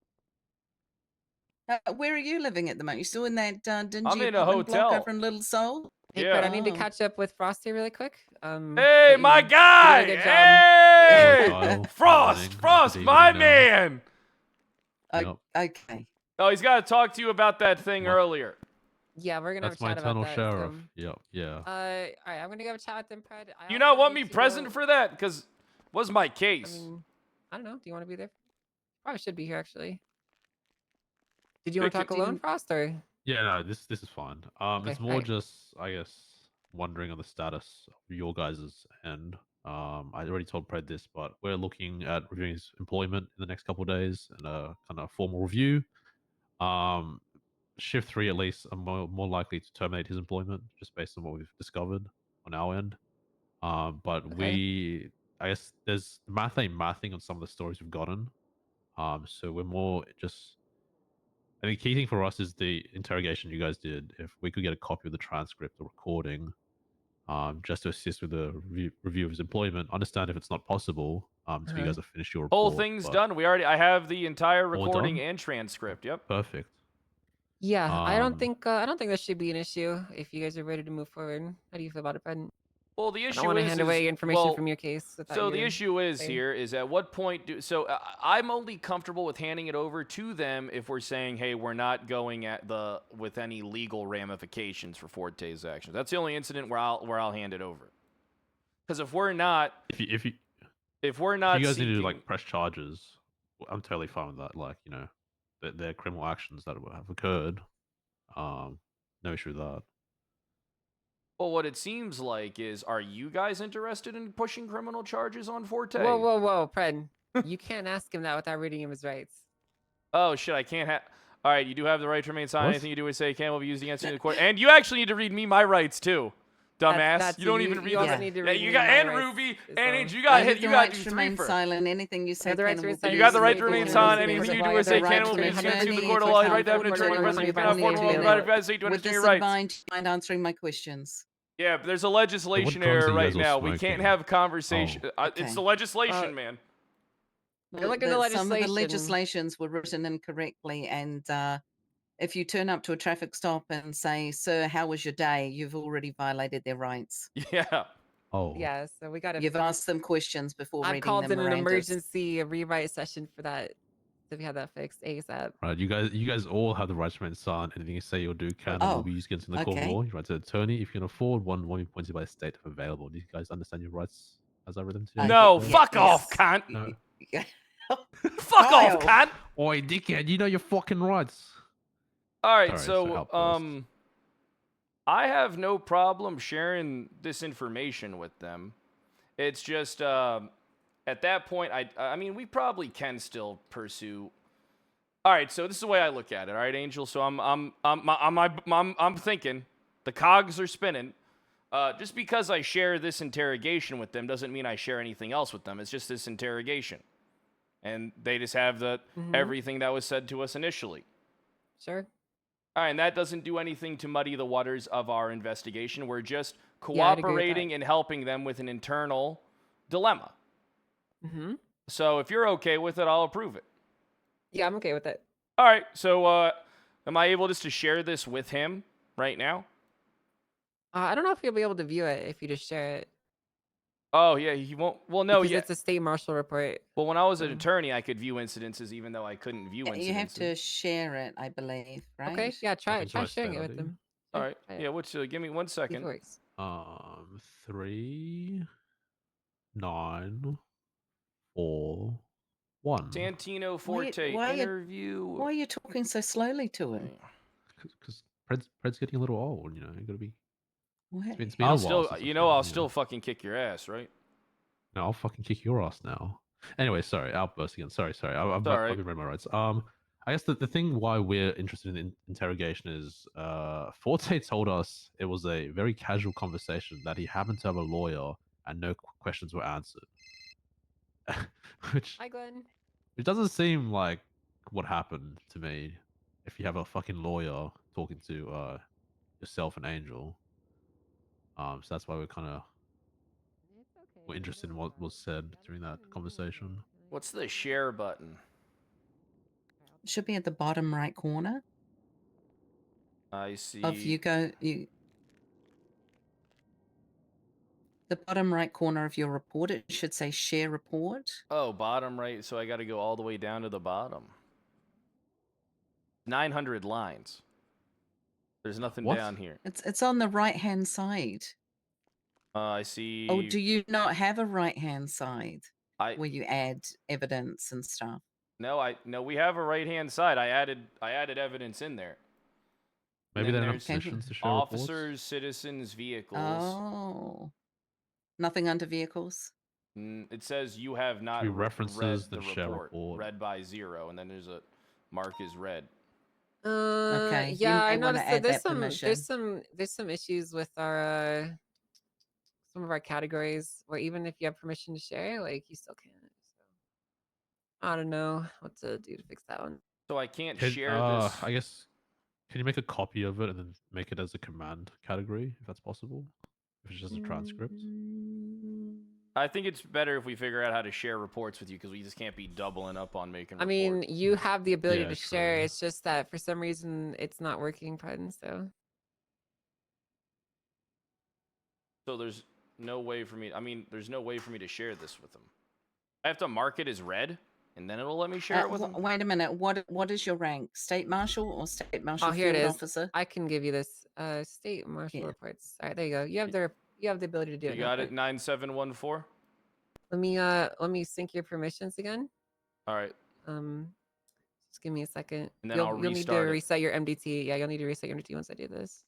Where are you living at the moment? You still in that dingy I'm in a apartment block hotel. over in Little Seoul? Hey, Yeah. Fred, I need to Oh. catch up with Frosty really quick. Hey, my guy! Good job. Hey! Kyle, Frost, good evening, my now. man! Yep. Okay. Oh, he's got to talk to you about that thing earlier. Yeah, we're gonna That's have my a chat about eternal that. sheriff. So, Yep, yeah. all right, I'm gonna go chat with them, Fred. You not want me present for that? Because was my case. I don't know. Do you want to be there? Probably should be here actually. Did you want to Pick talk it- alone, Frost, or? Yeah, no, this is fine. Okay, It's more alright. just, I guess, wondering on the status of your guys' end. I already told Pred this, but we're looking at reviewing his employment in the next couple of days and a kind of formal review. Shift 3 at least are more likely to terminate his employment just based on what we've discovered on our end. But I guess there's mathing on some of the stories we've gotten. So we're more just. I think the key thing for us is the interrogation you guys did. If we could get a copy of the transcript or recording, just to assist with the review of his employment. Understand if it's not possible until you guys have finished your report. Whole thing's but- done. I have the entire All recording done? and transcript. Yep. Perfect. Yeah, I don't Um, think that should be an issue if you guys are ready to move forward. How do you feel about it, Fred? Well, the I issue don't want to is, hand away information well, from your case. without So the your issue is say. here is at what point do I'm only comfortable with handing it over to them if we're saying, hey, we're not going with any legal ramifications for Forte's actions. That's the only incident where I'll hand it over. Because if we're not, if we're not, if you guys need to seeking- like press charges, I'm totally fine with that. Like, you know, they're criminal actions that have occurred. No issue with that. Well, what it seems like is, are you guys interested in pushing criminal charges on Forte? Whoa, Fred. You can't ask him that without reading him his rights. Oh shit, I can't have. All right, you do have the right to remain silent. What? Anything you do or say can will be used against you in the court. And you actually need to read me my rights too, dumbass. That's you don't you- even read you also them. need to Yeah, read you me got my and rights Ruby as and well. H. You got I hit. have You the got right to do to three remain first. silent. Anything you say have the right can to will remain be You got the used right to in remain the silent. court. Anything you do or say can will be used against you in the court of law. Right to have an attorney present. You can afford one provided if you guys say to With understand this your in rights. mind, do you mind answering my questions? Yeah, but there's a legislation What drugs error are you right guys all now. We can't smoking? have conversation. Oh, It's okay. the legislation, man. You're looking at the Some of the legislation. legislations were written incorrectly, and if you turn up to a traffic stop and say, "Sir, how was your day?" you've already violated their rights. Yeah. Oh. Yeah, so we got to. You've asked them questions before I've reading called them in an Mirandas. emergency rewrite session for that. So we have that fixed ASAP. Right, you guys all have the right to remain silent. Anything you say or do can and Oh, will be used against you in the court of okay. law. Your right to attorney, if you can afford one, will be appointed by the state if available. Do you guys understand your rights as I read them to you? No, Yeah. fuck off, cunt. No. Fuck off, cunt! Oi, dickhead, you know your fucking rights. All right, Sorry, so outburst. I have no problem sharing this information with them. It's just at that point, I mean, we probably can still pursue. All right, so this is the way I look at it. All right, Angel. So I'm thinking, the cogs are spinning. Just because I share this interrogation with them doesn't mean I share anything else with them. It's just this interrogation, and they just have everything that was said to us initially. Sure. All right, and that doesn't do anything to muddy the waters of our investigation. We're just Yeah, I'd agree with that. cooperating and helping them with an internal dilemma. Mm-hmm. So if you're okay with it, I'll approve it. Yeah, I'm okay with it. All right, so am I able just to share this with him right now? I don't know if you'll be able to view it if you just share it. Oh, yeah, he won't. Well, no, because yeah. it's a state marshal report. Well, when I was an attorney, I could view incidences even though I couldn't view incidences. You have to share it, I believe, right? Okay, yeah, try try sharing it with steadily. them. All right, yeah, give me 1 second. 3, 9, 4, 1. Santino Forte interview. Why are you talking so slowly to him? Because Pred's getting a little old, you know. You gotta be. It's been I'll a while still, since you know, I'll still fucking kick your ass, right? No, I'll fucking kick your ass now. Anyway, sorry, outburst again. Sorry. I've alright. been read my rights. I guess the thing why we're interested in interrogation is Forte told us it was a very casual conversation that he happened to have a lawyer and no questions were answered. Hi, Glenn. Which doesn't seem like what happened to me if you have a fucking lawyer talking to yourself and Angel. So that's why we're kind of interested in what was said during that conversation. What's the share button? Should be at the bottom right corner. I see. The bottom right corner of your report, it should say share report. Oh, bottom right. So I got to go all the way down to the bottom. 900 lines. There's nothing down here. It's on the right hand side. I see. Oh, do you not have a right hand side where you add evidence and stuff? No, we have a right hand side. I added evidence in there. Maybe they don't have permissions to share reports? Officers, citizens, vehicles. Oh, nothing under vehicles. It says you have not references read the share report. Read by 0, and then there's a mark is read. Okay. Yeah, I noticed that there's some issues with our some of our categories where even if you have permission to share, like you still can't. So I don't know what to do to fix that one. So I can't share this. I guess. Can you make a copy of it and then make it as a command category, if that's possible? If it's just a transcript. I think it's better if we figure out how to share reports with you because we just can't be doubling up on making reports. I mean, you have the ability to share. It's just that for some reason it's not working, pardon. So there's no way for me. I mean, there's no way for me to share this with them. I have to mark it as red, and then it'll let me share it with them. Wait a minute. What is your rank? State marshal or state marshal? Oh, here it field is. Officer? I can give you this. State marshal reports. All right, there you go. You have the ability to do it. You got it. 9714. Let me sync your permissions again. All right. Just give me a second. And then you'll need to reset your MDT. Yeah, you'll need to reset your MDT once I do this.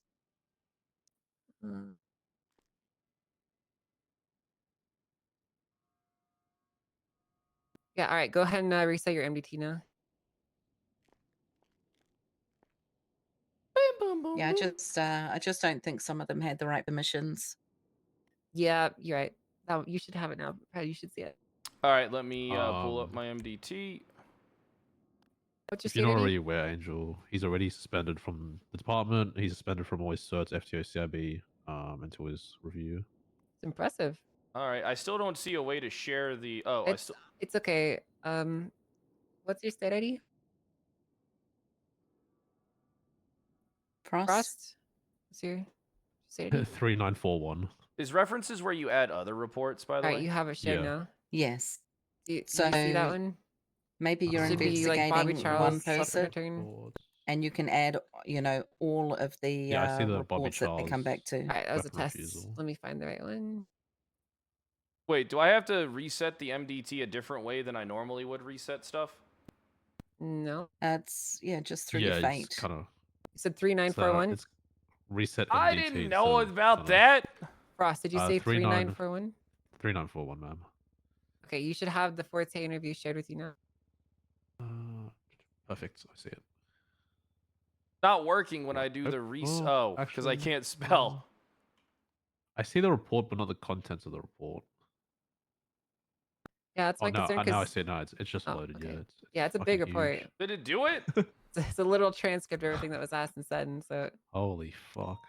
Yeah, all right. Go ahead and reset your MDT now. Yeah, I just don't think some of them had the right permissions. Yeah, you're right. Now you should have it now. You should see it. All right, let me pull up my MDT. If you're not already aware, Angel, he's already suspended from the department. He's suspended from all his certs, FTO, CIB, until his review. It's impressive. All right, I still don't see a way to share the. Oh, it's okay. What's your state ID? Frost. What's your state ID? 3941. Is references where you add other reports, by the way? All right, you have it shared now. Yes. Do you So see that one? maybe you're Should be like Bobby investigating Charles, one person, and you can add, all of the I see the Bobby reports that they come Charles back to. All right, that was a weapon test. refusal. Let me find the right one. Wait, do I have to reset the MDT a different way than I normally would reset stuff? No. That's yeah, just through Yeah, your it's fate. kind of. You said 3941. It's reset MDT. I didn't know instead of about kinda- that. Frost, did you say 3941? 3941, ma'am. Okay, you should have the Forte interview shared with you now. Perfect. I see it. Not working when I do the reset. Oh, because I actually, can't spell. I see the report, but not the contents of the report. Yeah, that's Oh my no! concern. Now I 'cause- see it. No, it's just Oh, loaded. okay. Yeah, Yeah, it's a fucking big report. huge. Did it do it? It's a little transcript of everything that was asked and said, and so. Holy fuck!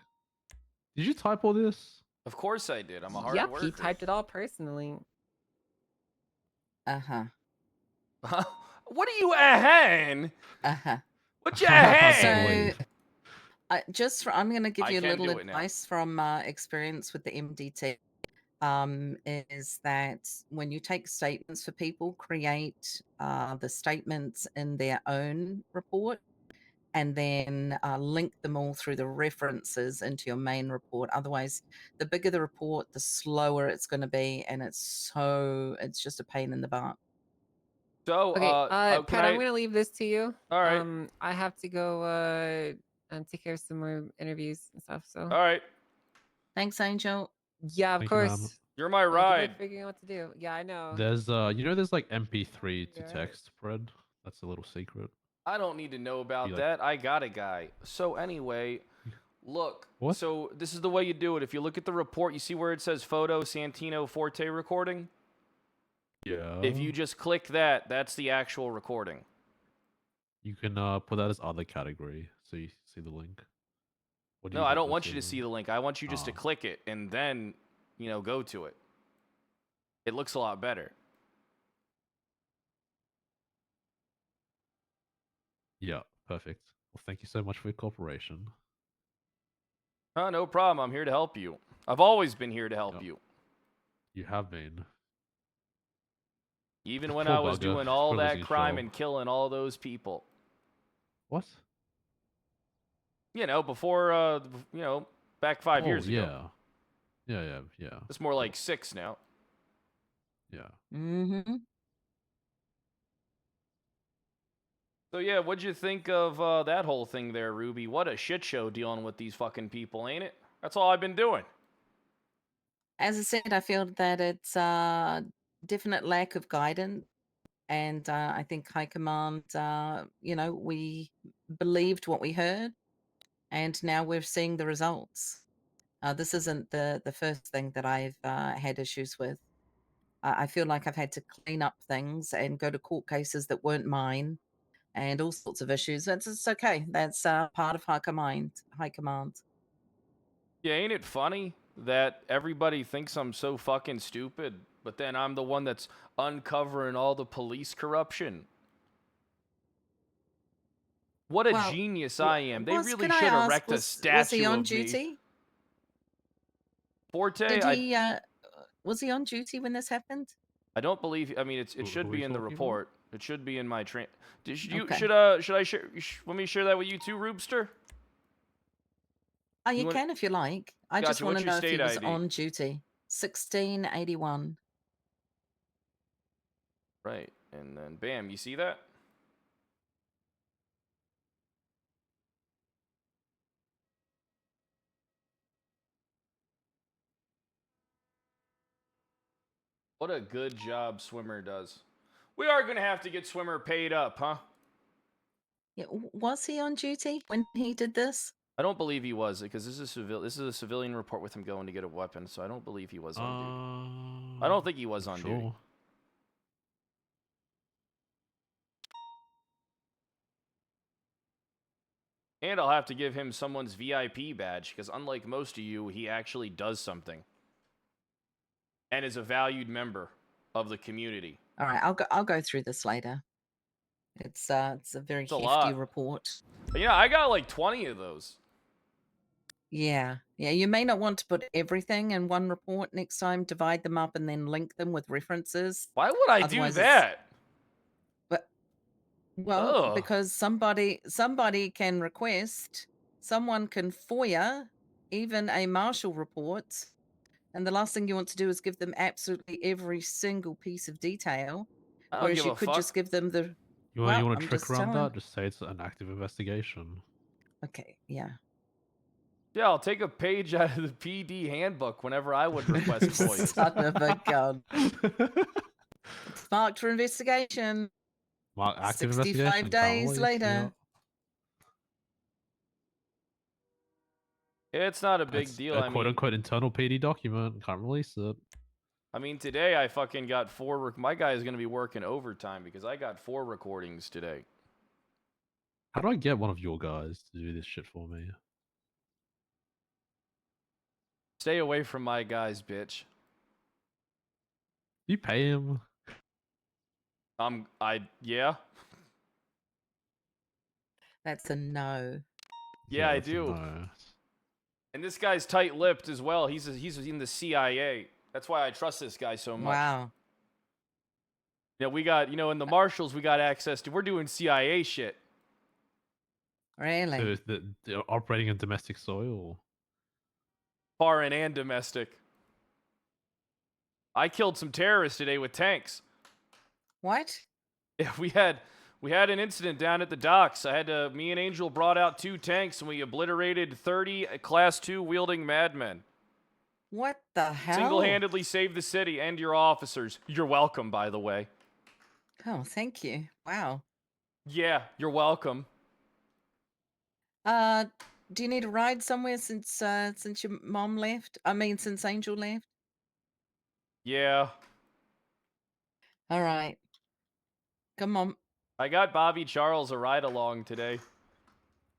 Did you type all this? Of course I did. I'm a hard Yep, worker. he typed it all personally. Uh-huh. What are you ahan? Uh-huh. What you ahan? So, I'm going to give I you a can little do it now. advice from experience with the MDT. Is that when you take statements for people, create the statements in their own report, and then link them all through the references into your main report. Otherwise, the bigger the report, the slower it's going to be, and it's just a pain in the butt. So, Okay, can Pat, I... I'm gonna leave this to you. All right. I have to go and take care of some more interviews and stuff. So. All right. Thanks, Angel. Yeah, of Thank you, ma'am. course. You're my Good ride. luck figuring out what to do. Yeah, I know. There's there's like MP3 to text, Fred. That's a little secret. I don't need to know about You like- that. I got a guy. So anyway, look. What? So this is the way you do it. If you look at the report, you see where it says photo Santino Forte recording? Yeah. If you just click that, that's the actual recording. You can put that as other category, so you see the link. What do No, you I want don't to want you to see the link. I want you just to Ah. click it and then, go to it. It looks a lot better. Yeah, perfect. Well, thank you so much for your cooperation. No problem. I'm here to help you. I've always been here to help you. You have been. Even The when poor I was bugger. doing all Probably that doesn't crime show. and killing all those people. What? Before, back 5 years yeah. ago. Yeah. It's more like 6 now. Yeah. Mm-hmm. So yeah, what'd you think of that whole thing there, Ruby? What a shit show dealing with these fucking people, ain't it? That's all I've been doing. As I said, I feel that it's a definite lack of guidance. And I think High Command, we believed what we heard, and now we're seeing the results. This isn't the first thing that I've had issues with. I feel like I've had to clean up things and go to court cases that weren't mine, and all sorts of issues. It's okay. That's part of High Command. Yeah, ain't it funny that everybody thinks I'm so fucking stupid, but then I'm the one that's uncovering all the police corruption? What a Well, genius I am. They really can I should ask, erect a was statue he on of duty? me. Forte, Did he? Was he on duty when this happened? I don't believe. I mean, it should who are be you in the talking about? report. It should be in my train. Okay. Should I share? Want me to share that with you too, Roobster? Oh, you You want- can if you like. I Gotcha. just want What's to your know if he state was ID? on duty. 1681. Right, and then bam, you see that? What a good job Swimmer does. We are going to have to get Swimmer paid up, huh? Yeah, was he on duty when he did this? I don't believe he was, because this is a civilian report with him going to get a weapon, so I don't believe he was on duty. I don't think he was on duty. And I'll have to give him someone's VIP badge, because unlike most of you, he actually does something. And is a valued member of the community. All right, I'll go through this later. It's a very It's a hefty lot. report. But yeah, I got like 20 of those. Yeah. You may not want to put everything in one report next time. Divide them up and then link them with references. Why would I do Otherwise that? Well, Ugh. because somebody can request, someone can FOIA even a marshal report And the last thing you want to do is give them absolutely every single piece of detail. I don't Whereas give you a could fuck. just give them the. You Well, want to I'm trick just around telling. that? Just say it's an active investigation. Okay, yeah. Yeah, I'll take a page out of the PD handbook whenever I would request FOIAs. Son of a gun. It's marked for investigation. Active 65 investigation. days later. It's not a big It's deal. a quote-unquote internal PD document. Can't release it. I mean, today I fucking got 4. My guy is going to be working overtime because I got 4 recordings today. How do I get one of your guys to do this shit for me? Stay away from my guys, bitch. You pay him? Yeah. That's a no. Yeah, I that's a do. no. And this guy's tight-lipped as well. He's in the CIA. That's why I trust this guy so much. Wow. Yeah, we got, in the Marshals, we got access to. We're doing CIA shit. Really? So they're operating in domestic soil. Foreign and domestic. I killed some terrorists today with tanks. What? Yeah, we had an incident down at the docks. Me and Angel brought out 2 tanks and we obliterated 30 Class 2 wielding madmen. What the hell? Single-handedly saved the city and your officers. You're welcome, by the way. Oh, thank you. Wow. Yeah, you're welcome. Do you need a ride somewhere since your mom left? I mean, since Angel left? Yeah. All right. Come on. I got Bobby Charles a ride along today.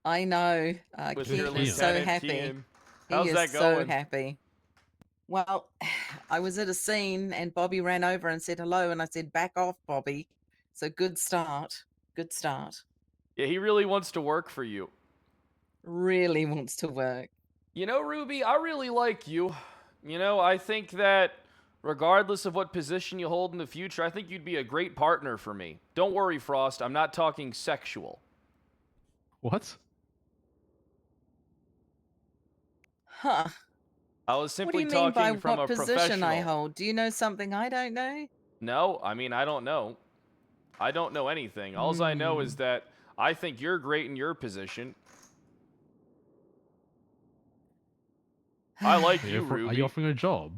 I know. With Keith your is so Lieutenant happy. Kean. He How's is that so going? happy. Well, I was at a scene and Bobby ran over and said hello, and I said, back off, Bobby. So good start. Good start. Yeah, he really wants to work for you. Really wants to work. Ruby, I really like you. I think that regardless of what position you hold in the future, I think you'd be a great partner for me. Don't worry, Frost. I'm not talking sexual. What? Huh. I was simply what do you mean by talking from what a position professional. I hold? Do you know something I don't know? No, I mean, I don't know. I don't know anything. All I know is that I think you're great in your position. I like you, Ruby. Are you offering a job?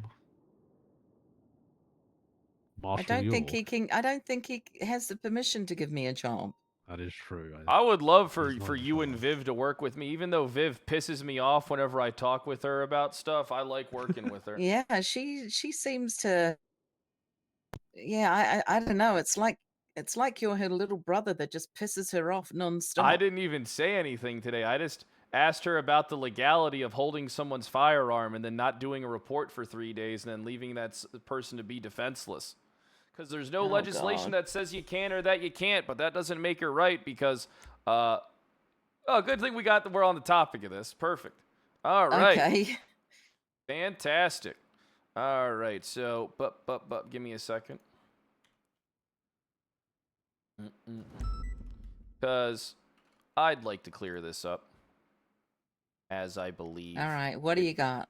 Marshall, I don't think he has the permission to give me a job. That is true. I would love for you and Viv to work with me, even though Viv pisses me off whenever I talk with her about stuff. I like working with her. Yeah, she seems to. Yeah, I don't know. It's like you're her little brother that just pisses her off nonstop. I didn't even say anything today. I just asked her about the legality of holding someone's firearm and then not doing a report for 3 days and then leaving that person to be defenseless. Because there's no legislation that says you can or that you can't, but that doesn't make her right because, good thing we're on the topic of this. Perfect. All right. Okay. Fantastic. All right. So, give me a second. Because I'd like to clear this up, as I believe. All right. What do you got?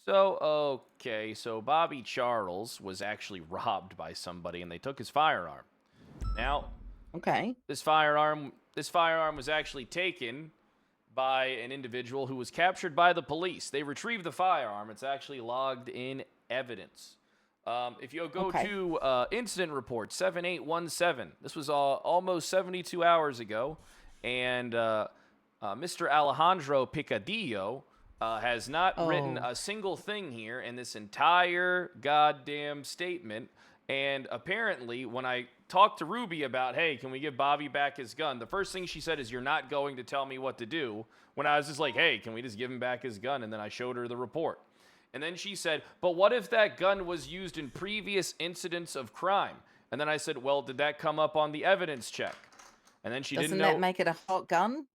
So, okay, so Bobby Charles was actually robbed by somebody and they took his firearm. Now, okay. This firearm was actually taken by an individual who was captured by the police. They retrieved the firearm. It's actually logged in evidence. If you go to incident report 7817, this was almost 72 hours ago, and Mr. Alejandro Picadillo has not written a single thing here in this entire goddamn statement. And apparently, when I talked to Ruby about, hey, can we give Bobby back his gun, the first thing she said is, you're not going to tell me what to do. When I was just like, hey, can we just give him back his gun? And then I showed her the report. And then she said, but what if that gun was used in previous incidents of crime? And then I said, well, did that come up on the evidence check? And then she didn't know. Doesn't that make it a hot gun?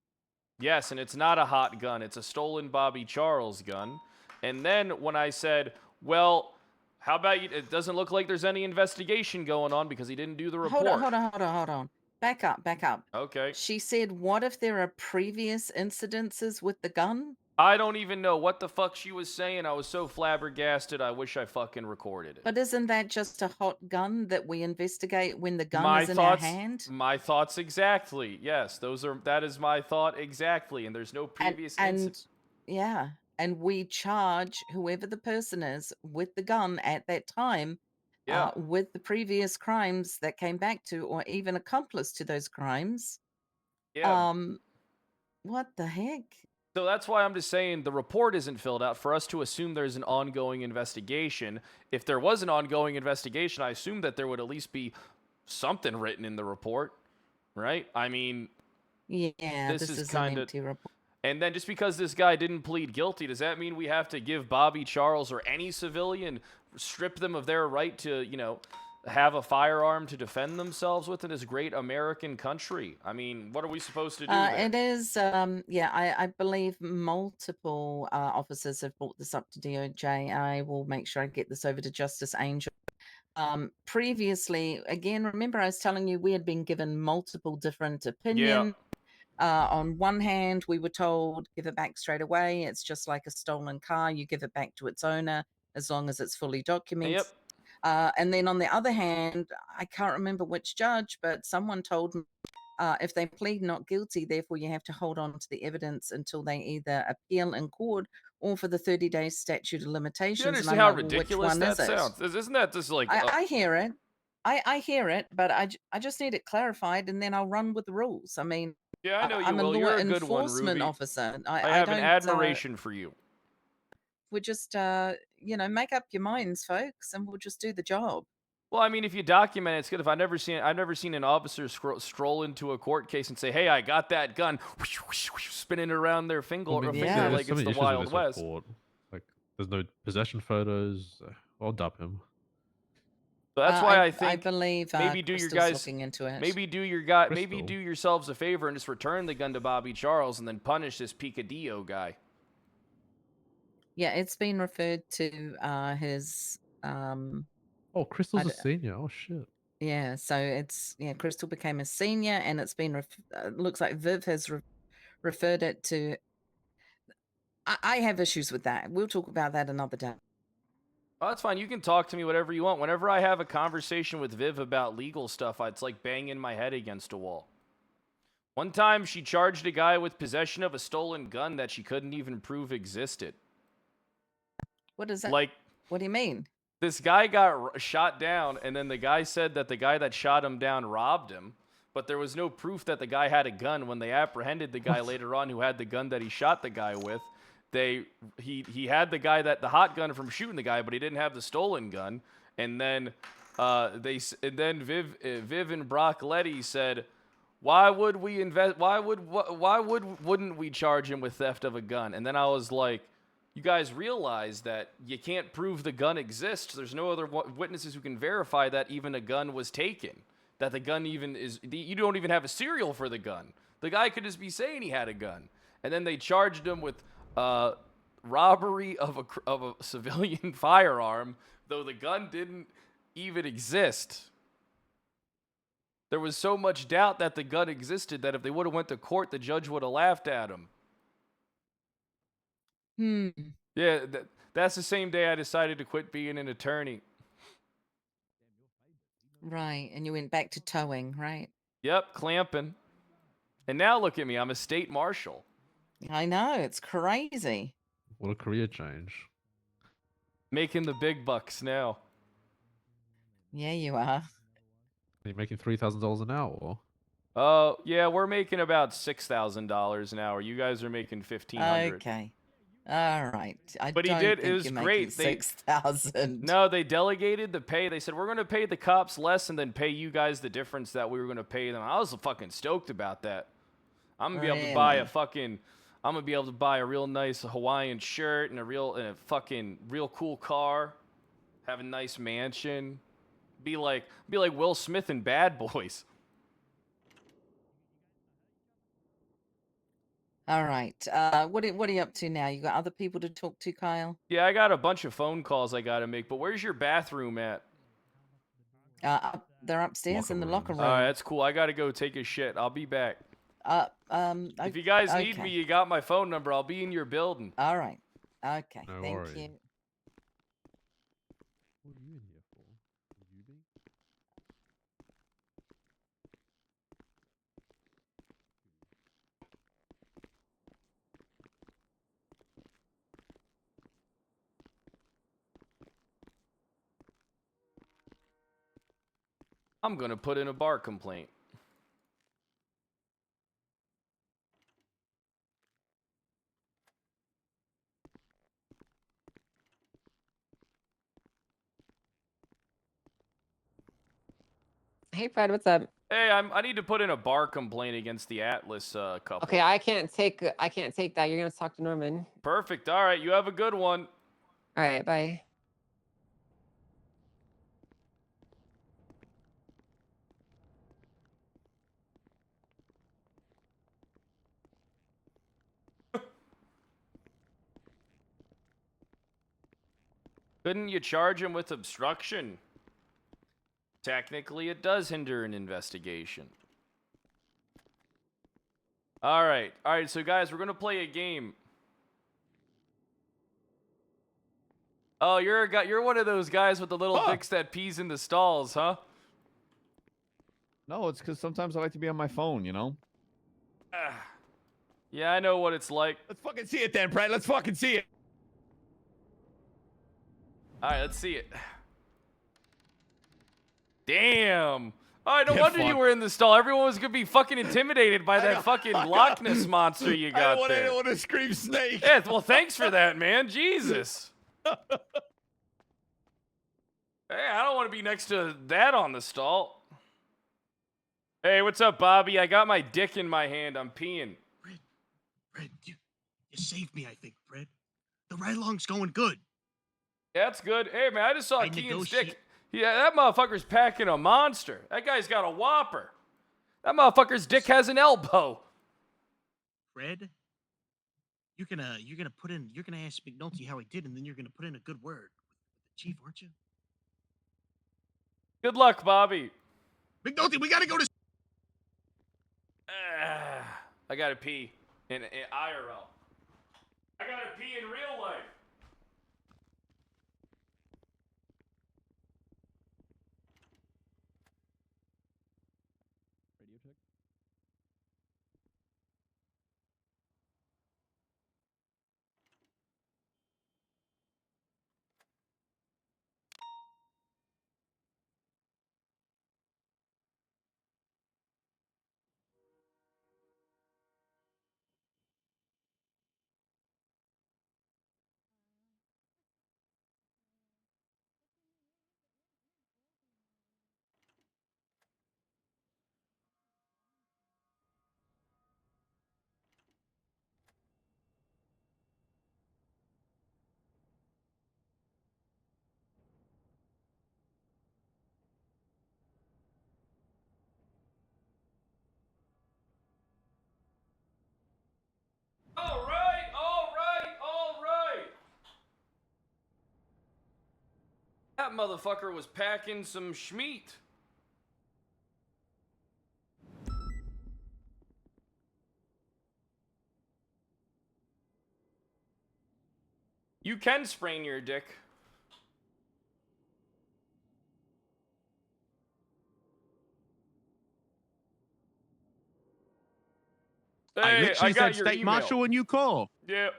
Yes, and it's not a hot gun. It's a stolen Bobby Charles gun. And then when I said, well, how about you? It doesn't look like there's any investigation going on because he didn't do the report. Hold on. Back up. Okay. She said, what if there are previous incidences with the gun? I don't even know what the fuck she was saying. I was so flabbergasted. I wish I fucking recorded it. But isn't that just a hot gun that we investigate when the gun My is in our thoughts. hand? My thoughts exactly. Yes, that is my thought exactly. And there's no previous incident. Yeah, and we charge whoever the person is with the gun at that time, Yeah. with the previous crimes that came back to, or even accomplice to those crimes. Yeah. What the heck? So that's why I'm just saying the report isn't filled out for us to assume there's an ongoing investigation. If there was an ongoing investigation, I assume that there would at least be something written in the report, right? I mean, Yeah, this is kind an of. empty report. And then just because this guy didn't plead guilty, does that mean we have to give Bobby Charles or any civilian, strip them of their right to, you know, have a firearm to defend themselves with in this great American country? I mean, what are we supposed to do there? It is, yeah, I believe multiple officers have brought this up to DOJ. I will make sure I get this over to Justice Angel. Previously, again, remember I was telling you we had been given multiple different opinions. On one hand, we were told, give it back straight away. It's just like a stolen car. You give it back to its owner as long as it's fully documented. Yep. And then on the other hand, I can't remember which judge, but someone told me if they plead not guilty, therefore you have to hold on to the evidence until they either appeal in court or for the 30-day statute of limitations. Do you understand and how I'm like, ridiculous well, which one that is it? sounds? Isn't that just like... I hear it. I hear it, but I just need it clarified, and then I'll run with the rules. I mean, Yeah, I know you I'm a will. law You're a good one, enforcement Ruby. officer. I I have an don't, admiration for you. we just, you know, make up your minds, folks, and we'll just do the job. Well, I mean, if you document it, it's good. If I've never seen an officer stroll into a court case and say, "Hey, I got that gun," spinning it around their finger, Well, I mean, finger there's like so it's many the issues with Wild this West. report. Like, there's no possession photos. I'll dub him. So that's why I I think believe maybe do your Crystal's guys looking into it. maybe do Crystal? yourselves a favor and just return the gun to Bobby Charles and then punish this Picadillo guy. Yeah, it's been referred to his. Oh, Crystal's a senior. Oh shit. Yeah, so it's Crystal became a senior, and it's been looks like Viv has referred it to. I have issues with that. We'll talk about that another day. Oh, that's fine. You can talk to me whatever you want. Whenever I have a conversation with Viv about legal stuff, it's like banging my head against a wall. One time, she charged a guy with possession of a stolen gun that she couldn't even prove existed. What does that? Like, what do you mean? This guy got shot down, and then the guy said that the guy that shot him down robbed him, but there was no proof that the guy had a gun. When they apprehended the guy later on who had the gun that he shot the guy with, he had the hot gun from shooting the guy, but he didn't have the stolen gun. And then Viv and Brock Letty said, why would we invest? Wouldn't we charge him with theft of a gun? And then I was like, you guys realize that you can't prove the gun exists. There's no other witnesses who can verify that even a gun was taken. That the gun even is. You don't even have a serial for the gun. The guy could just be saying he had a gun. And then they charged him with robbery of a civilian firearm, though the gun didn't even exist. There was so much doubt that the gun existed that if they would have went to court, the judge would have laughed at him. Yeah, that's the same day I decided to quit being an attorney. Right, and you went back to towing, right? Yep, clamping. And now look at me, I'm a state marshal. I know, it's crazy. What a career change. Making the big bucks now. Yeah, you are. Are you making $3,000 an hour? Yeah, we're making about $6,000 an hour. You guys are making $1,500. Okay. All right. But he did. It was great. 6,000. No, they delegated the pay. They said we're going to pay the cops less and then pay you guys the difference that we were going to pay them. I was fucking stoked about that. I'm gonna be able to buy I'm gonna be able to buy a real nice Hawaiian shirt and a fucking real cool car. Have a nice mansion. Be like Will Smith in Bad Boys. All right. What are you up to now? You got other people to talk to, Kyle? Yeah, I got a bunch of phone calls I gotta make, but where's your bathroom at? They're upstairs in the locker room. All right, that's cool. I gotta go take a shit. I'll be back. If you guys need okay. me, you got my phone number. I'll be in your building. All right. Okay. No Thank worries. you. What are you in here for? You be? I'm gonna put in a bar complaint. Hey, Fred, what's up? Hey, I need to put in a bar complaint against the Atlas couple. Okay, I can't take that. You're gonna talk to Norman. Perfect. All right, you have a good one. All right, bye. Couldn't you charge him with obstruction? Technically, it does hinder an investigation. All right, so guys, we're gonna play a game. Oh, you're one of those guys with the little dicks that pees in the stalls, huh? No, it's because sometimes I like to be on my phone, you know? Yeah, I know what it's like. Let's fucking see it then, Brett. Let's fucking see it. All right, let's see it. Damn. All right, no wonder you were in the stall. Everyone was gonna be fucking intimidated by that fucking Loch Ness monster you got there. I don't want to scream snake. Yeah, well, thanks for that, man. Jesus. Hey, I don't want to be next to that on the stall. Hey, what's up, Bobby? I got my dick in my hand. I'm peeing. Fred, you saved me, I think, Fred. The ride-along's going good. Yeah, that's good. Hey, man, I just saw Keen's dick. Yeah, that motherfucker's packing a monster. That guy's got a whopper. That motherfucker's dick has an elbow. Fred, you're gonna ask McNulty how he did, and then you're gonna put in a good word with the chief, aren't you? Good luck, Bobby. McNulty, we gotta go to. I gotta pee in IRL. I gotta pee in real life. Radio check. All right. That motherfucker was packing some schmeat. You can sprain your dick. Hey, I literally got said your state email. marshal when you call. Yeah.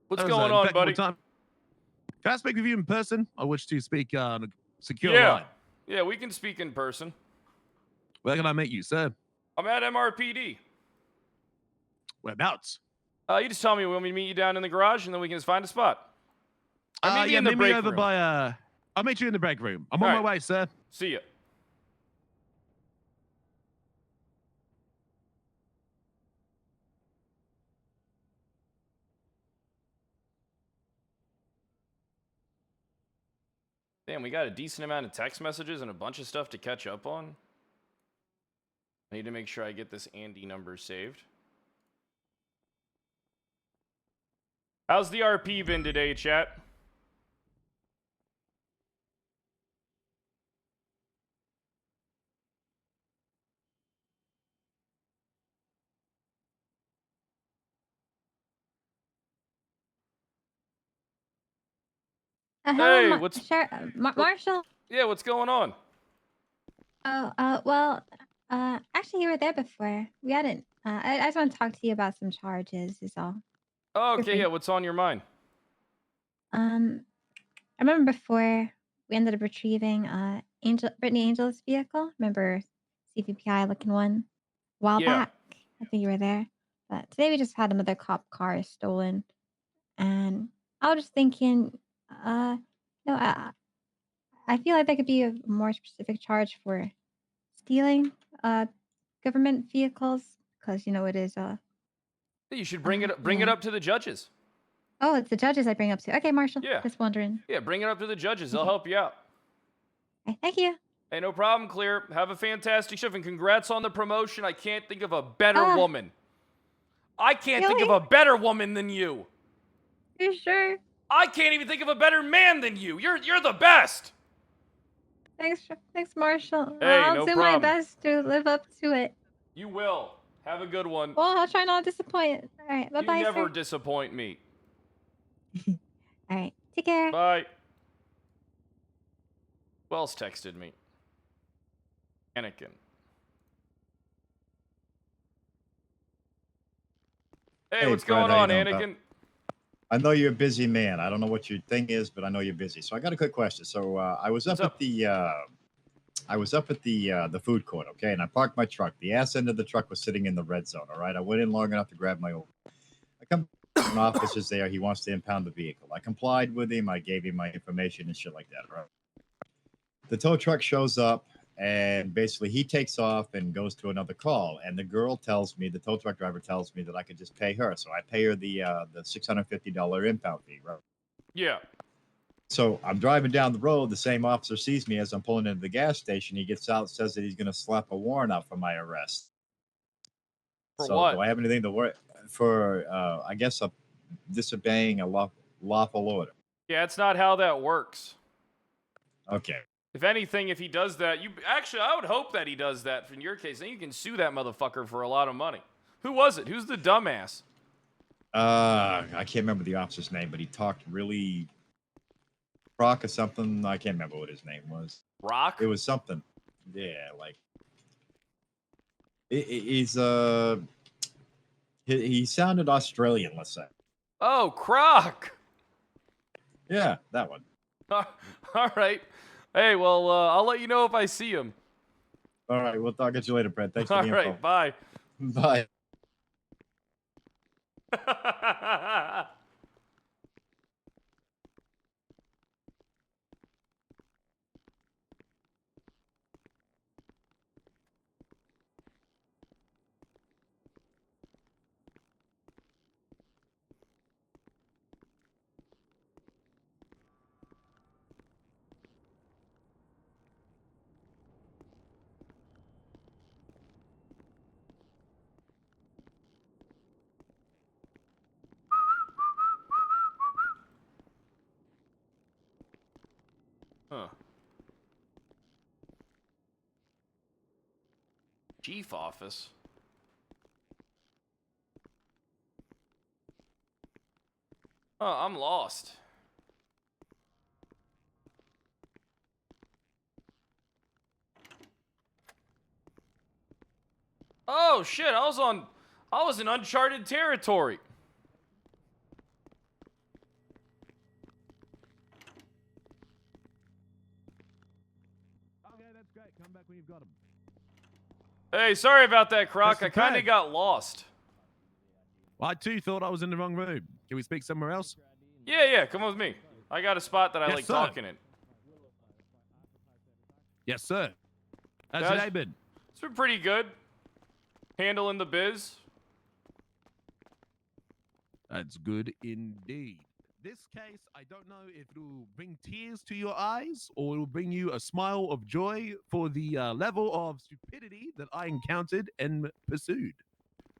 What's That was going an on, impeccable buddy? time. Can I speak with you in person? I wish to speak on a secure Yeah. line. Yeah, we can speak in person. Where can I meet you, sir? I'm at MRPD. Whereabouts? You just tell me when we meet you down in the garage, and then we can just find a spot. Or meet me in the meet me break over room. by I'll meet you in the break room. I'm on All my right. way, sir. See ya. Damn, we got a decent amount of text messages and a bunch of stuff to catch up on. I need to make sure I get this Andy number saved. How's the RP been today, chat? Hey, hello, what's Marshall. Yeah, what's going on? Oh, well, actually, you were there before. We hadn't. I just want to talk to you about some charges. Is all. Oh, You're okay, free. yeah, what's on your mind? I remember before we ended up retrieving Brittany Angel's vehicle. Remember CVPI looking one a while Yeah. back? I think you were there. But today we just had another cop car stolen, and I was just thinking, no, I feel like that could be a more specific charge for stealing government vehicles because it is You should bring it up to the judges. Oh, it's the judges I bring up to. Okay, Marshall. Yeah. Just wondering. Yeah, bring it up to the judges. They'll help you out. Okay, thank you. Hey, no problem, Clear. Have a fantastic shift, and congrats on the promotion. I can't think of a better woman. I can't think of a better woman than you. You sure? I can't even think of a better man than you. You're the best. Thanks, Marshall. Hey, I'll no do my problem. best to live up to it. You will. Have a good one. Well, I'll try not to disappoint. All right, bye-bye, You never sir. disappoint me. All right, take care. Bye. Who else texted me? Anakin. Hey, what's Fred, going how you on, doing, Anakin? I know you're a busy man. I don't know what your thing is, but I know you're busy. So I got a quick question. So I was up at the food court, okay, and I parked my truck. The ass end of the truck was sitting in the red zone. All right, I went in long enough to grab my own. I come, an officer's there. He wants to impound the vehicle. I complied with him. I gave him my information and shit like that. Right. The tow truck shows up. And basically, he takes off and goes to another call. And the girl tells me, the tow truck driver tells me that I could just pay her. So I pay her the $650 impound fee, right? Yeah. So I'm driving down the road. The same officer sees me as I'm pulling into the gas station. He gets out, says that he's going to slap a warrant out for my arrest. For so what? do I have anything to worry for? I guess disobeying a lawful order. Yeah, it's not how that works. Okay. If anything, if he does that, I would hope that he does that in your case. Then you can sue that motherfucker for a lot of money. Who was it? Who's the dumbass? I can't remember the officer's name, but he talked really Rock or something. I can't remember what his name was. Rock? It was something. Yeah, like he sounded Australian, let's say. Oh, Croc. Yeah, that one. All right. Hey, well, I'll let you know if I see him. All right, we'll talk at you later, Brett. Thanks for the All right, info. bye. Bye. Huh. Chief office. Oh, I'm lost. Oh shit, I was in uncharted territory. Okay, that's great. Come back when you've got him. Hey, sorry about that, Croc. Mr. I kind of Craig. got lost. Well, I too thought I was in the wrong room. Can we speak somewhere else? Yeah, come with me. I got a spot that I Yes, like sir. talking in. Yes, sir. How's Guys, your day been? It's been pretty good. Handling the biz. That's good indeed. This case, I don't know if it'll bring tears to your eyes or it'll bring you a smile of joy for the level of stupidity that I encountered and pursued.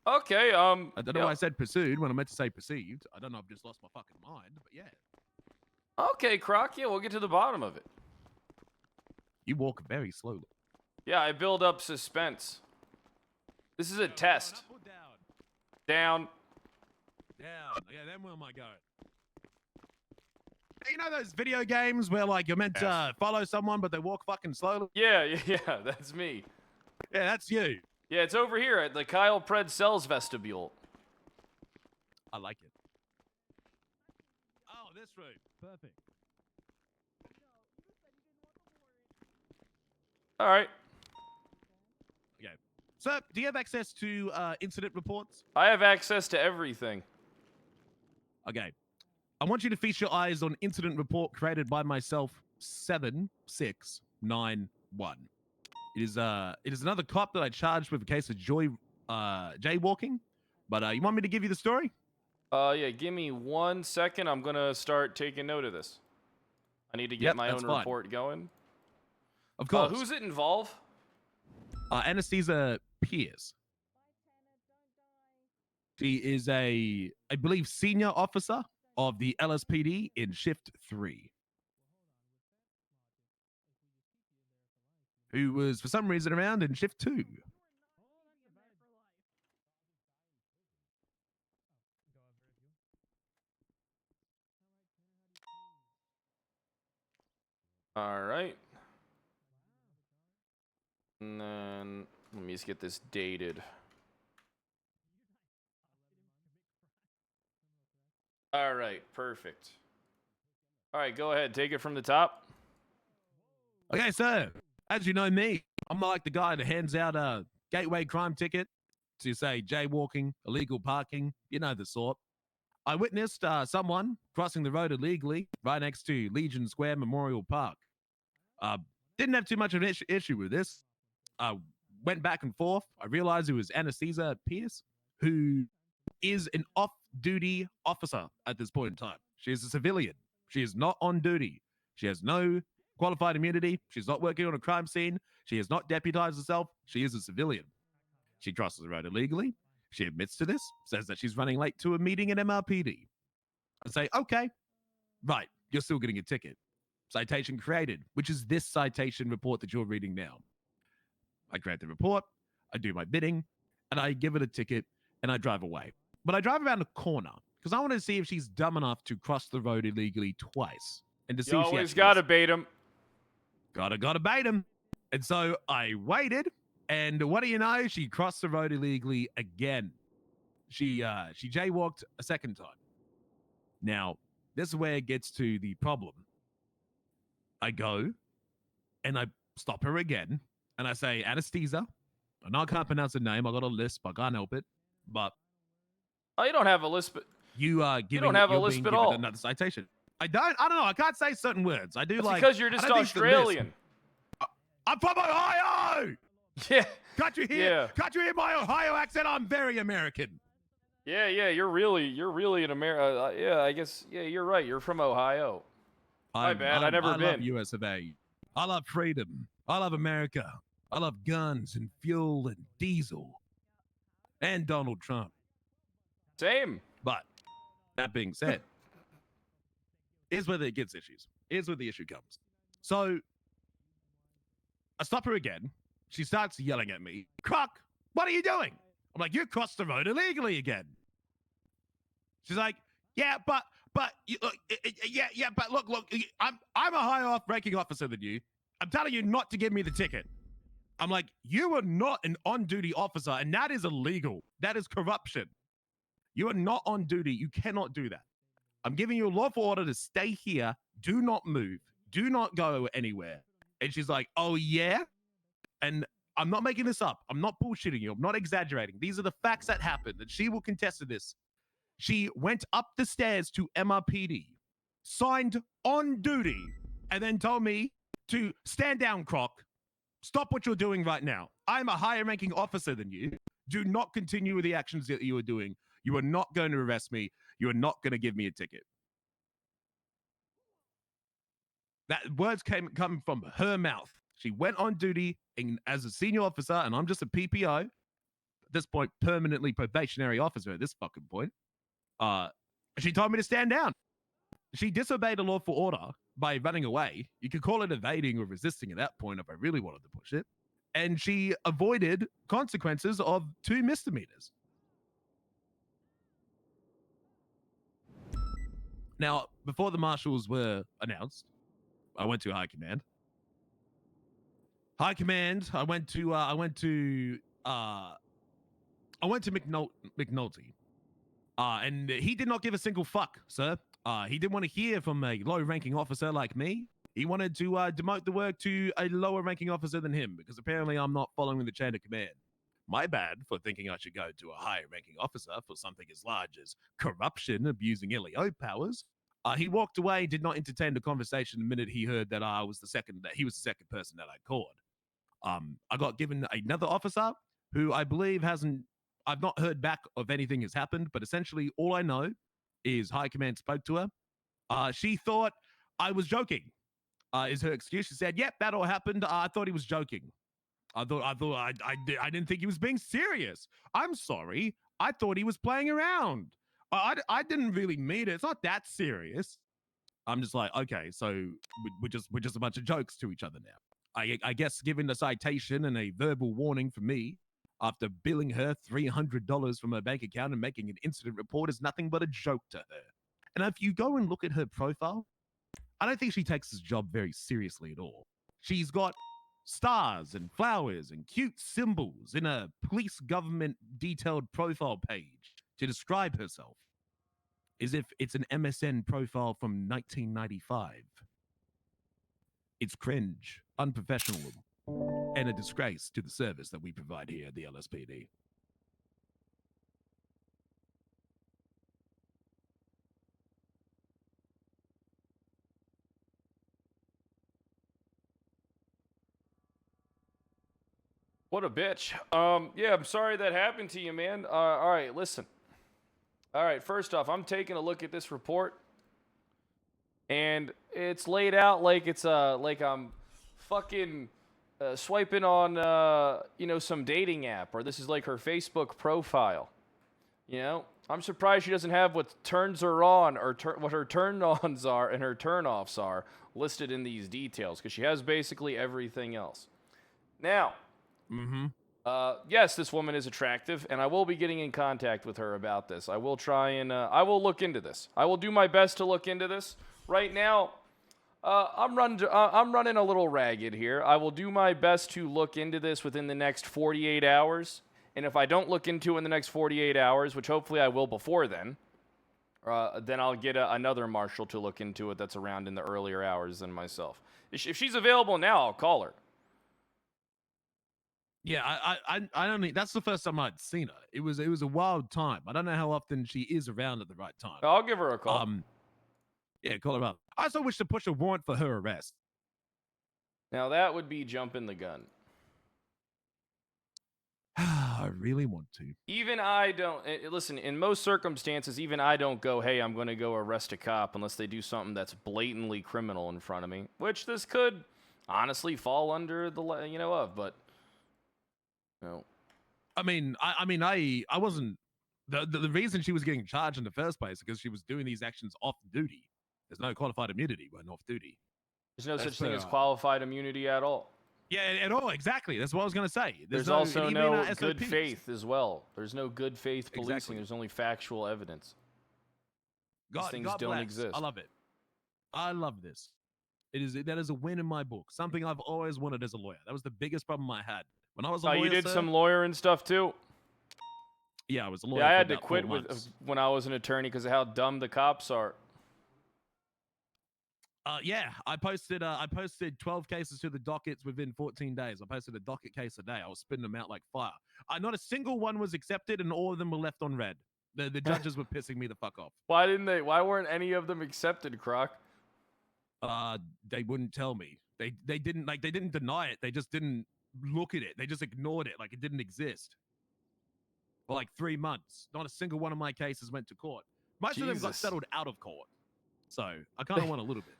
Okay, I don't know why I said pursued when I meant to say perceived. I don't know, I've just lost my fucking mind, but yeah. Okay, Croc, yeah, we'll get to the bottom of it. You walk very slowly. Yeah, I build up suspense. This is a test. Down. Down. Yeah, then where am I going? You know those video games where like you're meant to follow someone, but they walk fucking slowly? Yeah, that's me. Yeah, that's you. Yeah, it's over here at the Kyle Pred Cells vestibule. I like it. Oh, this room. Perfect. All right. Okay. Sir, do you have access to incident reports? I have access to everything. Okay. I want you to feast your eyes on incident report created by myself, 7691. It is another cop that I charged with a case of jaywalking. But you want me to give you the story? Yeah, give me 1 second. I'm gonna start taking note of this. I need to get my own fine. report going. Of course. Who's it involve? Anesthesia Pierce. She is I believe, senior officer of the LSPD in Shift 3. Who was, for some reason, around in Shift 2. All right. And then let me just get this dated. All right, perfect. All right, go ahead. Take it from the top. Okay, so, as you know me, I'm like the guy that hands out a gateway crime ticket to, say, jaywalking, illegal parking, you know the sort. I witnessed someone crossing the road illegally right next to Legion Square Memorial Park. Didn't have too much of an issue with this. Went back and forth. I realized it was Anesthesia Pierce, who is an off-duty officer at this point in time. She is a civilian. She is not on duty. She has no qualified immunity. She's not working on a crime scene. She has not deputized herself. She is a civilian. She crosses the road illegally. She admits to this, says that she's running late to a meeting at MRPD. I say, okay, right, you're still getting a ticket. Citation created, which is this citation report that you're reading now. I create the report, I do my bidding, and I give it a ticket, and I drive away. But I drive around the corner because I want to see if she's dumb enough to cross the road illegally twice. And to see You if she always actually gotta bait him. Gotta bait him. And so I waited, and what do you know? She crossed the road illegally again. She jaywalked a second time. Now, this is where it gets to the problem. I go, and I stop her again, and I say, Anesthesia. I know I can't pronounce her name. I got a lisp. I can't help it. But Oh, you don't have a lisp. You don't have a lisp at all. Another citation. I don't know. I can't say certain words. I do. That's like because you're just Australian. I'm from Ohio. Yeah. Can't you hear my Ohio accent? I'm very American. Yeah. You're really an American. Yeah, I guess. Yeah, you're right. You're from Ohio. My bad. I never been. I love US of A. I love freedom. I love America. I love guns and fuel and diesel. And Donald Trump. Same. But that being said, here's where it gets issues. Here's where the issue comes. So I stop her again. She starts yelling at me. Croc, what are you doing? I'm like, you crossed the road illegally again. She's like, yeah, but look, I'm a higher ranking officer than you. I'm telling you not to give me the ticket. I'm like, you are not an on-duty officer, and that is illegal. That is corruption. You are not on duty. You cannot do that. I'm giving you a lawful order to stay here. Do not move. Do not go anywhere. And she's like, oh, yeah? And I'm not making this up. I'm not bullshitting you. I'm not exaggerating. These are the facts that happened, and she will contest to this. She went up the stairs to MRPD, signed on duty, and then told me to stand down, Croc. Stop what you're doing right now. I'm a higher ranking officer than you. Do not continue with the actions that you are doing. You are not going to arrest me. You are not going to give me a ticket. That words come from her mouth. She went on duty as a senior officer, and I'm just a PPO. At this point, permanently probationary officer at this fucking point. She told me to stand down. She disobeyed a lawful order by running away. You could call it evading or resisting at that point if I really wanted to push it. And she avoided consequences of 2 misdemeanors. Now, before the marshals were announced, I went to High Command. High Command. I went to McNulty. And he did not give a single fuck, sir. He didn't want to hear from a low-ranking officer like me. He wanted to demote the work to a lower-ranking officer than him because apparently I'm not following the chain of command. My bad for thinking I should go to a higher-ranking officer for something as large as corruption, abusing LEO powers. He walked away, did not entertain the conversation the minute he heard that he was the second person that I called. I got given another officer who I believe I've not heard back of anything has happened, but essentially all I know is High Command spoke to her. She thought I was joking, is her excuse. She said, yep, that all happened. I thought he was joking. I didn't think he was being serious. I'm sorry. I thought he was playing around. I didn't really mean it. It's not that serious. I'm just like, okay, so we're just a bunch of jokes to each other now. I guess giving the citation and a verbal warning from me after billing her $300 from her bank account and making an incident report is nothing but a joke to her. And if you go and look at her profile, I don't think she takes this job very seriously at all. She's got stars and flowers and cute symbols in a police government detailed profile page to describe herself, as if it's an MSN profile from 1995. It's cringe, unprofessional, and a disgrace to the service that we provide here at the LSPD. What a bitch. Yeah, I'm sorry that happened to you, man. All right, listen. All right, first off, I'm taking a look at this report, and it's laid out like it's like I'm fucking swiping on some dating app, or this is like her Facebook profile. You know, I'm surprised she doesn't have what turns her on or what her turn-ons are and her turn-offs are listed in these details, because she has basically everything else. Now, yes, this woman is attractive, and I will be getting in contact with her about this. I will try and I will look into this. I will do my best to look into this. Right now, I'm running a little ragged here. I will do my best to look into this within the next 48 hours. And if I don't look into it in the next 48 hours, which hopefully I will before then I'll get another marshal to look into it that's around in the earlier hours than myself. If she's available now, I'll call her. Yeah, I don't think that's the first time I'd seen her. It was a wild time. I don't know how often she is around at the right time. I'll give her a call. Yeah, call her up. I also wish to push a warrant for her arrest. Now that would be jumping the gun. I really want to. Even I don't listen. In most circumstances, even I don't go, "Hey, I'm going to go arrest a cop," unless they do something that's blatantly criminal in front of me. Which this could honestly fall under the but. No. I mean, I wasn't the reason she was getting charged in the first place is because she was doing these actions off duty. There's no qualified immunity when off duty. There's no such thing as qualified immunity at all. Yeah, at all. Exactly. That's what I was going to say. There's also no good faith as well. There's no good faith policing. Exactly. There's only factual evidence. These things don't exist. I love it. I love this. That is a win in my book. Something I've always wanted as a lawyer. That was the biggest problem I had when I was a lawyer. You did some lawyering stuff too. Yeah, I was a lawyer. Yeah, I had to quit when I was an attorney because of how dumb the cops are. Yeah, I posted 12 cases to the dockets within 14 days. I posted a docket case a day. I was spitting them out like fire. Not a single one was accepted, and all of them were left on red. The judges were pissing me the fuck off. Why didn't they? Why weren't any of them accepted, Croc? They wouldn't tell me. They didn't deny it. They just didn't look at it. They just ignored it like it didn't exist. For like 3 months, not a single one of my cases went to court. Most of them got settled out of court. So I kind of want a little bit there.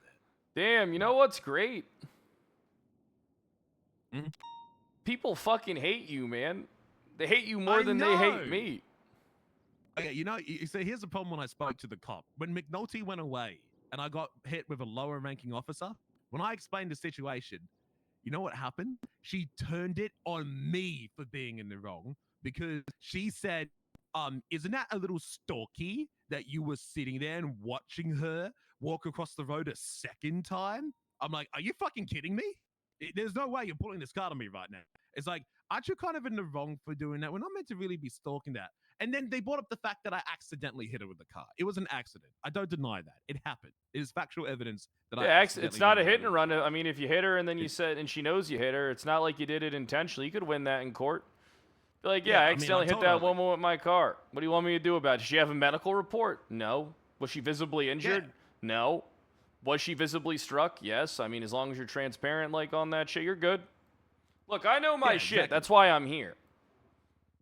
Damn, you know what's great? People fucking hate you, man. They hate you more than they hate me. Okay, you see, here's the problem when I spoke to the cop. When McNulty went away and I got hit with a lower ranking officer, when I explained the situation, you know what happened? She turned it on me for being in the wrong because she said isn't that a little stalky that you were sitting there and watching her walk across the road a second time? I'm like, are you fucking kidding me? There's no way you're pulling this card on me right now. It's like, aren't you kind of in the wrong for doing that? We're not meant to really be stalking that. And then they brought up the fact that I accidentally hit her with the car. It was an accident. I don't deny that. It happened. It is factual evidence that I Yeah, accidentally it's not a hit her hit with and run. I mean, if you hit her and then you said, and she knows you hit her, it's not like you did it intentionally. You could win that in court. Be like, yeah, I accidentally hit that woman with my car. What do you want me to do about it? Does she have a medical report? No. Was she visibly injured? No. Was she visibly struck? Yes. I mean, as long as you're transparent, like, on that shit, you're good. Look, I know my shit. Exactly. That's why I'm here.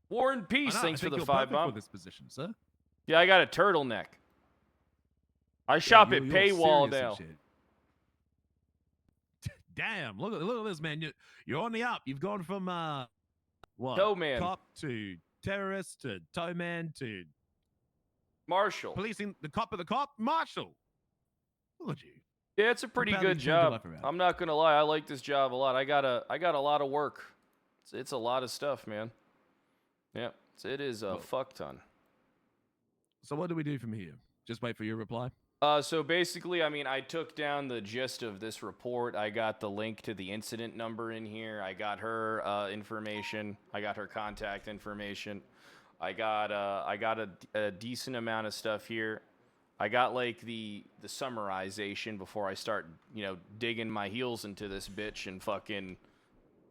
War and I Peace, know, thanks I for think the you're 5 perfect bomb. for this position, sir. Yeah, I got a turtleneck. I shop you're at serious Paywall and now. shit. Damn, look at this, man. You're on the up. You've gone from what? Towman. Cop to terrorist to towman to Marshal. Policing the cop of the cop, marshal. Look at you. Yeah, it's a pretty proud that good you changed your job. life around. I'm not gonna lie, I like this job a lot. I got a lot of work. It's a lot of stuff, man. Yeah, it is a fuck ton. So what do we do from here? Just wait for your reply? So basically, I mean, I took down the gist of this report. I got the link to the incident number in here. I got her information. I got her contact information. I got a decent amount of stuff here. I got like the summarization before I start, digging my heels into this bitch and fucking,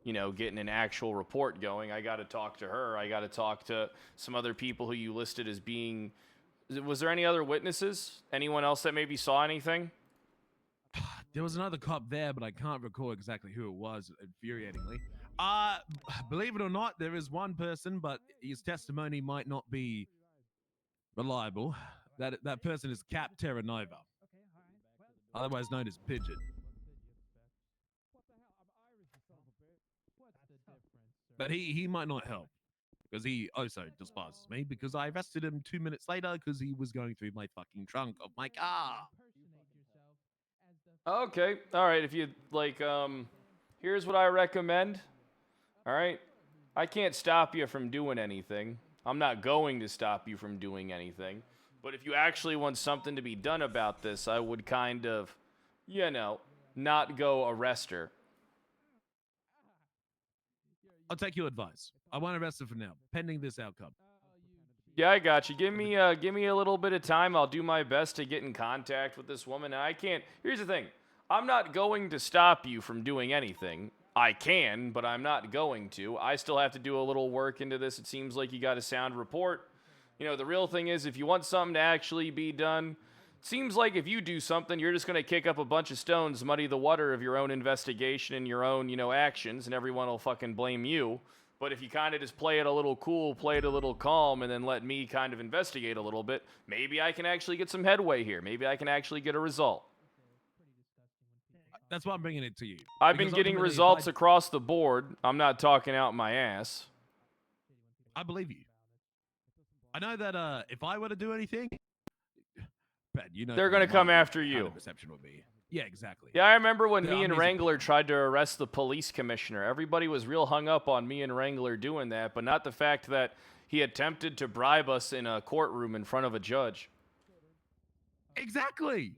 getting an actual report going. I got to talk to her. I got to talk to some other people who you listed as being. Was there any other witnesses? Anyone else that maybe saw anything? There was another cop there, but I can't recall exactly who it was, infuriatingly. Believe it or not, there is one person, but his testimony might not be reliable. That person is Cap Terranova, otherwise known as Pigeon. But he might not help, because he also despises me, because I arrested him 2 minutes later because he was going through my fucking trunk of my car. Okay. All right. If you like, here's what I recommend. All right. I can't stop you from doing anything. I'm not going to stop you from doing anything. But if you actually want something to be done about this, I would kind of, not go arrest her. I'll take your advice. I won't arrest her for now, pending this outcome. Yeah, I got you. Give me a little bit of time. I'll do my best to get in contact with this woman. And I can't. Here's the thing. I'm not going to stop you from doing anything. I can, but I'm not going to. I still have to do a little work into this. It seems like you got a sound report. The real thing is, if you want something to actually be done, it seems like if you do something, you're just going to kick up a bunch of stones, muddy the water of your own investigation and your own, actions, and everyone will fucking blame you. But if you kind of just play it a little cool, play it a little calm, and then let me kind of investigate a little bit, maybe I can actually get some headway here. Maybe I can actually get a result. That's why I'm bringing it to you. I've been getting results across the board. I'm not talking out my ass. I believe you. I know that if I were to do anything, Brad, they're going to come after you. Perception would be. Yeah, exactly. Yeah, I remember when me and Wrangler tried to arrest the police commissioner. Everybody was real hung up on me and Wrangler doing that, but not the fact that he attempted to bribe us in a courtroom in front of a judge. Exactly.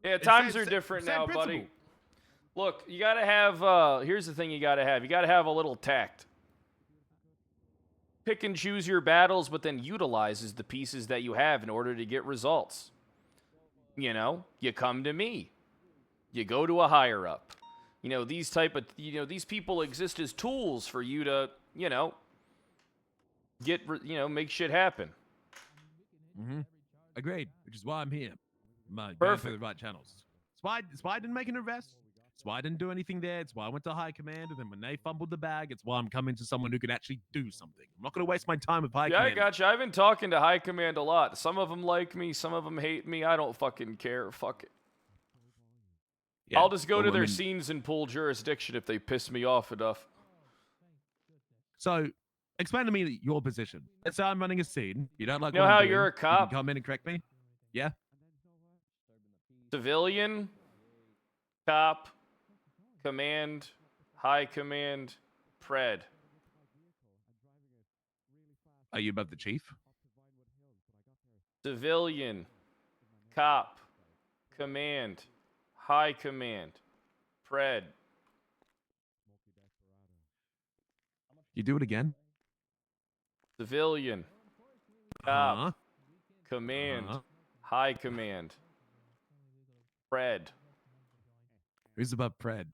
Yeah, times are different now, buddy. Look, you got to have, here's the thing you got to have. You got to have a little tact. Pick and choose your battles, but then utilizes the pieces that you have in order to get results. You come to me. You go to a higher up. These type of, these people exist as tools for you to, make shit happen. Mm-hmm. Agreed, which is why I'm here. I'm going Perfect. through the right channels. It's why I didn't make an arrest. It's why I didn't do anything there. It's why I went to high command, and then when they fumbled the bag, it's why I'm coming to someone who can actually do something. I'm not going to waste my time with high command. Yeah, I got you. I've been talking to high command a lot. Some of them like me. Some of them hate me. I don't fucking care. Fuck it. Yeah, I'll just go to their scenes and pull jurisdiction if they piss me off enough. So, explain to me your position. Let's say I'm running a scene. You don't like You know what I'm how doing. you're a cop? You can come in and correct me? Yeah? Civilian, cop, command, high command, pred. Are you above the chief? Civilian, cop, command, high command, Pred. You do it again? Civilian, cop, Uh-huh. command, Uh-huh. high command, Pred. Who's above Pred?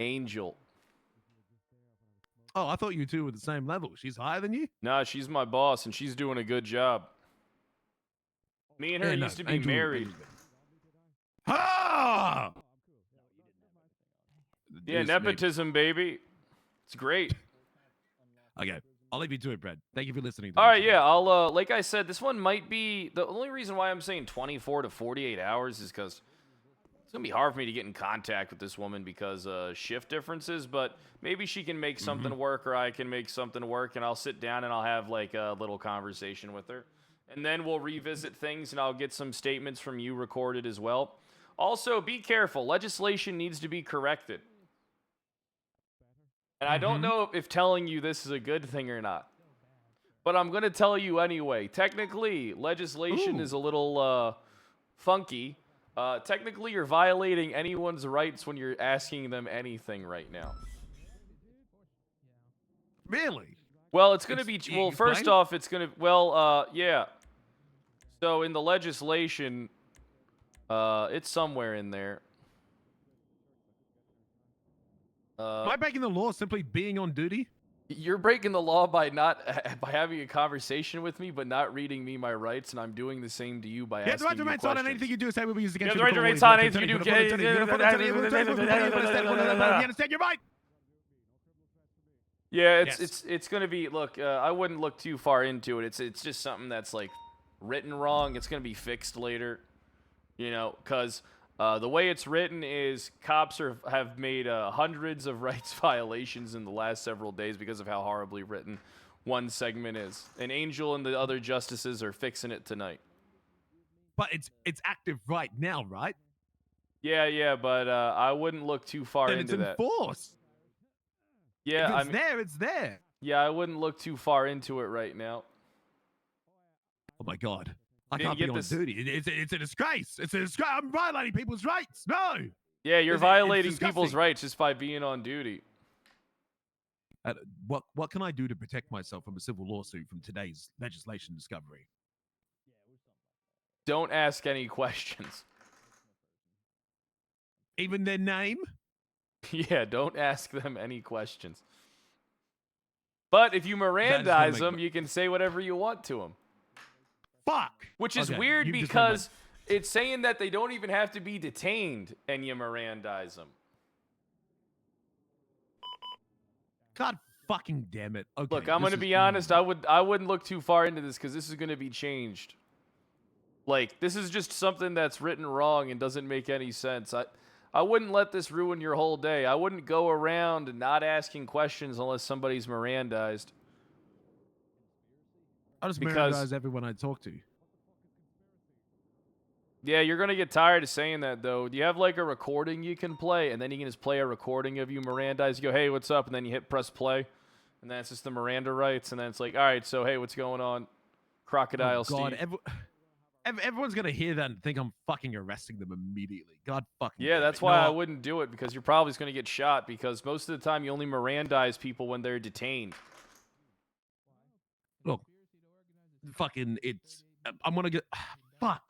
Angel. Oh, I thought you two were the same level. She's higher than you? Nah, she's my boss, and she's doing a good job. Me and her Yeah, no, used to be Angel- married. Ah! Yeah, Yes, maybe. nepotism, baby. It's great. Okay, I'll leave you to it, Brad. Thank you for listening. All right, yeah, I'll like I said, this one might be the only reason why I'm saying 24 to 48 hours is because it's gonna be hard for me to get in contact with this woman because shift differences. But maybe she can make something work, or I can make something work, and I'll sit down and I'll have like a little conversation with her, and then we'll revisit things, and I'll get some statements from you recorded as well. Also, be careful. Legislation needs to be corrected. And I don't know if telling you this is a good thing or not. But I'm going to tell you anyway. Technically, legislation is a little funky. Technically, you're violating anyone's rights when you're asking them anything right now. Really? Well, it's going to be... Well, explain? first off, it's going to... Well, yeah. So, in the legislation, it's somewhere in there. Am I breaking the law simply being on duty? You're breaking the law by by having a conversation with me, but not reading me my rights, and I'm doing the same to you by You have the asking right to you remain silent. questions. Anything you do say will be used against You you. have the right to remain silent. Anything you do. You understand? You're right. Yeah, it's gonna be. Look, I wouldn't look too far into it. It's just something that's like written wrong. It's gonna be fixed later, you know, because. The way it's written is cops have made hundreds of rights violations in the last several days because of how horribly written one segment is. And Angel and the other justices are fixing it tonight. But it's active right now, right? Yeah, but I wouldn't look too far Then into it's that. enforced. Yeah, if it's there, it's there. Yeah, I wouldn't look too far into it right now. Oh my God. I Didn't can't be get on this- duty. It's a disgrace. It's a disgrace. I'm violating people's rights. No. Yeah, you're It's violating disgusting. people's rights just by being on duty. What can I do to protect myself from a civil lawsuit from today's legislation discovery? Don't ask any questions. Even their name? Yeah, don't ask them any questions. But if you That is gonna Mirandize make them, you can say whatever you want to them. Fuck. Which is Okay, weird you've just made my- because it's saying that they don't even have to be detained and you Mirandize them. God fucking damn it. Okay. Look, I'm this going to is- be honest. I wouldn't look too far into this because this is going to be changed. Like, this is just something that's written wrong and doesn't make any sense. I wouldn't let this ruin your whole day. I wouldn't go around not asking questions unless somebody's Mirandized. I just because- Mirandize everyone I talk to. Yeah, you're going to get tired of saying that, though. Do you have, like, a recording you can play? And then you can just play a recording of you Mirandize. You go, hey, what's up? And then you press play. And then it's just the Miranda rights. And then it's like, all right, so, hey, what's going on? Crocodile Oh, God, Steve. everyone's going to hear that and think I'm fucking arresting them immediately. God fucking Yeah, damn that's it. why No, I wouldn't do it, because you're probably just going to get shot, because most of the time you only Mirandize people when they're detained. Look, fucking, I'm going to get, fuck.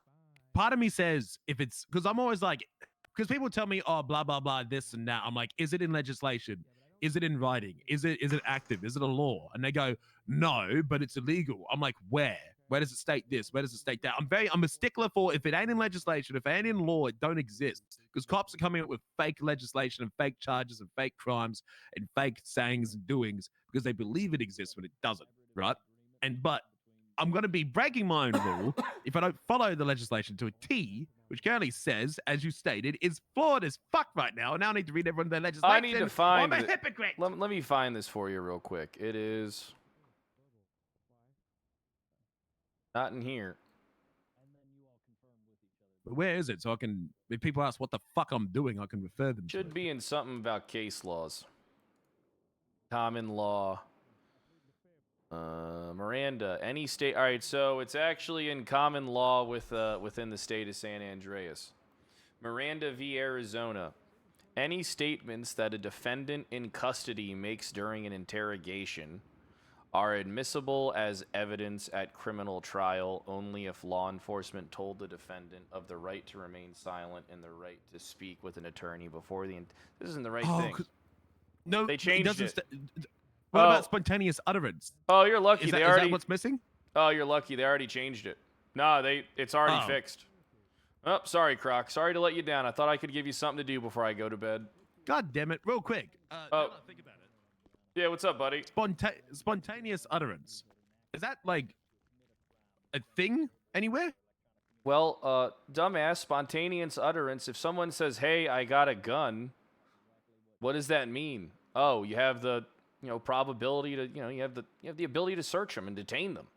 Part of me says if it's, because I'm always like, because people tell me, oh, blah, blah, blah, this and that. I'm like, is it in legislation? Is it in writing? Is it active? Is it a law? And they go, no, but it's illegal. I'm like, where? Where does it state this? Where does it state that? I'm a stickler for if it ain't in legislation, if it ain't in law, it don't exist. Because cops are coming up with fake legislation and fake charges and fake crimes and fake sayings and doings because they believe it exists when it doesn't, right? But I'm going to be breaking my own rule if I don't follow the legislation to a T, which currently says, as you stated, is flawed as fuck right now. And now I need to read everyone their legislation. I need to find I'm a it. hypocrite. Let me find this for you real quick. It is not in here. But where is it? So I can, if people ask what the fuck I'm doing, I can refer them to Should it. be in something about case laws. Common law. Miranda, any state. All right, so it's actually in common law within the state of San Andreas. Miranda v. Arizona. Any statements that a defendant in custody makes during an interrogation are admissible as evidence at criminal trial only if law enforcement told the defendant of the right to remain silent and the right to speak with an attorney before the. This isn't the right thing. No, They it changed doesn't. it. What Oh. about spontaneous utterance? Oh, you're lucky. Is They that already. what's missing? Oh, you're lucky. They already changed it. No, it's already Oh. fixed. Oh, sorry, Croc. Sorry to let you down. I thought I could give you something to do before I go to bed. God damn it! Real quick. Oh. Yeah, what's up, buddy? Spontaneous utterance. Is that like a thing anywhere? Well, dumbass, spontaneous utterance. If someone says, "Hey, I got a gun," what does that mean? Oh, you have the, probability to, you have the ability to search them and detain them.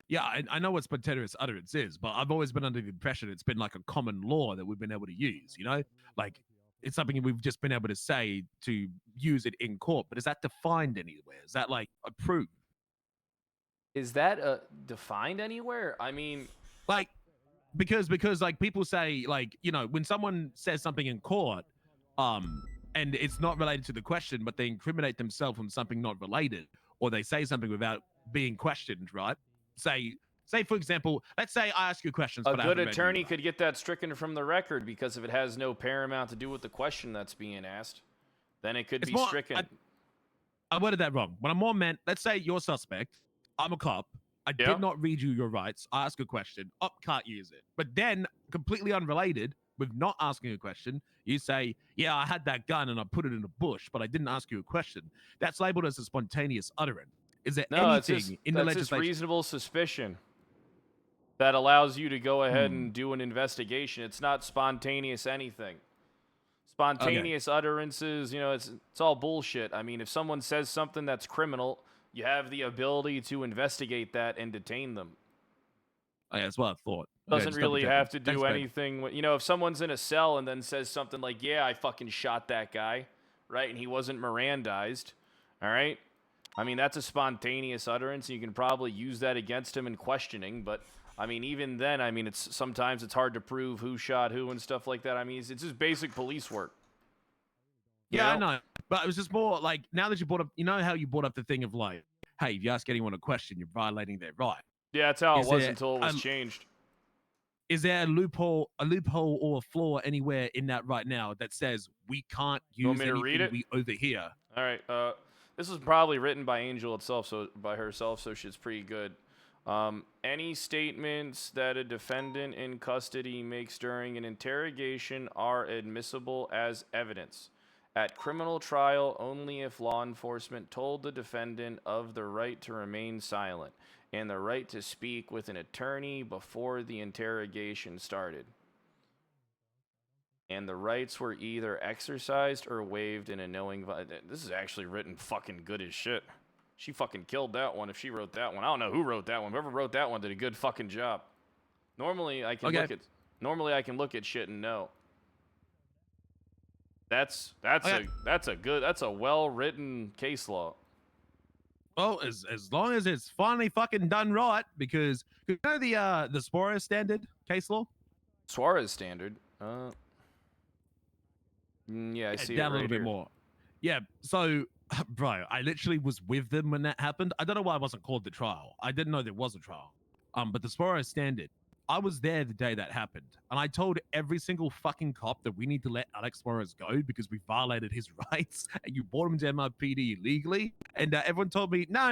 Yeah, I know what spontaneous utterance is, but I've always been under the impression it's been like a common law that we've been able to use, Like, it's something we've just been able to say to use it in court, but is that defined anywhere? Is that, like, approved? Is that defined anywhere? I mean... Like, because like, people say, like, when someone says something in court, and it's not related to the question, but they incriminate themselves on something not related, or they say something without being questioned, right? Say for example, let's say I ask you questions. A but I good haven't read attorney you. could get that stricken from the record because if it has no paramount to do with the question that's being asked, then it could It's be more- stricken. I worded that wrong. What I'm more meant, let's say you're a suspect. I'm a cop. I did not read you your rights. I ask a question. Can't use it. But then, completely unrelated, with not asking a question, you say, yeah, I had that gun and I put it in a bush, but I didn't ask you a question. That's labeled as a spontaneous utterance. Is there No, it's anything just, in the that's just legislation? reasonable suspicion that allows you to go ahead and do an investigation. It's not spontaneous anything. Spontaneous utterances, it's all bullshit. I mean, if someone says something that's criminal, you have the ability to investigate that and detain them. Oh, yeah, that's what I thought. Doesn't really have to do anything with, if someone's in a cell and then says something like, yeah, I fucking shot that guy, right? And he wasn't Mirandized, all right? I mean, that's a spontaneous utterance, and you can probably use that against him in questioning, but I mean, even then, I mean, sometimes it's hard to prove who shot who and stuff like that. I mean, it's just basic police work. Yeah, I know. But it was just more like, now that you brought up, how you brought up the thing of like, hey, if you ask anyone a question, you're violating their right. Yeah, that's how it was until it was changed. Is there a loophole or a flaw anywhere in that right now that says we can't use want me to read anything it? we overhear? All right. This was probably written by Angel itself, by herself, so she's pretty good. Any statements that a defendant in custody makes during an interrogation are admissible as evidence at criminal trial only if law enforcement told the defendant of the right to remain silent and the right to speak with an attorney before the interrogation started. And the rights were either exercised or waived in a knowing... This is actually written fucking good as shit. She fucking killed that one if she wrote that one. I don't know who wrote that one. Whoever wrote that one did a good fucking job. Normally I can look at shit and know. That's a well-written case law. Well, as long as it's finally fucking done right, because you know the Suarez standard case law? Suarez standard? Yeah, I see it down right a little here. bit more. Yeah, so, bro, I literally was with them when that happened. I don't know why I wasn't called to trial. I didn't know there was a trial. But the Suarez standard, I was there the day that happened, and I told every single fucking cop that we need to let Alex Suarez go because we violated his rights, and you brought him to MRPD illegally. And everyone told me, no,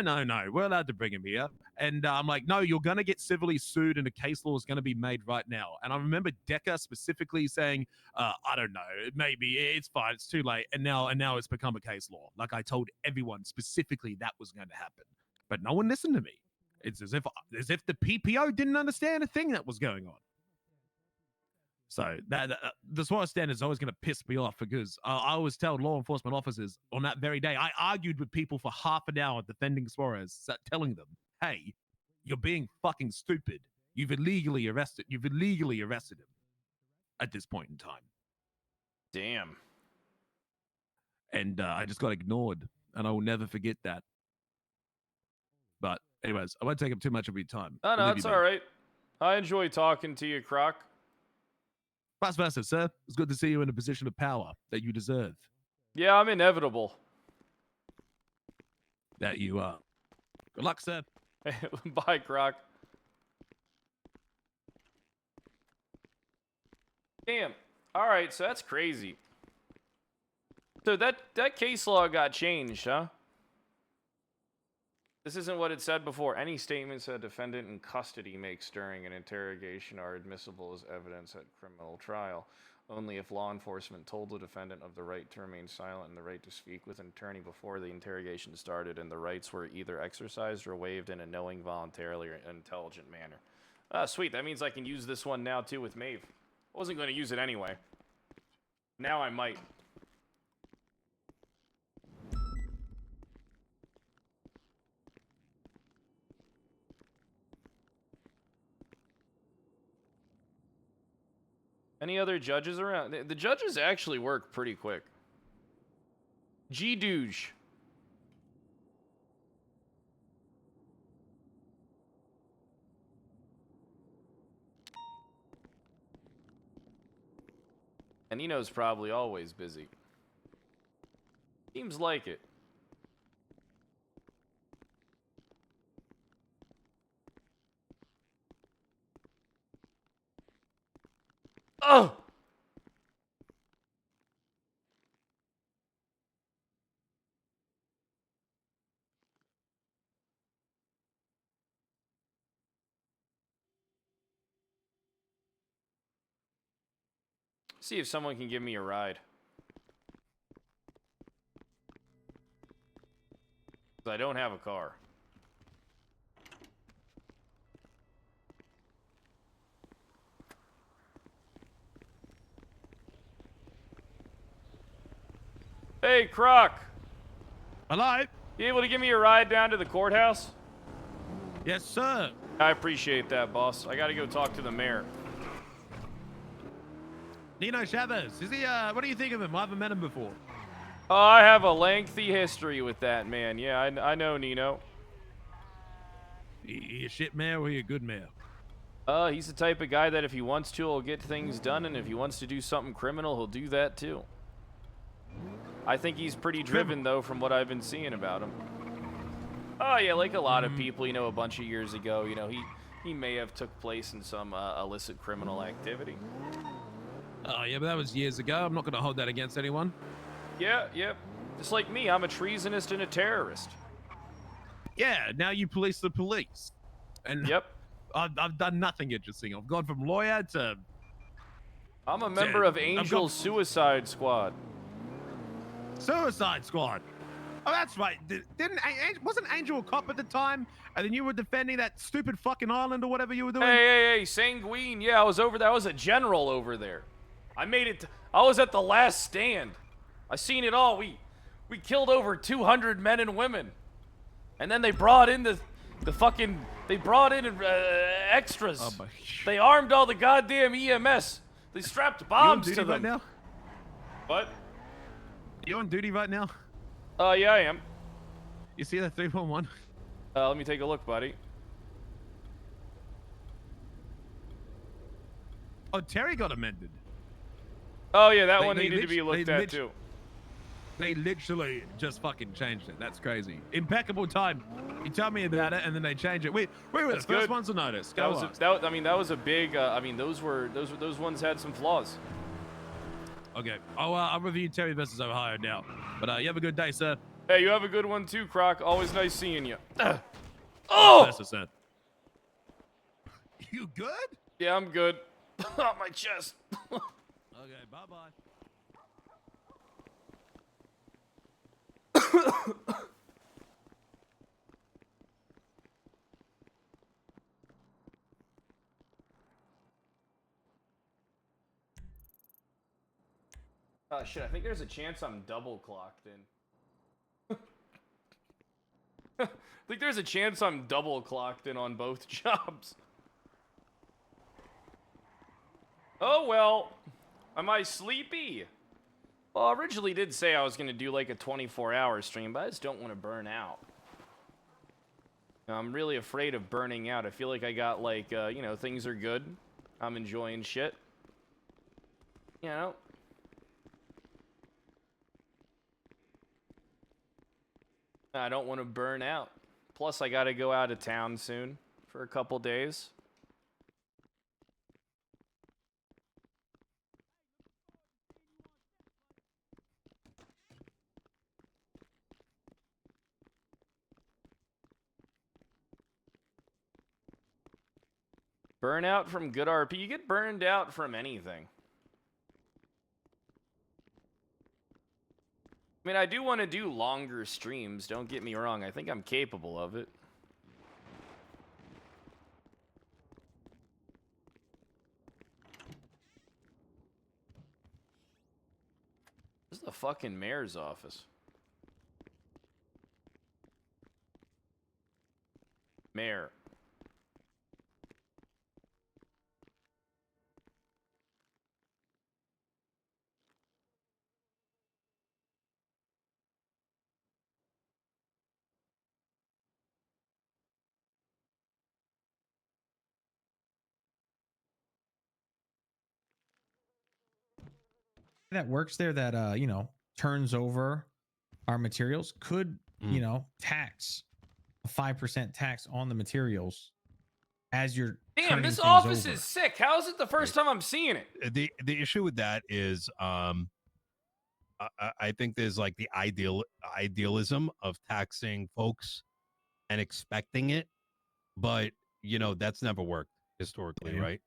we're allowed to bring him here. And I'm like, no, you're going to get civilly sued, and a case law is going to be made right now. And I remember Decker specifically saying, I don't know, maybe it's fine, it's too late. And now it's become a case law. Like I told everyone specifically that was going to happen, but no one listened to me. It's as if the PPO didn't understand a thing that was going on. So the Suarez standard is always going to piss me off because I always tell law enforcement officers on that very day, I argued with people for half an hour defending Suarez, telling them, hey, you're being fucking stupid. You've illegally arrested him at this point in time. Damn. And I just got ignored, and I will never forget that. Anyways, I won't take up too much of your time. Oh, I'll no, leave it's you be. all right. I enjoy talking to you, Croc. Vice versa, sir. It's good to see you in a position of power that you deserve. Yeah, I'm inevitable. That you are. Good luck, sir. Bye, Croc. Damn. All right, so that's crazy. So that case law got changed, huh? This isn't what it said before. Any statements a defendant in custody makes during an interrogation are admissible as evidence at criminal trial. Only if law enforcement told the defendant of the right to remain silent and the right to speak with an attorney before the interrogation started, and the rights were either exercised or waived in a knowing, voluntarily, or intelligent manner. Ah, sweet. That means I can use this one now, too, with Maeve. I wasn't going to use it anyway. Now I might. Any other judges around? The judges actually work pretty quick. G-Douge. And Nino's probably always busy. Seems like it. Oh! See if someone can give me a ride. 'Cause I don't have a car. Hey, Croc. Hello? You able to give me a ride down to the courthouse? Yes, sir. I appreciate that, boss. I gotta go talk to the mayor. Nino Chavez. Is he, what do you think of him? I haven't met him before. Oh, I have a lengthy history with that man. Yeah, I know Nino. He a shit mayor or he a good mayor? He's the type of guy that if he wants to, he'll get things done, and if he wants to do something criminal, he'll do that too. I think he's pretty driven, though, from what I've been seeing about him. Oh, yeah, like a lot of people, you know, a bunch of years ago, you know, he may have took place in some illicit criminal activity. Oh, yeah, but that was years ago. I'm not going to hold that against anyone. Yeah, yep. Just like me, I'm a treasonist and a terrorist. Yeah, now you police the police. And yep. I've done nothing interesting. I've gone from lawyer to... I'm a member of Angel's Suicide Squad. Suicide Squad. Oh, that's right. Wasn't Angel a cop at the time? And then you were defending that stupid fucking island or whatever you were doing? Hey, Sanguine. Yeah, I was over there. I was a general over there. I made it. I was at the last stand. I seen it all. We killed over 200 men and women. And then they brought in the fucking... They brought in extras. Oh, they armed all the goddamn EMS. They strapped bombs to them. Right now? What? You on duty right now? Yeah, I am. You see that 311? Let me take a look, buddy. Oh, Terry got amended. Oh, yeah, that one needed to be looked at, too. They literally just fucking changed it. That's crazy. Impeccable time. You tell me about it, and then they change it. We were the first ones to notice. That was a big. I mean, those ones had some flaws. Okay. I'll review Terry versus Ohio now. But you have a good day, sir. Hey, you have a good one too, Croc. Always nice seeing you. Oh! Versus, sir. You good? Yeah, I'm good. On my chest. Okay, bye-bye. Oh shit, I think there's a chance I'm double clocked in. I think there's a chance I'm double clocked in on both jobs. Oh well. Am I sleepy? Well, I originally did say I was gonna do like a 24-hour stream, but I just don't want to burn out. I'm really afraid of burning out. I feel like I got like, you know, things are good. I'm enjoying shit. You know? I don't want to burn out. Plus, I got to go out of town soon for a couple days. Burnout from good RP. You get burned out from anything. I mean, I do want to do longer streams. Don't get me wrong. I think I'm capable of it. This is the fucking mayor's office. Mayor. That works there that you know, turns over our materials could, you know, tax a 5% tax on the materials as you're Damn, turning this things office over. is sick. How is it the first time I'm seeing it? The issue with that is I think there's like the idealism of taxing folks and expecting it, but you know that's never worked historically, right?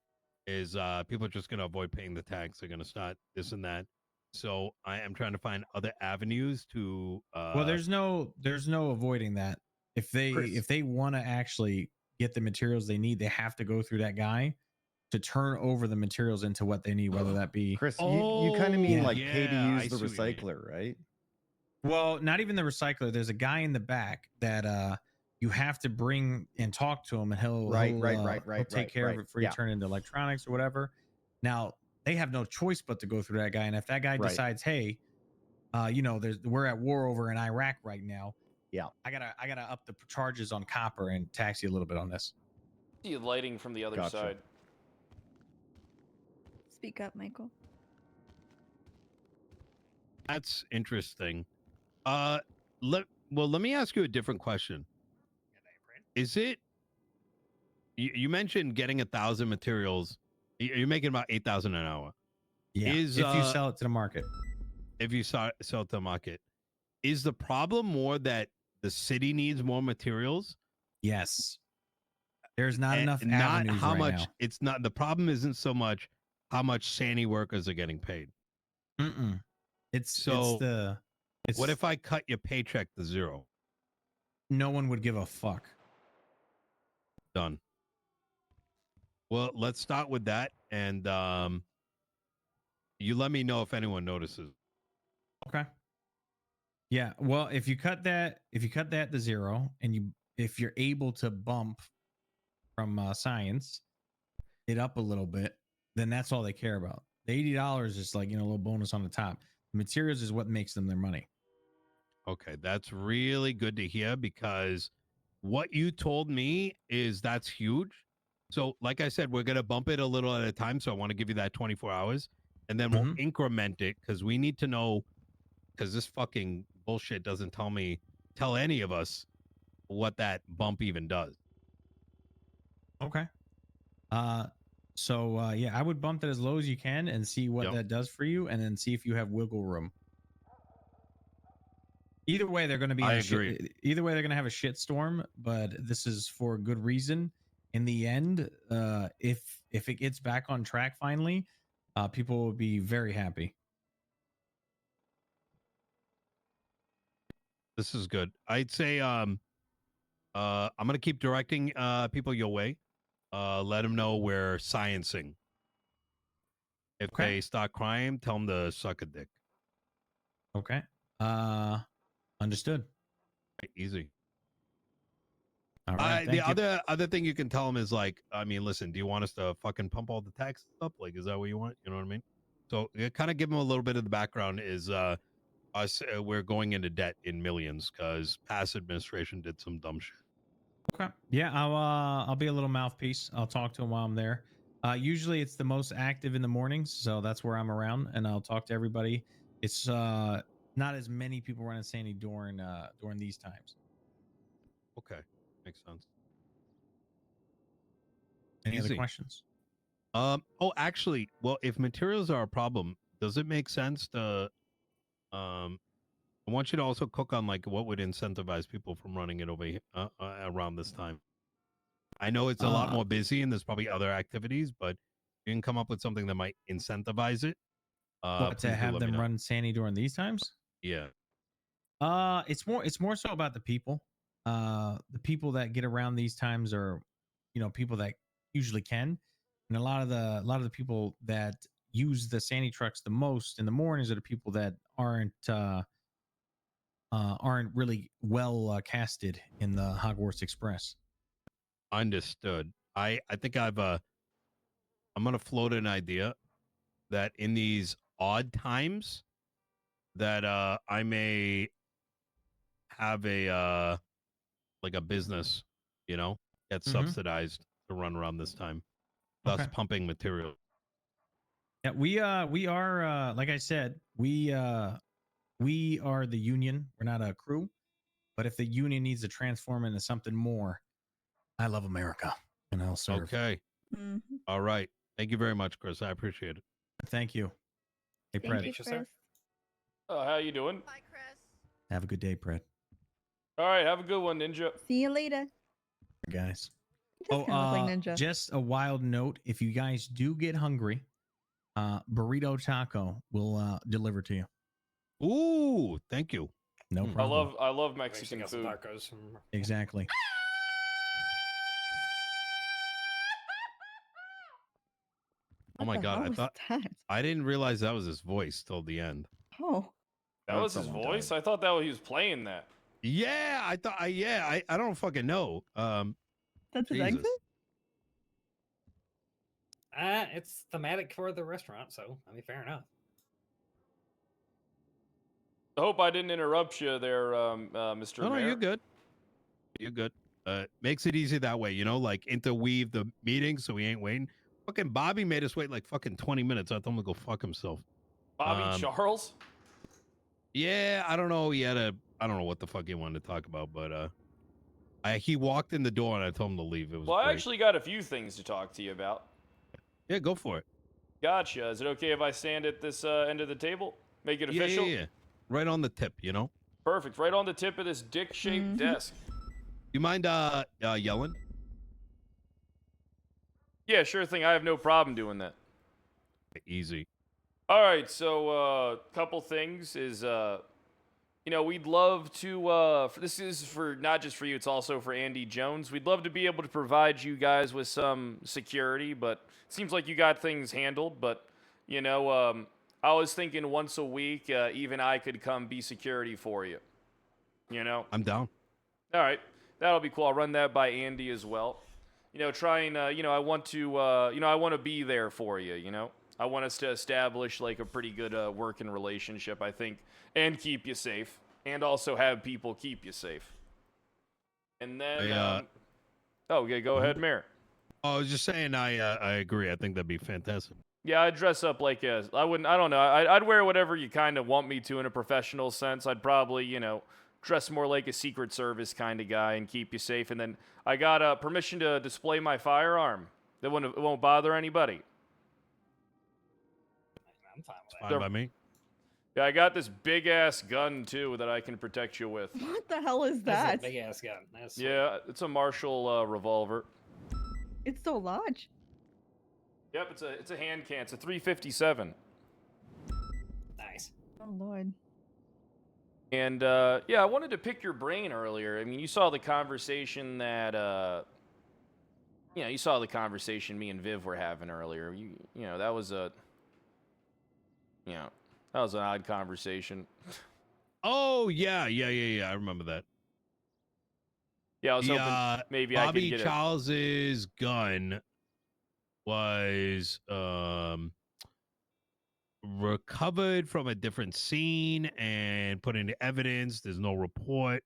Is people are just going to avoid paying the tax? They're going to start this and that. So I am trying to find other avenues to. Well, there's no avoiding that. If they want to actually get the materials they need, they have to go through that guy to turn over the materials into what they need, whether that be Chris, you kind of mean like pay to yeah, use I the see what you mean. recycler, right? Well, not even the recycler. There's a guy in the back that you have to bring and talk to him, and he'll take care of it before you turn it into electronics or whatever. Now they have no choice but to go through that guy, and if that guy decides, hey, you know, we're at war over in Iraq right now. Yeah, I gotta up the charges on copper and tax you a little bit on this. See you lighting from the other side. Speak up, Michael. That's interesting. Let me ask you a different question. Is it you mentioned getting 1,000 materials? You're making about 8,000 an hour. Yeah, if you sell it to the market. If you sell it to the market, is the problem more that the city needs more materials? Yes. There's not enough Not avenues how right much. now. It's not the problem. Isn't so much how much Sani workers are getting paid. It's what if I cut your paycheck to zero? No one would give a fuck. Done. Well, let's start with that, and you let me know if anyone notices. Okay. Yeah. Well, if you cut that to zero, and if you're able to bump from science it up a little bit, then that's all they care about. The $80 is like, you know, a little bonus on the top. The materials is what makes them their money. Okay, that's really good to hear, because what you told me is that's huge. So, like I said, we're going to bump it a little at a time. So I want to give you that 24 hours, and then we'll increment it, because we need to know, because this fucking bullshit doesn't tell any of us what that bump even does. Okay. So yeah, I would bump that as low as you can and see what that does for you, and then see if you have wiggle room. Either way, they're going to be. Either way, they're going to have a shit storm, but this is for good reason. In the end, if it gets back on track finally, people will be very happy. This is good. I'd say I'm going to keep directing people your way. Let them know we're sciencing. If they start crying, tell them to suck a dick. Okay. Understood. Easy. All right. The other thing you can tell them is like, I mean, listen, do you want us to fucking pump all the taxes up? Like, is that what you want? You know what I mean? So kind of give them a little bit of the background is we're going into debt in millions because past administration did some dumb shit. Okay. Yeah, I'll be a little mouthpiece. I'll talk to him while I'm there. Usually it's the most active in the mornings, so that's where I'm around, and I'll talk to everybody. It's not as many people running Sandy during these times. Okay, makes sense. Any other Easy. questions? Oh, actually, well, if materials are a problem, does it make sense to I want you to also cook on like what would incentivize people from running it over here around this time. I know it's a lot more busy and there's probably other activities, but you can come up with something that might incentivize it. What, to Please do have let me them know. run Sandy during these times? Yeah. It's more so about the people. The people that get around these times are, people that usually can, and a lot of the people that use the Sandy trucks the most in the mornings are the people that aren't really well casted in the Hogwarts Express. Understood. I think I'm gonna float an idea that in these odd times that I may have a like a business, get subsidized to run around this time, thus Okay. pumping material. Yeah, we are like I said, we are the union. We're not a crew, but if the union needs to transform into something more, I love America and I'll serve. Okay. All right. Thank you very much, Chris. I appreciate it. Thank you. Hey, Thank Pred. you, Chris. How you doing? Have a good day, Pred. All right, have a good one, Ninja. See you later. Guys. Does kinda look like Ninja. Just a wild note: if you guys do get hungry, Burrito Taco will deliver to you. Ooh, thank you. No problem. I love Mexican food. Exactly. Oh my the god, hell I was thought that? I didn't realize that was his voice till the end. Oh. That was his voice? I thought that he was playing that. Yeah, I thought I don't fucking know. That's his Jesus. exit? It's thematic for the restaurant, so I mean, fair enough. I hope I didn't interrupt you there, Mr. No, Mayor. you're good. You're good. Makes it easy that way, like interweave the meeting so he ain't waiting. Fucking Bobby made us wait like fucking 20 minutes. I told him to go fuck himself. Bobby Charles? Yeah, I don't know. I don't know what the fuck he wanted to talk about, but he walked in the door and I told him to leave. It was Well, I great. actually got a few things to talk to you about. Yeah, go for it. Gotcha. Is it okay if I stand at this end of the table? Make it Yeah, official? yeah. Right on the tip, Perfect. Right on the tip of this dick-shaped desk. You mind yelling? Yeah, sure thing. I have no problem doing that. Easy. All right, so couple things is we'd love to this is for not just for you, it's also for Andy Jones. We'd love to be able to provide you guys with some security, but it seems like you got things handled, but I was thinking once a week even I could come be security for you. I'm down. All right. That'll be cool. I'll run that by Andy as well. Trying I want to I want to be there for you, I want us to establish like a pretty good working relationship, I think, and keep you safe, and also have people keep you safe. And then, okay, go ahead, Mayor. I was just saying, I agree. I think that'd be fantastic. Yeah, I'd dress up like I don't know, I'd wear whatever you kind of want me to in a professional sense. I'd probably, dress more like a Secret Service kind of guy and keep you safe. And then I got permission to display my firearm. It won't bother anybody. I'm fine with that. Fine by me. Yeah, I got this big ass gun too that I can protect you with. What the hell is That's that? a big ass gun. That's Yeah, it's a Marshall revolver. It's so large. Yep, it's a hand can. It's a 357. nice. Oh Lord. And yeah, I wanted to pick your brain earlier. I mean, you saw the conversation that you saw the conversation me and Viv were having earlier. That was that was an odd conversation. Oh yeah. I remember that. Yeah, I was hoping maybe Bobby I could get Charles's gun was recovered from a different scene and put into evidence. There's no report,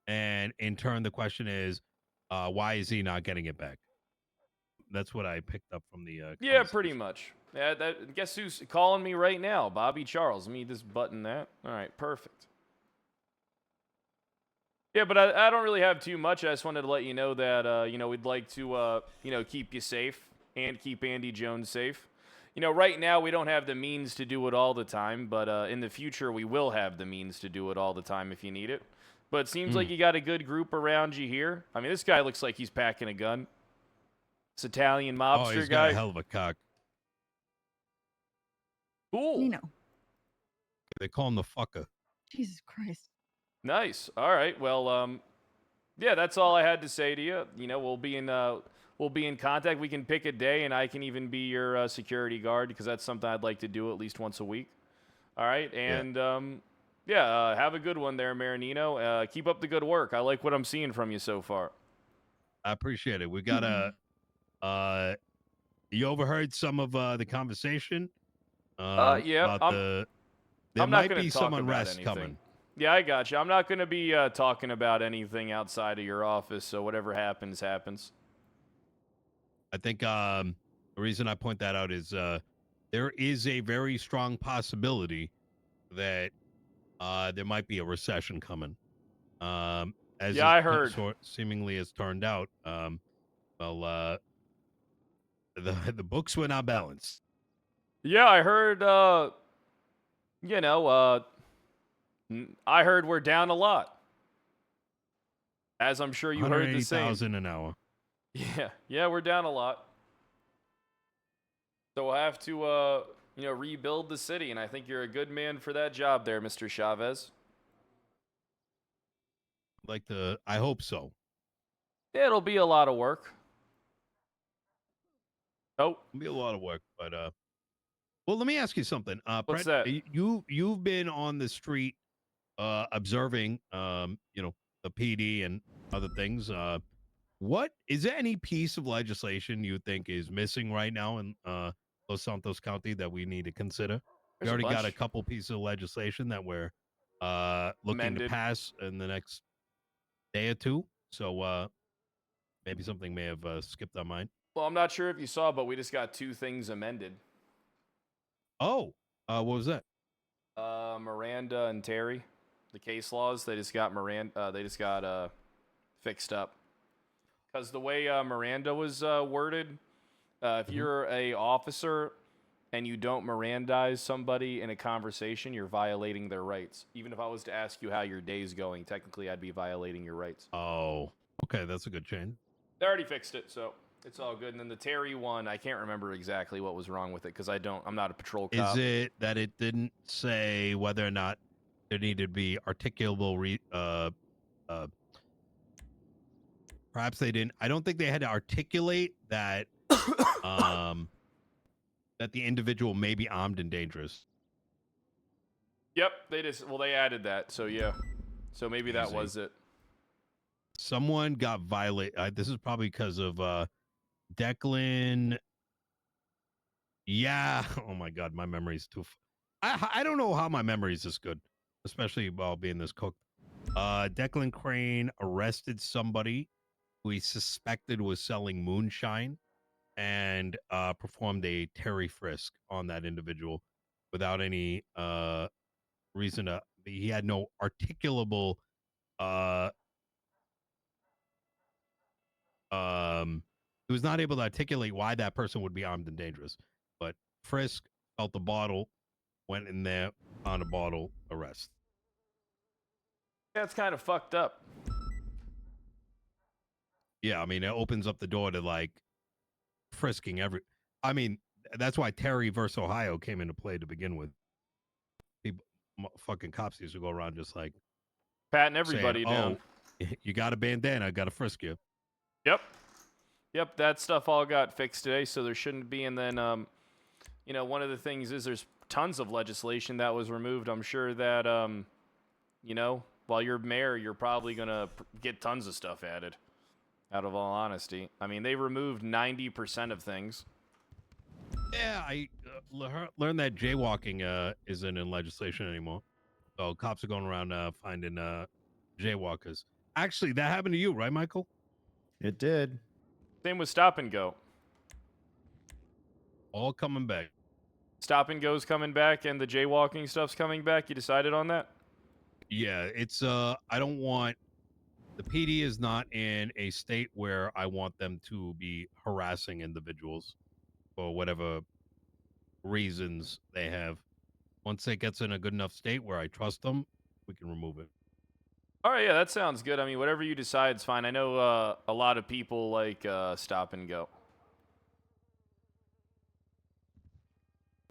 and in turn, the question is, why is he not getting it back? That's what I picked up from the Yeah, pretty much. Yeah, guess who's calling me right now? Bobby Charles. Let me just button that. All right, perfect. Yeah, but I don't really have too much. I just wanted to let you know that, we'd like to, keep you safe and keep Andy Jones safe. Right now we don't have the means to do it all the time, but in the future we will have the means to do it all the time if you need it. But it seems like you got a good group around you here. I mean, this guy looks like he's packing a gun. This Italian mobster Oh, he's guy. got a hell of a cock. Cool. Nino. They call him the fucker. Jesus Christ. Nice. All right. Well, yeah, that's all I had to say to you. We'll be in contact. We can pick a day, and I can even be your security guard because that's something I'd like to do at least once a week. All right. And have a good one there, Marinino. Keep up the good work. I like what I'm seeing from you so far. I appreciate it. We got a. You overheard some of the conversation. Yeah. About there I'm not might gonna be talk some about unrest anything. coming. Yeah, I got you. I'm not going to be talking about anything outside of your office, so whatever happens, happens. I think the reason I point that out is there is a very strong possibility that there might be a recession coming. As I heard. Seemingly has turned out. The books were not balanced. Yeah, I heard. I heard we're down a lot. As I'm sure you heard the same. 180,000 an hour. Yeah, we're down a lot. So we'll have to, rebuild the city, and I think you're a good man for that job there, Mr. Chavez. I hope so. Yeah, it'll be a lot of work. Oh. It'll be a lot of work, but well, let me ask you something. What's Brett, that? You've been on the street observing the PD and other things. What is there any piece of legislation you think is missing right now in Los Santos County that we need to consider? We already got a couple pieces of legislation that we're looking to pass in the next day or two. So maybe something may have skipped our mind. Well, I'm not sure if you saw, but we just got 2 things amended. Oh, what was that? Miranda and Terry, the case laws, they just got fixed up. Because the way Miranda was worded, if you're a officer and you don't Mirandize somebody in a conversation, you're violating their rights. Even if I was to ask you how your day's going, technically I'd be violating your rights. Oh, okay, that's a good change. They already fixed it, so it's all good. And then the Terry one, I can't remember exactly what was wrong with it because I'm not a patrol cop. Is it that it didn't say whether or not there needed to be articulable perhaps they didn't. I don't think they had to articulate that that the individual may be armed and dangerous. Yep, they added that. So yeah. So maybe that was it. Someone got violated. This is probably because of Declan. Yeah. Oh my God, my memory's too. I don't know how my memory is this good, especially while being this cooked. Declan Crane arrested somebody who he suspected was selling moonshine and performed a Terry frisk on that individual without any reason to. He had no articulable. He was not able to articulate why that person would be armed and dangerous. But frisk, felt the bottle, went in there, found a bottle, arrest. That's kind of fucked up. Yeah, I mean, it opens up the door to like frisking I mean, that's why Terry versus Ohio came into play to begin with. People, fucking cops used to go around just like patting everybody down. Oh, you got a bandana, I got to frisk you. Yep, that stuff all got fixed today, so there shouldn't be. And then, one of the things is there's tons of legislation that was removed. I'm sure that, while you're mayor, you're probably going to get tons of stuff added, out of all honesty. I mean, they removed 90% of things. Yeah, I learned that jaywalking isn't in legislation anymore. So cops are going around finding jaywalkers. Actually, that happened to you, right, Michael? It did. Same with Stop and Go. All coming back. Stop and Go's coming back, and the jaywalking stuff's coming back. You decided on that? Yeah, it's I don't want the PD is not in a state where I want them to be harassing individuals for whatever reasons they have. Once it gets in a good enough state where I trust them, we can remove it. All right, yeah, that sounds good. I mean, whatever you decide is fine. I know a lot of people like Stop and Go.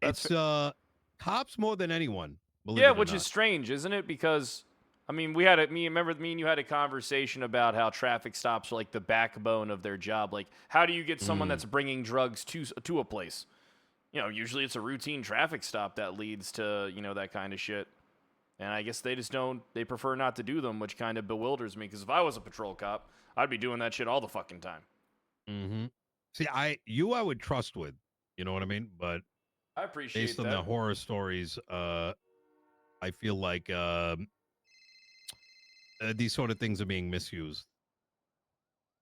It's cops more than anyone. Yeah, which is strange, isn't it? Because I mean, me and you had a conversation about how traffic stops are like the backbone of their job. Like, how do you get someone that's bringing drugs to a place? You know, usually it's a routine traffic stop that leads to, you know, that kind of shit. And I guess they prefer not to do them, which kind of bewilders me. Because if I was a patrol cop, I'd be doing that shit all the fucking time. Mm-hmm. See, I would trust with, you know what I mean? But I appreciate based on the horror stories, I feel like these sort of things are being misused.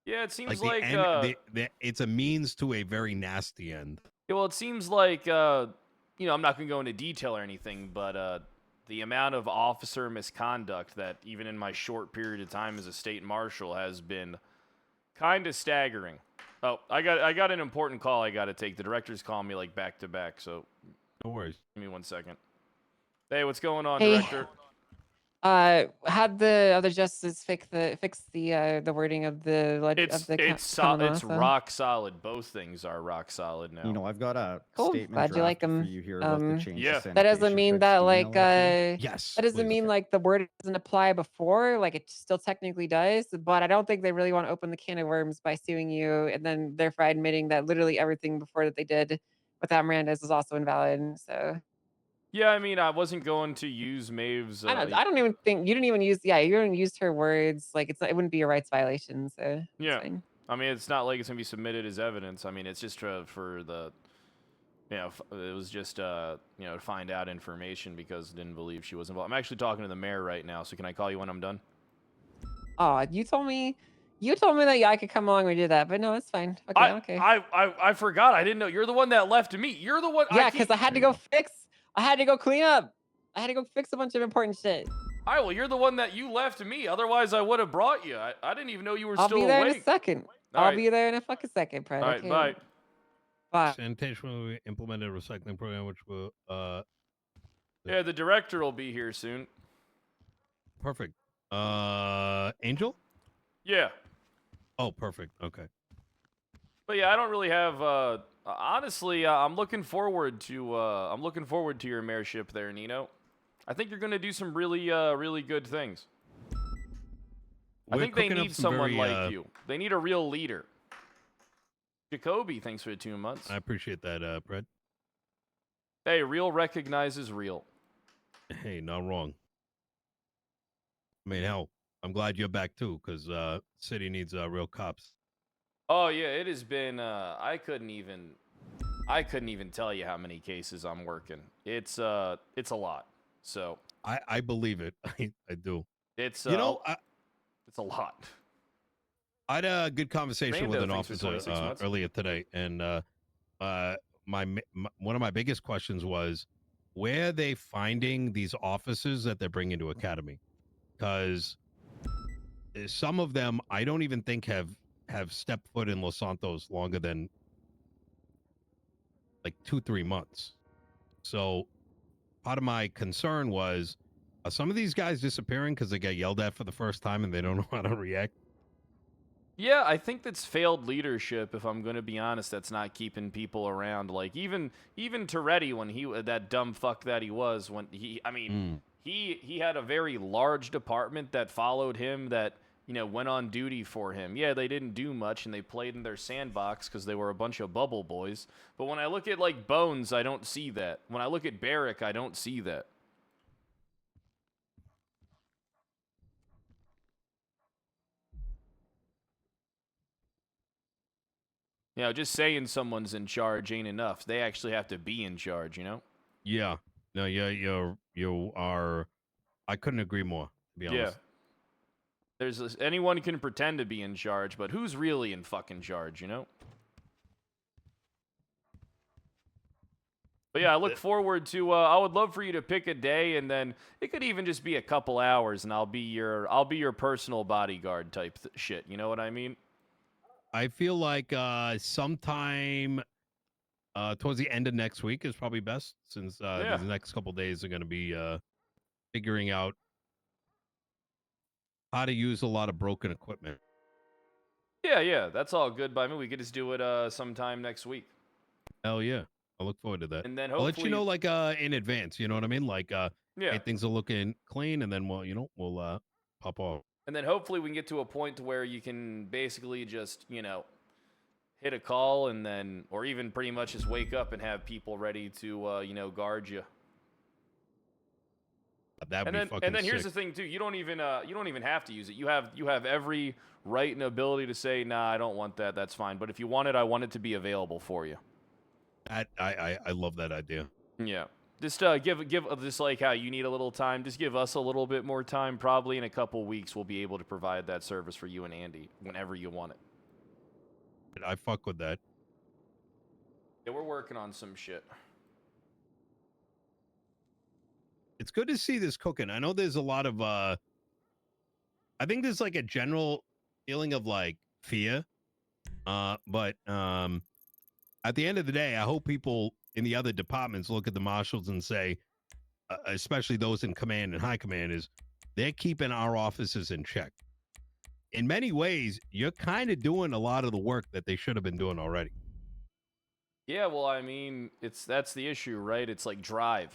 Yeah, it seems it's a means to a very nasty end. Yeah, well, it seems like, you know, I'm not going to go into detail or anything, but the amount of officer misconduct that even in my short period of time as a state marshal has been kind of staggering. Oh, I got an important call I got to take. The director's calling me like back to back, so no worries. Give me 1 second. Hey, what's going on, Hey. director? Had the other justices fix the wording of the It's rock solid. Both things are rock solid now. You know, I've got a Cool. statement Glad you like drafted them. for you here about the change to That doesn't sanitation. mean Should that I just like email that to you? Yes. that doesn't mean like the word doesn't apply before. Like it still technically does, but I don't think they really want to open the can of worms by suing you and then therefore admitting that literally everything before that they did without Miranda's is also invalid. So Yeah, I mean, I wasn't going to use Maeve's. I don't even think you didn't even use you didn't use her words. Like it wouldn't be a rights violation. So Yeah. it's fine. I mean, it's not like it's going to be submitted as evidence. I mean, it's just for the, you know, it was just, you know, to find out information because I didn't believe she was involved. I'm actually talking to the mayor right now, so can I call you when I'm done? Oh, you told me that I could come along and do that, but no, it's fine. Okay, okay. I forgot. I didn't know. You're the one that left me. You're the one. Yeah, because I had to go clean up. I had to go fix a bunch of important shit. All right, well, you're the one that you left me. Otherwise, I would have brought you. I didn't even know you were I'll still be there awake. in a second. All I'll right. be there in a fucking second, Fred. All right, Okay. bye. Bye. Sanitation, we implemented a recycling program, which will Yeah, the director will be here soon. perfect. Angel? Yeah. Oh, perfect. Okay. But yeah, I don't really have. Honestly, I'm looking forward to your mayorship there, Nino. I think you're going to do some really good things. I We're think they cooking up need some someone very, like you. They need a real leader. Jacoby, thanks for the 2 months. I appreciate that, Fred. Hey, real recognizes real. Hey, not wrong. I mean, hell, I'm glad you're back too, because city needs real cops. Oh yeah, it has been. I couldn't even tell you how many cases I'm working. It's a lot. So I believe it. I do. it's it's a lot. I had a good conversation with Rando an thinks for 26 officer months. earlier today, and one of my biggest questions was, where are they finding these officers that they're bringing to academy? Because some of them I don't even think have stepped foot in Los Santos longer than like 2-3 months. So part of my concern was, are some of these guys disappearing because they get yelled at for the first time and they don't know how to react? Yeah, I think that's failed leadership. If I'm going to be honest, that's not keeping people around. Like even Toretti, when that dumb fuck that he was, when he had a very large department that followed him, that went on duty for him. Yeah, they didn't do much and they played in their sandbox because they were a bunch of bubble boys. But when I look at like Bones, I don't see that. When I look at Barrick, I don't see that. Just saying someone's in charge ain't enough. They actually have to be in charge, Yeah. No, you are. I couldn't agree more, to be honest. Anyone can pretend to be in charge, but who's really in fucking charge, you know? But yeah, I look forward to. I would love for you to pick a day, and then it could even just be a couple hours, and I'll be your personal bodyguard type shit. You know what I mean? I feel like sometime towards the end of next week is probably best, since Yeah. the next couple days are going to be figuring out how to use a lot of broken equipment. Yeah, that's all good by me. We could just do it sometime next week. Hell yeah. I look forward to that. And then I'll let you hopefully- know, like, in advance, you know what I mean? Like, Yeah. hey, things are looking clean, and then, we'll pop off. And then hopefully we can get to a point to where you can basically just, hit a call and then, or even pretty much just wake up and have people ready to, guard you. That would be fucking And then here's sick. the thing too. You don't even have to use it. You have every right and ability to say, nah, I don't want that. That's fine. But if you want it, I want it to be available for you. I love that idea. Yeah. Just give just like how you need a little time. Just give us a little bit more time. Probably in a couple weeks, we'll be able to provide that service for you and Andy whenever you want it. I fuck with that. Yeah, we're working on some shit. It's good to see this cooking. I know there's a lot of I think there's like a general feeling of like fear. But at the end of the day, I hope people in the other departments look at the marshals and say, especially those in command and high command, is they're keeping our officers in check. In many ways, you're kind of doing a lot of the work that they should have been doing already. Yeah, well, I mean, that's the issue, right? It's like drive.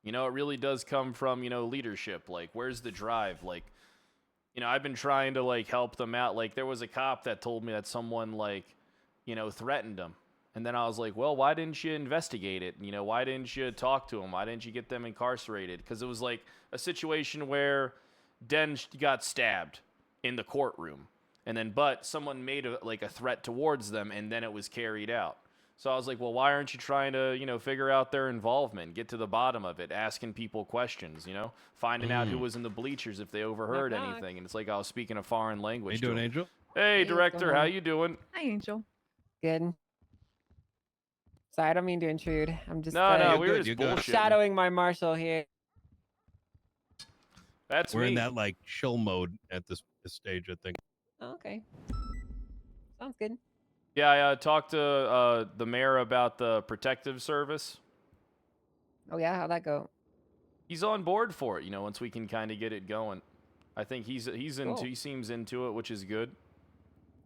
It really does come from, leadership. Like, where's the drive? Like, I've been trying to, like, help them out. Like, there was a cop that told me that someone, like, threatened him. And then I was like, well, why didn't you investigate it? Why didn't you talk to him? Why didn't you get them incarcerated? Because it was, like, a situation where Den got stabbed in the courtroom. And then, but someone made, a threat towards them, and then it was carried out. So I was like, well, why aren't you trying to, figure out their involvement, get to the bottom of it, asking people questions, finding out who was in the bleachers if they overheard Knock, knock. anything. And it's like I was speaking a foreign language. How you doing, to 'em. Angel? Hey, Hey, director, what's how going you doing? Hi, Angel. Good. Sorry, I don't mean to intrude. I'm just No, we were just bullshitting. shadowing my marshal here. That's We're me. in that like chill mode at this stage, I think. Oh, okay. Sounds good. Yeah, I talked to the mayor about the protective service. Oh yeah, how'd that go? He's on board for it, once we can kind of get it going. I think he Cool. seems into it, which is good.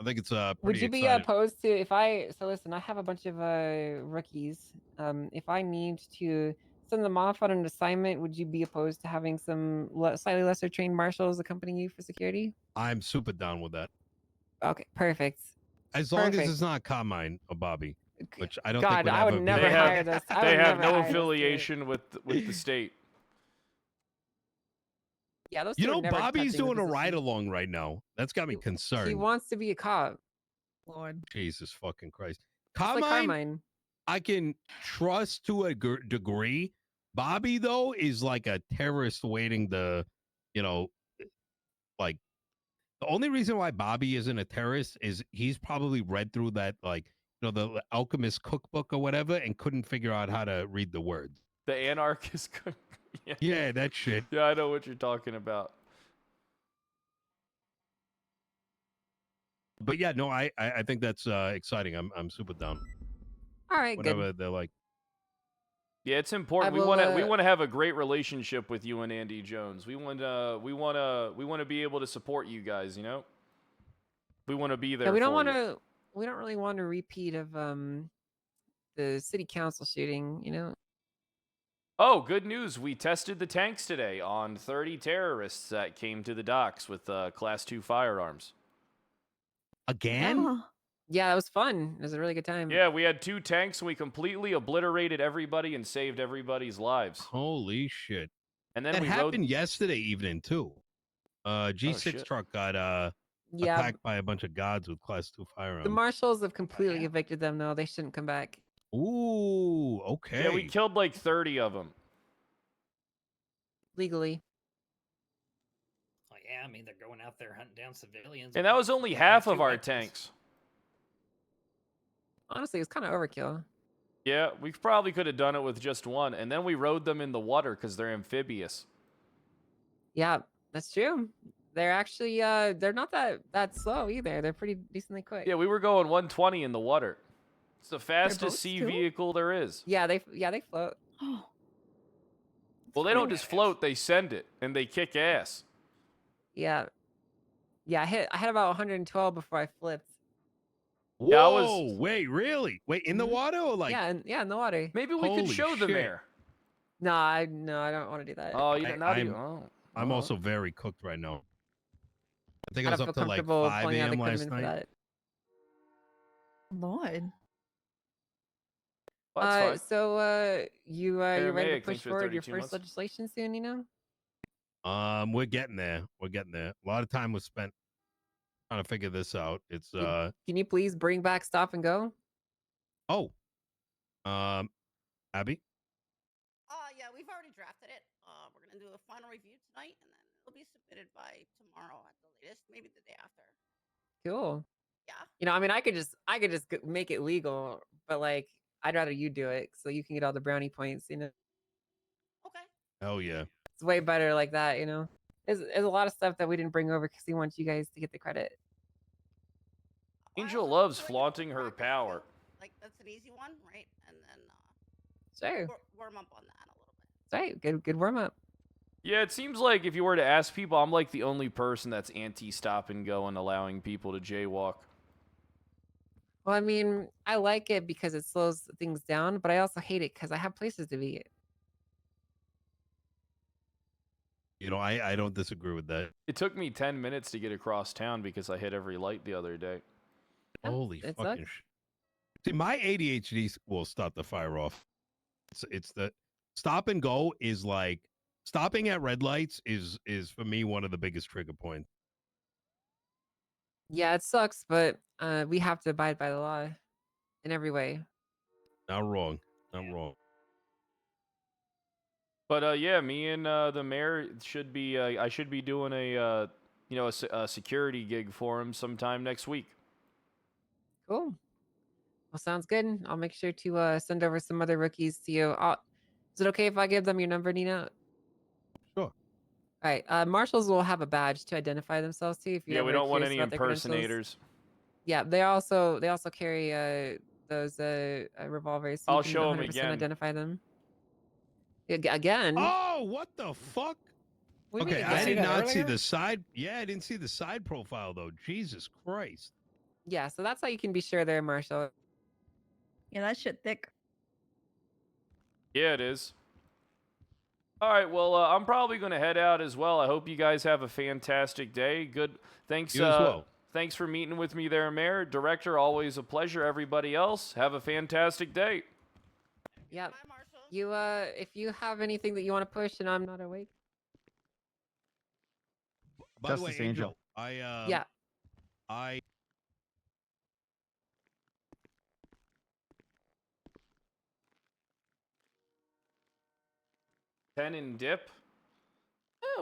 I think it's Would pretty you be exciting. opposed to so listen, I have a bunch of rookies. If I need to send them off on an assignment, would you be opposed to having some slightly lesser trained marshals accompany you for security? I'm super down with that. Okay, perfect. As long Perfect. as it's not Carmine or Bobby, which I don't God, think I would ever be. never hire those. I They would have never no hire those two. affiliation with the state. Yeah, those You two are know, never Bobby's touching the doing a position. ride along right now. That's got me concerned. He wants to be a cop. Lord. Jesus fucking Christ. Just like Carmine. I can trust to a degree. Bobby, though, is like a terrorist waiting to, like, the only reason why Bobby isn't a terrorist is he's probably read through that, like, the Alchemist cookbook or whatever and couldn't figure out how to read the words. The anarchist. Yeah, that shit. Yeah, I know what you're talking about. But yeah, no, I think that's exciting. I'm super down. All right, Whatever good. they're like. Yeah, it's important. I will, We want to have a great relationship with you and Andy Jones. We want to be able to support you guys. We want to be there. Yeah, we don't for want you. to. We don't really want a repeat of the city council shooting. Oh, good news! We tested the tanks today on 30 terrorists that came to the docks with Class 2 firearms. Again? Oh, Yeah, that was fun. It was a really good time. Yeah, we had 2 tanks and we completely obliterated everybody and saved everybody's lives. Holy shit. And then That we happened yesterday evening, too. G6 shit. truck got Yeah, attacked by a bunch of guards with Class 2 firearms. the marshals have completely evicted them, though. They shouldn't come back Ooh, okay. Yeah, we killed like 30 of them. legally. Oh yeah, I mean they're going out there hunting down civilians. And that was only half of our tanks. Honestly, it's kind of overkill. Yeah, we probably could have done it with just one, and then we rode them in the water because they're amphibious. Yeah, that's true. They're actually they're not that slow either. They're pretty decently quick. Yeah, we were going 120 in the water. It's the fastest sea vehicle there is. Yeah, they float. Oh. Well, they don't just float; they send it, and they kick ass. Yeah. Yeah, I had about 112 before I flipped. Whoa! Yeah, I was... Wait, really? Wait, in the water or like? Yeah, in the water. Maybe we could show them there. No, I don't want to do that. Oh, you not even. I'm also very cooked right now. I think I I was don't up feel to like comfortable 5 pulling out a.m. last equipment for night. that. Lord. Well, that's fine. So you ready to Aramaic, push thanks for forward your 32 first months. legislation soon? You know. We're getting there. We're getting there. A lot of time was spent trying to figure this out. It's Can you please bring back stop and go? Oh. Abby? Yeah, we've already drafted it. We're gonna do a final review tonight, and then it'll be submitted by tomorrow at the latest, maybe the day after. Cool. Yeah. You know, I mean, I could just make it legal, but like, I'd rather you do it so you can get all the brownie points. You know. Okay. Oh yeah. It's way better like that. You know, there's a lot of stuff that we didn't bring over because we want you guys to get the credit. Angel loves flaunting her power. Like that's an easy one, right? And then Sure. warm up on that a little bit. Right. Good warm up. Yeah, it seems like if you were to ask people, I'm like the only person that's anti-stop and go and allowing people to jaywalk. Well, I mean, I like it because it slows things down, but I also hate it because I have places to be. You know, I don't disagree with that. It took me 10 minutes to get across town because I hit every light the other day. Holy it fucking sucks. shit. See, my ADHD will start the fire off. It's the stop and go is like stopping at red lights is for me one of the biggest trigger points. Yeah, it sucks, but we have to abide by the law in every way. Not wrong. Not wrong. But yeah, me and the mayor should be. I should be doing a a security gig for him sometime next week. Cool. Well, sounds good. I'll make sure to send over some other rookies to you. Is it okay if I give them your number, Nina? Sure. All right. Marshals will have a badge to identify themselves to. If you Yeah, we don't want any impersonators. Yeah, they also carry those revolvers. So I'll you can show 'em 100% again. identify them. Again? Oh, what the fuck? What do you Okay, mean I again? did not see Earlier? the side. Yeah, I didn't see the side profile though. Jesus Christ. Yeah, so that's how you can be sure they're a marshal. Yeah, that shit thick. Yeah, it is. All right, well, I'm probably going to head out as well. I hope you guys have a fantastic day. Good. Thanks. You as well. Thanks for meeting with me there, Mayor. Director, always a pleasure. Everybody else, have a fantastic day. Yeah. You if you have anything that you want to push and I'm not awake. By the way, Justice Angel. I Ten and dip?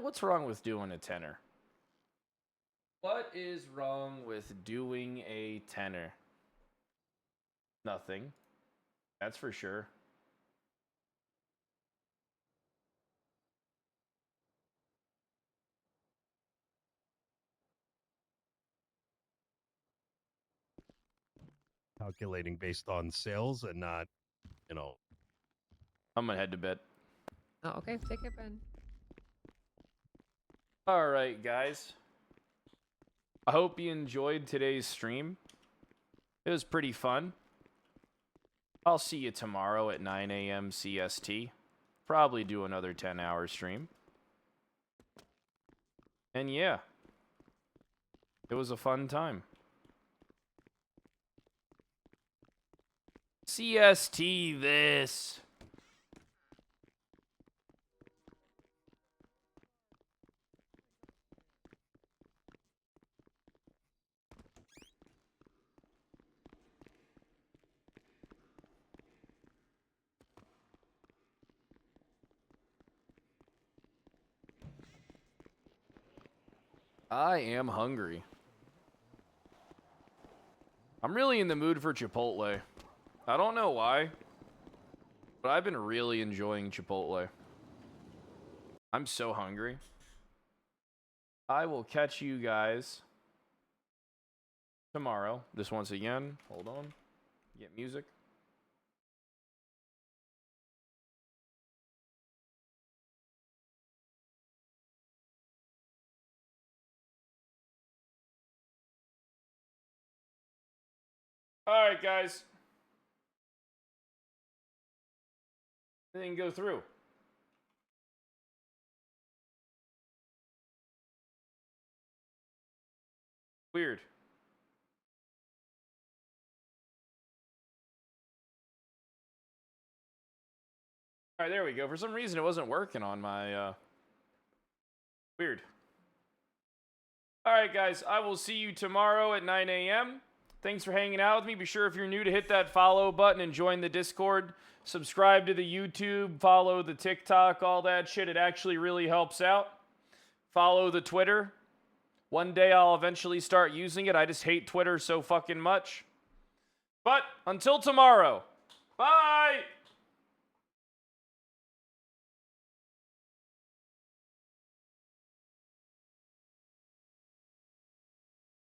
What's wrong with doing a tenner? What is wrong with doing a tenner? Nothing. That's for sure. calculating based on sales and not, you know. I'm gonna head to bed. Oh, okay. Take it, Ben. All right, guys. I hope you enjoyed today's stream. It was pretty fun. I'll see you tomorrow at 9 a.m. CST. Probably do another 10-hour stream. And yeah, it was a fun time. CST this. I am hungry. I'm really in the mood for Chipotle. I don't know why, but I've been really enjoying Chipotle. I'm so hungry. I will catch you guys tomorrow. Just once again, hold on. Get music. All right, guys. It didn't go through. Weird. All right, there we go. For some reason, it wasn't working on my, Weird. All right, guys. I will see you tomorrow at 9 a.m. Thanks for hanging out with me. Be sure if you're new to hit that follow button and join the Discord. Subscribe to the YouTube. Follow the TikTok. All that shit. It actually really helps out. Follow the Twitter. One day I'll eventually start using it. I just hate Twitter so fucking much. But until tomorrow. Bye!